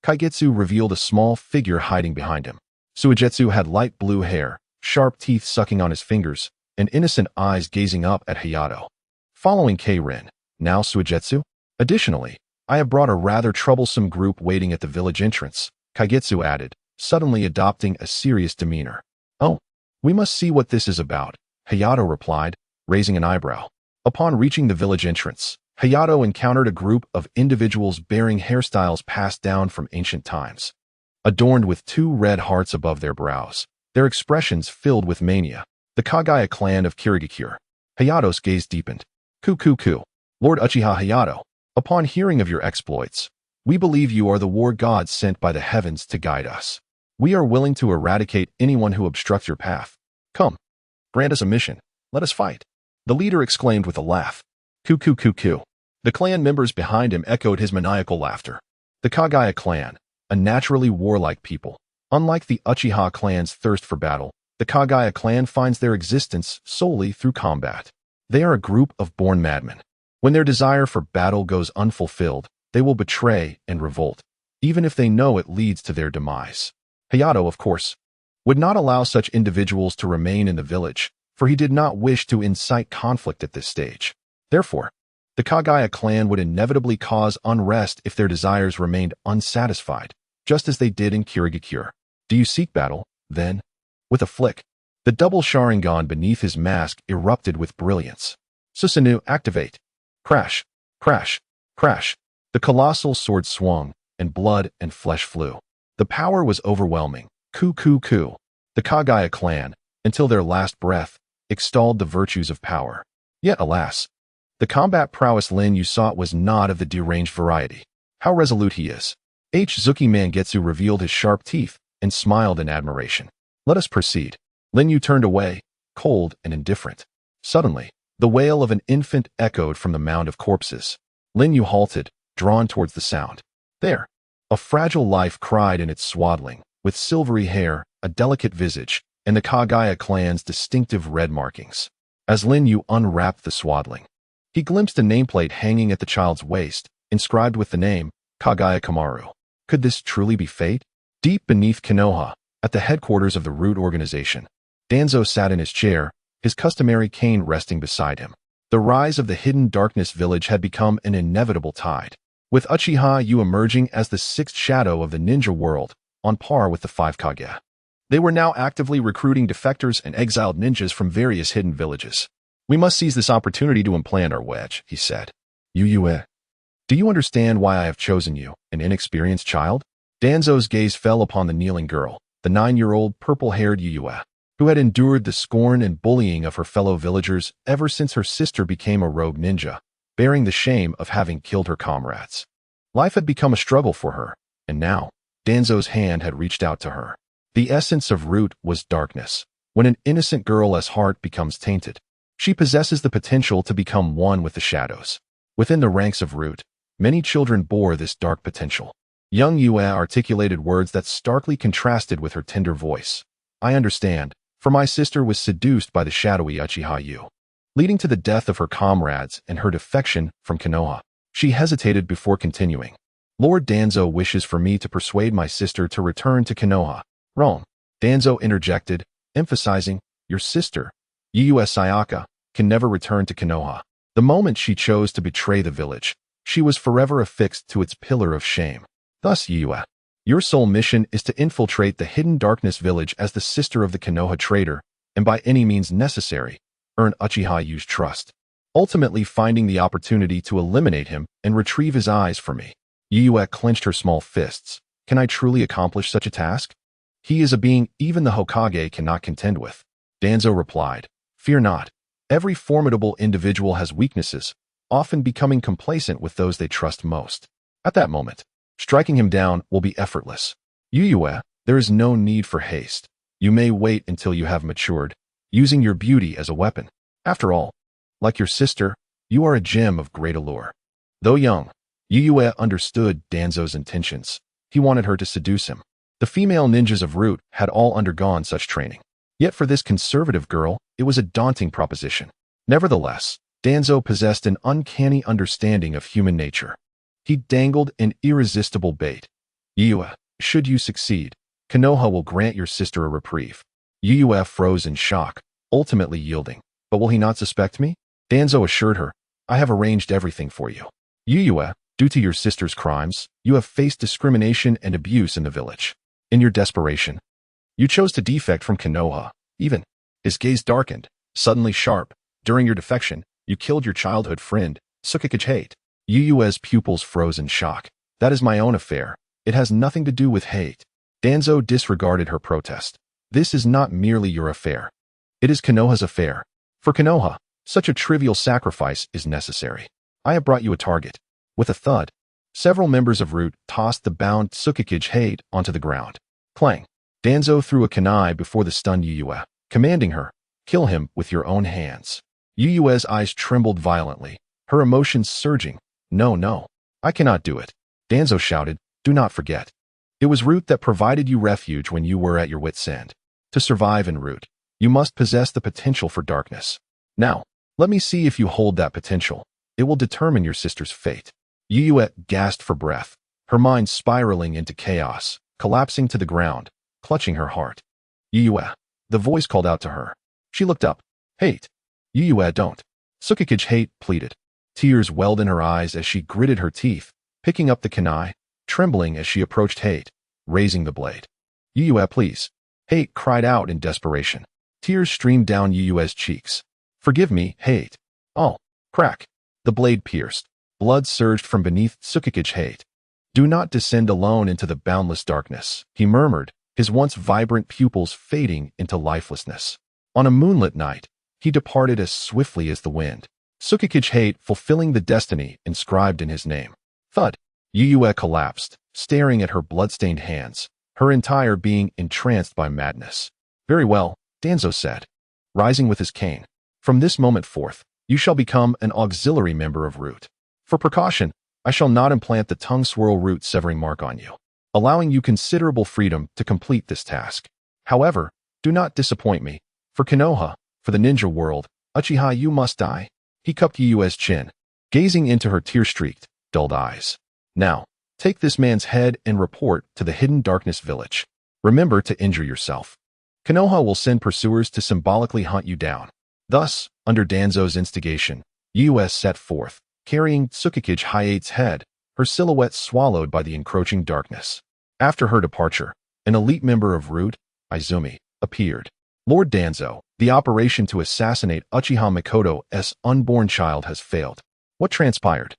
Kaigetsu revealed a small figure hiding behind him. Suigetsu had light blue hair, sharp teeth sucking on his fingers, and innocent eyes gazing up at Hayato. Following K-Rin, now Suigetsu? Additionally, I have brought a rather troublesome group waiting at the village entrance, Kaigetsu added, suddenly adopting a serious demeanor. Oh, we must see what this is about, Hayato replied, raising an eyebrow. Upon reaching the village entrance, Hayato encountered a group of individuals bearing hairstyles passed down from ancient times. Adorned with two red hearts above their brows, their expressions filled with mania. The Kagaya clan of Kirigakure. Hayato's gaze deepened. Ku. Lord Uchiha Hayato, upon hearing of your exploits, we believe you are the war god sent by the heavens to guide us. We are willing to eradicate anyone who obstructs your path. Come, grant us a mission. Let us fight. The leader exclaimed with a laugh. Ku. The clan members behind him echoed his maniacal laughter. The Kagaya clan, a naturally warlike people. Unlike the Uchiha clan's thirst for battle, the Kagaya clan finds their existence solely through combat. They are a group of born madmen. When their desire for battle goes unfulfilled, they will betray and revolt, even if they know it leads to their demise. Hayato, of course, would not allow such individuals to remain in the village, for he did not wish to incite conflict at this stage. Therefore, the Kagaya clan would inevitably cause unrest if their desires remained unsatisfied, just as they did in Kirigakure. Do you seek battle, then? With a flick, the double Sharingan beneath his mask erupted with brilliance. Susanoo, activate. Crash, crash, crash. The colossal sword swung, and blood and flesh flew. The power was overwhelming. Ku. The Kagaya clan, until their last breath, extolled the virtues of power. Yet, alas, the combat prowess Lin Yu sought was not of the deranged variety. How resolute he is. Zuki Mangetsu revealed his sharp teeth and smiled in admiration. Let us proceed. Lin Yu turned away, cold and indifferent. Suddenly, the wail of an infant echoed from the mound of corpses. Lin Yu halted, drawn towards the sound. There, a fragile life cried in its swaddling, with silvery hair, a delicate visage, and the Kagaya clan's distinctive red markings. As Lin Yu unwrapped the swaddling, he glimpsed a nameplate hanging at the child's waist, inscribed with the name, Kagaya Kamaru. Could this truly be fate? Deep beneath Konoha, at the headquarters of the Root organization, Danzo sat in his chair, his customary cane resting beside him. The rise of the hidden darkness village had become an inevitable tide, with Uchiha Yu emerging as the sixth shadow of the ninja world, on par with the five Kage. They were now actively recruiting defectors and exiled ninjas from various hidden villages. We must seize this opportunity to implant our wedge, he said. Yue, do you understand why I have chosen you, an inexperienced child? Danzo's gaze fell upon the kneeling girl, the 9-year-old purple-haired Yue, who had endured the scorn and bullying of her fellow villagers ever since her sister became a rogue ninja, bearing the shame of having killed her comrades. Life had become a struggle for her, and now, Danzo's hand had reached out to her. The essence of Root was darkness. When an innocent girl's heart becomes tainted, she possesses the potential to become one with the shadows. Within the ranks of Root, many children bore this dark potential. Young Yue articulated words that starkly contrasted with her tender voice. I understand, for my sister was seduced by the shadowy Uchiha Yu, leading to the death of her comrades and her defection from Konoha. She hesitated before continuing. Lord Danzo wishes for me to persuade my sister to return to Konoha. Wrong. Danzo interjected, emphasizing, your sister, Yue Sayaka, can never return to Konoha. The moment she chose to betray the village, she was forever affixed to its pillar of shame. Thus, Yue, your sole mission is to infiltrate the hidden darkness village as the sister of the Konoha traitor, and by any means necessary, earn Uchiha Yu's trust, ultimately finding the opportunity to eliminate him and retrieve his eyes for me. Yue clenched her small fists. Can I truly accomplish such a task? He is a being even the Hokage cannot contend with. Danzo replied, fear not. Every formidable individual has weaknesses, often becoming complacent with those they trust most. At that moment, striking him down will be effortless. Yue, there is no need for haste. You may wait until you have matured, using your beauty as a weapon. After all, like your sister, you are a gem of great allure. Though young, Yue understood Danzo's intentions. He wanted her to seduce him. The female ninjas of Root had all undergone such training. Yet for this conservative girl, it was a daunting proposition. Nevertheless, Danzo possessed an uncanny understanding of human nature. He dangled an irresistible bait. Yue, should you succeed, Konoha will grant your sister a reprieve. Yue froze in shock, ultimately yielding. But will he not suspect me? Danzo assured her, I have arranged everything for you. Yue, due to your sister's crimes, you have faced discrimination and abuse in the village. In your desperation, you chose to defect from Konoha. Even his gaze darkened, suddenly sharp. During your defection, you killed your childhood friend, Tsukikage. Yue's pupils froze in shock. That is my own affair. It has nothing to do with hate. Danzo disregarded her protest. This is not merely your affair. It is Konoha's affair. For Konoha, such a trivial sacrifice is necessary. I have brought you a target. With a thud, several members of Root tossed the bound Tsukikage onto the ground. Clang. Danzo threw a kunai before the stunned Yue, commanding her, kill him with your own hands. Yue's eyes trembled violently, her emotions surging. No, I cannot do it. Danzo shouted, do not forget. It was Root that provided you refuge when you were at your wit's end. To survive in Root, you must possess the potential for darkness. Now, let me see if you hold that potential. It will determine your sister's fate. Yue gasped for breath, her mind spiraling into chaos, collapsing to the ground, clutching her heart. Yue, the voice called out to her. She looked up. Hate. Yue, don't. Tsukikage pleaded. Tears welled in her eyes as she gritted her teeth, picking up the kunai, trembling as she approached Hate, raising the blade. Yue, please. Hate cried out in desperation. Tears streamed down Yue's cheeks. Forgive me, Hate. Oh, crack. The blade pierced. Blood surged from beneath Tsukikage. Do not descend alone into the boundless darkness, he murmured, his once vibrant pupils fading into lifelessness. On a moonlit night, he departed as swiftly as the wind. Tsukikage fulfilling the destiny inscribed in his name. Thud. Yue collapsed, staring at her bloodstained hands, her entire being entranced by madness. Very well, Danzo said, rising with his cane. From this moment forth, you shall become an auxiliary member of Root. For precaution, I shall not implant the tongue swirl root severing mark on you, allowing you considerable freedom to complete this task. However, do not disappoint me. For Konoha, for the ninja world, Uchiha, you must die. He cupped Yue's chin, gazing into her tear-streaked, dulled eyes. Now, take this man's head and report to the Hidden Darkness Village. Remember to injure yourself. Konoha will send pursuers to symbolically hunt you down. Thus, under Danzo's instigation, Yue set forth, carrying Tsukikage's head, her silhouette swallowed by the encroaching darkness. After her departure, an elite member of Root, Izumi, appeared. Lord Danzo, the operation to assassinate Uchiha Mikoto's unborn child has failed. What transpired?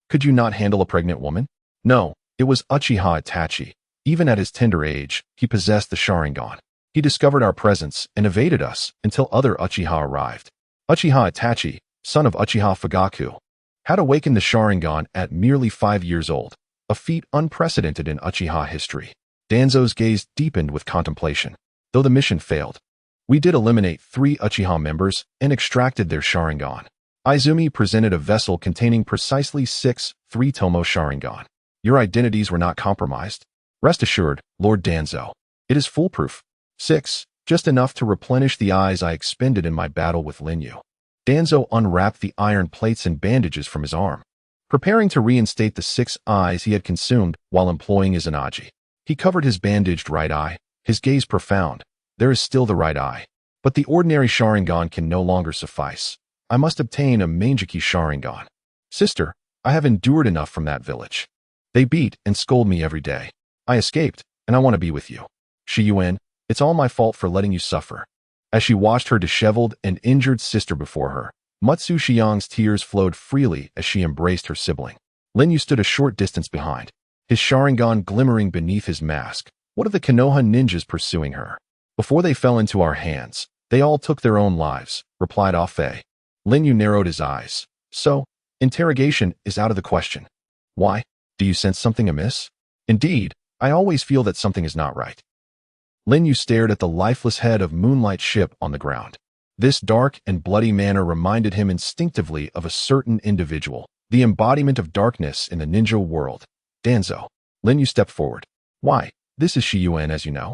Could you not handle a pregnant woman? No, it was Uchiha Itachi. Even at his tender age, he possessed the Sharingan. He discovered our presence and evaded us until other Uchiha arrived. Uchiha Itachi, son of Uchiha Fugaku, had awakened the Sharingan at merely 5 years old, a feat unprecedented in Uchiha history. Danzo's gaze deepened with contemplation. Though the mission failed, we did eliminate 3 Uchiha members and extracted their Sharingan. Izumi presented a vessel containing precisely 6 3-tomo Sharingan. Your identities were not compromised. Rest assured, Lord Danzo. It is foolproof. 6, just enough to replenish the eyes I expended in my battle with Lin Yu. Danzo unwrapped the iron plates and bandages from his arm, preparing to reinstate the 6 eyes he had consumed while employing his Anaji. He covered his bandaged right eye, his gaze profound. There is still the right eye, but the ordinary Sharingan can no longer suffice. I must obtain a Mangeki Sharingan. Sister, I have endured enough from that village. They beat and scold me every day. I escaped, and I want to be with you. Shiyuan, it's all my fault for letting you suffer. As she watched her disheveled and injured sister before her, Matsu Xiang's tears flowed freely as she embraced her sibling. Lin Yu stood a short distance behind, his Sharingan glimmering beneath his mask. What of the Konoha ninjas pursuing her? Before they fell into our hands, they all took their own lives, replied Ah Fei. Lin Yu narrowed his eyes. So, interrogation is out of the question. Why? Do you sense something amiss? Indeed, I always feel that something is not right. Lin Yu stared at the lifeless head of Moonlight Ship on the ground. This dark and bloody manner reminded him instinctively of a certain individual, the embodiment of darkness in the ninja world. Danzo. Lin Yu stepped forward. Why, this is Shiyuan, as you know.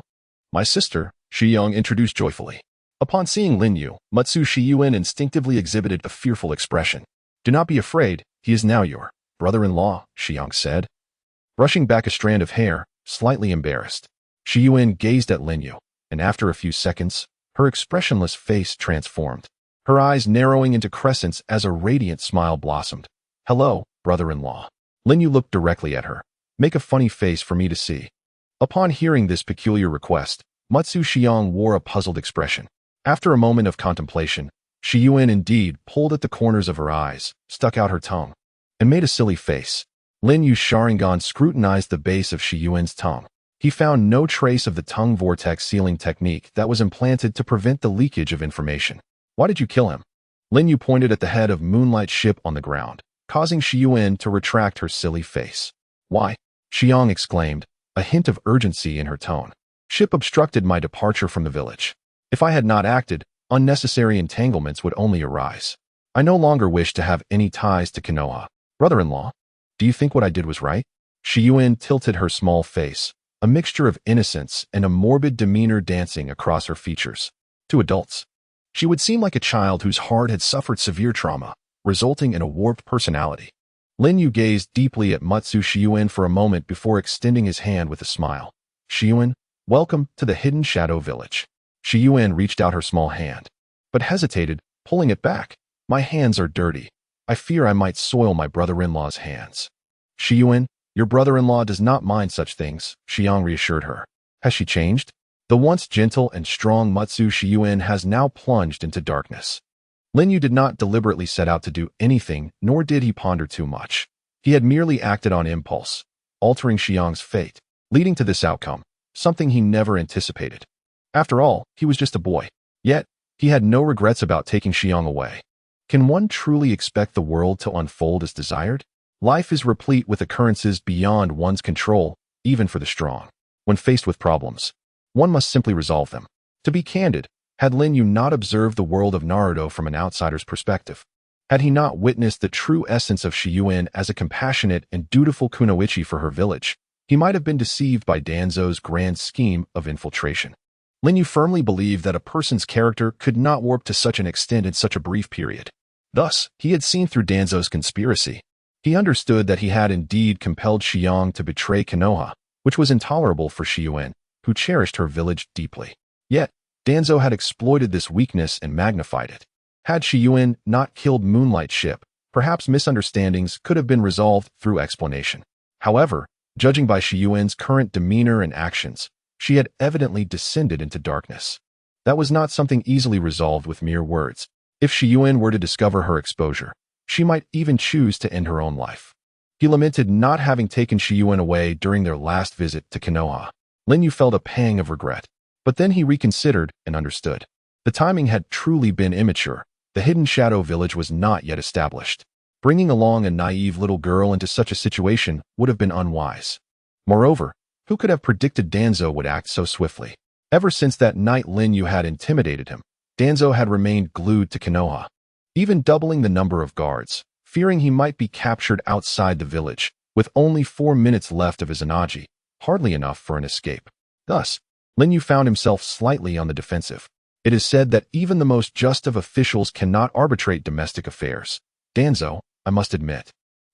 My sister, Shiyang introduced joyfully. Upon seeing Lin Yu, Matsu Shiyuin instinctively exhibited a fearful expression. "Do not be afraid, he is now your brother-in-law," Shiyang said. Brushing back a strand of hair, slightly embarrassed, Shiyuin gazed at Lin Yu, and after a few seconds, her expressionless face transformed, her eyes narrowing into crescents as a radiant smile blossomed. "Hello, brother-in-law." Lin Yu looked directly at her. "Make a funny face for me to see." Upon hearing this peculiar request, Matsu Shiyang wore a puzzled expression. After a moment of contemplation, Shiyuin indeed pulled at the corners of her eyes, stuck out her tongue, and made a silly face. Lin Yu's Sharingan scrutinized the base of Shiyuin's tongue. He found no trace of the tongue vortex sealing technique that was implanted to prevent the leakage of information. "Why did you kill him?" Lin Yu pointed at the head of Moonlight's ship on the ground, causing Shiyuin to retract her silly face. "Why?" Xiang exclaimed, a hint of urgency in her tone. "Ship obstructed my departure from the village. If I had not acted, unnecessary entanglements would only arise. I no longer wish to have any ties to Konoha. Brother-in-law, do you think what I did was right?" Shiyuin tilted her small face, a mixture of innocence and a morbid demeanor dancing across her features. To adults, she would seem like a child whose heart had suffered severe trauma, resulting in a warped personality. Lin Yu gazed deeply at Matsu Shiyuin for a moment before extending his hand with a smile. "Shiyuin, welcome to the Hidden Shadow Village." Shiyuin reached out her small hand, but hesitated, pulling it back. "My hands are dirty. I fear I might soil my brother-in-law's hands." "Shiyuin, your brother-in-law does not mind such things," Xiang reassured her. "Has she changed?" The once gentle and strong Matsu Shiyuin has now plunged into darkness. Lin Yu did not deliberately set out to do anything, nor did he ponder too much. He had merely acted on impulse, altering Xiang's fate, leading to this outcome, something he never anticipated. After all, he was just a boy. Yet, he had no regrets about taking Xiang away. Can one truly expect the world to unfold as desired? Life is replete with occurrences beyond one's control, even for the strong. When faced with problems, one must simply resolve them. To be candid, had Lin Yu not observed the world of Naruto from an outsider's perspective, had he not witnessed the true essence of Shiyuin as a compassionate and dutiful kunoichi for her village, he might have been deceived by Danzo's grand scheme of infiltration. Lin Yu firmly believed that a person's character could not warp to such an extent in such a brief period. Thus, he had seen through Danzo's conspiracy. He understood that he had indeed compelled Xiang to betray Konoha, which was intolerable for Shiyuin, who cherished her village deeply. Yet, Danzo had exploited this weakness and magnified it. Had Shiyuin not killed Moonlight's ship, perhaps misunderstandings could have been resolved through explanation. However, judging by Shiyuin's current demeanor and actions, she had evidently descended into darkness. That was not something easily resolved with mere words. If Shiyuin were to discover her exposure, she might even choose to end her own life. He lamented not having taken Shiyuin away during their last visit to Konoha. Lin Yu felt a pang of regret, but then he reconsidered and understood. The timing had truly been immature. The Hidden Shadow Village was not yet established. Bringing along a naive little girl into such a situation would have been unwise. Moreover, who could have predicted Danzo would act so swiftly? Ever since that night Lin Yu had intimidated him, Danzo had remained glued to Konoha, even doubling the number of guards, fearing he might be captured outside the village, with only 4 minutes left of his Anaji, hardly enough for an escape. Thus, Lin Yu found himself slightly on the defensive. It is said that even the most just of officials cannot arbitrate domestic affairs. Danzo, I must admit,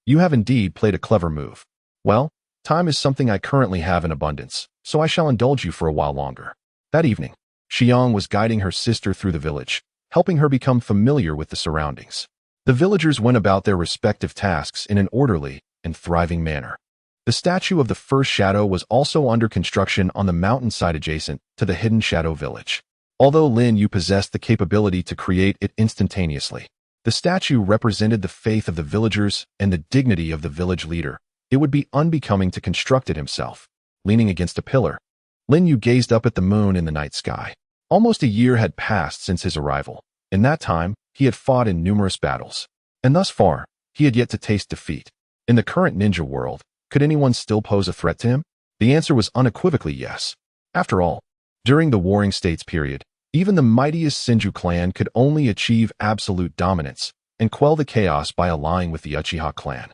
you have indeed played a clever move. Well, time is something I currently have in abundance, so I shall indulge you for a while longer. That evening, Xiang was guiding her sister through the village, helping her become familiar with the surroundings. The villagers went about their respective tasks in an orderly and thriving manner. The statue of the first shadow was also under construction on the mountainside adjacent to the Hidden Shadow Village. Although Lin Yu possessed the capability to create it instantaneously, the statue represented the faith of the villagers and the dignity of the village leader. It would be unbecoming to construct it himself. Leaning against a pillar, Lin Yu gazed up at the moon in the night sky. Almost a year had passed since his arrival. In that time, he had fought in numerous battles, and thus far, he had yet to taste defeat. In the current ninja world, could anyone still pose a threat to him? The answer was unequivocally yes. After all, during the Warring States period, even the mightiest Senju clan could only achieve absolute dominance and quell the chaos by allying with the Uchiha clan.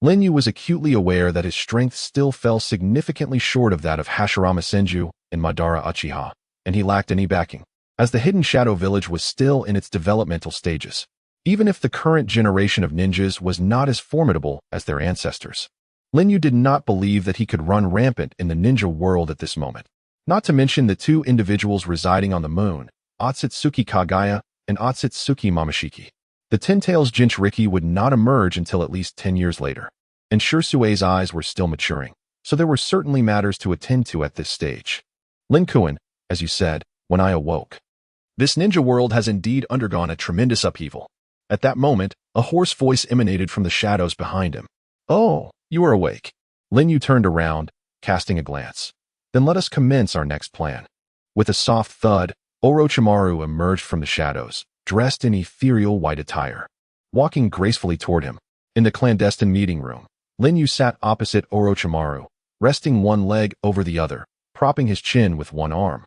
Lin Yu was acutely aware that his strength still fell significantly short of that of Hashirama Senju and Madara Uchiha, and he lacked any backing. as the hidden shadow village was still in its developmental stages. Even if the current generation of ninjas was not as formidable as their ancestors, Lin Yu did not believe that he could run rampant in the ninja world at this moment. Not to mention the two individuals residing on the moon, Otsutsuki Kagaya and Otsutsuki Momoshiki. The Ten Tails Jinchuriki would not emerge until at least 10 years later, and Shirsue's eyes were still maturing, so there were certainly matters to attend to at this stage. Lin Kuan, as you said, when I awoke. This ninja world has indeed undergone a tremendous upheaval. At that moment, a hoarse voice emanated from the shadows behind him. Oh, you are awake. Lin Yu turned around, casting a glance. Then let us commence our next plan. With a soft thud, Orochimaru emerged from the shadows, dressed in ethereal white attire. Walking gracefully toward him, in the clandestine meeting room, Lin Yu sat opposite Orochimaru, resting one leg over the other, propping his chin with one arm,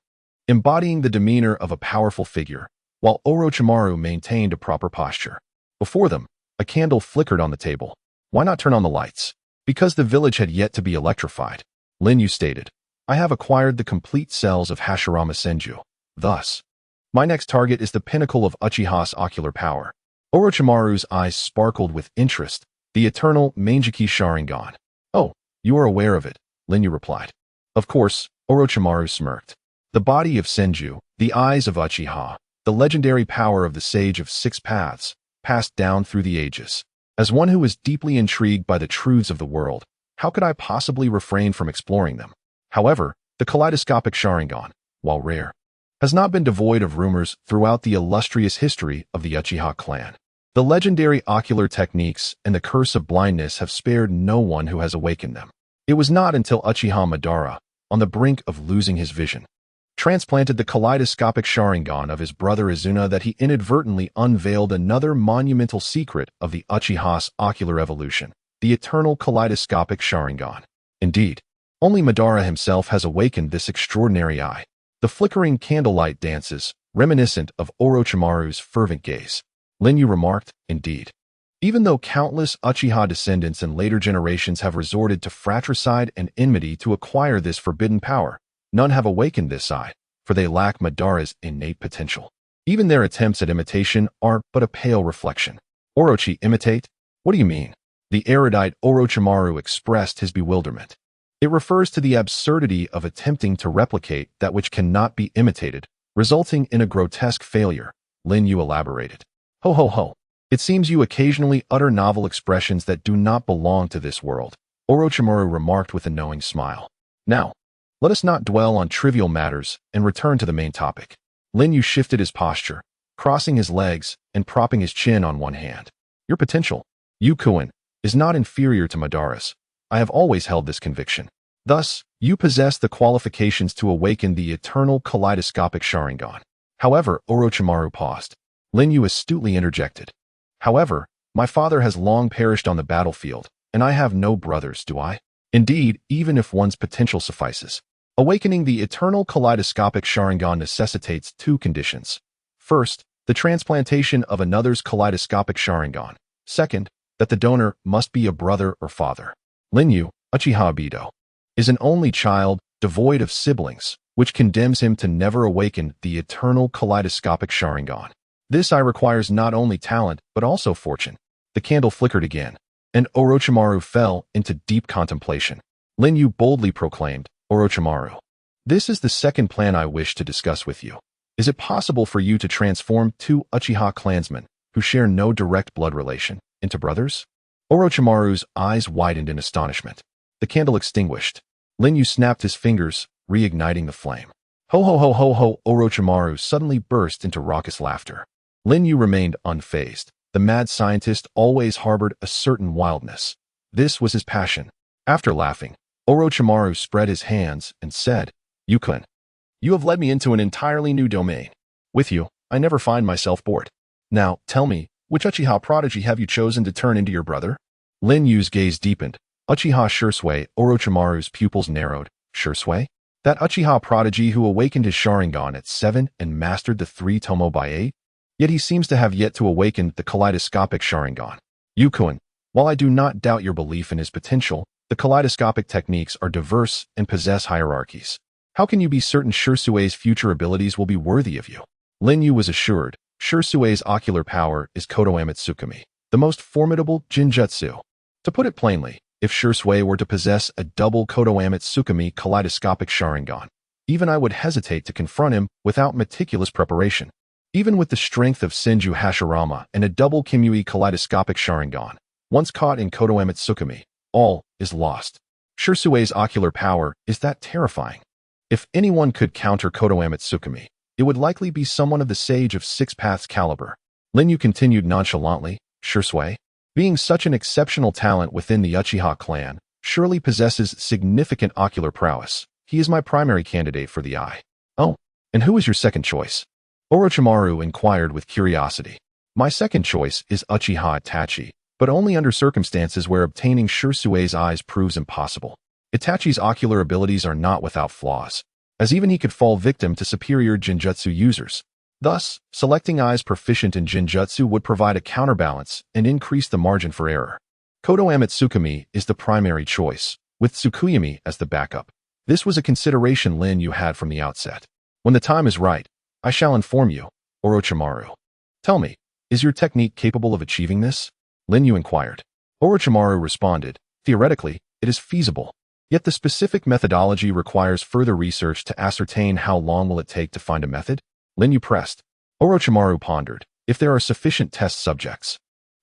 embodying the demeanor of a powerful figure, while Orochimaru maintained a proper posture. Before them, a candle flickered on the table. Why not turn on the lights? Because the village had yet to be electrified. Lin Yu stated, I have acquired the complete cells of Hashirama Senju. Thus, my next target is the pinnacle of Uchiha's ocular power. Orochimaru's eyes sparkled with interest, the eternal Mangeki Sharingan. Oh, you are aware of it, Lin Yu replied. Of course, Orochimaru smirked. The body of Senju, the eyes of Uchiha, the legendary power of the Sage of Six Paths, passed down through the ages. As one who is deeply intrigued by the truths of the world, how could I possibly refrain from exploring them? However, the kaleidoscopic Sharingan, while rare, has not been devoid of rumors throughout the illustrious history of the Uchiha clan. The legendary ocular techniques and the curse of blindness have spared no one who has awakened them. It was not until Uchiha Madara, on the brink of losing his vision, transplanted the kaleidoscopic Sharingan of his brother Izuna that he inadvertently unveiled another monumental secret of the Uchiha's ocular evolution, the eternal kaleidoscopic Sharingan. Indeed, only Madara himself has awakened this extraordinary eye. The flickering candlelight dances, reminiscent of Orochimaru's fervent gaze. Lin Yu remarked, indeed. Even though countless Uchiha descendants in later generations have resorted to fratricide and enmity to acquire this forbidden power, none have awakened this eye, for they lack Madara's innate potential. Even their attempts at imitation are but a pale reflection. Orochi imitate? What do you mean? The erudite Orochimaru expressed his bewilderment. It refers to the absurdity of attempting to replicate that which cannot be imitated, resulting in a grotesque failure, Lin Yu elaborated. Ho ho ho. It seems you occasionally utter novel expressions that do not belong to this world, Orochimaru remarked with a knowing smile. Now, let us not dwell on trivial matters and return to the main topic. Lin Yu shifted his posture, crossing his legs and propping his chin on one hand. Your potential, Yukuin, is not inferior to Madara's. I have always held this conviction. Thus, you possess the qualifications to awaken the eternal kaleidoscopic Sharingan. However, Orochimaru paused. Lin Yu astutely interjected. However, my father has long perished on the battlefield, and I have no brothers, do I? Indeed, even if one's potential suffices, awakening the eternal kaleidoscopic Sharingan necessitates two conditions. First, the transplantation of another's kaleidoscopic Sharingan. Second, that the donor must be a brother or father. Lin Yu, Uchiha Obito, is an only child, devoid of siblings, which condemns him to never awaken the eternal kaleidoscopic Sharingan. This eye requires not only talent, but also fortune. The candle flickered again, and Orochimaru fell into deep contemplation. Lin Yu boldly proclaimed, Orochimaru, this is the second plan I wish to discuss with you. Is it possible for you to transform two Uchiha clansmen, who share no direct blood relation, into brothers? Orochimaru's eyes widened in astonishment. The candle extinguished. Lin Yu snapped his fingers, reigniting the flame. Ho ho ho ho ho! Orochimaru suddenly burst into raucous laughter. Lin Yu remained unfazed. The mad scientist always harbored a certain wildness. This was his passion. After laughing, Orochimaru spread his hands and said, Yukun, you have led me into an entirely new domain. With you, I never find myself bored. Now, tell me, which Uchiha prodigy have you chosen to turn into your brother? Lin Yu's gaze deepened. Uchiha Shirsuei. Orochimaru's pupils narrowed. Shirsuei? That Uchiha prodigy who awakened his Sharingan at 7 and mastered the 3 Tomo by 8? Yet he seems to have yet to awaken the kaleidoscopic Sharingan. Yukun, while I do not doubt your belief in his potential, the kaleidoscopic techniques are diverse and possess hierarchies. How can you be certain Shirsuei's future abilities will be worthy of you? Lin Yu was assured, Shirsui's ocular power is Kodoame Tsukumi, the most formidable Jinjutsu. To put it plainly, if Shirsui were to possess a double Kodoame Tsukumi kaleidoscopic Sharingan, even I would hesitate to confront him without meticulous preparation. Even with the strength of Senju Hashirama and a double Kamui kaleidoscopic Sharingan, once caught in Kodoame Tsukumi, all is lost. Shirsui's ocular power is that terrifying. If anyone could counter Kodoame Tsukumi, it would likely be someone of the Sage of Six Paths caliber. Lin Yu continued nonchalantly, Shirsui, being such an exceptional talent within the Uchiha clan, surely possesses significant ocular prowess. He is my primary candidate for the eye. Oh, and who is your second choice? Orochimaru inquired with curiosity. My second choice is Uchiha Itachi, but only under circumstances where obtaining Shirsui's eyes proves impossible. Itachi's ocular abilities are not without flaws, as even he could fall victim to superior Jinjutsu users. Thus, selecting eyes proficient in Jinjutsu would provide a counterbalance and increase the margin for error. Kodoame Tsukumi is the primary choice, with Tsukuyomi as the backup. This was a consideration Lin Yu had from the outset. When the time is right, I shall inform you, Orochimaru. Tell me, is your technique capable of achieving this? Lin Yu inquired. Orochimaru responded, theoretically, it is feasible. Yet the specific methodology requires further research to ascertain how long will it take to find a method? Lin Yu pressed. Orochimaru pondered, if there are sufficient test subjects.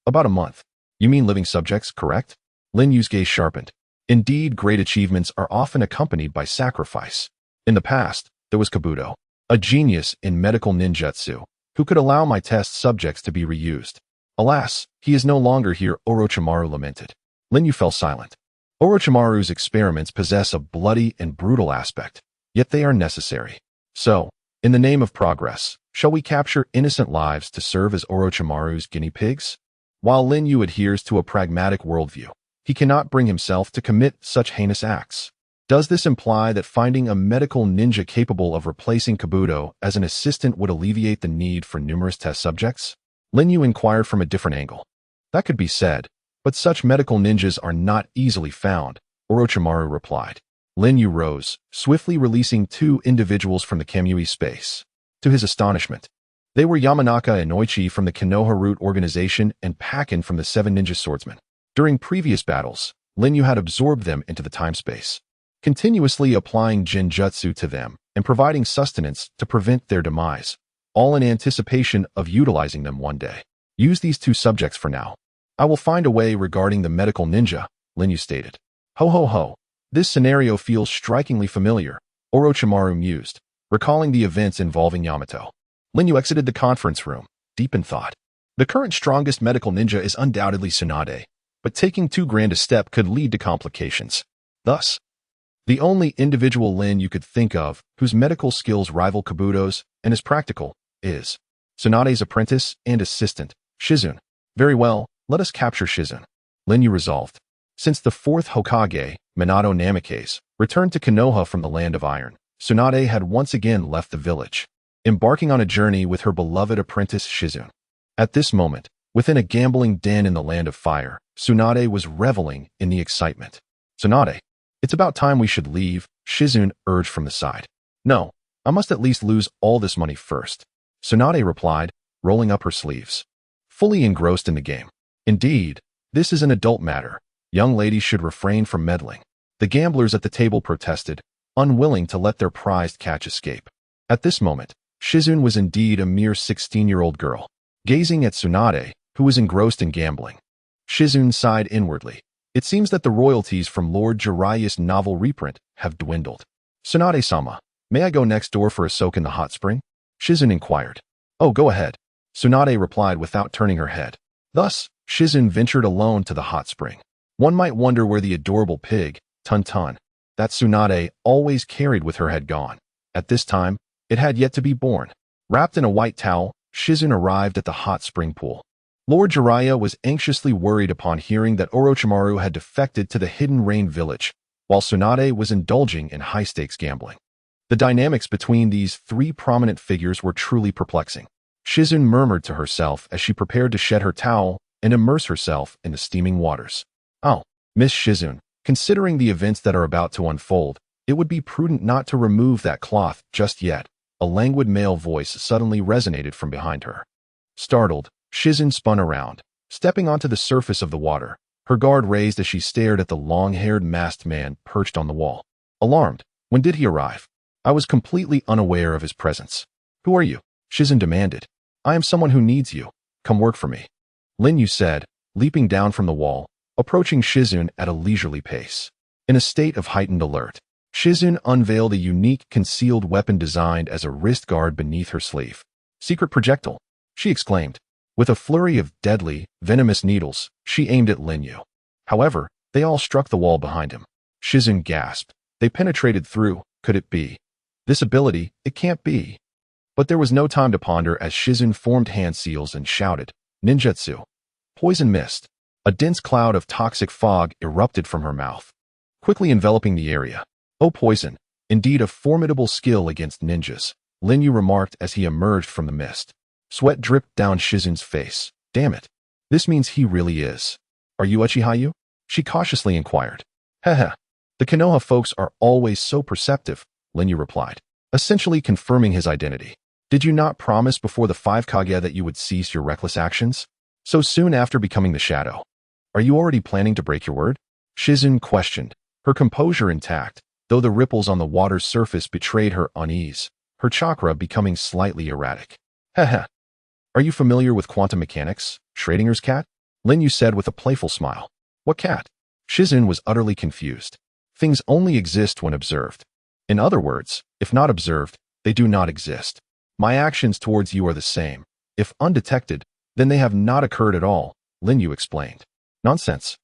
About a month. You mean living subjects, correct? Lin Yu's gaze sharpened. Indeed, great achievements are often accompanied by sacrifice. In the past, there was Kabuto, a genius in medical ninjutsu, who could allow my test subjects to be reused. Alas, he is no longer here, Orochimaru lamented. Lin Yu fell silent. Orochimaru's experiments possess a bloody and brutal aspect, yet they are necessary. So, in the name of progress, shall we capture innocent lives to serve as Orochimaru's guinea pigs? While Lin Yu adheres to a pragmatic worldview, he cannot bring himself to commit such heinous acts. Does this imply that finding a medical ninja capable of replacing Kabuto as an assistant would alleviate the need for numerous test subjects? Lin Yu inquired from a different angle. That could be said, but such medical ninjas are not easily found, Orochimaru replied. Lin Yu rose, swiftly releasing two individuals from the Kamui space. To his astonishment, they were Yamanaka and Oichi from the Konoha Root organization and Pakin from the Seven Ninja Swordsmen. During previous battles, Lin Yu had absorbed them into the time-space, continuously applying Jinjutsu to them and providing sustenance to prevent their demise, all in anticipation of utilizing them one day. Use these two subjects for now. I will find a way regarding the medical ninja, Lin Yu stated. Ho ho ho. This scenario feels strikingly familiar, Orochimaru mused, recalling the events involving Yamato. Lin Yu exited the conference room, deep in thought. The current strongest medical ninja is undoubtedly Tsunade, but taking too grand a step could lead to complications. Thus, the only individual Lin Yu could think of whose medical skills rival Kabuto's and is practical is Tsunade's apprentice and assistant, Shizune. Very well, let us capture Shizune. Lin Yu resolved. Since the fourth Hokage, Minato Namikaze, returned to Konoha from the Land of Iron, Tsunade had once again left the village, embarking on a journey with her beloved apprentice Shizune. At this moment, within a gambling den in the Land of Fire, Tsunade was reveling in the excitement. Tsunade, it's about time we should leave, Shizune urged from the side. No, I must at least lose all this money first, Tsunade replied, rolling up her sleeves. Fully engrossed in the game. Indeed, this is an adult matter. Young ladies should refrain from meddling. The gamblers at the table protested, unwilling to let their prized catch escape. At this moment, Shizune was indeed a mere 16-year-old girl, gazing at Tsunade, who was engrossed in gambling. Shizune sighed inwardly. It seems that the royalties from Lord Jiraiya's novel reprint have dwindled. Tsunade-sama, may I go next door for a soak in the hot spring? Shizune inquired. Oh, go ahead, Tsunade replied without turning her head. Thus, Shizune ventured alone to the hot spring. One might wonder where the adorable pig, Tun-Tun, that Tsunade always carried with her had gone. At this time, it had yet to be born. Wrapped in a white towel, Shizune arrived at the hot spring pool. Lord Jiraiya was anxiously worried upon hearing that Orochimaru had defected to the Hidden Rain village, while Tsunade was indulging in high-stakes gambling. The dynamics between these three prominent figures were truly perplexing. Shizune murmured to herself as she prepared to shed her towel and immerse herself in the steaming waters. Oh, Miss Shizune, considering the events that are about to unfold, it would be prudent not to remove that cloth just yet, A languid male voice suddenly resonated from behind her. Startled, Shizun spun around, stepping onto the surface of the water, her guard raised as she stared at the long-haired masked man perched on the wall. Alarmed, when did he arrive? I was completely unaware of his presence. Who are you? Shizun demanded. I am someone who needs you. Come work for me. Lin Yu said, leaping down from the wall, approaching Shizun at a leisurely pace. In a state of heightened alert, Shizun unveiled a unique concealed weapon designed as a wrist guard beneath her sleeve. Secret projectile, she exclaimed. With a flurry of deadly, venomous needles, she aimed at Lin Yu. However, they all struck the wall behind him. Shizun gasped. They penetrated through. Could it be? This ability, it can't be. But there was no time to ponder as Shizun formed hand seals and shouted, Ninjutsu. Poison mist. A dense cloud of toxic fog erupted from her mouth, quickly enveloping the area. Oh, poison. Indeed a formidable skill against ninjas, Lin Yu remarked as he emerged from the mist. Sweat dripped down Shizun's face. Damn it. This means he really is. Are you Uchiha? She cautiously inquired. Heh. The Konoha folks are always so perceptive, Lin Yu replied, essentially confirming his identity. Did you not promise before the 5 Kage that you would cease your reckless actions? So soon after becoming the shadow. Are you already planning to break your word? Shizun questioned, her composure intact, though the ripples on the water's surface betrayed her unease, her chakra becoming slightly erratic. Heh. Are you familiar with quantum mechanics, Schrodinger's cat? Lin Yu said with a playful smile. What cat? Shizun was utterly confused. Things only exist when observed. In other words, if not observed, they do not exist. My actions towards you are the same. If undetected, then they have not occurred at all, Lin Yu explained. Nonsense.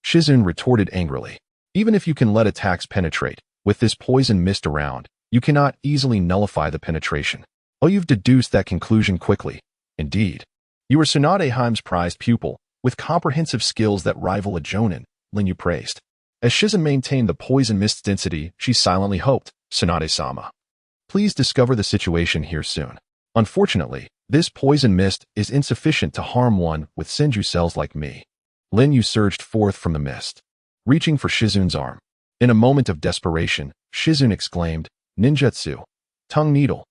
Shizun retorted angrily. Even if you can let attacks penetrate, with this poison mist around, you cannot easily nullify the penetration. Oh, you've deduced that conclusion quickly. Indeed. You are Tsunade Heim's prized pupil, with comprehensive skills that rival a Jonin, Lin Yu praised. As Shizun maintained the poison mist's density, she silently hoped, Tsunade-sama. Please discover the situation here soon. Unfortunately, this poison mist is insufficient to harm one with senju cells like me. Lin Yu surged forth from the mist, reaching for Shizun's arm. In a moment of desperation, Shizun exclaimed, Ninjutsu. Tongue needle.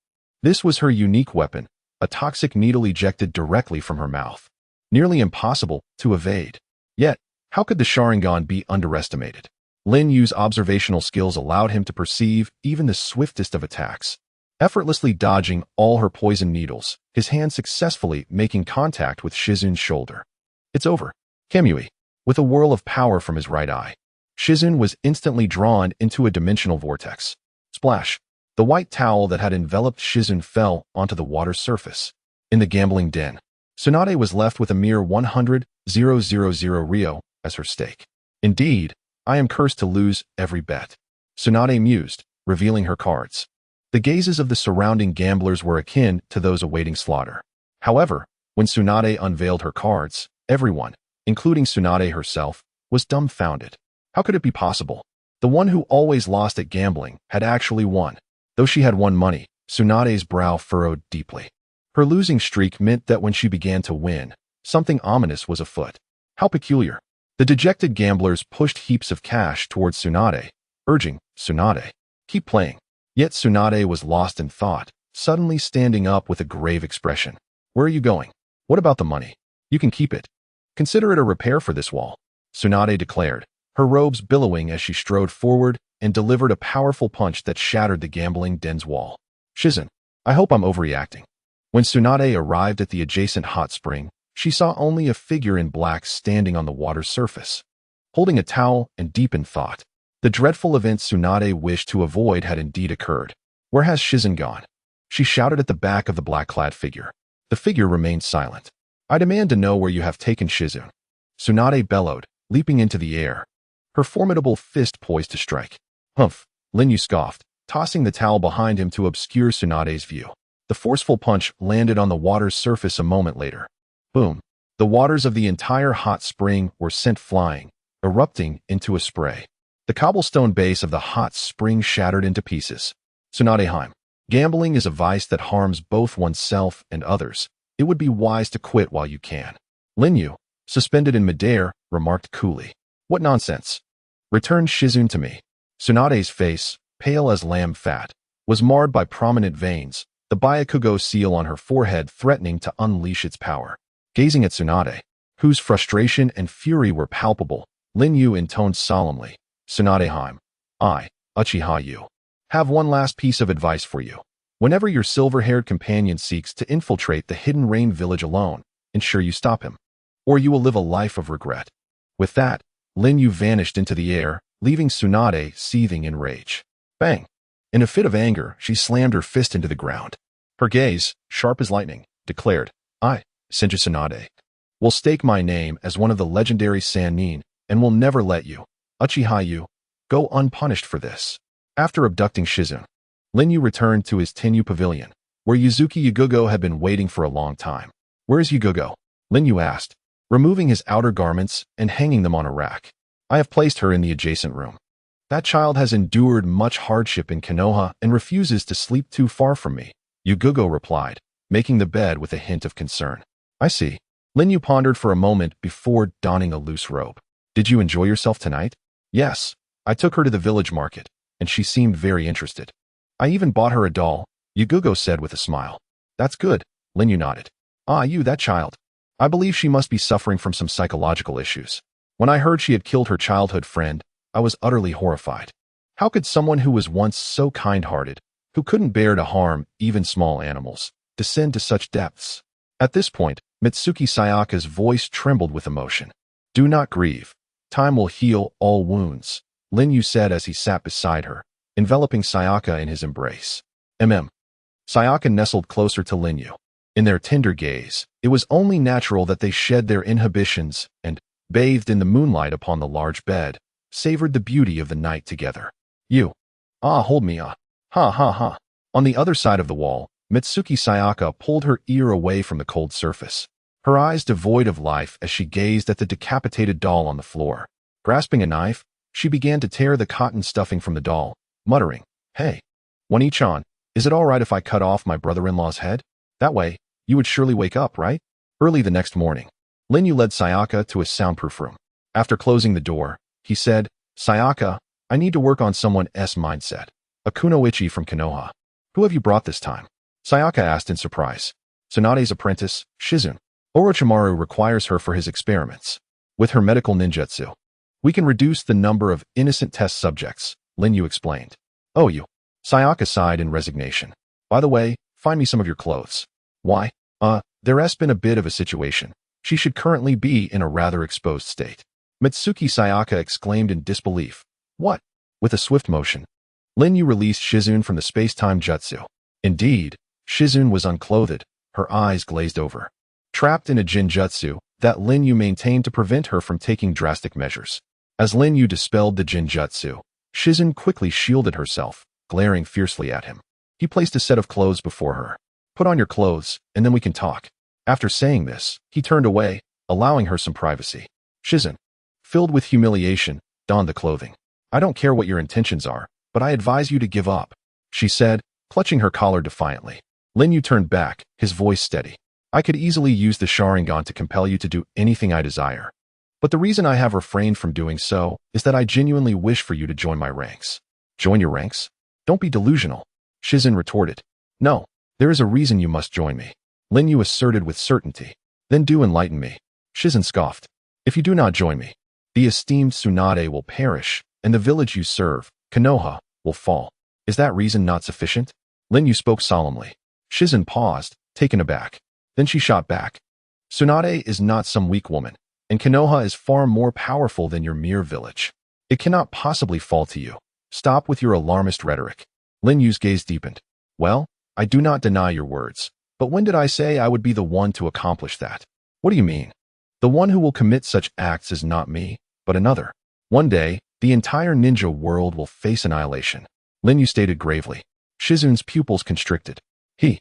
This was her unique weapon, a toxic needle ejected directly from her mouth. Nearly impossible to evade. Yet, how could the Sharingan be underestimated? Lin Yu's observational skills allowed him to perceive even the swiftest of attacks. Effortlessly dodging all her poison needles, his hand successfully making contact with Shizun's shoulder. It's over. Kamui. With a whirl of power from his right eye, Shizun was instantly drawn into a dimensional vortex. Splash. The white towel that had enveloped Shizun fell onto the water's surface. In the gambling den, Tsunade was left with a mere 100,000 Ryo as her stake. Indeed, I am cursed to lose every bet. Tsunade mused, revealing her cards. The gazes of the surrounding gamblers were akin to those awaiting slaughter. However, when Tsunade unveiled her cards, everyone, including Tsunade herself, was dumbfounded. How could it be possible? The one who always lost at gambling had actually won. Though she had won money, Tsunade's brow furrowed deeply. Her losing streak meant that when she began to win, something ominous was afoot. How peculiar. The dejected gamblers pushed heaps of cash towards Tsunade, urging, Tsunade, keep playing. Yet Tsunade was lost in thought, suddenly standing up with a grave expression. Where are you going? What about the money? You can keep it. Consider it a repair for this wall, Tsunade declared, her robes billowing as she strode forward and delivered a powerful punch that shattered the gambling den's wall. Shizun, I hope I'm overreacting. When Tsunade arrived at the adjacent hot spring, she saw only a figure in black standing on the water's surface, holding a towel and deep in thought. The dreadful event Tsunade wished to avoid had indeed occurred. Where has Shizun gone? She shouted at the back of the black-clad figure. The figure remained silent. I demand to know where you have taken Shizun. Tsunade bellowed, leaping into the air, her formidable fist poised to strike. Humph, Lin Yu scoffed, tossing the towel behind him to obscure Tsunade's view. The forceful punch landed on the water's surface a moment later. Boom. The waters of the entire hot spring were sent flying, erupting into a spray. The cobblestone base of the hot spring shattered into pieces. Tsunadeheim. Gambling is a vice that harms both oneself and others. It would be wise to quit while you can. Lin Yu, suspended in midair, remarked coolly. What nonsense. Return Shizun to me. Tsunade's face, pale as lamb fat, was marred by prominent veins, the Byakugo seal on her forehead threatening to unleash its power. Gazing at Tsunade, whose frustration and fury were palpable, Lin Yu intoned solemnly, "Tsunadeheim, I, Uchiha Yu, have one last piece of advice for you. Whenever your silver-haired companion seeks to infiltrate the Hidden Rain village alone, ensure you stop him, or you will live a life of regret." With that, Lin Yu vanished into the air, leaving Tsunade seething in rage. Bang! In a fit of anger, she slammed her fist into the ground. Her gaze, sharp as lightning, declared, "I, Senju Tsunade, will stake my name as one of the legendary Sannin and will never let you, Uchiha Yu, go unpunished for this." After abducting Shizune, Lin Yu returned to his Tenyu Pavilion, where Yuzuki Yugugo had been waiting for a long time. "Where's Yugugo?" Lin Yu asked, removing his outer garments and hanging them on a rack. "I have placed her in the adjacent room. That child has endured much hardship in Konoha and refuses to sleep too far from me," Yugugo replied, making the bed with a hint of concern. "I see." Lin Yu pondered for a moment before donning a loose robe. "Did you enjoy yourself tonight?" "Yes. I took her to the village market, and she seemed very interested. I even bought her a doll," Yugugo said with a smile. "That's good," Lin Yu nodded. "Ah, you, that child. I believe she must be suffering from some psychological issues. When I heard she had killed her childhood friend, I was utterly horrified. How could someone who was once so kind-hearted, who couldn't bear to harm even small animals, descend to such depths?" At this point, Mitsuki Sayaka's voice trembled with emotion. "Do not grieve. Time will heal all wounds," Lin Yu said as he sat beside her, enveloping Sayaka in his embrace. Sayaka nestled closer to Lin Yu. In their tender gaze, it was only natural that they shed their inhibitions and, bathed in the moonlight upon the large bed, savored the beauty of the night together. "You. Hold me, Ha ha ha." On the other side of the wall, Mitsuki Sayaka pulled her ear away from the cold surface, her eyes devoid of life as she gazed at the decapitated doll on the floor. Grasping a knife, she began to tear the cotton stuffing from the doll, muttering, "Hey, Wani-chan, is it all right if I cut off my brother-in-law's head? That way, you would surely wake up, right?" Early the next morning, Lin Yu led Sayaka to a soundproof room. After closing the door, he said, "Sayaka, I need to work on someone's mindset. A kunoichi from Konoha. Who have you brought this time?" Sayaka asked in surprise. "Tsunade's apprentice, Shizune. Orochimaru requires her for his experiments. With her medical ninjutsu, we can reduce the number of innocent test subjects," Lin Yu explained. "Oh, you." Sayaka sighed in resignation. "By the way, find me some of your clothes." "Why? There's been a bit of a situation. She should currently be in a rather exposed state." Mitsuki Sayaka exclaimed in disbelief. "What?" With a swift motion, Lin Yu released Shizune from the space-time jutsu. Indeed, Shizune was unclothed, her eyes glazed over. Trapped in a jinjutsu that Lin Yu maintained to prevent her from taking drastic measures. As Lin Yu dispelled the jinjutsu, Shizune quickly shielded herself, glaring fiercely at him. He placed a set of clothes before her. "Put on your clothes, and then we can talk." After saying this, he turned away, allowing her some privacy. Shizune, filled with humiliation, donned the clothing. "I don't care what your intentions are, but I advise you to give up," she said, clutching her collar defiantly. Lin Yu turned back, his voice steady. "I could easily use the Sharingan to compel you to do anything I desire. But the reason I have refrained from doing so is that I genuinely wish for you to join my ranks." "Join your ranks? Don't be delusional," Shizune retorted. "No, there is a reason you must join me," Lin Yu asserted with certainty. "Then do enlighten me." Shizune scoffed. "If you do not join me, the esteemed Tsunade will perish, and the village you serve, Konoha, will fall. Is that reason not sufficient?" Lin Yu spoke solemnly. Shizune paused, taken aback. Then she shot back. "Tsunade is not some weak woman, and Konoha is far more powerful than your mere village. It cannot possibly fall to you. Stop with your alarmist rhetoric." Lin Yu's gaze deepened. "Well, I do not deny your words, but when did I say I would be the one to accomplish that?" "What do you mean?" "The one who will commit such acts is not me, but another. One day, the entire ninja world will face annihilation," Lin Yu stated gravely. Shizune's pupils constricted. "He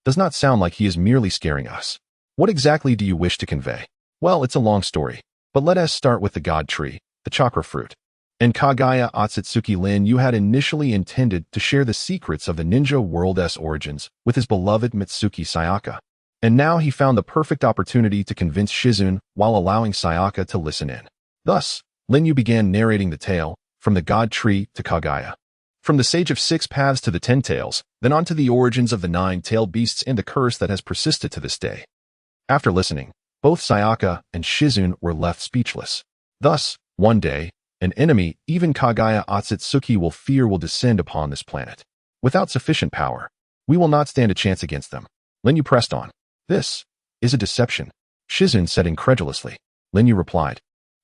does not sound like he is merely scaring us. What exactly do you wish to convey?" "Well, it's a long story, but let us start with the god tree, the chakra fruit. In Kagaya Otsutsuki, Lin Yu had initially intended to share the secrets of the ninja world's origins with his beloved Mitsuki Sayaka. And now he found the perfect opportunity to convince Shizune while allowing Sayaka to listen in. Thus, Lin Yu began narrating the tale, from the god tree to Kagaya. From the Sage of Six Paths to the 10 Tails, then on to the origins of the 9-tailed beasts and the curse that has persisted to this day. After listening, both Sayaka and Shizune were left speechless. Thus, one day, an enemy even Kaguya Otsutsuki will descend upon this planet. Without sufficient power, we will not stand a chance against them. Lin Yu pressed on. This is a deception, Shizune said incredulously. Lin Yu replied,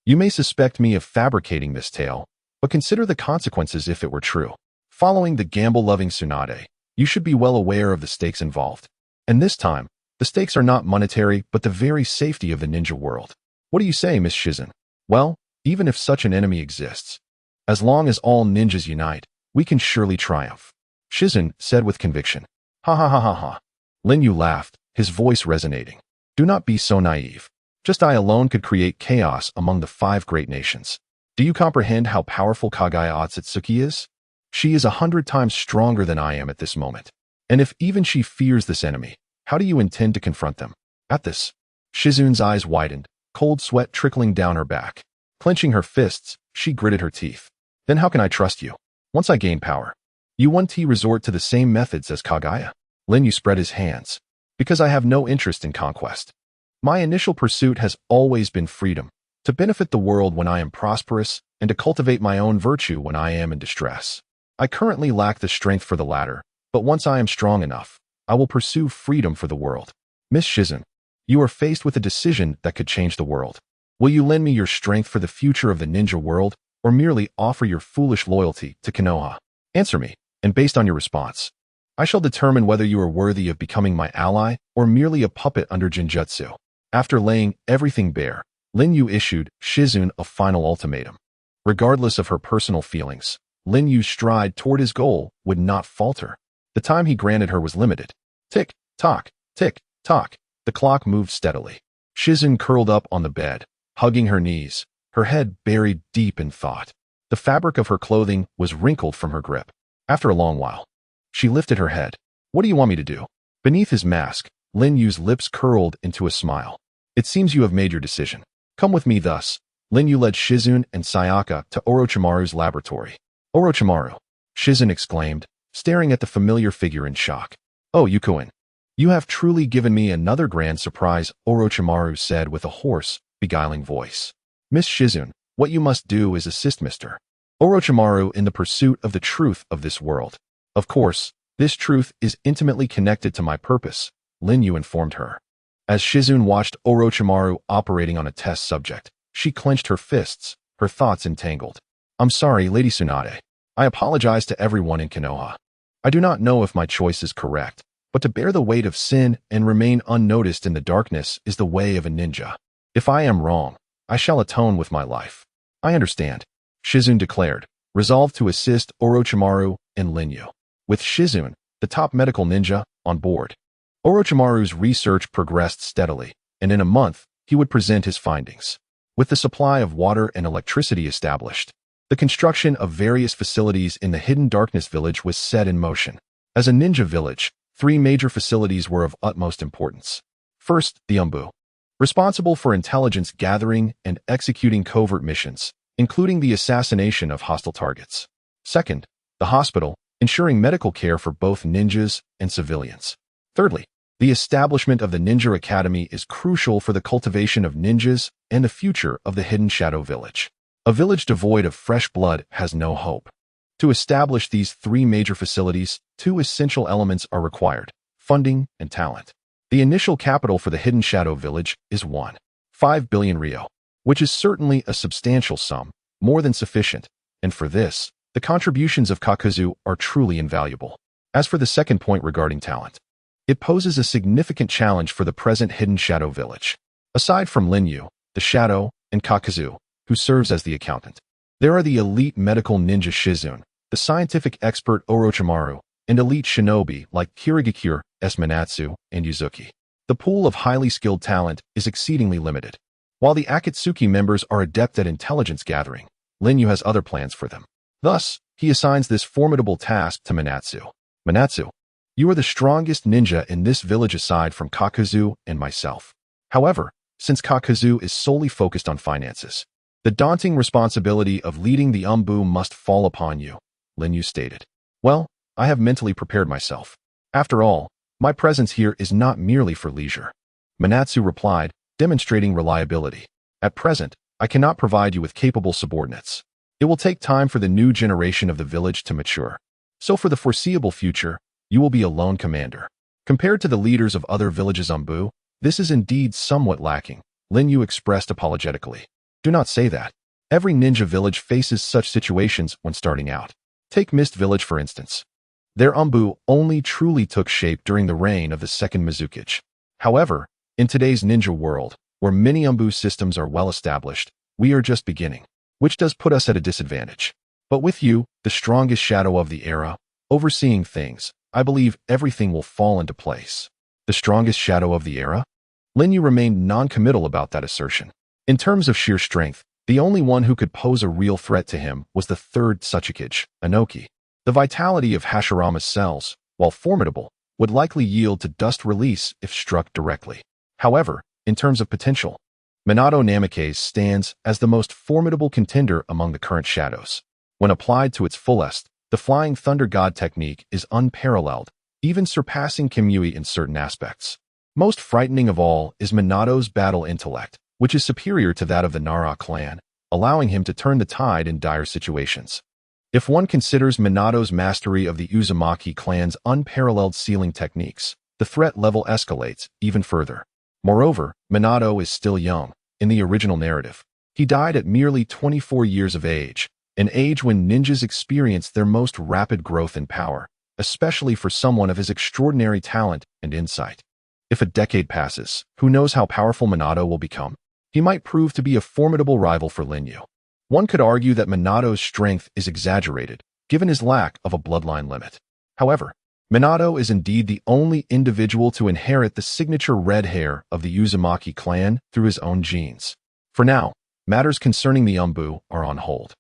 you may suspect me of fabricating this tale, but consider the consequences if it were true. Following the gamble-loving Tsunade, you should be well aware of the stakes involved. And this time, the stakes are not monetary but the very safety of the ninja world. What do you say, Miss Shizune? Well, even if such an enemy exists, as long as all ninjas unite, we can surely triumph, Shizune said with conviction. Ha ha ha ha ha. Lin Yu laughed, his voice resonating. Do not be so naive. Just I alone could create chaos among the 5 great nations. Do you comprehend how powerful Kaguya Otsutsuki is? She is 100 times stronger than I am at this moment. And if even she fears this enemy, how do you intend to confront them? At this, Shizune's eyes widened, cold sweat trickling down her back. Clenching her fists, she gritted her teeth. Then how can I trust you? Once I gain power, you won't resort to the same methods as Kaguya? Lin Yu spread his hands. Because I have no interest in conquest. My initial pursuit has always been freedom, to benefit the world when I am prosperous, and to cultivate my own virtue when I am in distress. I currently lack the strength for the latter, but once I am strong enough, I will pursue freedom for the world. Miss Shizune, you are faced with a decision that could change the world. Will you lend me your strength for the future of the ninja world, or merely offer your foolish loyalty to Konoha? Answer me, and based on your response, I shall determine whether you are worthy of becoming my ally or merely a puppet under Jinjutsu. After laying everything bare, Lin Yu issued Shizune a final ultimatum. Regardless of her personal feelings, Lin Yu's stride toward his goal would not falter. The time he granted her was limited. Tick-tock, tick-tock. The clock moved steadily. Shizune curled up on the bed, hugging her knees, her head buried deep in thought. The fabric of her clothing was wrinkled from her grip. After a long while, she lifted her head. What do you want me to do? Beneath his mask, Lin Yu's lips curled into a smile. It seems you have made your decision. Come with me thus. Lin Yu led Shizune and Sayaka to Orochimaru's laboratory. Orochimaru, Shizune exclaimed, staring at the familiar figure in shock. Oh, Yukuin. You have truly given me another grand surprise, Orochimaru said with a hoarse, beguiling voice. Miss Shizune, what you must do is assist Mr. Orochimaru in the pursuit of the truth of this world. Of course, this truth is intimately connected to my purpose, Lin Yu informed her. As Shizune watched Orochimaru operating on a test subject, she clenched her fists, her thoughts entangled. I'm sorry, Lady Tsunade. I apologize to everyone in Konoha. I do not know if my choice is correct, but to bear the weight of sin and remain unnoticed in the darkness is the way of a ninja. If I am wrong, I shall atone with my life. I understand, Shizune declared, resolved to assist Orochimaru and Lin Yu. With Shizune, the top medical ninja, on board, Orochimaru's research progressed steadily, and in a month, he would present his findings. With the supply of water and electricity established, the construction of various facilities in the Hidden Darkness village was set in motion. As a ninja village, 3 major facilities were of utmost importance. First, the Umbu, responsible for intelligence gathering and executing covert missions, including the assassination of hostile targets. Second, the hospital, ensuring medical care for both ninjas and civilians. Thirdly, the establishment of the Ninja Academy is crucial for the cultivation of ninjas and the future of the Hidden Shadow Village. A village devoid of fresh blood has no hope. To establish these 3 major facilities, 2 essential elements are required: funding and talent. The initial capital for the Hidden Shadow Village is 1.5 billion Ryo, which is certainly a substantial sum, more than sufficient, and for this, the contributions of Kakuzu are truly invaluable. As for the second point regarding talent, it poses a significant challenge for the present Hidden Shadow Village. Aside from Lin Yu, the Shadow, and Kakuzu, who serves as the accountant, there are the elite medical ninja Shizune, the scientific expert Orochimaru, and elite shinobi like Kirigakure, Manatsu, and Yuzuki. The pool of highly skilled talent is exceedingly limited. While the Akatsuki members are adept at intelligence gathering, Lin Yu has other plans for them. Thus, he assigns this formidable task to Manatsu. Manatsu, you are the strongest ninja in this village aside from Kakuzu and myself. However, since Kakuzu is solely focused on finances, the daunting responsibility of leading the Umbu must fall upon you. Lin Yu stated. Well, I have mentally prepared myself. After all, my presence here is not merely for leisure. Manatsu replied, demonstrating reliability. At present, I cannot provide you with capable subordinates. It will take time for the new generation of the village to mature. So for the foreseeable future, you will be a lone commander. Compared to the leaders of other villages on Bu, this is indeed somewhat lacking, Lin Yu expressed apologetically. Do not say that. Every ninja village faces such situations when starting out. Take Mist Village for instance. Their Umbu only truly took shape during the reign of the second Mizukage. However, in today's ninja world, where many Umbu systems are well established, we are just beginning, which does put us at a disadvantage. But with you, the strongest shadow of the era, overseeing things, I believe everything will fall into place. The strongest shadow of the era? Lin Yu remained non-committal about that assertion. In terms of sheer strength, the only one who could pose a real threat to him was the third Uchiha, Inoki. The vitality of Hashirama's cells, while formidable, would likely yield to dust release if struck directly. However, in terms of potential, Minato Namikaze stands as the most formidable contender among the current shadows. When applied to its fullest, the Flying Thunder God technique is unparalleled, even surpassing Kamui in certain aspects. Most frightening of all is Minato's battle intellect, which is superior to that of the Nara clan, allowing him to turn the tide in dire situations. If one considers Minato's mastery of the Uzumaki clan's unparalleled sealing techniques, the threat level escalates even further. Moreover, Minato is still young. In the original narrative, he died at merely 24 years of age, an age when ninjas experience their most rapid growth in power, especially for someone of his extraordinary talent and insight. If a decade passes, who knows how powerful Minato will become? He might prove to be a formidable rival for Lin Yu. One could argue that Minato's strength is exaggerated, given his lack of a bloodline limit. However, Minato is indeed the only individual to inherit the signature red hair of the Uzumaki clan through his own genes. For now, matters concerning the Umbu are on hold.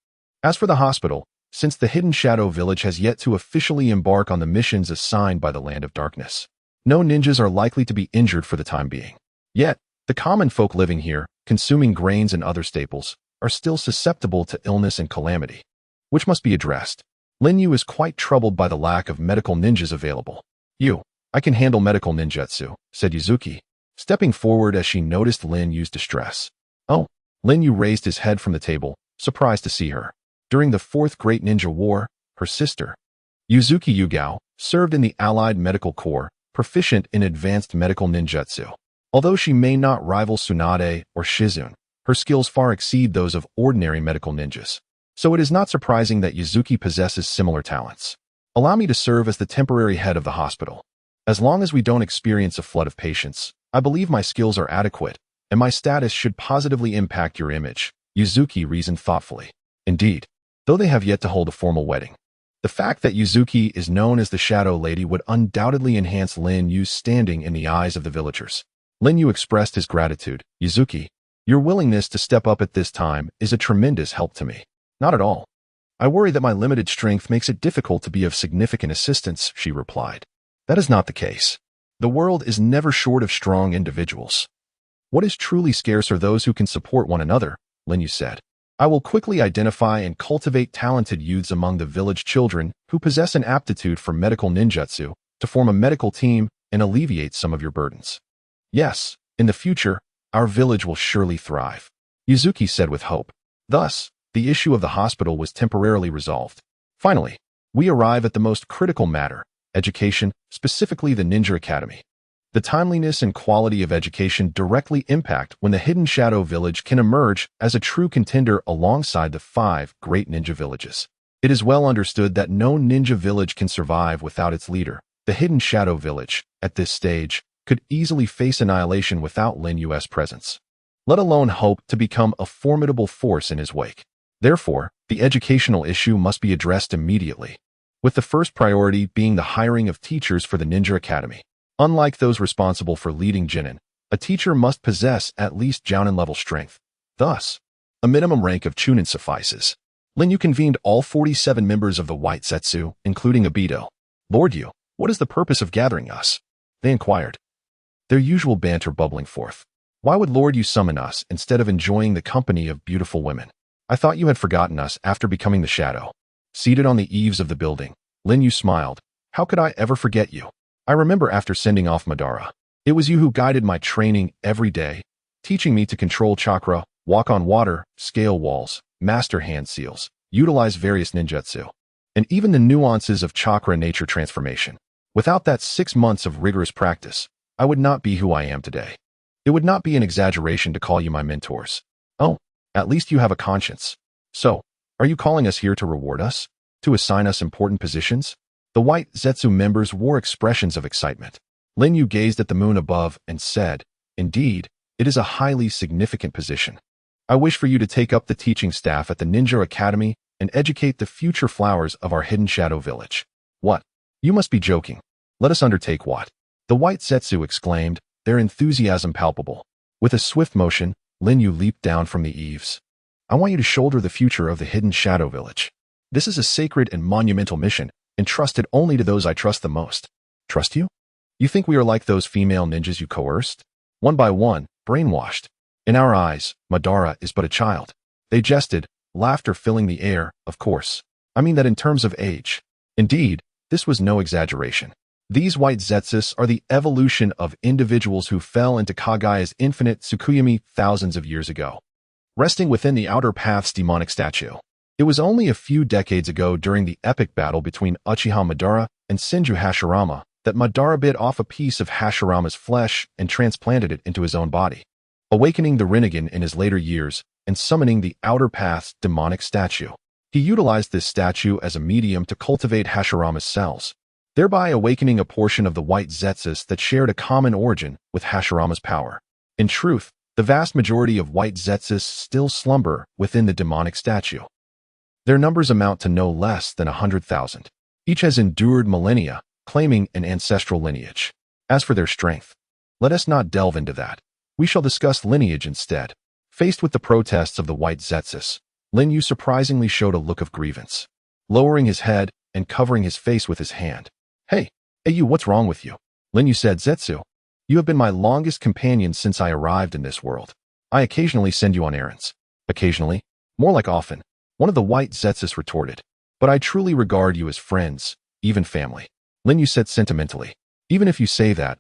As for the hospital, since the Hidden Shadow Village has yet to officially embark on the missions assigned by the Land of Darkness, no ninjas are likely to be injured for the time being. Yet, the common folk living here, consuming grains and other staples, are still susceptible to illness and calamity, which must be addressed. Lin Yu is quite troubled by the lack of medical ninjas available. I can handle medical ninjutsu, said Yuzuki, stepping forward as she noticed Lin Yu's distress. Oh, Lin Yu raised his head from the table, surprised to see her. During the Fourth Great Ninja War, her sister, Yuzuki Yugao, served in the Allied Medical Corps, proficient in advanced medical ninjutsu. Although she may not rival Tsunade or Shizune, her skills far exceed those of ordinary medical ninjas. So it is not surprising that Yuzuki possesses similar talents. Allow me to serve as the temporary head of the hospital. As long as we don't experience a flood of patients, I believe my skills are adequate, and my status should positively impact your image, Yuzuki reasoned thoughtfully. Indeed, though they have yet to hold a formal wedding. The fact that Yuzuki is known as the Shadow Lady would undoubtedly enhance Lin Yu's standing in the eyes of the villagers. Lin Yu expressed his gratitude. Yuzuki, your willingness to step up at this time is a tremendous help to me. Not at all. I worry that my limited strength makes it difficult to be of significant assistance, she replied. That is not the case. The world is never short of strong individuals. What is truly scarce are those who can support one another, Lin Yu said. I will quickly identify and cultivate talented youths among the village children who possess an aptitude for medical ninjutsu to form a medical team and alleviate some of your burdens. Yes, in the future, our village will surely thrive, Yuzuki said with hope. Thus, the issue of the hospital was temporarily resolved. Finally, we arrive at the most critical matter, education, specifically the Ninja Academy. The timeliness and quality of education directly impact when the Hidden Shadow Village can emerge as a true contender alongside the 5 great ninja villages. It is well understood that no ninja village can survive without its leader. The Hidden Shadow Village, at this stage, could easily face annihilation without Lin Yu's presence, let alone hope to become a formidable force in his wake. Therefore, the educational issue must be addressed immediately, with the first priority being the hiring of teachers for the Ninja Academy. Unlike those responsible for leading Jinin, a teacher must possess at least Jounin-level strength. Thus, a minimum rank of Chunin suffices. Lin Yu convened all 47 members of the White Zetsu, including Obito. Lord Yu, what is the purpose of gathering us? They inquired, their usual banter bubbling forth. Why would Lord Yu summon us instead of enjoying the company of beautiful women? I thought you had forgotten us after becoming the Shadow. Seated on the eaves of the building, Lin Yu smiled. How could I ever forget you? I remember after sending off Madara. It was you who guided my training every day, teaching me to control chakra, walk on water, scale walls, master hand seals, utilize various ninjutsu, and even the nuances of chakra nature transformation. Without that 6 months of rigorous practice, I would not be who I am today. It would not be an exaggeration to call you my mentors. Oh, at least you have a conscience. So, are you calling us here to reward us? To assign us important positions? The White Zetsu members wore expressions of excitement. Lin Yu gazed at the moon above and said, Indeed, it is a highly significant position. I wish for you to take up the teaching staff at the Ninja Academy and educate the future flowers of our hidden shadow village. What? You must be joking. Let us undertake what? The White Zetsu exclaimed, their enthusiasm palpable. With a swift motion, Lin Yu leaped down from the eaves. I want you to shoulder the future of the hidden shadow village. This is a sacred and monumental mission, entrusted only to those I trust the most. Trust you? You think we are like those female ninjas you coerced? One by one, brainwashed. In our eyes, Madara is but a child. They jested, laughter filling the air, of course. I mean that in terms of age. Indeed, this was no exaggeration. These White Zetsus are the evolution of individuals who fell into Kagaya's infinite Tsukuyomi thousands of years ago. Resting within the Outer Path's demonic statue. It was only a few decades ago during the epic battle between Uchiha Madara and Senju Hashirama that Madara bit off a piece of Hashirama's flesh and transplanted it into his own body, awakening the Rinnegan in his later years and summoning the Outer Path's demonic statue. He utilized this statue as a medium to cultivate Hashirama's cells, thereby awakening a portion of the White Zetsus that shared a common origin with Hashirama's power. In truth, the vast majority of White Zetsus still slumber within the demonic statue. Their numbers amount to no less than 100,000. Each has endured millennia, claiming an ancestral lineage. As for their strength, let us not delve into that. We shall discuss lineage instead. Faced with the protests of the White Zetsus, Lin Yu surprisingly showed a look of grievance. Lowering his head and covering his face with his hand. Hey you, what's wrong with you? Lin Yu said, Zetsu, you have been my longest companion since I arrived in this world. I occasionally send you on errands. Occasionally? More like often. One of the White Zetsus retorted. But I truly regard you as friends, even family. Lin Yu said sentimentally. Even if you say that,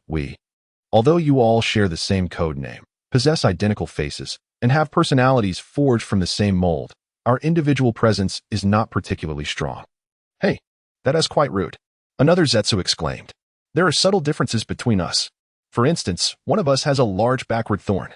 although you all share the same code name, possess identical faces, and have personalities forged from the same mold, our individual presence is not particularly strong. Hey, that is quite rude. Another Zetsu exclaimed. There are subtle differences between us. For instance, one of us has a large backward thorn,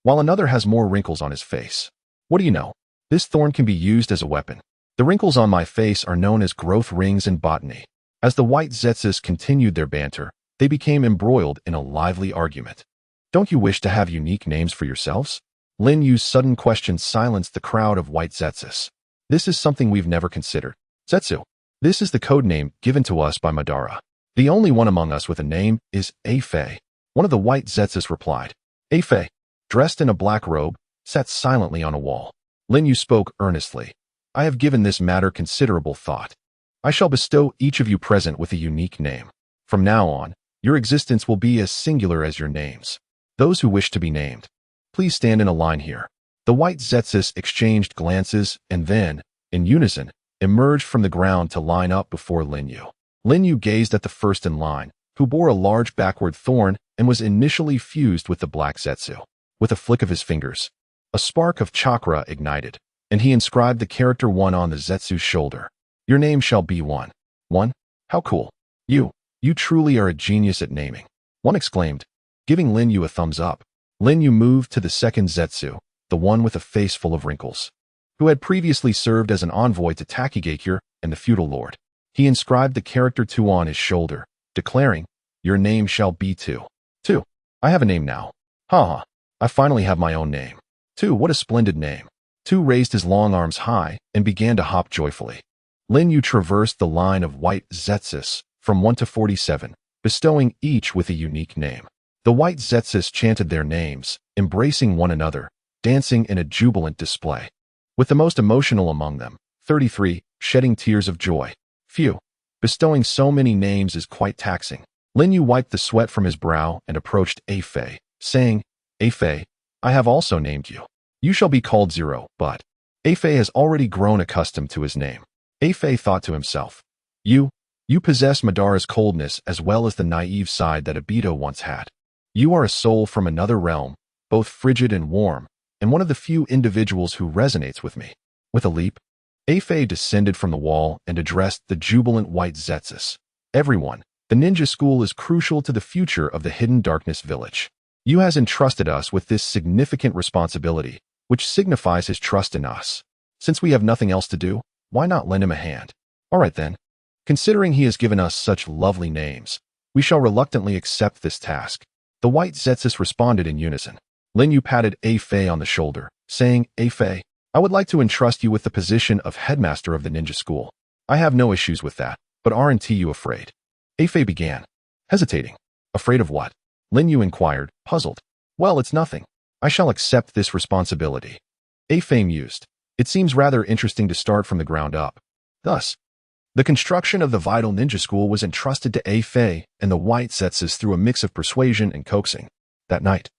while another has more wrinkles on his face. What do you know? This thorn can be used as a weapon. The wrinkles on my face are known as growth rings in botany. As the White Zetsus continued their banter, they became embroiled in a lively argument. Don't you wish to have unique names for yourselves? Lin Yu's sudden question silenced the crowd of White Zetsus. This is something we've never considered. Zetsu. This is the code name given to us by Madara. The only one among us with a name is Afei. One of the White Zetsus replied. Afei, dressed in a black robe, sat silently on a wall. Lin Yu spoke earnestly. I have given this matter considerable thought. I shall bestow each of you present with a unique name. From now on, your existence will be as singular as your names. Those who wish to be named, please stand in a line here. The White Zetsus exchanged glances and then, in unison, emerged from the ground to line up before Lin Yu. Lin Yu gazed at the first in line, who bore a large backward thorn and was initially fused with the Black Zetsu. With a flick of his fingers, a spark of chakra ignited, and he inscribed the character 1 on the Zetsu's shoulder. Your name shall be 1. 1? How cool. You truly are a genius at naming. 1 exclaimed, giving Lin Yu a thumbs up. Lin Yu moved to the second Zetsu, the one with a face full of wrinkles, who had previously served as an envoy to Takegakure and the feudal lord. He inscribed the character 2 on his shoulder, declaring, your name shall be 2. 2. I have a name now. Ha. I finally have my own name. 2. What a splendid name. 2 raised his long arms high and began to hop joyfully. Lin Yu traversed the line of White Zetsus from 1 to 47, bestowing each with a unique name. The White Zetsus chanted their names, embracing one another, dancing in a jubilant display. With the most emotional among them, 33, shedding tears of joy. Phew, bestowing so many names is quite taxing. Lin Yu wiped the sweat from his brow and approached Afei, saying, Afei, I have also named you. You shall be called 0, but Afei has already grown accustomed to his name. Afei thought to himself. You possess Madara's coldness as well as the naive side that Obito once had. You are a soul from another realm, both frigid and warm, and one of the few individuals who resonates with me. With a leap, Afei descended from the wall and addressed the jubilant white Zetsus. Everyone, the ninja school is crucial to the future of the Hidden Darkness Village. Yu has entrusted us with this significant responsibility, which signifies his trust in us. Since we have nothing else to do, why not lend him a hand? All right then. Considering he has given us such lovely names, we shall reluctantly accept this task. The white Zetsus responded in unison. Lin Yu patted Afei on the shoulder, saying, Afei, I would like to entrust you with the position of headmaster of the ninja school. I have no issues with that, but aren't you afraid? Afei began, hesitating. Afraid of what? Lin Yu inquired, puzzled. Well, it's nothing. I shall accept this responsibility. Afei mused. It seems rather interesting to start from the ground up. Thus, the construction of the vital ninja school was entrusted to Afei and the white Zetsus through a mix of persuasion and coaxing. That night,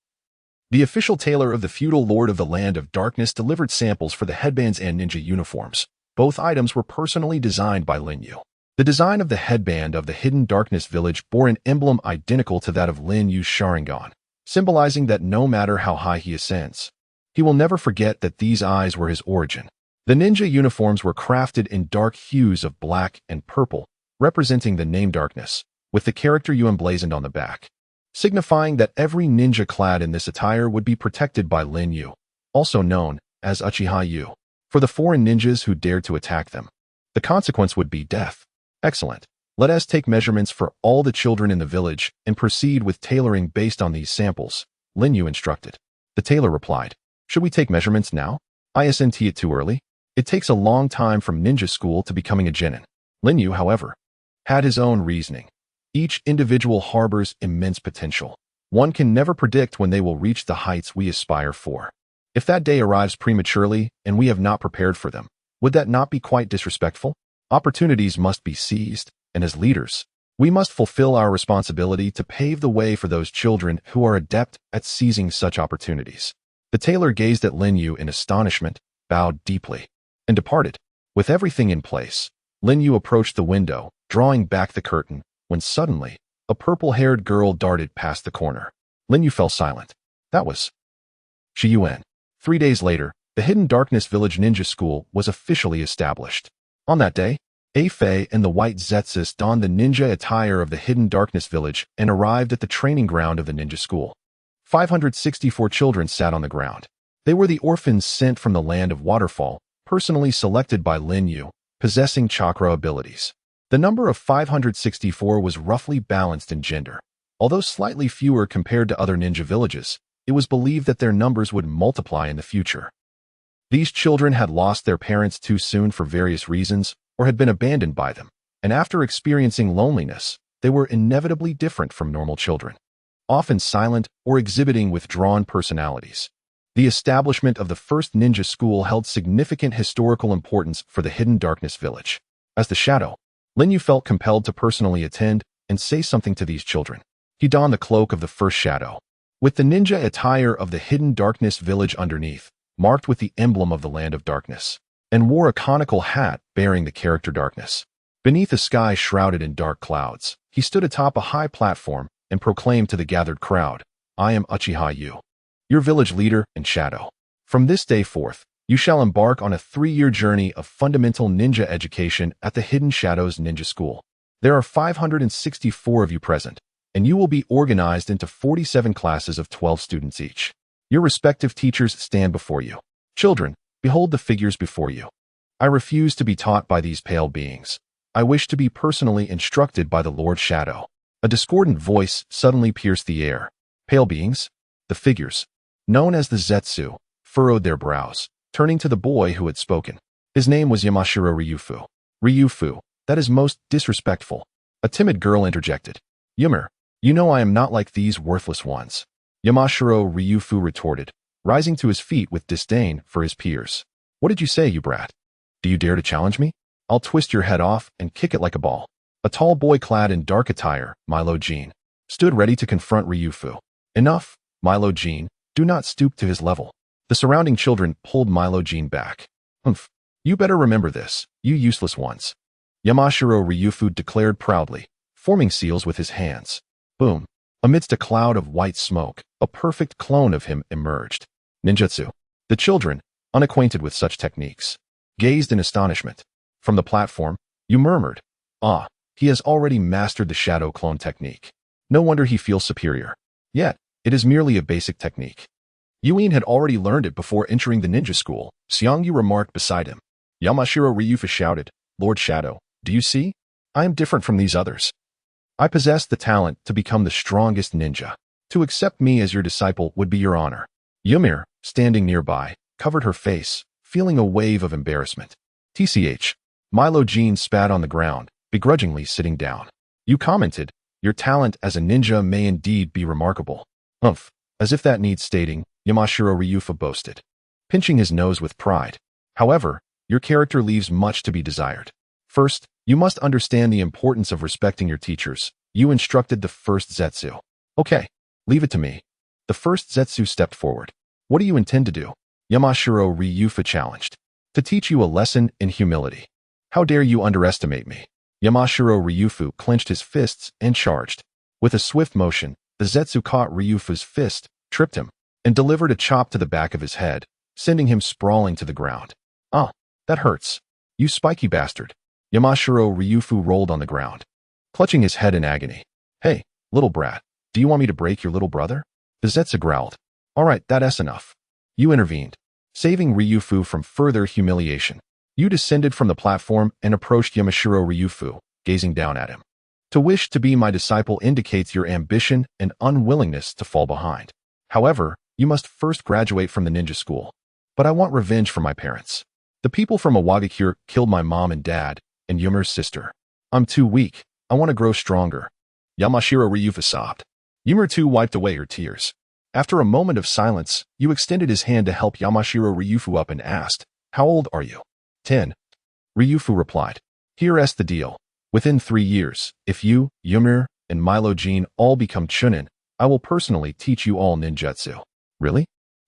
the official tailor of the feudal lord of the Land of Darkness delivered samples for the headbands and ninja uniforms. Both items were personally designed by Lin Yu. The design of the headband of the Hidden Darkness Village bore an emblem identical to that of Lin Yu's Sharingan, symbolizing that no matter how high he ascends, he will never forget that these eyes were his origin. The ninja uniforms were crafted in dark hues of black and purple, representing the name Darkness, with the character Yu emblazoned on the back, signifying that every ninja clad in this attire would be protected by Lin Yu, also known as Uchiha Yu, for the foreign ninjas who dared to attack them. The consequence would be death. Excellent. Let us take measurements for all the children in the village and proceed with tailoring based on these samples, Lin Yu instructed. The tailor replied, Should we take measurements now? Isn't it too early? It takes a long time from ninja school to becoming a genin. Lin Yu, however, had his own reasoning. Each individual harbors immense potential. One can never predict when they will reach the heights we aspire for. If that day arrives prematurely and we have not prepared for them, would that not be quite disrespectful? Opportunities must be seized, and as leaders, we must fulfill our responsibility to pave the way for those children who are adept at seizing such opportunities. The tailor gazed at Lin Yu in astonishment, bowed deeply, and departed. With everything in place, Lin Yu approached the window, drawing back the curtain, when suddenly, a purple-haired girl darted past the corner. Lin Yu fell silent. That was Shi Yuan. 3 days later, the Hidden Darkness Village Ninja School was officially established. On that day, Afei and the white Zetsus donned the ninja attire of the Hidden Darkness Village and arrived at the training ground of the ninja school. 564 children sat on the ground. They were the orphans sent from the land of Waterfall, personally selected by Lin Yu, possessing chakra abilities. The number of 564 was roughly balanced in gender. Although slightly fewer compared to other ninja villages, it was believed that their numbers would multiply in the future. These children had lost their parents too soon for various reasons or had been abandoned by them, and after experiencing loneliness, they were inevitably different from normal children, often silent or exhibiting withdrawn personalities. The establishment of the first ninja school held significant historical importance for the Hidden Darkness Village. As the shadow, Lin Yu felt compelled to personally attend and say something to these children. He donned the cloak of the first shadow, with the ninja attire of the Hidden Darkness Village underneath, marked with the emblem of the Land of Darkness, and wore a conical hat bearing the character Darkness. Beneath a sky shrouded in dark clouds, he stood atop a high platform and proclaimed to the gathered crowd, I am Uchiha Yu, your village leader and shadow. From this day forth, you shall embark on a 3-year journey of fundamental ninja education at the Hidden Shadows Ninja School. There are 564 of you present, and you will be organized into 47 classes of 12 students each. Your respective teachers stand before you. Children, behold the figures before you. I refuse to be taught by these pale beings. I wish to be personally instructed by the Lord Shadow. A discordant voice suddenly pierced the air. Pale beings, the figures, known as the Zetsu, furrowed their brows, turning to the boy who had spoken. His name was Yamashiro Ryufu. Ryufu, that is most disrespectful. A timid girl interjected. Yummer, you know I am not like these worthless ones. Yamashiro Ryufu retorted, rising to his feet with disdain for his peers. What did you say, you brat? Do you dare to challenge me? I'll twist your head off and kick it like a ball. A tall boy clad in dark attire, Milo Jean, stood ready to confront Ryufu. Enough, Milo Jean, do not stoop to his level. The surrounding children pulled Milo Jean back. Humph, You better remember this, you useless ones. Yamashiro Ryufu declared proudly, forming seals with his hands. Boom. Amidst a cloud of white smoke, a perfect clone of him emerged. Ninjutsu. The children, unacquainted with such techniques, gazed in astonishment. From the platform, you murmured, "Ah, he has already mastered the shadow clone technique. No wonder he feels superior. Yet, it is merely a basic technique." Yuin had already learned it before entering the ninja school, Xiangyu remarked beside him. Yamashiro Ryufu shouted, "Lord Shadow, do you see? I am different from these others. I possess the talent to become the strongest ninja. To accept me as your disciple would be your honor." Ymir, standing nearby, covered her face, feeling a wave of embarrassment. TCH. Milo Jean spat on the ground, begrudgingly sitting down. You commented, "Your talent as a ninja may indeed be remarkable." Humph, as if that needs stating, Yamashiro Ryufu boasted, pinching his nose with pride. However, your character leaves much to be desired. First, you must understand the importance of respecting your teachers. You instructed the first Zetsu. Okay, leave it to me. The first Zetsu stepped forward. What do you intend to do? Yamashiro Ryufu challenged. To teach you a lesson in humility. How dare you underestimate me? Yamashiro Ryufu clenched his fists and charged. With a swift motion, the Zetsu caught Ryufu's fist, tripped him, and delivered a chop to the back of his head, sending him sprawling to the ground. Ah, that hurts. You spiky bastard. Yamashiro Ryufu rolled on the ground, clutching his head in agony. Hey, little brat, do you want me to break your little brother? The Zetsu growled. All right, that's enough. You intervened, saving Ryufu from further humiliation. You descended from the platform and approached Yamashiro Ryufu, gazing down at him. To wish to be my disciple indicates your ambition and unwillingness to fall behind. However, you must first graduate from the ninja school. But I want revenge for my parents. The people from Awagakure killed my mom and dad, and Yumir's sister. I'm too weak. I want to grow stronger. Yamashiro Ryufu sobbed. Ymir too wiped away her tears. After a moment of silence, you extended his hand to help Yamashiro Ryufu up and asked, "How old are you?" 10. Ryufu replied, "Here's the deal. Within 3 years, if you, Ymir, and Milo Jean all become Chunin, I will personally teach you all ninjutsu." Really?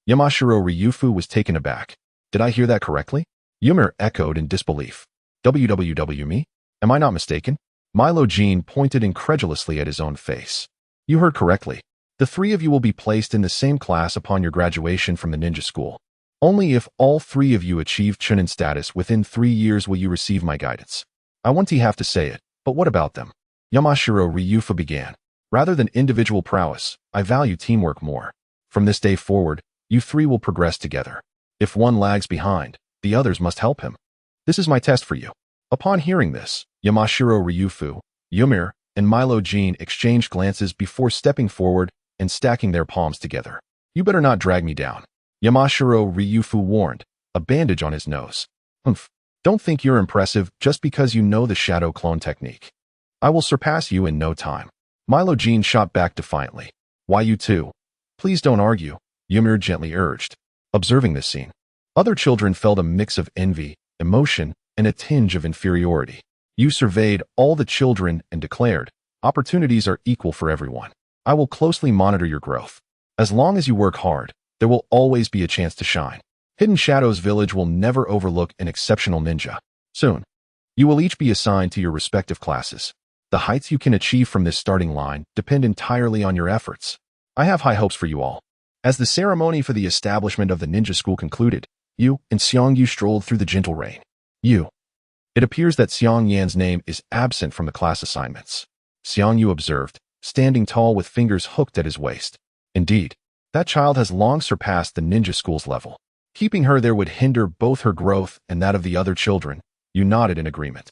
Yamashiro Ryufu was taken aback. Did I hear that correctly? Ymir echoed in disbelief. Me? Am I not mistaken? Milo Jean pointed incredulously at his own face. You heard correctly. The 3 of you will be placed in the same class upon your graduation from the ninja school. Only if all 3 of you achieve Chunin status within 3 years will you receive my guidance. I want to have to say it, but what about them? Yamashiro Ryufu began. Rather than individual prowess, I value teamwork more. From this day forward, you 3 will progress together. If one lags behind, the others must help him. This is my test for you. Upon hearing this, Yamashiro Ryufu, Ymir, and Milo Jean exchanged glances before stepping forward and stacking their palms together. You better not drag me down. Yamashiro Ryufu warned, a bandage on his nose. Humph. Don't think you're impressive just because you know the shadow clone technique. I will surpass you in no time. Milo Jean shot back defiantly. Why you two? Please don't argue, Ymir gently urged. Observing this scene, other children felt a mix of envy, emotion, and a tinge of inferiority. You surveyed all the children and declared, opportunities are equal for everyone. I will closely monitor your growth. As long as you work hard, there will always be a chance to shine. Hidden Shadows Village will never overlook an exceptional ninja. Soon, you will each be assigned to your respective classes. The heights you can achieve from this starting line depend entirely on your efforts. I have high hopes for you all. As the ceremony for the establishment of the ninja school concluded, Yu and Xiangyu strolled through the gentle rain. Yu. It appears that Xiang Yan's name is absent from the class assignments. Xiangyu observed, standing tall with fingers hooked at his waist. Indeed, that child has long surpassed the ninja school's level. Keeping her there would hinder both her growth and that of the other children. You nodded in agreement.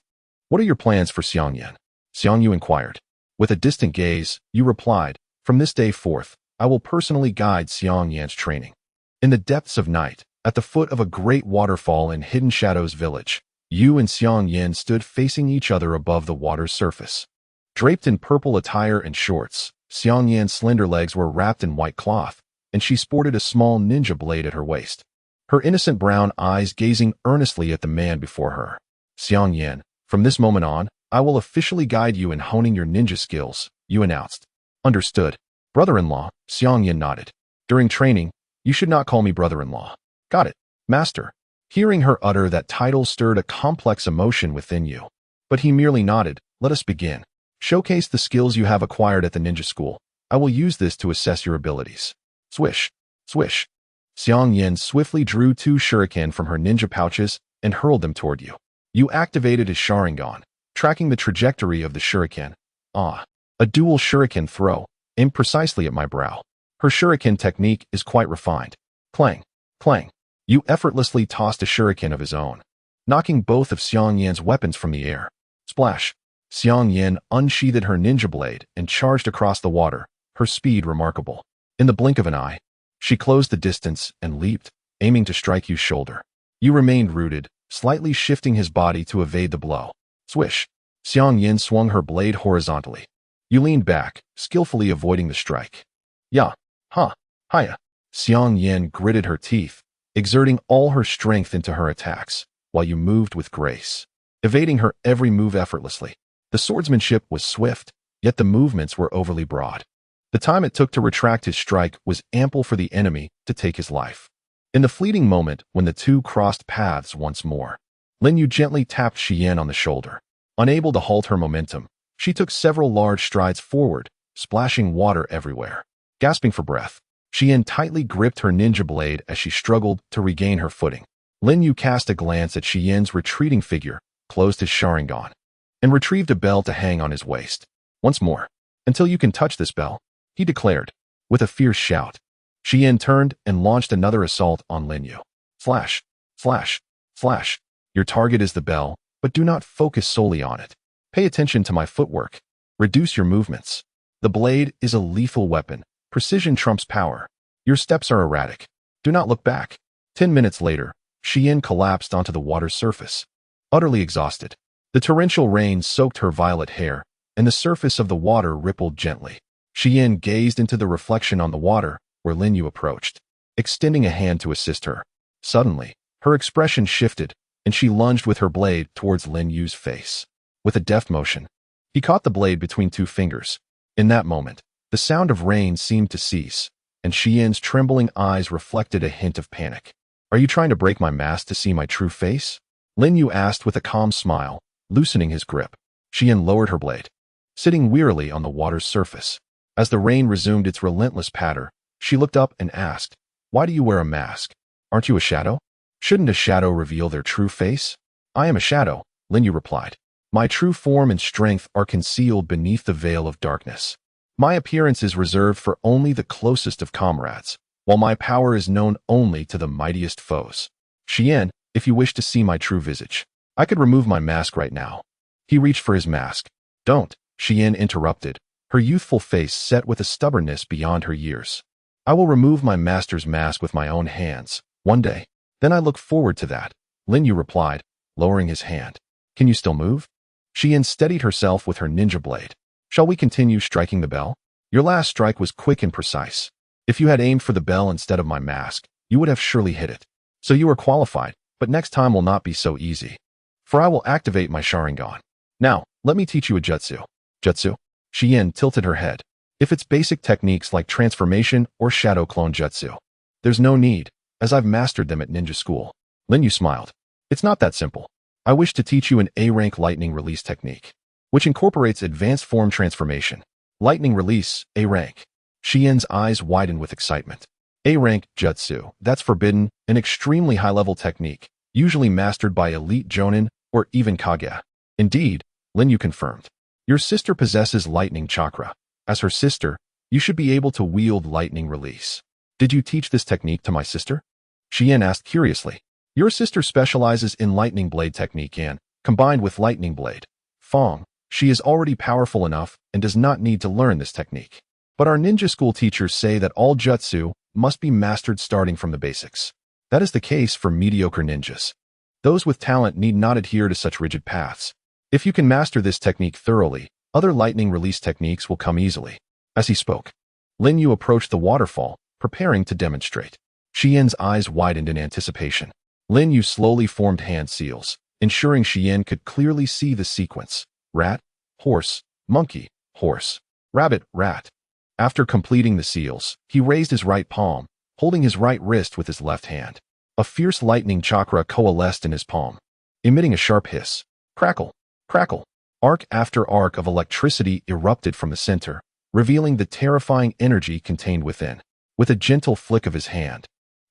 What are your plans for Xiang Yan? Xiangyu inquired. With a distant gaze, you replied, from this day forth, I will personally guide Xiang Yan's training. In the depths of night, at the foot of a great waterfall in Hidden Shadows Village, Yu and Xiang Yan stood facing each other above the water's surface. Draped in purple attire and shorts, Xiang Yan's slender legs were wrapped in white cloth, and she sported a small ninja blade at her waist. Her innocent brown eyes gazing earnestly at the man before her. Xiang Yan, from this moment on, I will officially guide you in honing your ninja skills, you announced. Understood. Brother-in-law, Xiang Yan nodded. During training, you should not call me brother-in-law. Got it, master. Hearing her utter that title stirred a complex emotion within you. But he merely nodded. Let us begin. Showcase the skills you have acquired at the ninja school. I will use this to assess your abilities. Swish. Swish. Xiang Yin swiftly drew 2 shuriken from her ninja pouches and hurled them toward you. You activated his Sharingan, tracking the trajectory of the shuriken. Ah, a dual shuriken throw, aimed precisely at my brow. Her shuriken technique is quite refined. Clang, clang. You effortlessly tossed a shuriken of his own, knocking both of Xiang Yin's weapons from the air. Splash. Xiang Yin unsheathed her ninja blade and charged across the water, her speed remarkable. In the blink of an eye, she closed the distance and leaped, aiming to strike Yu's shoulder. Yu remained rooted, slightly shifting his body to evade the blow. Swish. Xiang Yin swung her blade horizontally. Yu leaned back, skillfully avoiding the strike. Ya. Ha. Hiya. Xiang Yin gritted her teeth, exerting all her strength into her attacks, while Yu moved with grace, evading her every move effortlessly. The swordsmanship was swift, yet the movements were overly broad. The time it took to retract his strike was ample for the enemy to take his life. In the fleeting moment when the two crossed paths once more, Lin Yu gently tapped Xian on the shoulder. Unable to halt her momentum, she took several large strides forward, splashing water everywhere. Gasping for breath, Xian tightly gripped her ninja blade as she struggled to regain her footing. Lin Yu cast a glance at Xian's retreating figure, closed his Sharingan, and retrieved a bell to hang on his waist. Once more, until you can touch this bell, he declared, with a fierce shout. Xian turned and launched another assault on Lin Yu. Flash, flash, flash. Your target is the bell, but do not focus solely on it. Pay attention to my footwork. Reduce your movements. The blade is a lethal weapon. Precision trumps power. Your steps are erratic. Do not look back. 10 minutes later, Xian collapsed onto the water's surface, utterly exhausted. The torrential rain soaked her violet hair, and the surface of the water rippled gently. Xian gazed into the reflection on the water, where Lin Yu approached, extending a hand to assist her. Suddenly, her expression shifted, and she lunged with her blade towards Lin Yu's face. With a deft motion, he caught the blade between 2 fingers. In that moment, the sound of rain seemed to cease, and Xian's trembling eyes reflected a hint of panic. Are you trying to break my mask to see my true face? Lin Yu asked with a calm smile, loosening his grip. Xian lowered her blade, sitting wearily on the water's surface. As the rain resumed its relentless patter, she looked up and asked, Why do you wear a mask? Aren't you a shadow? Shouldn't a shadow reveal their true face? I am a shadow, Lin Yu replied. My true form and strength are concealed beneath the veil of darkness. My appearance is reserved for only the closest of comrades, while my power is known only to the mightiest foes. Xian, if you wish to see my true visage, I could remove my mask right now. He reached for his mask. Don't, Xian interrupted, her youthful face set with a stubbornness beyond her years. I will remove my master's mask with my own hands, one day. Then I look forward to that, Lin Yu replied, lowering his hand. Can you still move? Xian steadied herself with her ninja blade. Shall we continue striking the bell? Your last strike was quick and precise. If you had aimed for the bell instead of my mask, you would have surely hit it. So you are qualified, but next time will not be so easy. For I will activate my Sharingan. Now, let me teach you a jutsu. Jutsu? Xian tilted her head. If it's basic techniques like transformation or shadow clone jutsu, there's no need, as I've mastered them at ninja school. Lin Yu smiled. It's not that simple. I wish to teach you an A-rank lightning release technique, which incorporates advanced form transformation. Lightning release, A-rank. Xian's eyes widened with excitement. A-rank jutsu, that's forbidden, an extremely high-level technique, usually mastered by elite jonin or even kage. Indeed, Lin Yu confirmed. Your sister possesses lightning chakra. As her sister, you should be able to wield lightning release. Did you teach this technique to my sister? Xian asked curiously. Your sister specializes in lightning blade technique and, combined with lightning blade, Fong, she is already powerful enough and does not need to learn this technique. But our ninja school teachers say that all jutsu must be mastered starting from the basics. That is the case for mediocre ninjas. Those with talent need not adhere to such rigid paths. If you can master this technique thoroughly, other lightning release techniques will come easily. As he spoke, Lin Yu approached the waterfall, preparing to demonstrate. Xian's eyes widened in anticipation. Lin Yu slowly formed hand seals, ensuring Xian could clearly see the sequence. Rat, horse, monkey, horse, rabbit, rat. After completing the seals, he raised his right palm, holding his right wrist with his left hand. A fierce lightning chakra coalesced in his palm, emitting a sharp hiss. Crackle, crackle. Arc after arc of electricity erupted from the center, revealing the terrifying energy contained within. With a gentle flick of his hand,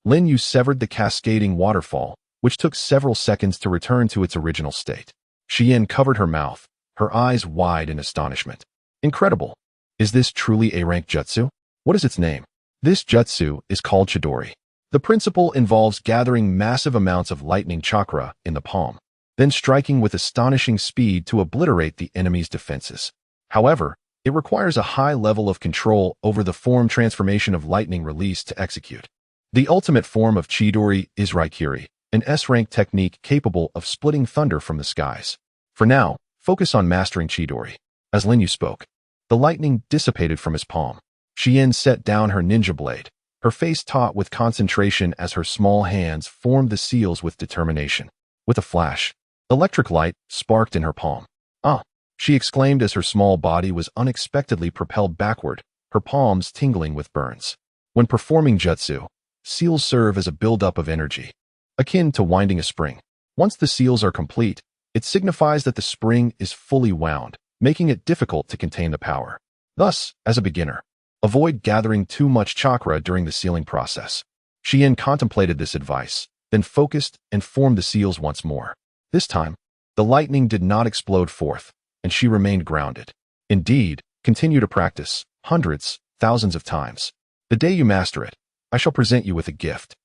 Lin Yu severed the cascading waterfall, which took several seconds to return to its original state. Xian covered her mouth, her eyes wide in astonishment. Incredible. Is this truly a rank jutsu? What is its name? This jutsu is called Chidori. The principle involves gathering massive amounts of lightning chakra in the palm, then striking with astonishing speed to obliterate the enemy's defenses. However, it requires a high level of control over the form transformation of lightning release to execute. The ultimate form of Chidori is Raikiri, an S-rank technique capable of splitting thunder from the skies. For now, focus on mastering Chidori. As Lin Yu spoke, the lightning dissipated from his palm. Xian set down her ninja blade, her face taut with concentration as her small hands formed the seals with determination. With a flash, electric light sparked in her palm. Ah! She exclaimed as her small body was unexpectedly propelled backward, her palms tingling with burns. When performing jutsu, seals serve as a buildup of energy, akin to winding a spring. Once the seals are complete, it signifies that the spring is fully wound, making it difficult to contain the power. Thus, as a beginner, avoid gathering too much chakra during the sealing process. Xian contemplated this advice, then focused and formed the seals once more. This time, the lightning did not explode forth, and she remained grounded. Indeed, continue to practice, hundreds, thousands of times. The day you master it, I shall present you with a gift.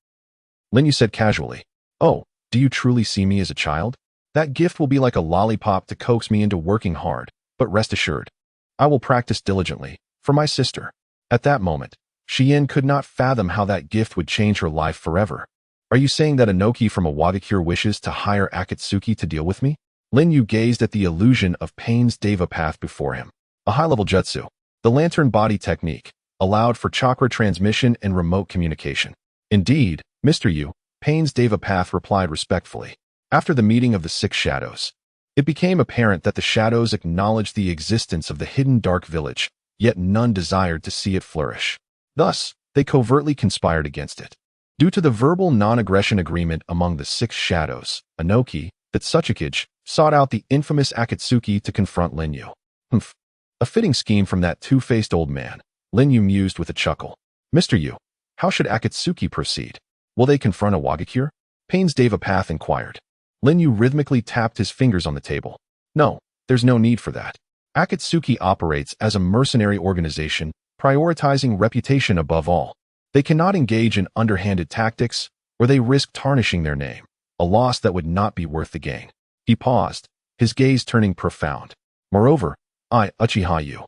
Lin Yu said casually, "Oh, do you truly see me as a child? That gift will be like a lollipop to coax me into working hard, but rest assured, I will practice diligently, for my sister." At that moment, Xian could not fathom how that gift would change her life forever. Are you saying that Inoki from a Wagakure wishes to hire Akatsuki to deal with me? Lin Yu gazed at the illusion of Pain's Deva path before him. A high-level jutsu, the lantern body technique, allowed for chakra transmission and remote communication. Indeed, Mr. Yu, Pain's Deva path replied respectfully. After the meeting of the 6 shadows, it became apparent that the shadows acknowledged the existence of the hidden dark village, yet none desired to see it flourish. Thus, they covertly conspired against it. Due to the verbal non-aggression agreement among the 6 shadows, Inoki, Tatsuchikage, sought out the infamous Akatsuki to confront Lin Yu. Humph. A fitting scheme from that two-faced old man, Lin Yu mused with a chuckle. Mr. Yu, how should Akatsuki proceed? Will they confront a Wagakure? Pain's Deva path inquired. Lin Yu rhythmically tapped his fingers on the table. No, there's no need for that. Akatsuki operates as a mercenary organization, prioritizing reputation above all. They cannot engage in underhanded tactics, or they risk tarnishing their name, a loss that would not be worth the gain. He paused, his gaze turning profound. Moreover, I, Uchiha Yu,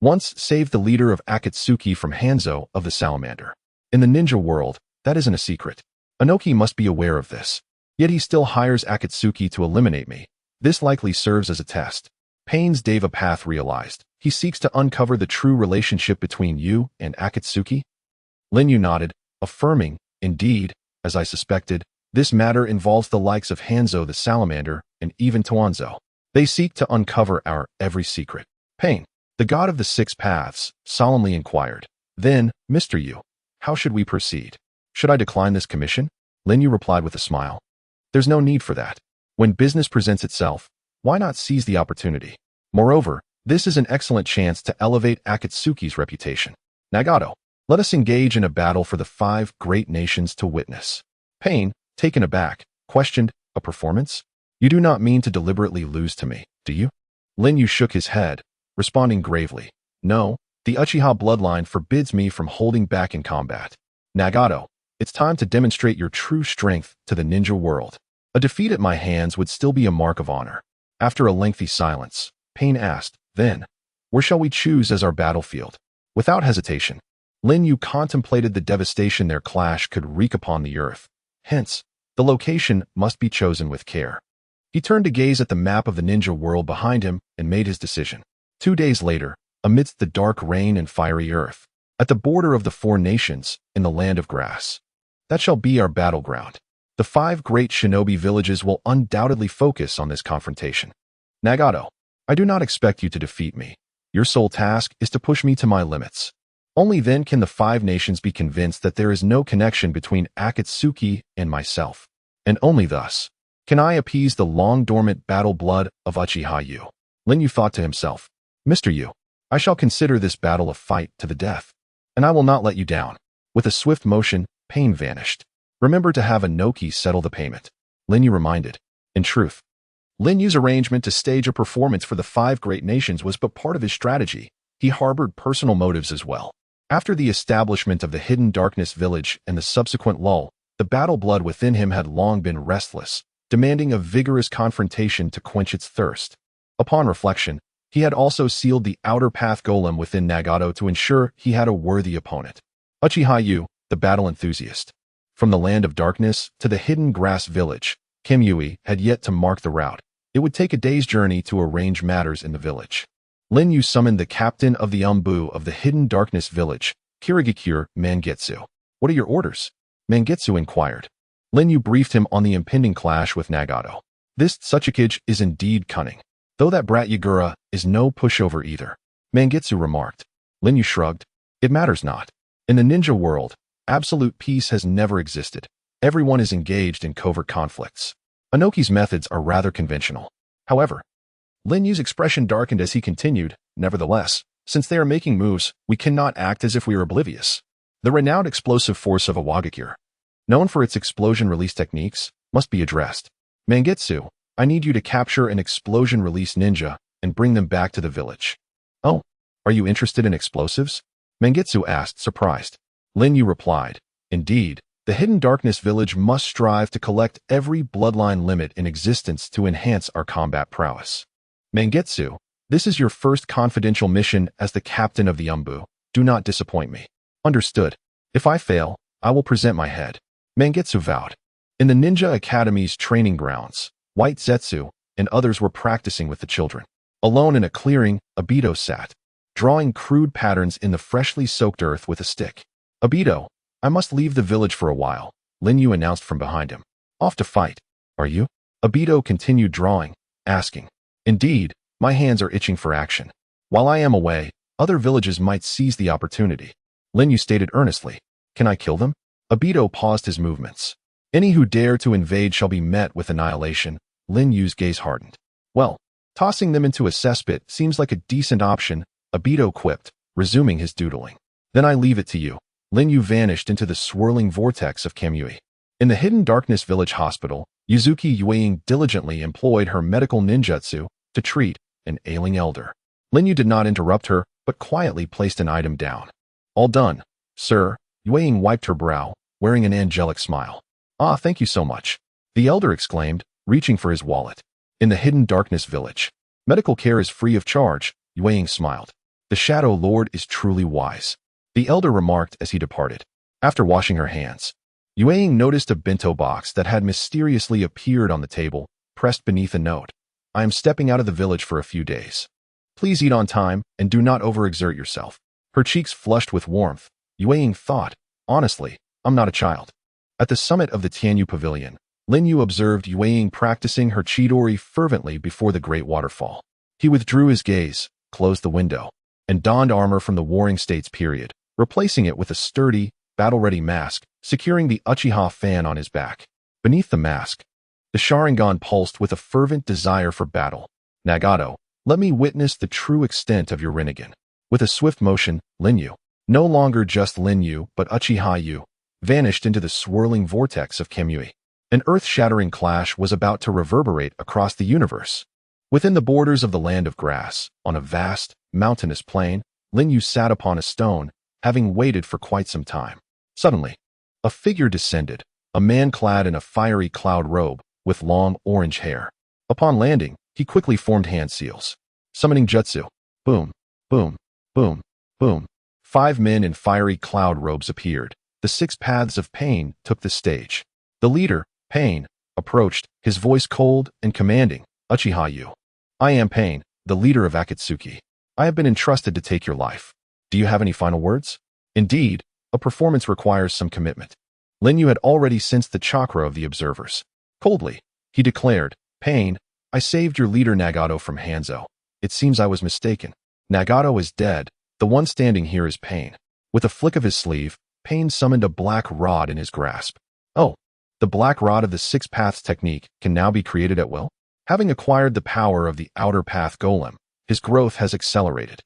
once saved the leader of Akatsuki from Hanzo of the Salamander. In the ninja world, that isn't a secret. Inoki must be aware of this. Yet he still hires Akatsuki to eliminate me. This likely serves as a test. Pain's Deva path realized. He seeks to uncover the true relationship between you and Akatsuki? Lin Yu nodded, affirming, indeed, as I suspected, this matter involves the likes of Hanzo the Salamander and even Tuanzo. They seek to uncover our every secret. Pain, the god of the 6 paths, solemnly inquired. Then, Mr. Yu, how should we proceed? Should I decline this commission? Lin Yu replied with a smile. There's no need for that. When business presents itself, why not seize the opportunity? Moreover, this is an excellent chance to elevate Akatsuki's reputation. Nagato, let us engage in a battle for the 5 great nations to witness. Pain, taken aback, questioned, a performance? You do not mean to deliberately lose to me, do you? Lin Yu shook his head, responding gravely. No, the Uchiha bloodline forbids me from holding back in combat. Nagato, it's time to demonstrate your true strength to the ninja world. A defeat at my hands would still be a mark of honor. After a lengthy silence, Pain asked, then, where shall we choose as our battlefield? Without hesitation, Lin Yu contemplated the devastation their clash could wreak upon the earth. Hence, the location must be chosen with care. He turned to gaze at the map of the ninja world behind him and made his decision. 2 days later, amidst the dark rain and fiery earth, at the border of the 4 nations, in the land of grass. That shall be our battleground. The 5 great shinobi villages will undoubtedly focus on this confrontation. Nagato, I do not expect you to defeat me. Your sole task is to push me to my limits. Only then can the five nations be convinced that there is no connection between Akatsuki and myself. And only thus can I appease the long-dormant battle blood of Uchiha Yu. Lin Yu thought to himself, Mr. Yu, I shall consider this battle a fight to the death, and I will not let you down. With a swift motion, Pain vanished. Remember to have Inoki settle the payment. Lin Yu reminded. In truth, Lin Yu's arrangement to stage a performance for the five great nations was but part of his strategy. He harbored personal motives as well. After the establishment of the Hidden Darkness Village and the subsequent lull, the battle blood within him had long been restless, demanding a vigorous confrontation to quench its thirst. Upon reflection, he had also sealed the outer path golem within Nagato to ensure he had a worthy opponent. Uchiha Yu, the battle enthusiast. From the land of darkness to the hidden grass village, Kamui had yet to mark the route. It would take a day's journey to arrange matters in the village. Lin Yu summoned the captain of the Umbu of the hidden darkness village, Kirigakure Mangetsu. What are your orders? Mangetsu inquired. Lin Yu briefed him on the impending clash with Nagato. This Tsuchikage is indeed cunning, though that brat Yagura is no pushover either. Mangetsu remarked. Lin Yu shrugged. It matters not. In the ninja world, absolute peace has never existed. Everyone is engaged in covert conflicts. Inoki's methods are rather conventional. However, Lin Yu's expression darkened as he continued, nevertheless, since they are making moves, we cannot act as if we are oblivious. The renowned explosive force of Awagakure, known for its explosion release techniques, must be addressed. Mangetsu, I need you to capture an explosion release ninja and bring them back to the village. Oh, are you interested in explosives? Mangetsu asked, surprised. Lin Yu replied, indeed, the Hidden Darkness Village must strive to collect every bloodline limit in existence to enhance our combat prowess. Mangetsu, this is your first confidential mission as the captain of the Umbu. Do not disappoint me. Understood. If I fail, I will present my head. Mangetsu vowed. In the Ninja Academy's training grounds, White Zetsu and others were practicing with the children. Alone in a clearing, Obito sat, drawing crude patterns in the freshly soaked earth with a stick. Obito, I must leave the village for a while, Lin Yu announced from behind him. Off to fight. Are you? Obito continued drawing, asking. Indeed, my hands are itching for action. While I am away, other villages might seize the opportunity. Lin Yu stated earnestly. Can I kill them? Obito paused his movements. Any who dare to invade shall be met with annihilation. Lin Yu's gaze hardened. Well, tossing them into a cesspit seems like a decent option, Obito quipped, resuming his doodling. Then I leave it to you. Lin Yu vanished into the swirling vortex of Kamui. In the Hidden Darkness Village Hospital, Yuzuki Yueying diligently employed her medical ninjutsu to treat an ailing elder. Lin Yu did not interrupt her, but quietly placed an item down. All done, sir. Yueying wiped her brow, wearing an angelic smile. Ah, thank you so much. The elder exclaimed, reaching for his wallet. In the Hidden Darkness Village, medical care is free of charge, Yueying smiled. The Shadow Lord is truly wise. The elder remarked as he departed. After washing her hands, Yueying noticed a bento box that had mysteriously appeared on the table, pressed beneath a note. I am stepping out of the village for a few days. Please eat on time and do not overexert yourself. Her cheeks flushed with warmth. Yueying thought, honestly, I'm not a child. At the summit of the Tianyu Pavilion, Lin Yu observed Yueying practicing her Chidori fervently before the great waterfall. He withdrew his gaze, closed the window, and donned armor from the Warring States period, replacing it with a sturdy, battle-ready mask, securing the Uchiha fan on his back. Beneath the mask, the Sharingan pulsed with a fervent desire for battle. Nagato, let me witness the true extent of your Rinnegan. With a swift motion, Lin Yu, no longer just Lin Yu but Uchiha Yu, vanished into the swirling vortex of Kamui. An earth-shattering clash was about to reverberate across the universe. Within the borders of the land of grass, on a vast, mountainous plain, Lin Yu sat upon a stone, having waited for quite some time. Suddenly, a figure descended, a man clad in a fiery cloud robe, with long orange hair. Upon landing, he quickly formed hand seals. Summoning jutsu. Boom, boom, boom, boom. 5 men in fiery cloud robes appeared. The 6 paths of Pain took the stage. The leader, Pain, approached, his voice cold and commanding. Uchiha Yu. I am Pain, the leader of Akatsuki. I have been entrusted to take your life. Do you have any final words? Indeed, a performance requires some commitment. Lin Yu had already sensed the chakra of the observers. Coldly, he declared, Pain, I saved your leader Nagato from Hanzo. It seems I was mistaken. Nagato is dead. The one standing here is Pain. With a flick of his sleeve, Pain summoned a black rod in his grasp. Oh, the black rod of the Six Paths technique can now be created at will? Having acquired the power of the Outer Path Golem, his growth has accelerated.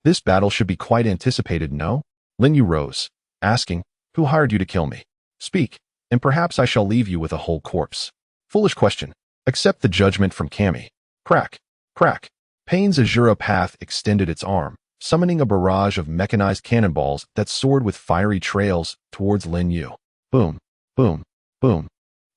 This battle should be quite anticipated, no? Lin Yu rose, asking, "Who hired you to kill me? Speak, and perhaps I shall leave you with a whole corpse." Foolish question. Accept the judgment from Kami. Crack, crack. Pain's Azura Path extended its arm, summoning a barrage of mechanized cannonballs that soared with fiery trails towards Lin Yu. Boom, boom, boom.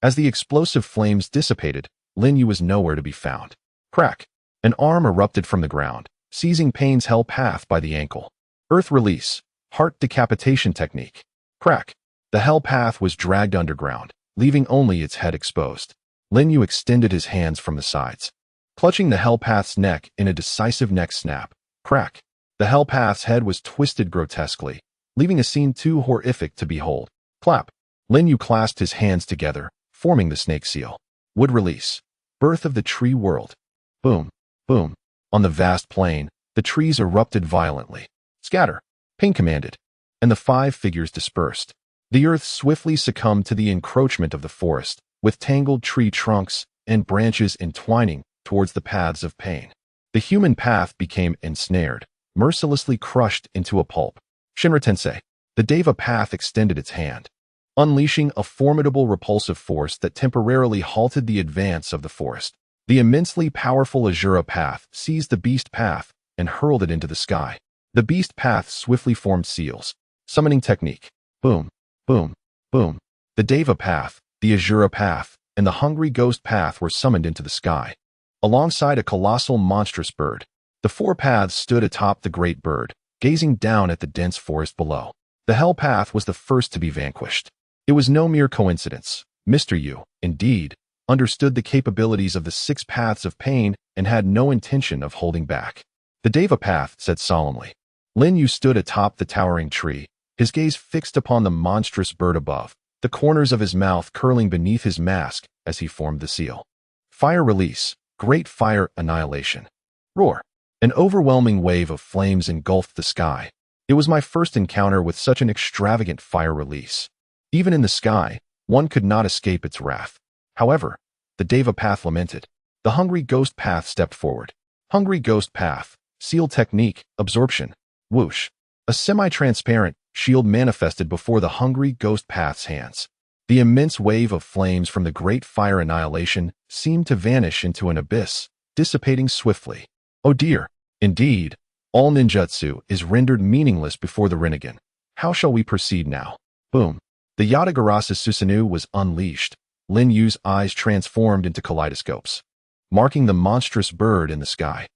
As the explosive flames dissipated, Lin Yu was nowhere to be found. Crack. An arm erupted from the ground, seizing Pain's hell path by the ankle. Earth release. Heart decapitation technique. Crack. The hell path was dragged underground, leaving only its head exposed. Lin Yu extended his hands from the sides, clutching the hell path's neck in a decisive neck snap. Crack. The hell path's head was twisted grotesquely, leaving a scene too horrific to behold. Clap. Lin Yu clasped his hands together, forming the snake seal. Wood release. Birth of the tree world. Boom, boom. On the vast plain, the trees erupted violently. Scatter. Pain commanded, and the five figures dispersed. The earth swiftly succumbed to the encroachment of the forest, with tangled tree trunks and branches entwining towards the paths of Pain. The human path became ensnared, mercilessly crushed into a pulp. Shinra Tensei. The Deva path extended its hand, unleashing a formidable repulsive force that temporarily halted the advance of the forest. The immensely powerful Azura path seized the beast path and hurled it into the sky. The beast path swiftly formed seals. Summoning technique. Boom, boom, boom. The Deva path, the Azura path, and the hungry ghost path were summoned into the sky. Alongside a colossal monstrous bird, the four paths stood atop the great bird, gazing down at the dense forest below. The hell path was the first to be vanquished. It was no mere coincidence. Mr. Yu, indeed, understood the capabilities of the Six Paths of Pain and had no intention of holding back. The Deva path said solemnly. Lin Yu stood atop the towering tree, his gaze fixed upon the monstrous bird above, the corners of his mouth curling beneath his mask as he formed the seal. Fire release. Great fire annihilation. Roar. An overwhelming wave of flames engulfed the sky. It was my first encounter with such an extravagant fire release. Even in the sky, one could not escape its wrath. However, the Deva path lamented. The hungry ghost path stepped forward. Hungry ghost path. Seal technique. Absorption. Whoosh. A semi-transparent shield manifested before the hungry ghost path's hands. The immense wave of flames from the great fire annihilation seemed to vanish into an abyss, dissipating swiftly. Oh dear. Indeed, all ninjutsu is rendered meaningless before the Rinnegan. How shall we proceed now? Boom. The Yatagarasu Susanoo was unleashed. Lin Yu's eyes transformed into kaleidoscopes, marking the monstrous bird in the sky.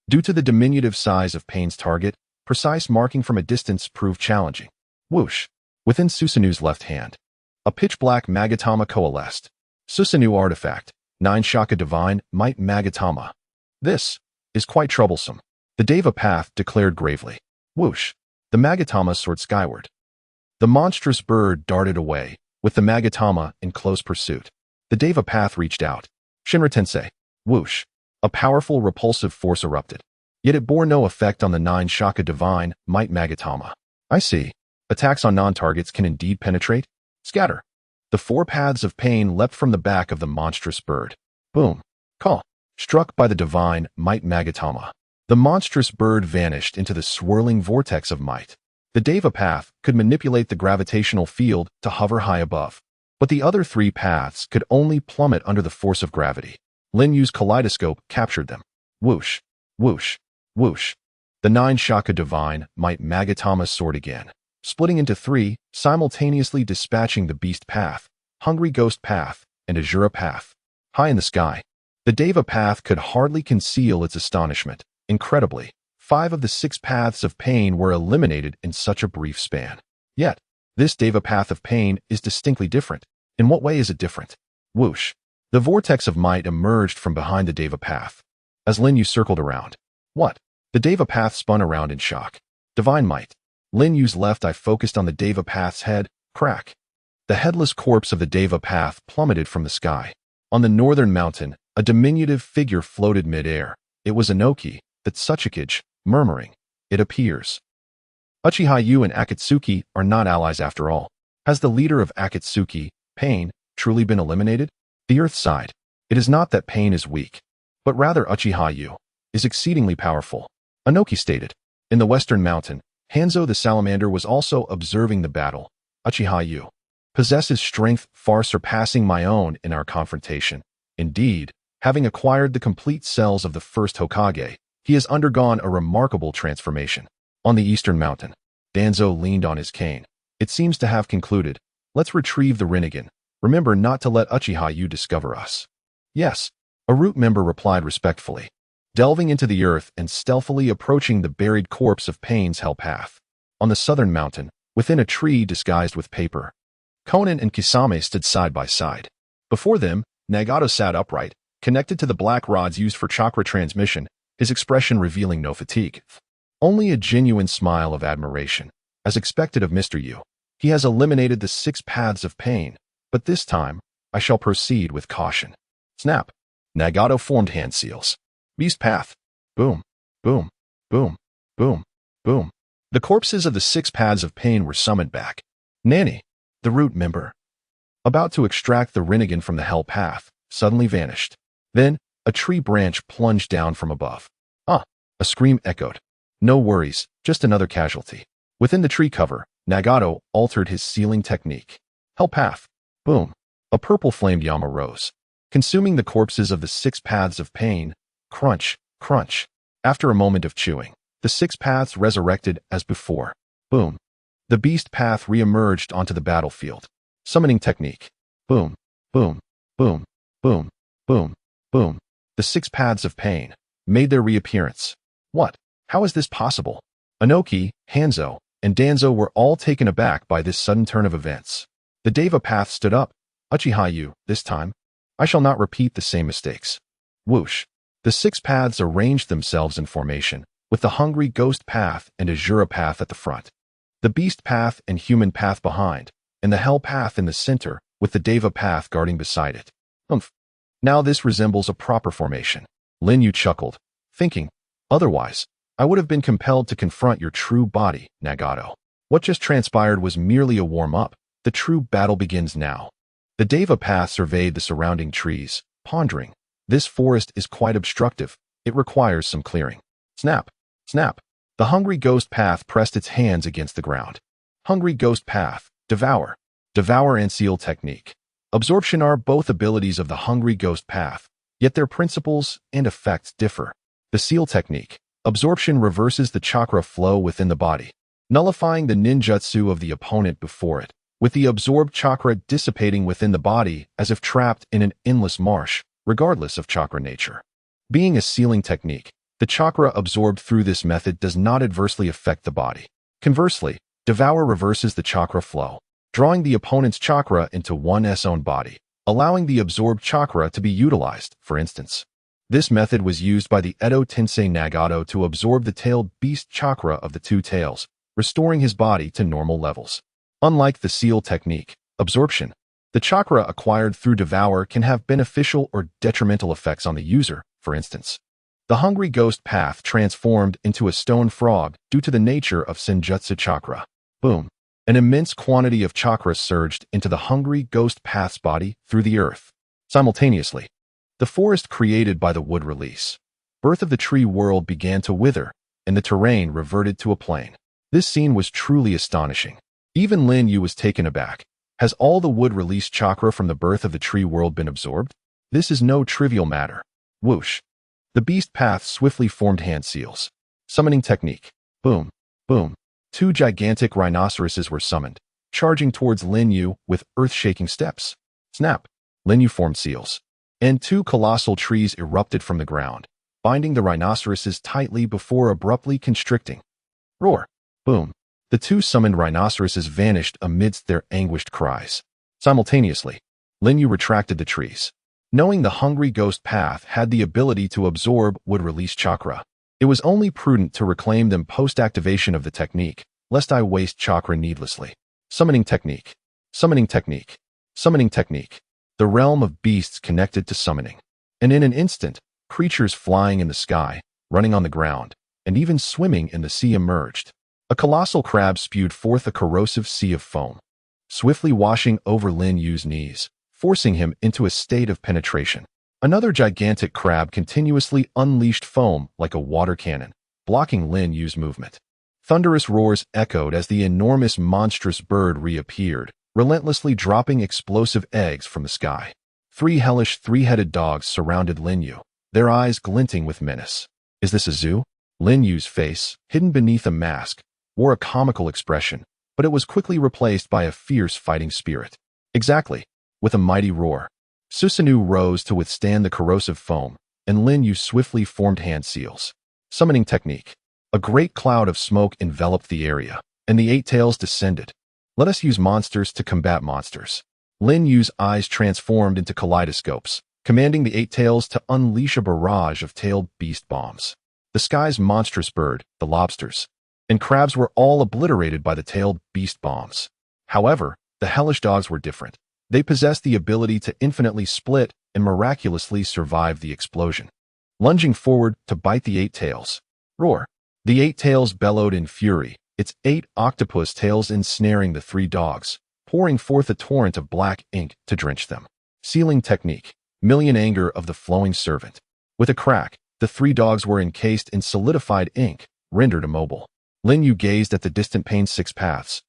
Due to the diminutive size of Pain's target, precise marking from a distance proved challenging. Whoosh. Within Susanoo's left hand, a pitch-black Magatama coalesced. Susanoo artifact, 9 Shaka Divine Might Magatama. This is quite troublesome, the Deva path declared gravely. Whoosh. The Magatama soared skyward. The monstrous bird darted away, with the Magatama in close pursuit. The Deva path reached out. Shinra Tensei. Whoosh. A powerful repulsive force erupted. Yet it bore no effect on the 9 Shaka Divine Might Magatama. I see. Attacks on non-targets can indeed penetrate. Scatter. The 4 paths of Pain leapt from the back of the monstrous bird. Boom. Caw. Struck by the divine Might Magatama. The monstrous bird vanished into the swirling vortex of might. The Deva path could manipulate the gravitational field to hover high above, but the other 3 paths could only plummet under the force of gravity. Lin Yu's kaleidoscope captured them. Whoosh, whoosh, whoosh. The 9 Shaka Divine Might Magatama soared again, splitting into 3, simultaneously dispatching the Beast Path, Hungry Ghost Path, and Azura Path. High in the sky, the Deva path could hardly conceal its astonishment. Incredibly, 5 of the 6 paths of Pain were eliminated in such a brief span. Yet, this Deva path of Pain is distinctly different. In what way is it different? Whoosh. The vortex of might emerged from behind the Deva path. As Lin Yu circled around. What? The Deva path spun around in shock. Divine might. Lin Yu's left eye focused on the Deva path's head. Crack. The headless corpse of the Deva path plummeted from the sky. On the northern mountain, a diminutive figure floated mid-air. It was Inoki, the Tsuchikage, murmuring, "It appears." Uchiha Yu and Akatsuki are not allies after all. Has the leader of Akatsuki, Pain, truly been eliminated? The Earth sighed. It is not that Pain is weak, but rather Uchiha Yu is exceedingly powerful. Anoki stated. In the Western Mountain, Hanzo the Salamander was also observing the battle. Uchiha Yu possesses strength far surpassing my own in our confrontation. Indeed, having acquired the complete cells of the first Hokage, he has undergone a remarkable transformation. On the Eastern Mountain, Danzo leaned on his cane. It seems to have concluded. Let's retrieve the Rinnegan. Remember not to let Uchiha Yu discover us. Yes, a root member replied respectfully, delving into the earth and stealthily approaching the buried corpse of Pain's hell path. On the southern mountain, within a tree disguised with paper, Konan and Kisame stood side by side. Before them, Nagato sat upright, connected to the black rods used for chakra transmission, his expression revealing no fatigue. Only a genuine smile of admiration. As expected of Mr. Yu, he has eliminated the 6 paths of pain, but this time, I shall proceed with caution. Snap. Nagato formed hand seals. Beast path. Boom, boom, boom, boom, boom. The corpses of the 6 paths of pain were summoned back. Nani, the root member, about to extract the Rinnegan from the hell path, suddenly vanished. Then, a tree branch plunged down from above. Ah! A scream echoed. No worries, just another casualty. Within the tree cover, Nagato altered his sealing technique. Hell path. Boom. A purple-flamed llama rose, consuming the corpses of the 6 paths of pain. Crunch, crunch. After a moment of chewing, the 6 paths resurrected as before. Boom. The beast path re-emerged onto the battlefield. Summoning technique. Boom, boom, boom, boom, boom, boom. The 6 paths of pain made their reappearance. What? How is this possible? Anoki, Hanzo, and Danzo were all taken aback by this sudden turn of events. The Deva path stood up. Uchiha Yu, this time, I shall not repeat the same mistakes. Whoosh. The 6 paths arranged themselves in formation, with the Hungry Ghost path and Azura path at the front, the Beast path and Human path behind, and the Hell path in the center, with the Deva path guarding beside it. Now this resembles a proper formation. Lin Yu chuckled, thinking, otherwise, I would have been compelled to confront your true body, Nagato. What just transpired was merely a warm-up. The true battle begins now. The Deva path surveyed the surrounding trees, pondering. This forest is quite obstructive. It requires some clearing. Snap, snap. The Hungry Ghost path pressed its hands against the ground. Hungry Ghost path, devour. Devour and seal technique. Absorption are both abilities of the Hungry Ghost path, yet their principles and effects differ. The seal technique. Absorption reverses the chakra flow within the body, nullifying the ninjutsu of the opponent before it, with the absorbed chakra dissipating within the body as if trapped in an endless marsh, regardless of chakra nature. Being a sealing technique, the chakra absorbed through this method does not adversely affect the body. Conversely, Devour reverses the chakra flow, drawing the opponent's chakra into one's own body, allowing the absorbed chakra to be utilized, for instance. This method was used by the Edo Tensei Nagato to absorb the tailed beast chakra of the 2 tails, restoring his body to normal levels. Unlike the seal technique, absorption, the chakra acquired through devour can have beneficial or detrimental effects on the user, for instance. The Hungry Ghost path transformed into a stone frog due to the nature of Senjutsu chakra. Boom. An immense quantity of chakra surged into the Hungry Ghost path's body through the earth. Simultaneously, the forest created by the wood release, birth of the tree world began to wither, and the terrain reverted to a plain. This scene was truly astonishing. Even Lin Yu was taken aback. Has all the wood release chakra from the birth of the tree world been absorbed? This is no trivial matter. Whoosh. The beast path swiftly formed hand seals. Summoning technique. Boom. Boom. 2 gigantic rhinoceroses were summoned, charging towards Lin Yu with earth-shaking steps. Snap. Lin Yu formed seals, and 2 colossal trees erupted from the ground, binding the rhinoceroses tightly before abruptly constricting. Roar. Boom. The 2 summoned rhinoceroses vanished amidst their anguished cries. Simultaneously, Lin Yu retracted the trees. Knowing the Hungry Ghost path had the ability to absorb wood release chakra, it was only prudent to reclaim them post-activation of the technique, lest I waste chakra needlessly. Summoning technique. Summoning technique. Summoning technique. The realm of beasts connected to summoning. And in an instant, creatures flying in the sky, running on the ground, and even swimming in the sea emerged. A colossal crab spewed forth a corrosive sea of foam, swiftly washing over Lin Yu's knees, forcing him into a state of penetration. Another gigantic crab continuously unleashed foam like a water cannon, blocking Lin Yu's movement. Thunderous roars echoed as the enormous monstrous bird reappeared, relentlessly dropping explosive eggs from the sky. Three hellish three-headed dogs surrounded Lin Yu, their eyes glinting with menace. Is this a zoo? Lin Yu's face, hidden beneath a mask, wore a comical expression, but it was quickly replaced by a fierce fighting spirit. Exactly. With a mighty roar, Susanoo rose to withstand the corrosive foam, and Lin Yu swiftly formed hand seals. Summoning technique. A great cloud of smoke enveloped the area, and the eight tails descended. Let us use monsters to combat monsters. Lin Yu's eyes transformed into kaleidoscopes, commanding the eight tails to unleash a barrage of tailed beast bombs. The sky's monstrous bird, the lobsters, and crabs were all obliterated by the tailed beast bombs. However, the hellish dogs were different. They possessed the ability to infinitely split and miraculously survive the explosion. Lunging forward to bite the eight tails. Roar. The eight tails bellowed in fury, its 8 octopus tails ensnaring the 3 dogs, pouring forth a torrent of black ink to drench them. Sealing technique. Million anger of the flowing servant. With a crack, the 3 dogs were encased in solidified ink, rendered immobile. Lin Yu gazed at the distant pane's 6 paths,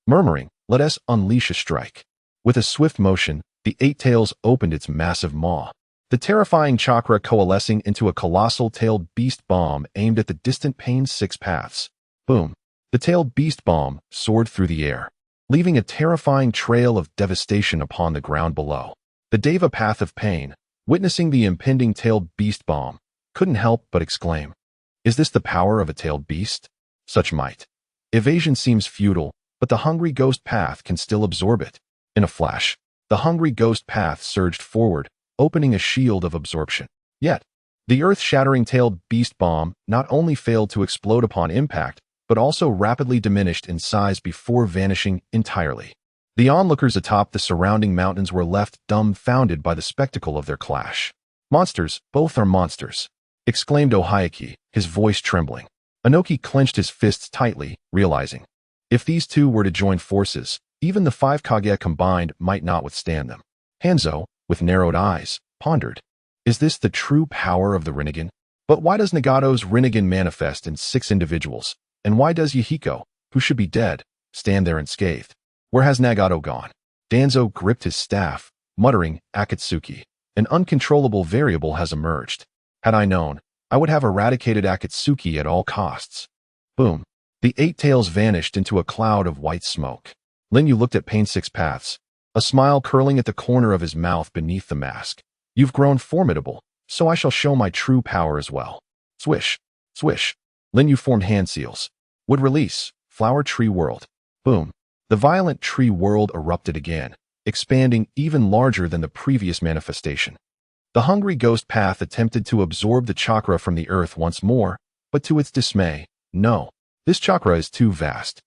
murmuring, "Let us unleash a strike." With a swift motion, the eight tails opened its massive maw, the terrifying chakra coalescing into a colossal tailed beast bomb aimed at the distant pane's 6 paths. Boom! The tailed beast bomb soared through the air, leaving a terrifying trail of devastation upon the ground below. The Deva Path of Pain, witnessing the impending tailed beast bomb, couldn't help but exclaim, "Is this the power of a tailed beast? Such might. Evasion seems futile, but the hungry ghost path can still absorb it." In a flash, the hungry ghost path surged forward, opening a shield of absorption. Yet, the earth-shattering tailed beast bomb not only failed to explode upon impact, but also rapidly diminished in size before vanishing entirely. The onlookers atop the surrounding mountains were left dumbfounded by the spectacle of their clash. "Monsters, both are monsters," exclaimed Ohayaki, his voice trembling. Inoki clenched his fists tightly, realizing, if these two were to join forces, even the 5 Kage combined might not withstand them. Hanzo, with narrowed eyes, pondered, is this the true power of the Rinnegan? But why does Nagato's Rinnegan manifest in 6 individuals, and why does Yahiko, who should be dead, stand there unscathed? Where has Nagato gone? Danzo gripped his staff, muttering, "Akatsuki. An uncontrollable variable has emerged. Had I known, I would have eradicated Akatsuki at all costs." Boom. The 8 tails vanished into a cloud of white smoke. Lin Yu looked at Pain's 6 paths, a smile curling at the corner of his mouth beneath the mask. "You've grown formidable, so I shall show my true power as well." Swish. Swish. Lin Yu formed hand seals. Would release. Flower Tree World. Boom. The violent tree world erupted again, expanding even larger than the previous manifestation. The hungry ghost path attempted to absorb the chakra from the earth once more, but to its dismay, no. This chakra is too vast.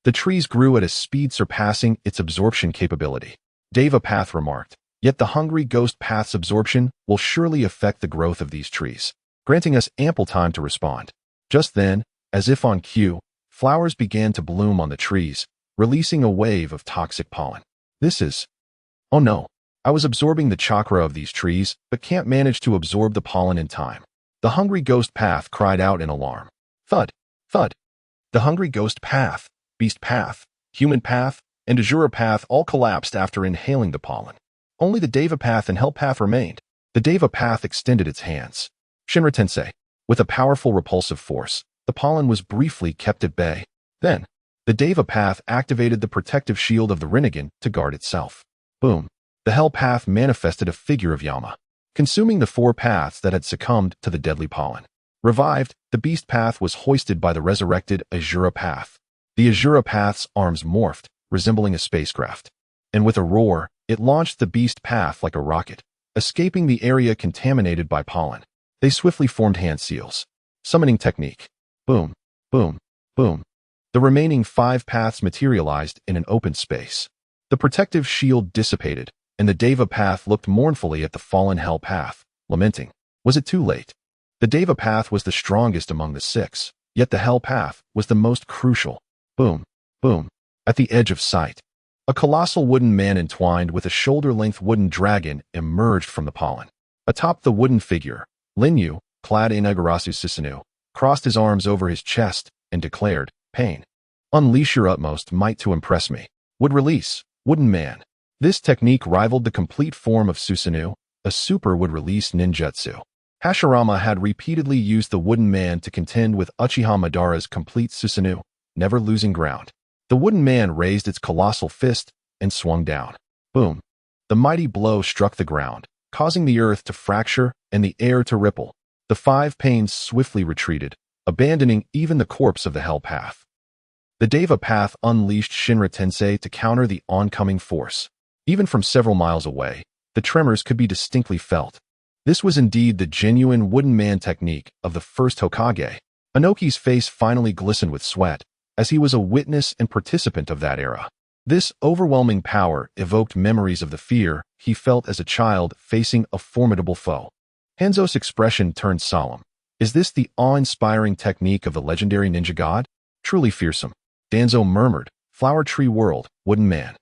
The trees grew at a speed surpassing its absorption capability. Deva Path remarked, "Yet the hungry ghost path's absorption will surely affect the growth of these trees, granting us ample time to respond." Just then, as if on cue, flowers began to bloom on the trees, releasing a wave of toxic pollen. "This is... Oh no, I was absorbing the chakra of these trees, but can't manage to absorb the pollen in time." The hungry ghost path cried out in alarm. Thud. Thud. The hungry ghost path, beast path, human path, and Azura path all collapsed after inhaling the pollen. Only the Deva path and Hell path remained. The Deva path extended its hands. Shinra Tensei. With a powerful repulsive force, the pollen was briefly kept at bay. Then, the Deva path activated the protective shield of the Rinnegan to guard itself. Boom. The Hell path manifested a figure of Yama, consuming the 4 paths that had succumbed to the deadly pollen. Revived, the beast path was hoisted by the resurrected Azura path. The Azura path's arms morphed, resembling a spacecraft. And with a roar, it launched the beast path like a rocket, escaping the area contaminated by pollen. They swiftly formed hand seals. Summoning technique. Boom, boom, boom. The remaining 5 paths materialized in an open space. The protective shield dissipated, and the Deva path looked mournfully at the fallen Hell path, lamenting. Was it too late? The Deva path was the strongest among the 6, Yet the hell path was the most crucial. Boom, boom. At the edge of sight, a colossal wooden man entwined with a shoulder-length wooden dragon emerged from the pollen. Atop the wooden figure, Lin Yu, clad in Agarasu Susanoo, crossed his arms over his chest and declared, "Pain. Unleash your utmost might to impress me." Would release, wooden man. This technique rivaled the complete form of Susanoo, a super would-release ninjutsu. Hashirama had repeatedly used the wooden man to contend with Uchiha Madara's complete Susanoo, never losing ground. The wooden man raised its colossal fist and swung down. Boom. The mighty blow struck the ground, causing the earth to fracture and the air to ripple. The five pains swiftly retreated, abandoning even the corpse of the hell path. The Deva path unleashed Shinra Tensei to counter the oncoming force. Even from several miles away, the tremors could be distinctly felt. This was indeed the genuine wooden man technique of the first Hokage. Inoki's face finally glistened with sweat, as he was a witness and participant of that era. This overwhelming power evoked memories of the fear he felt as a child facing a formidable foe. Hanzo's expression turned solemn. Is this the awe-inspiring technique of the legendary ninja god? Truly fearsome. Danzo murmured, "Flower Tree World, wooden man.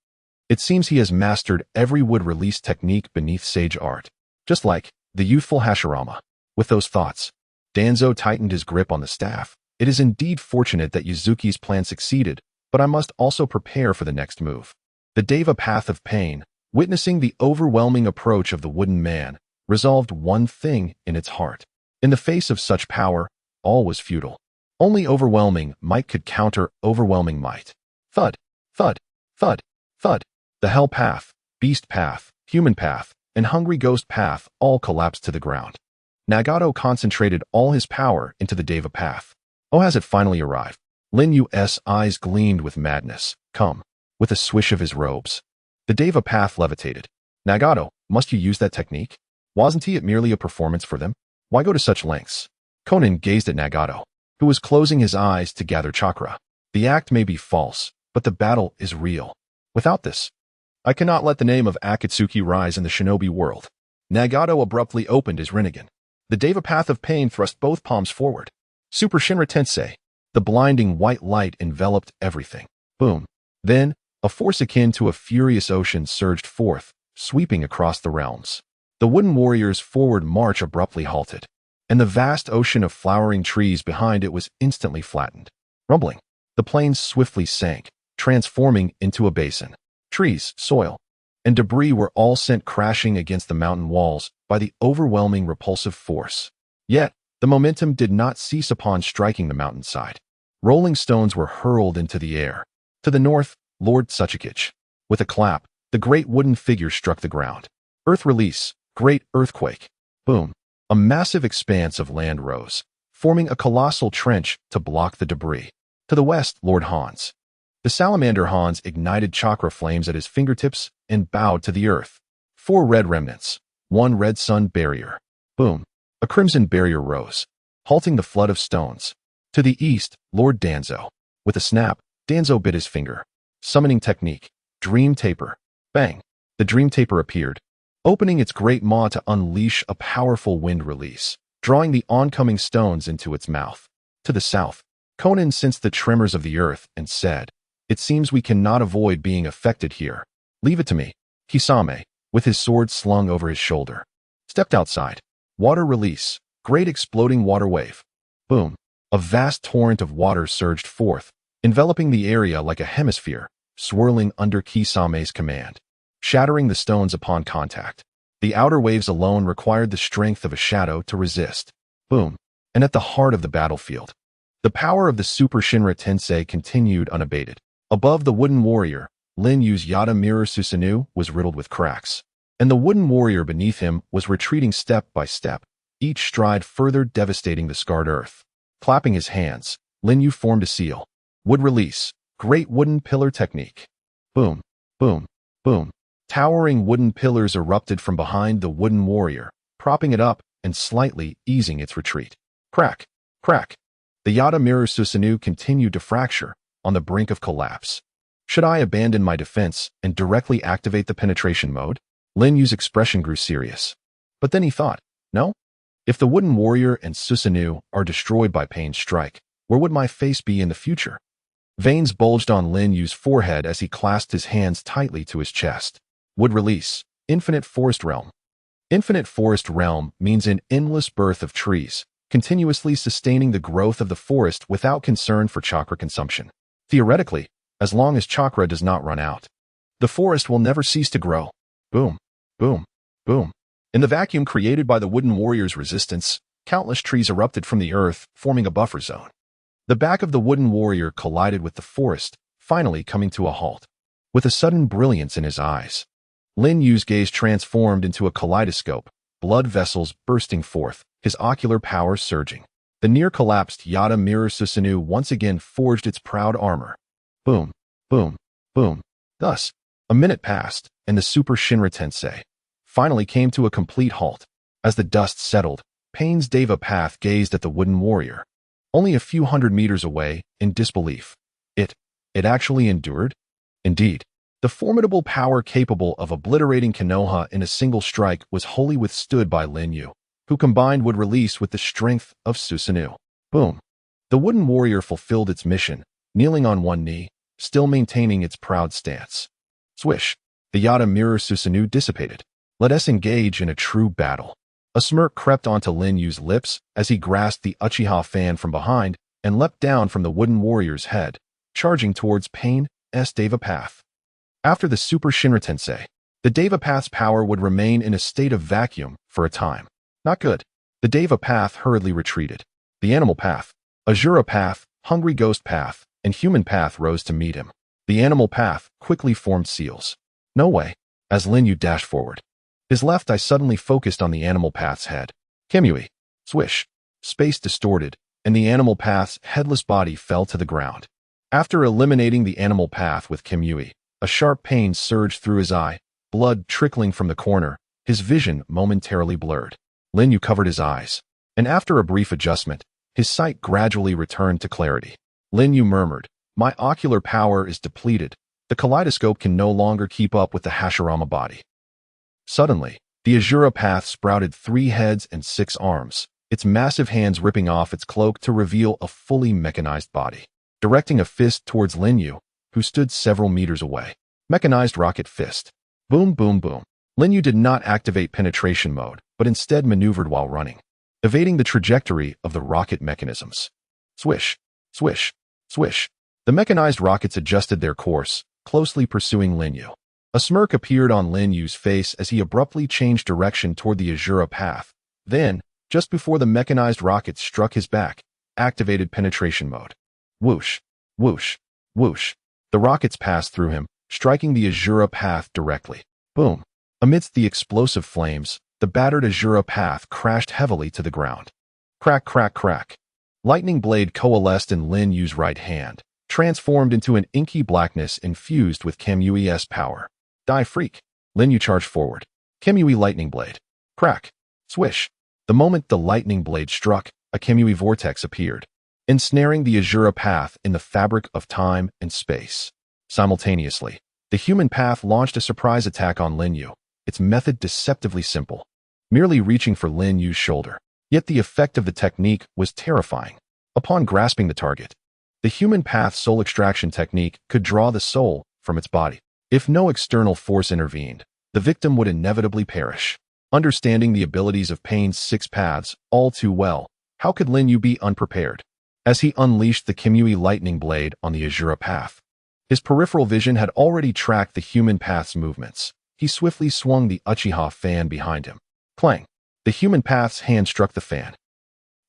It seems he has mastered every wood-release technique beneath sage art. Just like the youthful Hashirama." With those thoughts, Danzo tightened his grip on the staff. It is indeed fortunate that Yuzuki's plan succeeded, but I must also prepare for the next move. The Deva Path of Pain, witnessing the overwhelming approach of the wooden man, resolved one thing in its heart. In the face of such power, all was futile. Only overwhelming might could counter overwhelming might. Thud, thud, thud, thud. The Hell Path, Beast Path, Human Path, and Hungry Ghost Path all collapsed to the ground. Nagato concentrated all his power into the Deva Path. Oh, has it finally arrived? Lin Yu's eyes gleamed with madness. Come. With a swish of his robes, the Deva Path levitated. Nagato, must you use that technique? Wasn't it merely a performance for them? Why go to such lengths? Conan gazed at Nagato, who was closing his eyes to gather chakra. The act may be false, but the battle is real. Without this, I cannot let the name of Akatsuki rise in the shinobi world. Nagato abruptly opened his Rinnegan. The Deva Path of Pain thrust both palms forward. Super Shinra Tensei. The blinding white light enveloped everything. Boom. Then, a force akin to a furious ocean surged forth, sweeping across the realms. The wooden warrior's forward march abruptly halted, and the vast ocean of flowering trees behind it was instantly flattened. Rumbling, the plains swiftly sank, transforming into a basin. Trees, soil, and debris were all sent crashing against the mountain walls by the overwhelming repulsive force. Yet, the momentum did not cease upon striking the mountainside. Rolling stones were hurled into the air. To the north, Lord Tsuchikage. With a clap, the great wooden figure struck the ground. Earth release, great earthquake. Boom. A massive expanse of land rose, forming a colossal trench to block the debris. To the west, Lord Hans. The salamander Hans ignited chakra flames at his fingertips and bowed to the earth. 4 red remnants, 1 red sun barrier. Boom. A crimson barrier rose, halting the flood of stones. To the east, Lord Danzo. With a snap, Danzo bit his finger. Summoning technique. Dream Taper. Bang. The Dream Taper appeared, opening its great maw to unleash a powerful wind release, drawing the oncoming stones into its mouth. To the south, Conan sensed the tremors of the earth and said, "It seems we cannot avoid being affected here. Leave it to me." Kisame, with his sword slung over his shoulder, stepped outside. Water release. Great exploding water wave. Boom. A vast torrent of water surged forth, enveloping the area like a hemisphere, swirling under Kisame's command, shattering the stones upon contact. The outer waves alone required the strength of a shadow to resist. Boom. And at the heart of the battlefield, the power of the Super Shinra Tensei continued unabated. Above the wooden warrior, Lin Yu's Yada Mirror Susanoo was riddled with cracks, and the wooden warrior beneath him was retreating step by step, each stride further devastating the scarred earth. Clapping his hands, Lin Yu formed a seal. Wood release. Great wooden pillar technique. Boom, boom, boom. Towering wooden pillars erupted from behind the wooden warrior, propping it up and slightly easing its retreat. Crack, crack. The Yada Mirror Susanoo continued to fracture, on the brink of collapse. Should I abandon my defense and directly activate the penetration mode? Lin Yu's expression grew serious. But then he thought, no? If the wooden warrior and Susanoo are destroyed by Pain's strike, Where would my face be in the future? Veins bulged on Lin Yu's forehead as he clasped his hands tightly to his chest. Would release. Infinite Forest Realm. Infinite Forest Realm means an endless birth of trees, continuously sustaining the growth of the forest without concern for chakra consumption. Theoretically, as long as chakra does not run out, the forest will never cease to grow. Boom, boom, boom. In the vacuum created by the wooden warrior's resistance, countless trees erupted from the earth, forming a buffer zone. The back of the wooden warrior collided with the forest, finally coming to a halt. With a sudden brilliance in his eyes, Lin Yu's gaze transformed into a kaleidoscope, blood vessels bursting forth, his ocular power surging. The near-collapsed Yata Mirror Susanoo once again forged its proud armor. Boom, boom, boom. Thus, a minute passed, and the Super Shinra Tensei finally came to a complete halt. As the dust settled, Pain's Deva Path gazed at the wooden warrior. Only a few hundred meters away, in disbelief. It actually endured? Indeed. The formidable power capable of obliterating Konoha in a single strike was wholly withstood by Lin Yu, who combined would release with the strength of Susanoo. Boom. The wooden warrior fulfilled its mission, kneeling on one knee, still maintaining its proud stance. Swish. The Yata Mirror Susanoo dissipated. Let us engage in a true battle. A smirk crept onto Lin Yu's lips as he grasped the Uchiha fan from behind and leapt down from the wooden warrior's head, charging towards Pain's Deva Path. After the Super Shinra Tensei, the Deva Path's power would remain in a state of vacuum for a time. Not good. The Deva Path hurriedly retreated. The Animal Path, Azura Path, Hungry Ghost Path, and Human Path rose to meet him. The Animal Path quickly formed seals. No way. As Lin Yu dashed forward, his left eye suddenly focused on the Animal Path's head. Kamui. Swish. Space distorted, and the Animal Path's headless body fell to the ground. After eliminating the Animal Path with Kamui, a sharp pain surged through his eye, blood trickling from the corner, his vision momentarily blurred. Lin Yu covered his eyes, and after a brief adjustment, his sight gradually returned to clarity. Lin Yu murmured, "My ocular power is depleted. The kaleidoscope can no longer keep up with the Hashirama body." Suddenly, the Azura Path sprouted 3 heads and 6 arms, its massive hands ripping off its cloak to reveal a fully mechanized body. Directing a fist towards Lin Yu, who stood several meters away. Mechanized rocket fist. Boom, boom, boom. Lin Yu did not activate penetration mode, but instead maneuvered while running, evading the trajectory of the rocket mechanisms. Swish, swish, swish. The mechanized rockets adjusted their course, closely pursuing Lin Yu. A smirk appeared on Lin Yu's face as he abruptly changed direction toward the Azura Path. Then, just before the mechanized rockets struck his back, activated penetration mode. Whoosh, whoosh, whoosh. The rockets passed through him, striking the Azura Path directly. Boom. Amidst the explosive flames, the battered Azura Path crashed heavily to the ground. Crack, crack, crack. Lightning blade coalesced in Lin Yu's right hand, transformed into an inky blackness infused with Kamui's power. Die freak. Lin Yu charged forward. Kamui lightning blade. Crack. Swish. The moment the lightning blade struck, a Kamui vortex appeared, ensnaring the Azura Path in the fabric of time and space. Simultaneously, the Human Path launched a surprise attack on Lin Yu, its method deceptively simple, merely reaching for Lin Yu's shoulder. Yet the effect of the technique was terrifying. Upon grasping the target, the Human Path soul extraction technique could draw the soul from its body. If no external force intervened, the victim would inevitably perish. Understanding the abilities of Pain's 6 paths all too well, how could Lin Yu be unprepared? As he unleashed the Kamui lightning blade on the Azura Path, his peripheral vision had already tracked the Human Path's movements. He swiftly swung the Uchiha fan behind him. Clang! The Human Path's hand struck the fan.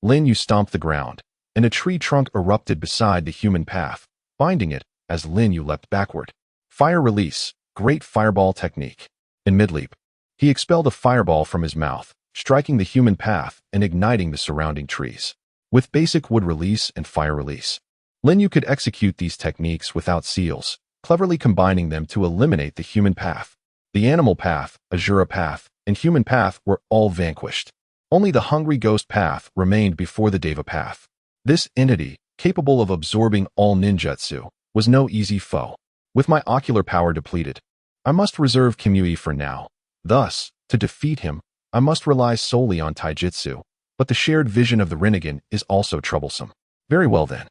Lin Yu stomped the ground, and a tree trunk erupted beside the Human Path, binding it as Lin Yu leapt backward. Fire release, great fireball technique. In mid-leap, he expelled a fireball from his mouth, striking the Human Path and igniting the surrounding trees. With basic wood release and fire release, Lin Yu could execute these techniques without seals, cleverly combining them to eliminate the Human Path. The Animal Path, Azura Path, and Human Path were all vanquished. Only the Hungry Ghost Path remained before the Deva Path. This entity, capable of absorbing all ninjutsu, was no easy foe. With my ocular power depleted, I must reserve Kamui for now. Thus, to defeat him, I must rely solely on taijutsu, but the shared vision of the Rinnegan is also troublesome. Very well then.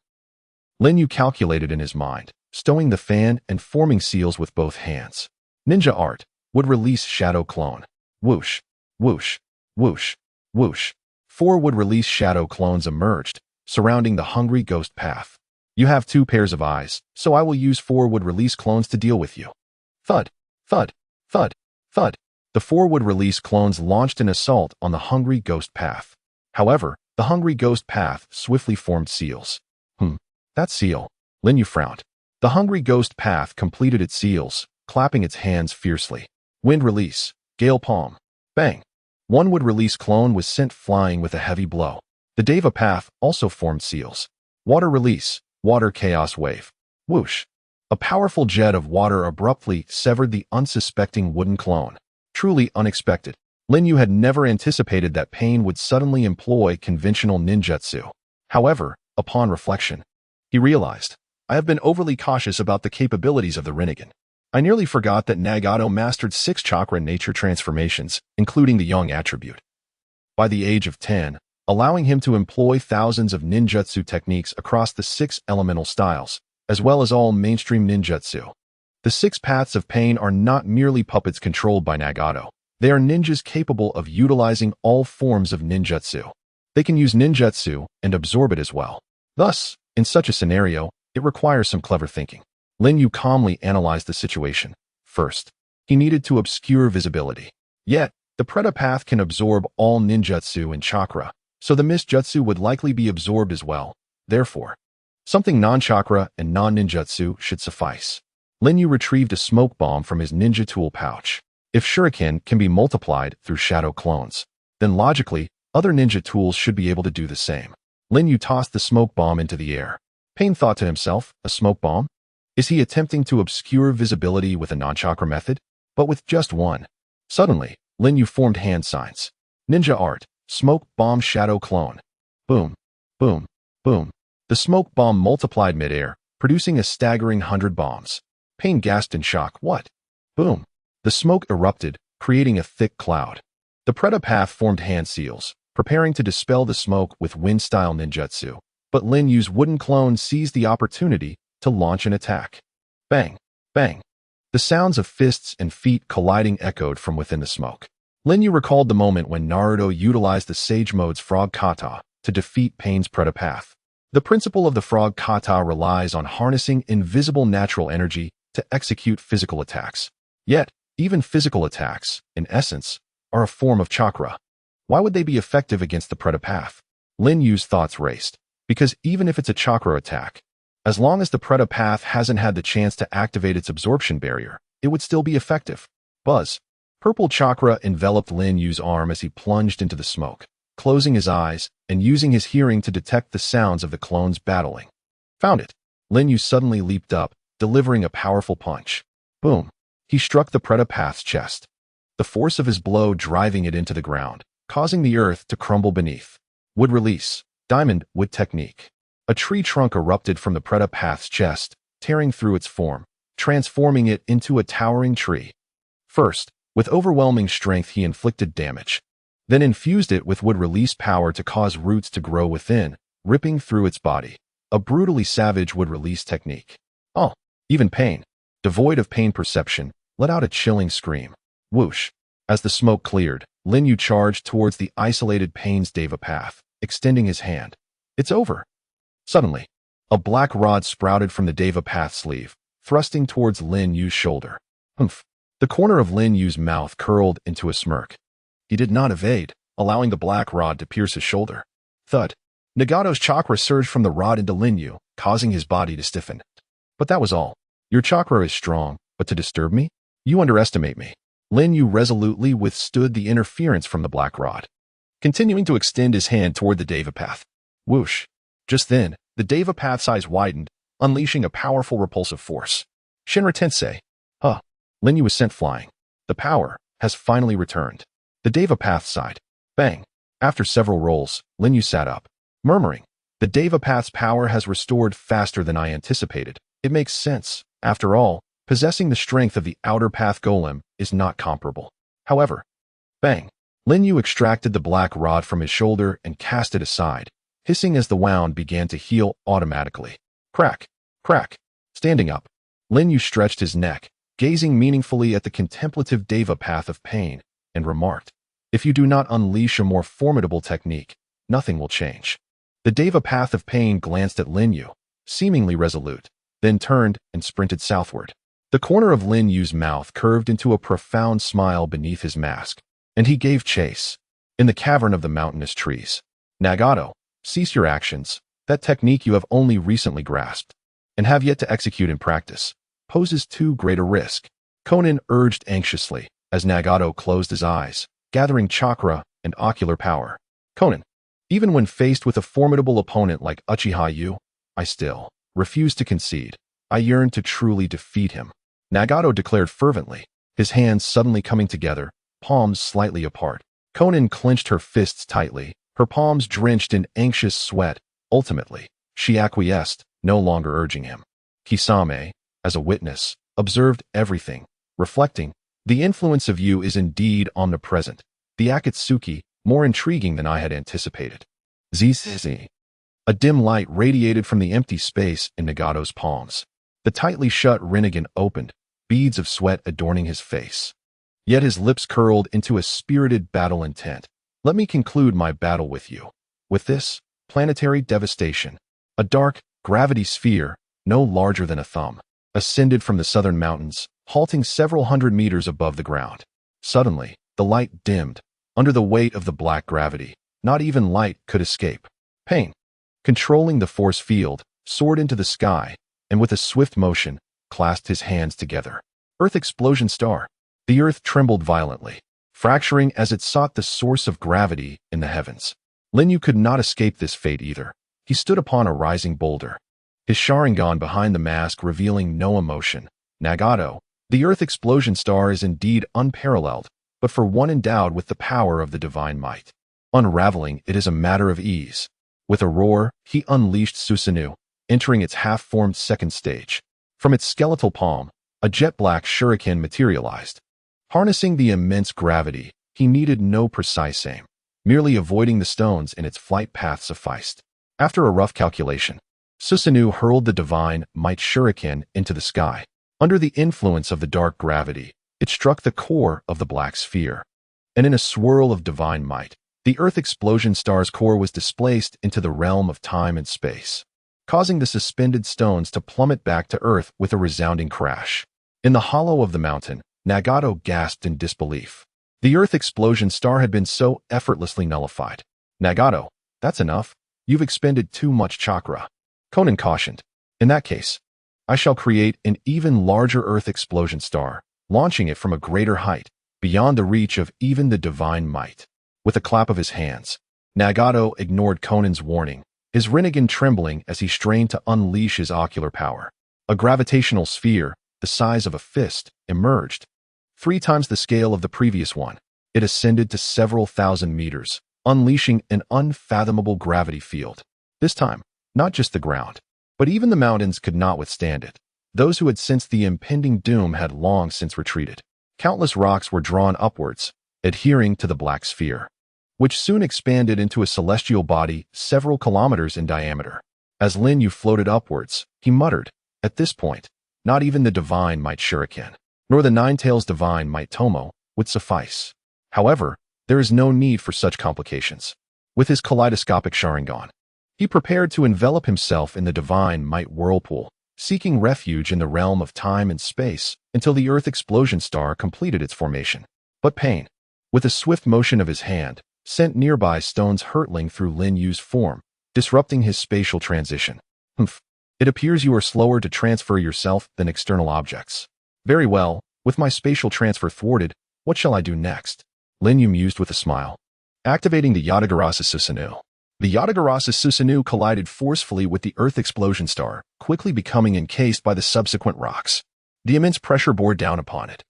Lin Yu calculated in his mind, stowing the fan and forming seals with both hands. Ninja art would release shadow clone. Whoosh, whoosh, whoosh, whoosh. 4 would release shadow clones emerged, surrounding the hungry ghost path. You have 2 pairs of eyes, so I will use 4 would release clones to deal with you. Thud, thud, thud, thud. The 4 would release clones launched an assault on the hungry ghost path. However, the hungry ghost path swiftly formed seals. That seal. Lin Yu frowned. The hungry ghost path completed its seals, clapping its hands fiercely. Wind release. Gale palm. Bang. 1 would release clone was sent flying with a heavy blow. The Deva path also formed seals. Water release. Water chaos wave. Whoosh. A powerful jet of water abruptly severed the unsuspecting wooden clone. Truly unexpected. Lin Yu had never anticipated that pain would suddenly employ conventional ninjutsu. However, upon reflection, he realized, I have been overly cautious about the capabilities of the Rinnegan. I nearly forgot that Nagato mastered 6 chakra nature transformations, including the Young attribute. By the age of 10, allowing him to employ thousands of ninjutsu techniques across the 6 elemental styles, as well as all mainstream ninjutsu. The 6 paths of pain are not merely puppets controlled by Nagato. They are ninjas capable of utilizing all forms of ninjutsu. They can use ninjutsu and absorb it as well. Thus, in such a scenario, it requires some clever thinking. Lin Yu calmly analyzed the situation. First, he needed to obscure visibility. Yet, the Preta path can absorb all ninjutsu and chakra, so the mist jutsu would likely be absorbed as well. Therefore, something non-chakra and non-ninjutsu should suffice. Lin Yu retrieved a smoke bomb from his ninja tool pouch. If shuriken can be multiplied through shadow clones, then logically, other ninja tools should be able to do the same. Lin Yu tossed the smoke bomb into the air. Pain thought to himself, a smoke bomb? Is he attempting to obscure visibility with a non-chakra method? But with just one. Suddenly, Lin Yu formed hand signs. Ninja art, smoke bomb shadow clone. Boom, boom, boom. The smoke bomb multiplied midair, producing a staggering 100 bombs. Pain gasped in shock. What? Boom. The smoke erupted, creating a thick cloud. The Preta path formed hand seals, preparing to dispel the smoke with wind-style ninjutsu. But Lin Yu's wooden clone seized the opportunity to launch an attack. Bang, bang. The sounds of fists and feet colliding echoed from within the smoke. Lin Yu recalled the moment when Naruto utilized the Sage Mode's Frog Kata to defeat Pain's Preta path. The principle of the Frog Kata relies on harnessing invisible natural energy to execute physical attacks. Yet, even physical attacks, in essence, are a form of chakra. Why would they be effective against the Preta path? Lin Yu's thoughts raced. Because even if it's a chakra attack, as long as the Preta path hasn't had the chance to activate its absorption barrier, it would still be effective. Buzz. Purple chakra enveloped Lin Yu's arm as he plunged into the smoke, closing his eyes and using his hearing to detect the sounds of the clones battling. Found it. Lin Yu suddenly leaped up, delivering a powerful punch. Boom. He struck the Preta path's chest, the force of his blow driving it into the ground, causing the earth to crumble beneath. Wood release. Diamond wood technique. A tree trunk erupted from the Preta path's chest, tearing through its form, transforming it into a towering tree. First, with overwhelming strength he inflicted damage, then infused it with wood release power to cause roots to grow within, ripping through its body. A brutally savage wood release technique. Oh, even Pain, devoid of pain perception, let out a chilling scream. Whoosh. As the smoke cleared, Lin Yu charged towards the isolated Pain's Deva path, extending his hand. It's over. Suddenly, a black rod sprouted from the Deva path sleeve, thrusting towards Lin Yu's shoulder. Humph. The corner of Lin Yu's mouth curled into a smirk. He did not evade, allowing the black rod to pierce his shoulder. Thud. Nagato's chakra surged from the rod into Lin Yu, causing his body to stiffen. But that was all. Your chakra is strong, but to disturb me? You underestimate me. Lin Yu resolutely withstood the interference from the black rod, continuing to extend his hand toward the Deva path. Whoosh. Just then, the Deva path's eyes widened, unleashing a powerful repulsive force. Shinra Tensei. Huh. Lin Yu was sent flying. The power has finally returned. The Deva path sighed. Bang. After several rolls, Lin Yu sat up, murmuring, the Deva path's power has restored faster than I anticipated. It makes sense. After all, possessing the strength of the outer path golem is not comparable. However, bang. Lin Yu extracted the black rod from his shoulder and cast it aside, hissing as the wound began to heal automatically. Crack! Crack! Standing up, Lin Yu stretched his neck, gazing meaningfully at the contemplative Deva path of pain, and remarked, "If you do not unleash a more formidable technique, nothing will change." The Deva path of pain glanced at Lin Yu, seemingly resolute, then turned and sprinted southward. The corner of Lin Yu's mouth curved into a profound smile beneath his mask, and he gave chase. In the cavern of the mountainous trees. Nagato, cease your actions. That technique you have only recently grasped, and have yet to execute in practice, poses too great a risk. Konan urged anxiously, as Nagato closed his eyes, gathering chakra and ocular power. Konan, even when faced with a formidable opponent like Uchiha Yu, I still refuse to concede. I yearn to truly defeat him. Nagato declared fervently, his hands suddenly coming together, palms slightly apart. Konan clenched her fists tightly, her palms drenched in anxious sweat. Ultimately, she acquiesced, no longer urging him. Kisame, as a witness, observed everything, reflecting, the influence of you is indeed omnipresent. The Akatsuki, more intriguing than I had anticipated. Zzz. A dim light radiated from the empty space in Nagato's palms. The tightly shut Rinnegan opened, beads of sweat adorning his face. Yet his lips curled into a spirited battle intent. Let me conclude my battle with you. With this planetary devastation, a dark gravity sphere, no larger than a thumb, ascended from the southern mountains, halting several hundred meters above the ground. Suddenly, the light dimmed. Under the weight of the black gravity, not even light could escape. Pain, controlling the force field, soared into the sky, and with a swift motion, clasped his hands together. Earth explosion star. The earth trembled violently, fracturing as it sought the source of gravity in the heavens. Lin Yu could not escape this fate either. He stood upon a rising boulder, his Sharingan behind the mask revealing no emotion. Nagato, the earth explosion star is indeed unparalleled, but for one endowed with the power of the divine might. Unraveling it is a matter of ease. With a roar, he unleashed Susanoo, entering its half-formed second stage. From its skeletal palm, a jet-black shuriken materialized. Harnessing the immense gravity, he needed no precise aim. Merely avoiding the stones in its flight path sufficed. After a rough calculation, Susanoo hurled the divine might shuriken into the sky. Under the influence of the dark gravity, it struck the core of the black sphere. And in a swirl of divine might, the Earth explosion star's core was displaced into the realm of time and space, causing the suspended stones to plummet back to Earth with a resounding crash. In the hollow of the mountain, Nagato gasped in disbelief. The Earth explosion star had been so effortlessly nullified. Nagato, that's enough. You've expended too much chakra. Konan cautioned. In that case, I shall create an even larger Earth explosion star, launching it from a greater height, beyond the reach of even the divine might. With a clap of his hands, Nagato ignored Konan's warning, his Rinnegan trembling as he strained to unleash his ocular power. A gravitational sphere, the size of a fist, emerged. 3 times the scale of the previous one. It ascended to several thousand meters, unleashing an unfathomable gravity field. This time, not just the ground, but even the mountains could not withstand it. Those who had sensed the impending doom had long since retreated. Countless rocks were drawn upwards, adhering to the black sphere, which soon expanded into a celestial body several kilometers in diameter. As Lin Yu floated upwards, he muttered, at this point, not even the divine might shuriken, nor the Nine-Tails divine might Tomo, would suffice. However, there is no need for such complications. With his kaleidoscopic Sharingan, he prepared to envelop himself in the divine might whirlpool, seeking refuge in the realm of time and space until the Earth explosion star completed its formation. But pain, with a swift motion of his hand, sent nearby stones hurtling through Lin Yu's form, disrupting his spatial transition. Humph. It appears you are slower to transfer yourself than external objects. Very well, with my spatial transfer thwarted, what shall I do next? Lin Yu mused with a smile. Activating the Yatagarasu Susanoo. The Yatagarasu Susanoo collided forcefully with the Earth explosion star, quickly becoming encased by the subsequent rocks. The immense pressure bore down upon it,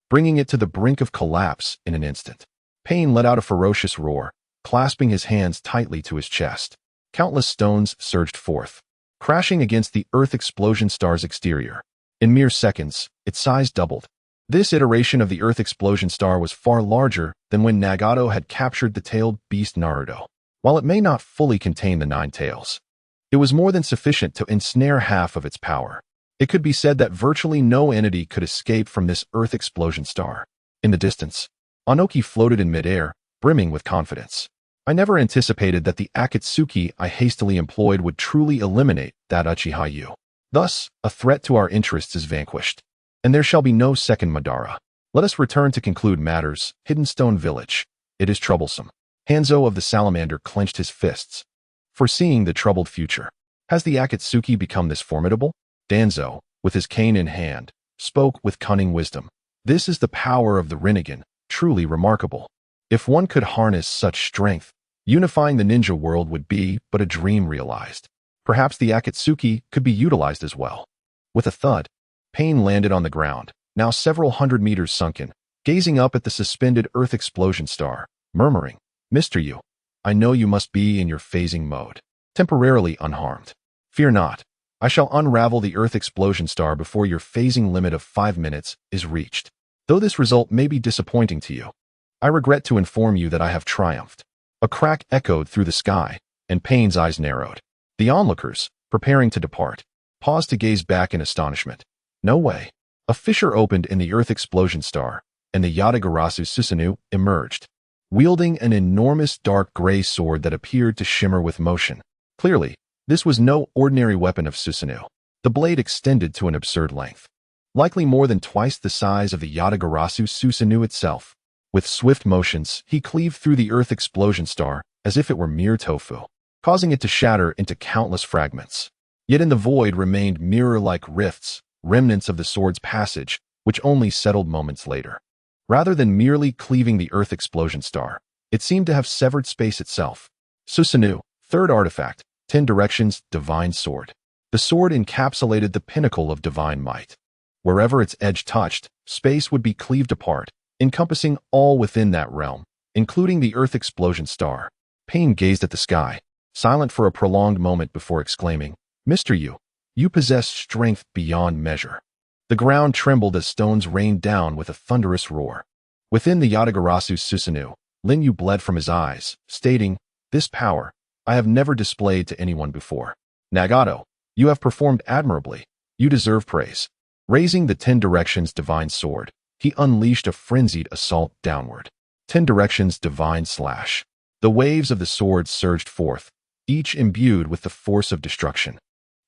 bringing it to the brink of collapse in an instant. Pain let out a ferocious roar, clasping his hands tightly to his chest. Countless stones surged forth, crashing against the Earth explosion star's exterior. In mere seconds, its size doubled. This iteration of the Earth explosion star was far larger than when Nagato had captured the tailed beast Naruto. While it may not fully contain the 9 tails, it was more than sufficient to ensnare half of its power. It could be said that virtually no entity could escape from this Earth explosion star. In the distance, Onoki floated in midair, brimming with confidence. I never anticipated that the Akatsuki I hastily employed would truly eliminate that Uchiha Yu. Thus, a threat to our interests is vanquished, and there shall be no second Madara. Let us return to conclude matters. Hidden Stone Village. It is troublesome. Hanzo of the Salamander clenched his fists, foreseeing the troubled future. Has the Akatsuki become this formidable? Danzo, with his cane in hand, spoke with cunning wisdom. This is the power of the Rinnegan, truly remarkable. If one could harness such strength, unifying the ninja world would be but a dream realized. Perhaps the Akatsuki could be utilized as well. With a thud, Pain landed on the ground, now several hundred meters sunken, gazing up at the suspended Earth explosion star, murmuring, "Mr. Yu, I know you must be in your phasing mode, temporarily unharmed. Fear not, I shall unravel the Earth explosion star before your phasing limit of 5 minutes is reached. Though this result may be disappointing to you, I regret to inform you that I have triumphed." A crack echoed through the sky, and Pain's eyes narrowed. The onlookers, preparing to depart, paused to gaze back in astonishment. No way. A fissure opened in the Earth explosion star, and the Yatagarasu Susanoo emerged, wielding an enormous dark gray sword that appeared to shimmer with motion. Clearly, this was no ordinary weapon of Susanoo. The blade extended to an absurd length, likely more than twice the size of the Yatagarasu Susanoo itself. With swift motions, he cleaved through the Earth explosion star as if it were mere tofu, causing it to shatter into countless fragments. Yet in the void remained mirror-like rifts, remnants of the sword's passage, which only settled moments later. Rather than merely cleaving the Earth explosion star, it seemed to have severed space itself. Susanoo, third artifact, 10 Directions, Divine Sword. The sword encapsulated the pinnacle of divine might. Wherever its edge touched, space would be cleaved apart, encompassing all within that realm, including the Earth explosion star. Pain gazed at the sky, silent for a prolonged moment before exclaiming, "Mr. Yu, you possess strength beyond measure." The ground trembled as stones rained down with a thunderous roar. Within the Yatagarasu Susanoo, Lin Yu bled from his eyes, stating, "This power, I have never displayed to anyone before. Nagato, you have performed admirably. You deserve praise." Raising the 10 Directions Divine Sword, he unleashed a frenzied assault downward. 10 Directions Divine Slash. The waves of the sword surged forth, each imbued with the force of destruction,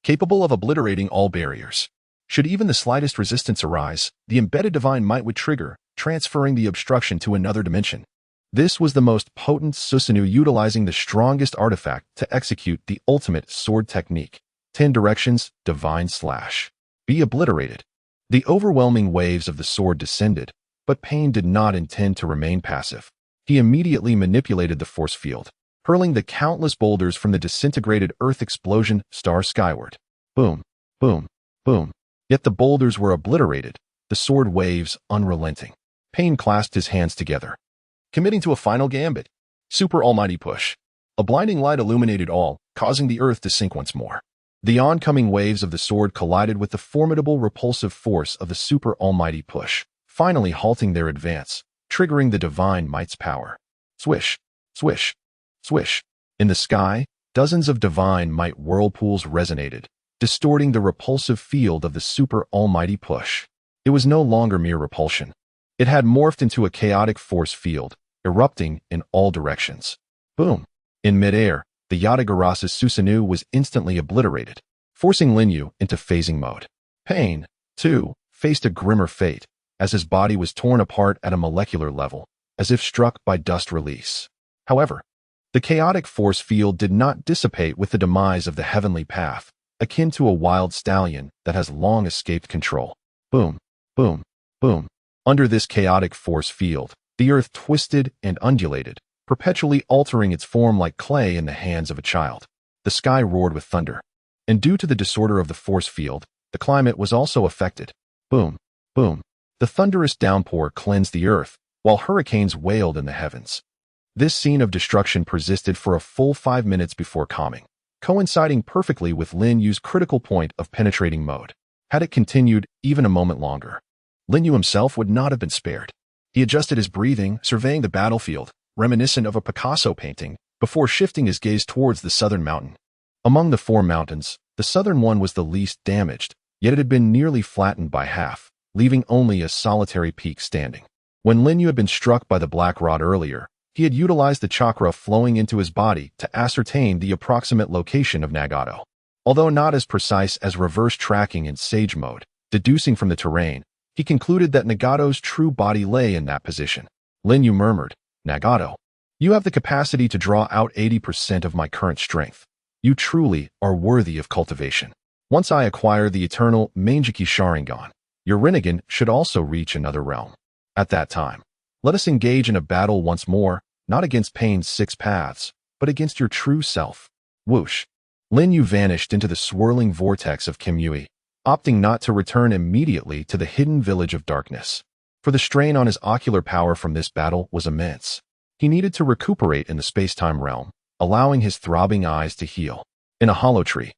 capable of obliterating all barriers. Should even the slightest resistance arise, the embedded divine might would trigger, transferring the obstruction to another dimension. This was the most potent Susanoo utilizing the strongest artifact to execute the ultimate sword technique. 10 Directions, Divine Slash. Be obliterated. The overwhelming waves of the sword descended, but Pain did not intend to remain passive. He immediately manipulated the force field, hurling the countless boulders from the disintegrated Earth explosion star skyward. Boom, boom, boom. Yet the boulders were obliterated, the sword waves unrelenting. Pain clasped his hands together, committing to a final gambit. Super Almighty Push. A blinding light illuminated all, causing the earth to sink once more. The oncoming waves of the sword collided with the formidable repulsive force of the Super Almighty Push, finally halting their advance, triggering the divine might's power. Swish, swish, swish. In the sky, dozens of divine might whirlpools resonated, distorting the repulsive field of the Super Almighty Push. It was no longer mere repulsion. It had morphed into a chaotic force field, erupting in all directions. Boom! In midair, the Yatagarasu Susanoo was instantly obliterated, forcing Lin Yu into phasing mode. Pain, too, faced a grimmer fate, as his body was torn apart at a molecular level, as if struck by dust release. However, the chaotic force field did not dissipate with the demise of the heavenly path, akin to a wild stallion that has long escaped control. Boom, boom, boom. Under this chaotic force field, the earth twisted and undulated, perpetually altering its form like clay in the hands of a child. The sky roared with thunder, and due to the disorder of the force field, the climate was also affected. Boom, boom. The thunderous downpour cleansed the earth, while hurricanes wailed in the heavens. This scene of destruction persisted for a full 5 minutes before calming, coinciding perfectly with Lin Yu's critical point of penetrating mode. Had it continued even a moment longer, Lin Yu himself would not have been spared. He adjusted his breathing, surveying the battlefield, reminiscent of a Picasso painting, before shifting his gaze towards the southern mountain. Among the 4 mountains, the southern one was the least damaged, yet it had been nearly flattened by half, leaving only a solitary peak standing. When Lin Yu had been struck by the black rod earlier, he had utilized the chakra flowing into his body to ascertain the approximate location of Nagato. Although not as precise as reverse tracking in Sage mode, deducing from the terrain, he concluded that Nagato's true body lay in that position. Lin Yu murmured, "Nagato, you have the capacity to draw out 80% of my current strength. You truly are worthy of cultivation. Once I acquire the eternal Manjiki Sharingan, your Rinnegan should also reach another realm. At that time, let us engage in a battle once more, not against Pain's 6 paths, but against your true self." Whoosh! Lin Yu vanished into the swirling vortex of Kamui, opting not to return immediately to the hidden village of darkness. For the strain on his ocular power from this battle was immense. He needed to recuperate in the space-time realm, allowing his throbbing eyes to heal. In a hollow tree,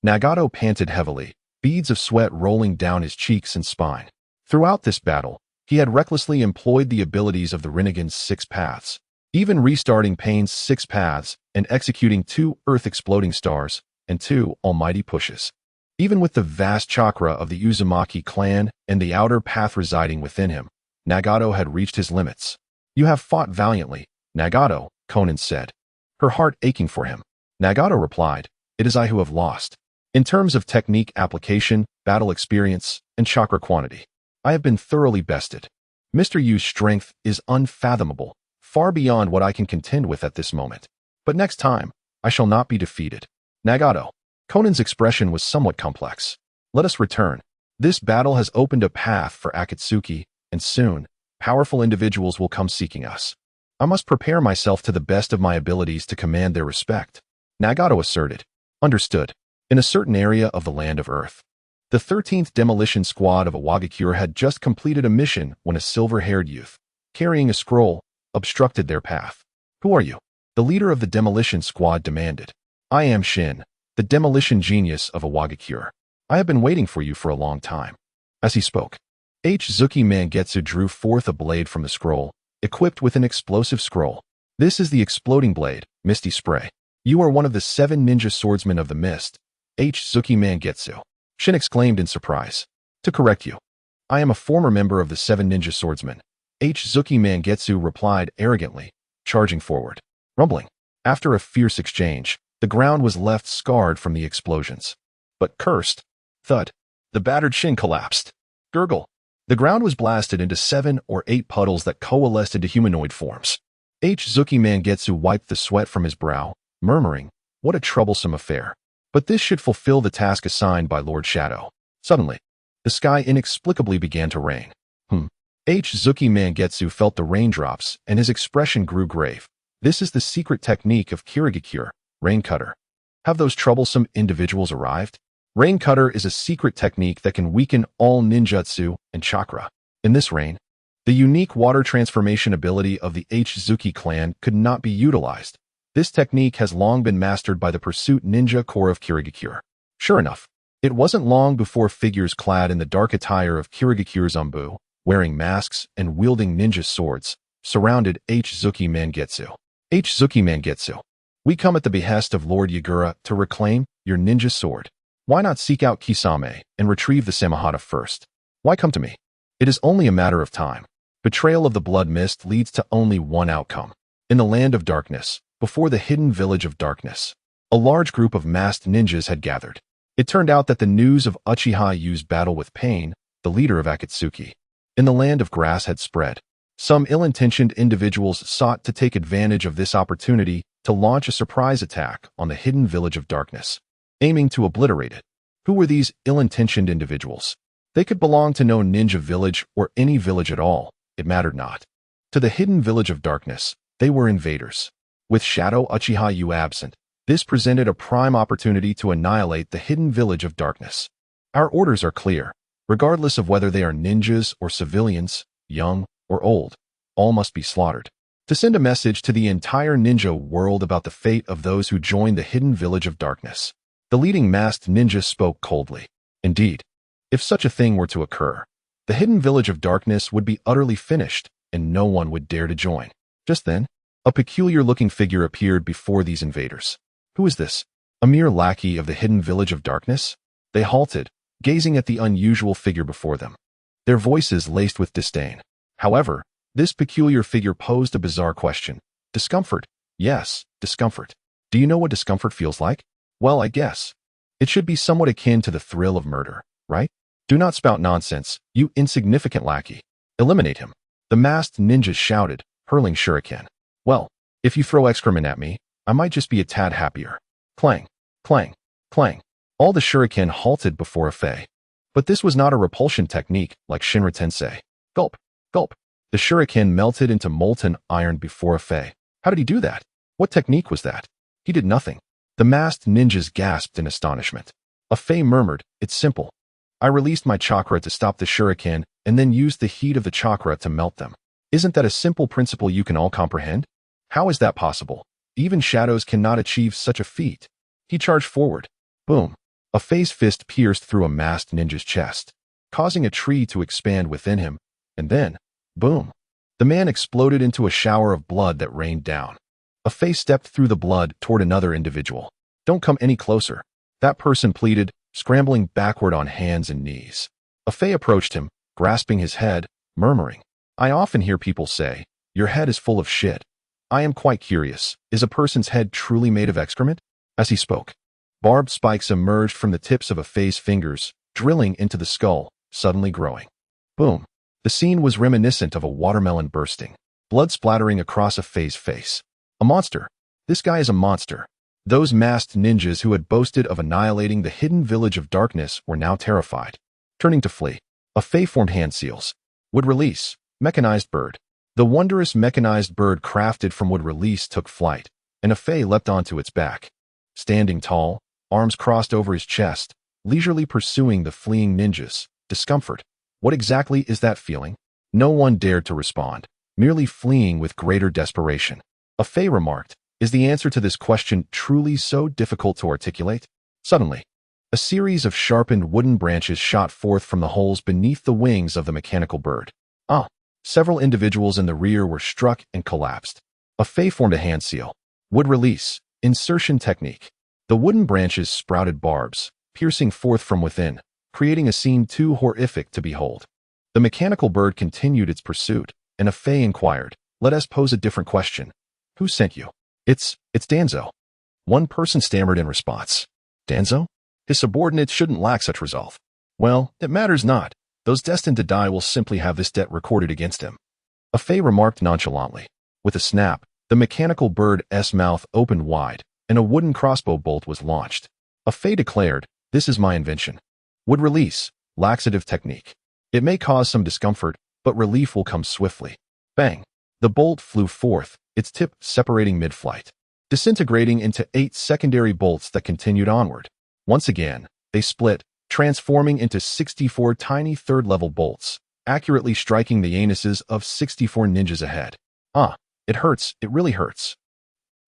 Nagato panted heavily, beads of sweat rolling down his cheeks and spine. Throughout this battle, he had recklessly employed the abilities of the Rinnegan's 6 paths, even restarting Pain's 6 paths and executing 2 earth-exploding stars and 2 almighty pushes. Even with the vast chakra of the Uzumaki clan and the outer path residing within him, Nagato had reached his limits. "You have fought valiantly, Nagato," Konan said, her heart aching for him. Nagato replied, "It is I who have lost. In terms of technique application, battle experience, and chakra quantity, I have been thoroughly bested. Mr. Yu's strength is unfathomable, far beyond what I can contend with at this moment. But next time, I shall not be defeated." "Nagato." Konan's expression was somewhat complex. "Let us return. This battle has opened a path for Akatsuki, and soon, powerful individuals will come seeking us. I must prepare myself to the best of my abilities to command their respect." Nagato asserted. "Understood." In a certain area of the land of Earth, the 13th Demolition Squad of Awagakure had just completed a mission when a silver-haired youth, carrying a scroll, obstructed their path. "Who are you?" the leader of the Demolition Squad demanded. "I am Shin, the demolition genius of Awagakure. I have been waiting for you for a long time." As he spoke, Otsutsuki Mangetsu drew forth a blade from the scroll, equipped with an explosive scroll. "This is the exploding blade, Misty Spray. You are one of the 7 ninja swordsmen of the mist." Otsutsuki Mangetsu. Shin exclaimed in surprise. "To correct you, I am a former member of the 7 ninja swordsmen." Otsutsuki Mangetsu replied arrogantly, charging forward. Rumbling. After a fierce exchange, the ground was left scarred from the explosions. But cursed. Thud. The battered Shin collapsed. Gurgle. The ground was blasted into 7 or 8 puddles that coalesced into humanoid forms. Otsutsuki Mangetsu wiped the sweat from his brow, murmuring, "What a troublesome affair. But this should fulfill the task assigned by Lord Shadow." Suddenly, the sky inexplicably began to rain. Otsutsuki Mangetsu felt the raindrops, and his expression grew grave. "This is the secret technique of Kirigakure, Rain Cutter. Have those troublesome individuals arrived?" Rain Cutter is a secret technique that can weaken all ninjutsu and chakra. In this rain, the unique water transformation ability of the Otsutsuki clan could not be utilized. This technique has long been mastered by the Pursuit Ninja Corps of Kirigakure. Sure enough, it wasn't long before figures clad in the dark attire of Kirigakure's Zanbu, wearing masks and wielding ninja swords, surrounded Otsutsuki Mangetsu. "Otsutsuki Mangetsu, we come at the behest of Lord Yagura to reclaim your ninja sword. Why not seek out Kisame and retrieve the Samahata first? Why come to me? It is only a matter of time. Betrayal of the blood mist leads to only one outcome. In the land of darkness, before the hidden village of darkness, a large group of masked ninjas had gathered. It turned out that the news of Uchiha Yu's battle with Pain, the leader of Akatsuki, in the land of grass had spread. Some ill-intentioned individuals sought to take advantage of this opportunity to launch a surprise attack on the hidden village of darkness, aiming to obliterate it. Who were these ill-intentioned individuals? They could belong to no ninja village or any village at all, it mattered not. To the hidden village of darkness, they were invaders. With Shadow Uchiha Yu absent, this presented a prime opportunity to annihilate the hidden village of darkness. Our orders are clear. Regardless of whether they are ninjas or civilians, young or old, all must be slaughtered. To send a message to the entire ninja world about the fate of those who joined the hidden village of darkness. The leading masked ninja spoke coldly. Indeed, if such a thing were to occur, the hidden village of darkness would be utterly finished, and no one would dare to join. Just then, A peculiar-looking figure appeared before these invaders. Who is this? A mere lackey of the hidden village of darkness? They halted, gazing at the unusual figure before them, their voices laced with disdain. However, this peculiar figure posed a bizarre question. Discomfort? Yes, discomfort. Do you know what discomfort feels like? Well, I guess. It should be somewhat akin to the thrill of murder, right? Do not spout nonsense, you insignificant lackey. Eliminate him. The masked ninjas shouted, hurling shuriken. Well, if you throw excrement at me, I might just be a tad happier. Clang, clang, clang. All the shuriken halted before a fei. But this was not a repulsion technique like Shinra Tensei. Gulp, gulp. The shuriken melted into molten iron before a fei. How did he do that? What technique was that? He did nothing. The masked ninjas gasped in astonishment. A fei murmured, it's simple. I released my chakra to stop the shuriken and then used the heat of the chakra to melt them. Isn't that a simple principle you can all comprehend? How is that possible? Even shadows cannot achieve such a feat. He charged forward. Boom. A fei's fist pierced through a masked ninja's chest, causing a tree to expand within him, and then, boom. The man exploded into a shower of blood that rained down. A fei stepped through the blood toward another individual. Don't come any closer. That person pleaded, scrambling backward on hands and knees. A fei approached him, grasping his head, murmuring, I often hear people say, your head is full of shit. I am quite curious, is a person's head truly made of excrement? As he spoke, barbed spikes emerged from the tips of a fei's fingers, drilling into the skull, suddenly growing. Boom. The scene was reminiscent of a watermelon bursting, blood splattering across a fei's face. A monster. This guy is a monster. Those masked ninjas who had boasted of annihilating the hidden village of darkness were now terrified. Turning to flee, a fei formed hand seals. Would release. Mechanized bird. The wondrous mechanized bird crafted from wood release took flight, and a fei leapt onto its back. Standing tall, arms crossed over his chest, leisurely pursuing the fleeing ninjas. Discomfort. What exactly is that feeling? No one dared to respond, merely fleeing with greater desperation. A fei remarked, is the answer to this question truly so difficult to articulate? Suddenly, a series of sharpened wooden branches shot forth from the holes beneath the wings of the mechanical bird. Several individuals in the rear were struck and collapsed. A fei formed a hand seal. Wood release. Insertion technique. The wooden branches sprouted barbs, piercing forth from within, creating a scene too horrific to behold. The mechanical bird continued its pursuit, and a fei inquired, let us pose a different question. Who sent you? It's Danzo. One person stammered in response. Danzo? His subordinates shouldn't lack such resolve. Well, it matters not. Those destined to die will simply have this debt recorded against him. A fei remarked nonchalantly. With a snap, the mechanical bird's mouth opened wide, and a wooden crossbow bolt was launched. A fei declared, this is my invention. Wood release, laxative technique. It may cause some discomfort, but relief will come swiftly. Bang! The bolt flew forth, its tip separating mid-flight, disintegrating into 8 secondary bolts that continued onward. Once again, they split, transforming into 64 tiny third-level bolts, accurately striking the anuses of 64 ninjas ahead. It hurts, it really hurts.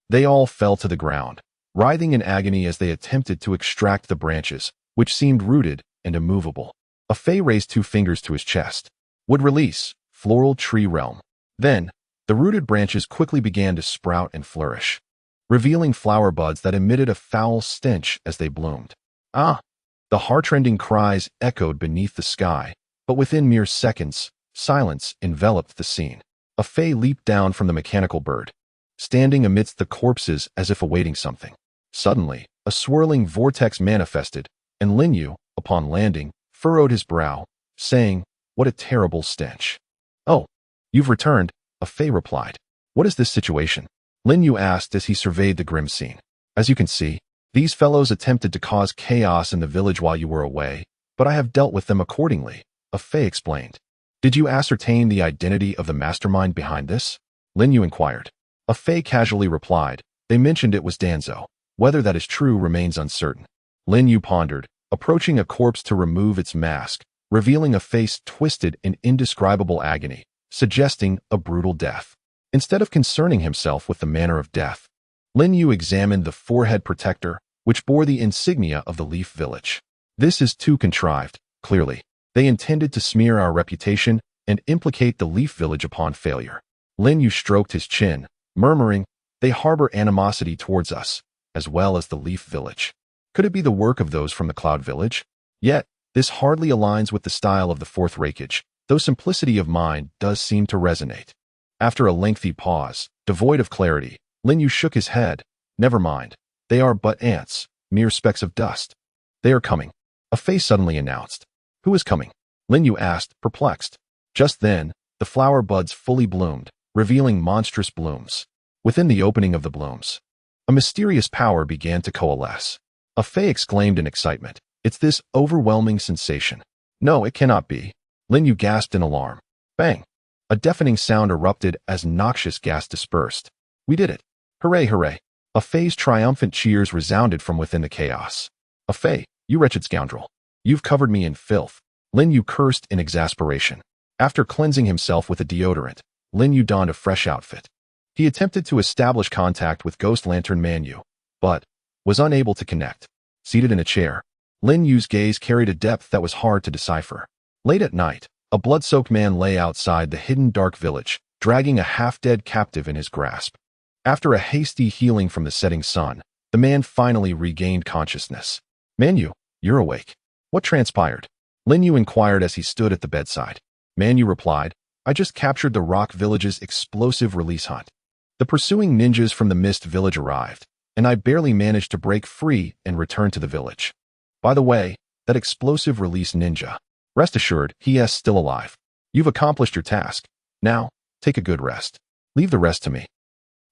They all fell to the ground, writhing in agony as they attempted to extract the branches, which seemed rooted and immovable. A fei raised 2 fingers to his chest. Would release, floral tree realm. Then, the rooted branches quickly began to sprout and flourish, revealing flower buds that emitted a foul stench as they bloomed. The heartrending cries echoed beneath the sky, but within mere seconds, silence enveloped the scene. A fei leaped down from the mechanical bird, standing amidst the corpses as if awaiting something. Suddenly, a swirling vortex manifested, and Lin Yu, upon landing, furrowed his brow, saying, what a terrible stench. Oh, you've returned, a fei replied. What is this situation? Lin Yu asked as he surveyed the grim scene. As you can see, these fellows attempted to cause chaos in the village while you were away, but I have dealt with them accordingly, a fei explained. Did you ascertain the identity of the mastermind behind this? Lin Yu inquired. A fei casually replied, they mentioned it was Danzo. Whether that is true remains uncertain. Lin Yu pondered, approaching a corpse to remove its mask, revealing a face twisted in indescribable agony, suggesting a brutal death. Instead of concerning himself with the manner of death, Lin Yu examined the forehead protector, which bore the insignia of the Leaf Village. This is too contrived, clearly. They intended to smear our reputation and implicate the Leaf Village upon failure. Lin Yu stroked his chin, murmuring, "They harbor animosity towards us, as well as the Leaf Village. Could it be the work of those from the Cloud Village?" Yet, this hardly aligns with the style of the Fourth Raikage, though simplicity of mind does seem to resonate. After a lengthy pause, devoid of clarity, Lin Yu shook his head. "Never mind. They are but ants, mere specks of dust. They are coming." A face suddenly announced. "Who is coming?" Lin Yu asked, perplexed. Just then, the flower buds fully bloomed, revealing monstrous blooms. Within the opening of the blooms, a mysterious power began to coalesce. A Fae exclaimed in excitement. "It's this overwhelming sensation." "No, it cannot be." Lin Yu gasped in alarm. Bang! A deafening sound erupted as noxious gas dispersed. "We did it! Hooray, hooray!" A Fae's triumphant cheers resounded from within the chaos. "A Fae, you wretched scoundrel! You've covered me in filth." Lin Yu cursed in exasperation. After cleansing himself with a deodorant, Lin Yu donned a fresh outfit. He attempted to establish contact with Ghost Lantern Man Yu, but was unable to connect. Seated in a chair, Lin Yu's gaze carried a depth that was hard to decipher. Late at night, a blood-soaked man lay outside the hidden dark village, dragging a half-dead captive in his grasp. After a hasty healing from the setting sun, the man finally regained consciousness. "Man Yu, you're awake. What transpired?" Lin Yu inquired as he stood at the bedside. Man Yu replied, "I just captured the Rock Village's explosive release hunt. The pursuing ninjas from the Mist Village arrived, and I barely managed to break free and return to the village. By the way, that explosive release ninja. Rest assured, he is still alive. You've accomplished your task. Now, take a good rest. Leave the rest to me."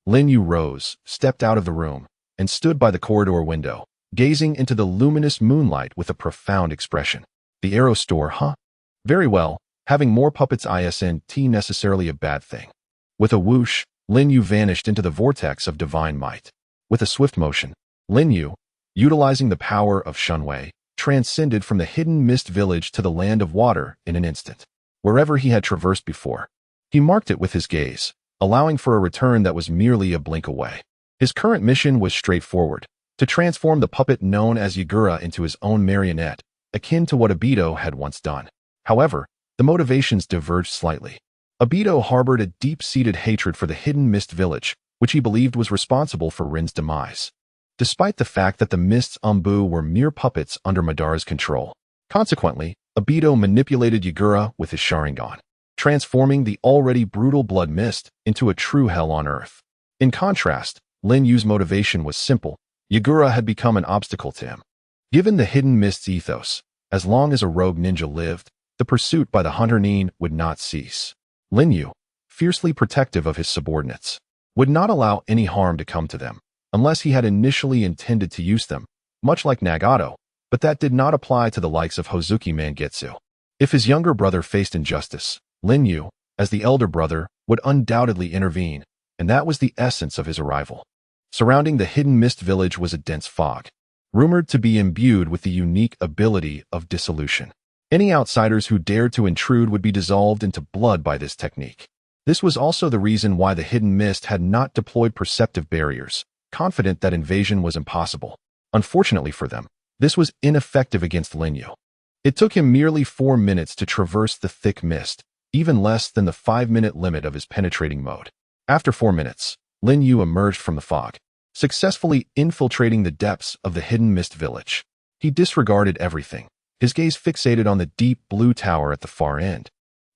Lin Yu rose, stepped out of the room, and stood by the corridor window, gazing into the luminous moonlight with a profound expression. "The arrow store, huh? Very well, having more puppets isn't necessarily a bad thing." With a whoosh, Lin Yu vanished into the vortex of divine might. With a swift motion, Lin Yu, utilizing the power of Shunwei, transcended from the hidden mist village to the land of water in an instant. Wherever he had traversed before, he marked it with his gaze, allowing for a return that was merely a blink away. His current mission was straightforward, to transform the puppet known as Yagura into his own marionette, akin to what Obito had once done. However, the motivations diverged slightly. Obito harbored a deep-seated hatred for the hidden Mist Village, which he believed was responsible for Rin's demise, despite the fact that the Mist's Umbu were mere puppets under Madara's control. Consequently, Obito manipulated Yagura with his Sharingan, transforming the already brutal Blood Mist into a true hell on earth. In contrast, Lin Yu's motivation was simple. Yagura had become an obstacle to him. Given the hidden Mist's ethos, as long as a rogue ninja lived, the pursuit by the Hunter Nin would not cease. Lin Yu, fiercely protective of his subordinates, would not allow any harm to come to them, unless he had initially intended to use them, much like Nagato, but that did not apply to the likes of Hozuki Mangetsu. If his younger brother faced injustice, Lin Yu, as the elder brother, would undoubtedly intervene, and that was the essence of his arrival. Surrounding the hidden mist village was a dense fog, rumored to be imbued with the unique ability of dissolution. Any outsiders who dared to intrude would be dissolved into blood by this technique. This was also the reason why the hidden mist had not deployed perceptive barriers, confident that invasion was impossible. Unfortunately for them, this was ineffective against Lin Yu. It took him merely 4 minutes to traverse the thick mist, even less than the 5-minute limit of his penetrating mode. After 4 minutes, Lin Yu emerged from the fog, successfully infiltrating the depths of the hidden mist village. He disregarded everything, his gaze fixated on the deep blue tower at the far end,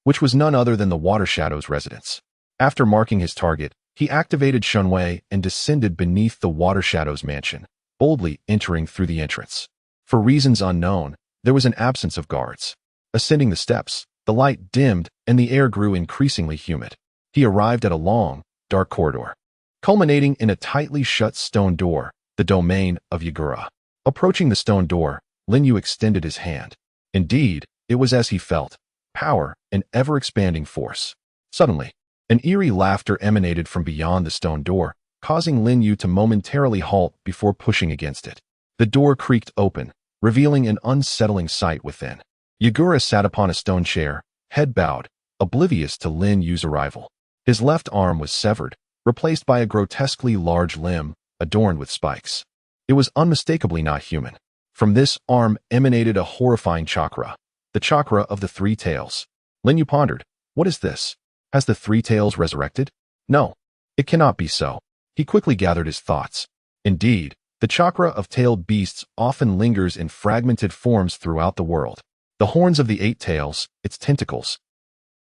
which was none other than the Water Shadow's residence. After marking his target, he activated Shunwei and descended beneath the Water Shadow's mansion, boldly entering through the entrance. For reasons unknown, there was an absence of guards. Ascending the steps, the light dimmed and the air grew increasingly humid. He arrived at a long, dark corridor, culminating in a tightly shut stone door, the domain of Yagura. Approaching the stone door, Lin Yu extended his hand. Indeed, it was as he felt, power and ever-expanding force. Suddenly, an eerie laughter emanated from beyond the stone door, causing Lin Yu to momentarily halt before pushing against it. The door creaked open, revealing an unsettling sight within. Yagura sat upon a stone chair, head bowed, oblivious to Lin Yu's arrival. His left arm was severed, replaced by a grotesquely large limb, adorned with spikes. It was unmistakably not human. From this arm emanated a horrifying chakra, the chakra of the Three Tails. Lin Yu pondered, what is this? Has the Three Tails resurrected? No. It cannot be so. He quickly gathered his thoughts. Indeed, the chakra of tailed beasts often lingers in fragmented forms throughout the world. The horns of the 8 tails, its tentacles,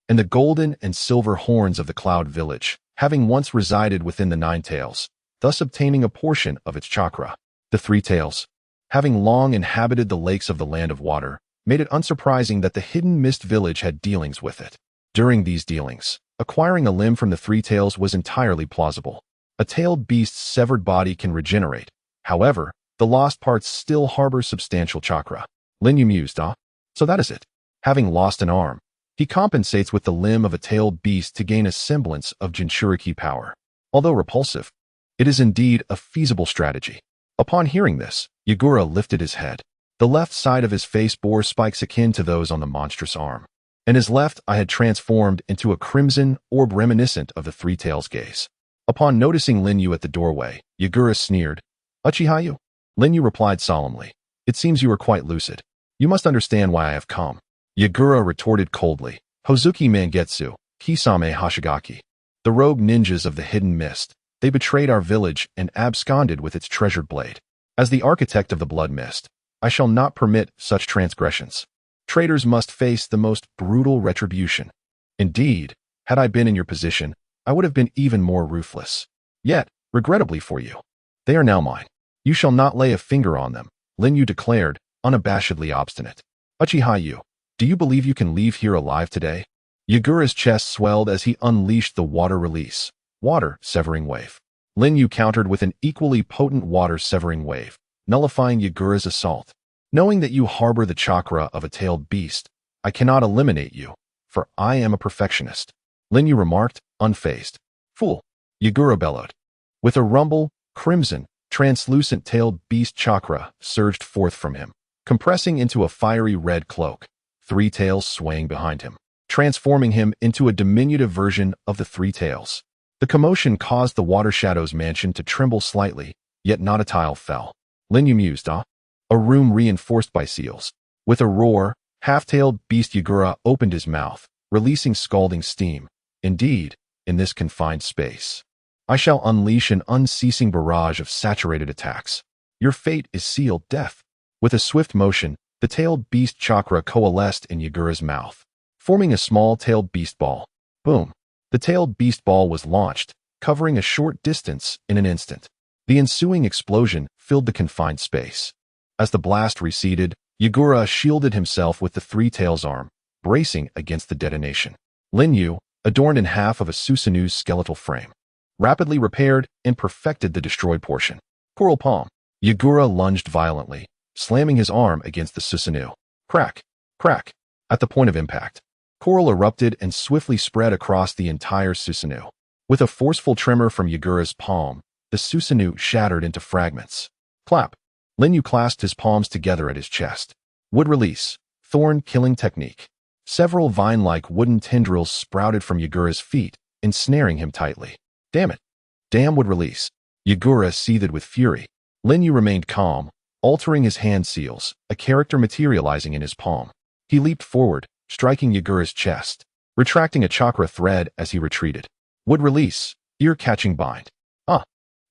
and the golden and silver horns of the Cloud Village, having once resided within the 9 tails, thus obtaining a portion of its chakra. The 3 tails, having long inhabited the lakes of the Land of Water, made it unsurprising that the hidden Mist Village had dealings with it. During these dealings, acquiring a limb from the 3 tails was entirely plausible. A tailed beast's severed body can regenerate. However, the lost parts still harbor substantial chakra. Lin Yu mused, So that is it. Having lost an arm, he compensates with the limb of a tailed beast to gain a semblance of Jinchuriki power. Although repulsive, it is indeed a feasible strategy. Upon hearing this, Yagura lifted his head. The left side of his face bore spikes akin to those on the monstrous arm, and his left eye had transformed into a crimson orb reminiscent of the 3 tails gaze. Upon noticing Lin Yu at the doorway, Yagura sneered, Uchiha Yu? Lin Yu replied solemnly, It seems you are quite lucid. You must understand why I have come. Yagura retorted coldly, Hozuki Mangetsu, Kisame Hashigaki. The rogue ninjas of the Hidden Mist. They betrayed our village and absconded with its treasured blade. As the architect of the Blood Mist, I shall not permit such transgressions. Traitors must face the most brutal retribution. Indeed, had I been in your position, I would have been even more ruthless. Yet, regrettably for you, they are now mine. You shall not lay a finger on them, Lin Yu declared, unabashedly obstinate. Uchiha Yu, do you believe you can leave here alive today? Yagura's chest swelled as he unleashed the water release. Water severing wave. Lin Yu countered with an equally potent water severing wave, nullifying Yagura's assault. Knowing that you harbor the chakra of a tailed beast, I cannot eliminate you, for I am a perfectionist. Lin Yu remarked, unfazed. Fool! Yagura bellowed. With a rumble, crimson, translucent tailed beast chakra surged forth from him, compressing into a fiery red cloak, 3 tails swaying behind him, transforming him into a diminutive version of the 3 tails. The commotion caused the Water Shadow's mansion to tremble slightly, yet not a tile fell. Lin Yu mused, A room reinforced by seals. With a roar, half-tailed beast Yagura opened his mouth, releasing scalding steam. Indeed, in this confined space, I shall unleash an unceasing barrage of saturated attacks. Your fate is sealed, death. With a swift motion, the tailed beast chakra coalesced in Yagura's mouth, forming a small tailed beast ball. Boom! The tailed beast ball was launched, covering a short distance in an instant. The ensuing explosion filled the confined space. As the blast receded, Yagura shielded himself with the 3 tails arm, bracing against the detonation. Lin Yu, adorned in half of a Susanu's skeletal frame, rapidly repaired and perfected the destroyed portion. Coral palm. Yagura lunged violently, slamming his arm against the Susanu. Crack! Crack! At the point of impact, coral erupted and swiftly spread across the entire Susanu. With a forceful tremor from Yagura's palm, the Susanu shattered into fragments. Clap! Lin Yu clasped his palms together at his chest. Wood release. Thorn killing technique. Several vine-like wooden tendrils sprouted from Yagura's feet, ensnaring him tightly. Damn it! Damn wood release. Yagura seethed with fury. Lin Yu remained calm, altering his hand seals, a character materializing in his palm. He leaped forward, striking Yagura's chest, retracting a chakra thread as he retreated. Wood release. Ear-catching bind.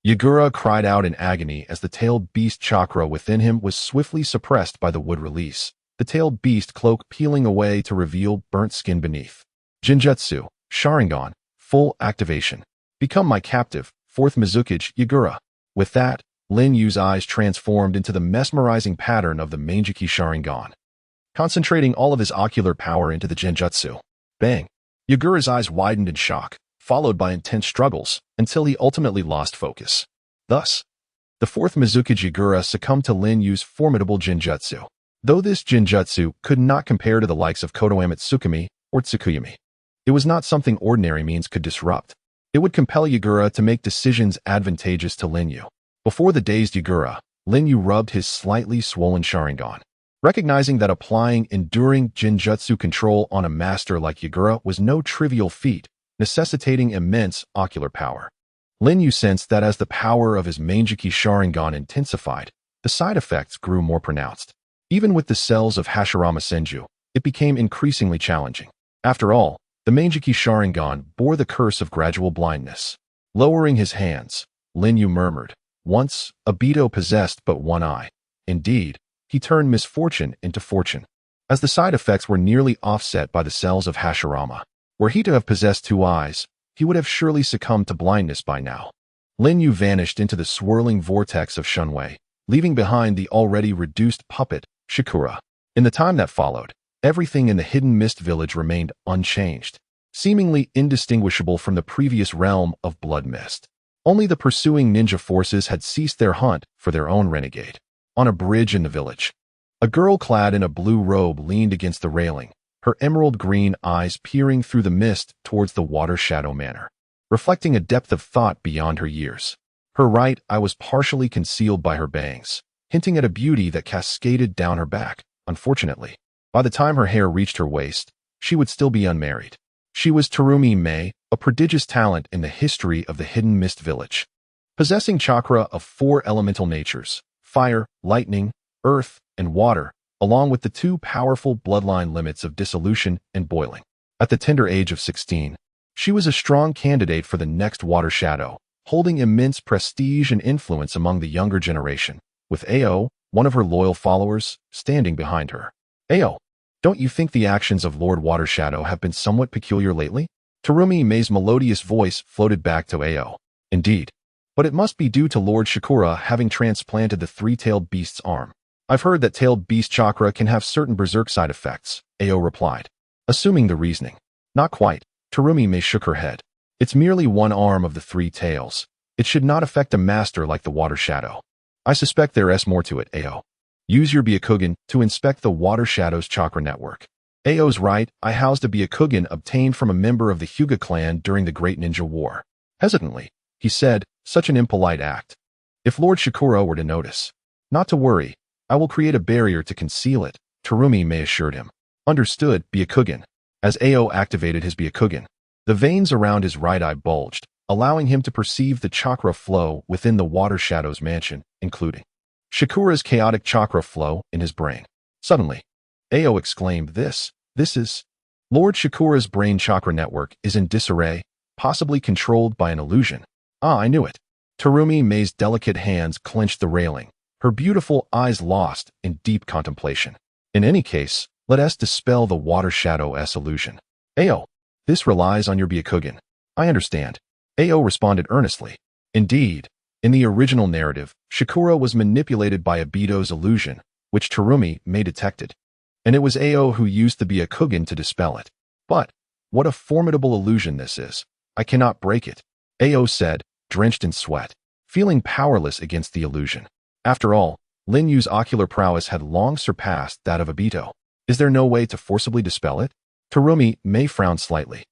Yagura cried out in agony as the tailed beast chakra within him was swiftly suppressed by the wood release, the tailed beast cloak peeling away to reveal burnt skin beneath. Jinjutsu, Sharingan, full activation. Become my captive, 4th Mizukage, Yagura. With that, Lin Yu's eyes transformed into the mesmerizing pattern of the Manjiki Sharingan, concentrating all of his ocular power into the Genjutsu. Bang! Yagura's eyes widened in shock, followed by intense struggles, until he ultimately lost focus. Thus, the 4th Mizukage Yagura succumbed to Lin Yu's formidable Genjutsu. Though this Genjutsu could not compare to the likes of Kotoame Tsukumi or Tsukuyami, it was not something ordinary means could disrupt. It would compel Yagura to make decisions advantageous to Lin Yu. Before the dazed Yagura, Lin Yu rubbed his slightly swollen Sharingan, recognizing that applying enduring Genjutsu control on a master like Yagura was no trivial feat, necessitating immense ocular power. Lin Yu sensed that as the power of his Manjiki Sharingan intensified, the side effects grew more pronounced. Even with the cells of Hashirama Senju, it became increasingly challenging. After all, the Manjiki Sharingan bore the curse of gradual blindness. Lowering his hands, Lin Yu murmured, "Once, Obito possessed but one eye. Indeed, he turned misfortune into fortune." As the side effects were nearly offset by the cells of Hashirama, were he to have possessed two eyes, he would have surely succumbed to blindness by now. Lin Yu vanished into the swirling vortex of Shunwei, leaving behind the already reduced puppet, Shikura. In the time that followed, everything in the Hidden Mist Village remained unchanged, seemingly indistinguishable from the previous realm of Blood Mist. Only the pursuing ninja forces had ceased their hunt for their own renegade. On a bridge in the village, a girl clad in a blue robe leaned against the railing, her emerald green eyes peering through the mist towards the Water Shadow Manor, reflecting a depth of thought beyond her years. Her right eye was partially concealed by her bangs, hinting at a beauty that cascaded down her back. Unfortunately, by the time her hair reached her waist, she would still be unmarried. She was Terumi Mei, a prodigious talent in the history of the Hidden Mist Village. Possessing chakra of 4 elemental natures, fire, lightning, earth, and water, along with the 2 powerful bloodline limits of dissolution and boiling. At the tender age of 16, she was a strong candidate for the next Water Shadow, holding immense prestige and influence among the younger generation, with Ao, one of her loyal followers, standing behind her. "Ao, don't you think the actions of Lord Water Shadow have been somewhat peculiar lately?" Terumi Mei's melodious voice floated back to Ao. "Indeed. But it must be due to Lord Shikura having transplanted the 3-tailed beast's arm. I've heard that tailed beast chakra can have certain berserk side effects," Ao replied, assuming the reasoning. "Not quite." Terumi Mei shook her head. "It's merely one arm of the 3 tails. It should not affect a master like the Water Shadow. I suspect there is more to it, Ao. Use your Byakugan to inspect the Water Shadow's chakra network." Ao's right eye housed a Byakugan obtained from a member of the Hyuga clan during the Great Ninja War. Hesitantly, he said, "Such an impolite act. If Lord Shikura were to notice." "Not to worry. I will create a barrier to conceal it," Terumi Mei assured him. "Understood, Byakugan." As Ao activated his Byakugan, the veins around his right eye bulged, allowing him to perceive the chakra flow within the Water Shadow's mansion, including Shikura's chaotic chakra flow in his brain. Suddenly, Ao exclaimed, This is... Lord Shikura's brain chakra network is in disarray, possibly controlled by an illusion." "Ah, I knew it." Terumi Mei's delicate hands clenched the railing, her beautiful eyes lost in deep contemplation. "In any case, let us dispel the Water Shadow's illusion." "Ao, this relies on your Byakugan." "I understand." Ao responded earnestly. Indeed, in the original narrative, Shikura was manipulated by Obito's illusion, which Terumi Mei detected, and it was Ao who used the Byakugan to dispel it. "But, what a formidable illusion this is. I cannot break it," Ao said, drenched in sweat, feeling powerless against the illusion. After all, Lin Yu's ocular prowess had long surpassed that of Obito. "Is there no way to forcibly dispel it?" Terumi Mei frowned slightly.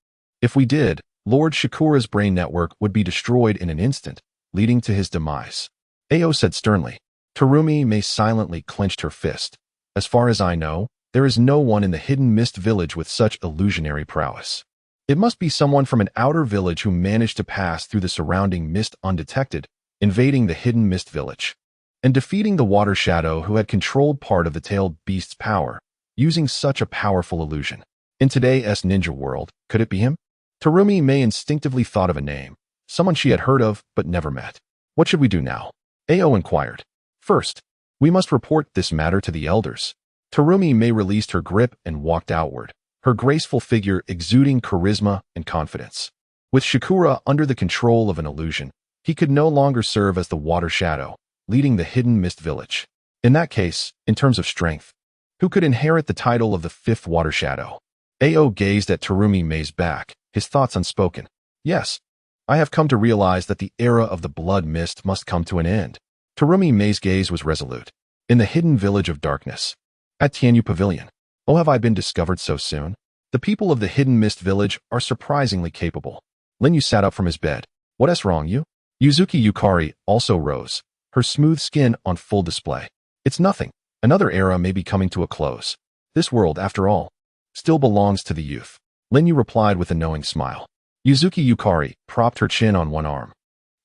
"If we did, Lord Shikura's brain network would be destroyed in an instant, leading to his demise," Ao said sternly. Terumi Mei silently clenched her fist. "As far as I know, there is no one in the Hidden Mist Village with such illusionary prowess. It must be someone from an outer village who managed to pass through the surrounding mist undetected, invading the Hidden Mist Village, and defeating the Water Shadow who had controlled part of the tailed beast's power, using such a powerful illusion. In today's ninja world, could it be him?" Terumi Mei instinctively thought of a name, someone she had heard of but never met. "What should we do now?" Ao inquired. "First, we must report this matter to the elders." Terumi Mei released her grip and walked outward, her graceful figure exuding charisma and confidence. With Shikura under the control of an illusion, he could no longer serve as the Water Shadow, leading the Hidden Mist Village. In that case, in terms of strength, who could inherit the title of the 5th Water Shadow? Ao gazed at Terumi Mei's back, his thoughts unspoken. "Yes, I have come to realize that the era of the Blood Mist must come to an end." Terumi Mei's gaze was resolute. "In the hidden village of darkness, at Tianyu Pavilion. Oh, have I been discovered so soon? The people of the Hidden Mist Village are surprisingly capable." Lin Yu sat up from his bed. "What's wrong, you?" Yuzuki Yukari also rose, her smooth skin on full display. "It's nothing. Another era may be coming to a close. This world, after all, still belongs to the youth." Lin Yu replied with a knowing smile. Yuzuki Yukari propped her chin on one arm,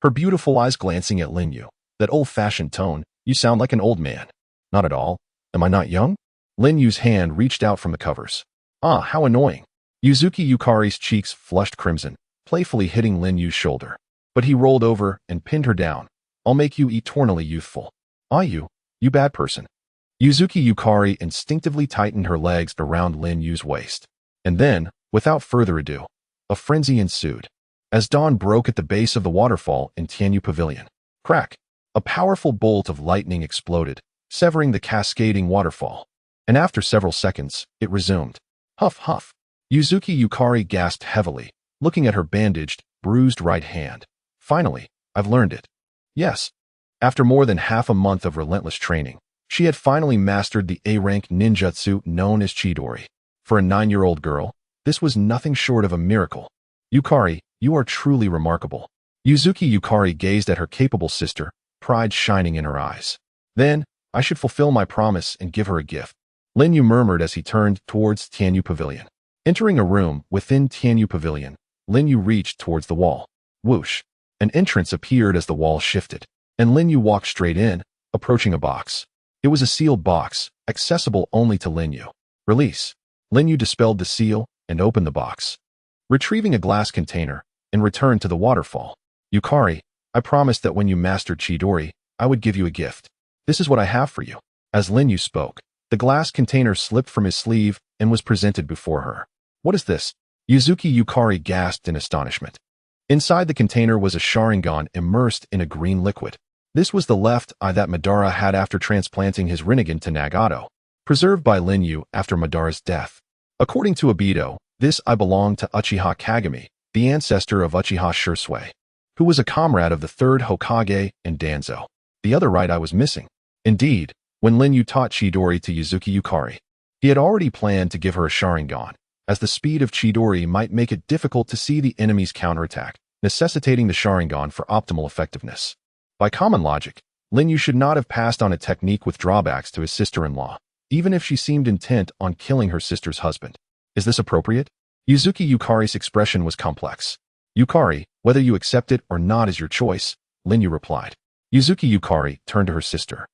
her beautiful eyes glancing at Lin Yu. "That old-fashioned tone, you sound like an old man." "Not at all. Am I not young?" Lin Yu's hand reached out from the covers. "Ah, how annoying." Yuzuki Yukari's cheeks flushed crimson, playfully hitting Lin Yu's shoulder. but he rolled over and pinned her down. I'll make you eternally youthful. Ah, you bad person. Yuzuki Yukari instinctively tightened her legs around Lin Yu's waist. And then, without further ado, a frenzy ensued. As dawn broke at the base of the waterfall in Tianyu Pavilion. Crack! A powerful bolt of lightning exploded, severing the cascading waterfall. And after several seconds, it resumed. Huff, huff. Yuzuki Yukari gasped heavily, looking at her bandaged, bruised right hand. Finally, I've learned it. Yes. After more than half a month of relentless training, she had finally mastered the A-rank ninjutsu known as Chidori. For a 9-year-old girl, this was nothing short of a miracle. Yukari, you are truly remarkable. Yuzuki Yukari gazed at her capable sister, pride shining in her eyes. Then, I should fulfill my promise and give her a gift. Lin Yu murmured as he turned towards Tianyu Pavilion. Entering a room within Tianyu Pavilion, Lin Yu reached towards the wall. Whoosh! An entrance appeared as the wall shifted, and Lin Yu walked straight in, approaching a box. It was a sealed box, accessible only to Lin Yu. Release. Lin Yu dispelled the seal and opened the box. Retrieving a glass container, and returned to the waterfall. Yukari, I promised that when you mastered Chidori, I would give you a gift. This is what I have for you. As Lin Yu spoke, the glass container slipped from his sleeve and was presented before her. What is this? Yuzuki Yukari gasped in astonishment. Inside the container was a Sharingan immersed in a green liquid. This was the left eye that Madara had after transplanting his Rinnegan to Nagato, preserved by Lin Yu after Madara's death. According to Obito, this eye belonged to Uchiha Kagami, the ancestor of Uchiha Shisui, who was a comrade of the third Hokage and Danzo. The other right eye was missing. Indeed, when Lin Yu taught Chidori to Yuzuki Yukari, he had already planned to give her a Sharingan, as the speed of Chidori might make it difficult to see the enemy's counterattack, necessitating the Sharingan for optimal effectiveness. By common logic, Lin Yu should not have passed on a technique with drawbacks to his sister-in-law, even if she seemed intent on killing her sister's husband. Is this appropriate? Yuzuki Yukari's expression was complex. Yukari, whether you accept it or not is your choice, Lin Yu replied. Yuzuki Yukari turned to her sister,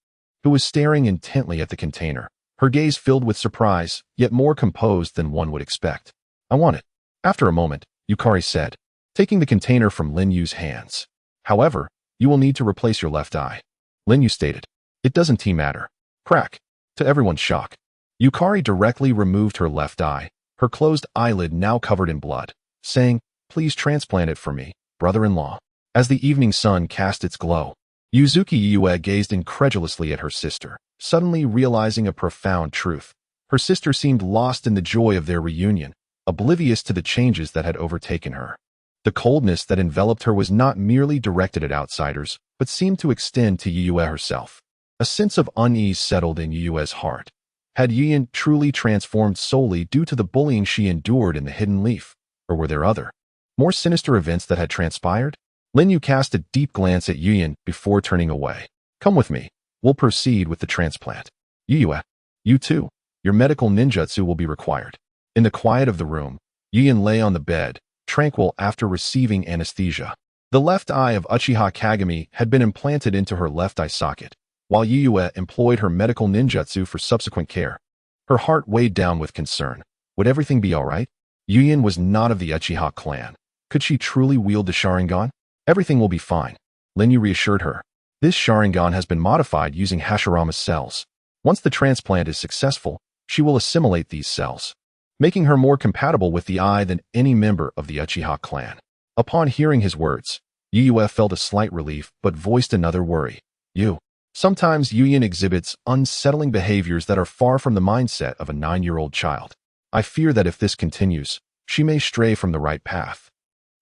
who was staring intently at the container, her gaze filled with surprise, yet more composed than one would expect. I want it. After a moment, Yukari said, taking the container from Lin Yu's hands. However, you will need to replace your left eye. Lin Yu stated. It doesn't matter. Crack. To everyone's shock, Yukari directly removed her left eye, her closed eyelid now covered in blood, saying, please transplant it for me, brother-in-law. As the evening sun cast its glow, Yuzuki Yue gazed incredulously at her sister, suddenly realizing a profound truth. Her sister seemed lost in the joy of their reunion, oblivious to the changes that had overtaken her. The coldness that enveloped her was not merely directed at outsiders, but seemed to extend to Yue herself. A sense of unease settled in Yue's heart. Had Yuan truly transformed solely due to the bullying she endured in the Hidden Leaf? Or were there other, more sinister events that had transpired? Lin Yu cast a deep glance at Yuan before turning away. Come with me. We'll proceed with the transplant. Yue, you too. Your medical ninjutsu will be required. In the quiet of the room, Yuan lay on the bed, tranquil after receiving anesthesia. The left eye of Uchiha Kagami had been implanted into her left eye socket, while Yue employed her medical ninjutsu for subsequent care. Her heart weighed down with concern. Would everything be all right? Yuan was not of the Uchiha clan. Could she truly wield the Sharingan? Everything will be fine, Lin Yu reassured her. This Sharingan has been modified using Hashirama's cells. Once the transplant is successful, she will assimilate these cells, making her more compatible with the eye than any member of the Uchiha clan. Upon hearing his words, Yue felt a slight relief but voiced another worry. Sometimes Yuan exhibits unsettling behaviors that are far from the mindset of a 9-year-old child. I fear that if this continues, she may stray from the right path.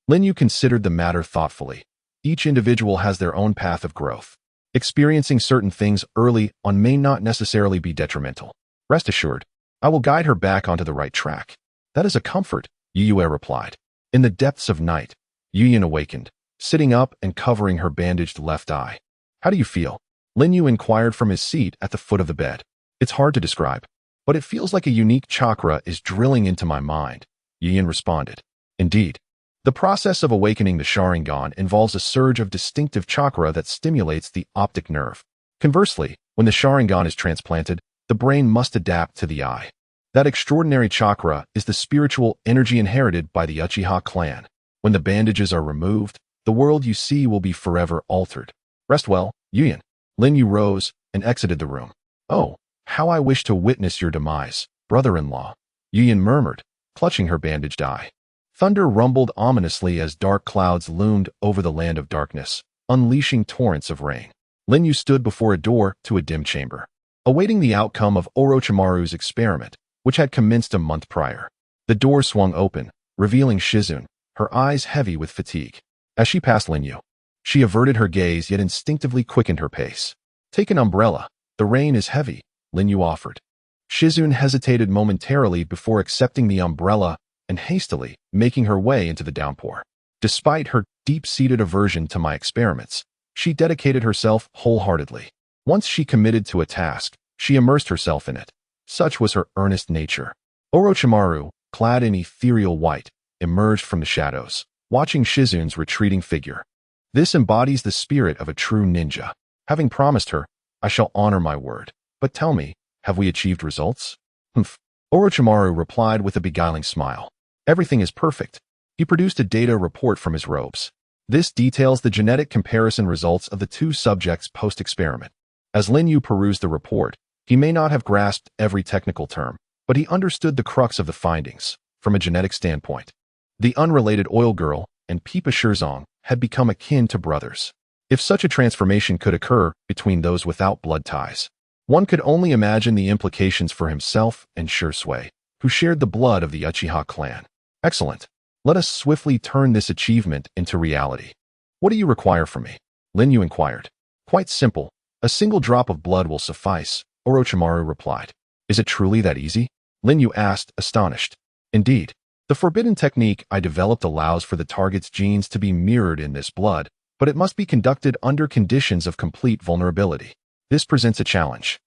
Lin Yu considered the matter thoughtfully. Each individual has their own path of growth. Experiencing certain things early on may not necessarily be detrimental. Rest assured, I will guide her back onto the right track. That is a comfort, Yue replied. In the depths of night, Yuan awakened, sitting up and covering her bandaged left eye. How do you feel? Lin Yu inquired from his seat at the foot of the bed. It's hard to describe, but it feels like a unique chakra is drilling into my mind, Yuan responded. Indeed, the process of awakening the Sharingan involves a surge of distinctive chakra that stimulates the optic nerve. Conversely, when the Sharingan is transplanted, the brain must adapt to the eye. That extraordinary chakra is the spiritual energy inherited by the Uchiha clan. When the bandages are removed, The world you see will be forever altered. Rest well, Yuyan. Lin Yu rose and exited the room. Oh, how I wish to witness your demise, brother-in-law, Yuyan murmured, clutching her bandaged eye. Thunder rumbled ominously as dark clouds loomed over the land of darkness, unleashing torrents of rain. Lin Yu stood before a door to a dim chamber, awaiting the outcome of Orochimaru's experiment, which had commenced a month prior. The door swung open, revealing Shizune, her eyes heavy with fatigue. As she passed Lin Yu, she averted her gaze yet instinctively quickened her pace. Take an umbrella. The rain is heavy, Lin Yu offered. Shizune hesitated momentarily before accepting the umbrella and hastily making her way into the downpour. Despite her deep-seated aversion to my experiments, she dedicated herself wholeheartedly. Once she committed to a task, she immersed herself in it. Such was her earnest nature. Orochimaru, clad in ethereal white, emerged from the shadows, watching Shizune's retreating figure. This embodies the spirit of a true ninja. Having promised her, I shall honor my word. But tell me, have we achieved results? Humph. Orochimaru replied with a beguiling smile. Everything is perfect. He produced a data report from his robes. This details the genetic comparison results of the two subjects post-experiment. As Lin Yu perused the report, he may not have grasped every technical term, but he understood the crux of the findings, from a genetic standpoint. The unrelated oil girl and Pipa Shirzong had become akin to brothers. If such a transformation could occur between those without blood ties, one could only imagine the implications for himself and Shursui, who shared the blood of the Uchiha clan. Excellent. Let us swiftly turn this achievement into reality. What do you require from me? Lin Yu inquired. Quite simple. A single drop of blood will suffice, Orochimaru replied. Is it truly that easy? Lin Yu asked, astonished. Indeed. The forbidden technique I developed allows for the target's genes to be mirrored in this blood, but it must be conducted under conditions of complete vulnerability. This presents a challenge.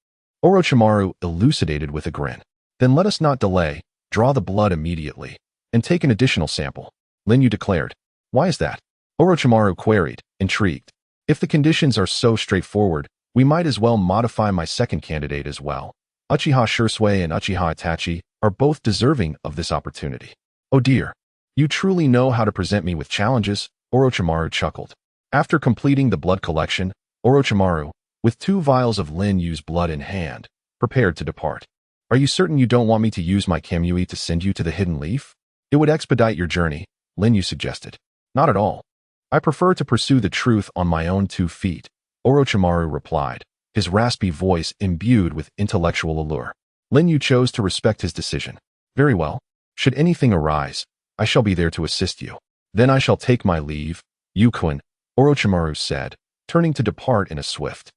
Orochimaru elucidated with a grin. Then let us not delay, draw the blood immediately, and take an additional sample, Lin Yu declared. Why is that? Orochimaru queried, intrigued. If the conditions are so straightforward, we might as well modify my second candidate as well. Uchiha Shursui and Uchiha Itachi are both deserving of this opportunity. Oh dear. You truly know how to present me with challenges, Orochimaru chuckled. After completing the blood collection, Orochimaru, with 2 vials of Lin Yu's blood in hand, prepared to depart. Are you certain you don't want me to use my Kamui to send you to the Hidden Leaf? It would expedite your journey, Lin Yu suggested. Not at all. I prefer to pursue the truth on my own 2 feet, Orochimaru replied, his raspy voice imbued with intellectual allure. Lin Yu chose to respect his decision. Very well. Should anything arise, I shall be there to assist you. Then I shall take my leave, Yukun, Orochimaru said, turning to depart in a swift,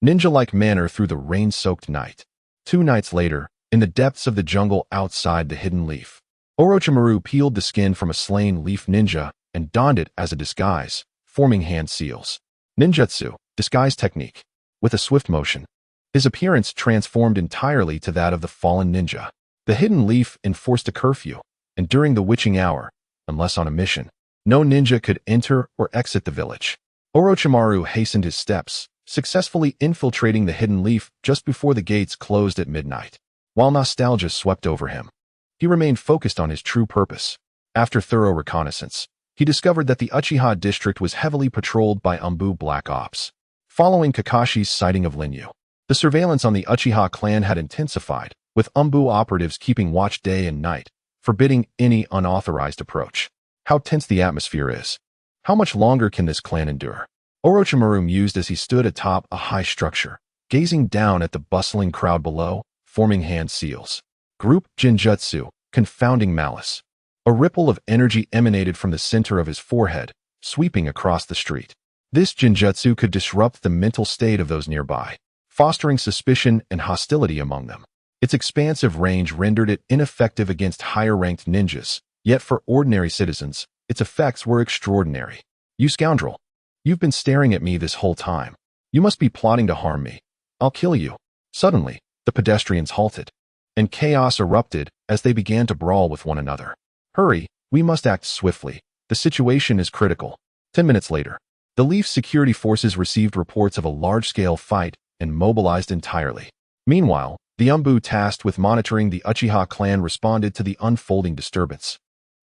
ninja-like manner through the rain-soaked night. 2 nights later, in the depths of the jungle outside the Hidden Leaf, Orochimaru peeled the skin from a slain leaf ninja and donned it as a disguise, forming hand seals. Ninjutsu, disguise technique. With a swift motion, his appearance transformed entirely to that of the fallen ninja. The Hidden Leaf enforced a curfew, and during the witching hour, unless on a mission, no ninja could enter or exit the village. Orochimaru hastened his steps, successfully infiltrating the Hidden Leaf just before the gates closed at midnight. While nostalgia swept over him, he remained focused on his true purpose. After thorough reconnaissance, he discovered that the Uchiha district was heavily patrolled by Umbu Black Ops. Following Kakashi's sighting of Lin Yu, the surveillance on the Uchiha clan had intensified, with Umbu operatives keeping watch day and night, forbidding any unauthorized approach. How tense the atmosphere is. How much longer can this clan endure? Orochimaru mused as he stood atop a high structure, gazing down at the bustling crowd below, forming hand seals. Group Jinjutsu, confounding malice. A ripple of energy emanated from the center of his forehead, sweeping across the street. This Jinjutsu could disrupt the mental state of those nearby, fostering suspicion and hostility among them. Its expansive range rendered it ineffective against higher-ranked ninjas, yet for ordinary citizens, its effects were extraordinary. You scoundrel! You've been staring at me this whole time. You must be plotting to harm me. I'll kill you. Suddenly, the pedestrians halted, and chaos erupted as they began to brawl with one another. Hurry, we must act swiftly. The situation is critical. 10 minutes later, the Leaf's security forces received reports of a large-scale fight and mobilized entirely. Meanwhile, the Umbu tasked with monitoring the Uchiha clan responded to the unfolding disturbance,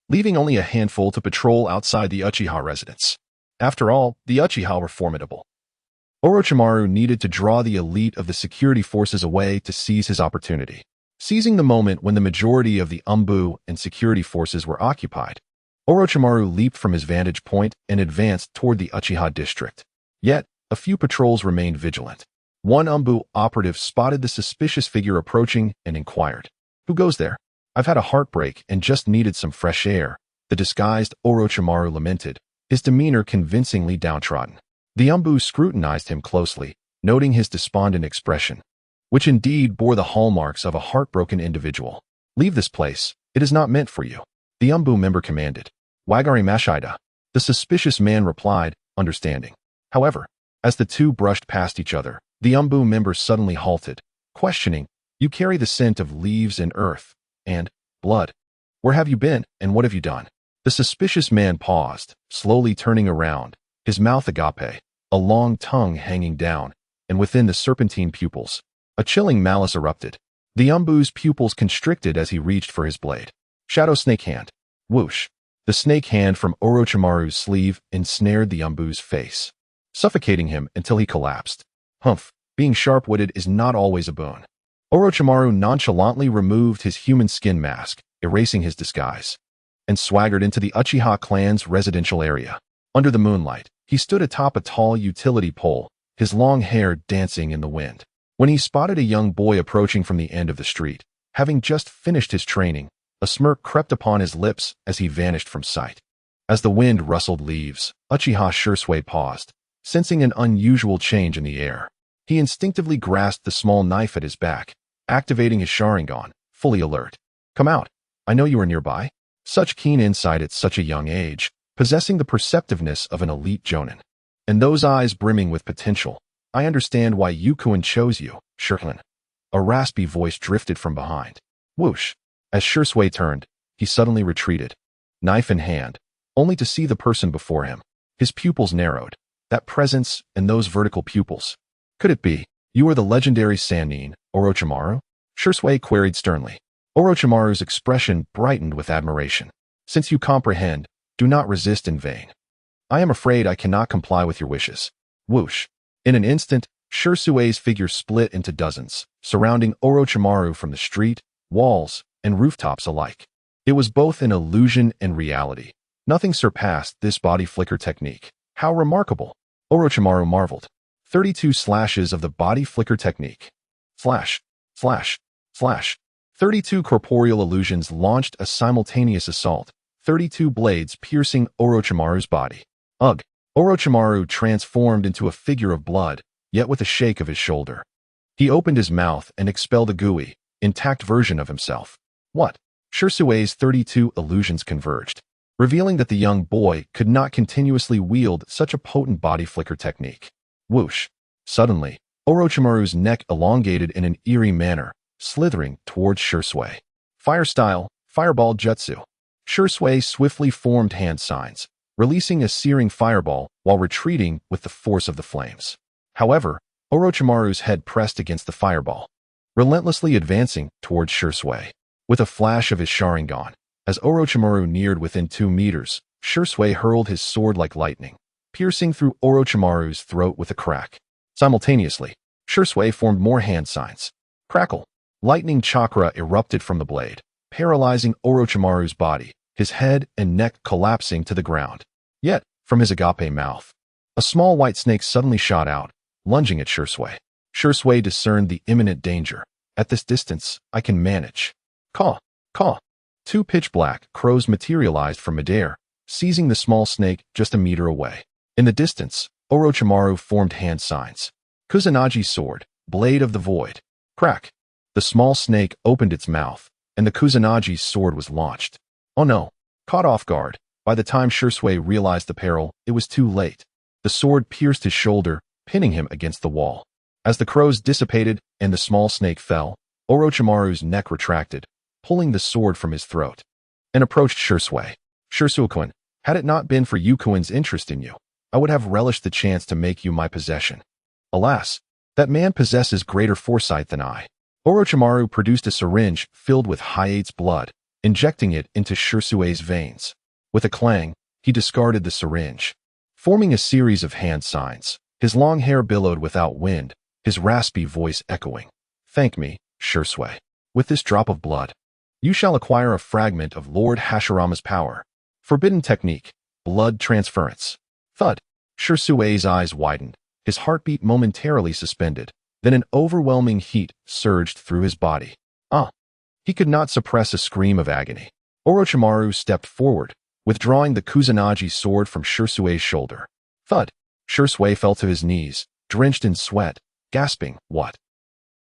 leaving only a handful to patrol outside the Uchiha residence. After all, the Uchiha were formidable. Orochimaru needed to draw the elite of the security forces away to seize his opportunity. Seizing the moment when the majority of the Umbu and security forces were occupied, Orochimaru leaped from his vantage point and advanced toward the Uchiha district. Yet, a few patrols remained vigilant. One Umbu operative spotted the suspicious figure approaching and inquired, "Who goes there? I've had a heartbreak and just needed some fresh air," the disguised Orochimaru lamented, his demeanor convincingly downtrodden. The Umbu scrutinized him closely, noting his despondent expression, which indeed bore the hallmarks of a heartbroken individual. "Leave this place. It is not meant for you," the Umbu member commanded. "Wagari Mashida," the suspicious man replied, understanding. However, as the two brushed past each other, the Umbu member suddenly halted, questioning, "You carry the scent of leaves and earth, and blood. Where have you been, and what have you done?" The suspicious man paused, slowly turning around, his mouth agape, a long tongue hanging down, and within the serpentine pupils, a chilling malice erupted. The Umbu's pupils constricted as he reached for his blade. Shadow Snake Hand. Whoosh. The snake hand from Orochimaru's sleeve ensnared the Umbu's face, suffocating him until he collapsed. Humph, being sharp-witted is not always a boon. Orochimaru nonchalantly removed his human skin mask, erasing his disguise, and swaggered into the Uchiha clan's residential area. Under the moonlight, he stood atop a tall utility pole, his long hair dancing in the wind. When he spotted a young boy approaching from the end of the street, having just finished his training, a smirk crept upon his lips as he vanished from sight. As the wind rustled leaves, Uchiha Shursui paused, sensing an unusual change in the air. He instinctively grasped the small knife at his back, activating his Sharingan, fully alert. "Come out. I know you are nearby." Such keen insight at such a young age, possessing the perceptiveness of an elite jonin. And those eyes brimming with potential. "I understand why Yukuin chose you, Shirlin." A raspy voice drifted from behind. Whoosh. As Shursui turned, he suddenly retreated, knife in hand, only to see the person before him. His pupils narrowed. That presence and those vertical pupils. "Could it be, you are the legendary Sannin, Orochimaru?" Shursui queried sternly. Orochimaru's expression brightened with admiration. "Since you comprehend, do not resist in vain. I am afraid I cannot comply with your wishes." Whoosh. In an instant, Shursui's figure split into dozens, surrounding Orochimaru from the street, walls, and rooftops alike. It was both an illusion and reality. Nothing surpassed this body flicker technique. How remarkable! Orochimaru marveled. 32 slashes of the body flicker technique. Flash, flash, flash. 32 corporeal illusions launched a simultaneous assault, 32 blades piercing Orochimaru's body. Ugh! Orochimaru transformed into a figure of blood, yet with a shake of his shoulder. He opened his mouth and expelled a gooey, intact version of himself. What? Shursui's 32 illusions converged, revealing that the young boy could not continuously wield such a potent body flicker technique. Whoosh! Suddenly, Orochimaru's neck elongated in an eerie manner, slithering towards Shursui. Fire style, fireball jutsu. Shursui swiftly formed hand signs, releasing a searing fireball while retreating with the force of the flames. However, Orochimaru's head pressed against the fireball, relentlessly advancing towards Shursui. With a flash of his Sharingan, as Orochimaru neared within 2 meters, Shursui hurled his sword like lightning, piercing through Orochimaru's throat with a crack. Simultaneously, Shursui formed more hand signs. Crackle! Lightning chakra erupted from the blade, paralyzing Orochimaru's body, his head and neck collapsing to the ground. Yet, from his agape mouth, a small white snake suddenly shot out, lunging at Shursui. Shursui discerned the imminent danger. At this distance, I can manage. Caw! Caw! 2 pitch-black crows materialized from midair, seizing the small snake just a meter away. In the distance, Orochimaru formed hand signs. Kusanagi sword, blade of the void. Crack! The small snake opened its mouth, and the Kusanagi sword was launched. Oh no! Caught off guard, by the time Shursui realized the peril, it was too late. The sword pierced his shoulder, pinning him against the wall. As the crows dissipated and the small snake fell, Orochimaru's neck retracted, pulling the sword from his throat, and approached Shursui. Shursuikun, had it not been for Yukuin's interest in you, I would have relished the chance to make you my possession. Alas, that man possesses greater foresight than I. Orochimaru produced a syringe filled with Hiate's blood, injecting it into Shursui's veins. With a clang, he discarded the syringe. forming a series of hand signs. His long hair billowed without wind, his raspy voice echoing. Thank me, Shursui. With this drop of blood, you shall acquire a fragment of Lord Hashirama's power. Forbidden technique, blood transference. Thud. Shursui's eyes widened, his heartbeat momentarily suspended. Then an overwhelming heat surged through his body. He could not suppress a scream of agony. Orochimaru stepped forward, withdrawing the Kusanagi sword from Shursui's shoulder. Thud. Shursui fell to his knees, drenched in sweat, gasping, What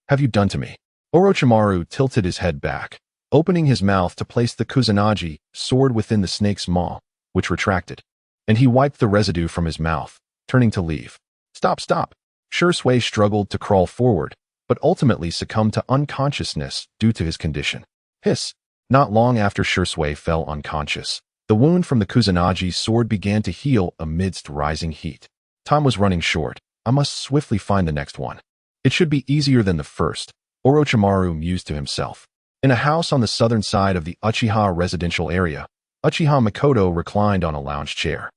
have you done to me? Orochimaru tilted his head back, opening his mouth to place the Kusanagi sword within the snake's maw, which retracted. And he wiped the residue from his mouth, turning to leave. Stop. Shursui struggled to crawl forward, but ultimately succumbed to unconsciousness due to his condition. Hiss. Not long after Shursui fell unconscious, the wound from the Kusanagi sword began to heal amidst rising heat. Time was running short. I must swiftly find the next one. It should be easier than the first, Orochimaru mused to himself. In a house on the southern side of the Uchiha residential area, Uchiha Mikoto reclined on a lounge chair,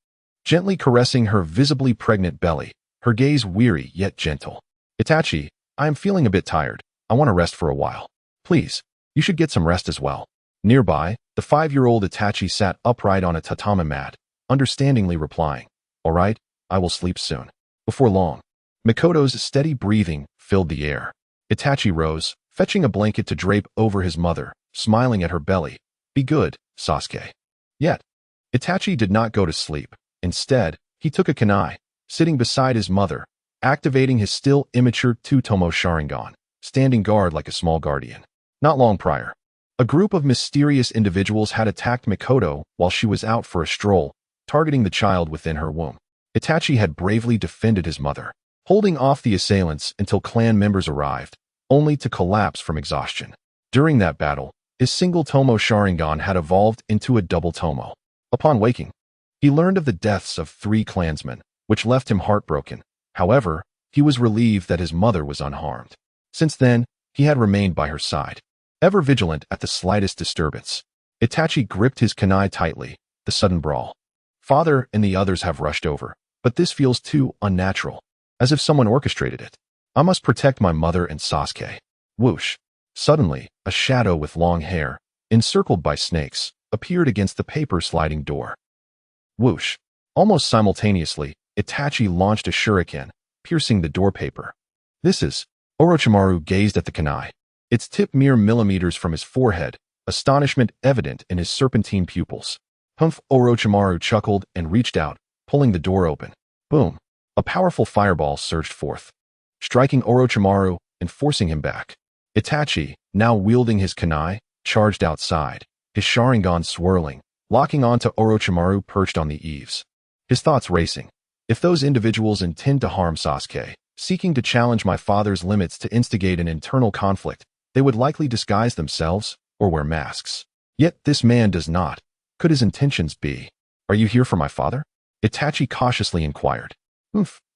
gently caressing her visibly pregnant belly, her gaze weary yet gentle. Itachi, I am feeling a bit tired. I want to rest for a while. Please, you should get some rest as well. Nearby, the 5-year-old Itachi sat upright on a tatami mat, understandingly replying, All right, I will sleep soon. Before long, Mikoto's steady breathing filled the air. Itachi rose, fetching a blanket to drape over his mother, smiling at her belly. Be good, Sasuke. Yet, Itachi did not go to sleep. Instead, he took a kunai, sitting beside his mother, activating his still immature two-tomo Sharingan, standing guard like a small guardian. Not long prior, a group of mysterious individuals had attacked Mikoto while she was out for a stroll, targeting the child within her womb. Itachi had bravely defended his mother, holding off the assailants until clan members arrived, only to collapse from exhaustion. During that battle, his single tomo Sharingan had evolved into a double tomo. Upon waking, he learned of the deaths of 3 clansmen, which left him heartbroken. However, he was relieved that his mother was unharmed. Since then, he had remained by her side, ever vigilant at the slightest disturbance. Itachi gripped his kunai tightly. The sudden brawl. Father and the others have rushed over, but this feels too unnatural, as if someone orchestrated it. I must protect my mother and Sasuke. Whoosh. Suddenly, a shadow with long hair, encircled by snakes, appeared against the paper-sliding door. Whoosh. Almost simultaneously, Itachi launched a shuriken, piercing the door paper. This is... Orochimaru gazed at the kunai, its tip mere millimeters from his forehead, astonishment evident in his serpentine pupils. Humph! Orochimaru chuckled and reached out, pulling the door open. Boom! A powerful fireball surged forth, striking Orochimaru and forcing him back. Itachi, now wielding his kunai, charged outside, his Sharingan swirling, locking onto Orochimaru perched on the eaves. His thoughts racing. If those individuals intend to harm Sasuke, seeking to challenge my father's limits to instigate an internal conflict, they would likely disguise themselves or wear masks. Yet this man does not. Could his intentions be? Are you here for my father? Itachi cautiously inquired.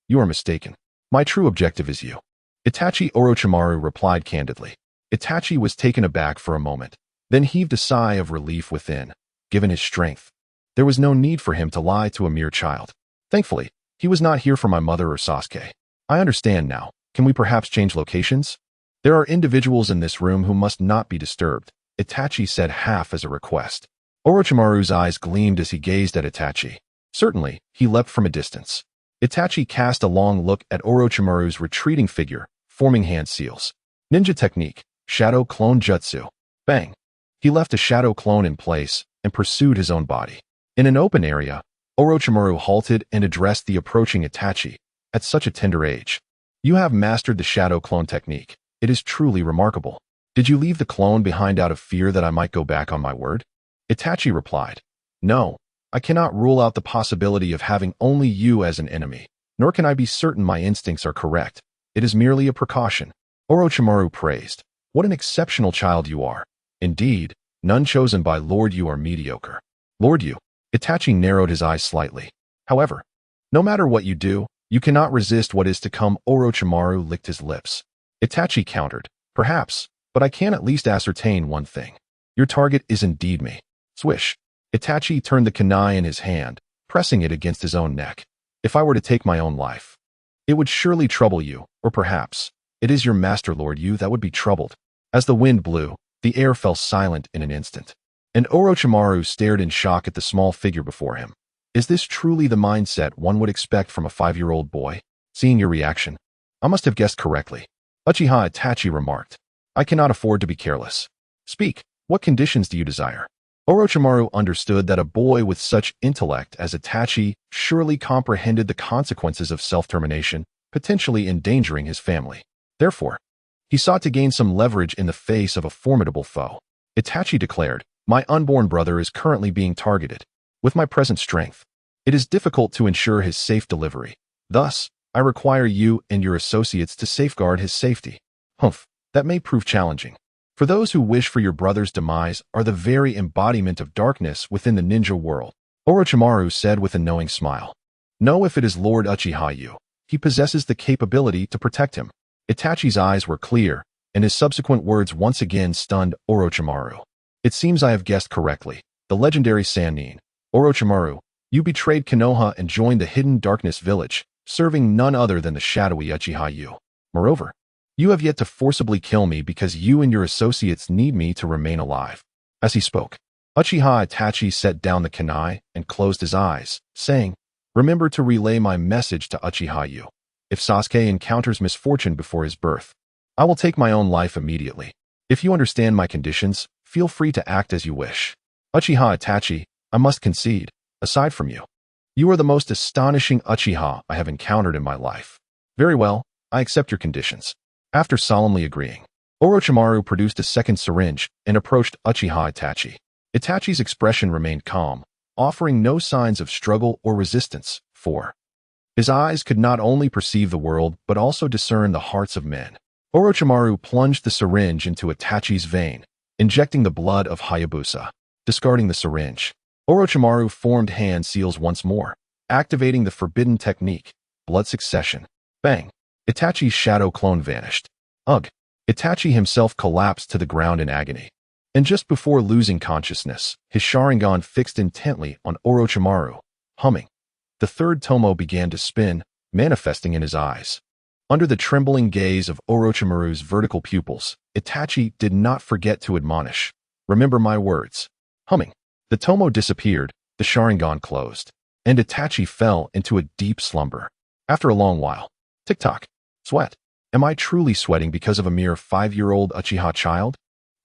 You are mistaken. My true objective is you. Itachi Orochimaru replied candidly. Itachi was taken aback for a moment, then heaved a sigh of relief within. Given his strength, there was no need for him to lie to a mere child. Thankfully, he was not here for my mother or Sasuke. I understand now. Can we perhaps change locations? There are individuals in this room who must not be disturbed, Itachi said half as a request. Orochimaru's eyes gleamed as he gazed at Itachi. Certainly, he leapt from a distance. Itachi cast a long look at Orochimaru's retreating figure, forming hand seals. Ninja technique, shadow clone jutsu. Bang! He left a shadow clone in place and pursued his own body. In an open area, Orochimaru halted and addressed the approaching Itachi. At such a tender age, you have mastered the shadow clone technique. It is truly remarkable. Did you leave the clone behind out of fear that I might go back on my word? Itachi replied. No, I cannot rule out the possibility of having only you as an enemy, nor can I be certain my instincts are correct. It is merely a precaution. Orochimaru praised. What an exceptional child you are. Indeed, none chosen by Lord Yu are mediocre. Lord Yu. Itachi narrowed his eyes slightly. However, no matter what you do, you cannot resist what is to come. Orochimaru licked his lips. Itachi countered. Perhaps, but I can at least ascertain one thing. Your target is indeed me. Swish. Itachi turned the kunai in his hand, pressing it against his own neck. If I were to take my own life, it would surely trouble you, or perhaps it is your master Lord Yu that would be troubled. As the wind blew, the air fell silent in an instant, and Orochimaru stared in shock at the small figure before him. Is this truly the mindset one would expect from a 5-year-old boy? Seeing your reaction, I must have guessed correctly. Uchiha Itachi remarked. I cannot afford to be careless. Speak, what conditions do you desire? Orochimaru understood that a boy with such intellect as Itachi surely comprehended the consequences of self-termination, potentially endangering his family. Therefore, he sought to gain some leverage in the face of a formidable foe. Itachi declared, my unborn brother is currently being targeted. With my present strength, it is difficult to ensure his safe delivery. Thus, I require you and your associates to safeguard his safety. Humph, that may prove challenging. For those who wish for your brother's demise are the very embodiment of darkness within the ninja world, Orochimaru said with a knowing smile. Know if it is Lord Uchiha Yu. He possesses the capability to protect him. Itachi's eyes were clear, and his subsequent words once again stunned Orochimaru. It seems I have guessed correctly. The legendary Sannin, Orochimaru, you betrayed Konoha and joined the Hidden Darkness village, serving none other than the shadowy Uchiha Yu. Moreover, you have yet to forcibly kill me because you and your associates need me to remain alive. As he spoke, Uchiha Itachi set down the kunai and closed his eyes, saying, remember to relay my message to Uchiha Yu. If Sasuke encounters misfortune before his birth, I will take my own life immediately. If you understand my conditions, feel free to act as you wish. Uchiha Itachi, I must concede, aside from you, you are the most astonishing Uchiha I have encountered in my life. Very well, I accept your conditions. After solemnly agreeing, Orochimaru produced a second syringe and approached Uchiha Itachi. Itachi's expression remained calm, offering no signs of struggle or resistance, for his eyes could not only perceive the world but also discern the hearts of men. Orochimaru plunged the syringe into Itachi's vein, injecting the blood of Hayabusa. Discarding the syringe, Orochimaru formed hand seals once more, activating the forbidden technique, blood succession. Bang! Itachi's shadow clone vanished. Ugh! Itachi himself collapsed to the ground in agony. And just before losing consciousness, his Sharingan fixed intently on Orochimaru, humming. The third tomo began to spin, manifesting in his eyes. Under the trembling gaze of Orochimaru's vertical pupils, Itachi did not forget to admonish. Remember my words. Humming. The tomo disappeared, the Sharingan closed, and Itachi fell into a deep slumber. After a long while, tick-tock. Sweat. Am I truly sweating because of a mere 5-year-old Uchiha child?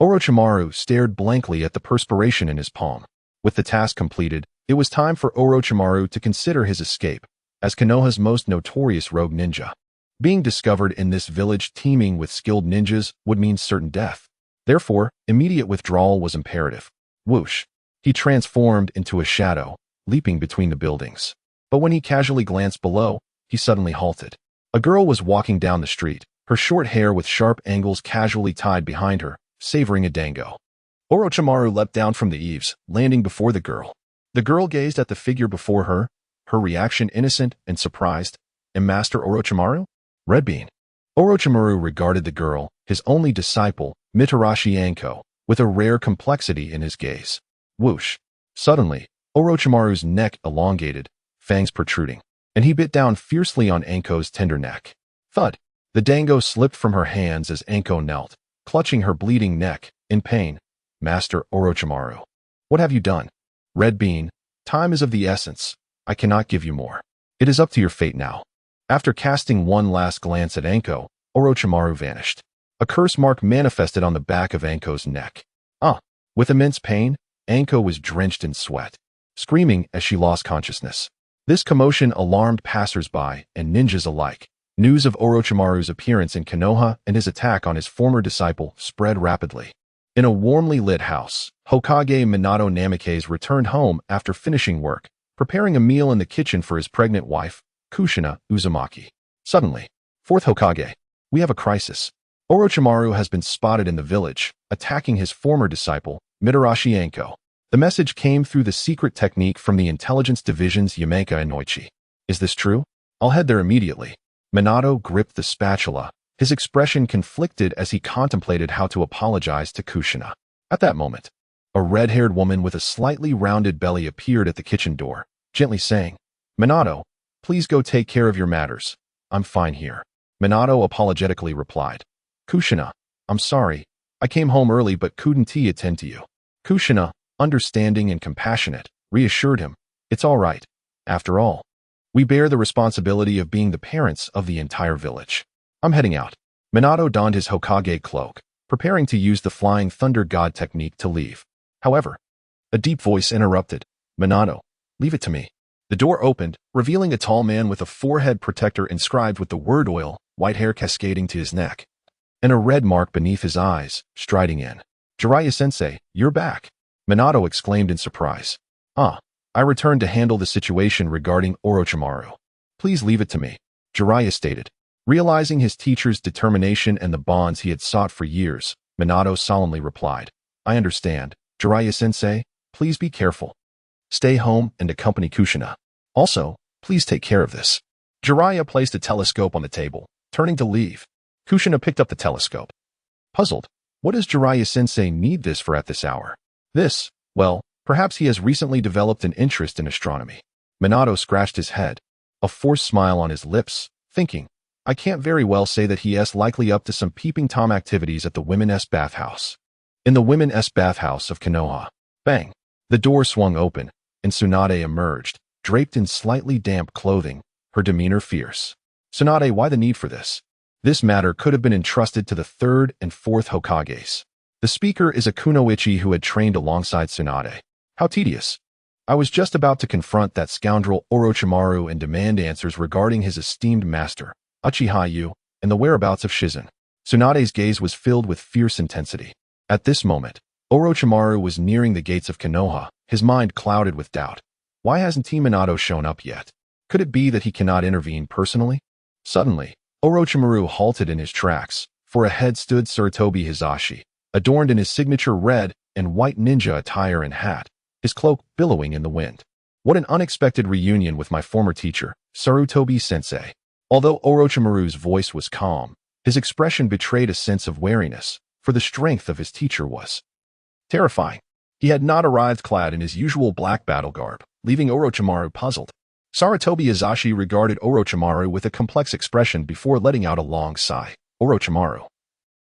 Orochimaru stared blankly at the perspiration in his palm. With the task completed, it was time for Orochimaru to consider his escape, as Konoha's most notorious rogue ninja. Being discovered in this village teeming with skilled ninjas would mean certain death. Therefore, immediate withdrawal was imperative. Whoosh! He transformed into a shadow, leaping between the buildings. But when he casually glanced below, he suddenly halted. A girl was walking down the street, her short hair with sharp angles casually tied behind her, savoring a dango. Orochimaru leapt down from the eaves, landing before the girl. The girl gazed at the figure before her, her reaction innocent and surprised. And Master Orochimaru? Red Bean. Orochimaru regarded the girl, his only disciple, Mitarashi Anko, with a rare complexity in his gaze. Whoosh! Suddenly, Orochimaru's neck elongated, fangs protruding, and he bit down fiercely on Anko's tender neck. Thud! The dango slipped from her hands as Anko knelt, clutching her bleeding neck, in pain. Master Orochimaru. What have you done? Red Bean, time is of the essence. I cannot give you more. It is up to your fate now. After casting one last glance at Anko, Orochimaru vanished. A curse mark manifested on the back of Anko's neck. With immense pain, Anko was drenched in sweat, screaming as she lost consciousness. This commotion alarmed passers-by and ninjas alike. News of Orochimaru's appearance in Konoha and his attack on his former disciple spread rapidly. In a warmly lit house, Hokage Minato Namikaze returned home after finishing work, preparing a meal in the kitchen for his pregnant wife, Kushina Uzumaki. Suddenly, fourth Hokage, we have a crisis. Orochimaru has been spotted in the village, attacking his former disciple, Mitarashi Anko. The message came through the secret technique from the intelligence divisions Yamenka and Noichi. Is this true? I'll head there immediately. Minato gripped the spatula, his expression conflicted as he contemplated how to apologize to Kushina. At that moment, a red-haired woman with a slightly rounded belly appeared at the kitchen door, gently saying, Minato, Please go take care of your matters. I'm fine here. Minato apologetically replied. Kushina, I'm sorry. I came home early but couldn't attend to you. Kushina, understanding and compassionate, reassured him. It's all right. After all, we bear the responsibility of being the parents of the entire village. I'm heading out. Minato donned his Hokage cloak, preparing to use the Flying Thunder God technique to leave. However, a deep voice interrupted. Minato, leave it to me. The door opened, revealing a tall man with a forehead protector inscribed with the word oil, white hair cascading to his neck, and a red mark beneath his eyes, striding in. Jiraiya-sensei, you're back. Minato exclaimed in surprise. I returned to handle the situation regarding Orochimaru. Please leave it to me, Jiraiya stated. Realizing his teacher's determination and the bonds he had sought for years, Minato solemnly replied. I understand, Jiraiya-sensei, please be careful. Stay home and accompany Kushina. Also, please take care of this. Jiraiya placed a telescope on the table, turning to leave. Kushina picked up the telescope. Puzzled, what does Jiraiya-sensei need this for at this hour? Well, perhaps he has recently developed an interest in astronomy. Minato scratched his head, a forced smile on his lips, thinking, I can't very well say that he is likely up to some peeping Tom activities at the women's bathhouse. In the women's bathhouse of Konoha. Bang! The door swung open, and Tsunade emerged, draped in slightly damp clothing, her demeanor fierce. Tsunade, why the need for this? This matter could have been entrusted to the third and fourth Hokages. The speaker is a kunoichi who had trained alongside Tsunade. How tedious. I was just about to confront that scoundrel Orochimaru and demand answers regarding his esteemed master, Uchiha Yu, and the whereabouts of Shizen. Tsunade's gaze was filled with fierce intensity. At this moment, Orochimaru was nearing the gates of Konoha, his mind clouded with doubt. Why hasn't Minato shown up yet? Could it be that he cannot intervene personally? Suddenly, Orochimaru halted in his tracks, for ahead stood Sarutobi Hisashi, adorned in his signature red and white ninja attire and hat, his cloak billowing in the wind. What an unexpected reunion with my former teacher, Sarutobi-sensei. Although Orochimaru's voice was calm, his expression betrayed a sense of wariness, for the strength of his teacher was terrifying. He had not arrived clad in his usual black battle garb, leaving Orochimaru puzzled. Sarutobi Hisashi regarded Orochimaru with a complex expression before letting out a long sigh. Orochimaru,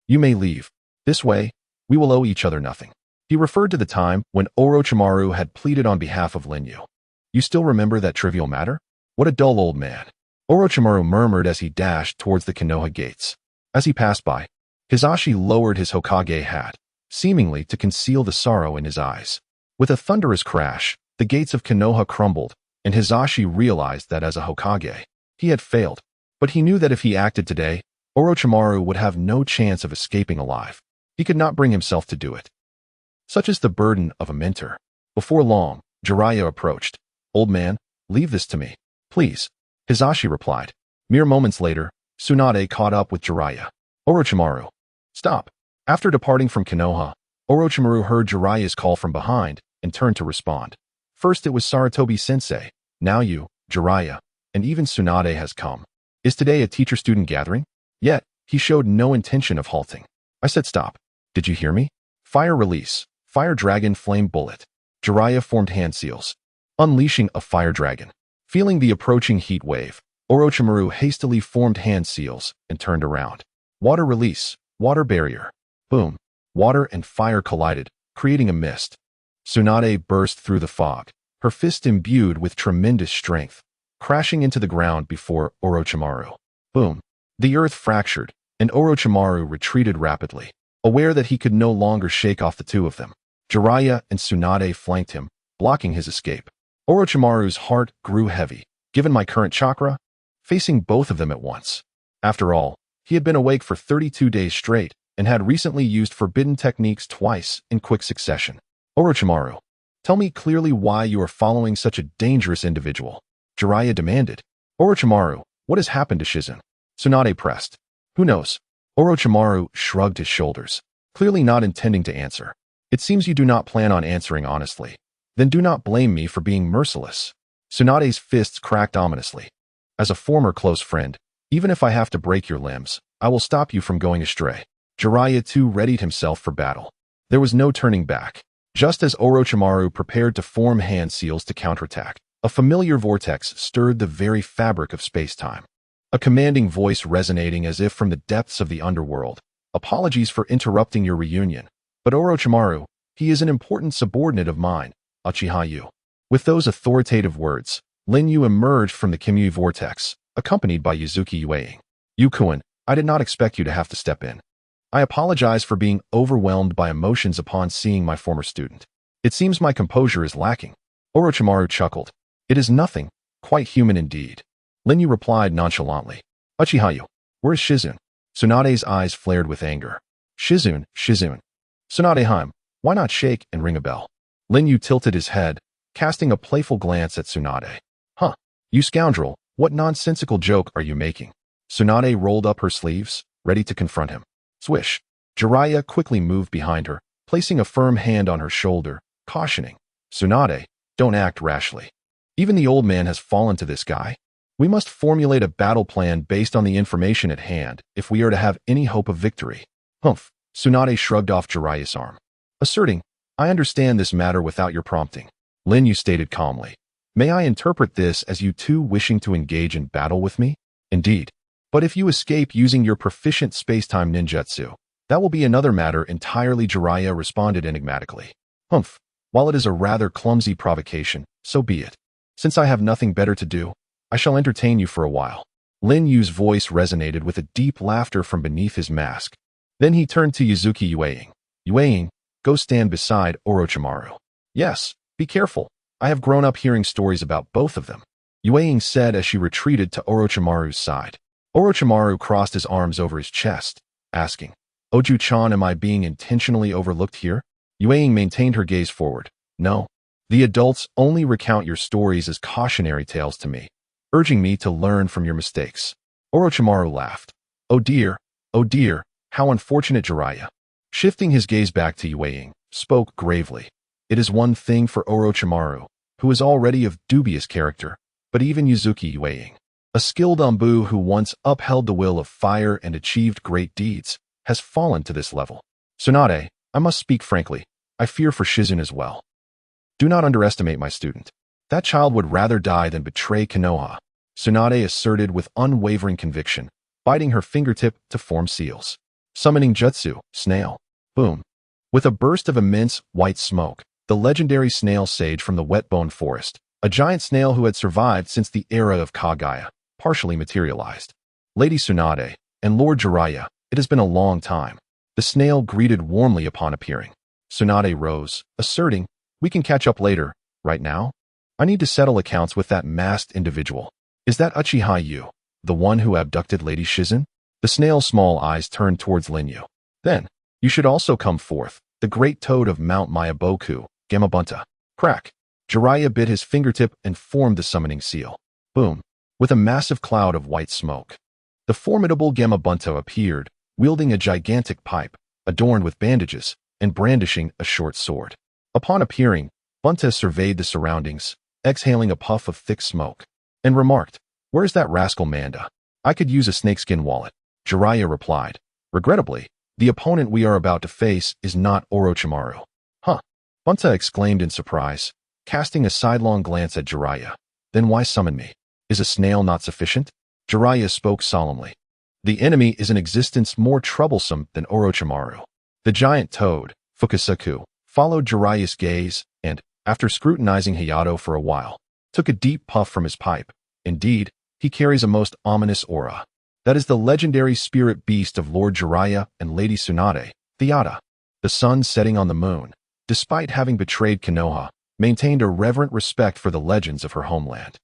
you may leave. This way, we will owe each other nothing. He referred to the time when Orochimaru had pleaded on behalf of Lin Yu. You still remember that trivial matter? What a dull old man. Orochimaru murmured as he dashed towards the Konoha gates. As he passed by, Hisashi lowered his Hokage hat, seemingly to conceal the sorrow in his eyes. With a thunderous crash, the gates of Konoha crumbled, and Hisashi realized that as a Hokage, he had failed. But he knew that if he acted today, Orochimaru would have no chance of escaping alive. He could not bring himself to do it. Such is the burden of a mentor. Before long, Jiraiya approached. Old man, leave this to me, please. Hisashi replied. Mere moments later, Tsunade caught up with Jiraiya. Orochimaru, stop. After departing from Konoha, Orochimaru heard Jiraiya's call from behind and turned to respond. First it was Sarutobi-sensei, now you, Jiraiya, and even Tsunade has come. Is today a teacher-student gathering? Yet, he showed no intention of halting. I said stop. Did you hear me? Fire release. Fire dragon flame bullet. Jiraiya formed hand seals, unleashing a fire dragon. Feeling the approaching heat wave, Orochimaru hastily formed hand seals and turned around. Water release. Water barrier. Boom. Water and fire collided, creating a mist. Tsunade burst through the fog, her fist imbued with tremendous strength, crashing into the ground before Orochimaru. Boom. The earth fractured, and Orochimaru retreated rapidly, aware that he could no longer shake off the two of them. Jiraiya and Tsunade flanked him, blocking his escape. Orochimaru's heart grew heavy, given my current chakra, facing both of them at once. After all, he had been awake for 32 days straight and had recently used forbidden techniques twice in quick succession. Orochimaru, tell me clearly why you are following such a dangerous individual, Jiraiya demanded. Orochimaru, what has happened to Shizen? Tsunade pressed. Who knows? Orochimaru shrugged his shoulders, clearly not intending to answer. It seems you do not plan on answering honestly. Then do not blame me for being merciless. Tsunade's fists cracked ominously. As a former close friend, even if I have to break your limbs, I will stop you from going astray. Jiraiya too readied himself for battle. There was no turning back. Just as Orochimaru prepared to form hand seals to counterattack, A familiar vortex stirred the very fabric of space-time. A commanding voice resonating as if from the depths of the underworld. Apologies for interrupting your reunion, but Orochimaru, he is an important subordinate of mine, Uchiha Yu. With those authoritative words, Lin Yu emerged from the Kamui vortex, accompanied by Yuzuki Yueying. Yukuin, I did not expect you to have to step in. I apologize for being overwhelmed by emotions upon seeing my former student. It seems my composure is lacking. Orochimaru chuckled. It is nothing, quite human indeed. Lin Yu replied nonchalantly. Uchiha Yu, where is Shizune? Tsunade's eyes flared with anger. Shizune. Tsunade-heim, why not shake and ring a bell? Lin Yu tilted his head, casting a playful glance at Tsunade. Huh, you scoundrel, what nonsensical joke are you making? Tsunade rolled up her sleeves, ready to confront him. Swish. Jiraiya quickly moved behind her, placing a firm hand on her shoulder, cautioning. Tsunade, don't act rashly. Even the old man has fallen to this guy. We must formulate a battle plan based on the information at hand if we are to have any hope of victory. Humph. Tsunade shrugged off Jiraiya's arm, asserting, I understand this matter without your prompting. Lin Yu stated calmly. May I interpret this as you two wishing to engage in battle with me? Indeed. But if you escape using your proficient space-time ninjutsu, that will be another matter entirely, Jiraiya responded enigmatically. Humph. While it is a rather clumsy provocation, so be it. Since I have nothing better to do, I shall entertain you for a while. Lin Yu's voice resonated with a deep laughter from beneath his mask. Then he turned to Yuzuki Yueying. Yueying, go stand beside Orochimaru. Yes, be careful. I have grown up hearing stories about both of them. Yueying said as she retreated to Orochimaru's side. Orochimaru crossed his arms over his chest, asking, Oju-chan, am I being intentionally overlooked here? Yueying maintained her gaze forward. No. The adults only recount your stories as cautionary tales to me, urging me to learn from your mistakes. Orochimaru laughed. Oh dear, how unfortunate. Jiraiya, shifting his gaze back to Yueying, spoke gravely. It is one thing for Orochimaru, who is already of dubious character, but even Yuzuki Yueying, a skilled Anbu who once upheld the will of fire and achieved great deeds, has fallen to this level. Tsunade, I must speak frankly, I fear for Shizune as well. Do not underestimate my student. That child would rather die than betray Konoha, Tsunade asserted with unwavering conviction, biting her fingertip to form seals. Summoning jutsu, snail. Boom. With a burst of immense, white smoke, the legendary snail sage from the wet-bone forest, a giant snail who had survived since the era of Kagaya, partially materialized. Lady Tsunade, and Lord Jiraiya, it has been a long time. The snail greeted warmly upon appearing. Tsunade rose, asserting, we can catch up later. Right now, I need to settle accounts with that masked individual. Is that Uchiha Yu, the one who abducted Lady Shizune? The snail's small eyes turned towards Lin Yu. Then, you should also come forth, the great toad of Mount Mayaboku, Gamabunta. Crack. Jiraiya bit his fingertip and formed the summoning seal. Boom. With a massive cloud of white smoke, the formidable Gamabunta appeared, wielding a gigantic pipe, adorned with bandages, and brandishing a short sword. Upon appearing, Bunta surveyed the surroundings, exhaling a puff of thick smoke, and remarked, where's that rascal Manda? I could use a snakeskin wallet. Jiraiya replied, regrettably, the opponent we are about to face is not Orochimaru. Huh? Bunta exclaimed in surprise, casting a sidelong glance at Jiraiya. Then why summon me? Is a snail not sufficient? Jiraiya spoke solemnly. The enemy is in existence more troublesome than Orochimaru. The giant toad, Fukusaku, followed Jiraiya's gaze and, after scrutinizing Hayato for a while, took a deep puff from his pipe. Indeed, he carries a most ominous aura. That is the legendary spirit beast of Lord Jiraiya and Lady Tsunade, the Yada. The sun setting on the moon, despite having betrayed Konoha, maintained a reverent respect for the legends of her homeland.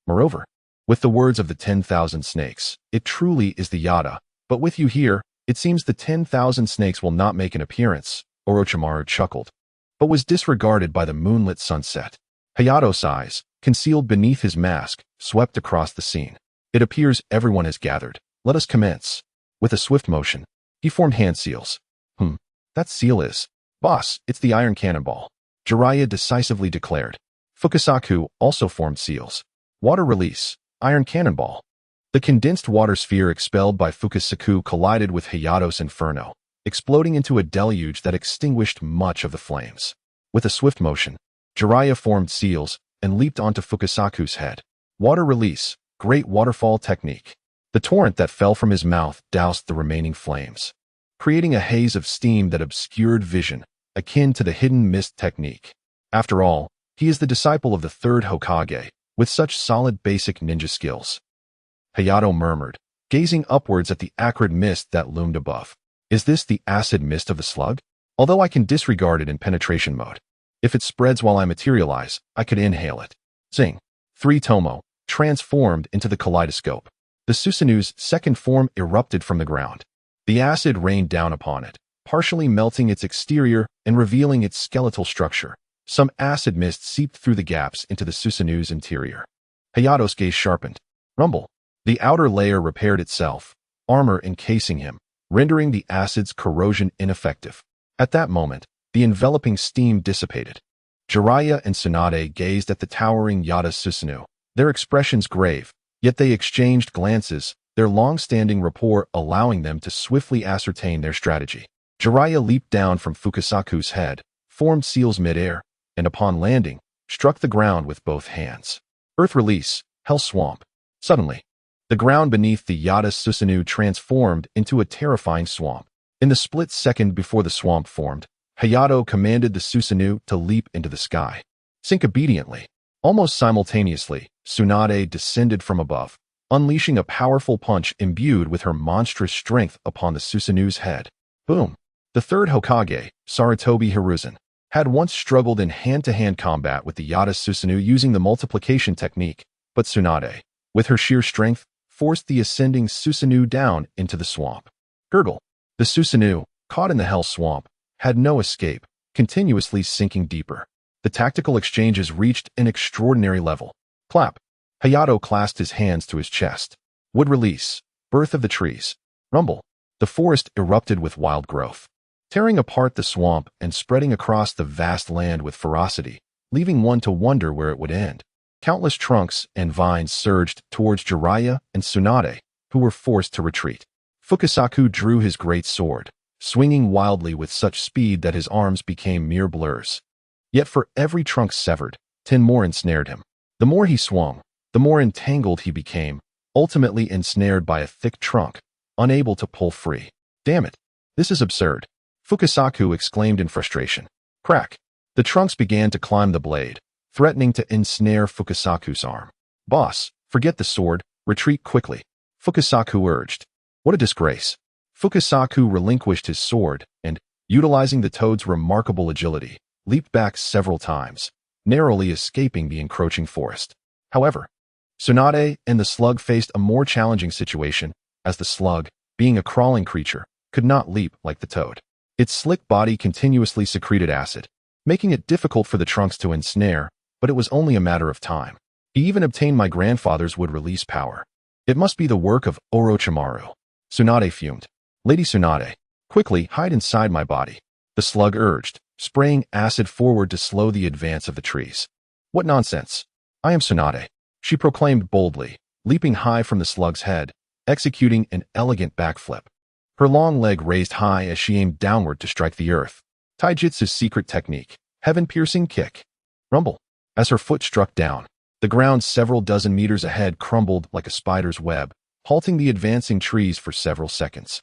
Moreover, with the words of the 10,000 snakes, it truly is the Yada, but with you here, it seems the 10,000 snakes will not make an appearance, Orochimaru chuckled, but was disregarded by the moonlit sunset. Hayato's eyes, concealed beneath his mask, swept across the scene. It appears everyone has gathered. Let us commence. With a swift motion, he formed hand seals. That seal is. Boss, it's the iron cannonball. Jiraiya decisively declared. Fukusaku also formed seals. Water release, iron cannonball. The condensed water sphere expelled by Fukusaku collided with Hayato's inferno, exploding into a deluge that extinguished much of the flames. With a swift motion, Jiraiya formed seals, and leaped onto Fukasaku's head. Water release, great waterfall technique. The torrent that fell from his mouth doused the remaining flames, creating a haze of steam that obscured vision, akin to the hidden mist technique. After all, he is the disciple of the third Hokage, with such solid basic ninja skills. Hayato murmured, gazing upwards at the acrid mist that loomed above. Is this the acid mist of the slug? Although I can disregard it in penetration mode. If it spreads while I materialize, I could inhale it. Zing. 3 Tomo, transformed into the kaleidoscope. The Susanu's second form erupted from the ground. The acid rained down upon it, partially melting its exterior and revealing its skeletal structure. Some acid mist seeped through the gaps into the Susanu's interior. Hayato's gaze sharpened. Rumble. The outer layer repaired itself, armor encasing him, rendering the acid's corrosion ineffective. At that moment, the enveloping steam dissipated. Jiraiya and Tsunade gazed at the towering Yada Susanu, their expressions grave, yet they exchanged glances, their long-standing rapport allowing them to swiftly ascertain their strategy. Jiraiya leaped down from Fukasaku's head, formed seals mid-air, and upon landing, struck the ground with both hands. Earth release, Hell Swamp. Suddenly, the ground beneath the Yada Susanu transformed into a terrifying swamp. In the split second before the swamp formed, Hayato commanded the Susanu to leap into the sky. Sink obediently. Almost simultaneously, Tsunade descended from above, unleashing a powerful punch imbued with her monstrous strength upon the Susanu's head. Boom! The third Hokage, Sarutobi Hiruzen, had once struggled in hand-to-hand combat with the Yada Susanu using the multiplication technique, but Tsunade, with her sheer strength, forced the ascending Susanu down into the swamp. Gurgle. The Susanu, caught in the Hell Swamp, had no escape, continuously sinking deeper. The tactical exchanges reached an extraordinary level. Clap. Hayato clasped his hands to his chest. Wood release. Birth of the trees. Rumble. The forest erupted with wild growth, tearing apart the swamp and spreading across the vast land with ferocity, leaving one to wonder where it would end. Countless trunks and vines surged towards Jiraiya and Tsunade, who were forced to retreat. Fukasaku drew his great sword, swinging wildly with such speed that his arms became mere blurs. Yet for every trunk severed, 10 more ensnared him. The more he swung, the more entangled he became, ultimately ensnared by a thick trunk, unable to pull free. Damn it! This is absurd. Fukasaku exclaimed in frustration. Crack! The trunks began to climb the blade, threatening to ensnare Fukasaku's arm. Boss, forget the sword, retreat quickly. Fukasaku urged. What a disgrace. Fukasaku relinquished his sword and, utilizing the toad's remarkable agility, leaped back several times, narrowly escaping the encroaching forest. However, Tsunade and the slug faced a more challenging situation, as the slug, being a crawling creature, could not leap like the toad. Its slick body continuously secreted acid, making it difficult for the trunks to ensnare, but it was only a matter of time. He even obtained my grandfather's wood release power. It must be the work of Orochimaru. Tsunade fumed. Lady Tsunade, quickly hide inside my body. The slug urged, spraying acid forward to slow the advance of the trees. What nonsense. I am Tsunade, she proclaimed boldly, leaping high from the slug's head, executing an elegant backflip. Her long leg raised high as she aimed downward to strike the earth. Taijutsu's secret technique, heaven-piercing kick. Rumble. As her foot struck down, the ground several dozen meters ahead crumbled like a spider's web, halting the advancing trees for several seconds.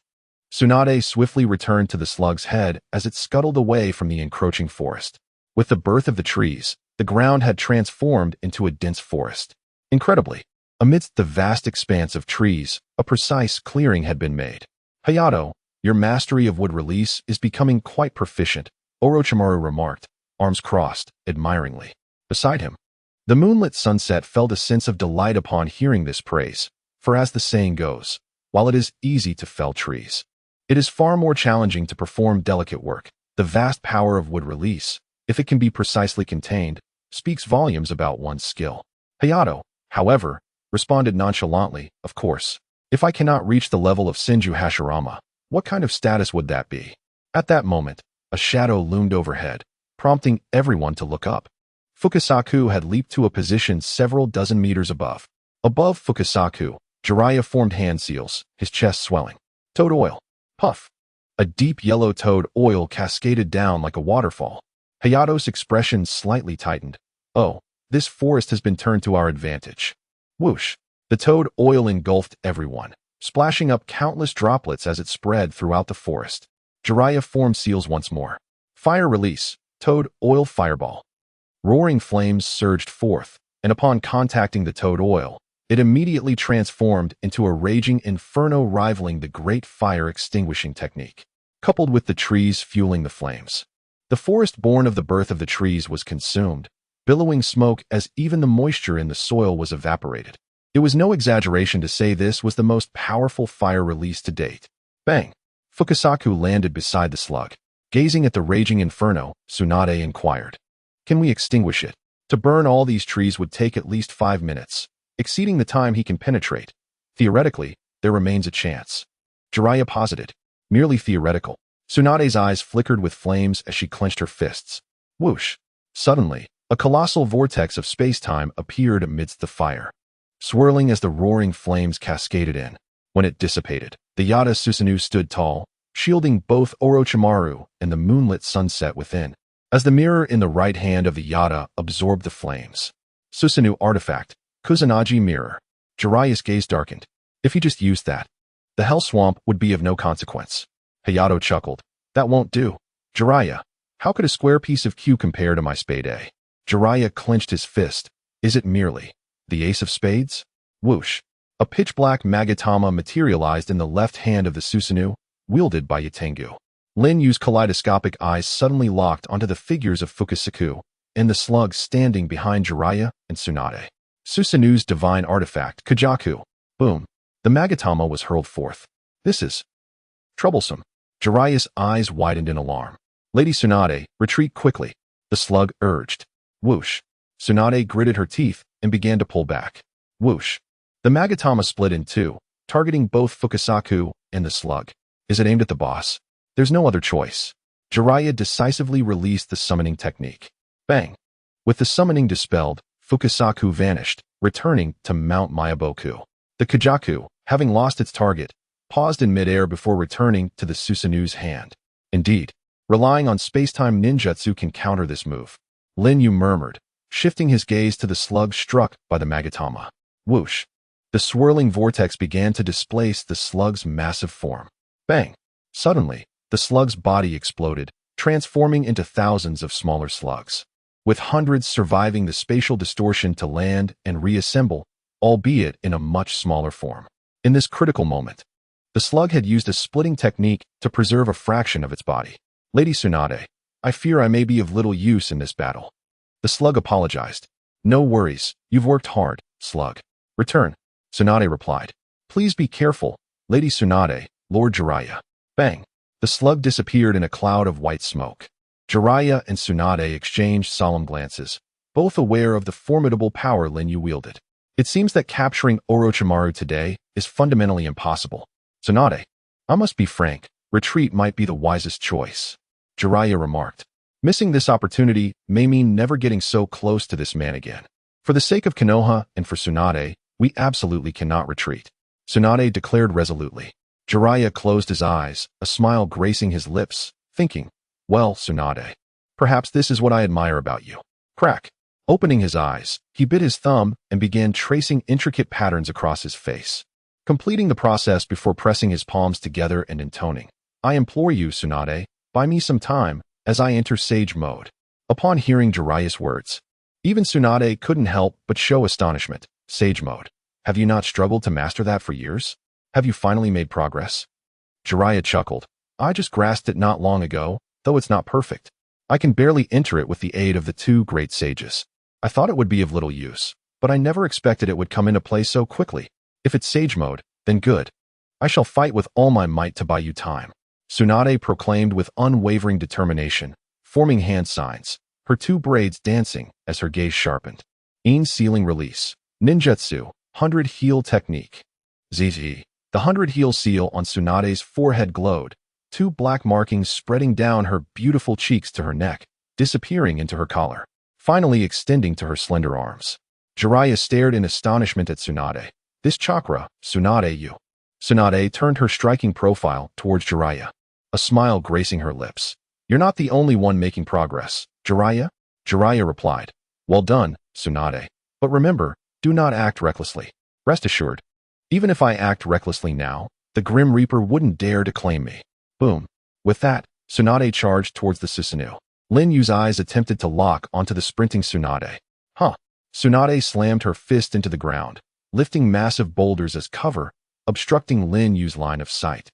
Tsunade swiftly returned to the slug's head as it scuttled away from the encroaching forest. With the birth of the trees, the ground had transformed into a dense forest. Incredibly, amidst the vast expanse of trees, a precise clearing had been made. Hayato, your mastery of wood release is becoming quite proficient, Orochimaru remarked, arms crossed, admiringly. Beside him, the moonlit sunset felt a sense of delight upon hearing this praise, for as the saying goes, while it is easy to fell trees, it is far more challenging to perform delicate work. The vast power of wood release, if it can be precisely contained, speaks volumes about one's skill. Hayato, however, responded nonchalantly, of course. If I cannot reach the level of Senju Hashirama, what kind of status would that be? At that moment, a shadow loomed overhead, prompting everyone to look up. Fukasaku had leaped to a position several dozen meters above. Above Fukasaku, Jiraiya formed hand seals, his chest swelling. Toad oil. Puff. A deep yellow toad oil cascaded down like a waterfall. Hayato's expression slightly tightened. Oh, This forest has been turned to our advantage. Whoosh! The toad oil engulfed everyone, splashing up countless droplets as it spread throughout the forest. Jiraiya formed seals once more. Fire release, toad oil fireball. Roaring flames surged forth, and upon contacting the toad oil, it immediately transformed into a raging inferno rivaling the great fire extinguishing technique, coupled with the trees fueling the flames. The forest born of the birth of the trees was consumed, billowing smoke as even the moisture in the soil was evaporated. It was no exaggeration to say this was the most powerful fire release to date. Bang! Fukusaku landed beside the slug. Gazing at the raging inferno, Tsunade inquired, "Can we extinguish it? To burn all these trees would take at least 5 minutes, exceeding the time he can penetrate. Theoretically, there remains a chance." Jiraiya posited, "Merely theoretical." Tsunade's eyes flickered with flames as she clenched her fists. Whoosh! Suddenly, a colossal vortex of space-time appeared amidst the fire, swirling as the roaring flames cascaded in. When it dissipated, the Yada Susanoo stood tall, shielding both Orochimaru and the moonlit sunset within. As the mirror in the right hand of the Yada absorbed the flames. Susanoo artifact, Kusanagi mirror. Jiraiya's gaze darkened. If he just used that, the hell swamp would be of no consequence. Hayato chuckled. "That won't do. Jiraiya, how could a square piece of Q compare to my spade A?" Jiraiya clenched his fist. "Is it merely the ace of spades?" Whoosh! A pitch-black Magatama materialized in the left hand of the Susanoo, wielded by Yatengu. Lin Yu's kaleidoscopic eyes suddenly locked onto the figures of Fukusaku and the slug standing behind Jiraiya and Tsunade. Susanoo's divine artifact, Kajaku. Boom! The Magatama was hurled forth. "This is troublesome." Jiraiya's eyes widened in alarm. "Lady Tsunade, retreat quickly," the slug urged. Whoosh! Tsunade gritted her teeth and began to pull back. Whoosh! The Magatama split in two, targeting both Fukusaku and the slug. "Is it aimed at the boss?" "There's no other choice." Jiraiya decisively released the summoning technique. Bang! With the summoning dispelled, Fukusaku vanished, returning to Mount Mayaboku. The Kajaku, having lost its target, paused in midair before returning to the Susanoo's hand. "Indeed, relying on space-time ninjutsu can counter this move," Lin Yu murmured, shifting his gaze to the slug struck by the Magatama. Whoosh! The swirling vortex began to displace the slug's massive form. Bang! Suddenly, the slug's body exploded, transforming into thousands of smaller slugs, with hundreds surviving the spatial distortion to land and reassemble, albeit in a much smaller form. In this critical moment, the slug had used a splitting technique to preserve a fraction of its body. "Lady Tsunade, I fear I may be of little use in this battle." The slug apologized. "No worries, you've worked hard, slug. Return." Tsunade replied. "Please be careful, Lady Tsunade, Lord Jiraiya." Bang! The slug disappeared in a cloud of white smoke. Jiraiya and Tsunade exchanged solemn glances, both aware of the formidable power Lin Yu wielded. "It seems that capturing Orochimaru today is fundamentally impossible. Tsunade, I must be frank, retreat might be the wisest choice," Jiraiya remarked. "Missing this opportunity may mean never getting so close to this man again. For the sake of Konoha and for Tsunade, we absolutely cannot retreat," Tsunade declared resolutely. Jiraiya closed his eyes, a smile gracing his lips, thinking, "Well, Tsunade, perhaps this is what I admire about you." Crack! Opening his eyes, he bit his thumb and began tracing intricate patterns across his face, completing the process before pressing his palms together and intoning, "I implore you, Tsunade, buy me some time as I enter sage mode." Upon hearing Jiraiya's words, even Tsunade couldn't help but show astonishment. "Sage mode? Have you not struggled to master that for years? Have you finally made progress?" Jiraiya chuckled. "I just grasped it not long ago, though it's not perfect. I can barely enter it with the aid of the two great sages. I thought it would be of little use, but I never expected it would come into play so quickly. If it's sage mode, then good. I shall fight with all my might to buy you time," Tsunade proclaimed with unwavering determination, forming hand signs, her two braids dancing as her gaze sharpened. "Een sealing release. Ninjutsu, 100 heel technique." ZZ. The 100 heel seal on Tsunade's forehead glowed, two black markings spreading down her beautiful cheeks to her neck, disappearing into her collar, finally extending to her slender arms. Jiraiya stared in astonishment at Tsunade. "This chakra, Tsunade you." Tsunade turned her striking profile towards Jiraiya, a smile gracing her lips. "You're not the only one making progress, Jiraiya," Jiraiya replied. "Well done, Tsunade. But remember, do not act recklessly. Rest assured, even if I act recklessly now, the Grim Reaper wouldn't dare to claim me. Boom. With that, Tsunade charged towards the Susanoo. Lin Yu's eyes attempted to lock onto the sprinting Tsunade. Huh. Tsunade slammed her fist into the ground, lifting massive boulders as cover, obstructing Lin Yu's line of sight,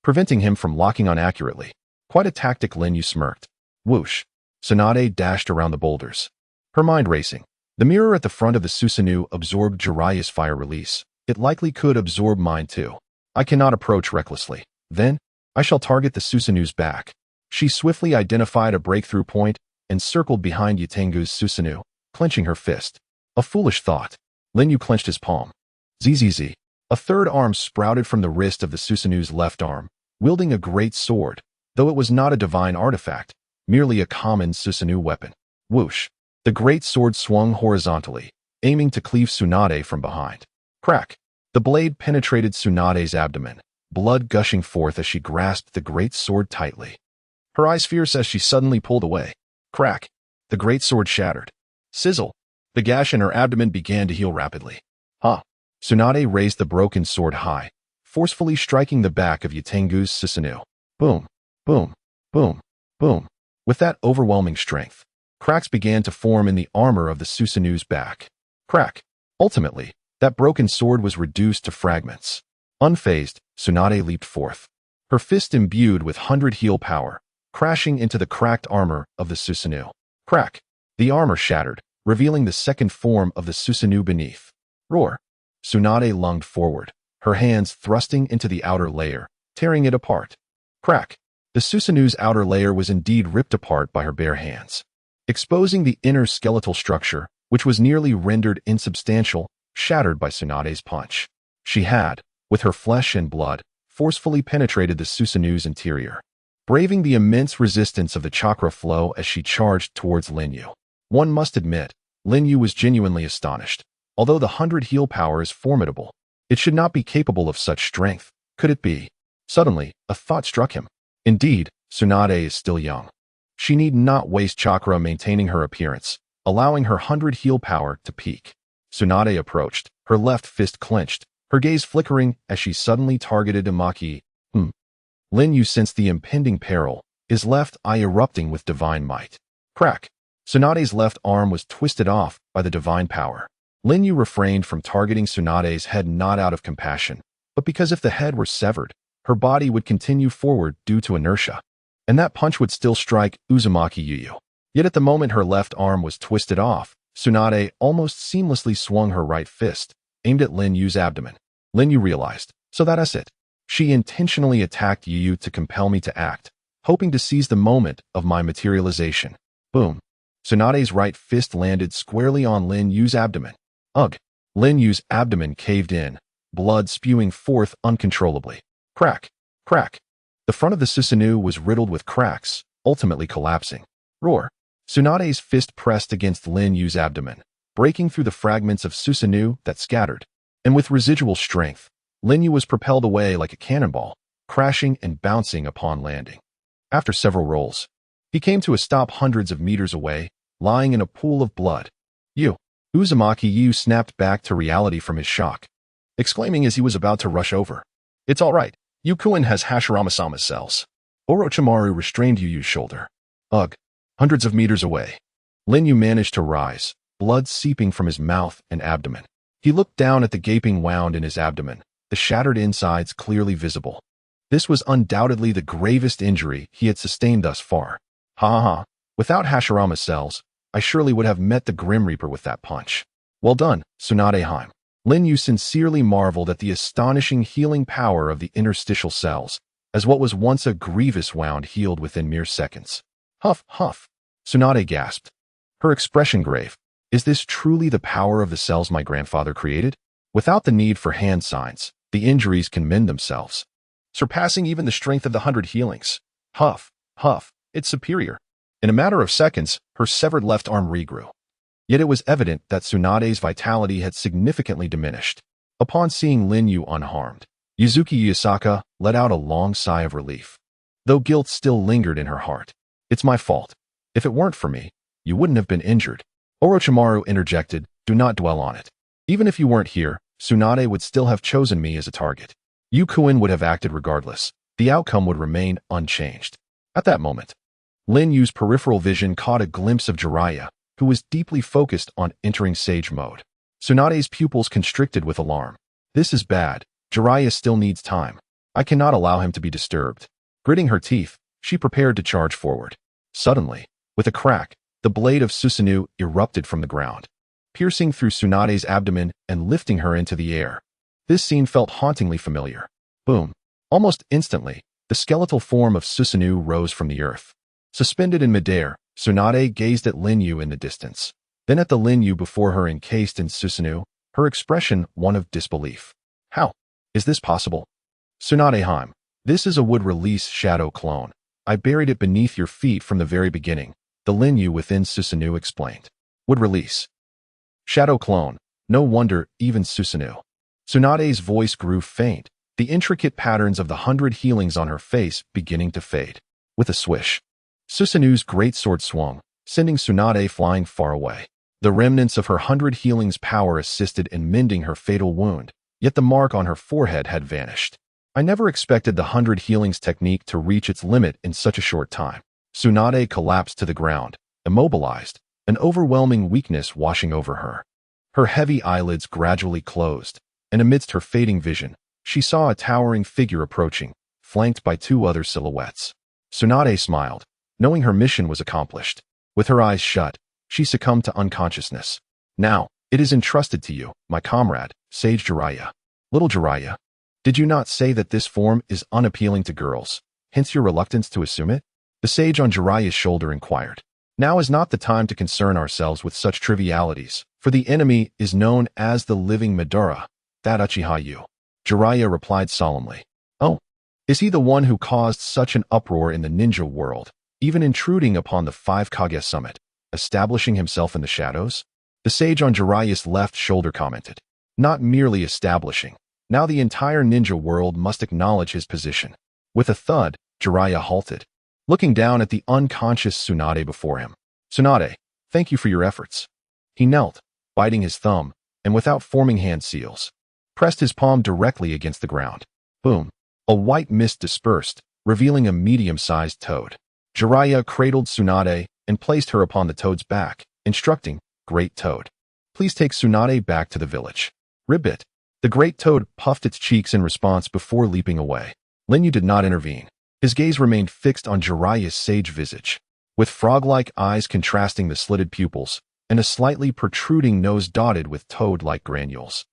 preventing him from locking on accurately. Quite a tactic, Lin Yu smirked. Whoosh. Tsunade dashed around the boulders, her mind racing. The mirror at the front of the Susanoo absorbed Jiraiya's fire release. It likely could absorb mine too. I cannot approach recklessly. Then, I shall target the Susanoo's back. She swiftly identified a breakthrough point and circled behind Yatengu's Susanoo, clenching her fist. A foolish thought. Lin Yu clenched his palm. Zzz. A third arm sprouted from the wrist of the Susanoo's left arm, wielding a great sword, though it was not a divine artifact, merely a common Susanoo weapon. Whoosh. The great sword swung horizontally, aiming to cleave Tsunade from behind. Crack. The blade penetrated Tsunade's abdomen, blood gushing forth as she grasped the great sword tightly. Her eyes fierce as she suddenly pulled away. Crack. The great sword shattered. Sizzle. The gash in her abdomen began to heal rapidly. Ha. Tsunade raised the broken sword high, forcefully striking the back of Yatengu's Susanoo. Boom. Boom. Boom. Boom. With that overwhelming strength, cracks began to form in the armor of the Susanoo's back. Crack. Ultimately, that broken sword was reduced to fragments. Unfazed, Tsunade leaped forth, her fist imbued with 100 heal power, crashing into the cracked armor of the Susanoo. Crack. The armor shattered, revealing the second form of the Susanoo beneath. Roar. Tsunade lunged forward, her hands thrusting into the outer layer, tearing it apart. Crack. The Susanoo's outer layer was indeed ripped apart by her bare hands, exposing the inner skeletal structure, which was nearly rendered insubstantial, shattered by Tsunade's punch. She had, with her flesh and blood, forcefully penetrated the Susanoo's interior, braving the immense resistance of the chakra flow as she charged towards Lin Yu. One must admit, Lin Yu was genuinely astonished. Although the 100 heal power is formidable, it should not be capable of such strength, could it be? Suddenly, a thought struck him. Indeed, Tsunade is still young. She need not waste chakra maintaining her appearance, allowing her 100 heal power to peak. Tsunade approached, her left fist clenched, her gaze flickering as she suddenly targeted Imaki. Lin Yu sensed the impending peril, his left eye erupting with divine might. Crack. Tsunade's left arm was twisted off by the divine power. Lin Yu refrained from targeting Tsunade's head not out of compassion, but because if the head were severed, her body would continue forward due to inertia, and that punch would still strike Uzumaki Yuyu. Yet at the moment her left arm was twisted off, Tsunade almost seamlessly swung her right fist, aimed at Lin Yu's abdomen. Lin Yu realized, so that's it. She intentionally attacked Yuyu to compel me to act, hoping to seize the moment of my materialization. Boom. Tsunade's right fist landed squarely on Lin Yu's abdomen. Ugh. Lin Yu's abdomen caved in, blood spewing forth uncontrollably. Crack. Crack. The front of the Susanoo was riddled with cracks, ultimately collapsing. Roar. Tsunade's fist pressed against Lin Yu's abdomen, breaking through the fragments of Susanoo that scattered. And with residual strength, Lin Yu was propelled away like a cannonball, crashing and bouncing upon landing. After several rolls, he came to a stop hundreds of meters away, lying in a pool of blood. Uzumaki Yu snapped back to reality from his shock, exclaiming as he was about to rush over. It's all right. Yukuin has Hashirama-sama's cells. Orochimaru restrained Yuyu's shoulder. Ugh. Hundreds of meters away. Lin Yu managed to rise, blood seeping from his mouth and abdomen. He looked down at the gaping wound in his abdomen, the shattered insides clearly visible. This was undoubtedly the gravest injury he had sustained thus far. Ha ha ha. Without Hashirama's cells, I surely would have met the Grim Reaper with that punch. Well done, Tsunade Heim. Lin Yu sincerely marveled at the astonishing healing power of the interstitial cells, as what was once a grievous wound healed within mere seconds. Huff, huff. Tsunade gasped, her expression grave. Is this truly the power of the cells my grandfather created? Without the need for hand signs, the injuries can mend themselves, surpassing even the strength of the 100 healings. Huff, huff. It's superior. In a matter of seconds, her severed left arm regrew. Yet it was evident that Tsunade's vitality had significantly diminished. Upon seeing Lin Yu unharmed, Yuzuki Yusaka let out a long sigh of relief, though guilt still lingered in her heart. It's my fault. If it weren't for me, you wouldn't have been injured. Orochimaru interjected, "Do not dwell on it. Even if you weren't here, Tsunade would still have chosen me as a target. Yukuin would have acted regardless. The outcome would remain unchanged." At that moment, Lin Yu's peripheral vision caught a glimpse of Jiraiya, who was deeply focused on entering Sage mode. Tsunade's pupils constricted with alarm. "This is bad. Jiraiya still needs time. I cannot allow him to be disturbed." Gritting her teeth, she prepared to charge forward. Suddenly, with a crack, the blade of Susanoo erupted from the ground, piercing through Tsunade's abdomen and lifting her into the air. This scene felt hauntingly familiar. Boom. Almost instantly, the skeletal form of Susanoo rose from the earth. Suspended in midair, Tsunade gazed at Lin Yu in the distance, then at the Lin Yu before her encased in Susanoo, her expression one of disbelief. "How is this possible?" "Tsunade-heim, this is a wood-release shadow clone. I buried it beneath your feet from the very beginning," the Lin Yu within Susanoo explained. "Wood-release. Shadow clone. No wonder, even Susanoo." Tsunade's voice grew faint, the intricate patterns of the 100 healings on her face beginning to fade. With a swish, Susanoo's greatsword swung, sending Tsunade flying far away. The remnants of her 100 healings power assisted in mending her fatal wound, yet the mark on her forehead had vanished. "I never expected the 100 healings technique to reach its limit in such a short time." Tsunade collapsed to the ground, immobilized, an overwhelming weakness washing over her. Her heavy eyelids gradually closed, and amidst her fading vision, she saw a towering figure approaching, flanked by 2 other silhouettes. Tsunade smiled, knowing her mission was accomplished. With her eyes shut, she succumbed to unconsciousness. "Now, it is entrusted to you, my comrade, Sage Jiraiya." "Little Jiraiya, did you not say that this form is unappealing to girls, hence your reluctance to assume it?" The sage on Jiraiya's shoulder inquired. "Now is not the time to concern ourselves with such trivialities, for the enemy is known as the living Madara, that Uchiha Yu." Jiraiya replied solemnly. "Oh, is he the one who caused such an uproar in the ninja world, even intruding upon the 5 Kage summit, establishing himself in the shadows?" The sage on Jiraiya's left shoulder commented. "Not merely establishing. Now the entire ninja world must acknowledge his position." With a thud, Jiraiya halted, looking down at the unconscious Tsunade before him. "Tsunade, thank you for your efforts." He knelt, biting his thumb, and without forming hand seals, pressed his palm directly against the ground. Boom. A white mist dispersed, revealing a medium-sized toad. Jiraiya cradled Tsunade and placed her upon the toad's back, instructing, "Great Toad, please take Tsunade back to the village." Ribbit. The great toad puffed its cheeks in response before leaping away. Lin Yu did not intervene. His gaze remained fixed on Jiraiya's sage visage, with frog-like eyes contrasting the slitted pupils, and a slightly protruding nose dotted with toad-like granules.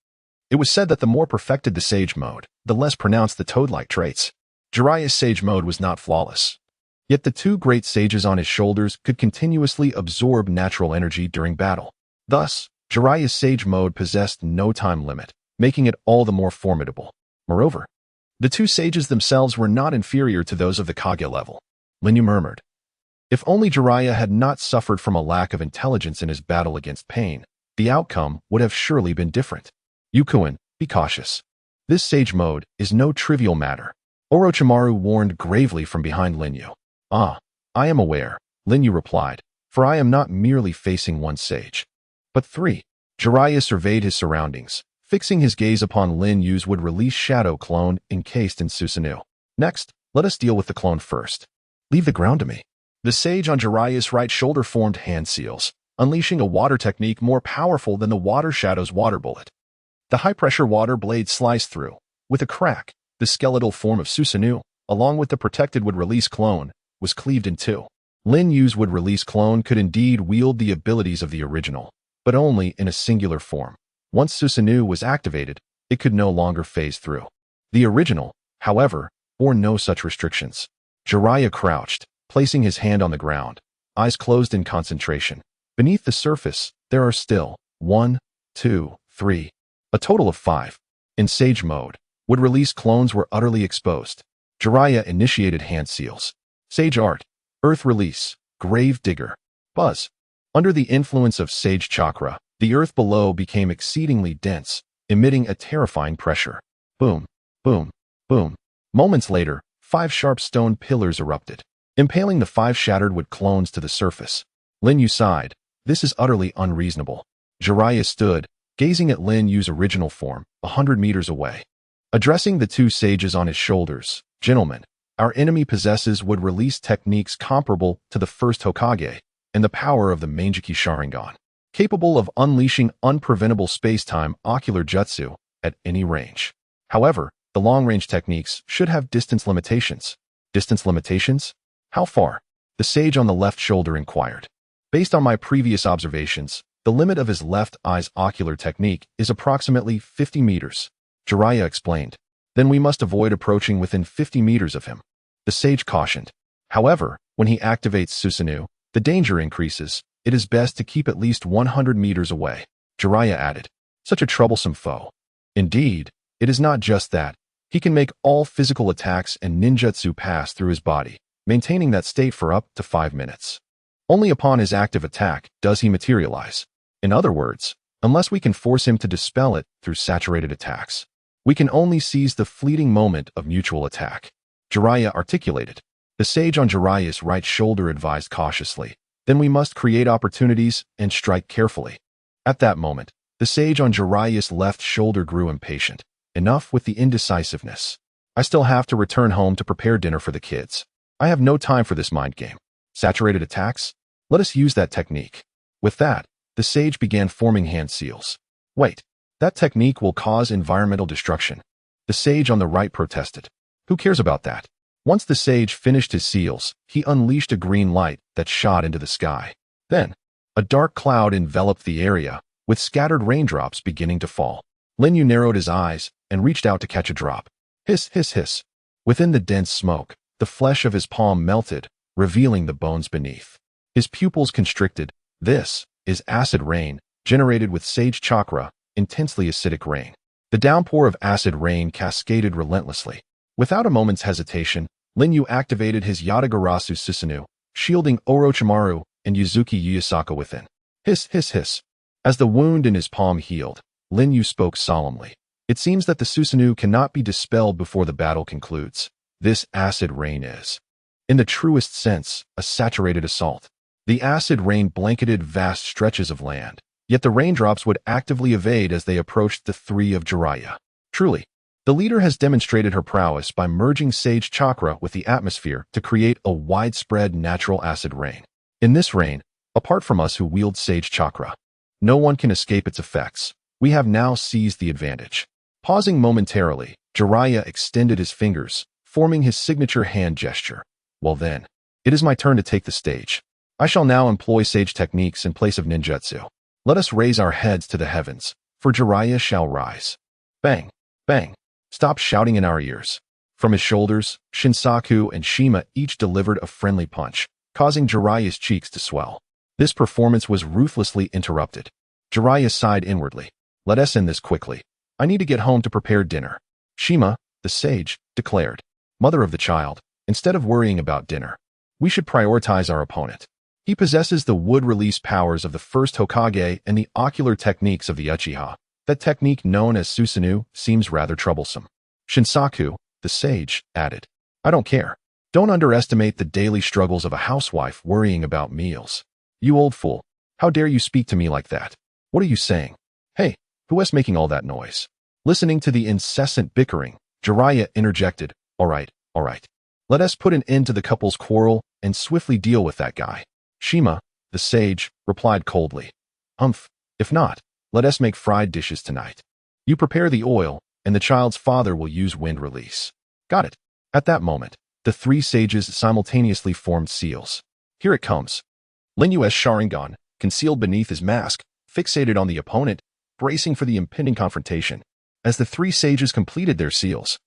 It was said that the more perfected the sage mode, the less pronounced the toad-like traits. Jiraiya's sage mode was not flawless. Yet the 2 great sages on his shoulders could continuously absorb natural energy during battle. Thus, Jiraiya's sage mode possessed no time limit, making it all the more formidable. Moreover, the 2 sages themselves were not inferior to those of the Kage level. Lin Yu murmured. If only Jiraiya had not suffered from a lack of intelligence in his battle against pain, the outcome would have surely been different. "Yukuin, be cautious. This sage mode is no trivial matter," Orochimaru warned gravely from behind Lin Yu. "Ah, I am aware," Lin Yu replied, "for I am not merely facing 1 sage, but 3. Jiraiya surveyed his surroundings, fixing his gaze upon Lin Yu's would-release shadow clone encased in Susanoo. "Next, let us deal with the clone first. Leave the ground to me." The sage on Jiraiya's right shoulder formed hand seals, unleashing a water technique more powerful than the water shadow's water bullet. The high-pressure water blade sliced through. With a crack, the skeletal form of Susanoo, along with the protected would-release clone, was cleaved in 2. Lin Yu's would-release clone could indeed wield the abilities of the original, but only in a singular form. Once Susanoo was activated, it could no longer phase through. The original, however, bore no such restrictions. Jiraiya crouched, placing his hand on the ground, eyes closed in concentration. Beneath the surface, there are still 1, 2, 3, a total of 5. In Sage mode, would-release clones were utterly exposed. Jiraiya initiated hand seals. Sage Art, Earth Release, Grave Digger, Buzz. Under the influence of Sage Chakra, the earth below became exceedingly dense, emitting a terrifying pressure. Boom, boom, boom. Moments later, 5 sharp stone pillars erupted, impaling the 5 shattered wood clones to the surface. Lin Yu sighed, This is utterly unreasonable. Jiraiya stood, gazing at Lin Yu's original form, 100 meters away. Addressing the two sages on his shoulders, "Gentlemen, our enemy possesses would release techniques comparable to the first Hokage and the power of the Manjiki Sharingan, capable of unleashing unpreventable space-time ocular jutsu at any range. However, the long-range techniques should have distance limitations." Distance limitations? How far? The sage on the left shoulder inquired. Based on my previous observations, the limit of his left eye's ocular technique is approximately 50 meters. Jiraiya explained. Then we must avoid approaching within 50 meters of him. The sage cautioned. However, when he activates Susanoo, the danger increases. It is best to keep at least 100 meters away. Jiraiya added. Such a troublesome foe. Indeed, it is not just that. He can make all physical attacks and ninjutsu pass through his body, maintaining that state for up to 5 minutes. Only upon his active attack does he materialize. In other words, unless we can force him to dispel it through saturated attacks, we can only seize the fleeting moment of mutual attack. Jiraiya articulated. The sage on Jiraiya's right shoulder advised cautiously. Then we must create opportunities and strike carefully. At that moment, the sage on Jiraiya's left shoulder grew impatient. Enough with the indecisiveness. I still have to return home to prepare dinner for the kids. I have no time for this mind game. Saturated attacks? Let us use that technique. With that, the sage began forming hand seals. Wait, that technique will cause environmental destruction. The sage on the right protested. Who cares about that? Once the sage finished his seals, he unleashed a green light that shot into the sky. Then, a dark cloud enveloped the area, with scattered raindrops beginning to fall. Lin Yu narrowed his eyes and reached out to catch a drop. Hiss, hiss, hiss. Within the dense smoke, the flesh of his palm melted, revealing the bones beneath. His pupils constricted. This is acid rain, generated with sage chakra, intensely acidic rain. The downpour of acid rain cascaded relentlessly. Without a moment's hesitation, Lin Yu activated his Yatagarasu Susanoo, shielding Orochimaru and Yuzuki Yuyasaka within. Hiss, hiss, hiss. As the wound in his palm healed, Lin Yu spoke solemnly. It seems that the Susanoo cannot be dispelled before the battle concludes. This acid rain is, in the truest sense, a saturated assault. The acid rain blanketed vast stretches of land, yet the raindrops would actively evade as they approached the three of Jiraiya. Truly, the leader has demonstrated her prowess by merging sage chakra with the atmosphere to create a widespread natural acid rain. In this rain, apart from us who wield sage chakra, no one can escape its effects. We have now seized the advantage. Pausing momentarily, Jiraiya extended his fingers, forming his signature hand gesture. Well then, it is my turn to take the stage. I shall now employ sage techniques in place of ninjutsu. Let us raise our heads to the heavens, for Jiraiya shall rise. Bang, bang. Stop shouting in our ears. From his shoulders, Shinsaku and Shima each delivered a friendly punch, causing Jiraiya's cheeks to swell. This performance was ruthlessly interrupted. Jiraiya sighed inwardly. Let us end this quickly. I need to get home to prepare dinner. Shima, the sage, declared. Mother of the child, instead of worrying about dinner, we should prioritize our opponent. He possesses the wood-release powers of the first Hokage and the ocular techniques of the Uchiha. That technique known as Susanoo seems rather troublesome. Shinsaku, the sage, added. I don't care. Don't underestimate the daily struggles of a housewife worrying about meals. You old fool. How dare you speak to me like that? What are you saying? Hey, who is making all that noise? Listening to the incessant bickering, Jiraiya interjected. All right. Let us put an end to the couple's quarrel and swiftly deal with that guy. Shima, the sage, replied coldly. Humph. If not, let us make fried dishes tonight. You prepare the oil, and the child's father will use wind release. Got it. At that moment, the three sages simultaneously formed seals. Here it comes. Lin Yu's Sharingan, concealed beneath his mask, fixated on the opponent, bracing for the impending confrontation. As the three sages completed their seals,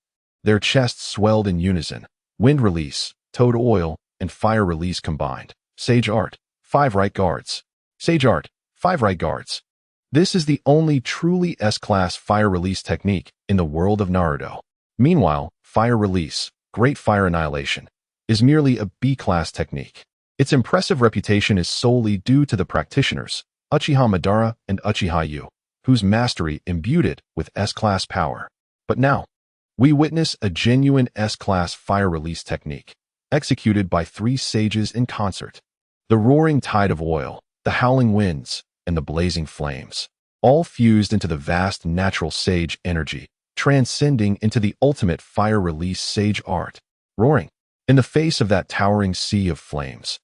their chests swelled in unison. Wind release, toad oil, and fire release combined. Sage art, 5 right guards. Sage art, 5 right guards. This is the only truly S-class fire release technique in the world of Naruto. Meanwhile, fire release, great fire annihilation, is merely a B-class technique. Its impressive reputation is solely due to the practitioners, Uchiha Madara and Uchiha Yu, whose mastery imbued it with S-class power. But now, we witness a genuine S-class fire release technique, executed by 3 sages in concert. The roaring tide of oil, the howling winds, and the blazing flames, all fused into the vast natural sage energy, transcending into the ultimate fire release sage art. Roaring. In the face of that towering sea of flames,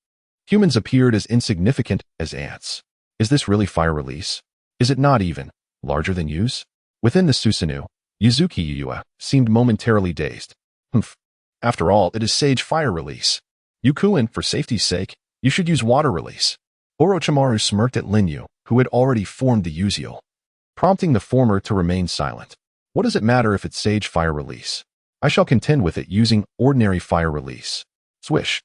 humans appeared as insignificant as ants. Is this really fire release? Is it not even larger than Yu's? Within the Susanoo, Uchiha seemed momentarily dazed. Humph. After all, it is sage fire release. Yukuin, for safety's sake, you should use water release. Orochimaru smirked at Lin Yu, who had already formed the Uziel, prompting the former to remain silent. What does it matter if it's sage fire release? I shall contend with it using ordinary fire release. Swish.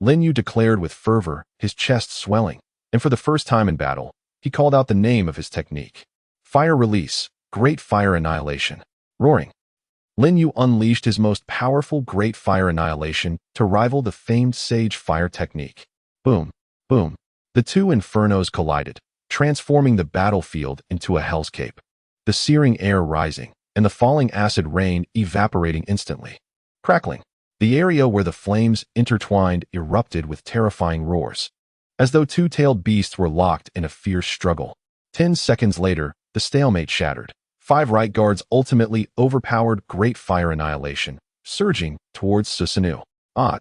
Lin Yu declared with fervor, his chest swelling, and for the first time in battle, he called out the name of his technique. Fire release, great fire annihilation. Roaring. Lin Yu unleashed his most powerful great fire annihilation to rival the famed sage fire technique. Boom, boom. The two infernos collided, transforming the battlefield into a hellscape. The searing air rising, and the falling acid rain evaporating instantly. Crackling. The area where the flames intertwined erupted with terrifying roars, as though two-tailed beasts were locked in a fierce struggle. 10 seconds later, the stalemate shattered. 5 right guards ultimately overpowered great fire annihilation, surging towards Susanoo.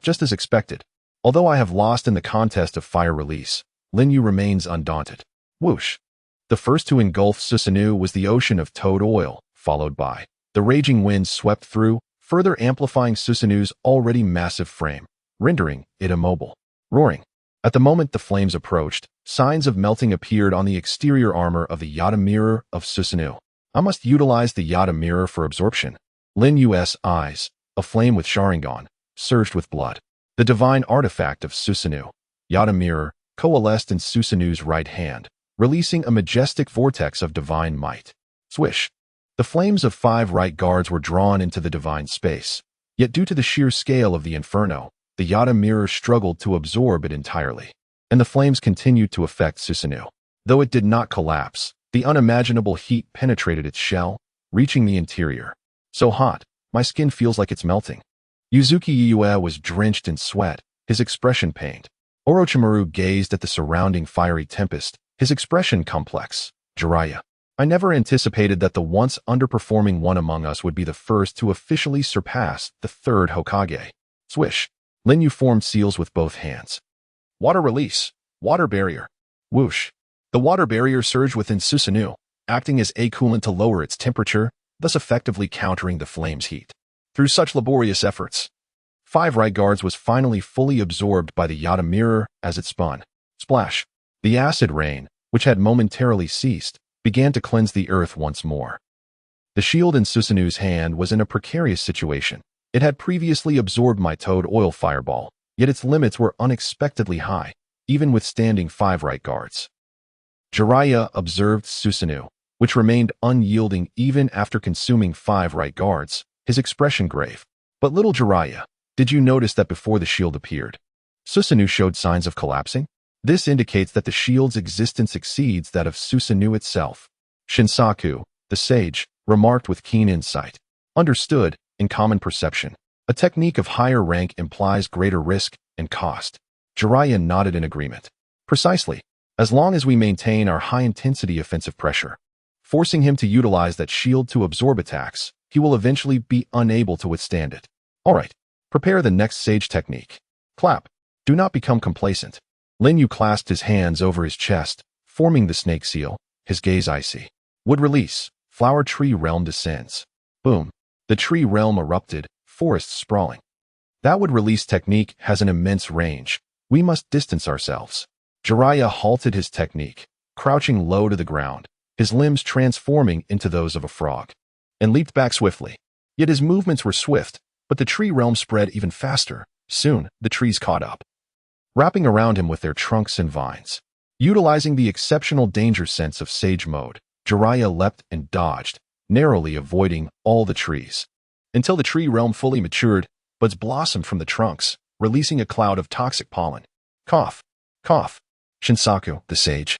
Just as expected. Although I have lost in the contest of fire release, Lin Yu remains undaunted. Whoosh. The first to engulf Susanoo was the ocean of toad oil, followed by the raging winds swept through, further amplifying Susanoo's already massive frame, rendering it immobile. Roaring. At the moment the flames approached, signs of melting appeared on the exterior armor of the Yada mirror of Susanoo. I must utilize the Yada mirror for absorption. Lin Yu's eyes, aflame with Sharingan, surged with blood. The divine artifact of Susanoo, Yada mirror, coalesced in Susanoo's right hand, releasing a majestic vortex of divine might. Swish. The flames of 5 right guards were drawn into the divine space, yet due to the sheer scale of the inferno, the Yada mirror struggled to absorb it entirely, and the flames continued to affect Susanoo. Though it did not collapse, the unimaginable heat penetrated its shell, reaching the interior. So hot, my skin feels like it's melting. Uchiha was drenched in sweat, his expression pained. Orochimaru gazed at the surrounding fiery tempest, his expression complex. Jiraiya. I never anticipated that the once underperforming one among us would be the first to officially surpass the 3rd Hokage. Swish. Lin Yu formed seals with both hands. Water release. Water barrier. Whoosh. The water barrier surged within Susanoo, acting as a coolant to lower its temperature, thus effectively countering the flame's heat. Through such laborious efforts, 5 right guards was finally fully absorbed by the Yada mirror as it spun. Splash. The acid rain, which had momentarily ceased, began to cleanse the earth once more. The shield in Susanoo's hand was in a precarious situation. It had previously absorbed my toad oil fireball, yet its limits were unexpectedly high, even withstanding 5 right guards. Jiraiya observed Susanoo, which remained unyielding even after consuming 5 right guards, his expression grave. But little Jiraiya, did you notice that before the shield appeared, Susanoo showed signs of collapsing? This indicates that the shield's existence exceeds that of Susanoo itself. Shinsaku, the sage, remarked with keen insight. Understood, in common perception, a technique of higher rank implies greater risk and cost. Jiraiya nodded in agreement. Precisely. As long as we maintain our high-intensity offensive pressure, forcing him to utilize that shield to absorb attacks, he will eventually be unable to withstand it. Alright, prepare the next sage technique. Clap. Do not become complacent. Lin Yu clasped his hands over his chest, forming the snake seal, his gaze icy. Wood release. Flower tree realm descends. Boom. The tree realm erupted, forests sprawling. That wood release technique has an immense range. We must distance ourselves. Jiraiya halted his technique, crouching low to the ground, his limbs transforming into those of a frog, and leaped back swiftly. Yet his movements were swift, but the tree realm spread even faster. Soon, the trees caught up, wrapping around him with their trunks and vines. Utilizing the exceptional danger sense of sage mode, Jiraiya leapt and dodged, narrowly avoiding all the trees. Until the tree realm fully matured, buds blossomed from the trunks, releasing a cloud of toxic pollen. Cough. Cough. Shinsaku, the sage,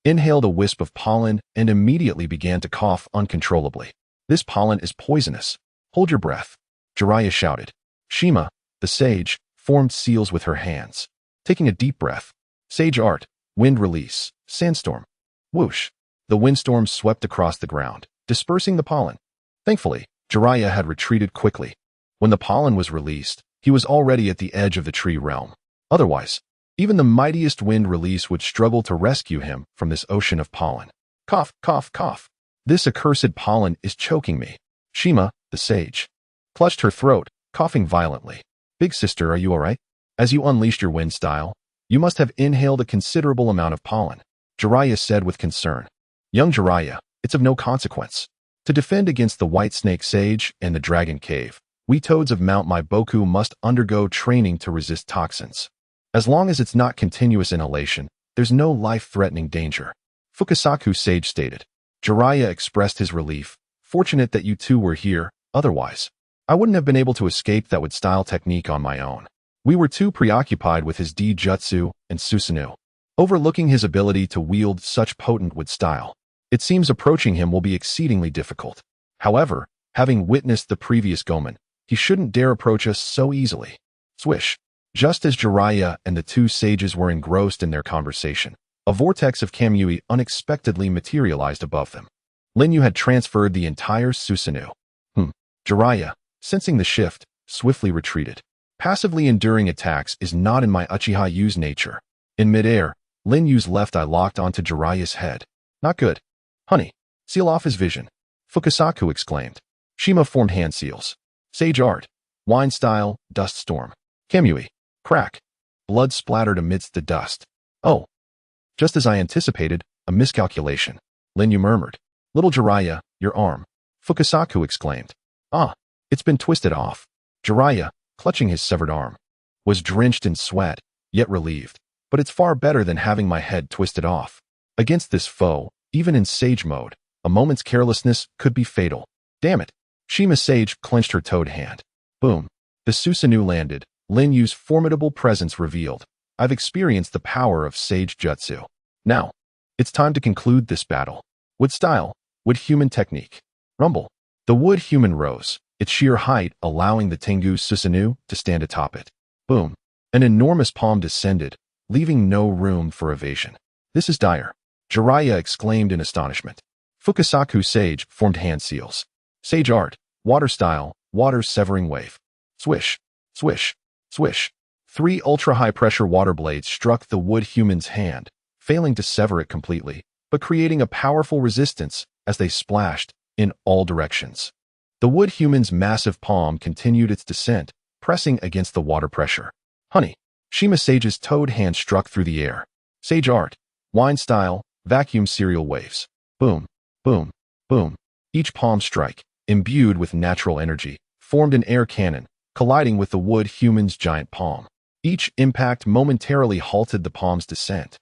inhaled a wisp of pollen and immediately began to cough uncontrollably. This pollen is poisonous. Hold your breath. Jiraiya shouted. Shima, the sage, formed seals with her hands. Taking a deep breath. Sage art. Wind release. Sandstorm. Whoosh. The windstorm swept across the ground, dispersing the pollen. Thankfully, Jiraiya had retreated quickly. When the pollen was released, he was already at the edge of the tree realm. Otherwise, even the mightiest wind release would struggle to rescue him from this ocean of pollen. Cough, cough, cough. This accursed pollen is choking me. Shima, the sage, clutched her throat, coughing violently. Big sister, are you all right? As you unleashed your wind style, you must have inhaled a considerable amount of pollen, Jiraiya said with concern. Young Jiraiya, it's of no consequence. To defend against the White Snake Sage and the Dragon Cave, we toads of Mount Maiboku must undergo training to resist toxins. As long as it's not continuous inhalation, there's no life-threatening danger, Fukasaku Sage stated. Jiraiya expressed his relief. Fortunate that you two were here, otherwise, I wouldn't have been able to escape that wood style technique on my own. We were too preoccupied with his D-jutsu and Susanoo, overlooking his ability to wield such potent wood style. It seems approaching him will be exceedingly difficult. However, having witnessed the previous Gomen, he shouldn't dare approach us so easily. Swish. Just as Jiraiya and the two sages were engrossed in their conversation, a vortex of Kamui unexpectedly materialized above them. Lin Yu had transferred the entire Susanoo. Jiraiya, sensing the shift, swiftly retreated. Passively enduring attacks is not in my Uchiha Yu's nature. In midair, Lin Yu's left eye locked onto Jiraiya's head. Not good. Honey, seal off his vision, Fukasaku exclaimed. Shima formed hand seals. Sage art. Wine style, dust storm. Kamui. Crack. Blood splattered amidst the dust. Oh. Just as I anticipated, a miscalculation, Lin Yu murmured. Little Jiraiya, your arm, Fukasaku exclaimed. Ah, it's been twisted off. Jiraiya, clutching his severed arm, was drenched in sweat, yet relieved. But it's far better than having my head twisted off. Against this foe, even in sage mode, a moment's carelessness could be fatal. Damn it. Shima Sage clenched her toad hand. Boom. The Susanoo landed, Lin Yu's formidable presence revealed. I've experienced the power of Sage Jutsu. Now, it's time to conclude this battle. Wood style, wood human technique. Rumble. The wood human rose, its sheer height allowing the Tengu Susanoo to stand atop it. Boom. An enormous palm descended, leaving no room for evasion. This is dire, Jiraiya exclaimed in astonishment. Fukasaku Sage formed hand seals. Sage art, water style, water severing wave. Swish, swish, swish. 3 ultra-high-pressure water blades struck the wood human's hand, failing to sever it completely, but creating a powerful resistance as they splashed in all directions. The wood human's massive palm continued its descent, pressing against the water pressure. Honey. Shima Sage's toad hand struck through the air. Sage art. Wine style. Vacuum serial waves. Boom. Boom. Boom. Each palm strike, imbued with natural energy, formed an air cannon, colliding with the wood human's giant palm. Each impact momentarily halted the palm's descent.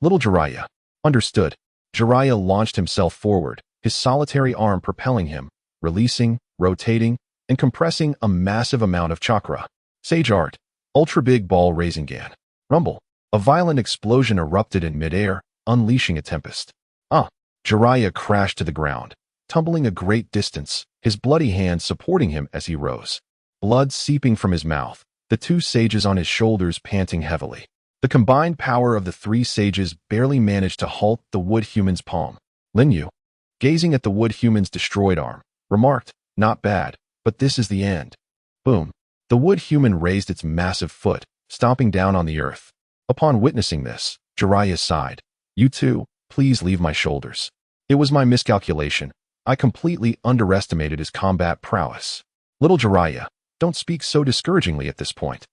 Little Jiraiya. Understood. Jiraiya launched himself forward, his solitary arm propelling him, releasing, rotating, and compressing a massive amount of chakra. Sage art. Ultra big ball Rinnegan. Rumble. A violent explosion erupted in midair, unleashing a tempest. Jiraiya crashed to the ground, tumbling a great distance, his bloody hand supporting him as he rose. Blood seeping from his mouth, the 2 sages on his shoulders panting heavily. The combined power of the 3 sages barely managed to halt the wood human's palm. Lin Yu, gazing at the wood human's destroyed arm, remarked, not bad, but this is the end. Boom. The wood human raised its massive foot, stomping down on the earth. Upon witnessing this, Jiraiya sighed. You two, please leave my shoulders. It was my miscalculation. I completely underestimated his combat prowess. Little Jiraiya, don't speak so discouragingly at this point.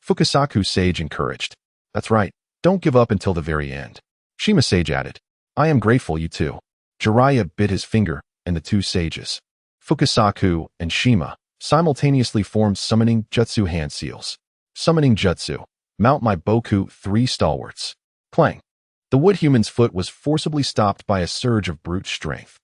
Fukasaku Sage encouraged. That's right, don't give up until the very end. Shima Sage added. I am grateful you two. Jiraiya bit his finger, and the 2 sages, Fukasaku and Shima, simultaneously formed summoning jutsu hand seals. Summoning jutsu. Mount Maiboku 3 stalwarts. Clang. The wood human's foot was forcibly stopped by a surge of brute strength.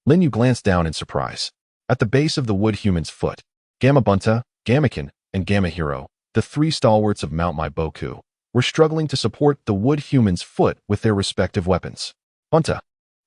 Lin Yu glanced down in surprise. At the base of the wood human's foot, Gamabunta, Gamakin, and Gamahiro, the 3 stalwarts of Mount Maiboku, were struggling to support the wood human's foot with their respective weapons. Bunta,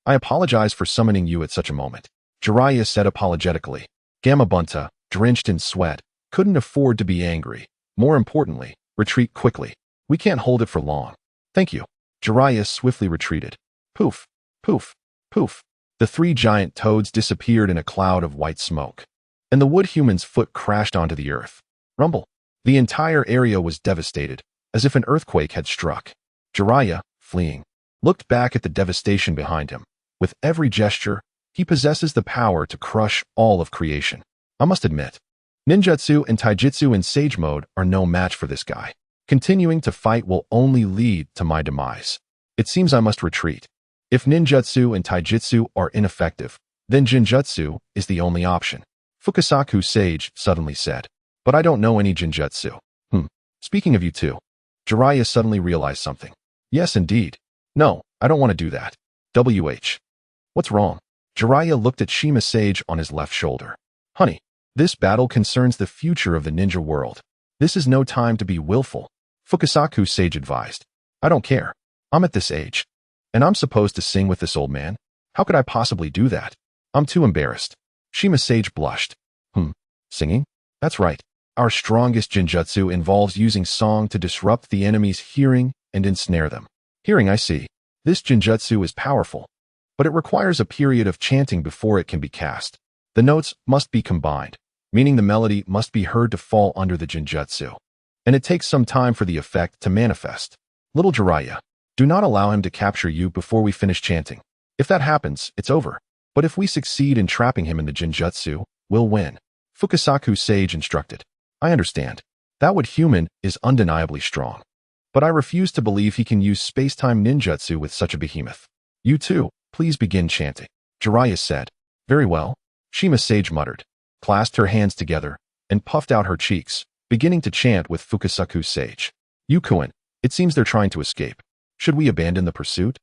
I apologize for summoning you at such a moment, Jiraiya said apologetically. Gamabunta, drenched in sweat, couldn't afford to be angry. More importantly, retreat quickly. We can't hold it for long. Thank you. Jiraiya swiftly retreated. Poof, poof, poof. The three giant toads disappeared in a cloud of white smoke, and the wood human's foot crashed onto the earth. Rumble. The entire area was devastated, as if an earthquake had struck. Jiraiya, fleeing, looked back at the devastation behind him. With every gesture, he possesses the power to crush all of creation. I must admit, ninjutsu and taijutsu in sage mode are no match for this guy. Continuing to fight will only lead to my demise. It seems I must retreat. If ninjutsu and taijutsu are ineffective, then jinjutsu is the only option. Fukasaku Sage suddenly said. But I don't know any jinjutsu. Speaking of you two. Jiraiya suddenly realized something. Yes, indeed. No, I don't want to do that. WH. What's wrong? Jiraiya looked at Shima Sage on his left shoulder. Honey, this battle concerns the future of the ninja world. This is no time to be willful. Fukasaku Sage advised. I don't care. I'm at this age. And I'm supposed to sing with this old man? How could I possibly do that? I'm too embarrassed. Shima Sage blushed. Singing? That's right. Our strongest jinjutsu involves using song to disrupt the enemy's hearing and ensnare them. Hearing, I see. This jinjutsu is powerful, but it requires a period of chanting before it can be cast. The notes must be combined, meaning the melody must be heard to fall under the jinjutsu. And it takes some time for the effect to manifest. Little Jiraiya, do not allow him to capture you before we finish chanting. If that happens, it's over. But if we succeed in trapping him in the jinjutsu, we'll win. Fukasaku Sage instructed. I understand. That wood human is undeniably strong. But I refuse to believe he can use space-time ninjutsu with such a behemoth. You too, please begin chanting. Jiraiya said. Very well. Shima Sage muttered, clasped her hands together, and puffed out her cheeks, beginning to chant with Fukasaku Sage. Yukuin, it seems they're trying to escape. Should we abandon the pursuit?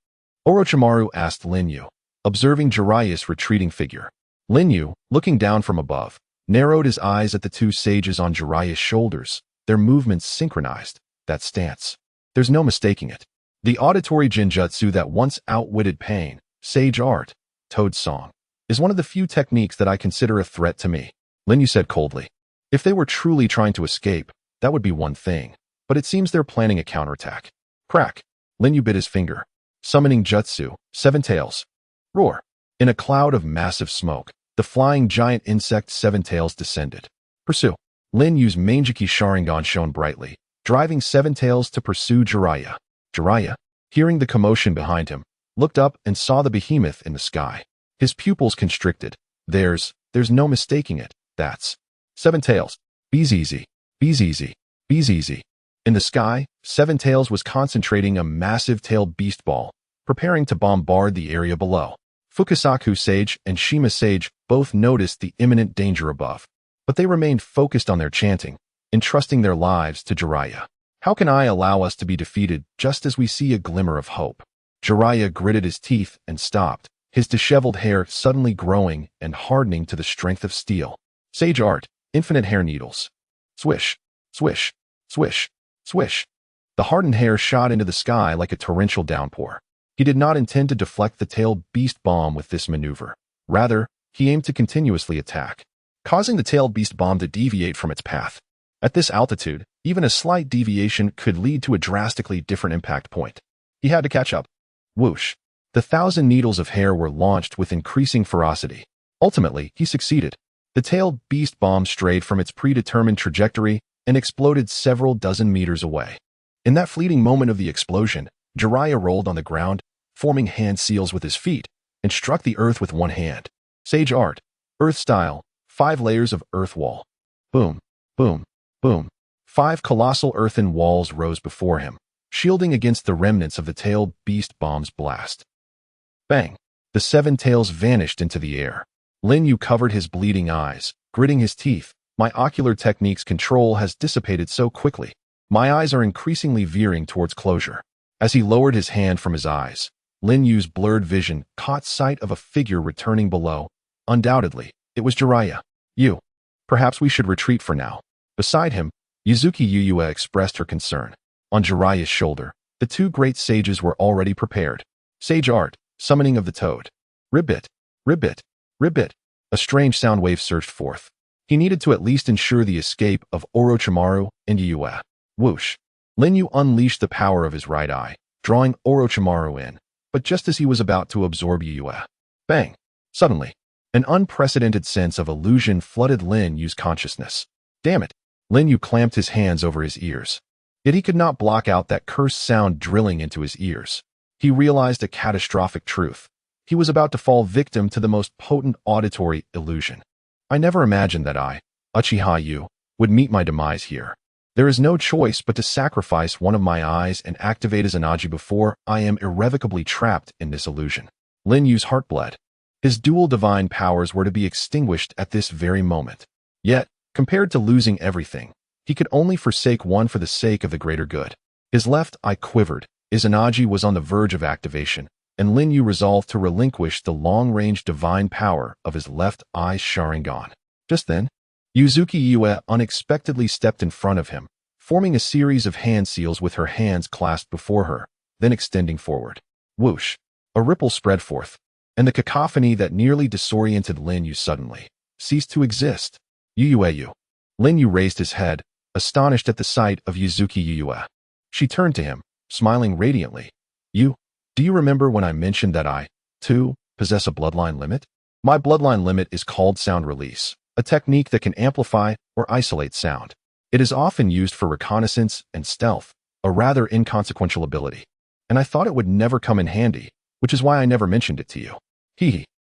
Orochimaru asked Lin Yu, observing Jiraiya's retreating figure. Lin Yu, looking down from above, narrowed his eyes at the two sages on Jiraiya's shoulders, their movements synchronized. That stance. There's no mistaking it. The auditory jinjutsu that once outwitted pain, sage art, Toad Song, is one of the few techniques that I consider a threat to me. Lin Yu said coldly. If they were truly trying to escape, that would be one thing, but it seems they're planning a counterattack. Crack. Lin Yu bit his finger, summoning jutsu, Seven Tails. Roar. In a cloud of massive smoke, the flying giant insect Seven Tails descended. Pursue. Lin Yu's Mangeki Sharingan shone brightly, driving Seven Tails to pursue Jiraiya. Jiraiya, hearing the commotion behind him, looked up and saw the behemoth in the sky. His pupils constricted. There's no mistaking it. That's Seven Tails. Be's easy. Be's easy. Be's easy. In the sky, Seven Tails was concentrating a massive tailed beast ball, preparing to bombard the area below. Fukasaku Sage and Shima Sage both noticed the imminent danger above, but they remained focused on their chanting, entrusting their lives to Jiraiya. How can I allow us to be defeated just as we see a glimmer of hope? Jiraiya gritted his teeth and stopped, his disheveled hair suddenly growing and hardening to the strength of steel. Sage art, infinite hair needles. Swish, swish, swish, swish. The hardened hair shot into the sky like a torrential downpour. He did not intend to deflect the tailed beast bomb with this maneuver. Rather, he aimed to continuously attack, causing the tailed beast bomb to deviate from its path. At this altitude, even a slight deviation could lead to a drastically different impact point. He had to catch up. Whoosh. The 1,000 needles of hair were launched with increasing ferocity. Ultimately, he succeeded. The tailed beast bomb strayed from its predetermined trajectory and exploded several dozen meters away. In that fleeting moment of the explosion, Jiraiya rolled on the ground, forming hand seals with his feet, and struck the earth with one hand. Sage art, earth style, 5 layers of earth wall. Boom, boom, boom. 5 colossal earthen walls rose before him, shielding against the remnants of the tailed beast bomb's blast. Bang! The 7 tails vanished into the air. Lin Yu covered his bleeding eyes, gritting his teeth. My ocular technique's control has dissipated so quickly. My eyes are increasingly veering towards closure. As he lowered his hand from his eyes, Lin Yu's blurred vision caught sight of a figure returning below. Undoubtedly, it was Jiraiya. You. Perhaps we should retreat for now. Beside him, Yuzuki Yuyua expressed her concern. On Jiraiya's shoulder, the 2 great sages were already prepared. Sage art, summoning of the toad. Ribbit, ribbit, ribbit. A strange sound wave surged forth. He needed to at least ensure the escape of Orochimaru and Yuyua. Whoosh. Lin Yu unleashed the power of his right eye, drawing Orochimaru in. But just as he was about to absorb Yue, bang! Suddenly, an unprecedented sense of illusion flooded Lin Yu's consciousness. Damn it! Lin Yu clamped his hands over his ears. Yet he could not block out that cursed sound drilling into his ears. He realized a catastrophic truth. He was about to fall victim to the most potent auditory illusion. I never imagined that I, Uchiha Yu, would meet my demise here. There is no choice but to sacrifice one of my eyes and activate his Anaji before I am irrevocably trapped in this illusion. Lin Yu's heart bled. His dual divine powers were to be extinguished at this very moment. Yet, compared to losing everything, he could only forsake one for the sake of the greater good. His left eye quivered, his Anaji was on the verge of activation, and Lin Yu resolved to relinquish the long-range divine power of his left eye's Sharingan. Just then, Uzuki Yue unexpectedly stepped in front of him, forming a series of hand seals with her hands clasped before her, then extending forward. Whoosh! A ripple spread forth, and the cacophony that nearly disoriented Lin Yu suddenly ceased to exist. Yu. Lin Yu raised his head, astonished at the sight of Uzuki Yue. She turned to him, smiling radiantly. Do you remember when I mentioned that I, too, possess a bloodline limit? My bloodline limit is called sound release, a technique that can amplify or isolate sound. It is often used for reconnaissance and stealth, a rather inconsequential ability. And I thought it would never come in handy, which is why I never mentioned it to you. Hee hee.